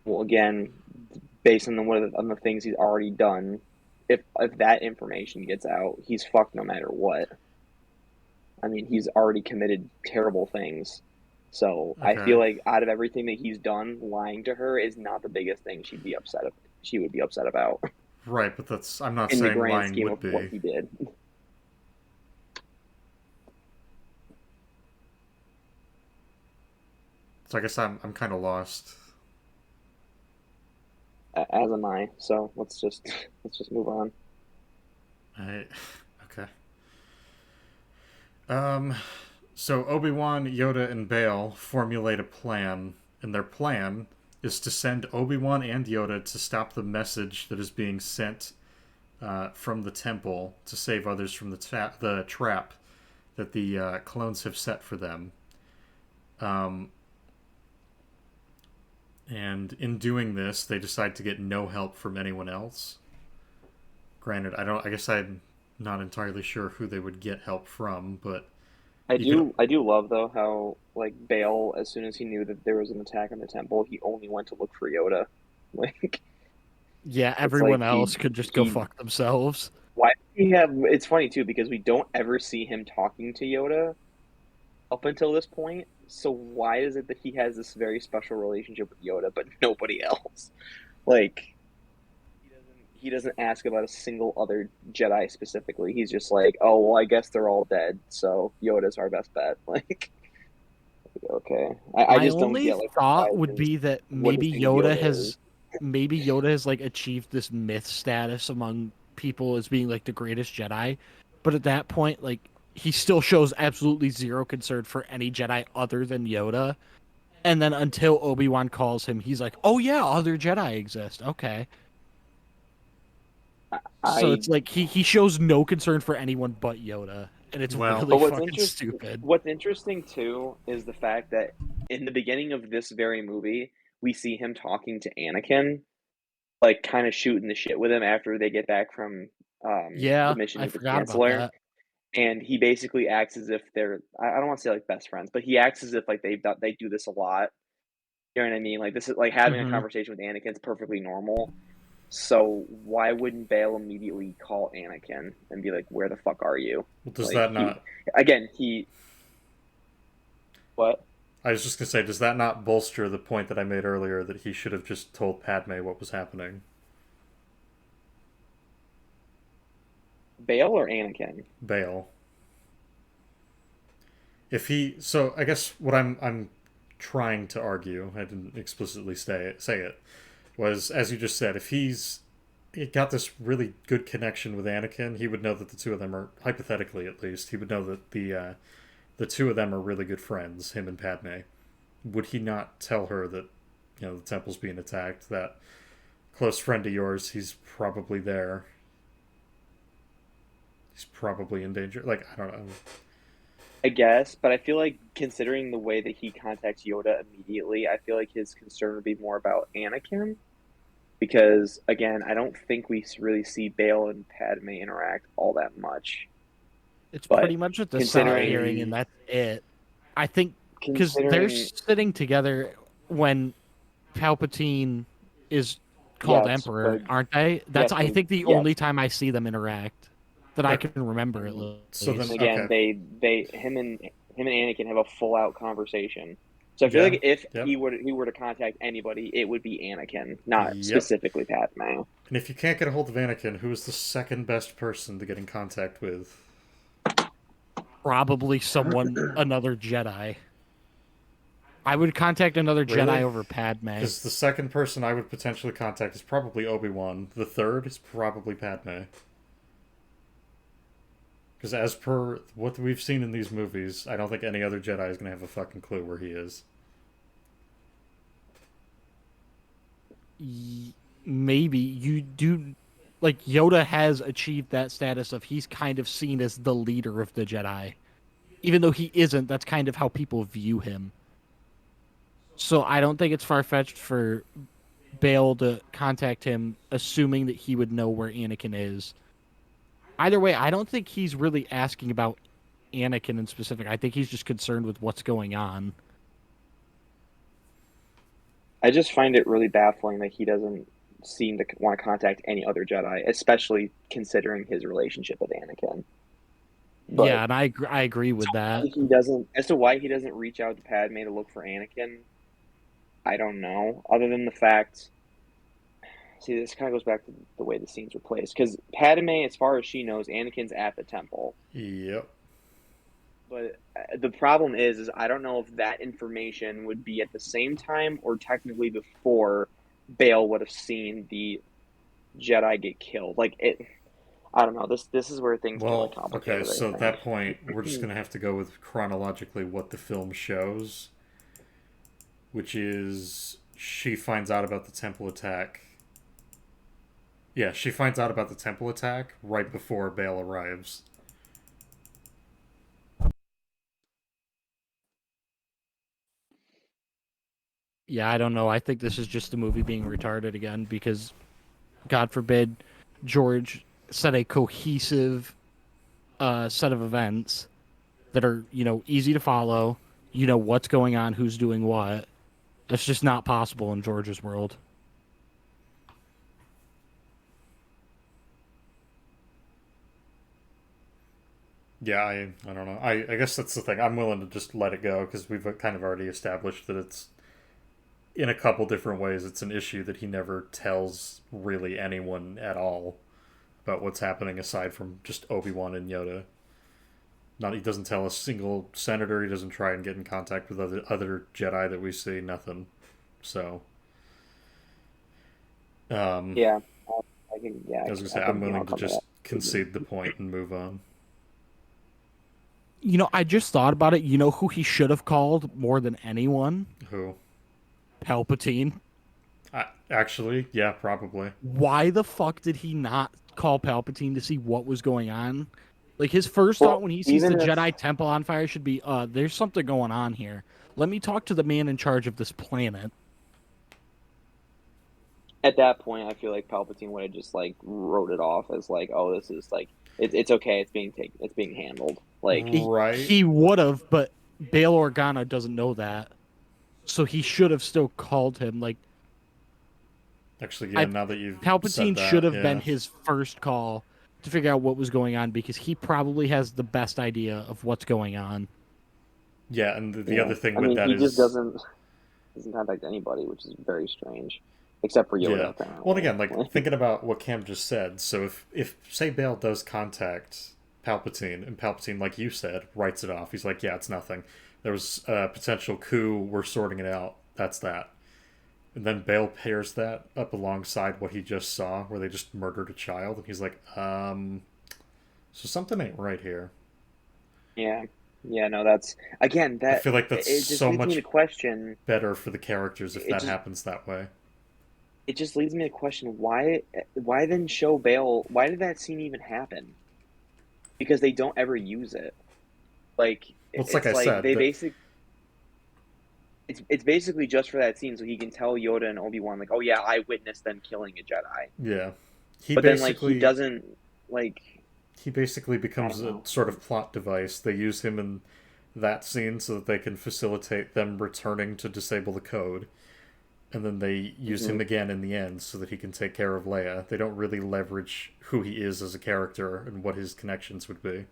Well, again, based on the things he's already done, if that information gets out, he's fucked no matter what. I mean, he's already committed terrible things. So I Okay. feel like out of everything that he's done, lying to her is not the biggest thing she would be upset about Right, but that's, I'm not in the saying grand lying scheme would of what be. he did. So I guess I'm kind of lost. As am I. So let's just move on. Okay. So Obi-Wan, Yoda, and Bail formulate a plan, and their plan is to send Obi-Wan and Yoda to stop the message that is being sent from the temple to save others from the trap that the clones have set for them. And in doing this, they decide to get no help from anyone else. Granted, I guess I'm not entirely sure who they would get help from, but I You do love though how like Bale, as soon as he knew that there was an attack on the temple, he only went to look for Yoda. Like Yeah, everyone like else could just go he- fuck themselves. why does he have? It's funny too because we don't ever see him talking to Yoda up until this point. So why is it that he has this very special relationship with Yoda, but nobody else? Like he doesn't ask about a single other Jedi specifically. He's just like, oh well, I guess they're all dead, so Yoda's our best bet. Like, okay, I My just don't only get like thought why would his- be that what his maybe thing with Yoda Yoda has is. maybe Yoda has like achieved this myth status among people as being like the greatest Jedi, but at that point, like he still shows absolutely zero concern for any Jedi other than Yoda. And then until Obi-Wan calls him, he's like, "Oh yeah, other Jedi exist." Okay. So I it's like he shows no concern for anyone but Yoda, and it's Well- really But what's fucking interesting, stupid. what's interesting too is the fact that in the beginning of this very movie, we see him talking to Anakin, like kind of shooting the shit with him after they get back from Yeah, the mission I with the forgot about Chancellor, that. and he basically acts as if they're I don't want to say like best friends, but he acts as if like they do this a lot. You know what I mean? Like this is like having a Mhm. conversation with Anakin's perfectly normal. So why wouldn't Bale immediately call Anakin and be like, "Where the fuck are you?" does Like, that not? Again, what? I was just gonna say, does that not bolster the point that I made earlier that he should have just told Padme what was happening? Bale or Anakin? Bail. If he, so I guess what I'm trying to argue, I didn't explicitly say it, was, as you just said, if he got this really good connection with Anakin, he would know that the two of them are, hypothetically at least, he would know that the two of them are really good friends, him and Padme. Would he not tell her that, the temple's being attacked, that close friend of yours, he's probably there. He's probably in danger. Like, I don't know. I guess, but I feel like considering the way that he contacts Yoda immediately, I feel like his concern would be more about Anakin. Because again, I don't think we really see Bale and Padme interact all that much. It's But pretty much at the Senate considering- hearing, and that's it. I think because they're Considering sitting together when Palpatine is called Yes, Emperor, but- aren't they? That's yes, I but- think the yes. only time I see them interact that I can remember at least. So then- again, Okay. him and Anakin have a full out conversation. So I feel Yeah, like if yep. he were to contact anybody, it would be Anakin, not Yep. specifically Padme. And if you can't get a hold of Anakin, who is the second best person to get in contact with? Probably someone, another Jedi. I would contact another Really? Jedi over Padme. Because the second person I would potentially contact is probably Obi-Wan. The third is probably Padme. Because as per what we've seen in these movies, I don't think any other Jedi is going to have a fucking clue where he is. maybe you do. Like, Yoda has achieved that status of he's kind of seen as the leader of the Jedi. Even though he isn't, that's kind of how people view him. So I don't think it's far-fetched for Bale to contact him, assuming that he would know where Anakin is. Either way, I don't think he's really asking about Anakin in specific. I think he's just concerned with what's going on. I just find it really baffling that he doesn't seem to want to contact any other Jedi, especially considering his relationship with Anakin. But Yeah, and I agree with that. he doesn't. As to why he doesn't reach out to Padme to look for Anakin, I don't know. Other than the fact, see, this kind of goes back to the way the scenes were placed. Because Padme, as far as she knows, Anakin's at the temple. Yep. But the problem is I don't know if that information would be at the same time or technically before Bale would have seen the Jedi get killed. Like it, I don't know. This is where things get like complicated. Okay, so at that point, we're just gonna have to go with chronologically what the film shows, which is she finds out about the temple attack. Yeah, she finds out about the temple attack right before Bale arrives. Yeah, I don't know. I think this is just the movie being retarded again because, God forbid, George set a cohesive set of events that are, easy to follow. You know what's going on, who's doing what. That's just not possible in George's world. Yeah, I don't know. I guess that's the thing. I'm willing to just let it go because we've kind of already established that it's in a couple different ways. It's an issue that he never tells really anyone at all about what's happening aside from just Obi-Wan and Yoda. He doesn't tell a single senator. He doesn't try and get in contact with other Jedi that we see. Nothing. So, yeah, I can. Yeah, I was gonna say I'm willing to just concede the point and move on. I just thought about it. You know who he should have called more than anyone? Who? Palpatine. Actually, yeah, probably. Why the fuck did he not call Palpatine to see what was going on? Like, his first thought when he sees the Jedi Temple on fire should be, there's something going on here. Let me talk to the man in charge of this planet. At that point, I feel like Palpatine would have just, like, wrote it off as, like, oh, this is, like, it's okay, it's being handled. Like, right. He would have, but Bail Organa doesn't know that. So he should have still called him. Like, actually, yeah, now that you've Palpatine said that, should have yeah. been his first call to figure out what was going on because he probably has the best idea of what's going on. Yeah, and the other thing with mean, that he is just doesn't contact anybody, which is very strange, except for Yoda. Yeah. Apparently. Well, again, like thinking about what Cam just said. So if say Bale does contact Palpatine, and Palpatine, like you said, writes it off. He's like, yeah, it's nothing. There was a potential coup. We're sorting it out. That's that. And then Bale pairs that up alongside what he just saw, where they just murdered a child, and he's like, so something ain't right here. Yeah. Yeah, no, that's again that I feel like that's it just so leads much me to question. better for the characters if that happens that way. It just leads me to question why then show Bale? Why did that scene even happen? Because they don't ever use it. Like well, it's like I said, they it's basically just for that scene so he can tell Yoda and Obi-Wan like, oh yeah, I witnessed them killing a Jedi. Yeah, but then like he doesn't like. He basically becomes a sort of plot device. They use him in that scene so that they can facilitate them returning to disable the code. And then they use him again in the end so that he can take care of Leia. They don't really leverage who he is as a character and what his connections would be.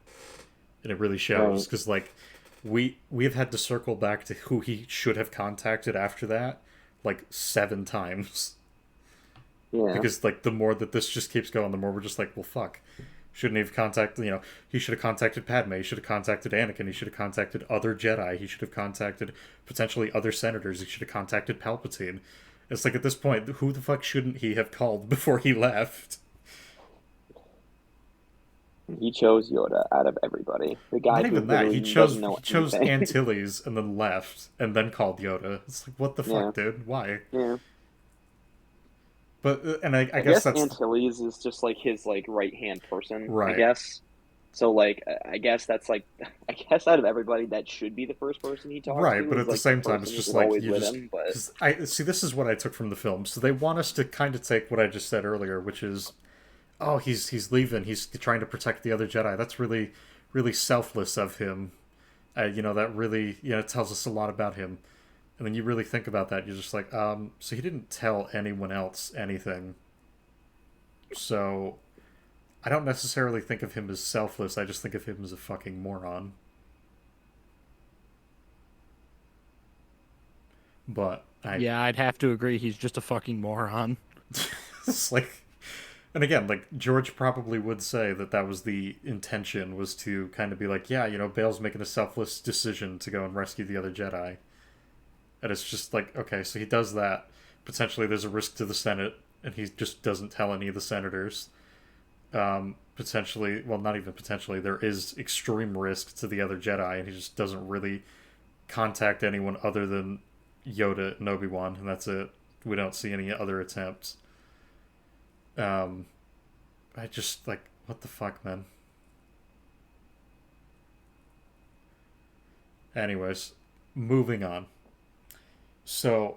And it really shows, because like, we have had to circle back to who he should have contacted after that, like 7 times. Yeah. Because like, the more that this just keeps going, the more we're just like, well, fuck. Shouldn't he have contacted, he should have contacted Padme, he should have contacted Anakin, he should have contacted other Jedi, he should have contacted potentially other senators, he should have contacted Palpatine. It's like, at this point, who the fuck shouldn't he have called before he left? He chose Yoda out of everybody. The guy Not even that, he chose anything. Antilles and then left, and then called Yoda. It's like, what the fuck, dude? Why? Yeah. But and I I guess guess that's Antilles is just like his like right hand person. I right. guess. So like I guess that's like I guess out of everybody that should be the first person he talks Right, to but is at the like the same time, it's person just who's like always you with just him. But because I see this is what I took from the film. So they want us to kind of take what I just said earlier, which is, oh, he's leaving. He's trying to protect the other Jedi. That's really selfless of him. That really tells us a lot about him. And then you really think about that, you're just like, so he didn't tell anyone else anything. So I don't necessarily think of him as selfless. I just think of him as a fucking moron. But Yeah, I'd have to agree. He's just a fucking moron. it's like, and again, like George probably would say that was the intention, was to kind of be like, yeah, Bale's making a selfless decision to go and rescue the other Jedi, and it's just like, okay, so he does that. Potentially, there's a risk to the Senate, and he just doesn't tell any of the senators. Potentially, well, not even potentially, there is extreme risk to the other Jedi, and he just doesn't really contact anyone other than Yoda and Obi-Wan, and that's it. We don't see any other attempts. I just, like, what the fuck, man? Anyways, moving on. So,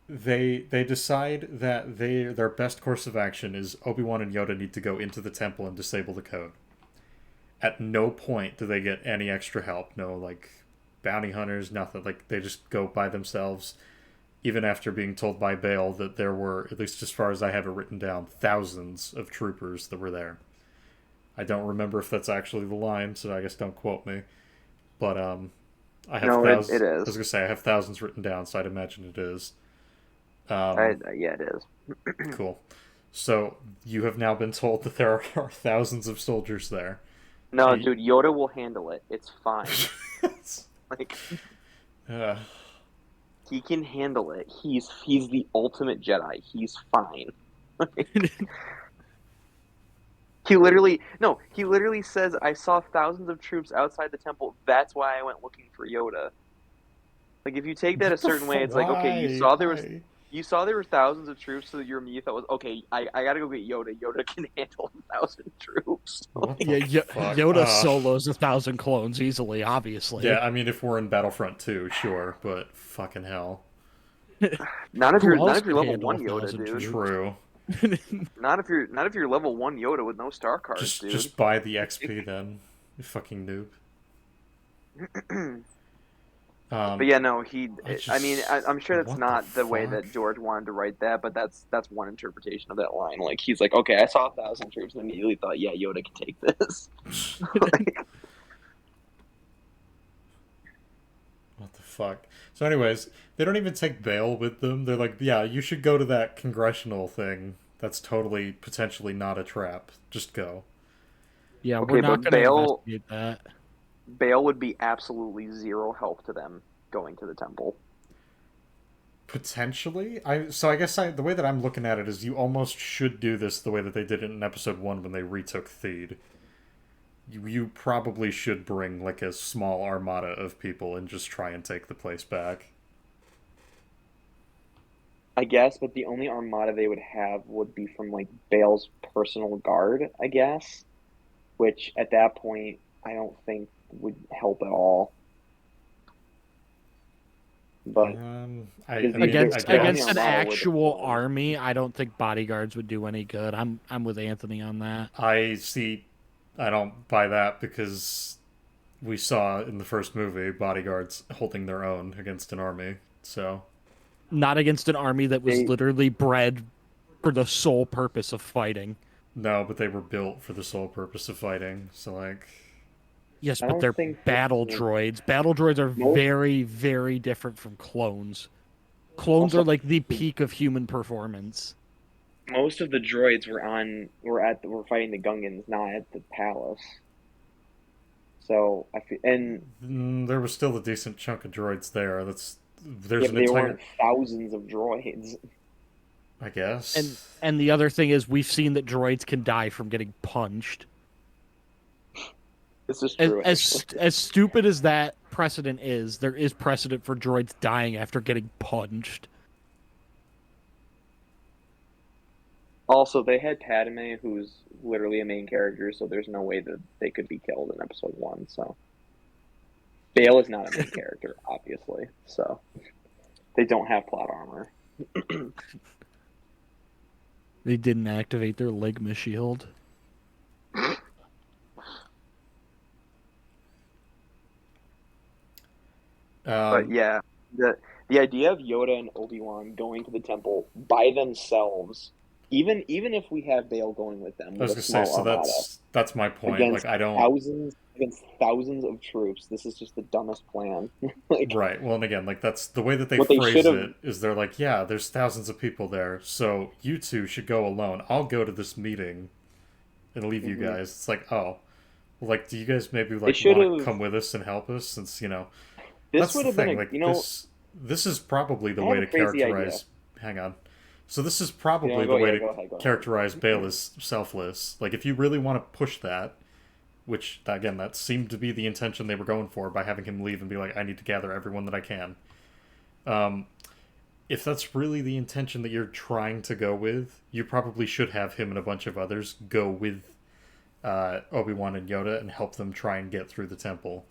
they decide that their best course of action is Obi-Wan and Yoda need to go into the temple and disable the code. At no point do they get any extra help. No, like, bounty hunters, nothing. Like, they just go by themselves, even after being told by Bale that there were, at least as far as I have it written down, thousands of troopers that were there. I don't remember if that's actually the line, so I guess don't quote me. But I have thousands. it I is. was gonna say I have thousands written down, so I'd imagine it is. Yeah, it is. Cool. So you have now been told that there are thousands of soldiers there. No, dude, Yoda will handle it. It's fine. Like he can handle it. He's the ultimate Jedi. He's fine. He literally says, "I saw thousands of troops outside the temple. That's why I went looking for Yoda." Like if you take that a certain way, it's like, okay, you saw there were thousands of troops, so your immediate thought was, okay, I gotta go get Yoda. Yoda can handle 1,000 troops. Yeah, Yoda solos 1,000 clones easily, obviously. Yeah, I mean, if we're in Battlefront 2, sure, but fucking hell. Not if you're level handle 1 Yoda, 1,000 dude. True. Not if you're level 1 Yoda with no star cards, dude. Just buy the XP then, you fucking noob. But yeah, no, I'm sure that's what not the way that George wanted to write that, but that's one interpretation of that line. Like he's like, okay, I saw 1,000 troops, and immediately thought, yeah, Yoda can take this. What the fuck? So anyways, they don't even take Bale with them. They're like, yeah, you should go to that congressional thing. That's totally, potentially not a trap. Just go. Yeah, okay, we're not but going to investigate that. Bale would be absolutely zero help to them going to the temple. Potentially. I guess the way that I'm looking at it is you almost should do this the way that they did it in episode 1 when they retook Theed. You probably should bring like a small armada of people and just try and take the place back. I guess, but the only armada they would have would be from like Bale's personal guard, I guess. Which at that point I don't think would help at all. But against an actual army, I don't think bodyguards would do any good. I'm with Anthony on that. I don't buy that because we saw in the first movie bodyguards holding their own against an army. So not against an army that was literally bred for the sole purpose of fighting. No, but they were built for the sole purpose of fighting. So like, yes, but they're battle droids. Battle droids are very, very different from clones. Clones are like the peak of human performance. Most of the droids were fighting the Gungans, not at the palace. So there was still a decent chunk of droids there. They weren't thousands of droids. I guess. And the other thing is, we've seen that droids can die from getting punched. This is true. As stupid as that precedent is, there is precedent for droids dying after getting punched. Also, they had Padme, who's literally a main character, so there's no way that they could be killed in episode 1. So Bail is not a main character, obviously. So they don't have plot armor. They didn't activate their Ligma shield. But yeah, the idea of Yoda and Obi-Wan going to the temple by themselves, even if we have Bail going with them I was with gonna a say, small so armada that's my point. against Like, I don't. thousands of troops, this is just the dumbest plan. Like, Right. Well, and again, like that's the way that they what they phrase should have. it is they're like, yeah, there's thousands of people there, so you two should go alone. I'll go to this meeting and leave you guys. It's like, oh, well, like, do you guys maybe They like should want to have. come with us and help us? Since This that's would the have been thing. a. Like You know, this is probably the I way have to a crazy idea. characterize. Hang on. So this is You probably know, the way to go ahead. characterize Bale as selfless. Like, if you really want to push that, which again, that seemed to be the intention they were going for by having him leave and be like, I need to gather everyone that I can. If that's really the intention that you're trying to go with, you probably should have him and a bunch of others go with Obi-Wan and Yoda and help them try and get through the temple.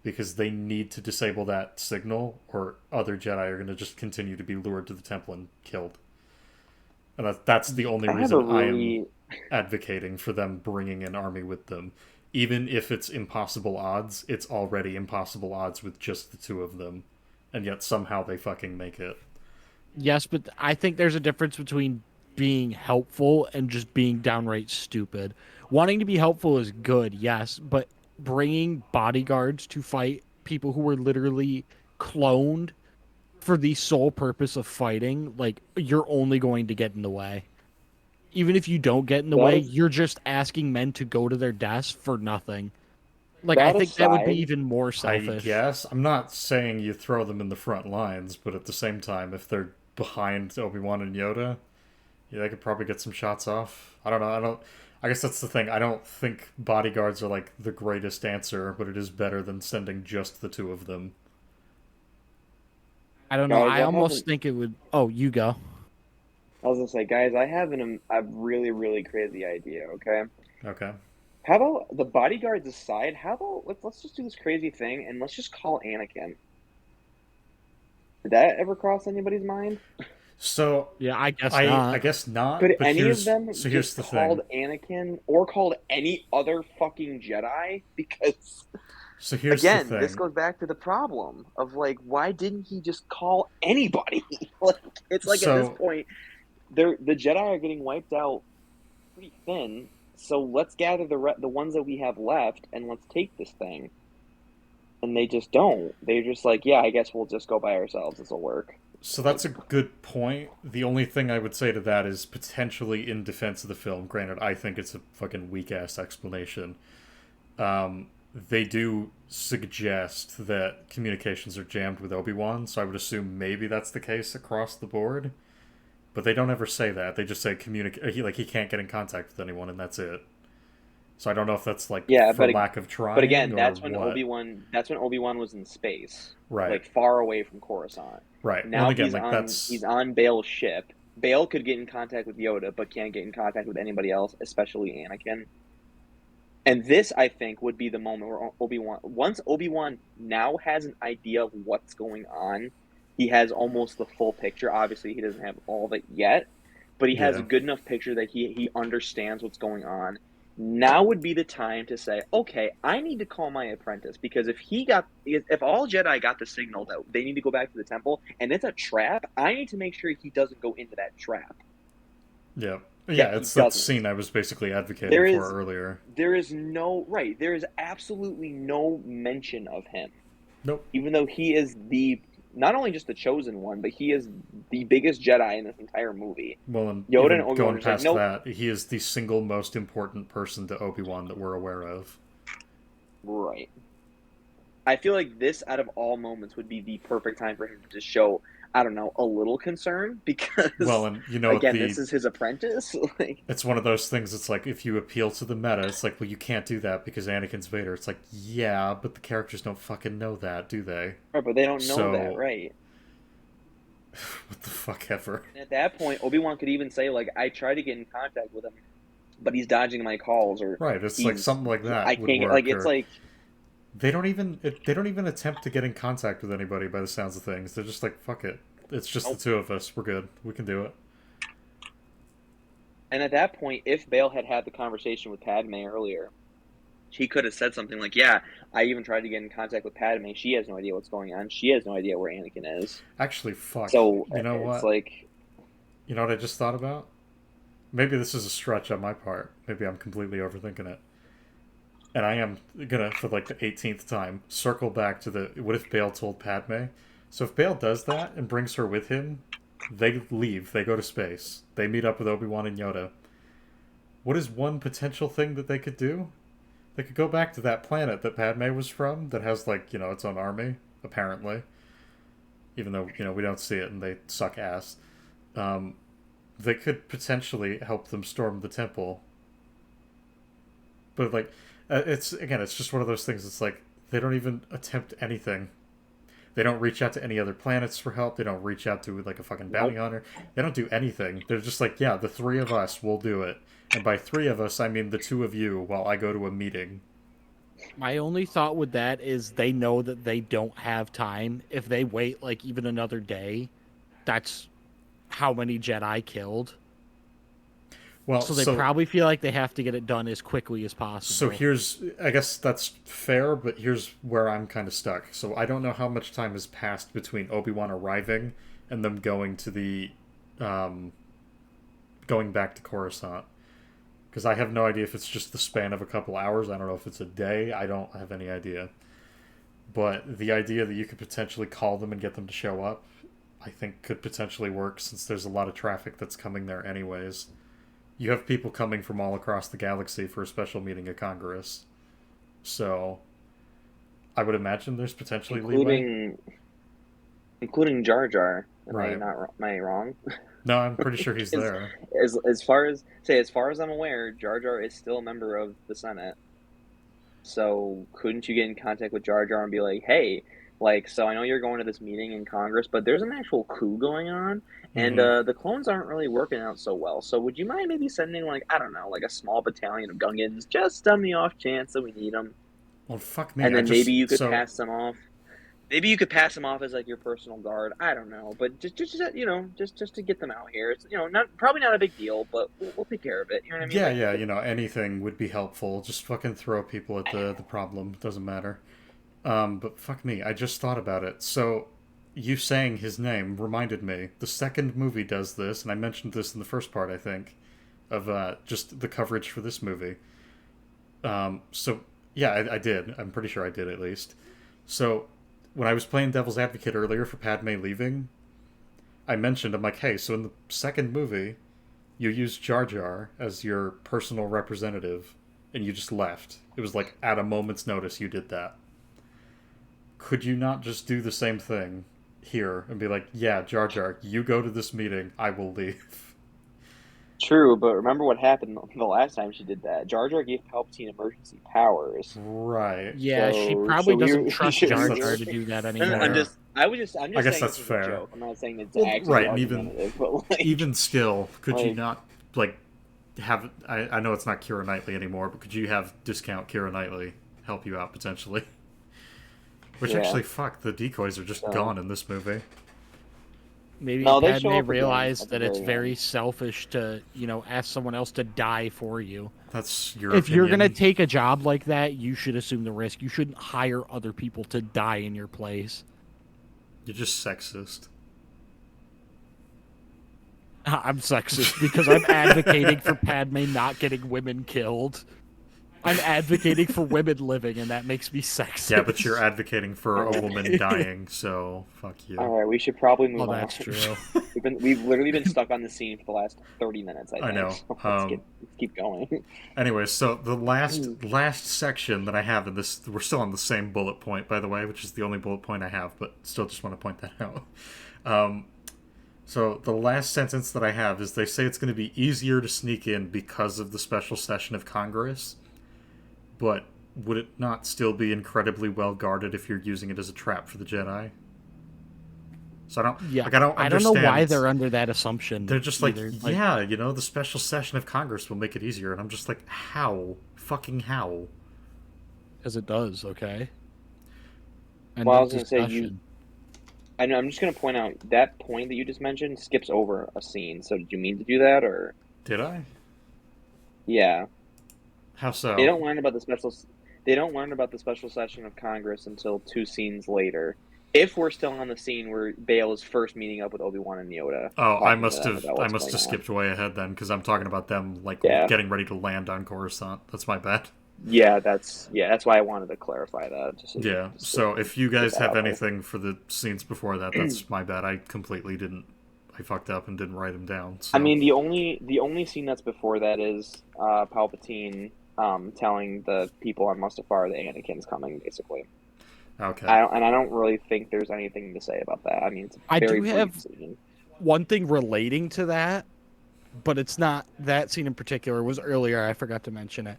Because they need to disable that signal, or other Jedi are going to just continue to be lured to the temple and killed. And that's the only I have reason a really. I am advocating for them bringing an army with them. Even if it's impossible odds, it's already impossible odds with just the two of them. And yet somehow they fucking make it. Yes, but I think there's a difference between being helpful and just being downright stupid. Wanting to be helpful is good, yes, but bringing bodyguards to fight people who were literally cloned for the sole purpose of fighting, like, you're only going to get in the way. Even if you don't get in the way, you're just asking men to go to their deaths for nothing. Like, I think that would be even more selfish. I guess. I'm not saying you throw them in the front lines, but at the same time, if they're behind Obi-Wan and Yoda, yeah, they could probably get some shots off. I don't know. I guess that's the thing. I don't think bodyguards are like the greatest answer, but it is better than sending just the two of them. I don't know. Guys, I almost think it would. Oh, you go. I was gonna say, guys, I have a really, really crazy idea. Okay, Okay. how about the bodyguards aside? How about let's just do this crazy thing and let's just call Anakin. Did that ever cross anybody's mind? So Yeah, I guess not. I guess not. Could but any here's, of them so here's just the called thing. Anakin or called any other fucking Jedi? Because So here's again, the this thing. goes back to the problem of like, why didn't he just call anybody? Like, it's like at this So point, the Jedi are getting wiped out pretty thin. So let's gather the ones that we have left and let's take this thing. And they just don't. They're just like, yeah, I guess we'll just go by ourselves. This will work. So that's a good point. The only thing I would say to that is potentially in defense of the film. Granted, I think it's a fucking weak ass explanation. They do suggest that communications are jammed with Obi-Wan, so I would assume maybe that's the case across the board. But they don't ever say that. They just say he can't get in contact with anyone, and that's it. So I don't know if that's like Yeah, for lack of trying. but again, or that's when what. Obi-Wan was in space, Right. like far away from Coruscant. Right. Now Well, again, he's like on that's he's on Bail's ship. Bail could get in contact with Yoda, but can't get in contact with anybody else, especially Anakin. And this, I think, would be the moment where once Obi-Wan now has an idea of what's going on, he has almost the full picture. Obviously, he doesn't have all of it yet, but he has Yeah. a good enough picture that he understands what's going on. Now would be the time to say, okay, I need to call my apprentice, because if all Jedi got the signal that they need to go back to the temple and it's a trap, I need to make sure he doesn't go into that trap. Yeah. Yeah, Yeah, he it's that doesn't. scene I was basically advocating There for is- earlier. There is absolutely no mention of him. Nope. Even though he is not only just the chosen one, but he is the biggest Jedi in this entire movie. Well, and Yoda even and Obi-Wan going are saying, past nope. that, he is the single most important person to Obi-Wan that we're aware of. Right. I feel like this, out of all moments, would be the perfect time for him to show, I don't know, a little concern, because, Well, and again, this is his apprentice. Like, it's one of those things, it's like, if you appeal to the meta, it's like, well, you can't do that because Anakin's Vader. It's like, yeah, but the characters don't fucking know that, do they? right, but they don't know So- that, right? What the fuck ever. And at that point, Obi-Wan could even say, like, I tried to get in contact with him, but he's dodging my calls, or Right, it's like something like I that would can't get, like, work. it's Or like, they don't even attempt to get in contact with anybody by the sounds of things. They're just like, fuck it. It's just the two of us. We're good. We can do it. and at that point, if Bale had had the conversation with Padme earlier, he could have said something like, yeah, I even tried to get in contact with Padme. She has no idea what's going on. She has no idea where Anakin is. Actually, fuck. So, You know it's what? like, You know what I just thought about? Maybe this is a stretch on my part. Maybe I'm completely overthinking it. And I am gonna, for like the 18th time, circle back to the what if Bale told Padme? So if Bale does that and brings her with him, they leave. They go to space. They meet up with Obi-Wan and Yoda. What is one potential thing that they could do? They could go back to that planet that Padme was from, that has, like, its own army, apparently. Even though, we don't see it and they suck ass. They could potentially help them storm the temple. But, like, it's just one of those things. It's like, they don't even attempt anything. They don't reach out to any other planets for help. They don't reach out to, like, a fucking bounty hunter. They don't do anything. They're just like, yeah, the three of us will do it. And by three of us, I mean the two of you while I go to a meeting. My only thought with that is they know that they don't have time. If they wait, like, even another day, that's how many Jedi killed. Well, so they probably feel like they have to get it done as quickly as possible. So I guess that's fair, but here's where I'm kind of stuck. So I don't know how much time has passed between Obi-Wan arriving and them going to the, going back to Coruscant. Because I have no idea if it's just the span of a couple hours. I don't know if it's a day. I don't have any idea. But the idea that you could potentially call them and get them to show up, I think could potentially work, since there's a lot of traffic that's coming there anyways. You have people coming from all across the galaxy for a special meeting of Congress. So I would imagine there's potentially leeway. Including Jar Jar. Right. Am I wrong? No, I'm pretty sure he's there. As far as I'm aware, Jar Jar is still a member of the Senate. So couldn't you get in contact with Jar Jar and be like, hey, like, so I know you're going to this meeting in Congress, but there's an actual coup going on, and the clones aren't really working out so well. So would you mind maybe sending, like, I don't know, like a small battalion of Gungans, just on the off chance that we need them? Well, fuck me. And then maybe you could pass them off. Maybe you could pass them off as, like, your personal guard. I don't know, but just to get them out here. It's probably not a big deal, but we'll take care of it. You know what I mean? Yeah. Anything would be helpful. Just fucking throw people at the problem. Doesn't matter. But fuck me, I just thought about it. So, you saying his name reminded me. The second movie does this, and I mentioned this in the first part, I think, of just the coverage for this movie. So, yeah, I did. I'm pretty sure I did, at least. So, when I was playing Devil's Advocate earlier for Padme leaving, I'm like, hey, so in the second movie, you used Jar Jar as your personal representative, and you just left. It was like, at a moment's notice, you did that. Could you not just do the same thing here and be like, yeah, Jar Jar, you go to this meeting, I will leave? True, but remember what happened the last time she did that. Jar Jar gave Palpatine emergency powers. Right. Yeah, she probably doesn't trust Jar Jar to do that anymore. I'm just I guess saying that's fair. A joke. I'm not saying it's actually right, and even still, could you not, like, have... I know it's not Keira Knightley anymore, but could you have discount Keira Knightley help you out, potentially? Which actually, fuck, the decoys are just gone in this movie. Maybe Padme realized that it's very selfish to, ask someone else to die for you. That's your If opinion. you're going to take a job like that, you should assume the risk. You shouldn't hire other people to die in your place. You're just sexist. I'm sexist because I'm advocating for Padme not getting women killed. I'm advocating for women living, and that makes me sexist. Yeah, but you're advocating for a woman dying, so fuck you. All right, we should probably move on. Oh, that's true. We've literally been stuck on the scene for the last 30 minutes, I think. know. So let's keep going. Anyway, so the last section that I have in this, we're still on the same bullet point, by the way, which is the only bullet point I have, but still just want to point that out. So the last sentence that I have is they say it's going to be easier to sneak in because of the special session of Congress. But would it not still be incredibly well guarded if you're using it as a trap for the Jedi? So I don't, Yeah, like, I don't I don't understand. know why they're under that assumption. They're just like, either. yeah, you know, the special session of Congress will make it easier, and I'm just like, how? Fucking how? As it does, okay. And Well, I was going to say, I know, I'm just going to point out that point that you just mentioned skips over a scene. So did you mean to do that, or? Did I? Yeah. How so? They don't learn about the special. They don't learn about the special session of Congress until 2 scenes later. If we're still on the scene where Bale is first meeting up with Obi-Wan and Yoda. Oh, I talking to must them have about I what's must going have on. skipped way ahead then, because I'm talking about them like Yeah. getting ready to land on Coruscant. That's my bad. Yeah, that's why I wanted to clarify that. Yeah. So if you guys that have out there. anything for the scenes before that, that's my bad. I fucked up and didn't write them down. So. I mean, the only scene that's before that is Palpatine telling the people on Mustafar that Anakin's coming, basically. Okay. I don't really think there's anything to say about that. I mean, it's a very brief scene. One thing relating to that, but it's not that scene in particular. It was earlier. I forgot to mention it.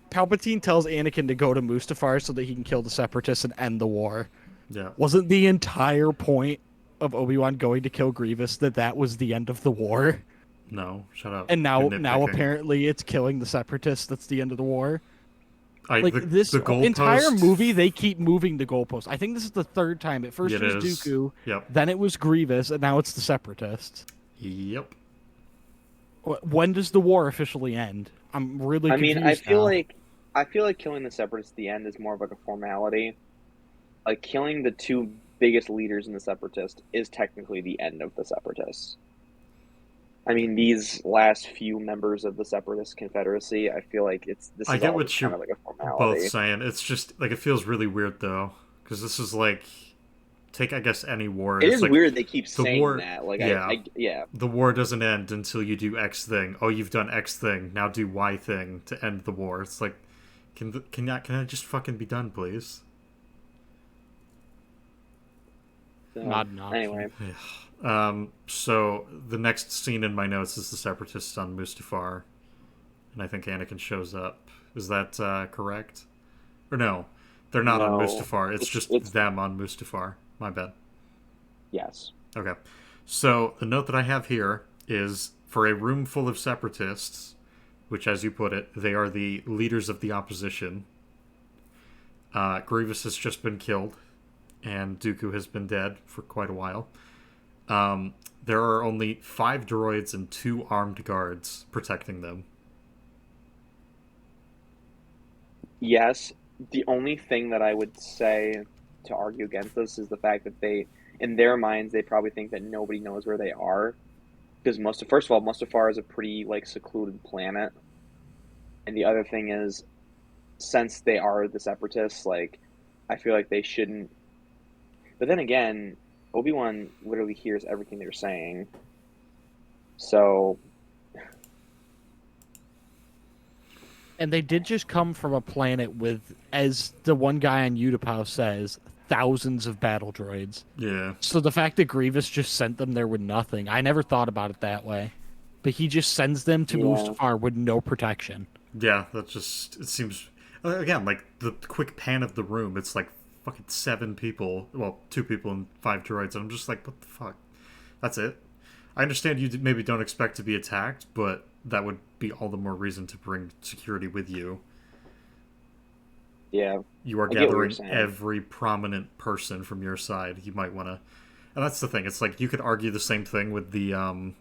Palpatine tells Anakin to go to Mustafar so that he can kill the Separatists and end the war. Yeah. Wasn't the entire point of Obi-Wan going to kill Grievous that was the end of the war? No, shut up. And now You're nitpicking. apparently it's killing the Separatists that's the end of the war. This the entire goalpost- movie, they keep moving the goalposts. I think this is the third time. At first It it was is. Dooku, Yep. then it was Grievous, and now it's the Separatists. Yep. When does the war officially end? I'm really confused I feel now. like killing the Separatists at the end is more of like a formality. Like killing the 2 biggest leaders in the Separatists is technically the end of the Separatists. I mean, these last few members of the Separatist Confederacy, I feel like this I is get all what just you're kind of like a formality. both saying. It's just like it feels really weird though, because this is like take I guess any war. It it's is like, weird they keep the saying war, that. Like, yeah. yeah. The war doesn't end until you do X thing. Oh, you've done X thing. Now do Y thing to end the war. It's like, can I just fucking be done, please? So, Not an option. anyway, So the next scene in my notes is the Separatists on Mustafar, and I think Anakin shows up. Is that correct? Or no, they're not on No. Mustafar. It's just them on Mustafar. My bad. yes. Okay. So the note that I have here is for a room full of Separatists, which, as you put it, they are the leaders of the opposition. Grievous has just been killed, and Dooku has been dead for quite a while. There are only 5 droids and 2 armed guards protecting them. Yes. The only thing that I would say to argue against this is the fact that in their minds, they probably think that nobody knows where they are. Because first of all, Mustafar is a pretty like secluded planet. And the other thing is, since they are the Separatists, like, I feel like they shouldn't. But then again, Obi-Wan literally hears everything they're saying. So. And they did just come from a planet with, as the one guy on Utapau says, thousands of battle droids. Yeah. So the fact that Grievous just sent them there with nothing, I never thought about it that way. But he just sends them to Mustafar with no protection. Yeah, that just, it seems, again, like the quick pan of the room, it's like fucking 7 people, well, 2 people and 5 droids, and I'm just like, what the fuck? That's it? I understand you maybe don't expect to be attacked, but that would be all the more reason to bring security with you. Yeah. You are I get what you're gathering saying. every prominent person from your side. You might want to, and that's the thing. It's like you could argue the same thing with the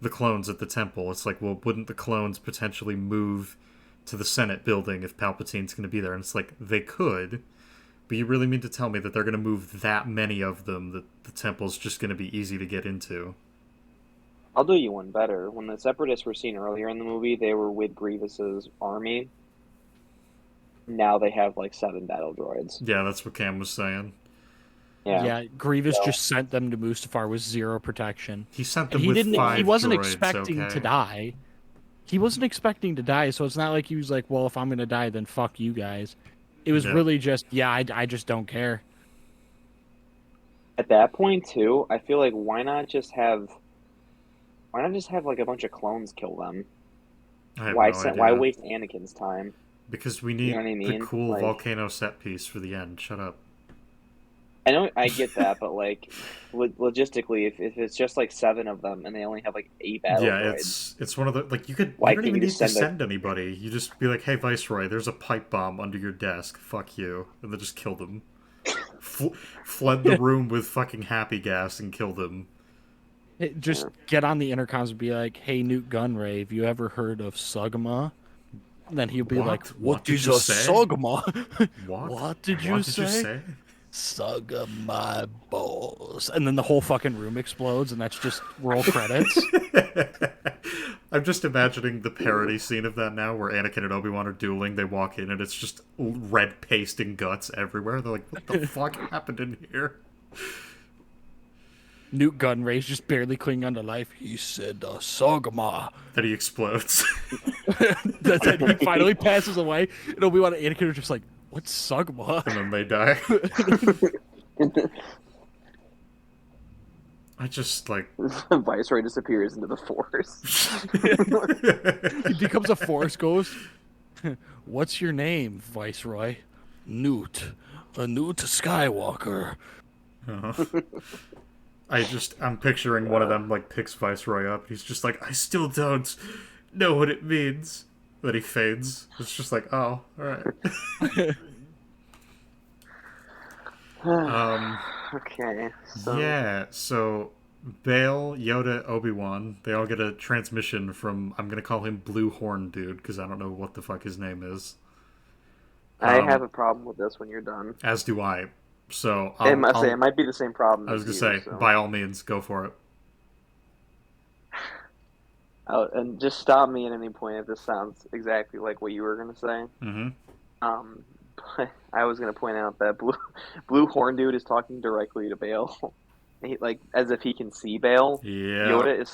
clones at the temple. It's like, well, wouldn't the clones potentially move to the Senate building if Palpatine's going to be there? And it's like they could, but you really mean to tell me that they're going to move that many of them that the temple's just going to be easy to get into? I'll do you one better. When the Separatists were seen earlier in the movie, they were with Grievous's army. Now they have like 7 battle droids. Yeah, that's what Cam was saying. Yeah. Grievous just sent them to Mustafar with 0 protection. He sent And them with 5 he wasn't droids, expecting okay? to die. He wasn't expecting to die, so it's not like he was like, well, if I'm going to die, then fuck you guys. It was really just, I just don't care. At that point, too, I feel like why not just have like a bunch of clones kill them? I have Why no idea. why waste Anakin's time? Because we need You know what I mean? the cool Like- volcano set piece for the end. Shut up. I know I get that, but like logistically, if it's just like 7 of them and they only have like 8 battle Yeah, droids, it's one of the like you why don't can't you even just need to send a send anybody. You just be like, "Hey, Viceroy, there's a pipe bomb under your desk. Fuck you," and then just kill them. Flood the room with fucking happy gas and kill them. Just get on the intercoms and be like, "Hey, Newt Gunray, have you ever heard of Sugma?" And then he'll be What? like, What did is you a say? Sugma?" What? What did you What did you say? say? Sug my balls. And then the whole fucking room explodes, and that's just roll credits. I'm just imagining the parody scene of that now, where Anakin and Obi-Wan are dueling. They walk in, and it's just red paste and guts everywhere. They're like, "What the fuck happened in here?" Newt Gunray's just barely clinging on to life. He said, Sugma. Then he explodes. Then he finally passes away, and Obi-Wan and Anakin are just like, "What's Sugma?" And then they die. I just like Viceroy disappears into the forest. He becomes a force ghost. "What's your name, Viceroy?" "Newt. A Newt Skywalker." I'm picturing one of them like picks Viceroy up. He's just like, "I still don't know what it means." Then he fades. It's just like, oh, alright. Okay. So Yeah, so Bail, Yoda, Obi-Wan, they all get a transmission from, I'm gonna call him Blue Horn Dude, because I don't know what the fuck his name is. I have a problem with this when you're done. As do I. So It might be the same problem. I was as gonna you, say, so. by all means, go for it. And just stop me at any point if this sounds exactly like what you were gonna say. Mm-hmm. But I was gonna point out that Blue Horn Dude is talking directly to Bale, like as if he can see Bale. Yeah. Yoda is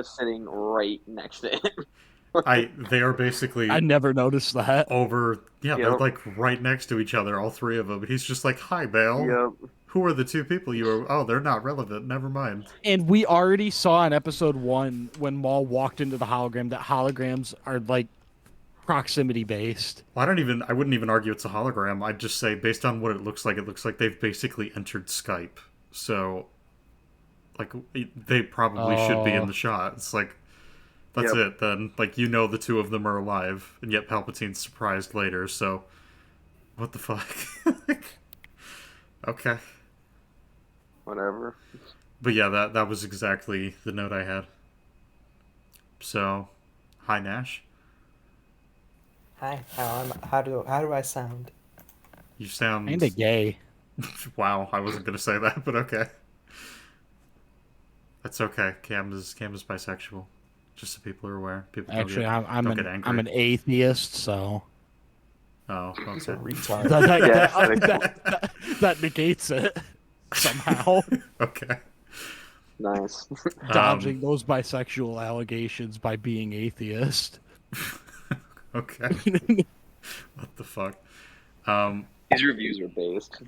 sitting right next to him. They are basically I never noticed that. over. Yeah, they're Yep. like right next to each other, all three of them. And he's just like, "Hi, Bale. Yep. Who are the two people you were? Oh, they're not relevant. Never mind." And we already saw in episode 1 when Maul walked into the hologram that holograms are like proximity based. Well, I wouldn't even argue it's a hologram. I'd just say, based on what it looks like they've basically entered Skype. So, like, they probably should be in the shot. It's like, that's it then. Like, you know the two of them are alive, and yet Palpatine's surprised later, so, what the fuck? Okay. Whatever. But yeah, that was exactly the note I had. So, hi Nash. Hi, how do I sound? You sound Kinda gay. Wow, I wasn't gonna say that, but okay. That's okay. Cam is bisexual. Just so people are aware. People don't Actually, get, I'm don't get angry. an atheist, so Oh, He's a okay. retard. that negates it somehow. Okay. Nice. Dodging those bisexual allegations by being atheist. Okay. What the fuck? These reviews are based.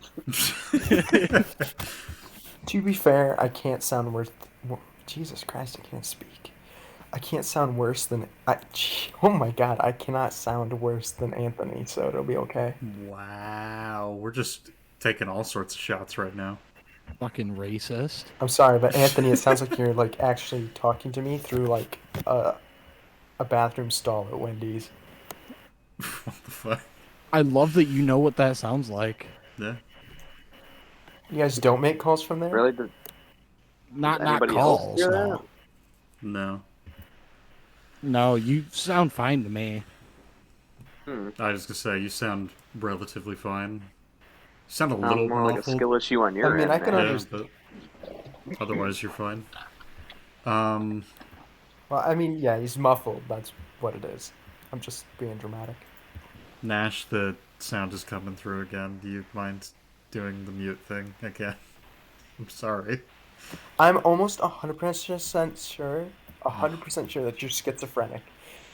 To be fair, I can't sound worse. Jesus Christ, I can't speak. I can't sound worse than oh my god, I cannot sound worse than Anthony, so it'll be okay. Wow, we're just taking all sorts of shots right now. Fucking racist. I'm sorry, but Anthony, it sounds like you're like actually talking to me through like a bathroom stall at Wendy's. What the fuck? I love that you know what that sounds like. Yeah. You guys don't make calls from there? Really? Not Anybody calls. else hear No. No. No, you sound fine to me. I was gonna say you sound relatively fine. You sound a Sounds little more like a muffled. skill issue on your I mean, end. I can man. Yeah, understand. but otherwise you're fine. Well, I mean, yeah, he's muffled. That's what it is. I'm just being dramatic. Nash, the sound is coming through again. Do you mind doing the mute thing again? I'm sorry. I'm almost 100% sure, 100% sure that you're schizophrenic,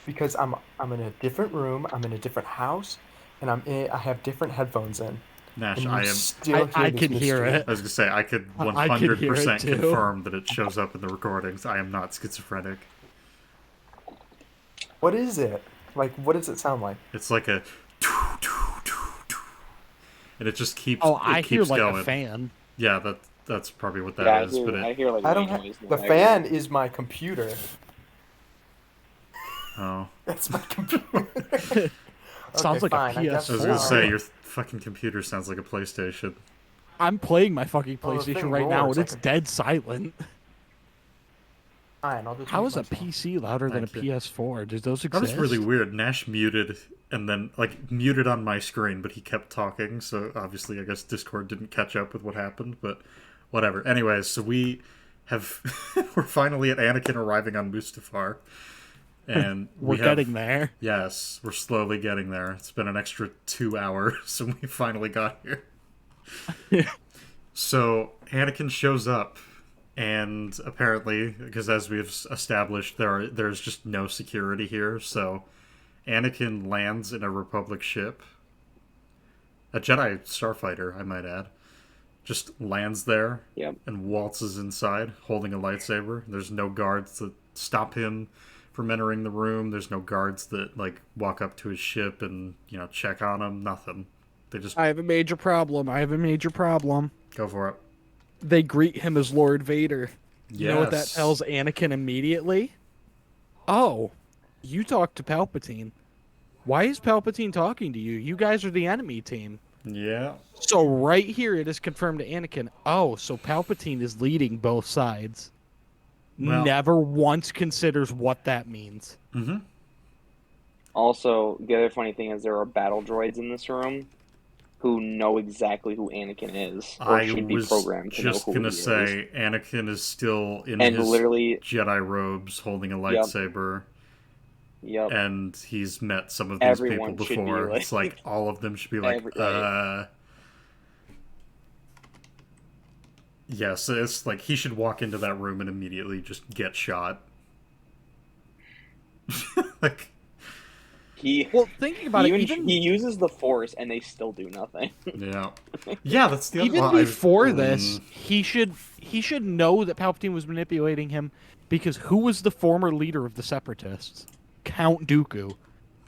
because I'm in a different room, I'm in a different house, and I have different headphones in. Nash, And you I am. still I this can hear mystery. it. I was gonna say I could I could hear it 100% too. confirm that it shows up in the recordings. I am not schizophrenic. What is it? Like, what does it sound like? It's like a. and it just keeps Oh, it I hear keeps like going. a fan. Yeah, that's probably what Yeah, that is. But I hear like I don't white have noise in the background. fan is my computer. oh, That's my computer. Sounds like fine, a I guess I was gonna PS4. say your fucking computer sounds like a PlayStation. I'm playing my fucking Well, the PlayStation thing right now, roars and it's like a- dead silent. Fine, I'll just How mute is a myself. PC louder than a Thank you. PS4? Does those That exist? was really weird. Nash muted and then like muted on my screen, but he kept talking. So obviously, I guess Discord didn't catch up with what happened. But whatever. Anyways, so we have we're finally at Anakin arriving on Mustafar, and We're we have, getting there. Yes, we're slowly getting there. It's been an extra 2 hours, and we finally got here. So Anakin shows up, and apparently, because as we've established, there's just no security here. So Anakin lands in a Republic ship, a Jedi starfighter, I might add. Just lands there Yep. and waltzes inside, holding a lightsaber. There's no guards that stop him from entering the room. There's no guards that like walk up to his ship and check on him. Nothing. They just I have a major problem. go for it. They greet him as Lord Vader. You know what that Yes. tells Anakin immediately? Oh, you talked to Palpatine. Why is Palpatine talking to you? You guys are the enemy team. Yeah. So right here it is confirmed to Anakin. Oh, so Palpatine is leading both sides. Well- Never once considers what that means. Mm-hmm. Also, the other funny thing is there are battle droids in this room who know exactly who Anakin is, or I should be was programmed to know just who gonna he is. say Anakin is still in And his literally, Jedi robes, holding a lightsaber, yep. and he's met some of these Everyone people should be before. like- It's like all of them should be like, Yes, it's like he should walk into that room and immediately just get shot. Like, Well, thinking about it, even he uses the Force and they still do nothing. yeah, that's the other. even before this, he should know that Palpatine was manipulating him, because who was the former leader of the Separatists? Count Dooku,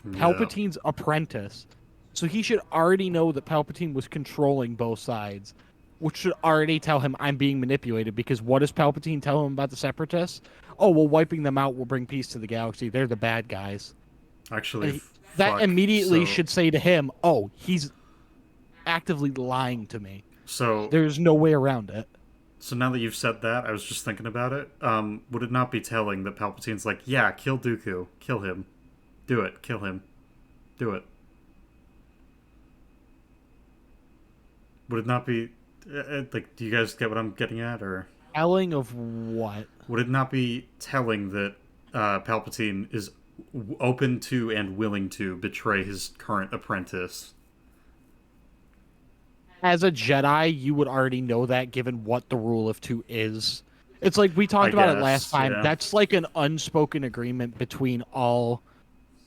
Palpatine's apprentice. So he should already know that Palpatine was controlling both sides, which should already tell him I'm being manipulated, because what does Palpatine tell him about the Separatists? Oh, well, wiping them out will bring peace to the galaxy. They're the bad guys. Actually, That immediately so, should say to him, oh, he's actively lying to me. So There's no way around it. So now that you've said that, I was just thinking about it. Would it not be telling that Palpatine's like, yeah, kill Dooku, kill him, do it, kill him, do it? Would it not be like? Do you guys get what I'm getting at, or Telling of what? would it not be telling that Palpatine is open to and willing to betray his current apprentice? As a Jedi, you would already know that, given what the rule of two is. It's like we talked about it last time. yeah. That's like an unspoken agreement between all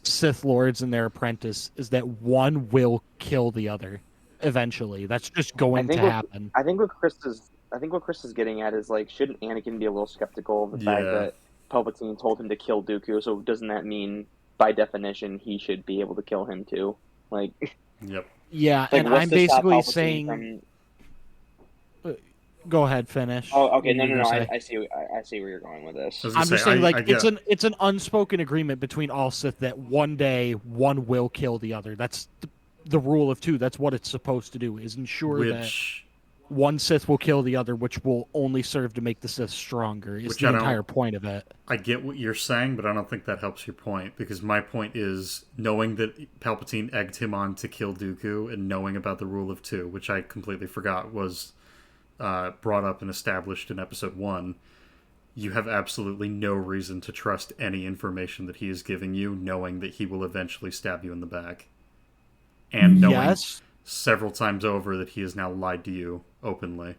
Sith Lords and their apprentice, is that one will kill the other eventually. That's just going to happen. I think what Chris is getting at is like, shouldn't Anakin be a little skeptical of the fact that Palpatine told him to kill Dooku? So doesn't that mean, by definition, he should be able to kill him too? Like, Yep. Yeah, like, and what's I'm to stop basically Palpatine saying. from- Go ahead, finish. Oh, okay, What no, were you no, gonna no. say? I see where you're going with this. I was I'm gonna just say, saying, like, I get, it's an unspoken agreement between all Sith that one day one will kill the other. That's the rule of two. That's what it's supposed to do, is ensure that which one Sith will kill the other, which will only serve to make the Sith stronger. Is Which the I don't- entire point of it. I get what you're saying, but I don't think that helps your point, because my point is knowing that Palpatine egged him on to kill Dooku and knowing about the rule of two, which I completely forgot was brought up and established in episode 1. You have absolutely no reason to trust any information that he is giving you, knowing that he will eventually stab you in the back. And knowing Yes. several times over that he has now lied to you openly.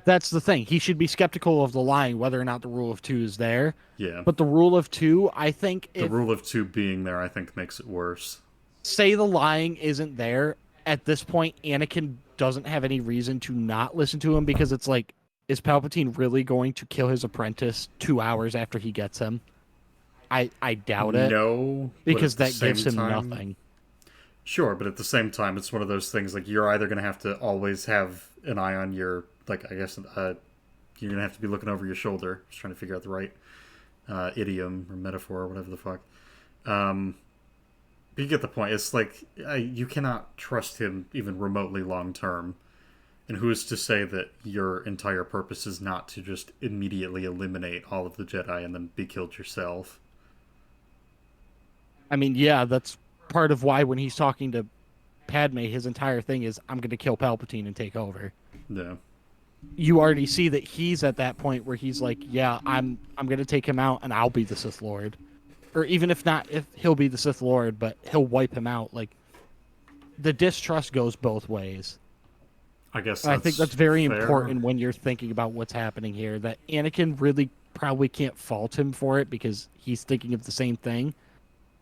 That's the thing. He should be skeptical of the lying, whether or not the rule of two is there. Yeah. But the rule of two, I think, The if rule of two being there, I think, makes it worse. say the lying isn't there, at this point, Anakin doesn't have any reason to not listen to him, because it's like, is Palpatine really going to kill his apprentice 2 hours after he gets him? I doubt it. No. but Because at the that gives same him time, nothing. Sure, but at the same time, it's one of those things like you're either going to have to always have an eye on your, like, I guess you're going to have to be looking over your shoulder. Just trying to figure out the right idiom or metaphor or whatever the fuck. But you get the point. It's like you cannot trust him even remotely long term. And who is to say that your entire purpose is not to just immediately eliminate all of the Jedi and then be killed yourself? I mean, yeah, that's part of why when he's talking to Padme, his entire thing is, I'm going to kill Palpatine and take over. Yeah. You already see that he's at that point where he's like, yeah, I'm going to take him out and I'll be the Sith Lord. Or even if not, if he'll be the Sith Lord, but he'll wipe him out. Like, the distrust goes both ways. I guess I think that's very fair. important when you're thinking about what's happening here. That Anakin really probably can't fault him for it because he's thinking of the same thing.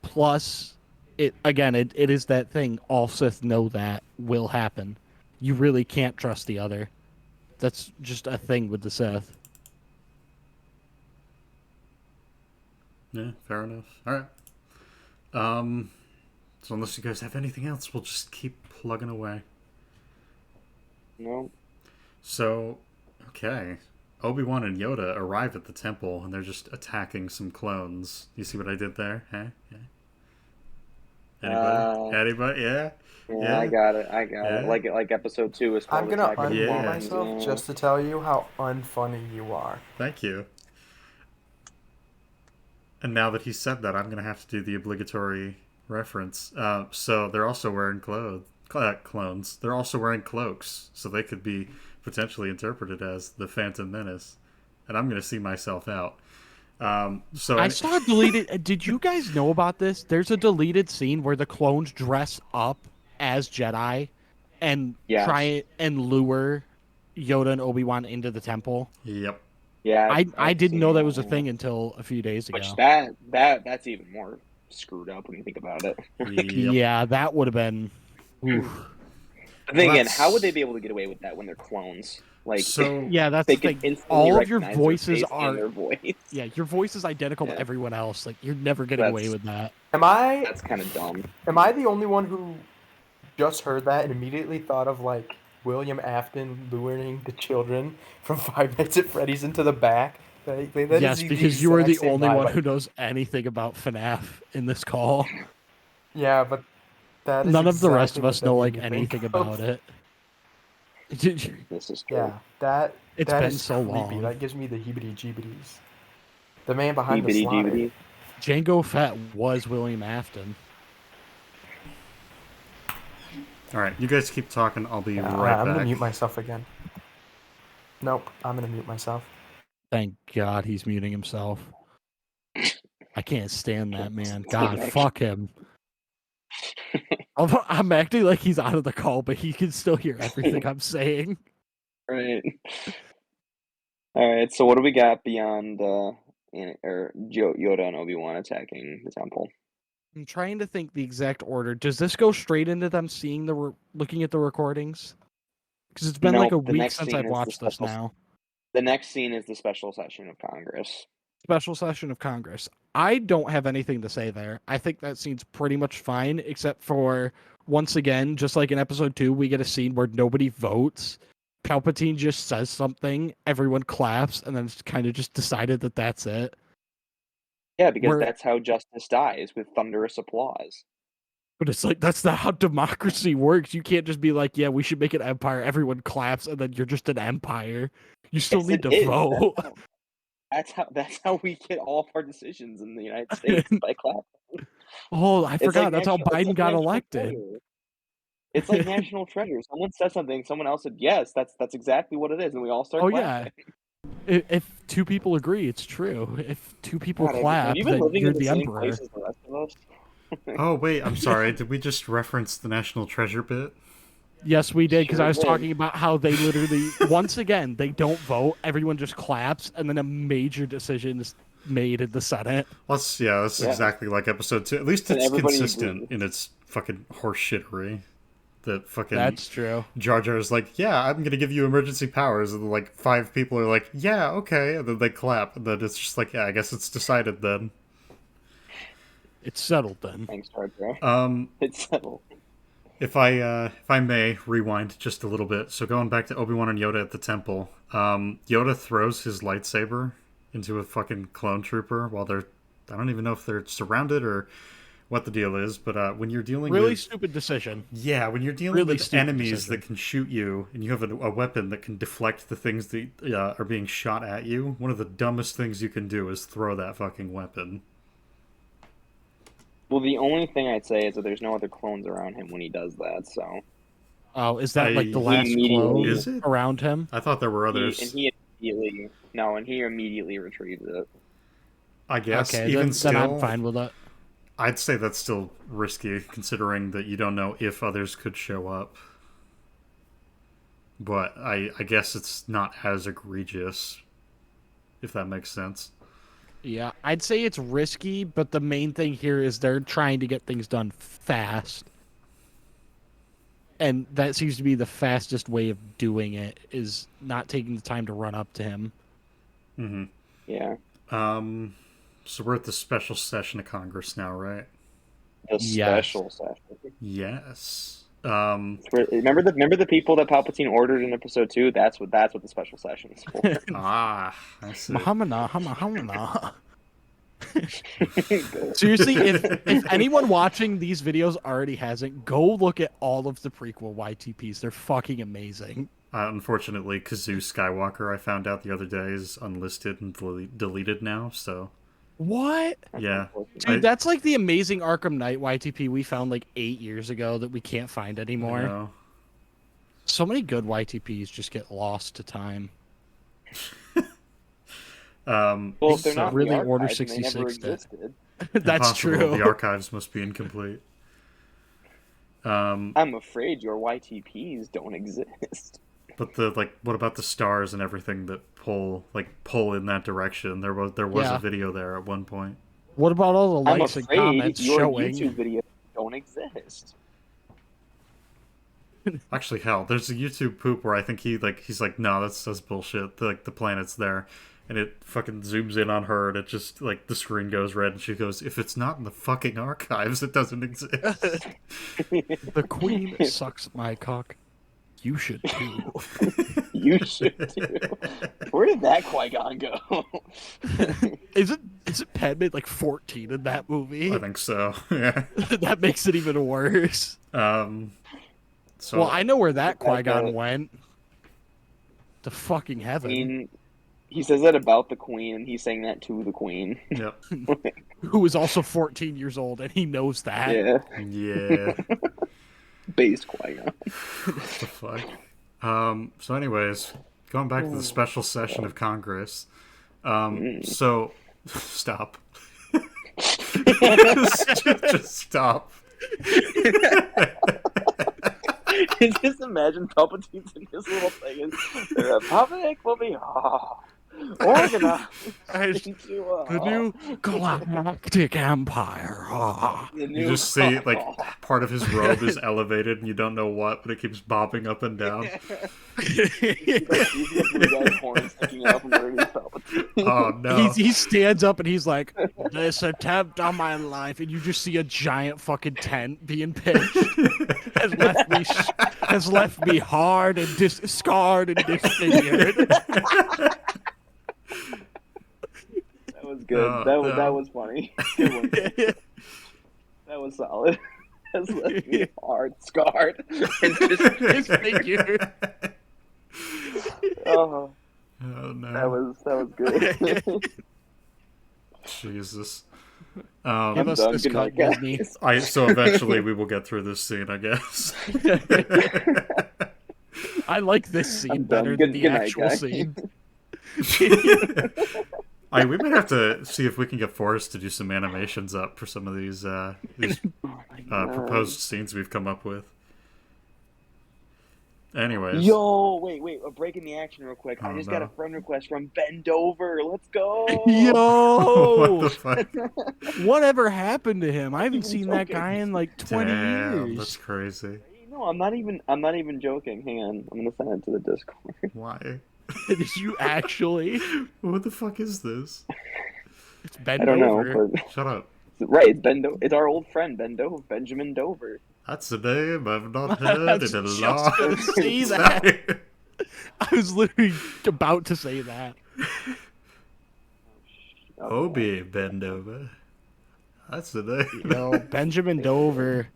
Plus, it is that thing. All Sith know that will happen. You really can't trust the other. That's just a thing with the Sith. Yeah, fair enough. All right. So unless you guys have anything else, we'll just keep plugging away. No. So, okay. Obi-Wan and Yoda arrive at the temple, and they're just attacking some clones. You see what I did there? Huh? Yeah. Anybody? Anybody? Yeah? Yeah, I got it. Like episode 2 is I'm called gonna Attack of the unmute Clones. myself just to tell you how unfunny you are. Thank you. And now that he said that, I'm going to have to do the obligatory reference. So they're also wearing clones. They're also wearing cloaks, so they could be potentially interpreted as the Phantom Menace. And I'm going to see myself out. So I saw a deleted. Did you guys know about this? There's a deleted scene where the clones dress up as Jedi and try and lure Yoda and Obi-Wan into the temple. Yep. Yeah, I didn't know that was a thing until a few days ago. Which that's even more screwed up when you think about it. Yep. Yeah, that would have been. Oof. Again, how would they be able to get away with that when they're clones? Like, so yeah, that's they the thing. can instantly All of your recognize their voices face and are. their voice. Yeah, your voice is identical to everyone else. Like, you're never getting away with that. That's kind of dumb. Am I the only one who just heard that and immediately thought of like William Afton luring the children from Five Nights at Freddy's into the back? Yes, because you are the only one who knows anything about FNAF in this call. Yeah, but that is none of the rest exactly of what us that know made like me anything think about of. it. This is true. Yeah, that It's that been is so creepy. long. That gives me the heebie-jeebies. The man behind the slaughter. Jeebity-jeebity. Django Fett was William Afton. All right, you guys keep talking. I'll be right back. I'm gonna mute myself again. Nope, I'm gonna mute myself. Thank God he's muting himself. I can't stand that man. God, fuck him. I'm acting like he's out of the call, but he can still hear everything I'm saying. Right. All right. So what do we got beyond Yoda and Obi-Wan attacking the temple? I'm trying to think the exact order. Does this go straight into them seeing looking at the recordings? Because it's been like a week since I've watched this now. The next scene is the special session of Congress. Special session of Congress. I don't have anything to say there. I think that scene's pretty much fine, except for, once again, just like in episode 2, we get a scene where nobody votes. Palpatine just says something, everyone claps, and then it's kind of just decided that that's it. Yeah, because that's how justice dies, with thunderous applause. But it's like, that's not how democracy works. You can't just be like, yeah, we should make an empire. Everyone claps, and then you're just an empire. You still need to vote. That's how we get all of our decisions in the United States, by clapping. Oh, I forgot. That's how Biden got elected. Treasure. It's like national treasure. Someone says something, someone else said, yes, that's exactly what it is, and we all start clapping. Yeah. If two people agree, it's true. If two people clap, have you been then living you're in the the same emperor. place as the rest of us? Oh, wait, I'm sorry. Did we just reference the National Treasure bit? Yes, we did, because Sure I was did. talking about how they literally, once again, they don't vote, everyone just claps, and then a major decision is made in the Senate. That's exactly like episode 2. At least And it's everybody consistent agrees. in its fucking horseshittery. That fucking That's true. Jar Jar's like, yeah, I'm gonna give you emergency powers, and then, like 5 people are like, yeah, okay, and then they clap, and then it's just like, yeah, I guess it's decided then. It's settled then. Thanks, Jar Jar. It's settled. If I may rewind just a little bit, so going back to Obi-Wan and Yoda at the temple, Yoda throws his lightsaber into a fucking clone trooper while they're, I don't even know if they're surrounded or what the deal is, but when you're dealing Really with, stupid decision. yeah, when you're dealing Really with stupid enemies decision. that can shoot you and you have a weapon that can deflect the things that are being shot at you, one of the dumbest things you can do is throw that fucking weapon. Well, the only thing I'd say is that there's no other clones around him when he does that. So Oh, is that like the I- last immediately- clone Is it? around him? I thought there were others. he immediately retrieves it. I guess Okay, even then still, I'm fine with it. I'd say that's still risky, considering that you don't know if others could show up. But I guess it's not as egregious, if that makes sense. Yeah, I'd say it's risky, but the main thing here is they're trying to get things done fast. And that seems to be the fastest way of doing it, is not taking the time to run up to him. Mm-hmm. Yeah. So we're at the special session of Congress now, right? The Yes. special session. Yes. Remember the people that Palpatine ordered in Episode 2? That's what the special session is for. I see. Mahamana. Seriously, if anyone watching these videos already hasn't, go look at all of the prequel YTPs. They're fucking amazing. Unfortunately, Kazoo Skywalker, I found out the other day, is unlisted and deleted now, so What? yeah. Dude, that's like the amazing Arkham Knight YTP we found like 8 years ago that we can't find anymore. No. So many good YTPs just get lost to time. Well, if they're so- not in really the Order archives, then they never 66 that- existed. That's impossible. true. The archives must be incomplete. I'm afraid your YTPs don't exist. But what about the stars and everything that pull in that direction? There was Yeah. a video there at one point. What about all the I'm likes and afraid comments your showing? YouTube videos don't exist. Actually, hell, there's a YouTube poop where I think he's like, no, that's bullshit. The planet's there, and it fucking zooms in on her, and it just like the screen goes red, and she goes, if it's not in the fucking archives, it doesn't exist. The queen sucks my cock. You should too. You should too. Where did that Qui-Gon go? Isn't Padme like 14 in that movie? I think so. Yeah. That makes it even worse. So Well, I know where that Like Qui-Gon that. went. To fucking heaven. Queen, he says that about the Queen, and he's saying that to the Queen. Yep. Who is also 14 years old, and he knows that. Yeah, Yeah. base Qui-Gon. What the fuck? So anyways, going back to the special session of Congress. So stop. just stop. Just imagine Palpatine's in this little thing, and the Republic will be organized into The new Galactic Empire. the You new- just see like part of his robe is elevated and you don't know what, but it keeps bobbing up and down. You see the blue guy's horn sticking out from underneath Palpatine. Oh no. He stands up and he's like, "This attempt on my life," and you just see a giant fucking tent being pitched. has left me hard and scarred and disfigured. That was good. That was funny. Good one. That was solid. That's left me hard, scarred, and just Disfigured. oh, Oh no. that was good. Jesus. Give us done. this Good cut, night, Disney. guys. So eventually we will get through this scene, I guess. I like this I'm scene done. better than the Good night, actual guys. scene. We might have to see if we can get Forrest to do some animations up for some of these proposed scenes we've come up with. Anyways. Yo, wait, a break in the action real quick. I Oh, just got a no. friend request from Ben Dover. Let's go. What Yo! the fuck? Whatever happened to him? I haven't Even seen that joking. guy in like 20 Damn, years. that's crazy. No, I'm not even joking. Hang on, I'm gonna send it to the Discord. Why? Did you actually? What the fuck is this? It's Ben I don't Dover. know, but Shut up. right, it's Ben Dover. It's our old friend Ben Dover, Benjamin Dover. That's a name I've not heard in a Just long gonna say time. that. I was literally about to say that. Obi bend over. That's the name. Yo, Benjamin Dover.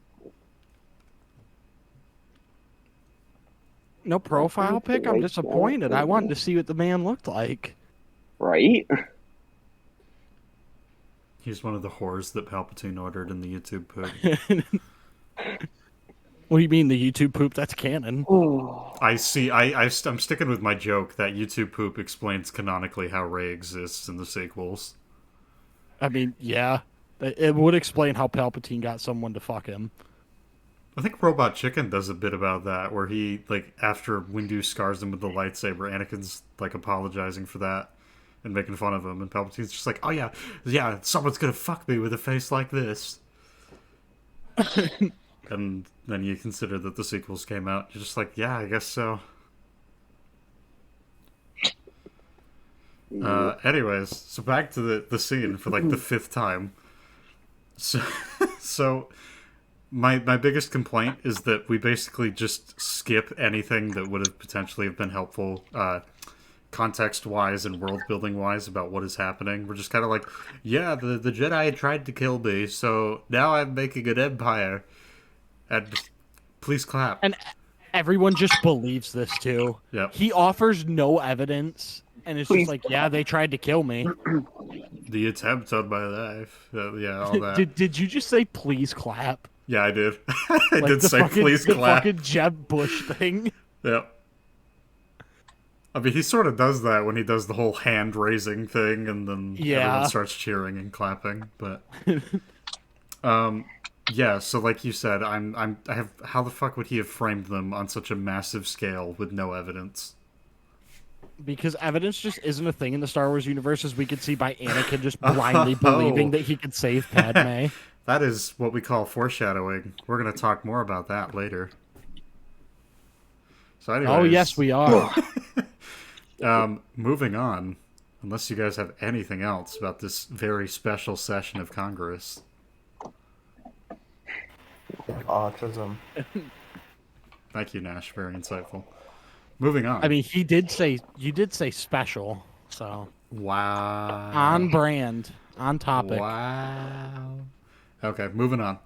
No profile pic? I'm disappointed. I wanted to see what the man looked like. Right? He's one of the whores that Palpatine ordered in the YouTube poop. What do you mean the YouTube poop? That's canon. I see. I'm sticking with my joke that YouTube poop explains canonically how Rey exists in the sequels. I mean, yeah. It would explain how Palpatine got someone to fuck him. I think Robot Chicken does a bit about that, where he, like, after Windu scars him with the lightsaber, Anakin's, like, apologizing for that and making fun of him, and Palpatine's just like, oh yeah, someone's gonna fuck me with a face like this. And then you consider that the sequels came out, you're just like, yeah, I guess so. Anyways, so back to the scene for, like, the 5th time. So my biggest complaint is that we basically just skip anything that would have potentially have been helpful context-wise and world-building-wise about what is happening. We're just kind of like, yeah, the Jedi tried to kill me, so now I'm making an empire. And please clap. And everyone just believes this, too. Yep. He offers no evidence, and it's just like, yeah, they tried to kill me. The attempt on my life. Yeah, all that. Did you just say, please clap? Yeah, I did. I Like did say, please the clap. fucking Jeb Bush thing. Yep. I mean, he sort of does that when he does the whole hand-raising thing, and then everyone starts cheering and clapping, but... yeah, so like you said, how the fuck would he have framed them on such a massive scale with no evidence? Because evidence just isn't a thing in the Star Wars universe, as we could see by Anakin just blindly believing that he could save Padme. That is what we call foreshadowing. We're going to talk more about that later. So anyways, oh, yes, we are. Moving on, unless you guys have anything else about this very special session of Congress. Autism. Thank you, Nash. Very insightful. Moving on. I mean, you did say special, so. Wow. On brand. On topic. Wow. Okay, moving on.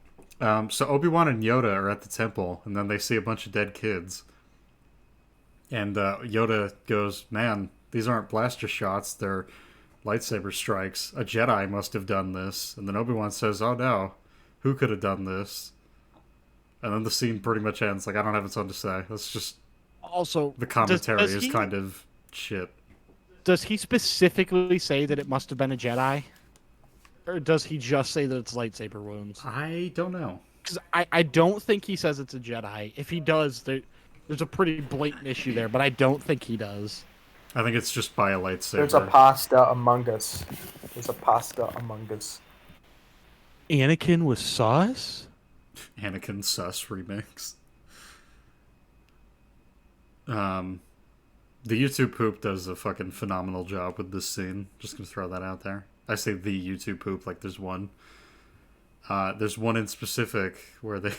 So Obi-Wan and Yoda are at the temple, and then they see a bunch of dead kids. And Yoda goes, man, these aren't blaster shots, they're lightsaber strikes. A Jedi must have done this. And then Obi-Wan says, oh no, who could have done this? And then the scene pretty much ends. Like, I don't have a ton to say. That's just... Also, the commentary is kind of shit. Does he specifically say that it must have been a Jedi? Or does he just say that it's lightsaber wounds? I don't know. Because I don't think he says it's a Jedi. If he does, there's a pretty blatant issue there, but I don't think he does. I think it's just by a lightsaber. There's a pasta among us. Anakin was sus? Anakin Sus remix. The YouTube poop does a fucking phenomenal job with this scene. Just gonna throw that out there. I say the YouTube poop like there's one. There's one in specific where they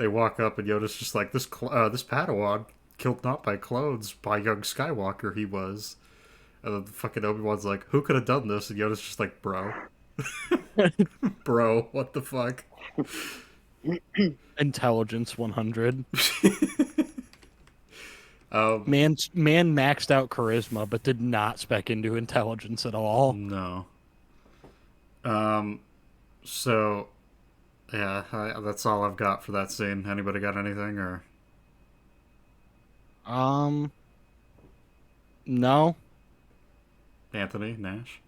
walk up and Yoda's just like, this Padawan killed not by clones, by young Skywalker he was. And then fucking Obi-Wan's like, who could have done this? And Yoda's just like, bro. Bro, what the fuck? Intelligence 100. Man maxed out charisma, but did not spec into intelligence at all. No. So, yeah, that's all I've got for that scene. Anybody got anything, or? No. Anthony, Nash?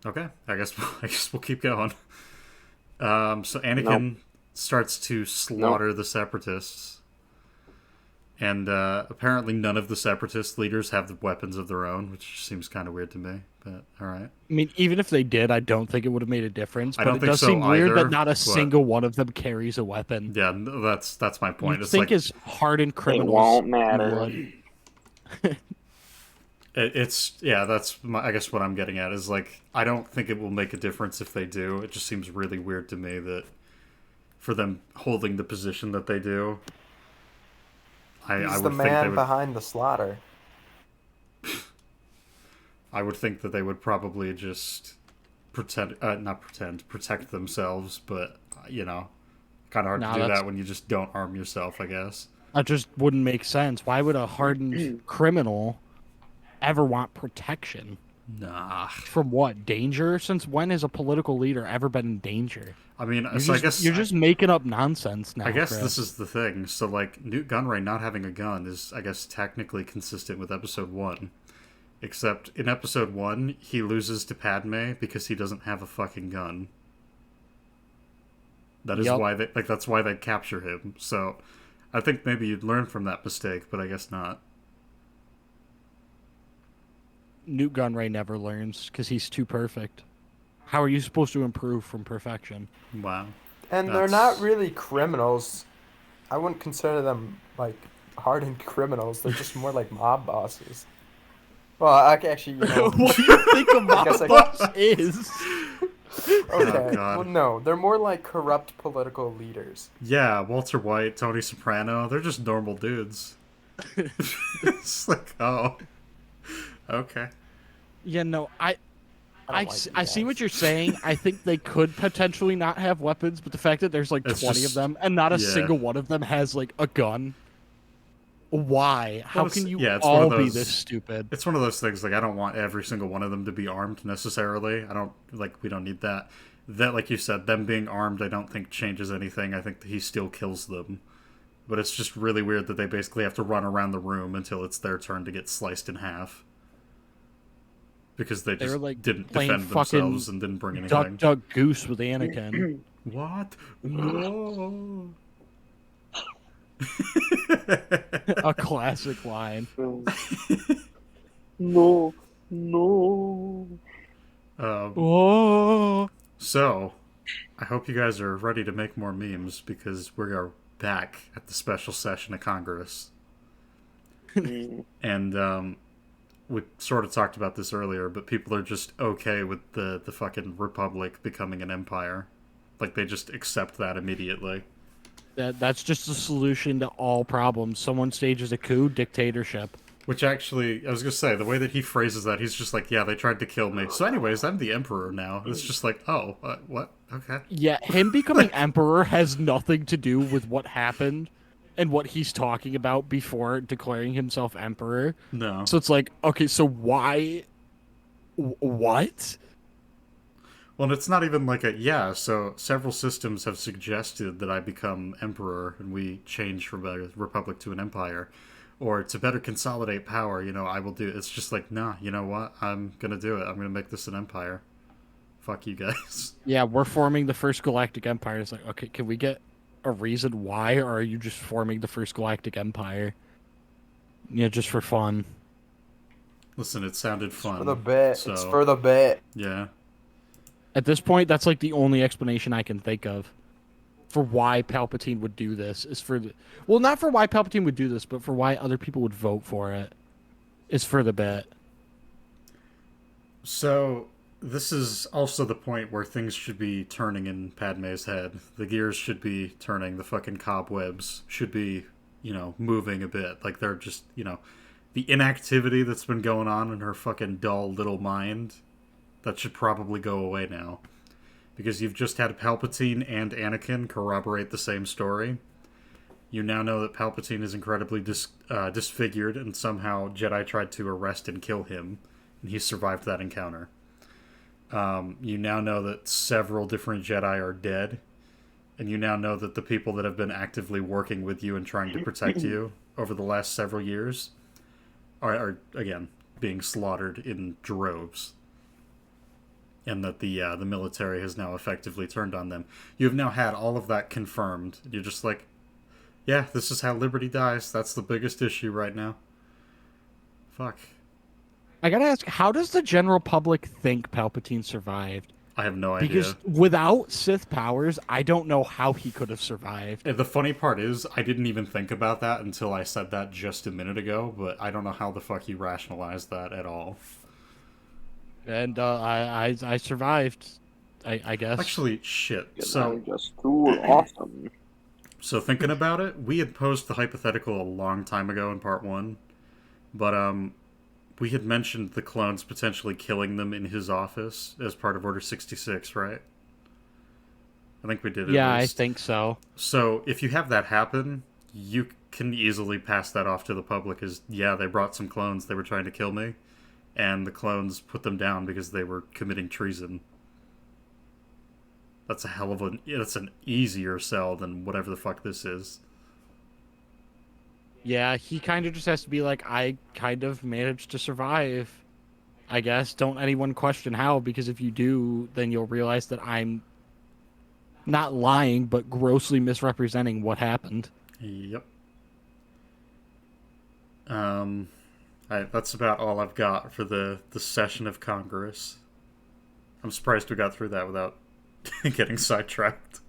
Okay, I guess we'll keep going. So Anakin starts to slaughter the Separatists, and apparently none of the Separatist leaders have the weapons of their own, which seems kind of weird to me. But all right. I mean, even if they did, I don't think it would have made a difference. But I don't it think does so seem weird either, that not a but- single one of them carries a weapon. Yeah, that's my point. You It's think like as hardened It criminals won't matter. would. I guess what I'm getting at is like I don't think it will make a difference if they do. It just seems really weird to me that for them holding the position that they do, I He's the would think they man would behind the slaughter. I would think that they would probably just protect themselves, but kind of hard Nah, to do that's that when you just don't arm yourself, I guess. that just wouldn't make sense. Why would a hardened criminal ever want protection? Nah. From what? Danger? Since when has a political leader ever been in danger? I mean, You're so just, I guess you're just making up nonsense now. I guess Chris. this is the thing. So like Newt Gunray not having a gun is I guess technically consistent with episode 1. Except in episode 1, he loses to Padme because he doesn't have a fucking gun. That is Yup. why that's why they capture him. So I think maybe you'd learn from that mistake, but I guess not. Newt Gunray never learns because he's too perfect. How are you supposed to improve from perfection? Wow. And they're That's- not really criminals. I wouldn't consider them like hardened criminals. They're just more like mob bosses. Well, I actually, What do you think a mob guess I- boss is? okay. Oh, God. Well, no, they're more like corrupt political leaders. Yeah, Walter White, Tony Soprano, they're just normal dudes. It's like, oh. Okay. Yeah, no, I don't like you see guys. what you're saying. I think they could potentially not have weapons, but the fact that there's like It's 20 just- of them and not a yeah. single one of them has like a gun. Why? How it's- can you yeah, it's one of all be those- this stupid? It's one of those things, like, I don't want every single one of them to be armed necessarily. We don't need that. That, like you said, them being armed, I don't think changes anything. I think that he still kills them. But it's just really weird that they basically have to run around the room until it's their turn to get sliced in half. Because they They just were, like, didn't playing defend themselves and didn't bring Duck, anything. duck, goose with Anakin. What? No. A classic line. No, no. Oh, So, I hope you guys are ready to make more memes because we are back at the special session of Congress. And we sort of talked about this earlier, but people are just okay with the fucking Republic becoming an empire. Like, they just accept that immediately. that's just the solution to all problems. Someone stages a coup, dictatorship. Which actually, I was going to say, the way that he phrases that, he's just like, yeah, they tried to kill me. So anyways, I'm the emperor now. It's just like, oh, what? Okay. Yeah, him becoming emperor has nothing to do with what happened and what he's talking about before declaring himself emperor. No. So it's like, okay, so why? What? Well, it's not even like so several systems have suggested that I become emperor and we change from a republic to an empire. Or to better consolidate power, I will do it. It's just like, nah, you know what? I'm going to do it. I'm going to make this an empire. Fuck you guys. Yeah, we're forming the first galactic empire. It's like, okay, can we get a reason why, or are you just forming the first galactic empire? Yeah, just for fun. Listen, it sounded fun. For the bit. So, It's for the bit. yeah. At this point, that's like the only explanation I can think of for why Palpatine would do this. Is for the, well, not for why Palpatine would do this, but for why other people would vote for it. Is for the bit. So, this is also the point where things should be turning in Padme's head. The gears should be turning. The fucking cobwebs should be, moving a bit. Like, they're just, the inactivity that's been going on in her fucking dull little mind, that should probably go away now. Because you've just had Palpatine and Anakin corroborate the same story. You now know that Palpatine is incredibly disfigured, and somehow Jedi tried to arrest and kill him, and he survived that encounter. You now know that several different Jedi are dead, and you now know that the people that have been actively working with you and trying to protect you over the last several years are again, being slaughtered in droves. And that the military has now effectively turned on them. You have now had all of that confirmed. You're just like, yeah, this is how liberty dies. That's the biggest issue right now. Fuck. I gotta ask, how does the general public think Palpatine survived? I have no Because idea. without Sith powers, I don't know how he could have survived. And the funny part is, I didn't even think about that until I said that just a minute ago, but I don't know how the fuck you rationalized that at all. And I survived, I guess. Actually, shit. Because So, I'm just too awesome. so thinking about it, we had posed the hypothetical a long time ago in part 1, but we had mentioned the clones potentially killing them in his office as part of Order 66, right? I think we did at Yeah, I least. think so. So if you have that happen, you can easily pass that off to the public as, yeah, they brought some clones, they were trying to kill me, and the clones put them down because they were committing treason. That's a hell of that's an easier sell than whatever the fuck this is. Yeah, he kind of just has to be like, I kind of managed to survive. I guess. Don't anyone question how, because if you do, then you'll realize that I'm not lying, but grossly misrepresenting what happened. Yep. That's about all I've got for the session of Congress. I'm surprised we got through that without getting sidetracked.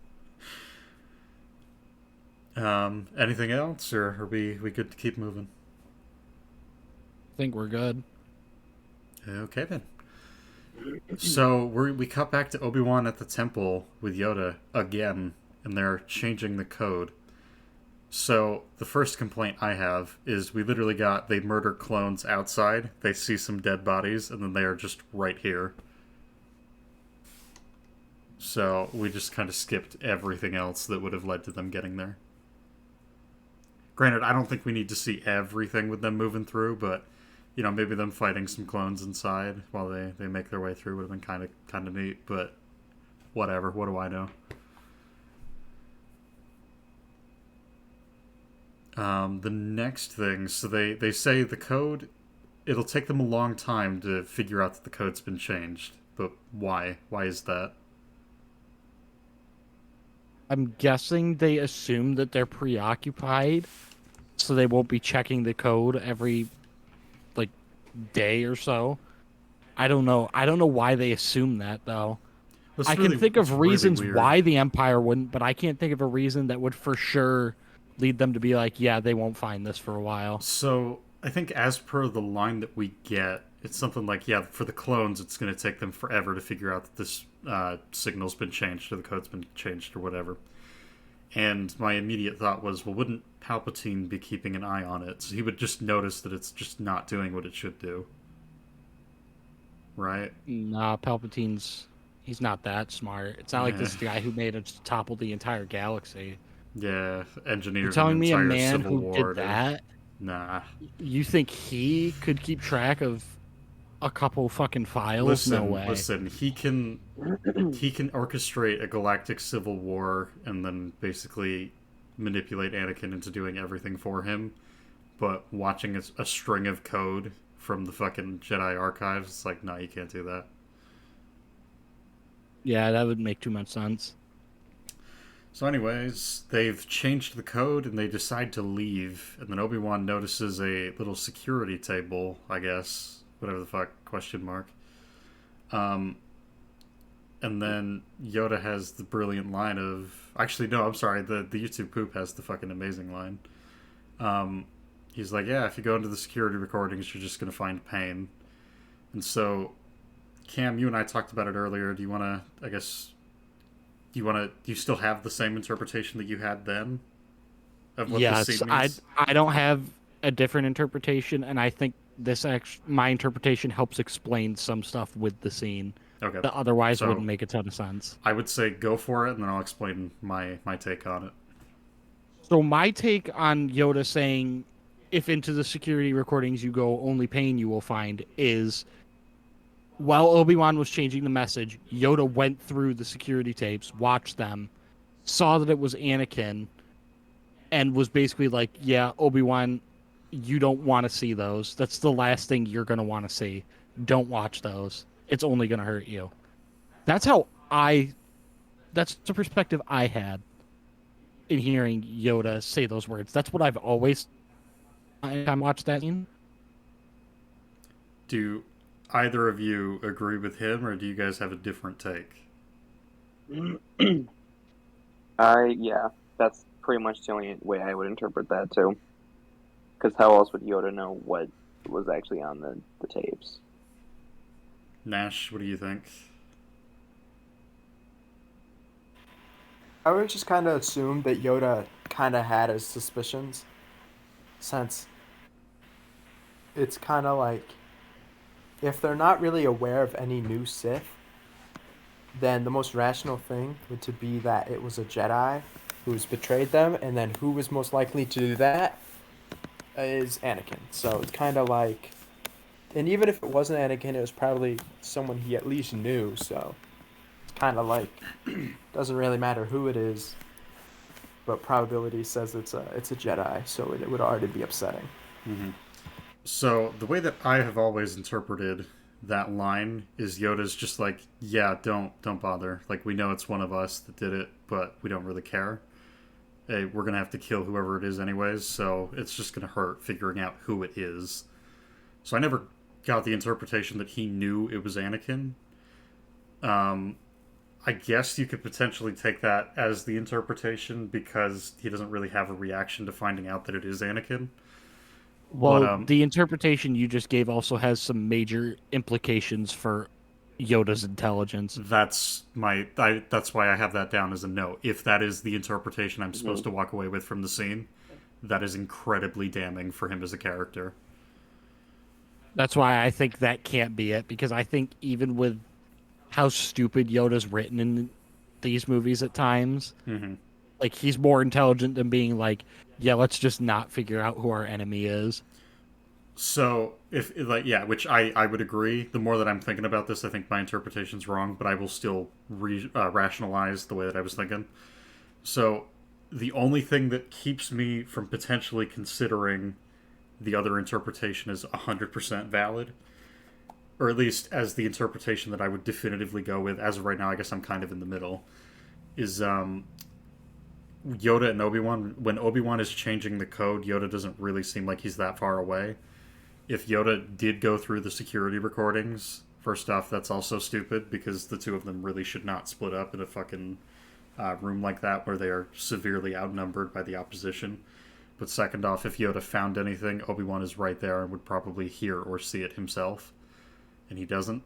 Anything else, or are we good to keep moving? I think we're good. Okay then. So we cut back to Obi-Wan at the temple with Yoda again, and they're changing the code. So the first complaint I have is we literally got they murder clones outside, they see some dead bodies, and then they are just right here. So we just kind of skipped everything else that would have led to them getting there. Granted, I don't think we need to see everything with them moving through, but you know, maybe them fighting some clones inside while they make their way through would have been kind of neat, but whatever, what do I know? The next thing, so they say the code, it'll take them a long time to figure out that the code's been changed, but why? Why is that? I'm guessing they assume that they're preoccupied, so they won't be checking the code every day or so. I don't know. I don't know why they assume that though. I can think of reasons why the Empire wouldn't, but I can't think of a reason that would for sure lead them to be like, yeah, they won't find this for a while. So I think as per the line that we get, it's something like, yeah, for the clones, it's going to take them forever to figure out that this signal's been changed or the code's been changed or whatever. And my immediate thought was, well, wouldn't Palpatine be keeping an eye on it? So he would just notice that it's just not doing what it should do. Right? Nah, he's not that smart. It's not like this guy who made it to topple the entire galaxy. Yeah, engineers. You're telling me a man Civil who War did that? Nah. You think he could keep track of a couple fucking files? Listen, no way. Listen, he can orchestrate a galactic civil war and then basically manipulate Anakin into doing everything for him. But watching a string of code from the fucking Jedi archives, it's like, no, you can't do that. Yeah, that would make too much sense. So anyways, they've changed the code and they decide to leave, and then Obi-Wan notices a little security table, I guess, whatever the fuck, question mark. And then Yoda has the brilliant line of... Actually, no, I'm sorry, the YouTube poop has the fucking amazing line. He's like, yeah, if you go into the security recordings, you're just going to find pain. And so, Cam, you and I talked about it earlier. Do you want to, I guess... Do you still have the same interpretation that you had then? Of what yes, the scene means? I don't have a different interpretation, and I think my interpretation helps explain some stuff with the scene Okay. that otherwise wouldn't make a ton of sense. I would say go for it, and then I'll explain my take on it. So my take on Yoda saying, if into the security recordings you go, only pain you will find, is... While Obi-Wan was changing the message, Yoda went through the security tapes, watched them, saw that it was Anakin, and was basically like, yeah, Obi-Wan, you don't want to see those. That's the last thing you're going to want to see. Don't watch those. It's only going to hurt you. That's the perspective I had in hearing Yoda say those words. That's what I've always... I watched that scene. either of you agree with him, or do you guys have a different take? Yeah, that's pretty much the only way I would interpret that too. Because how else would Yoda know what was actually on the tapes? Nash, what do you think? I would just kind of assume that Yoda kind of had his suspicions, since it's kind of like if they're not really aware of any new Sith, then the most rational thing would to be that it was a Jedi who's betrayed them, and then who was most likely to do that is Anakin. So it's kind of like, and even if it wasn't Anakin, it was probably someone he at least knew. So it's kind of like doesn't really matter who it is, but probability says it's a Jedi, so it would already be upsetting. Mm-hmm. So the way that I have always interpreted that line is Yoda's just like, yeah, don't bother. Like, we know it's one of us that did it, but we don't really care. Hey, we're gonna have to kill whoever it is anyways, so it's just gonna hurt figuring out who it is. So I never got the interpretation that he knew it was Anakin. I guess you could potentially take that as the interpretation because he doesn't really have a reaction to finding out that it is Anakin. Well, But, the interpretation you just gave also has some major implications for Yoda's intelligence. that's why I have that down as a note. If that is the interpretation I'm supposed to walk away with from the scene, that is incredibly damning for him as a character. That's why I think that can't be it, because I think even with how stupid Yoda's written in these movies at times, like, he's more intelligent than being like, yeah, let's just not figure out who our enemy is. So, which I would agree. The more that I'm thinking about this, I think my interpretation's wrong, but I will still rationalize the way that I was thinking. So, the only thing that keeps me from potentially considering the other interpretation is 100% valid, or at least as the interpretation that I would definitively go with, as of right now, I guess I'm kind of in the middle, is Yoda and Obi-Wan. When Obi-Wan is changing the code, Yoda doesn't really seem like he's that far away. If Yoda did go through the security recordings, first off, that's also stupid because the two of them really should not split up in a fucking room like that where they are severely outnumbered by the opposition. But second off, if Yoda found anything, Obi-Wan is right there and would probably hear or see it himself. And he doesn't.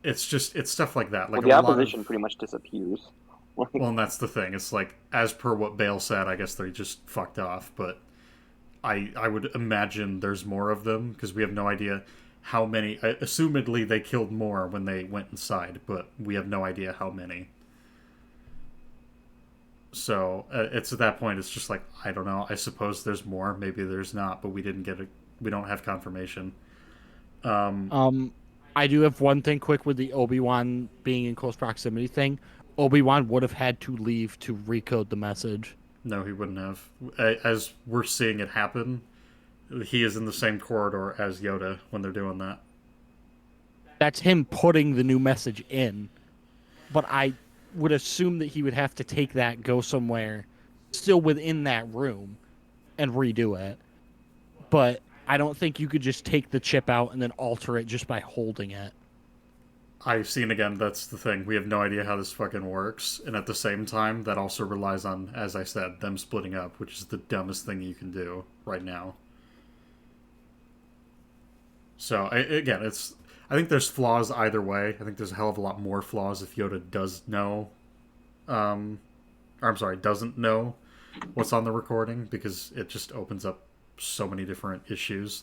It's stuff like that. Like, the opposition pretty much disappears. Well, and that's the thing. It's like, as per what Bale said, I guess they just fucked off. But I would imagine there's more of them, because we have no idea how many. Assumedly, they killed more when they went inside, but we have no idea how many. So it's at that point, it's just like, I don't know. I suppose there's more. Maybe there's not, but we didn't get it. We don't have confirmation. I do have one thing quick with the Obi-Wan being in close proximity thing. Obi-Wan would have had to leave to recode the message. No, he wouldn't have. As we're seeing it happen, he is in the same corridor as Yoda when they're doing that. That's him putting the new message in. But I would assume that he would have to take that, go somewhere, still within that room, and redo it. But I don't think you could just take the chip out and then alter it just by holding it. I've seen, again, that's the thing. We have no idea how this fucking works. And at the same time, that also relies on, as I said, them splitting up, which is the dumbest thing you can do right now. So, again, I think there's flaws either way. I think there's a hell of a lot more flaws if Yoda does know, doesn't know what's on the recording, because it just opens up so many different issues.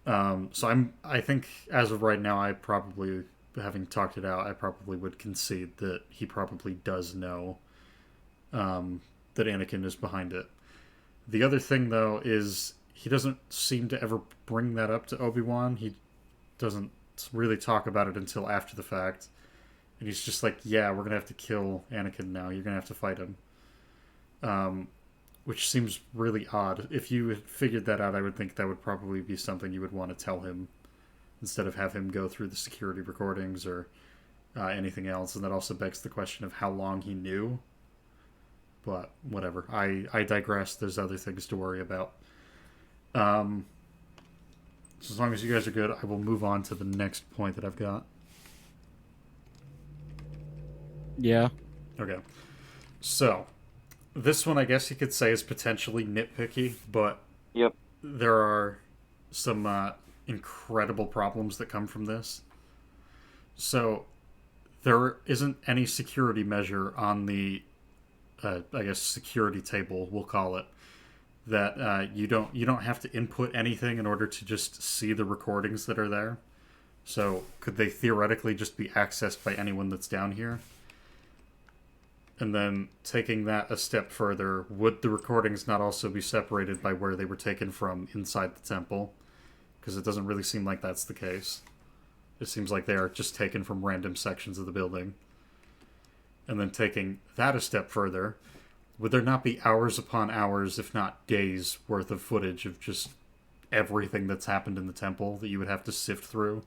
So I think as of right now, I probably, having talked it out, I probably would concede that he probably does know that Anakin is behind it. The other thing, though, is he doesn't seem to ever bring that up to Obi-Wan. He doesn't really talk about it until after the fact. And he's just like, yeah, we're going to have to kill Anakin now. You're going to have to fight him. Which seems really odd. If you had figured that out, I would think that would probably be something you would want to tell him instead of have him go through the security recordings or anything else. And that also begs the question of how long he knew. But whatever. I digress. There's other things to worry about. So as long as you guys are good, I will move on to the next point that I've got. Yeah. Okay. So, this one I guess you could say is potentially nitpicky, but Yep. there are some incredible problems that come from this. So, there isn't any security measure on the, I guess, security table, we'll call it, that you don't have to input anything in order to just see the recordings that are there. So, could they theoretically just be accessed by anyone that's down here? And then taking that a step further, would the recordings not also be separated by where they were taken from inside the temple? Because it doesn't really seem like that's the case. It seems like they are just taken from random sections of the building. And then taking that a step further, would there not be hours upon hours, if not days, worth of footage of just everything that's happened in the temple that you would have to sift through?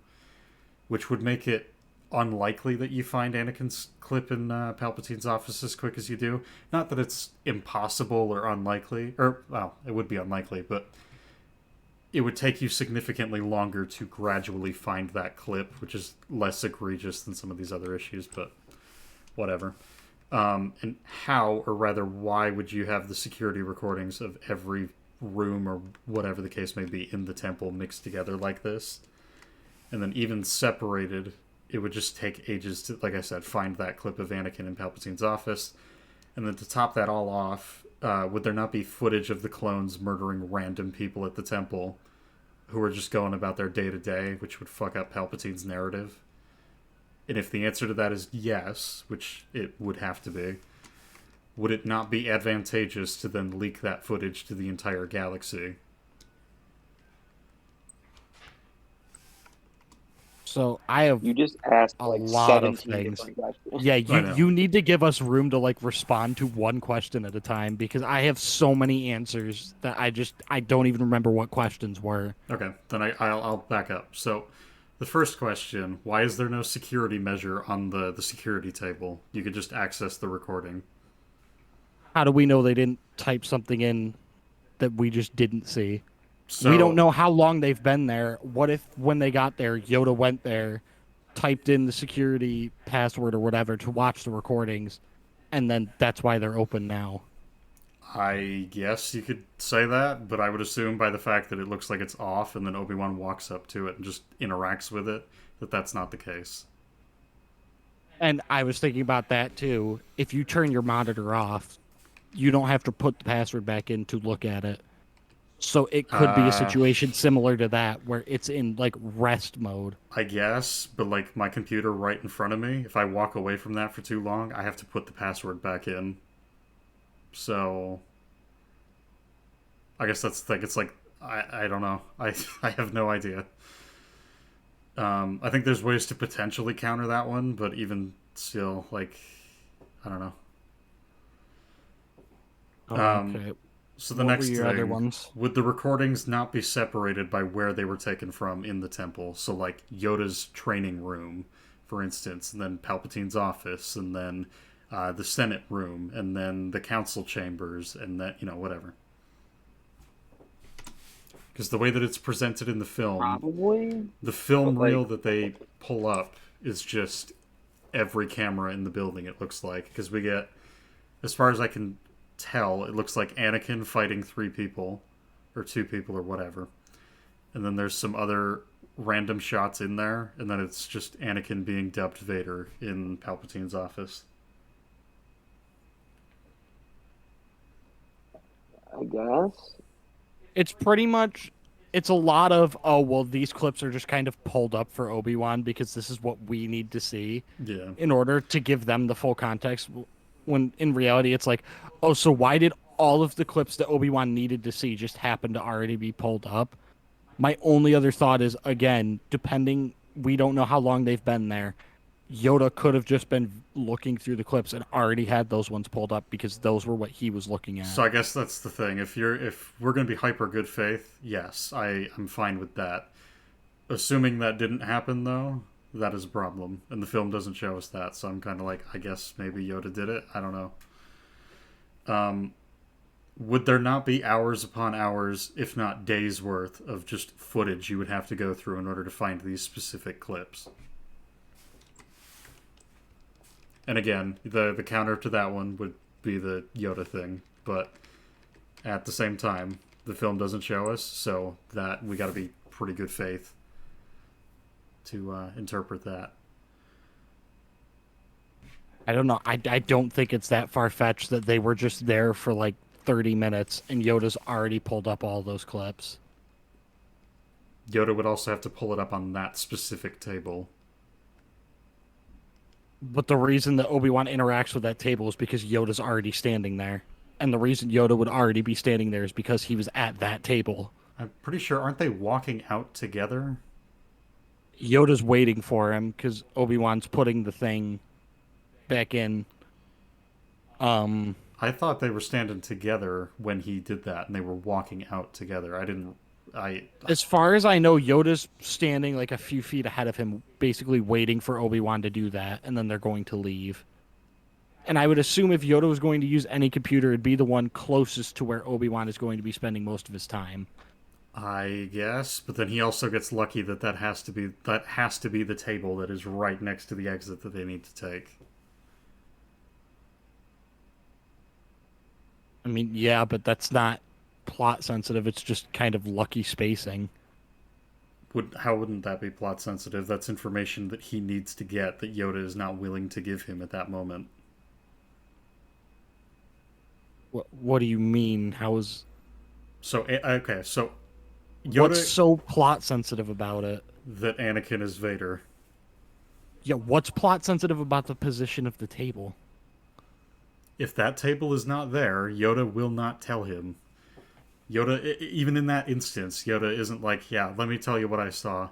Which would make it unlikely that you find Anakin's clip in Palpatine's office as quick as you do. Not that it's impossible or unlikely, or, well, it would be unlikely, but it would take you significantly longer to gradually find that clip, which is less egregious than some of these other issues, but whatever. And how, or rather why, would you have the security recordings of every room or whatever the case may be in the temple mixed together like this? And then even separated, it would just take ages to, like I said, find that clip of Anakin in Palpatine's office. And then to top that all off, would there not be footage of the clones murdering random people at the temple who are just going about their day-to-day, which would fuck up Palpatine's narrative? And if the answer to that is yes, which it would have to be, would it not be advantageous to then leak that footage to the entire galaxy? So I have You just asked a like lot of 17 things. different questions. Yeah, I know. you need to give us room to like respond to one question at a time because I have so many answers that I don't even remember what questions were. Okay, then I'll back up. So, the first question, why is there no security measure on the security table? You could just access the recording. How do we know they didn't type something in that we just didn't see? So, We don't know how long they've been there. What if when they got there, Yoda went there, typed in the security password or whatever to watch the recordings, and then that's why they're open now? I guess you could say that, but I would assume by the fact that it looks like it's off and then Obi-Wan walks up to it and just interacts with it, that that's not the case. And I was thinking about that too. If you turn your monitor off, you don't have to put the password back in to look at it. So it could be a situation similar to that where it's in like rest mode. I guess, but like my computer right in front of me, if I walk away from that for too long, I have to put the password back in. So I guess that's the thing. It's like I don't know. I have no idea. I think there's ways to potentially counter that one, but even still, like, I don't know. Okay. So the What next were your other thing, ones? would the recordings not be separated by where they were taken from in the temple? So like Yoda's training room, for instance, and then Palpatine's office, and then the Senate room, and then the council chambers, and that, whatever. Because the way that it's presented in the film, Probably. the film But, like- reel that they pull up is just every camera in the building, it looks like. Because we get, as far as I can tell, it looks like Anakin fighting 3 people, or 2 people, or whatever. And then there's some other random shots in there, and then it's just Anakin being dubbed Vader in Palpatine's office. I guess. It's pretty much, it's a lot of, oh, well, these clips are just kind of pulled up for Obi-Wan because this is what we need to see Yeah. in order to give them the full context. When in reality, it's like, oh, so why did all of the clips that Obi-Wan needed to see just happen to already be pulled up? My only other thought is, again, depending, we don't know how long they've been there. Yoda could have just been looking through the clips and already had those ones pulled up because those were what he was looking at. So I guess that's the thing. If we're going to be hyper good faith, yes, I'm fine with that. Assuming that didn't happen, though, that is a problem. And the film doesn't show us that, so I'm kind of like, I guess maybe Yoda did it. I don't know. would there not be hours upon hours, if not days worth, of just footage you would have to go through in order to find these specific clips? And again, the counter to that one would be the Yoda thing, but at the same time, the film doesn't show us, so that we got to be pretty good faith to interpret that. I don't know. I don't think it's that far-fetched that they were just there for like 30 minutes and Yoda's already pulled up all those clips. Yoda would also have to pull it up on that specific table. But the reason that Obi-Wan interacts with that table is because Yoda's already standing there. And the reason Yoda would already be standing there is because he was at that table. I'm pretty sure, aren't they walking out together? Yoda's waiting for him because Obi-Wan's putting the thing back in. I thought they were standing together when he did that, and they were walking out together. As far as I know, Yoda's standing like a few feet ahead of him, basically waiting for Obi-Wan to do that, and then they're going to leave. And I would assume if Yoda was going to use any computer, it'd be the one closest to where Obi-Wan is going to be spending most of his time. I guess, but then he also gets lucky that has to be the table that is right next to the exit that they need to take. I mean, yeah, but that's not plot sensitive. It's just kind of lucky spacing. How wouldn't that be plot sensitive? That's information that he needs to get that Yoda is not willing to give him at that moment. What do you mean? How is... So, okay, so Yoda... What's so plot sensitive about it? That Anakin is Vader. Yeah, what's plot sensitive about the position of the table? If that table is not there, Yoda will not tell him. Yoda, even in that instance, Yoda isn't like, yeah, let me tell you what I saw.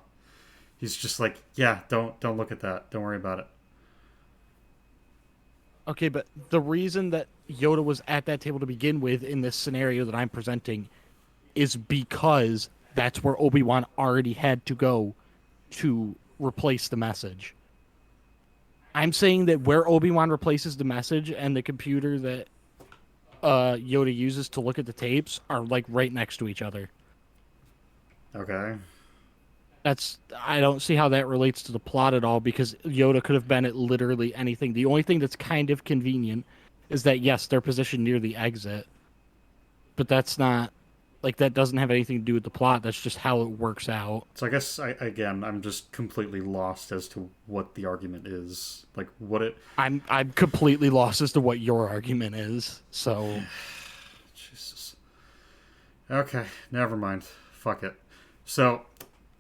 He's just like, yeah, don't look at that. Don't worry about it. Okay, but the reason that Yoda was at that table to begin with in this scenario that I'm presenting is because that's where Obi-Wan already had to go to replace the message. I'm saying that where Obi-Wan replaces the message and the computer that Yoda uses to look at the tapes are like right next to each other. Okay. I don't see how that relates to the plot at all because Yoda could have been at literally anything. The only thing that's kind of convenient is that, yes, they're positioned near the exit, but that's not, like, that doesn't have anything to do with the plot. That's just how it works out. So I guess, I'm just completely lost as to what the argument is. Like, what it... I'm completely lost as to what your argument is, so... Jesus. Okay, never mind. Fuck it. So...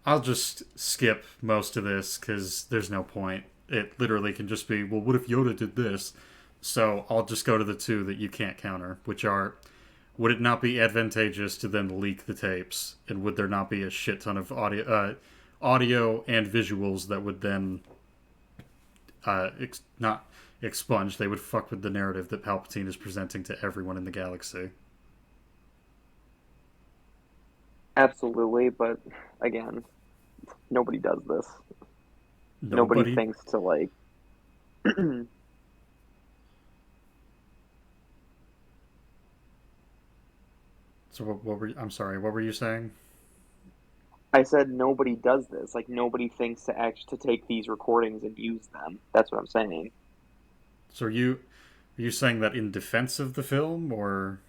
I'll just skip most of this because there's no point. It literally can just be, well, what if Yoda did this? So I'll just go to the two that you can't counter, which are, would it not be advantageous to then leak the tapes? And would there not be a shit ton of audio and visuals that would then not expunge? They would fuck with the narrative that Palpatine is presenting to everyone in the galaxy. Absolutely, but again, nobody does this. Nobody thinks to like. So I'm sorry. What were you saying? I said nobody does this. Like nobody thinks to take these recordings and use them. That's what I'm saying. So are you saying that in defense of the film, or?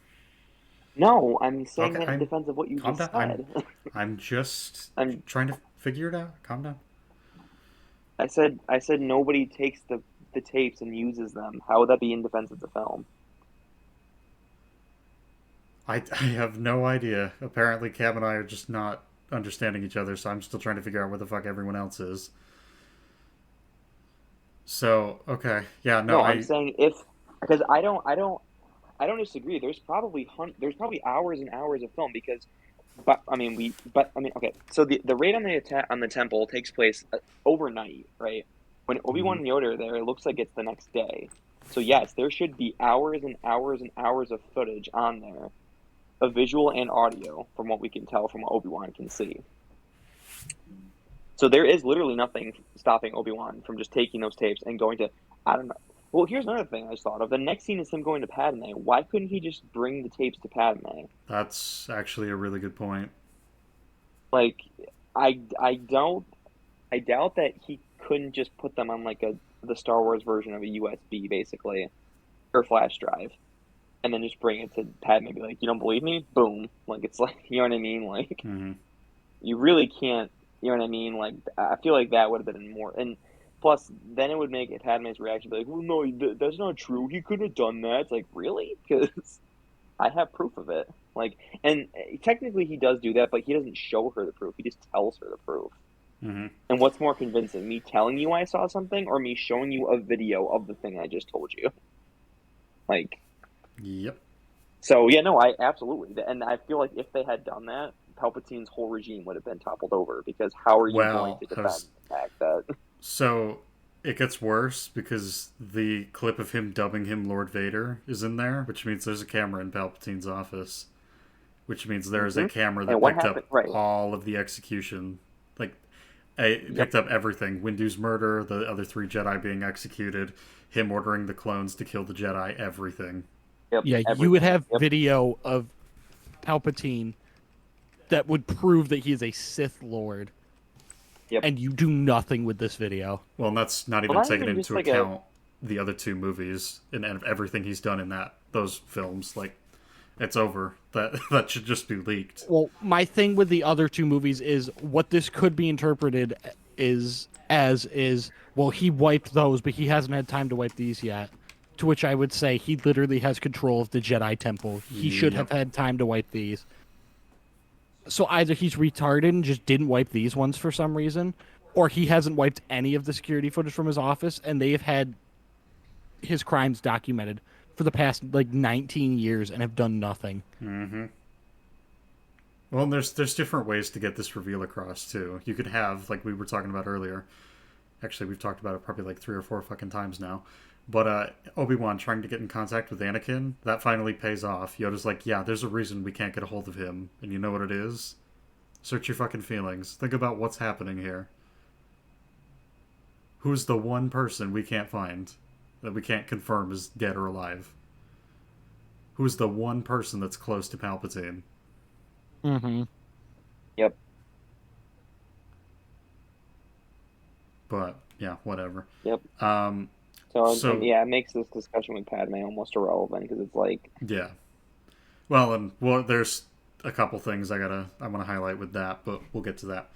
No, I'm saying that in defense of what you just said. I'm trying to figure it out. Calm down. I said nobody takes the tapes and uses them. How would that be in defense of the film? I have no idea. Apparently, Cam and I are just not understanding each other, so I'm still trying to figure out where the fuck everyone else is. So, okay. Yeah, no, I'm saying because I don't disagree. There's probably hours and hours of film because, okay. So the raid on the temple takes place overnight, right? When Obi-Wan and Yoda are there, it looks like it's the next day. So yes, there should be hours and hours and hours of footage on there, of visual and audio, from what we can tell from what Obi-Wan can see. So there is literally nothing stopping Obi-Wan from just taking those tapes and going to, I don't know, Well, here's another thing I just thought of. The next scene is him going to Padme. Why couldn't he just bring the tapes to Padme? That's actually a really good point. Like, I don't I doubt that he couldn't just put them on like the Star Wars version of a USB basically or flash drive, and then just bring it to Padme and be like, "You don't believe me? Boom!" Like it's like you know what I mean? Like Hmm. you really can't. You know what I mean? Like I feel like that would have been more and. Plus, then it would make Padme's reaction be like, "Well, no, that's not true. He couldn't have done that." It's like, really? Because I have proof of it. Like, and technically he does do that, but he doesn't show her the proof. He just tells her the proof. Hmm. And what's more convincing, me telling you I saw something or me showing you a video of the thing I just told you? Like, Yep. so yeah, no, I absolutely. And I feel like if they had done that, Palpatine's whole regime would have been toppled over because how are you going Well, to defend the fact that. so it gets worse because the clip of him dubbing him Lord Vader is in there, which means there's a camera in Palpatine's office, which means there is a Mhm. camera And that what picked happened? up Right. all of the execution. Like, it Yep. picked up everything. Windu's murder, the other three Jedi being executed, him ordering the clones to kill the Jedi, everything. Yep. Yeah, you would Everything. have Yep. video of Palpatine that would prove that he is a Sith Lord, Yep. and you do nothing with this video. Well, and that's not Well, even not taking even just into like a. account the other two movies and everything he's done in those films. Like, it's over. That should just be leaked. Well, my thing with the other two movies is what this could be interpreted is well, he wiped those, but he hasn't had time to wipe these yet. To which I would say he literally has control of the Jedi Temple. He should have Yep. had time to wipe these. So either he's retarded and just didn't wipe these ones for some reason, or he hasn't wiped any of the security footage from his office, and they've had his crimes documented for the past like 19 years and have done nothing. Mm-hmm. Well, and there's different ways to get this reveal across too. You could have, like we were talking about earlier. Actually, we've talked about it probably like 3 or 4 fucking times now. But Obi-Wan trying to get in contact with Anakin, that finally pays off. Yoda's like, yeah, there's a reason we can't get a hold of him. And you know what it is? Search your fucking feelings. Think about what's happening here. Who's the one person we can't find? That we can't confirm is dead or alive? Who's the one person that's close to Palpatine? Mm-hmm. Yep. But, yeah, whatever. Yep. Um, So, So- yeah, it makes this discussion with Padme almost irrelevant because it's like, yeah. Well, there's a couple things I want to highlight with that, but we'll get to that.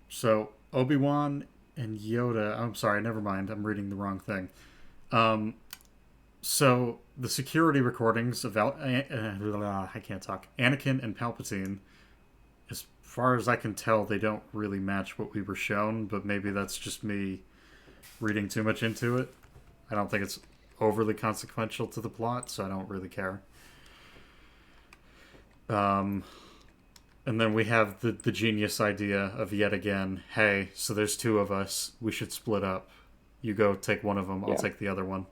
So Obi-Wan and Yoda. I'm sorry, never mind. I'm reading the wrong thing. So the security recordings of I can't talk. Anakin and Palpatine. As far as I can tell, they don't really match what we were shown, but maybe that's just me reading too much into it. I don't think it's overly consequential to the plot, so I don't really care. And then we have the genius idea of yet again, hey, so there's two of us, we should split up. You go take one of them, I'll Yeah. take the other one.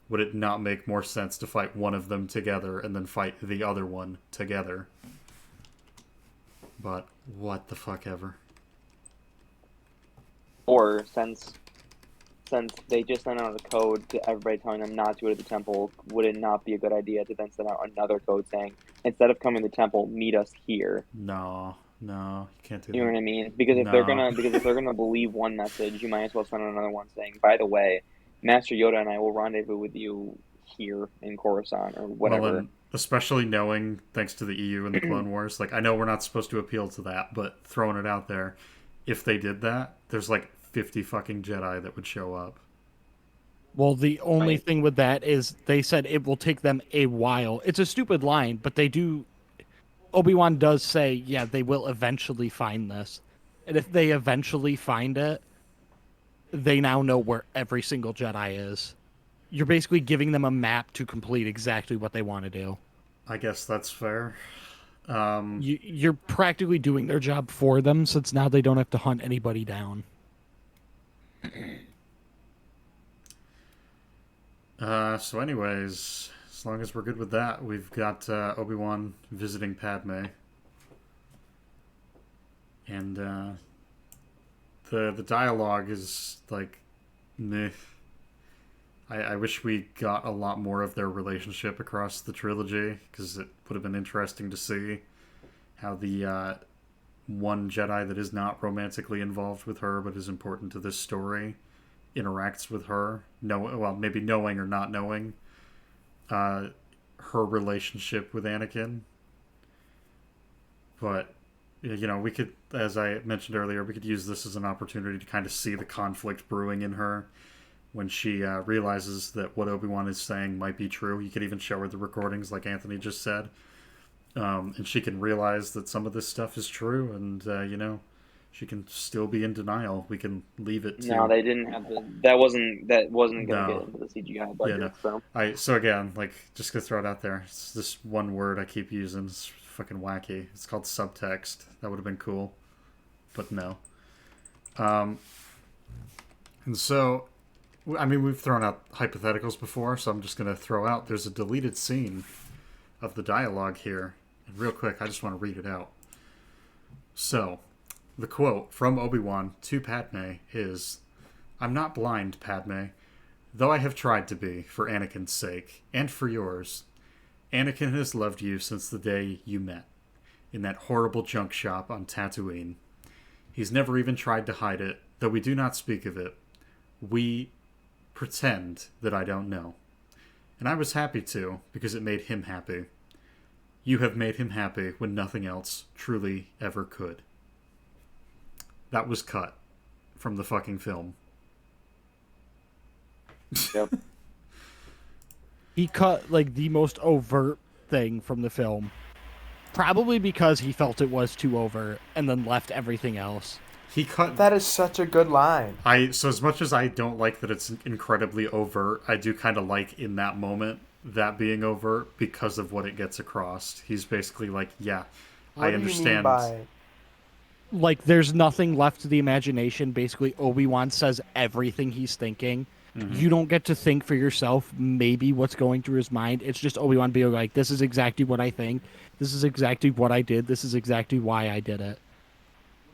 Would it not make more sense to fight one of them together and then fight the other one together? But what the fuck ever. or since they just sent out a code to everybody telling them not to go to the temple, would it not be a good idea to then send out another code saying, instead of coming to the temple, meet us here? No, you can't do You know that. what I mean? Because if they're gonna believe one message, you might as well send out another one saying, by the way, Master Yoda and I will rendezvous with you here in Coruscant or whatever. Well, and especially knowing, thanks to the EU and the Clone Wars, like, I know we're not supposed to appeal to that, but throwing it out there, if they did that, there's like 50 fucking Jedi that would show up. Well, the only Right. thing with that is they said it will take them a while. It's a stupid line, but they do. Obi-Wan does say, yeah, they will eventually find this. And if they eventually find it, they now know where every single Jedi is. You're basically giving them a map to complete exactly what they want to do. I guess that's fair. You're practically doing their job for them, since now they don't have to hunt anybody down. So anyways, as long as we're good with that, we've got Obi-Wan visiting Padme. And the dialogue is like meh. I wish we got a lot more of their relationship across the trilogy, because it would have been interesting to see how the one Jedi that is not romantically involved with her but is important to this story interacts with her. Maybe knowing or not knowing her relationship with Anakin. But, we could, as I mentioned earlier, we could use this as an opportunity to kind of see the conflict brewing in her when she realizes that what Obi-Wan is saying might be true. You could even show her the recordings, like Anthony just said. And she can realize that some of this stuff is true, and, she can still be in denial. We can leave it to... No, they didn't have that wasn't going to No. get into the CGI budget, so... So again, just gonna throw it out there. It's this one word I keep using. It's fucking wacky. It's called subtext. That would have been cool. But no. And so... I mean, we've thrown out hypotheticals before, so I'm just going to throw out, there's a deleted scene of the dialogue here. And real quick, I just want to read it out. So, the quote from Obi-Wan to Padme is, "I'm not blind, Padme, though I have tried to be, for Anakin's sake, and for yours. Anakin has loved you since the day you met, in that horrible junk shop on Tatooine. He's never even tried to hide it, though we do not speak of it. We pretend that I don't know. And I was happy to, because it made him happy. You have made him happy when nothing else truly ever could." That was cut from the fucking film. Yep. He cut like the most overt thing from the film, probably because he felt it was too overt, and then left everything else. He cut... That is such a good line. So as much as I don't like that it's incredibly overt, I do kind of like in that moment that being overt because of what it gets across. He's basically like, yeah, What I do you mean understand. by... Like, there's nothing left to the imagination. Basically, Obi-Wan says everything he's thinking. Mm-hmm. You don't get to think for yourself maybe what's going through his mind. It's just Obi-Wan being like, this is exactly what I think. This is exactly what I did. This is exactly why I did it.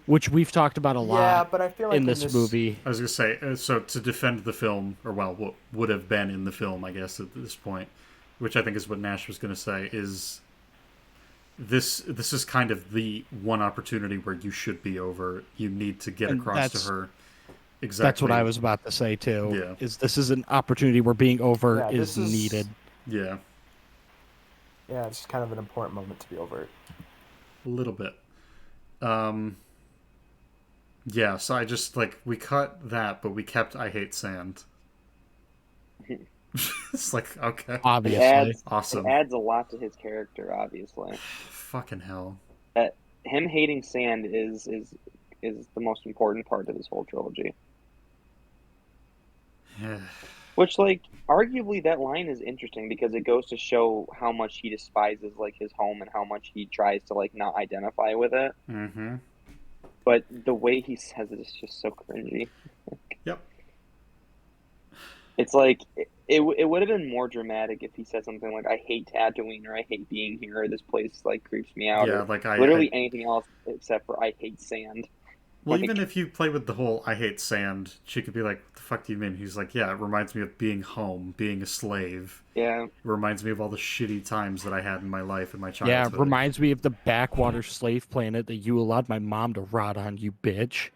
Which we've talked about a lot but I feel like in this movie. I was going to say, so to defend the film, or what would have been in the film, I guess, at this point, which I think is what Nash was going to say, is this is kind of the one opportunity where you should be over. You need to get across to her exactly. That's what I was about to say, too. Yeah. This is an opportunity where being over is needed. Yeah. Yeah, it's kind of an important moment to be overt. A little bit. Yeah, so I just, we cut that, but we kept I Hate Sand. It's like, okay. Obviously. Awesome. It adds a lot to his character, obviously. Fucking hell. Him hating sand is the most important part of this whole trilogy. Yeah. Which, arguably that line is interesting because it goes to show how much he despises, his home and how much he tries to, not identify with it. Mm-hmm. But the way he says it is just so cringy. Yep. It's it would have been more dramatic if he said something like, "I hate Tatooine," or "I hate being here," or "This place creeps me out." Yeah, or literally anything else except for "I hate sand." Well, even if you play with the whole "I hate sand," she could be like, "What the fuck do you mean?" He's like, "Yeah, it reminds me of being home, being a slave. Yeah. It reminds me of all the shitty times that I had in my life in my childhood." Yeah, it reminds me of the backwater slave planet that you allowed my mom to rot on, you bitch.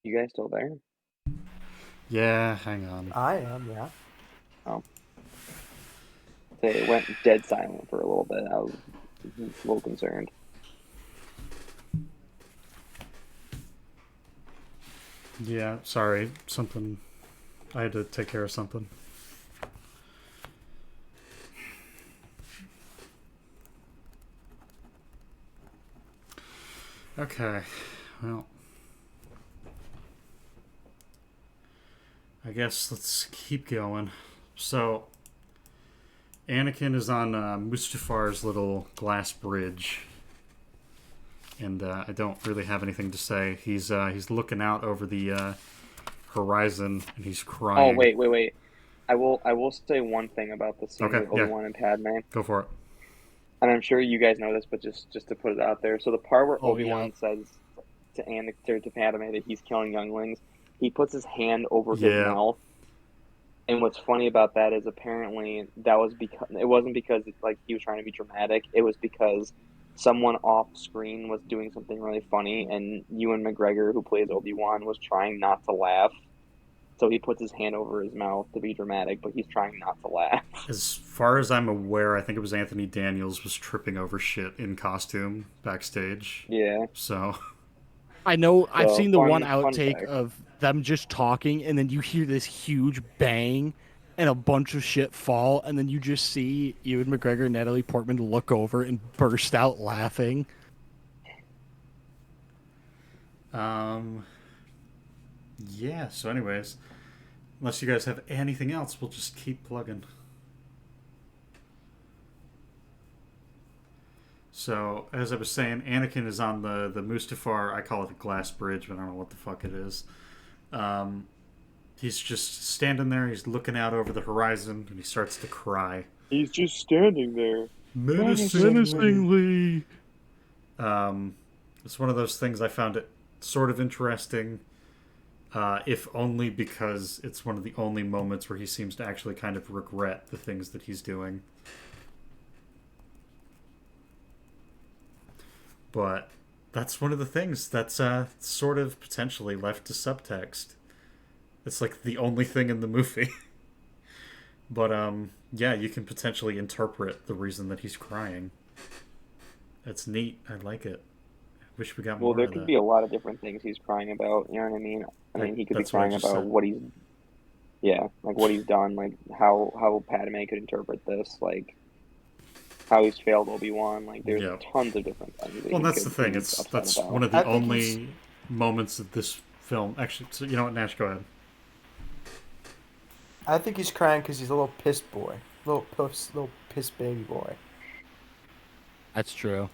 You guys still there? Yeah, hang on. I am, yeah. Oh. They went dead silent for a little bit. I was a little concerned. Yeah, sorry. I had to take care of something. Okay, well, I guess let's keep going. So, Anakin is on Mustafar's little glass bridge, and I don't really have anything to say. He's looking out over the horizon, and he's crying. Oh, wait. I will say one thing about the scene with Obi-Wan and Padme. Go for it. and I'm sure you guys know this, but just to put it out there. So the part where Oh, Obi-Wan says to Padme that he's killing younglings, he puts his hand over his Yeah. mouth. And what's funny about that is apparently that was because it wasn't because like he was trying to be dramatic. It was because someone off screen was doing something really funny, and Ewan McGregor, who plays Obi-Wan, was trying not to laugh. So he puts his hand over his mouth to be dramatic, but he's trying not to laugh. As far as I'm aware, I think it was Anthony Daniels was tripping over shit in costume backstage. Yeah. So I know I've So, seen the one fun outtake fact. of them just talking, and then you hear this huge bang and a bunch of shit fall, and then you just see Ewan McGregor and Natalie Portman look over and burst out laughing. Yeah, so anyways, unless you guys have anything else, we'll just keep plugging. So, as I was saying, Anakin is on the Mustafar, I call it a glass bridge, but I don't know what the fuck it is. He's just standing there, he's looking out over the horizon, and he starts to cry. He's just standing there. Menacingly. It's one of those things I found it sort of interesting, if only because it's one of the only moments where he seems to actually kind of regret the things that he's doing. But that's one of the things that's sort of potentially left to subtext. It's like the only thing in the movie. But yeah, you can potentially interpret the reason that he's crying. It's neat. I like it. I wish we got more Well, there of could that. be a lot of different things he's crying about. You know what I mean? I mean, he could be That's what I crying just about said. what he's, like what he's done, like how Padme could interpret this, like how he's failed Obi-Wan. Like there's Yeah. tons of different things. Well, that's the thing. That's one of I the think only moments of this film. Actually, so you know what, Nash, go ahead. I think he's crying because he's a little piss boy, little piss baby boy. That's true.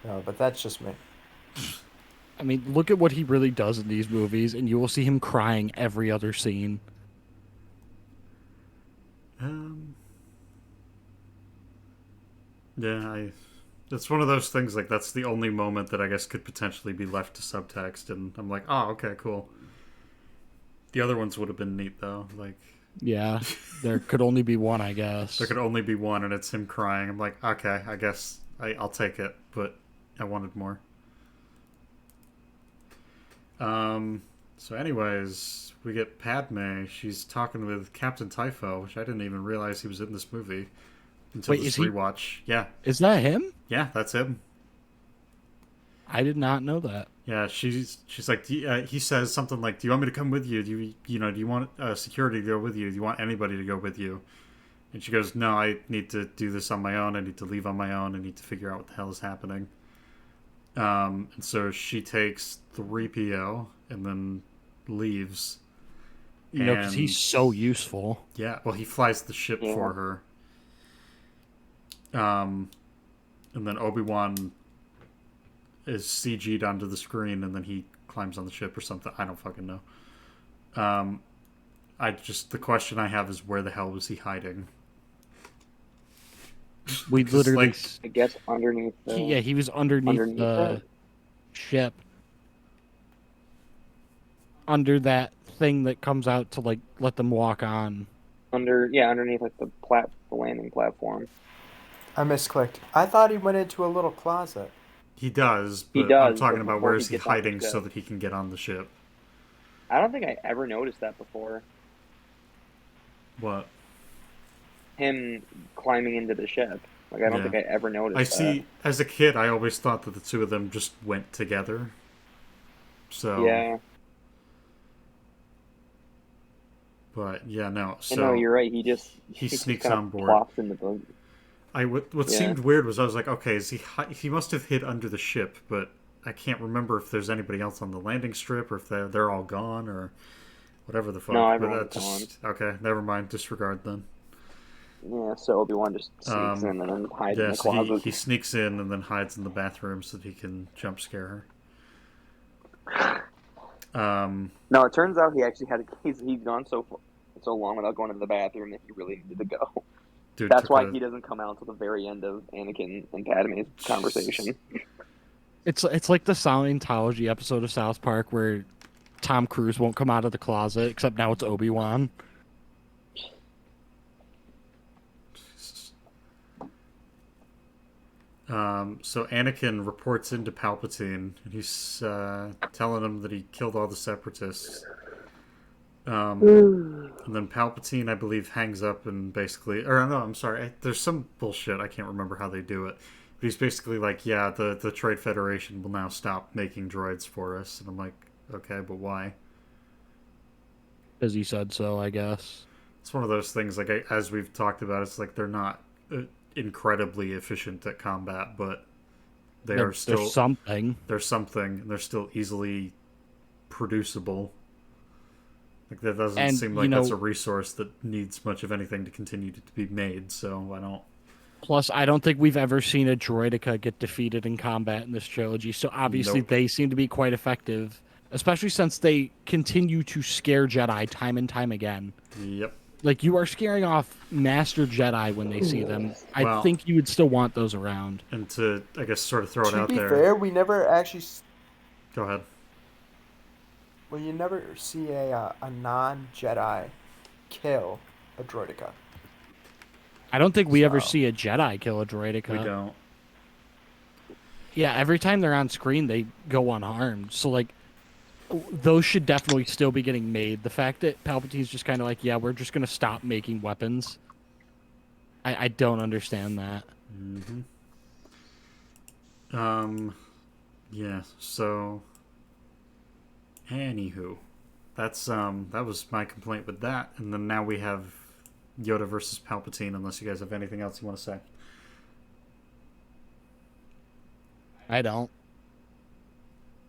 No, but that's just me. I mean, look at what he really does in these movies, and you will see him crying every other scene. Yeah, it's one of those things, like, that's the only moment that I guess could potentially be left to subtext, and I'm like, oh, okay, cool. The other ones would have been neat, though. Like, Yeah, there could only be one, I guess. there could only be one, and it's him crying. I'm like, okay, I guess I'll take it, but I wanted more. So anyways, we get Padme. She's talking with Captain Typho, which I didn't even realize he was in this movie until Wait, this is he? rewatch. Yeah, Is that him? yeah, that's him. I did not know that. Yeah, she's like, he says something like, "Do you want me to come with you? Do you want security to go with you? Do you want anybody to go with you?" And she goes, "No, I need to do this on my own. I need to leave on my own. I need to figure out what the hell is happening." And so she takes 3PO and then leaves. You know, because he's so useful. Yeah, well, he flies the ship for her. And then Obi-Wan is CG'd onto the screen, and then he climbs on the ship or something. I don't fucking know. The question I have is, where the hell was he hiding? We literally, like, I guess underneath. he was underneath the ship, under that thing that comes out to like let them walk on. Underneath like the landing platform. I misclicked. I thought he went into a little closet. He does, He but does, I'm talking but about before where he is he gets on the hiding ship. so that he can get on the ship. I don't think I ever noticed that before. What? Him climbing into the ship. Like I don't think I ever noticed. I see. As a kid, I always thought that the two of them just went together. So Yeah. But yeah, no. So No, you're right. He just sneaks kind of on board. plops in the boat. What seemed weird was I was like, okay, is he must have hid under the ship, but I can't remember if there's anybody else on the landing strip or if they're all gone or whatever the fuck. No, but everyone's gone. Okay, never mind. Disregard then. Yeah, so Obi-Wan just sneaks in and then hides in the so closet. he sneaks in and then hides in the bathroom so that he can jump scare her. No, it turns out he actually had. He's gone so long without going to the bathroom that he really needed to go. Dude That's took why a- he doesn't come out until the very end of Anakin and Padme's conversation. It's like the Scientology episode of South Park where Tom Cruise won't come out of the closet, except now it's Obi-Wan. So Anakin reports into Palpatine, and he's telling him that he killed all the Separatists. And then Palpatine, I believe, hangs up and basically... Or no, I'm sorry. There's some bullshit. I can't remember how they do it. But he's basically like, yeah, the Trade Federation will now stop making droids for us. And I'm like, okay, but why? Because he said so, I guess. It's one of those things, like, as we've talked about, it's like they're not incredibly efficient at combat, but they're still... There's something. There's something, and they're still easily producible. Like, that doesn't seem like that's a resource that needs much of anything to continue to be made, so I don't... Plus, I don't think we've ever seen a droideka get defeated in combat in this trilogy, so obviously they seem to be quite effective, especially since they continue to scare Jedi time and time again. Yep. Like, you are scaring off Master Jedi when they see them. I think you would still want those around. And to, I guess, sort of throw it out there... To be fair, we never actually... Go ahead. Well, you never see a non-Jedi kill a droideka. I don't think we ever see a Jedi kill a droideka. We don't. Yeah, every time they're on screen, they go unharmed. So, like, those should definitely still be getting made. The fact that Palpatine's just kind of like, yeah, we're just going to stop making weapons. I don't understand that. Mm-hmm. Yeah, so... Anywho. That's, that was my complaint with that. And then now we have Yoda versus Palpatine, unless you guys have anything else you want to say. I don't.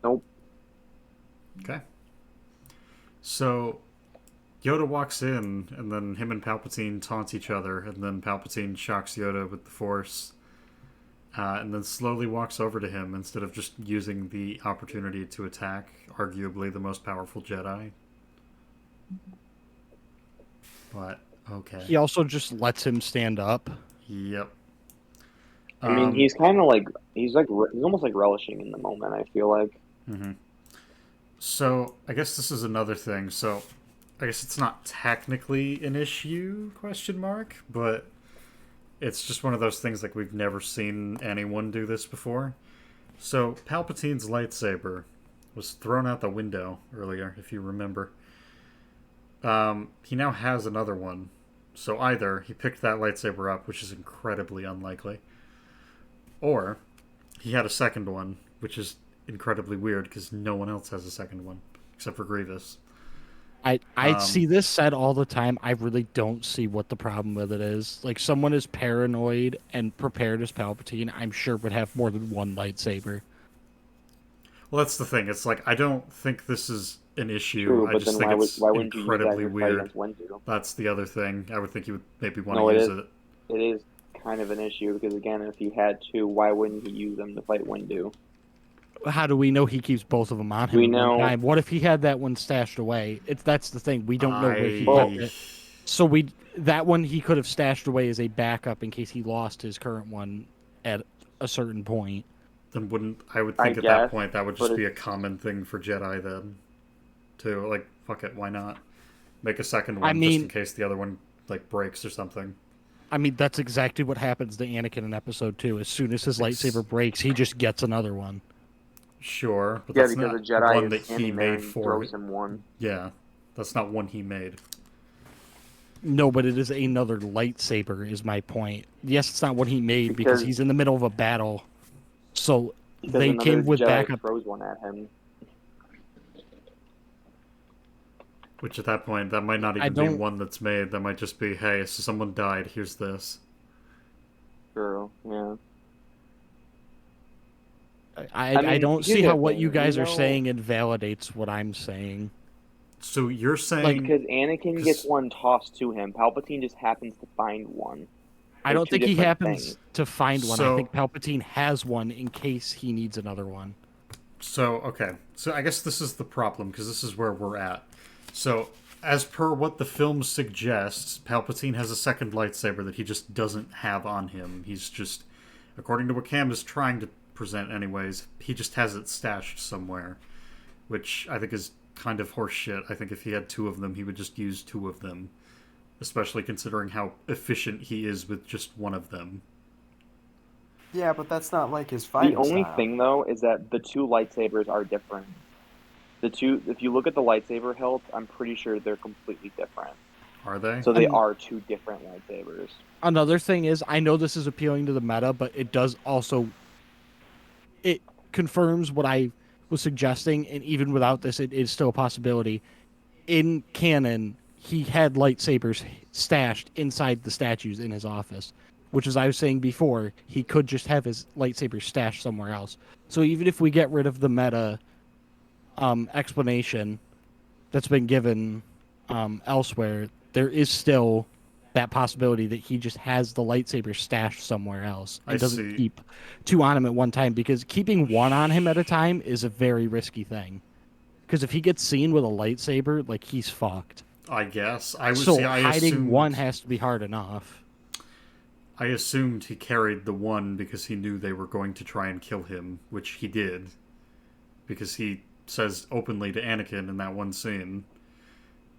Nope. Okay. So, Yoda walks in, and then him and Palpatine taunt each other, and then Palpatine shocks Yoda with the Force, and then slowly walks over to him instead of just using the opportunity to attack arguably the most powerful Jedi. But, okay. He also just lets him stand up. Yep. I mean, he's kind of like he's almost like relishing in the moment. I feel like. Mm-hmm. So I guess this is another thing. So I guess it's not technically an issue, question mark, but it's just one of those things like we've never seen anyone do this before. So Palpatine's lightsaber was thrown out the window earlier, if you remember. He now has another one. So either he picked that lightsaber up, which is incredibly unlikely, or he had a second one, which is incredibly weird because no one else has a second one except for Grievous. I see this said all the time. I really don't see what the problem with it is. Like, someone as paranoid and prepared as Palpatine, I'm sure would have more than one lightsaber. Well, that's the thing. It's like, I don't think this is an issue. True, I but just then think it's why wouldn't you use that in incredibly your fight weird. against Windu? That's the other thing. I would think you would maybe want No, to it use is. it. It is kind of an issue because again, if he had to, why wouldn't he use them to fight Windu? How do we know he keeps both of them on him We at one know- time? What if he had that one stashed away? That's the thing. We don't know where he Well- kept it. So that one he could have stashed away as a backup in case he lost his current one at a certain point. Then wouldn't I would I think at that guess, point that would but just be a common thing for Jedi then, too. Like, fuck it, why not make a second one just in case the other one like breaks or something? I mean, that's exactly what happens to Anakin in Episode 2. As soon as his lightsaber breaks, he just gets another one. Sure, but Yeah, that's because not a Jedi one that is he standing there made and for. throws him one. Yeah, that's not one he made. No, but it is another lightsaber, is my point. Yes, it's not what he made because he's in the middle of a battle. So Because they another came with Jedi backup. throws one at him. Which at that point, that might not even be one that's made. That might just be, hey, so someone died. Here's this. True. Yeah. I mean, don't here's see the how what thing, you guys you are know- saying invalidates what I'm saying. So you're saying Because Anakin gets one tossed to him. Palpatine just happens to find one. I They're don't two think he different happens things. to find one. I So- think Palpatine has one in case he needs another one. So, okay. So I guess this is the problem, because this is where we're at. So, as per what the film suggests, Palpatine has a second lightsaber that he just doesn't have on him. He's just, according to what Cam is trying to present anyways, he just has it stashed somewhere, which I think is kind of horseshit. I think if he had two of them, he would just use two of them, especially considering how efficient he is with just one of them. Yeah, but that's not like his fighting The only style. thing though is that the two lightsabers are different. The two, if you look at the lightsaber hilt, I'm pretty sure they're completely different. Are they? So they are two different lightsabers. Another thing is, I know this is appealing to the meta, but it does also, it confirms what I was suggesting, and even without this, it is still a possibility. In canon, he had lightsabers stashed inside the statues in his office, which, as I was saying before, he could just have his lightsabers stashed somewhere else. So even if we get rid of the meta explanation that's been given elsewhere, there is still that possibility that he just has the lightsaber stashed somewhere else and doesn't keep two on him at one time, because keeping one on him at a time is a very risky thing. Because if he gets seen with a lightsaber, like, he's fucked. I guess. I hiding assumed, one has to be hard enough. I assumed he carried the one because he knew they were going to try and kill him, which he did. Because he says openly to Anakin in that one scene,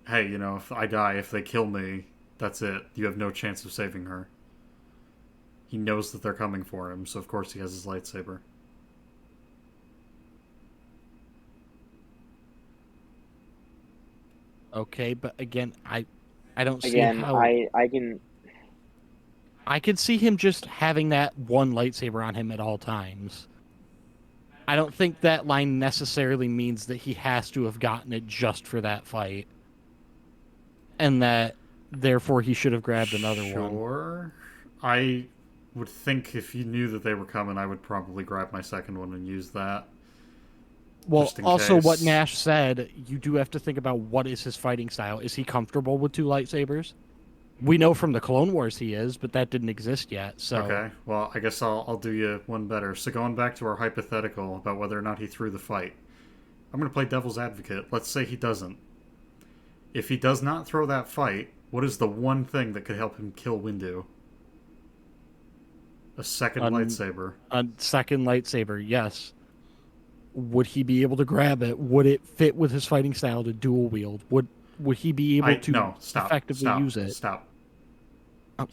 hey, you know, if I die, if they kill me, that's it. You have no chance of saving her. He knows that they're coming for him, so of course he has his lightsaber. Okay, but again, I don't see Again, how... I could see him just having that one lightsaber on him at all times. I don't think that line necessarily means that he has to have gotten it just for that fight. And that, therefore, he should have grabbed another one. Sure. I would think if you knew that they were coming, I would probably grab my second one and use that. Well, also case. what Nash said, you do have to think about what is his fighting style. Is he comfortable with two lightsabers? We know from the Clone Wars he is, but that didn't exist yet, so... Okay, well, I guess I'll do you one better. So going back to our hypothetical about whether or not he threw the fight, I'm going to play devil's advocate. Let's say he doesn't. If he does not throw that fight, what is the one thing that could help him kill Windu? A second lightsaber. A second lightsaber, yes. Would he be able to grab it? Would it fit with his fighting style to dual wield? Would he be able to effectively use it? Stop. Oh.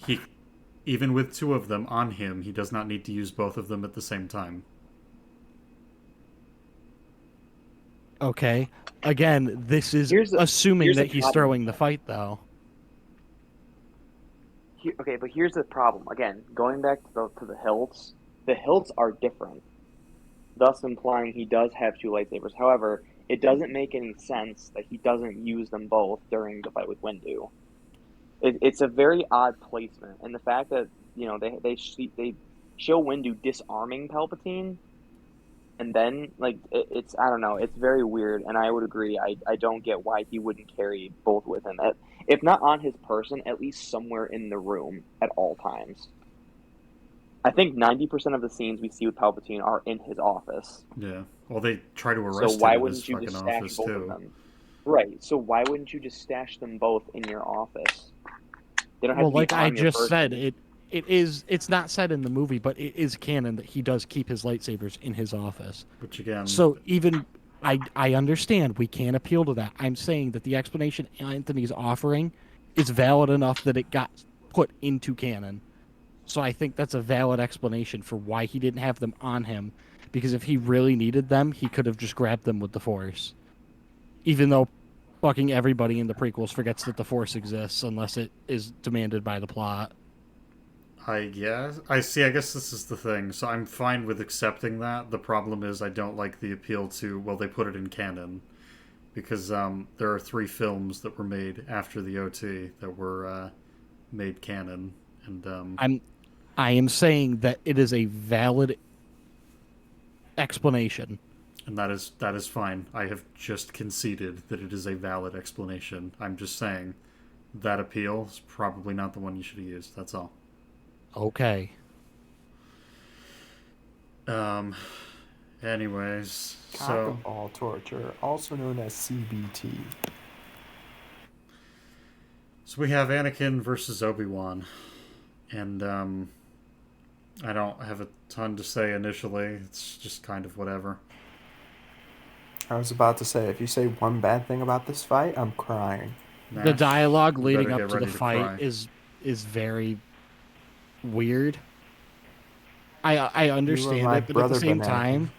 Even with two of them on him, he does not need to use both of them at the same time. Okay. Again, this is assuming that he's throwing the fight, though. Okay, but here's the problem. Again, going back to the hilts are different, thus implying he does have two lightsabers. However, it doesn't make any sense that he doesn't use them both during the fight with Windu. It's a very odd placement, and the fact that, you know, they show Windu disarming Palpatine, and then, like, it's, I don't know, it's very weird, and I would agree. I don't get why he wouldn't carry both with him. If not on his person, at least somewhere in the room at all times. I think 90% of the scenes we see with Palpatine are in his office. Yeah. Well, they try to arrest him in his fucking office, too. Them? Right. So why wouldn't you just stash them both in your office? They don't have to be like I just person. said, it's not said in the movie, but it is canon that he does keep his lightsabers in his office. Which, again... So even... I understand we can't appeal to that. I'm saying that the explanation Anthony's offering is valid enough that it got put into canon. So I think that's a valid explanation for why he didn't have them on him, because if he really needed them, he could have just grabbed them with the Force. Even though fucking everybody in the prequels forgets that the Force exists unless it is demanded by the plot. I guess. I guess this is the thing. So I'm fine with accepting that. The problem is I don't like the appeal to, well, they put it in canon. Because there are 3 films that were made after the OT that were made canon. And I am saying that it is a valid explanation. And that is fine. I have just conceded that it is a valid explanation. I'm just saying that appeal is probably not the one you should have used. That's all. Okay. Anyways, Cock-a-ball torture, also known as CBT. So we have Anakin versus Obi-Wan, and I don't have a ton to say initially. It's just kind of whatever. I was about to say, if you say one bad thing about this fight, I'm crying. Nah, The dialogue you leading better up get to the ready to fight cry. is very weird. I You were understand my it, but at the brother, same Banana. time,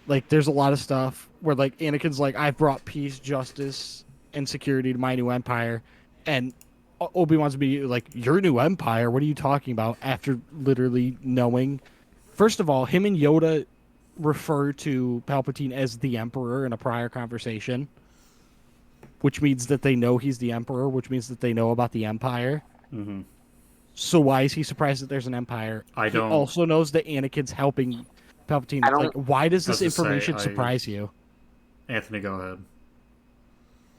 like there's a lot of stuff where like Anakin's like, I've brought peace, justice, and security to my new empire, and Obi-Wan's be like, your new empire? What are you talking about? After literally knowing, first of all, him and Yoda refer to Palpatine as the Emperor in a prior conversation, which means that they know he's the Emperor, which means that they know about the Empire. Mm-hmm. So why is he surprised that there's an Empire? I He don't- also knows that Anakin's helping Palpatine. I don't- Like, why does this I was to say, information surprise you? Anthony, go ahead.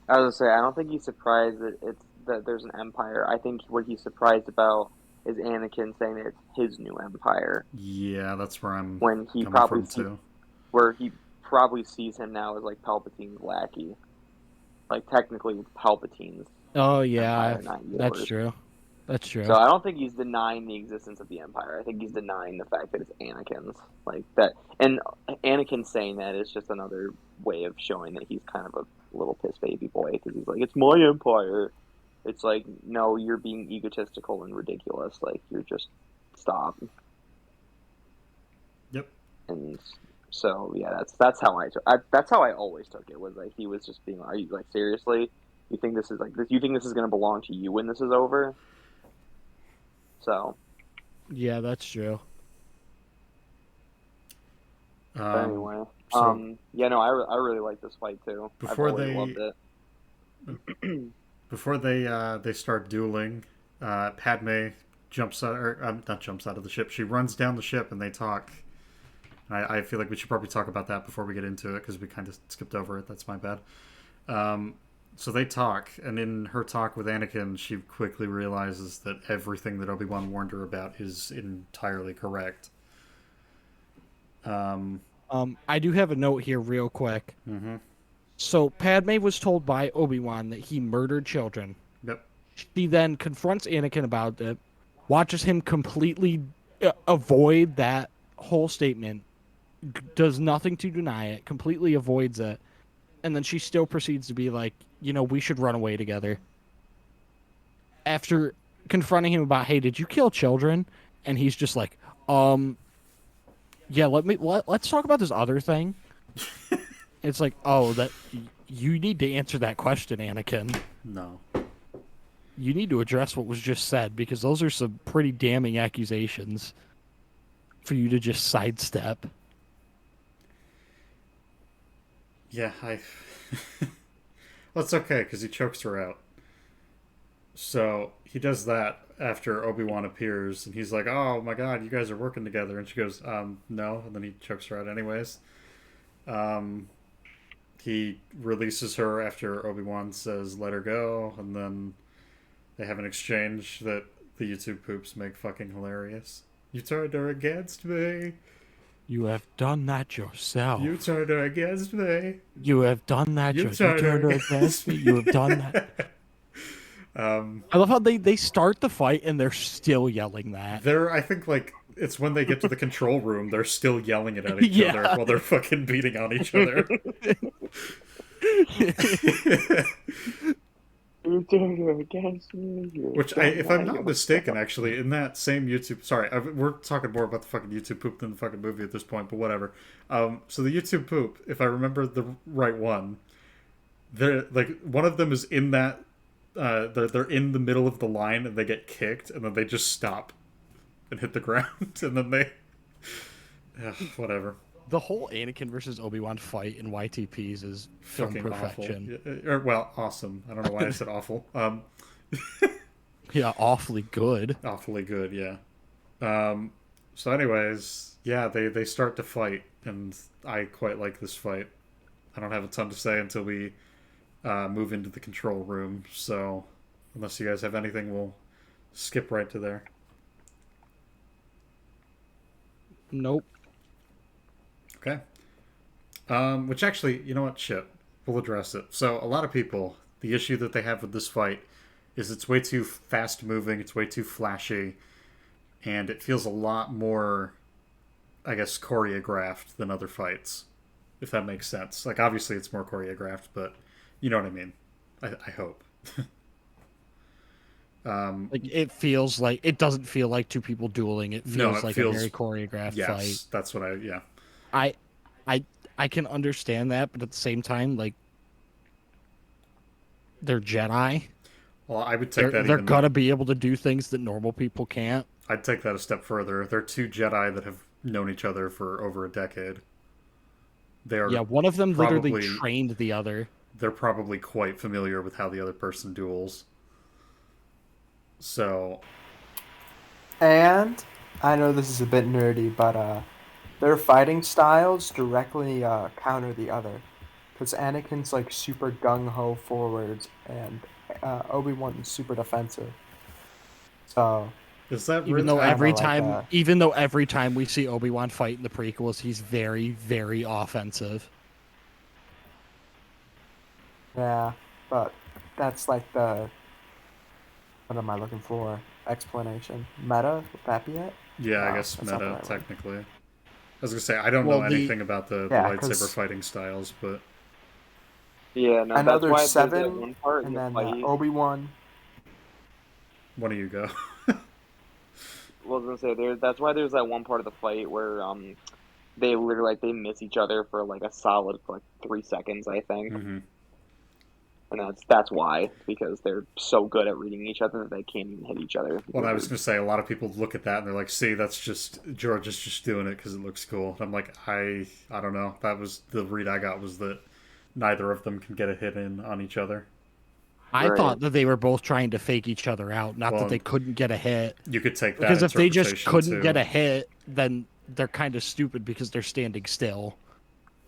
I was gonna say, I don't think he's surprised that there's an empire. I think what he's surprised about is Anakin saying that it's his new empire, Yeah, that's where I'm when he coming probably from too. where he probably sees him now as like Palpatine's lackey. Like technically, it's Palpatine's Oh yeah, empire, not yours. that's true. That's true. So I don't think he's denying the existence of the empire. I think he's denying the fact that it's Anakin's. Like that, and Anakin saying that is just another way of showing that he's kind of a little piss baby boy, because he's like, it's my empire. It's like, no, you're being egotistical and ridiculous. Like, you're just stop. Yep. And so yeah, that's how that's how I always took it. Was like, he was just being, are you like, seriously? You think this is like this? You think this is going to belong to you when this is over? So Yeah, that's true. but anyway, so- yeah, no, I really like this fight too. Before I've always they- loved it. Before they start dueling, Padme jumps out, or not jumps out of the ship. She runs down the ship and they talk. I feel like we should probably talk about that before we get into it, because we kind of skipped over it. That's my bad. So they talk, and in her talk with Anakin, she quickly realizes that everything that Obi-Wan warned her about is entirely correct. I do have a note here, real quick. Mm-hmm. So Padme was told by Obi-Wan that he murdered children. Yep. She then confronts Anakin about it, watches him completely avoid that whole statement, does nothing to deny it, completely avoids it, and then she still proceeds to be like, we should run away together. After confronting him about, hey, did you kill children? And he's just like, yeah, let's talk about this other thing. It's like, oh, that you need to answer that question, Anakin. No. You need to address what was just said, because those are some pretty damning accusations for you to just sidestep. Yeah, well, it's okay, because he chokes her out. So he does that after Obi-Wan appears, and he's like, oh my god, you guys are working together. And she goes, no. And then he chokes her out anyways. He releases her after Obi-Wan says, let her go. And then they have an exchange that the YouTube poops make fucking hilarious. You turned her against me. You have done that yourself. You turned her against me. You have done that yourself. You turned her against me. You have done that. I love how they start the fight and they're still yelling that. I think, like, it's when they get to the control room, they're still yelling it at each other while they're fucking beating on each other. You turned her against me. Which, if I'm not mistaken, actually, in that same YouTube... Sorry, we're talking more about the fucking YouTube poop than the fucking movie at this point, but whatever. So the YouTube poop, if I remember the right one, they're, like, one of them is in that... they're in the middle of the line and they get kicked, and then they just stop and hit the ground, and then they... whatever. The whole Anakin versus Obi-Wan fight in YTPs is film Fucking perfection. awful. Well, awesome. I don't know why I said awful. Yeah, awfully good. Awfully good, yeah. So anyways, yeah, they start to fight, and I quite like this fight. I don't have a ton to say until we move into the control room, so unless you guys have anything, we'll skip right to there. Nope. Okay. Which actually, you know what? Shit. We'll address it. So, a lot of people, the issue that they have with this fight is it's way too fast moving, it's way too flashy, and it feels a lot more, I guess, choreographed than other fights, if that makes sense. Like, obviously it's more choreographed, but you know what I mean. I hope. Like it doesn't feel like two people dueling. It feels No, it like feels, a very choreographed yes, fight. that's what yeah. I, I can understand that, but at the same time, like they're Jedi. Well, I would take that They're even. gonna be able to do things that normal people can't. I'd take that a step further. They're two Jedi that have known each other for over a decade. They're Yeah, one of them literally probably trained the other. they're probably quite familiar with how the other person duels. So, And I know this is a bit nerdy, but their fighting styles directly counter the other. Because Anakin's like super gung ho forwards, and Obi-Wan's super defensive. So is that Even really? though I don't know, even though every time we see Obi-Wan fight in the prequels, he's very, very offensive. yeah, but that's like the, what am I looking for? Explanation. Meta? Would that be it? Yeah, I No, guess that's not the meta right word. technically. I was gonna say I don't Well, know the- anything about the Yeah, lightsaber 'cause- fighting styles, but Yeah, no, I know that's there's why there's that 7, one part in and the then fight. Obi-Wan. one of you go. Well, I was gonna say that's why there's that one part of the fight where they literally like they miss each other for like a solid like 3 seconds, I think, Hmm. and that's why, because they're so good at reading each other that they can't even hit each other. Well, I was gonna say a lot of people look at that and they're like, "See, that's just George is just doing it because it looks cool." And I'm like, I don't know. That was the read I got, was that neither of them can get a hit in on each other. I Right. thought that they were both trying to fake each other out, not Well, that they couldn't get a hit. You could take that Because if they just interpretation, couldn't too. get a hit, then they're kind of stupid because they're standing still.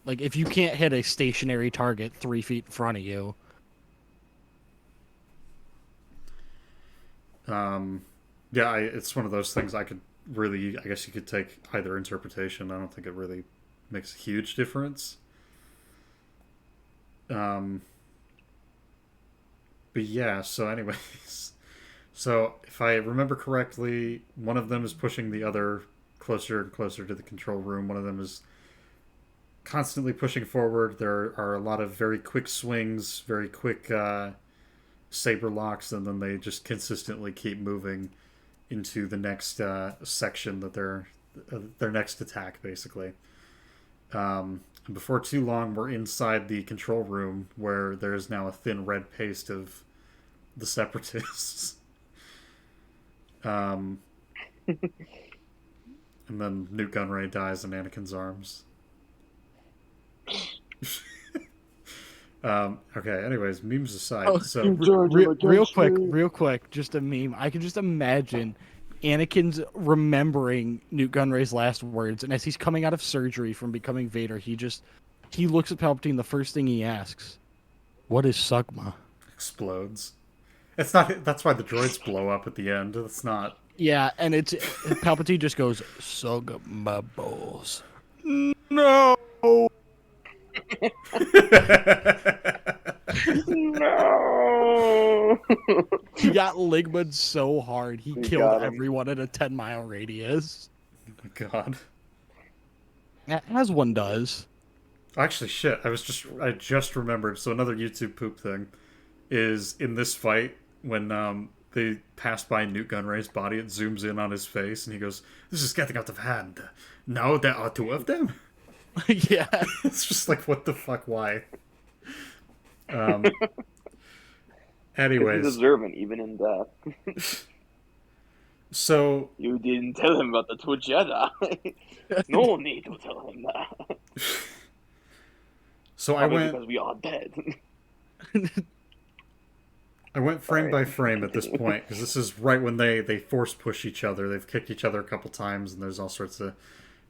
Like, if you can't hit a stationary target 3 feet in front of you, Yeah, it's one of those things I could really, I guess you could take either interpretation. I don't think it really makes a huge difference. But yeah, so anyways. So if I remember correctly, one of them is pushing the other closer and closer to the control room. One of them is constantly pushing forward. There are a lot of very quick swings, very quick saber locks, and then they just consistently keep moving into the next section that their next attack, basically. And before too long, we're inside the control room where there is now a thin red paste of the separatists. And then Newt Gunray dies in Anakin's arms. Okay, anyways, memes aside. Oh, So real quick, just a meme. I can just imagine Anakin's remembering Newt Gunray's last words, and as he's coming out of surgery from becoming Vader, he looks at Palpatine. The first thing he asks, "What is Sugma?" explodes. It's not. That's why the droids blow up at the end. It's not. Yeah, and it's Palpatine just goes, "Sugma balls." No. No. He got Ligmud so hard he He killed got him. everyone in a 10-mile radius. God. As one does. Actually, shit. I just remembered. So another YouTube poop thing is in this fight when they pass by Newt Gunray's body. It zooms in on his face, and he goes, "This is getting out of hand. Now there are two of them." Yeah. It's just like, what the fuck? Why? Anyways, He's deserving even in death. so You didn't tell him about the two Jedi. No need to tell him that. so I Probably went. because we are dead. I went frame Sorry. by frame at this point because this is right when they force push each other. They've kicked each other a couple times, and there's all sorts of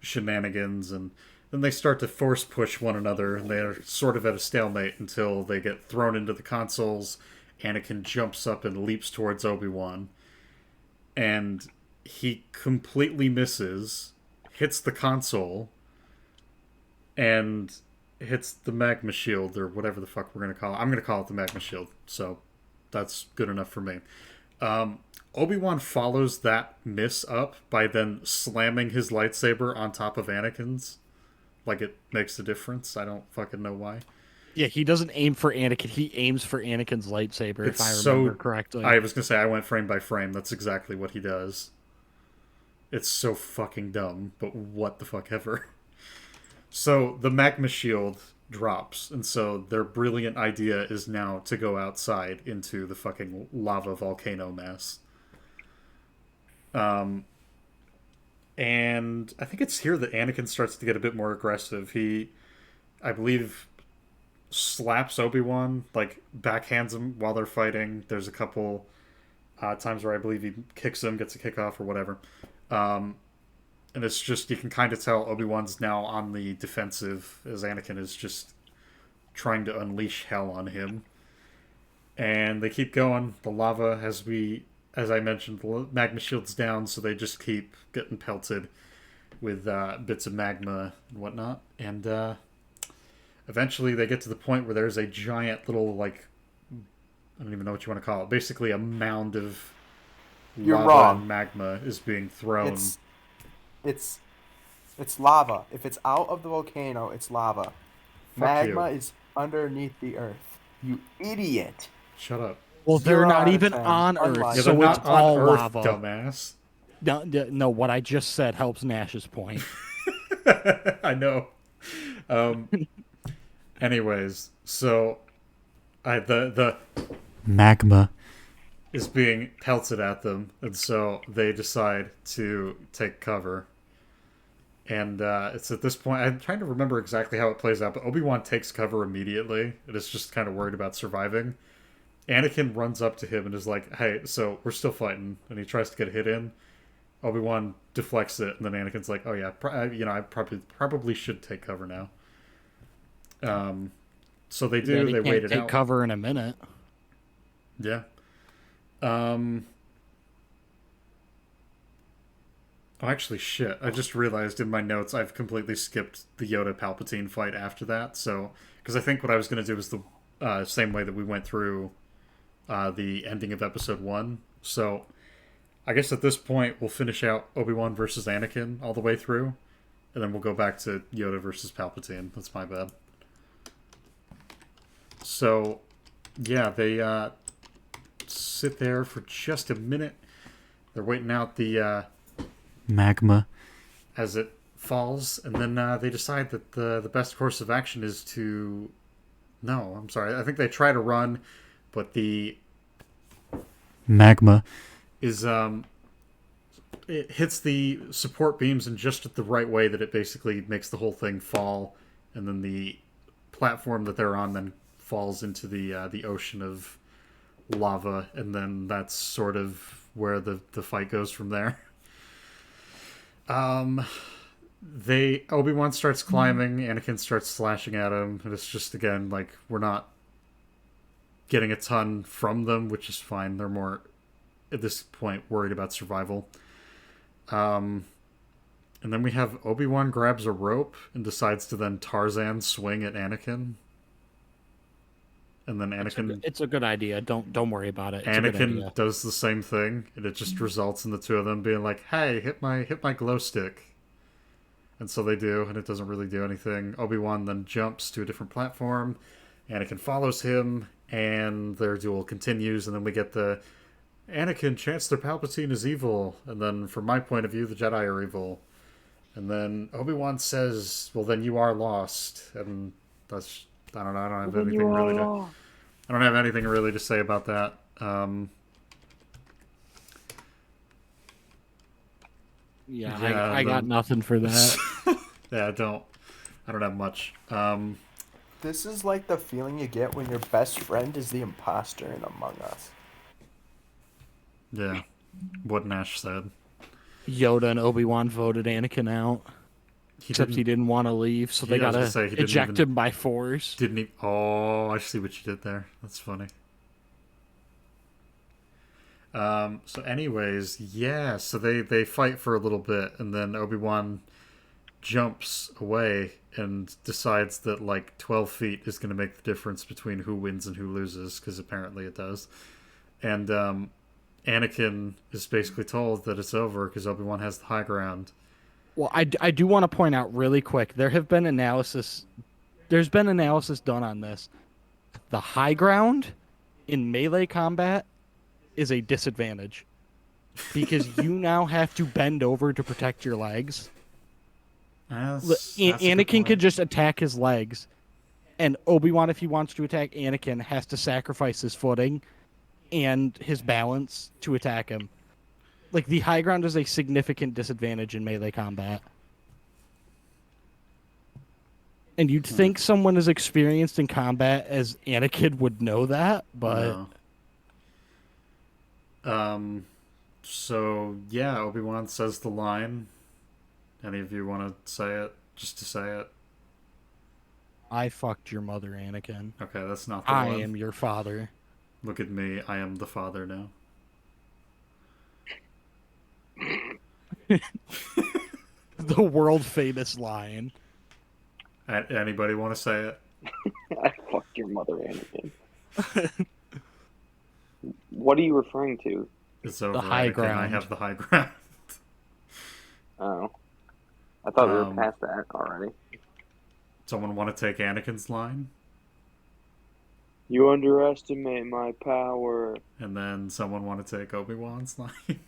shenanigans, and then they start to force push one another, and they're sort of at a stalemate until they get thrown into the consoles. Anakin jumps up and leaps towards Obi-Wan, and he completely misses, hits the console, and hits the magma shield, or whatever the fuck we're gonna call it. I'm gonna call it the magma shield. So That's good enough for me. Obi-Wan follows that miss up by then slamming his lightsaber on top of Anakin's. Like it makes a difference. I don't fucking know why. Yeah, he doesn't aim for Anakin. He aims for Anakin's lightsaber, It's if I so- remember correctly. I was gonna say I went frame by frame. That's exactly what he does. It's so fucking dumb, but what the fuck ever. So the magma shield drops, and so their brilliant idea is now to go outside into the fucking lava volcano mess. And I think it's here that Anakin starts to get a bit more aggressive. He, I believe, slaps Obi-Wan, like backhands him while they're fighting. There's a couple times where I believe he kicks him, gets a kick off or whatever. And it's just, you can kind of tell Obi-Wan's now on the defensive as Anakin is just trying to unleash hell on him. And they keep going. The lava, as I mentioned, the magma shield's down, so they just keep getting pelted with bits of magma and whatnot. And eventually they get to the point where there's a giant little, like, I don't even know what you want to call it. Basically a mound of You're lava wrong. and magma is being thrown. It's lava. If it's out of the volcano, it's lava. Magma is underneath the earth. You idiot. Shut up. Well, they're 0 not out of even 10. on Earth, Unlike- Yeah, so they're it's not on all Earth, lava. dumbass. No, what I just said helps Nash's point. I know. Anyways, so the magma is being pelted at them, and so they decide to take cover. And it's at this point, I'm trying to remember exactly how it plays out, but Obi-Wan takes cover immediately, and is just kind of worried about surviving. Anakin runs up to him and is like, hey, so we're still fighting, and he tries to get a hit in. Obi-Wan deflects it, and then Anakin's like, oh yeah, I probably should take cover now. So they do, they wait it take out. cover in a minute. Yeah. Oh, actually, shit. I just realized in my notes I've completely skipped the Yoda-Palpatine fight after that. So, because I think what I was going to do was the same way that we went through the ending of Episode 1. So, I guess at this point we'll finish out Obi-Wan versus Anakin all the way through. And then we'll go back to Yoda versus Palpatine. That's my bad. So, yeah, they sit there for just a minute. They're waiting out the magma as it falls, and then they decide that the best course of action is to... No, I'm sorry. I think they try to run, but the magma is... It hits the support beams in just the right way that it basically makes the whole thing fall, and then the platform that they're on then falls into the ocean of lava, and then that's sort of where the fight goes from there. Obi-Wan starts climbing, Anakin starts slashing at him, and it's just, again, like, we're not getting a ton from them, which is fine. They're more, at this point, worried about survival. And then we have Obi-Wan grabs a rope and decides to then Tarzan swing at Anakin. And then Anakin... It's a good idea. Don't worry about it. It's a good idea. Anakin does the same thing, and it just results in the two of them being like, hey, hit my glow stick. And so they do, and it doesn't really do anything. Obi-Wan then jumps to a different platform. Anakin follows him, and their duel continues, and then we get the Anakin, Chancellor Palpatine is evil. And then from my point of view, the Jedi are evil. And then Obi-Wan says, well, then you are lost. And that's... I don't know. I don't have anything really to say about that. I got nothing for that. Yeah, I don't have much. This is like the feeling you get when your best friend is the imposter in Among Us. Yeah, what Nash said. Yoda and Obi-Wan voted Anakin out. Except he didn't want to leave, so they gotta eject him by force. Didn't he? Oh, I see what you did there. That's funny. So anyways, yeah, so they fight for a little bit, and then Obi-Wan jumps away and decides that, like, 12 feet is going to make the difference between who wins and who loses, because apparently it does. And Anakin is basically told that it's over because Obi-Wan has the high ground. Well, I do want to point out really quick. There's been analysis done on this. The high ground in melee combat is a disadvantage because you now have to bend over to protect your legs. Anakin could just attack his legs, and Obi-Wan, if he wants to attack Anakin, has to sacrifice his footing and his balance to attack him. Like, the high ground is a significant disadvantage in melee combat. And you'd think someone as experienced in combat as Anakin would know that, but... No. So, yeah, Obi-Wan says the line. Any of you want to say it? Just to say it? I fucked your mother, Anakin. Okay, that's not the I one. am your father. Look at me. I am the father now. The world-famous line. Anybody want to say it? I fucked your mother, Anakin. What are you referring to? It's over. The high Anakin. ground. I have the high ground. Oh. I thought we were past that already. Someone want to take Anakin's line? You underestimate my power. And then someone want to take Obi-Wan's line?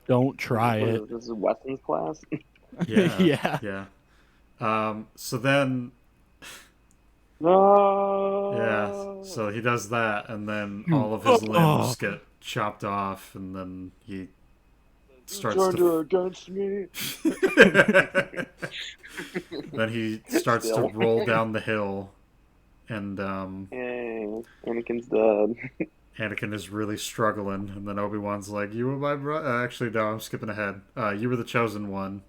Don't try it. This is Weston's class? Yeah. Yeah. So then... No. Yeah, so he does that, and then all of his limbs get chopped off, and then he starts to... against me. Then he starts to roll down the hill, and Hey, Anakin's dead. Anakin is really struggling, and then Obi-Wan's like, you were my brother... actually, no, I'm skipping ahead. You were the chosen one,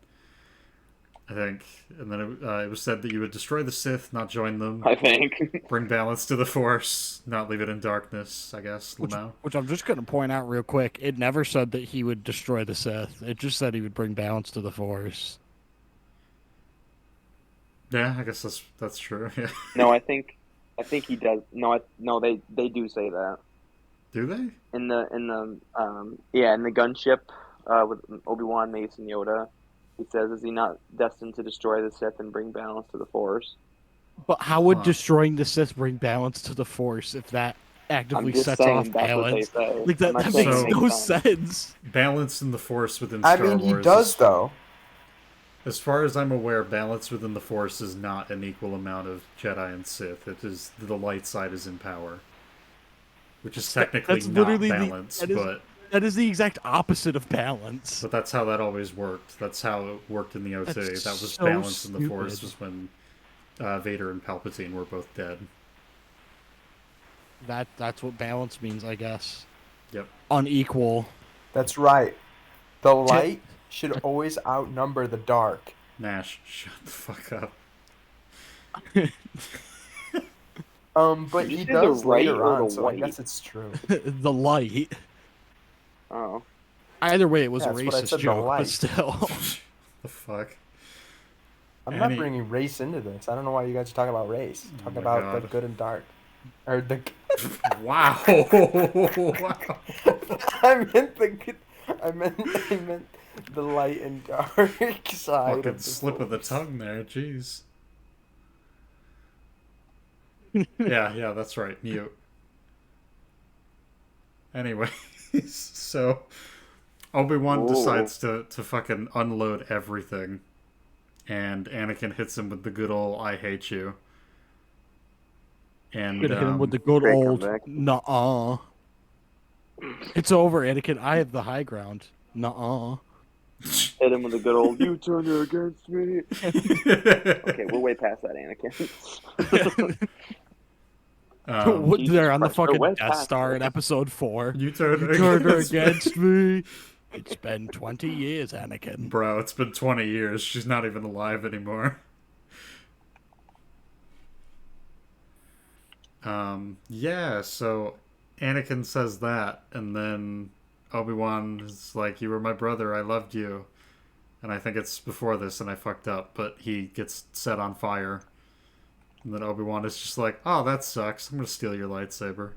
I think. And then it was said that you would destroy the Sith, not join them. I think. Bring balance to the Force, not leave it in darkness, I guess, Lamau. Which I'm just going to point out real quick. It never said that he would destroy the Sith. It just said he would bring balance to the Force. Yeah, I guess that's true. Yeah. No, I think he does. No, they do say that. Do they? In the gunship with Obi-Wan, Mace, and Yoda, he says, "Is he not destined to destroy the Sith and bring balance to the Force?" But how would destroying the Sith bring balance to the Force if that actively sets off balance? Like that makes no sense. Balance in the Force within Star Wars. He does though. As far as I'm aware, balance within the Force is not an equal amount of Jedi and Sith. It is the light side is in power, which is technically not balance, but that is the exact opposite of balance. But that's how that always worked. That's how it worked in the OT. That was so balance in the stupid. Force was when Vader and Palpatine were both dead. That's what balance means, I guess. Yep. Unequal. That's right. The light should always outnumber the dark. Nash, shut the fuck up. But Did you he say does the right later or the on, so I white? guess it's true. The light. Oh. Either way, it was a That's what I racist said, the joke, light. but still. The fuck? I'm not bringing race into this. I don't know why you guys are talking about race. Talking about God. the good and dark. Or the... Wow. Wow. I meant the light and dark side. Fucking of the slip of the Force. tongue there, jeez. Yeah, that's right. Mute. Anyways, so Obi-Wan decides to fucking unload everything, and Anakin hits him with the good old "I hate you." And Gonna hit him with the good great old comeback. nuh-uh. It's over, Anakin. I have the high ground. Nuh-uh. Hit him with a good old, you turned her against me. Okay, we're way past that, Anakin. They're on the Christ, we're fucking way Death past Star it. in episode 4. You turned her Turn her against me. against me. It's been 20 years, Anakin. Bro, it's been 20 years. She's not even alive anymore. Yeah, so Anakin says that, and then Obi-Wan is like, you were my brother, I loved you. And I think it's before this, and I fucked up, but he gets set on fire. And then Obi-Wan is just like, oh, that sucks. I'm gonna steal your lightsaber.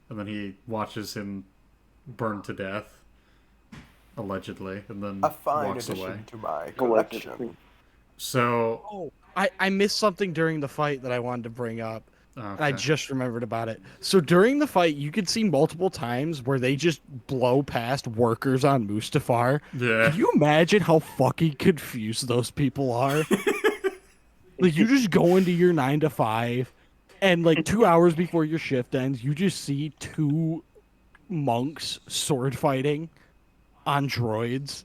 and then he watches him burn to death, allegedly, and then A fine walks addition away. to my Allegedly. collection. So, Oh, I missed something during the fight that I wanted to bring up. And I okay. just remembered about it. So during the fight, you could see multiple times where they just blow past workers on Mustafar. Yeah. Can you imagine how fucking confused those people are? Like, you just go into your 9 to 5, and like 2 hours before your shift ends, you just see 2 monks sword fighting on droids.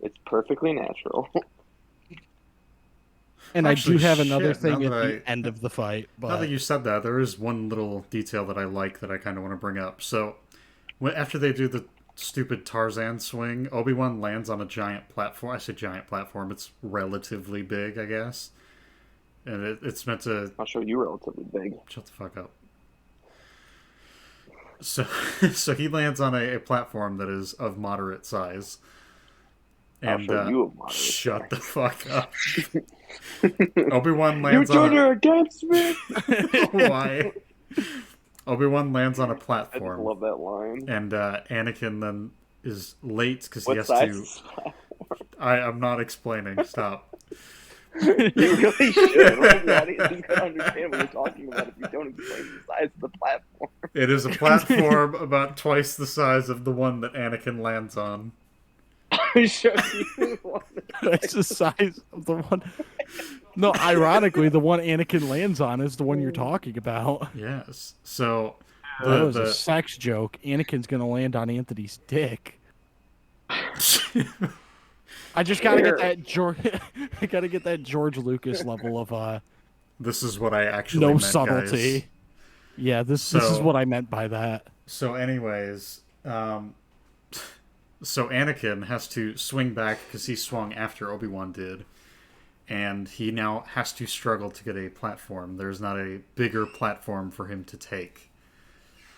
It's perfectly natural. And Actually, I do have another shit, thing now at that the end of the fight. Now But that you said that, there is one little detail that I like that I kind of want to bring up. So, after they do the stupid Tarzan swing, Obi-Wan lands on a giant platform. I say giant platform. It's relatively big, I guess. And it's meant to... I'll show you relatively big. Shut the fuck up. So, so he lands on a platform that is of moderate size. And, I'll show you a moderate shut the size. fuck up. Obi-Wan You lands on joined our dance, man! Why? Obi-Wan lands on a I just platform. love that line. And Anakin then is late because he What has size to... is this platform? I'm not explaining. Stop. You really should. Like, the audience is going to understand what you're talking about if you don't explain the size of the platform. It is a platform about twice the size of the one that Anakin lands on. I showed you one. that's the size of the one. No, ironically, the one Anakin lands on is the one you're talking about. Yes. So That was a sex joke. Anakin's gonna land on Anthony's dick. I just gotta get that I gotta get that George Lucas level of this is what I actually no meant, subtlety. guys. Yeah, this is So- what I meant by that. So, anyways, so Anakin has to swing back because he swung after Obi-Wan did, and he now has to struggle to get a platform. There's not a bigger platform for him to take.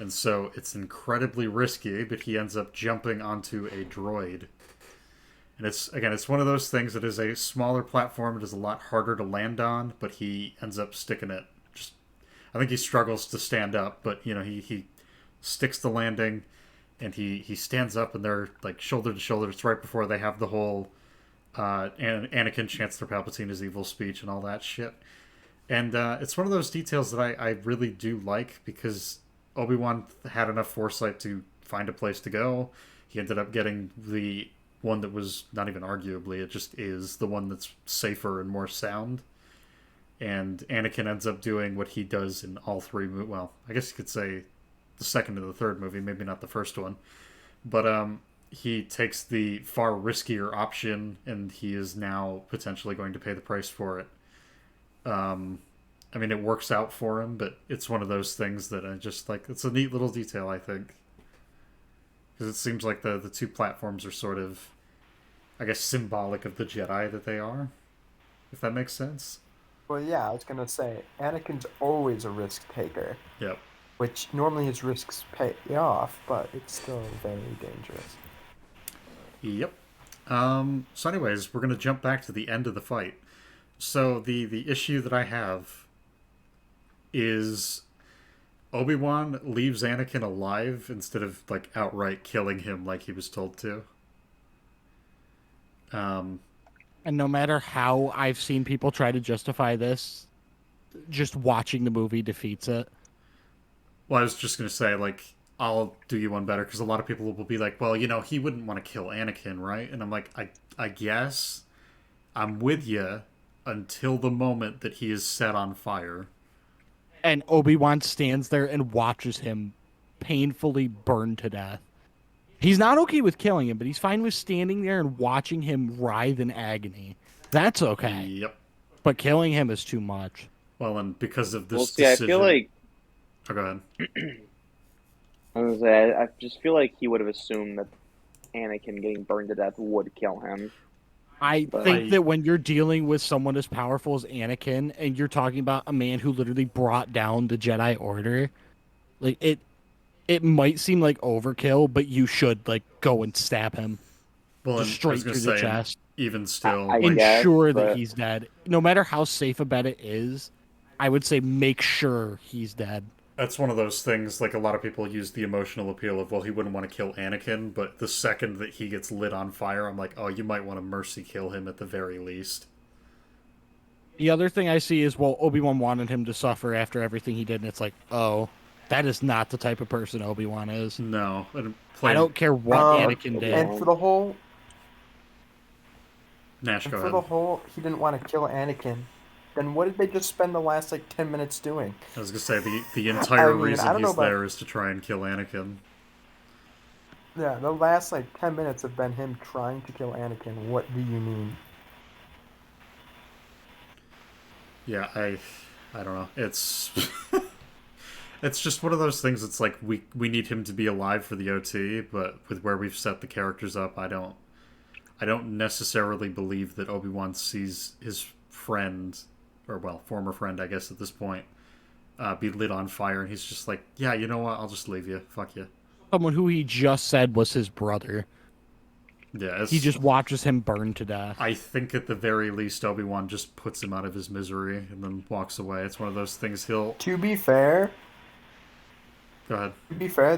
And so it's incredibly risky, but he ends up jumping onto a droid. And it's one of those things that is a smaller platform. It is a lot harder to land on, but he ends up sticking it. I think he struggles to stand up, but he sticks the landing, and he stands up, and they're like shoulder to shoulder. It's right before they have the whole Anakin Chancellor Palpatine is evil speech and all that shit. And it's one of those details that I really do like, because Obi-Wan had enough foresight to find a place to go. He ended up getting the one that was not even arguably, it just is the one that's safer and more sound. And Anakin ends up doing what he does in all three movies. Well, I guess you could say the second and the third movie, maybe not the first one. But he takes the far riskier option, and he is now potentially going to pay the price for it. I mean, it works out for him, but it's one of those things that I just like. It's a neat little detail, I think. Because it seems like the two platforms are sort of, I guess, symbolic of the Jedi that they are. If that makes sense. Well, yeah, I was gonna say Anakin's always a risk taker, Yep. which normally his risks pay off, but it's still very dangerous. Yep. So anyways, we're going to jump back to the end of the fight. So the issue that I have is Obi-Wan leaves Anakin alive instead of like outright killing him like he was told to. And no matter how I've seen people try to justify this, just watching the movie defeats it. Well, I was just going to say, like, I'll do you one better, because a lot of people will be like, well, he wouldn't want to kill Anakin, right? And I'm like, I guess I'm with you until the moment that he is set on fire. And Obi-Wan stands there and watches him painfully burn to death. He's not okay with killing him, but he's fine with standing there and watching him writhe in agony. That's okay. Yep. But killing him is too much. Well, and because of this Well, see, decision... I feel like Oh, go ahead. I just feel like he would have assumed that Anakin getting burned to death would kill him. I But think that when you're dealing with someone as powerful as Anakin, and you're talking about a man who literally brought down the Jedi Order, like it might seem like overkill, but you should like go and stab him. Well, Just and I straight was gonna through the say, chest. even still, I like, guess, Ensure that but- he's dead. No matter how safe a bet it is, I would say make sure he's dead. That's one of those things, like a lot of people use the emotional appeal of, well, he wouldn't want to kill Anakin, but the second that he gets lit on fire, I'm like, oh, you might want to mercy kill him at the very least. The other thing I see is, well, Obi-Wan wanted him to suffer after everything he did, and it's like, oh, that is not the type of person Obi-Wan is. No. I don't care what Anakin did. And for the whole... Nash, And go for ahead. the whole, he didn't want to kill Anakin. Then what did they just spend the last 10 minutes doing? I was gonna say the entire I don't reason know he's about- there is to try and kill Anakin. Yeah, the last 10 minutes have been him trying to kill Anakin. What do you mean? Yeah, I don't know. It's it's just one of those things. It's like we need him to be alive for the OT, but with where we've set the characters up, I don't necessarily believe that Obi-Wan sees his friend, or well, former friend, I guess at this point, be lit on fire, and he's just like, yeah, you know what? I'll just leave you. Fuck you. Someone who he just said was his brother. Yeah, He just watches him burn to death. I think at the very least, Obi-Wan just puts him out of his misery and then walks away. It's one of those things he'll... To be fair, Go ahead.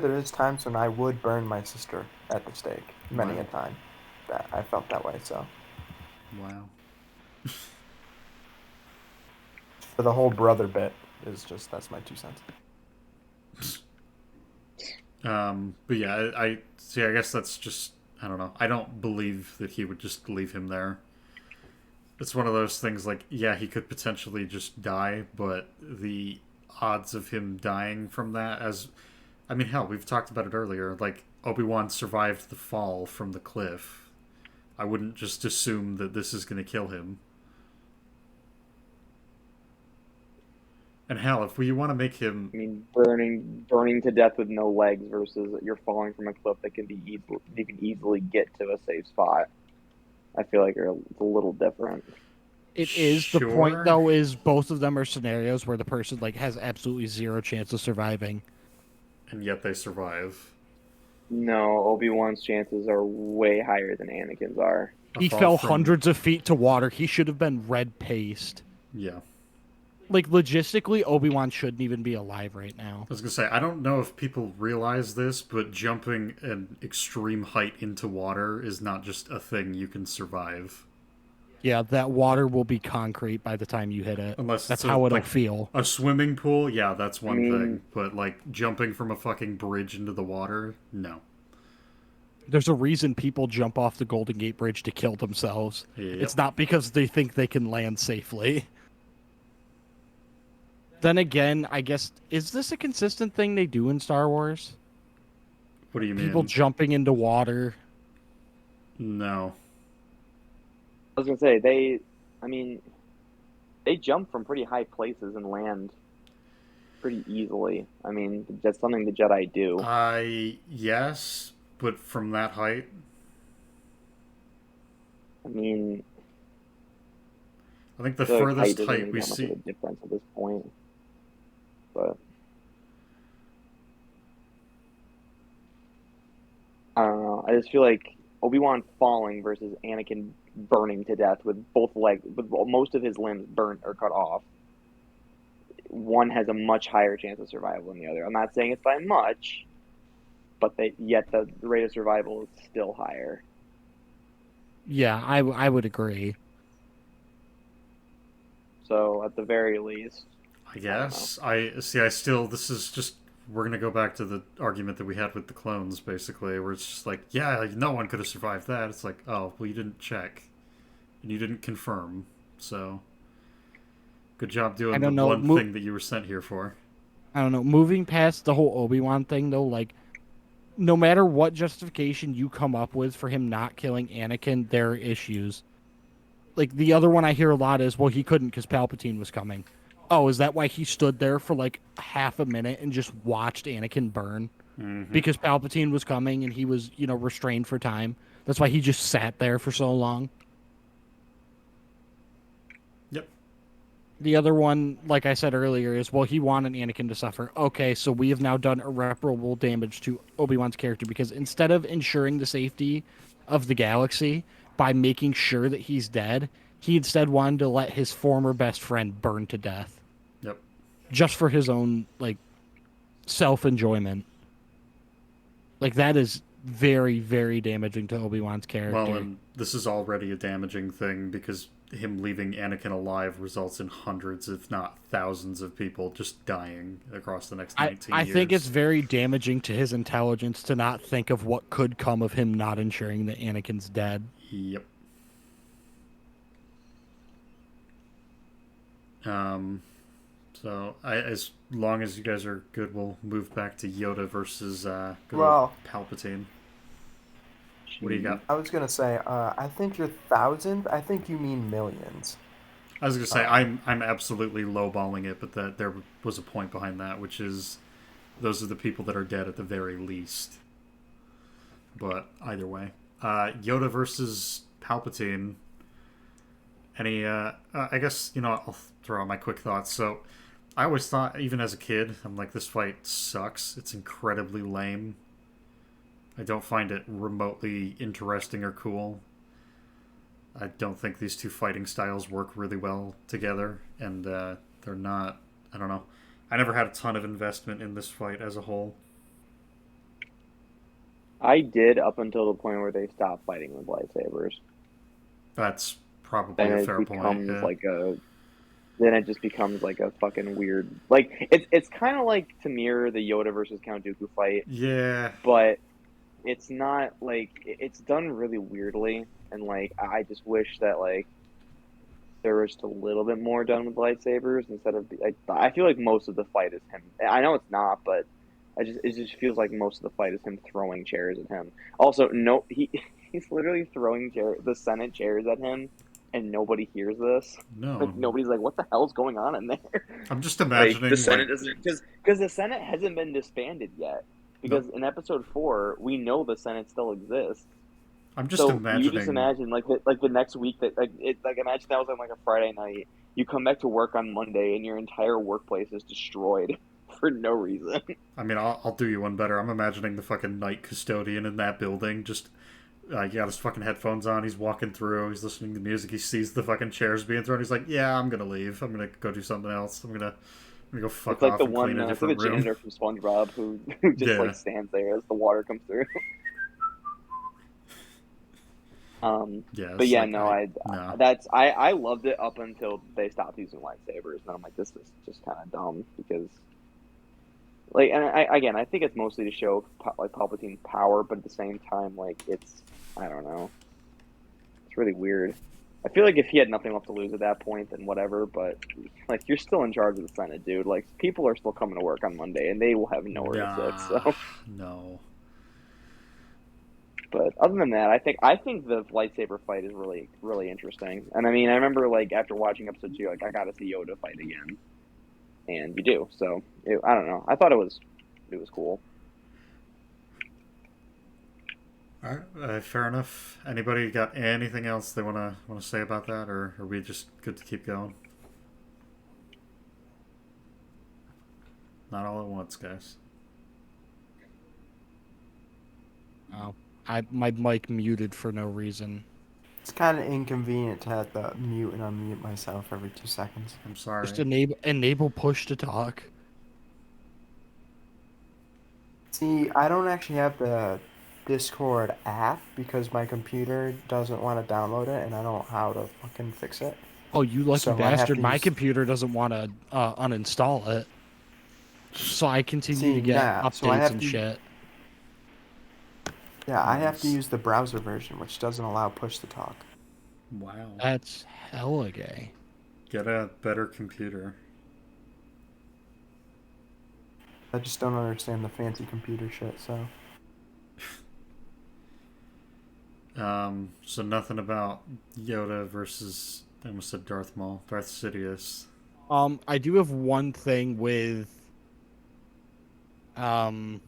there is times when I would burn my sister at the stake. Many Wow. a time. That I felt that way, so. Wow. For the whole brother bit, that's my 2 cents. But yeah, I see. I guess that's just, I don't know. I don't believe that he would just leave him there. It's one of those things like, yeah, he could potentially just die, but the odds of him dying from that, I mean, hell, we've talked about it earlier. Like, Obi-Wan survived the fall from the cliff. I wouldn't just assume that this is going to kill him. And hell, if we want to make him... I mean, burning to death with no legs versus you're falling from a cliff that can be you can easily get to a safe spot. I feel like it's a little different. It is. The Sure. point, though, is both of them are scenarios where the person has absolutely zero chance of surviving. And yet they survive. No, Obi-Wan's chances are way higher than Anakin's are. He fall fell from- hundreds of feet to water. He should have been red paste. Yeah. Like, logistically, Obi-Wan shouldn't even be alive right now. I was going to say, I don't know if people realize this, but jumping an extreme height into water is not just a thing you can survive. Yeah, that water will be concrete by the time you hit it. Unless That's it's how it'll like feel. a swimming pool, yeah, that's one I mean- thing. But, like, jumping from a fucking bridge into the water, no. There's a reason people jump off the Golden Gate Bridge to kill themselves. Yep. It's not because they think they can land safely. Then again, I guess, is this a consistent thing they do in Star Wars? What do you mean? People jumping into water. No. I was gonna say they jump from pretty high places and land pretty easily. I mean, that's something the Jedi do. Yes, but from that height, I mean, I think the I feel like furthest doesn't height make we that much see... of a difference at this point. But I don't know. I just feel like Obi-Wan falling versus Anakin burning to death with both legs, with most of his limbs burnt or cut off. One has a much higher chance of survival than the other. I'm not saying it's by much, but yet the rate of survival is still higher. Yeah, I would agree. So at the very least, I guess. This is just, we're going to go back to the argument that we had with the clones, basically, where it's just like, yeah, like, no one could have survived that. It's like, oh, well, you didn't check. And you didn't confirm. So, good job doing the one thing that you were sent here for. I don't know. Moving past the whole Obi-Wan thing, though, like, no matter what justification you come up with for him not killing Anakin, there are issues. Like, the other one I hear a lot is, well, he couldn't because Palpatine was coming. Oh, is that why he stood there for like half a minute and just watched Anakin burn? Mm-hmm. Because Palpatine was coming and he was, restrained for time. That's why he just sat there for so long. Yep. The other one, like I said earlier, is, well, he wanted Anakin to suffer. Okay, so we have now done irreparable damage to Obi-Wan's character because instead of ensuring the safety of the galaxy by making sure that he's dead, he instead wanted to let his former best friend burn to death. Yep. just for his own like self-enjoyment. Like that is very, very damaging to Obi-Wan's character. Well, and this is already a damaging thing because him leaving Anakin alive results in hundreds, if not thousands, of people just dying across the next 19 I years. think it's very damaging to his intelligence to not think of what could come of him not ensuring that Anakin's dead. Yep. So as long as you guys are good, we'll move back to Yoda versus good old Palpatine. What do you got? I was gonna say, I think you're thousand. I think you mean millions. I was gonna say I'm absolutely lowballing it, but that there was a point behind that, which is those are the people that are dead at the very least. But either way, Yoda versus Palpatine. Any? I guess I'll throw out my quick thoughts. So, I always thought, even as a kid, I'm like, this fight sucks. It's incredibly lame. I don't find it remotely interesting or cool. I don't think these two fighting styles work really well together, and they're not. I don't know. I never had a ton of investment in this fight as a whole. I did up until the point where they stopped fighting with lightsabers. That's probably Then a it fair point. Yeah. Then it just becomes like a fucking weird, like it's kind of like to mirror the Yoda versus Count Dooku fight. Yeah. But it's not like it's done really weirdly, and like I just wish that like there was just a little bit more done with lightsabers instead of like I feel like most of the fight is him. I know it's not, but it just feels like most of the fight is him throwing chairs at him. Also, no, he's literally throwing the Senate chairs at him. And nobody hears this. No. Like, nobody's like, "What the hell's going on in there?" I'm just imagining the Senate doesn't because the Senate hasn't been disbanded yet. Because in Episode 4, we know the Senate still exists. I'm just imagining. You just imagine like the next week that imagine that was on like a Friday night. You come back to work on Monday and your entire workplace is destroyed for no reason. I mean, I'll do you one better. I'm imagining the fucking night custodian in that building just. He got his fucking headphones on, he's walking through, he's listening to music, he sees the fucking chairs being thrown, he's like, yeah, I'm gonna leave, I'm gonna go do something else, I'm gonna go fuck off and clean a different room. It's like the janitor from SpongeBob who just like stands there as the water comes through. But yeah, like, I loved it up until they stopped using lightsabers, and I'm like, this is just kind of dumb because, like, and I think it's mostly to show like Palpatine's power, but at the same time, like I don't know, it's really weird. I feel like if he had nothing left to lose at that point, then whatever. But like, you're still in charge of the Senate, dude. Like, people are still coming to work on Monday, and they will have nowhere to sit. So no. But other than that, I think the lightsaber fight is really, really interesting. And I mean, I remember like after watching episode 2, like I got to see Yoda fight again, and you do. So I don't know. I thought it was cool. All right, fair enough. Anybody got anything else they want to say about that, or are we just good to keep going? Not all at once, guys. Oh, my mic muted for no reason. It's kind of inconvenient to have to mute and unmute myself every 2 seconds. I'm sorry. Just enable push to talk. See, I don't actually have the Discord app because my computer doesn't want to download it, and I don't know how to fucking fix it. Oh, you lucky bastard! My computer doesn't want to uninstall it, so I continue to get updates and shit. Yeah, I have to use the browser version, which doesn't allow push to talk. Wow. That's hella gay. Get a better computer. I just don't understand the fancy computer shit, so. So nothing about Yoda versus, I almost said Darth Maul, Darth Sidious. I do have one thing with Bail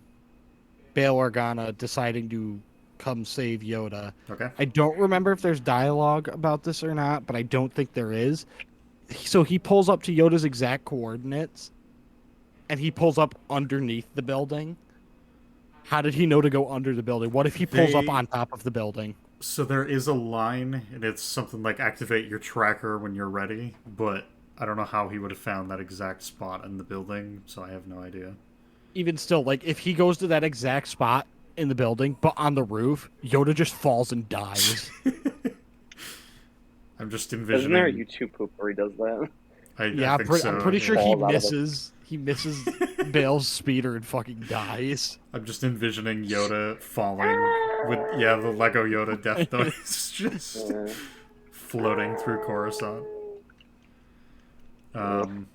Organa deciding to come save Yoda. Okay. I don't remember if there's dialogue about this or not, but I don't think there is. So he pulls up to Yoda's exact coordinates, and he pulls up underneath the building. How did he know to go under the building? What if he pulls up on top of the building? So there is a line, and it's something like activate your tracker when you're ready, but I don't know how he would have found that exact spot in the building, so I have no idea. Even still, like, if he goes to that exact spot in the building, but on the roof, Yoda just falls and dies. I'm just Isn't there a envisioning. YouTube poop where he does that? I Yeah, think so. I'm pretty yeah. sure he Falls out of the- misses. He misses Bale's speeder and fucking dies. I'm just envisioning Yoda falling with the Lego Yoda death noise just Yeah. floating through Coruscant. Yoda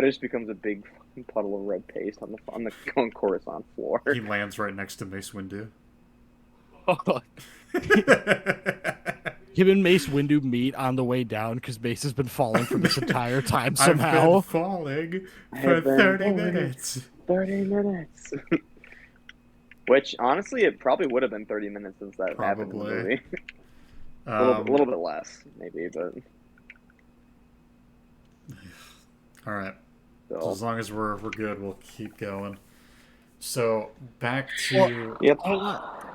just becomes a big fucking puddle of red paste on the Coruscant floor. He lands right next to Mace Windu. Him and Mace Windu meet on the way down because Mace has been falling for this entire time I've been somehow. falling I for have been 30 falling. minutes. 30 minutes. Which, honestly, it probably would have been 30 minutes since that happened in the Probably. movie. A little Um, bit less, maybe, but all right. So still. as long as we're good, we'll keep going. So back to Yep.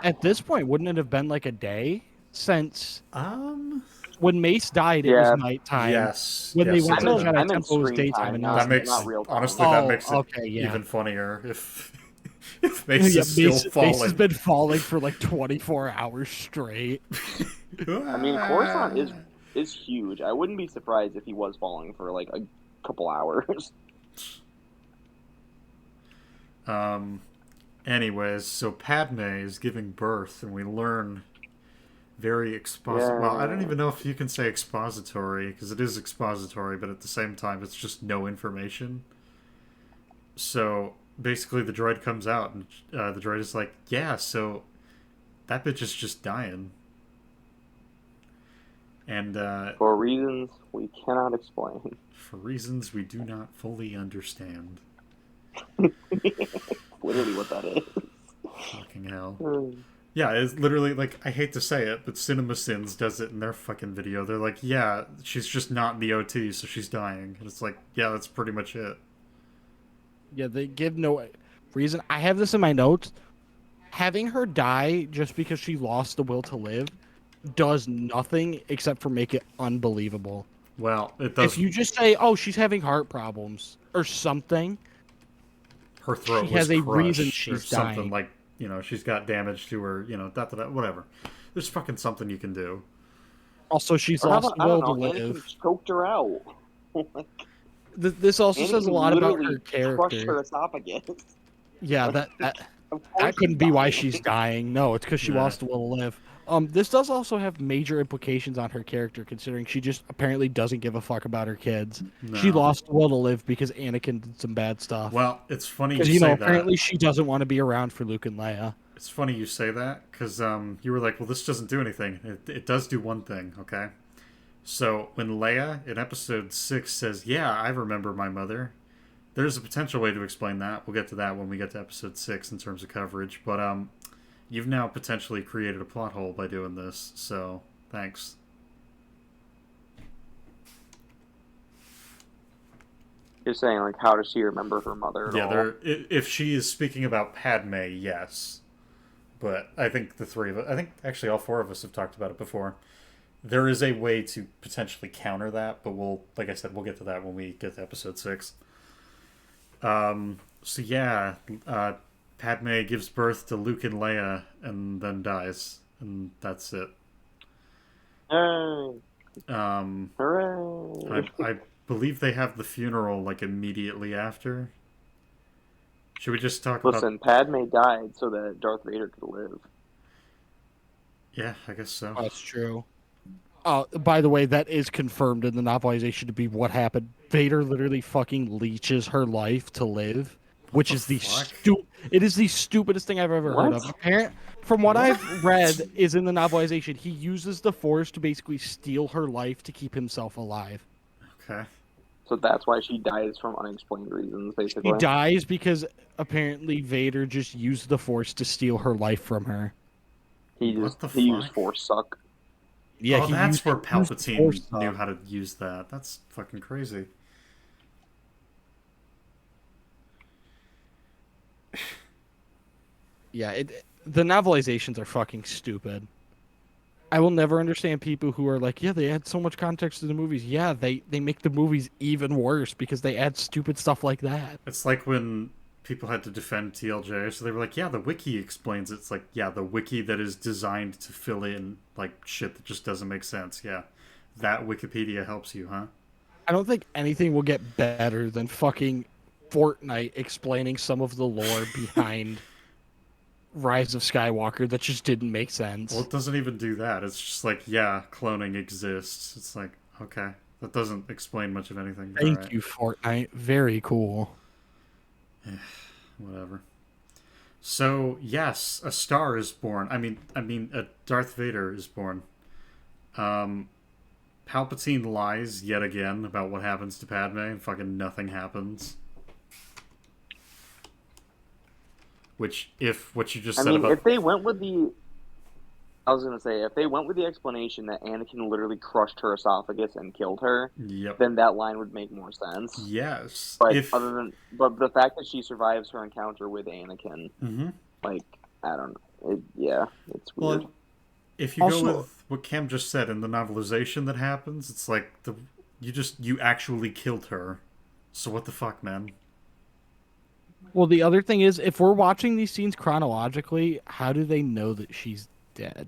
At this point, wouldn't it have been like a day since um when Mace died? It Yeah. was nighttime. yes. When they yes, went it to is. the Jedi I meant Temple, it was screen daytime, time, and not- now that makes not real time. honestly that Oh, makes it okay, yeah. even funnier if Mace Yeah, is still falling. Mace has been falling for like 24 hours straight. I mean, Coruscant is huge. I wouldn't be surprised if he was falling for like a couple hours. Anyways, so Padme is giving birth, and we learn very Well, I don't even know if you can say expository, because it is expository, but at the same time, it's just no information. So basically, the droid comes out, and the droid is like, "Yeah, so that bitch is just dying." And For reasons we cannot explain. for reasons we do not fully understand. Literally what that is. Fucking hell. Yeah, it's literally, like, I hate to say it, but CinemaSins does it in their fucking video. They're like, yeah, she's just not in the OT, so she's dying. And it's like, yeah, that's pretty much it. Yeah, they give no reason. I have this in my notes. Having her die just because she lost the will to live does nothing except for make it unbelievable. Well, it does. If you just say, "Oh, she's having heart problems" or something, Her throat she was has a crushed reason or she's something dying. like, she's got damage to her, whatever. There's fucking something you can do. Also, she's Or how lost about, the I will don't to know, live. Anakin choked her out. This also says a Anakin lot about literally her crushed her character. esophagus. Yeah, Of that course couldn't she's be why dying. she's dying. No, it's because she Yeah. lost the will to live. This does also have major implications on her character, considering she just apparently doesn't give a fuck about her kids. She No. lost the will to live because Anakin did some bad stuff. Well, it's funny you Because say that. apparently she doesn't want to be around for Luke and Leia. It's funny you say that, because you were like, well, this doesn't do anything. It does do one thing, okay? So, when Leia, in Episode 6, says, yeah, I remember my mother, there's a potential way to explain that. We'll get to that when we get to Episode 6 in terms of coverage. But, you've now potentially created a plot hole by doing this, so thanks. You're saying, like, how does she remember her mother at all? If she is speaking about Padme, yes. But I think the three of us, I think actually all four of us have talked about it before. There is a way to potentially counter that, but like I said, we'll get to that when we get to Episode 6. So yeah, Padme gives birth to Luke and Leia and then dies. And that's it. Hey, I hooray! believe they have the funeral like immediately after. Should we just talk Listen, Padme died so that Darth Vader could live. Yeah, I guess so. That's true. By the way, that is confirmed in the novelization to be what happened. Vader literally fucking leeches her life to live, which is the it is the stupidest thing I've ever heard of. From what I've read, is in the novelization, he uses the Force to basically steal her life to keep himself alive. Okay. So that's why she dies from unexplained reasons, basically. He dies because apparently Vader just used the Force to steal her life from her. He What the used fuck? Force suck. Yeah, oh, that's where he used Palpatine Force knew suck. how to use that. That's fucking crazy. Yeah, the novelizations are fucking stupid. I will never understand people who are like, yeah, they add so much context to the movies. Yeah, they make the movies even worse because they add stupid stuff like that. It's like when people had to defend TLJ, so they were like, yeah, the wiki explains it. It's like, yeah, the wiki that is designed to fill in, like, shit that just doesn't make sense. Yeah. That Wikipedia helps you, huh? I don't think anything will get better than fucking Fortnite explaining some of the lore behind Rise of Skywalker that just didn't make sense. Well, it doesn't even do that. It's just like, yeah, cloning exists. It's like, okay. That doesn't explain much of anything. Thank you, Fortnite. Very cool. Whatever. So, yes, a star is born. I mean, a Darth Vader is born. Palpatine lies yet again about what happens to Padme, and fucking nothing happens. Which, if what you just said about... if they went with the... I was going to say, if they went with the explanation that Anakin literally crushed her esophagus and killed her, Yep. then that line would make more sense. Yes. But but the fact that she survives her encounter with Anakin, like, I don't know. It's weird. Well, if you go with what Cam just said in the novelization that happens, it's like you actually killed her. So what the fuck, man? Well, the other thing is, if we're watching these scenes chronologically, how do they know that she's dead?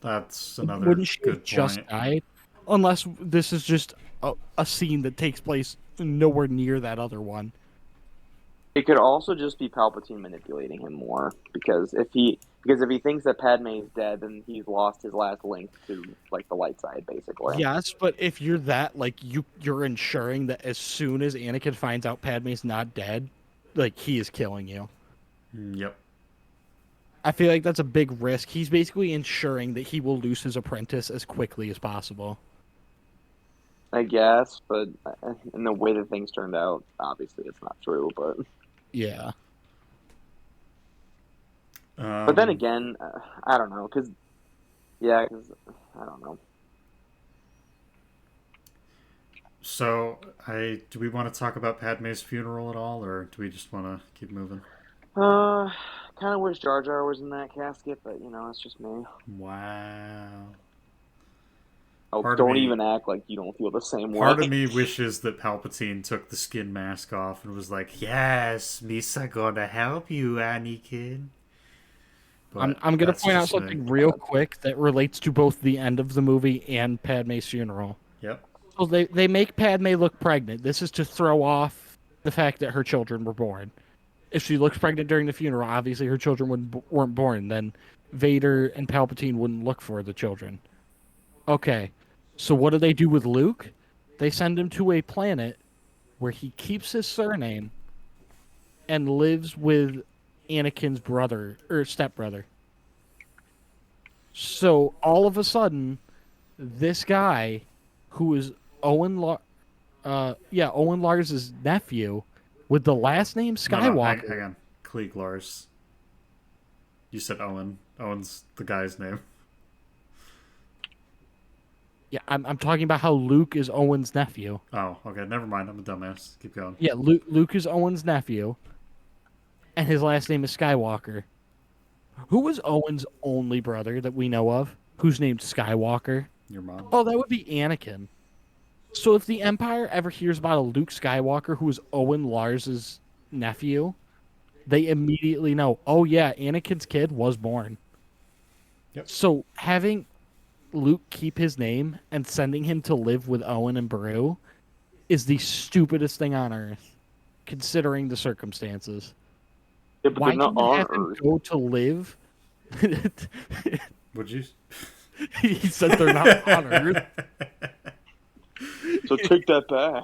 That's another Wouldn't she good have just point. died? Unless this is just a scene that takes place nowhere near that other one. It could also just be Palpatine manipulating him more, because if he thinks that Padme is dead, then he's lost his last link to, like, the light side, basically. Yes, but if you're that, like, you're ensuring that as soon as Anakin finds out Padme's not dead, like, he is killing you. Yep. I feel like that's a big risk. He's basically ensuring that he will lose his apprentice as quickly as possible. I guess, but in the way that things turned out, obviously it's not true, but... Yeah. But then again, I don't know, because I don't know. So, do we want to talk about Padme's funeral at all, or do we just want to keep moving? Kind of wish Jar Jar was in that casket, but, it's just me. Wow. Oh, don't even act like you don't feel the same way. Part of me wishes that Palpatine took the skin mask off and was like, yes, Misa gonna help you, Anakin. I'm going to point out something real quick that relates to both the end of the movie and Padme's funeral. Yep. So they make Padme look pregnant. This is to throw off the fact that her children were born. If she looks pregnant during the funeral, obviously her children weren't born. Then Vader and Palpatine wouldn't look for the children. Okay, so what do they do with Luke? They send him to a planet where he keeps his surname and lives with Anakin's brother or stepbrother. So all of a sudden, this guy, who is Owen Lars' nephew, with the last name Skywalker. No, hang on. Klieg Lars. You said Owen. Owen's the guy's name. Yeah, I'm talking about how Luke is Owen's nephew. Oh, okay. Never mind. I'm a dumbass. Keep going. Yeah, Luke is Owen's nephew, and his last name is Skywalker. Who was Owen's only brother that we know of, who's named Skywalker? Your mom. Oh, that would be Anakin. So if the Empire ever hears about a Luke Skywalker who is Owen Lars' nephew, they immediately know, oh yeah, Anakin's kid was born. Yep. So having Luke keep his name and sending him to live with Owen and Beru is the stupidest thing on Earth, considering the circumstances. Yeah, but why they're not did you on have him Earth. go to live? Would you? He said they're not on Earth. So take that back.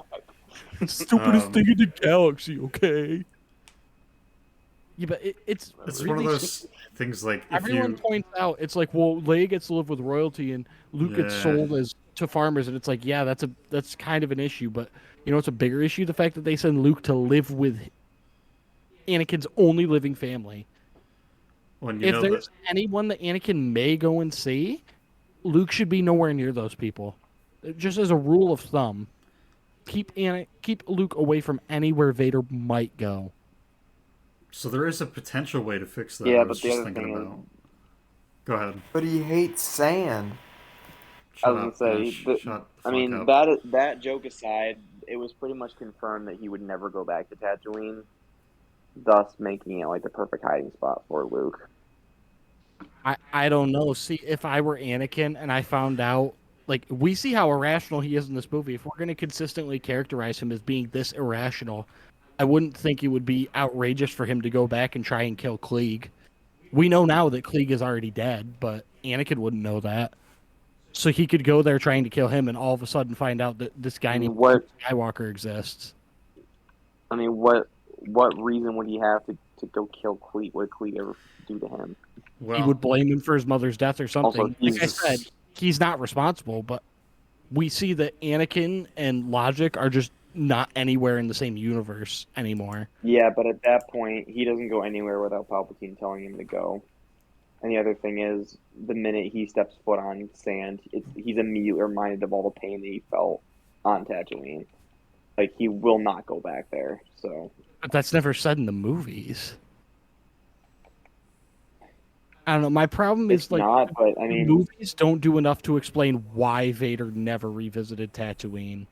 Stupidest thing in the galaxy, okay? Yeah, but it's It's really one of those things like if everyone points out it's like, well, Leia gets to live with royalty and Luke gets sold to farmers, and it's like, yeah, that's kind of an issue, but it's a bigger issue, the fact that they send Luke to live with Anakin's only living family. If there's anyone that Anakin may go and see, Luke should be nowhere near those people. Just as a rule of thumb, keep Luke away from anywhere Vader might go. So there is a potential way to fix that. Yeah, I was but the just other thinking thing about. Go ahead. But he hates sand. I Shut was up. gonna say, Shut the I fuck mean, up. that joke aside, it was pretty much confirmed that he would never go back to Tatooine, thus making it like the perfect hiding spot for Luke. I don't know. See, if I were Anakin and I found out, like, we see how irrational he is in this movie. If we're going to consistently characterize him as being this irrational, I wouldn't think it would be outrageous for him to go back and try and kill Klieg. We know now that Klieg is already dead, but Anakin wouldn't know that. So he could go there trying to kill him and all of a sudden find out that this guy I mean, named what? Skywalker exists. I mean, what reason would he have to go kill Cleet? What did Cleet ever do to him? Well, He would blame him for his mother's death or something. Also, Like I said, he's not responsible, but we see that Anakin and Logic are just not anywhere in the same universe anymore. yeah, but at that point, he doesn't go anywhere without Palpatine telling him to go. And the other thing is, the minute he steps foot on sand, he's immediately reminded of all the pain that he felt on Tatooine. Like, he will not go back there. So, But that's never said in the movies. I don't know. My problem is it's like not, but I the mean, movies don't do enough to explain why Vader never revisited Tatooine.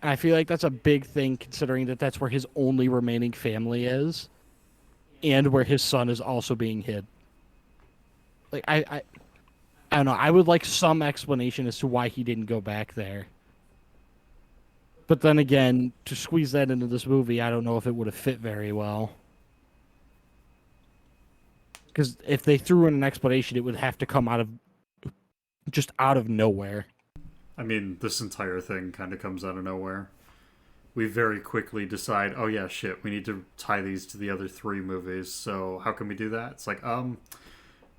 And I feel like that's a big thing, considering that that's where his only remaining family is, and where his son is also being hid. Like I don't know. I would like some explanation as to why he didn't go back there. But then again, to squeeze that into this movie, I don't know if it would have fit very well. Because if they threw in an explanation, it would have to come out of nowhere. I mean, this entire thing kind of comes out of nowhere. We very quickly decide, oh yeah, shit, we need to tie these to the other 3 movies. So how can we do that? It's like,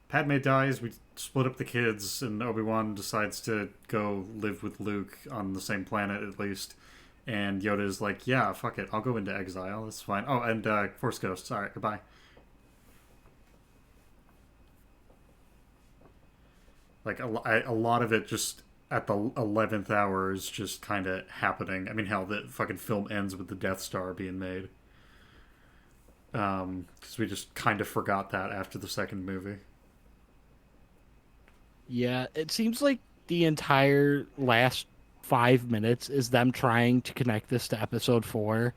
Padme dies, we split up the kids, and Obi-Wan decides to go live with Luke on the same planet at least. And Yoda's like, yeah, fuck it, I'll go into exile, that's fine. Oh, and Force Ghosts, alright, goodbye. Like, a lot of it just at the 11th hour is just kind of happening. I mean, hell, the fucking film ends with the Death Star being made. Because we just kind of forgot that after the second movie. Yeah, it seems like the entire last 5 minutes is them trying to connect this to episode 4,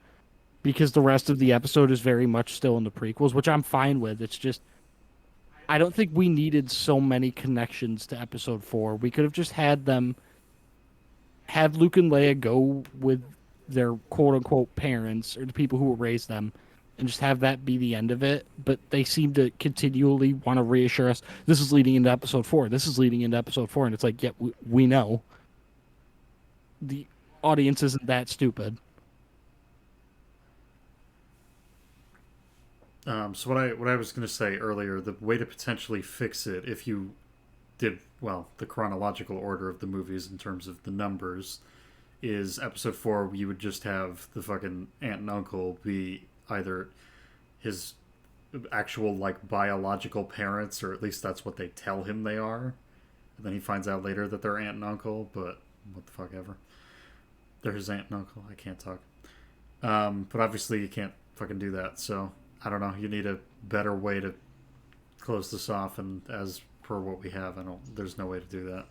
because the rest of the episode is very much still in the prequels, which I'm fine with. It's just, I don't think we needed so many connections to episode 4. We could have just had Luke and Leia go with their quote-unquote parents, or the people who raised them, and just have that be the end of it. But they seem to continually want to reassure us, this is leading into episode 4, this is leading into episode 4, and it's like, yeah, we know. The audience isn't that stupid. So what I was going to say earlier, the way to potentially fix it, if you did, well, the chronological order of the movies in terms of the numbers, is episode 4, you would just have the fucking aunt and uncle be either his actual, like, biological parents, or at least that's what they tell him they are. And then he finds out later that they're aunt and uncle, but what the fuck ever. They're his aunt and uncle. I can't talk. But obviously you can't fucking do that, so I don't know. You need a better way to close this off, and as per what we have, there's no way to do that.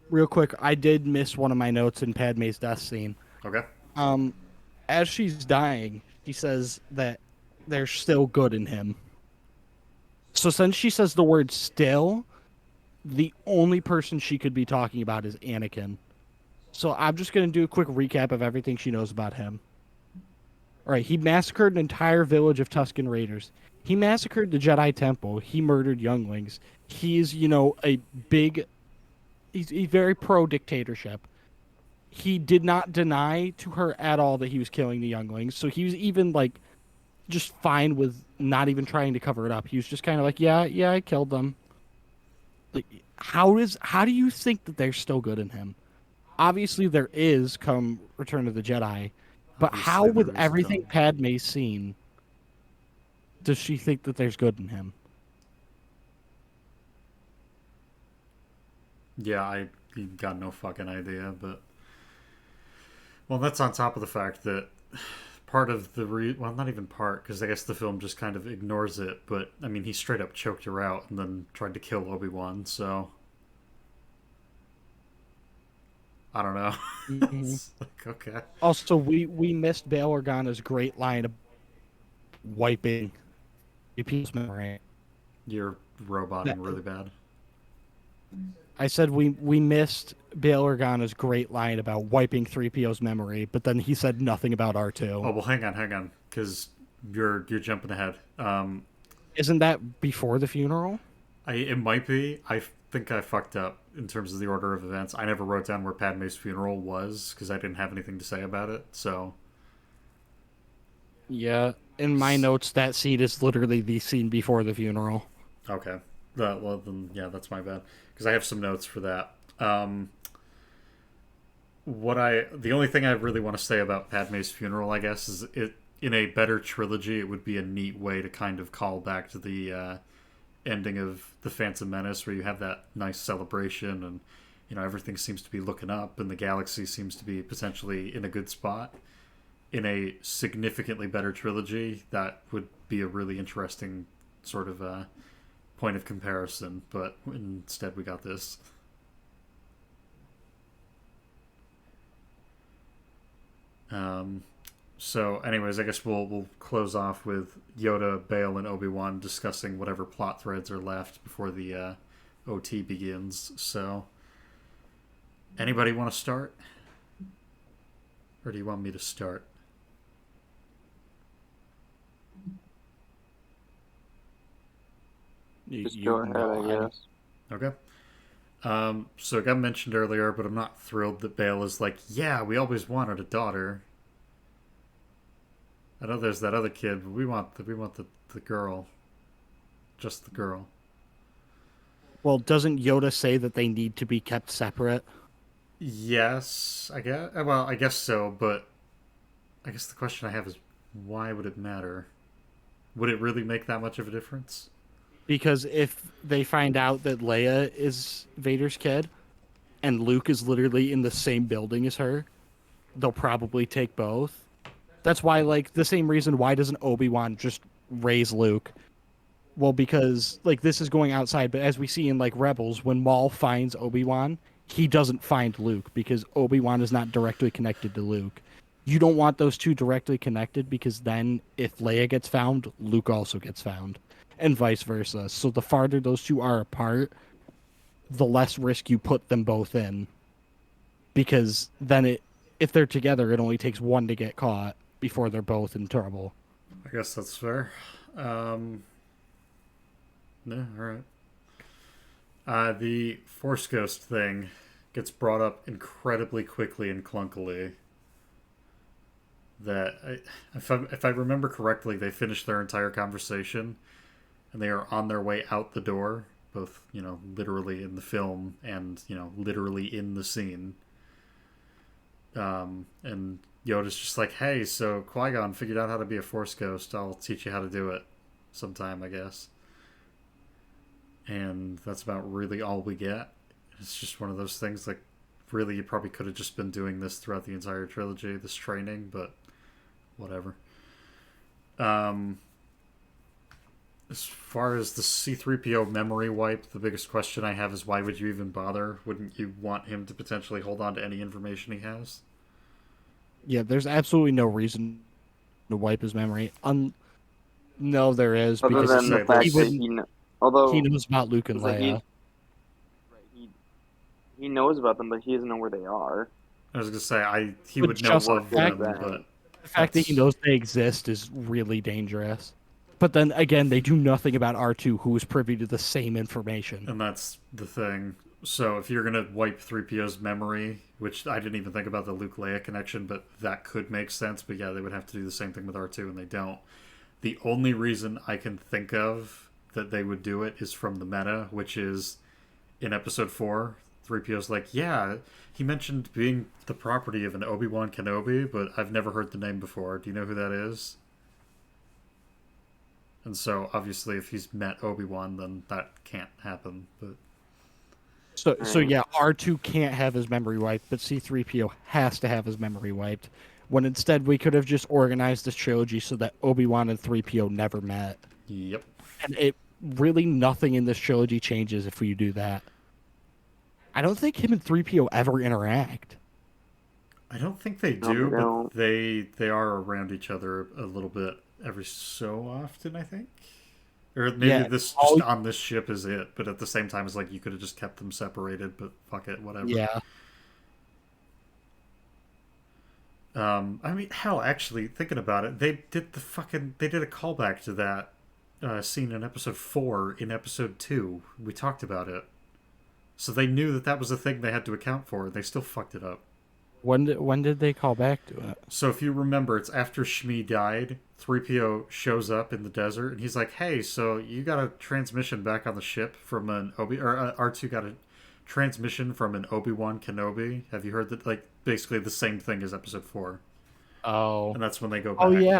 Real quick, I did miss one of my notes in Padme's death scene. Okay. As she's dying, she says that there's still good in him. So since she says the word still, the only person she could be talking about is Anakin. So I'm just going to do a quick recap of everything she knows about him. All right, he massacred an entire village of Tusken Raiders. He massacred the Jedi Temple. He murdered younglings. He's, he's very pro-dictatorship. He did not deny to her at all that he was killing the younglings. So he was even, just fine with not even trying to cover it up. He was just kind of like, yeah, I killed them. Like, how do you think that there's still good in him? Obviously there is come Return of the Jedi. But Obviously how, with there is everything come. Padme's seen, does she think that there's good in him? Yeah, I got no fucking idea, but... Well, that's on top of the fact that part of the... well, not even part, because I guess the film just kind of ignores it, but, I mean, he straight up choked her out and then tried to kill Obi-Wan, so... I don't know. Mhm. It's like, okay. Also, we missed Bail Organa's great line of wiping people's memory. You're roboting That- really bad. I said we missed Bail Organa's great line about wiping 3PO's memory, but then he said nothing about R2. Oh well, hang on, because you're jumping ahead. Isn't that before the funeral? It might be. I think I fucked up in terms of the order of events. I never wrote down where Padme's funeral was because I didn't have anything to say about it. So Yeah, in my notes, that scene is literally the scene before the funeral. okay, well then yeah, that's my bad because I have some notes for that. The only thing I really want to say about Padme's funeral, I guess, is it in a better trilogy, it would be a neat way to kind of call back to the ending of The Phantom Menace, where you have that nice celebration and everything seems to be looking up and the galaxy seems to be potentially in a good spot. In a significantly better trilogy, that would be a really interesting sort of point of comparison, but instead we got this. So, anyways, I guess we'll close off with Yoda, Bail, and Obi-Wan discussing whatever plot threads are left before the OT begins. So, anybody want to start? Or do you want me to start? Just go ahead, I guess. Okay. So it got mentioned earlier, but I'm not thrilled that Bail is like, yeah, we always wanted a daughter. I know there's that other kid, but we want the girl. Just the girl. Well, doesn't Yoda say that they need to be kept separate? Yes, I guess. Well, I guess so, but I guess the question I have is, why would it matter? Would it really make that much of a difference? Because if they find out that Leia is Vader's kid, and Luke is literally in the same building as her, they'll probably take both. That's why, like, the same reason why doesn't Obi-Wan just raise Luke? Well, because, like, this is going outside, but as we see in, like, Rebels, when Maul finds Obi-Wan, he doesn't find Luke because Obi-Wan is not directly connected to Luke. You don't want those two directly connected because then if Leia gets found, Luke also gets found, and vice versa. So the farther those two are apart, the less risk you put them both in. Because then if they're together, it only takes one to get caught before they're both in trouble. I guess that's fair. Yeah, alright. The Force Ghost thing gets brought up incredibly quickly and clunkily. If I remember correctly, they finished their entire conversation and they are on their way out the door, both, literally in the film and, literally in the scene. And Yoda's just like, hey, so Qui-Gon figured out how to be a Force Ghost. I'll teach you how to do it sometime, I guess. And that's about really all we get. It's just one of those things, like, really, you probably could have just been doing this throughout the entire trilogy, this training, but whatever. As far as the C-3PO memory wipe, the biggest question I have is why would you even bother? Wouldn't you want him to potentially hold on to any information he has? Yeah, there's absolutely no reason to wipe his memory. No, there is. Other Because than the fact that although he knows about Luke and Leia. He knows about them, but he doesn't know where they are. I was going to say, he But would know just of the them, fact- but... The fact that he knows they exist is really dangerous. But then again, they do nothing about R2, who is privy to the same information. And that's the thing. So if you're going to wipe 3PO's memory, which I didn't even think about the Luke-Leia connection, but that could make sense. But yeah, they would have to do the same thing with R2, and they don't. The only reason I can think of that they would do it is from the meta, which is in Episode 4, 3PO's like, yeah, he mentioned being the property of an Obi-Wan Kenobi, but I've never heard the name before. Do you know who that is? And so, obviously, if he's met Obi-Wan, then that can't happen. But So yeah, R2 can't have his memory wiped, but C-3PO has to have his memory wiped. When instead we could have just organized this trilogy so that Obi-Wan and 3PO never met. Yep. And really nothing in this trilogy changes if we do that. I don't think him and 3PO ever interact. I don't think they No, do, they but don't. they are around each other a little bit every so often, I think. Or maybe Yeah, this all just on this ship is it, but at the same time, it's like you could have just kept them separated, but fuck it, whatever. yeah. I mean, hell, actually, thinking about it, they did a callback to that scene in episode 4 in episode 2. We talked about it. So they knew that that was a thing they had to account for, and they still fucked it up. When did they call back to it? So if you remember, it's after Shmi died, 3PO shows up in the desert, and he's like, hey, so you got a transmission back on the ship from an R2 got a transmission from an Obi-Wan Kenobi. Have you heard that? Like, basically the same thing as episode 4. Oh, And that's when they go back. oh yeah.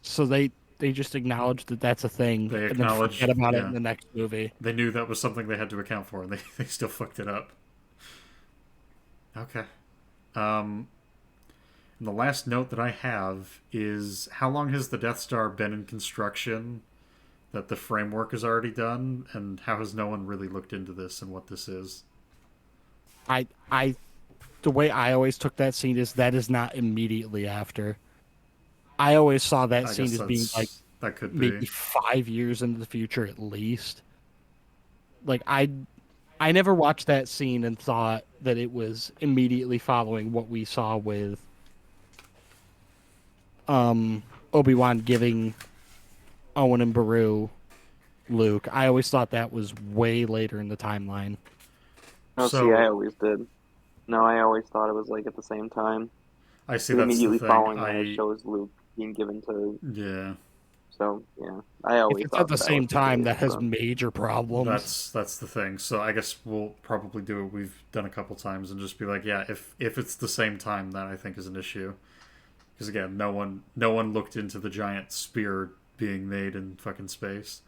So they just acknowledge that that's a thing, They and then acknowledge, forget about it yeah. in the next movie. They knew that was something they had to account for, and they still fucked it up. Okay. And the last note that I have is how long has the Death Star been in construction that the framework is already done, and how has no one really looked into this and what this is? I the way I always took that scene is that is not immediately after. I always saw that I scene guess as being like that could maybe be. 5 years into the future at least. Like I never watched that scene and thought that it was immediately following what we saw with Obi-Wan giving Owen and Beru Luke. I always thought that was way later in the timeline. No, So- see, I always did. No, I always thought it was like at the same time. I see. And That's the immediately thing. following that, it shows Luke being given to. Yeah. So yeah, I If always it's thought at the that same was time, case, that has so. major problems. That's the thing. So I guess we'll probably do what we've done a couple times and just be like, yeah, if it's the same time, that I think is an issue. Because again, no one looked into the giant spear being made in fucking space.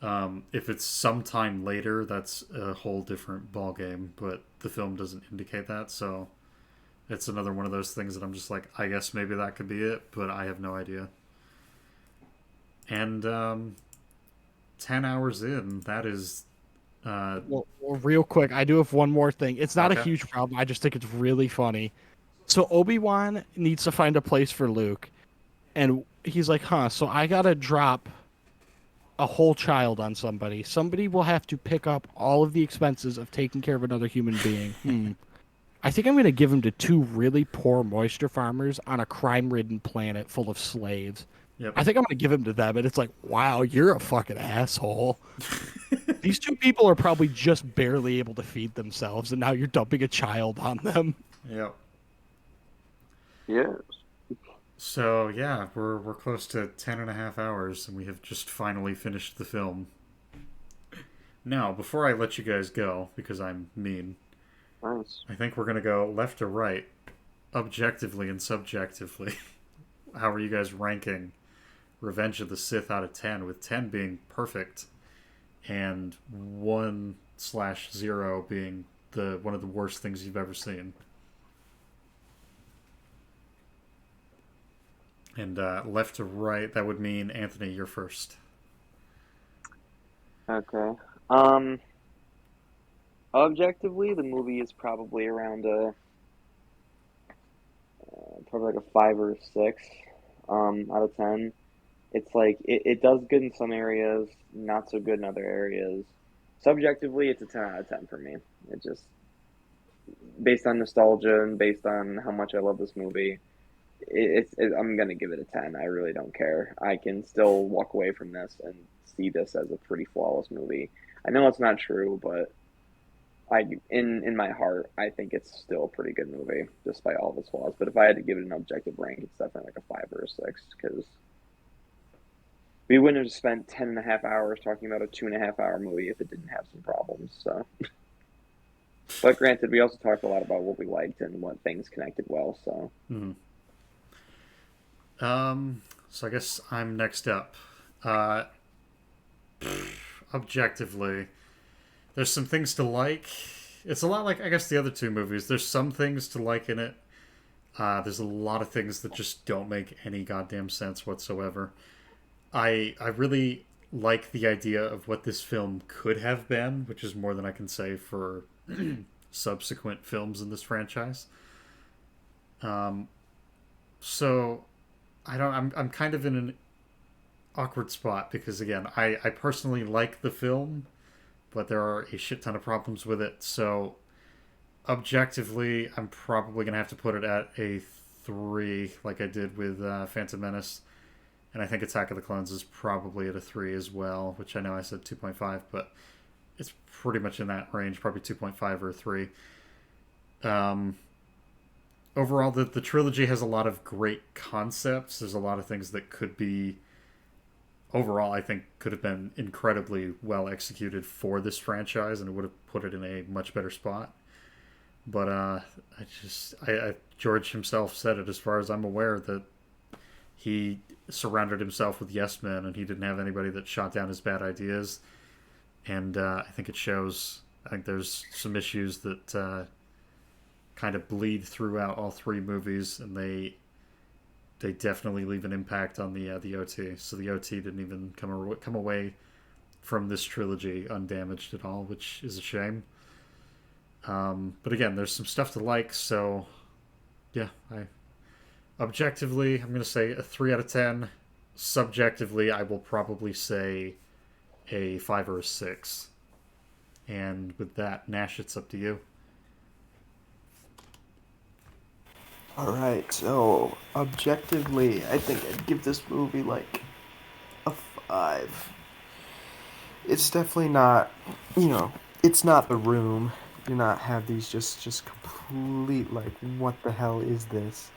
If it's sometime later, that's a whole different ball game. But the film doesn't indicate that, so it's another one of those things that I'm just like, I guess maybe that could be it, but I have no idea. And 10 hours in, that is. Well, real quick, I do have one more thing. It's not a Okay. huge problem. I just think it's really funny. So Obi-Wan needs to find a place for Luke, and he's like, "Huh? So I gotta drop a whole child on somebody. Somebody will have to pick up all of the expenses of taking care of another human being. I think I'm gonna give him to two really poor moisture farmers on a crime-ridden planet full of slaves. Yep. I think I'm gonna give him to them." And it's like, wow, you're a fucking asshole. These two people are probably just barely able to feed themselves, and now you're dumping a child on them. Yep. Yes. So yeah, we're close to 10 and a half hours, and we have just finally finished the film. Now, before I let you guys go, because I'm mean, Nice. I think we're gonna go left to right, objectively and subjectively. How are you guys ranking Revenge of the Sith out of 10, with 10 being perfect and 1/0 being one of the worst things you've ever seen? And left to right, that would mean, Anthony, you're first. Okay. Objectively, the movie is probably around probably like a 5 or a 6 out of 10. It's like it does good in some areas, not so good in other areas. Subjectively, it's a 10 out of 10 for me. It just based on nostalgia and based on how much I love this movie. I'm gonna give it a 10. I really don't care. I can still walk away from this and see this as a pretty flawless movie. I know it's not true, but in my heart, I think it's still a pretty good movie, despite all of its flaws. But if I had to give it an objective rank, it's definitely like a 5 or a 6, because we wouldn't have spent 10 and a half hours talking about a 2.5 hour movie if it didn't have some problems. So, but granted, we also talked a lot about what we liked and what things connected well. So, So I guess I'm next up. Objectively, there's some things to like. It's a lot like, I guess, the other two movies. There's some things to like in it. There's a lot of things that just don't make any goddamn sense whatsoever. I really like the idea of what this film could have been, which is more than I can say for subsequent films in this franchise. Um, so I don't. I'm kind of in an awkward spot because again, I personally like the film, but there are a shit ton of problems with it. So objectively, I'm probably gonna have to put it at a 3, like I did with Phantom Menace, and I think Attack of the Clones is probably at a 3 as well, which I know I said 2.5, but it's pretty much in that range, probably 2.5 or 3. Um, Overall, the trilogy has a lot of great concepts. There's a lot of things that could be, overall, I think could have been incredibly well executed for this franchise, and it would have put it in a much better spot. But George himself said it, as far as I'm aware, that he surrounded himself with yes men, and he didn't have anybody that shot down his bad ideas. And I think it shows. I think there's some issues that kind of bleed throughout all 3 movies, and they definitely leave an impact on the OT. So the OT didn't even come away from this trilogy undamaged at all, which is a shame. But again, there's some stuff to like. So yeah, objectively I'm going to say a 3 out of 10. Subjectively, I will probably say a 5 or a 6. And with that, Nash, it's up to you. Alright, so objectively, I think I'd give this movie like a 5. It's definitely not, it's not The Room. Do not have these just complete, like, what the hell is this?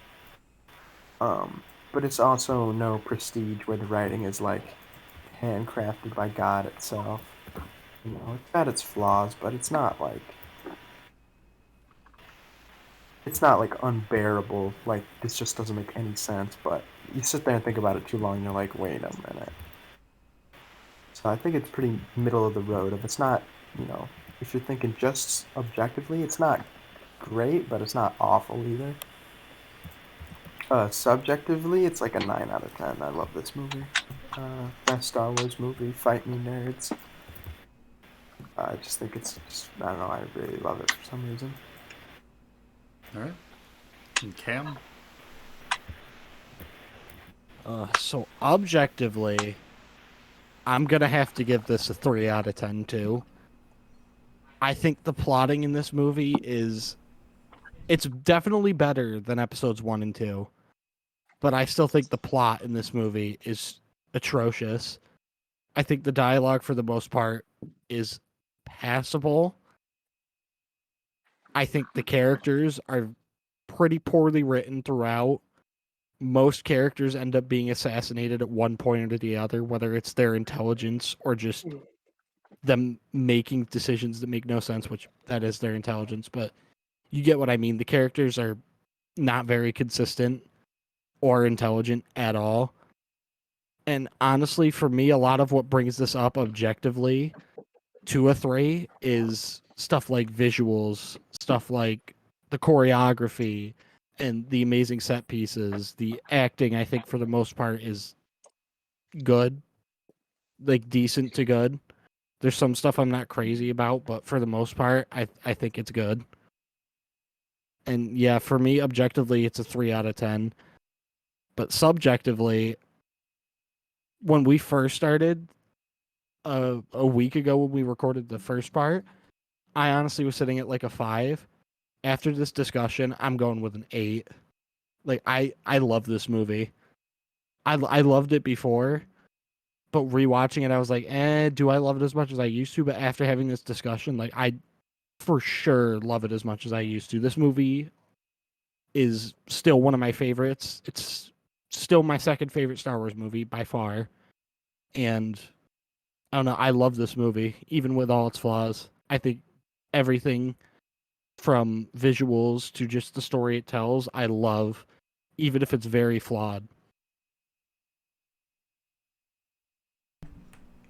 But it's also no Prestige, where the writing is like handcrafted by God itself. It's got its flaws, but it's not like unbearable. Like, this just doesn't make any sense. But you sit there and think about it too long, and you're like, wait a minute. So I think it's pretty middle of the road. If it's not, if you're thinking just objectively, it's not great, but it's not awful either. Subjectively, it's like a 9 out of 10. I love this movie. Best Star Wars movie. Fight me, nerds. I just think it's just, I don't know, I really love it for some reason. All right. And Cam? So objectively, I'm gonna have to give this a 3 out of 10 too. I think the plotting in this movie it's definitely better than episodes 1 and 2, but I still think the plot in this movie is atrocious. I think the dialogue for the most part is passable. I think the characters are pretty poorly written throughout. Most characters end up being assassinated at one point or the other, whether it's their intelligence or just them making decisions that make no sense, which that is their intelligence, but you get what I mean. The characters are not very consistent or intelligent at all. And honestly, for me, a lot of what brings this up objectively to a 3 is stuff like visuals, stuff like the choreography and the amazing set pieces. The acting, I think, for the most part, is good, like decent to good. There's some stuff I'm not crazy about, but for the most part, I think it's good. And yeah, for me, objectively, it's a 3 out of 10. But subjectively, when we first started, a week ago when we recorded the first part, I honestly was sitting at like a 5. After this discussion, I'm going with an 8. Like, I love this movie. I loved it before, but rewatching it, I was like, do I love it as much as I used to? But after having this discussion, like, I for sure love it as much as I used to. This movie is still one of my favorites. It's still my second favorite Star Wars movie by far. And I don't know, I love this movie, even with all its flaws. I think everything from visuals to just the story it tells, I love, even if it's very flawed.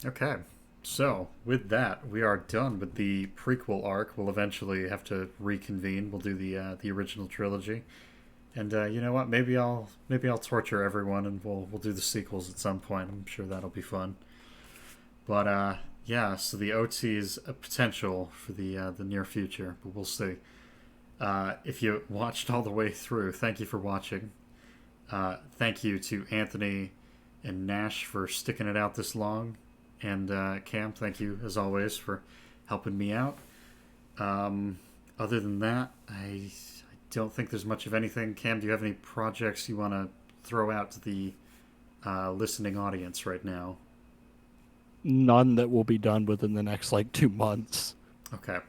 Okay. So, with that, we are done with the prequel arc. We'll eventually have to reconvene. We'll do the original trilogy. And you know what? Maybe I'll torture everyone, and we'll do the sequels at some point. I'm sure that'll be fun. But yeah, so the OT is a potential for the near future, but we'll see. If you watched all the way through, thank you for watching. Thank you to Anthony and Nash for sticking it out this long. And Cam, thank you as always for helping me out. Other than that, I don't think there's much of anything. Cam, do you have any projects you want to throw out to the listening audience right now? None that will be done within the next 2 months. Okay,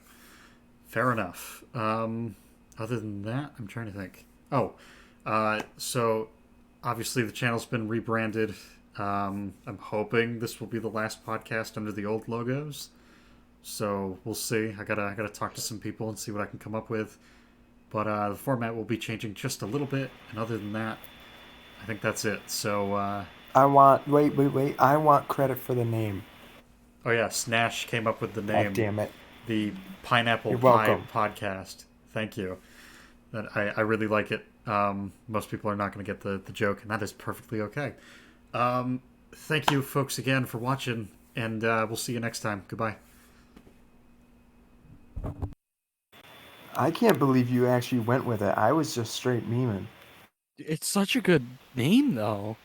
fair enough. Other than that, I'm trying to think. Oh, so obviously the channel's been rebranded. I'm hoping this will be the last podcast under the old logos. So we'll see. I gotta talk to some people and see what I can come up with. But the format will be changing just a little bit, and other than that, I think that's it. So I want wait. I want credit for the name. oh yeah, Snash came up with the God name. damn it. The Pineapple You're Pie welcome. Podcast. Thank you. That I really like it. Most people are not going to get the joke, and that is perfectly okay. Thank you, folks, again for watching, and we'll see you next time. Goodbye. I can't believe you actually went with it. I was just straight memeing. It's such a good name, though.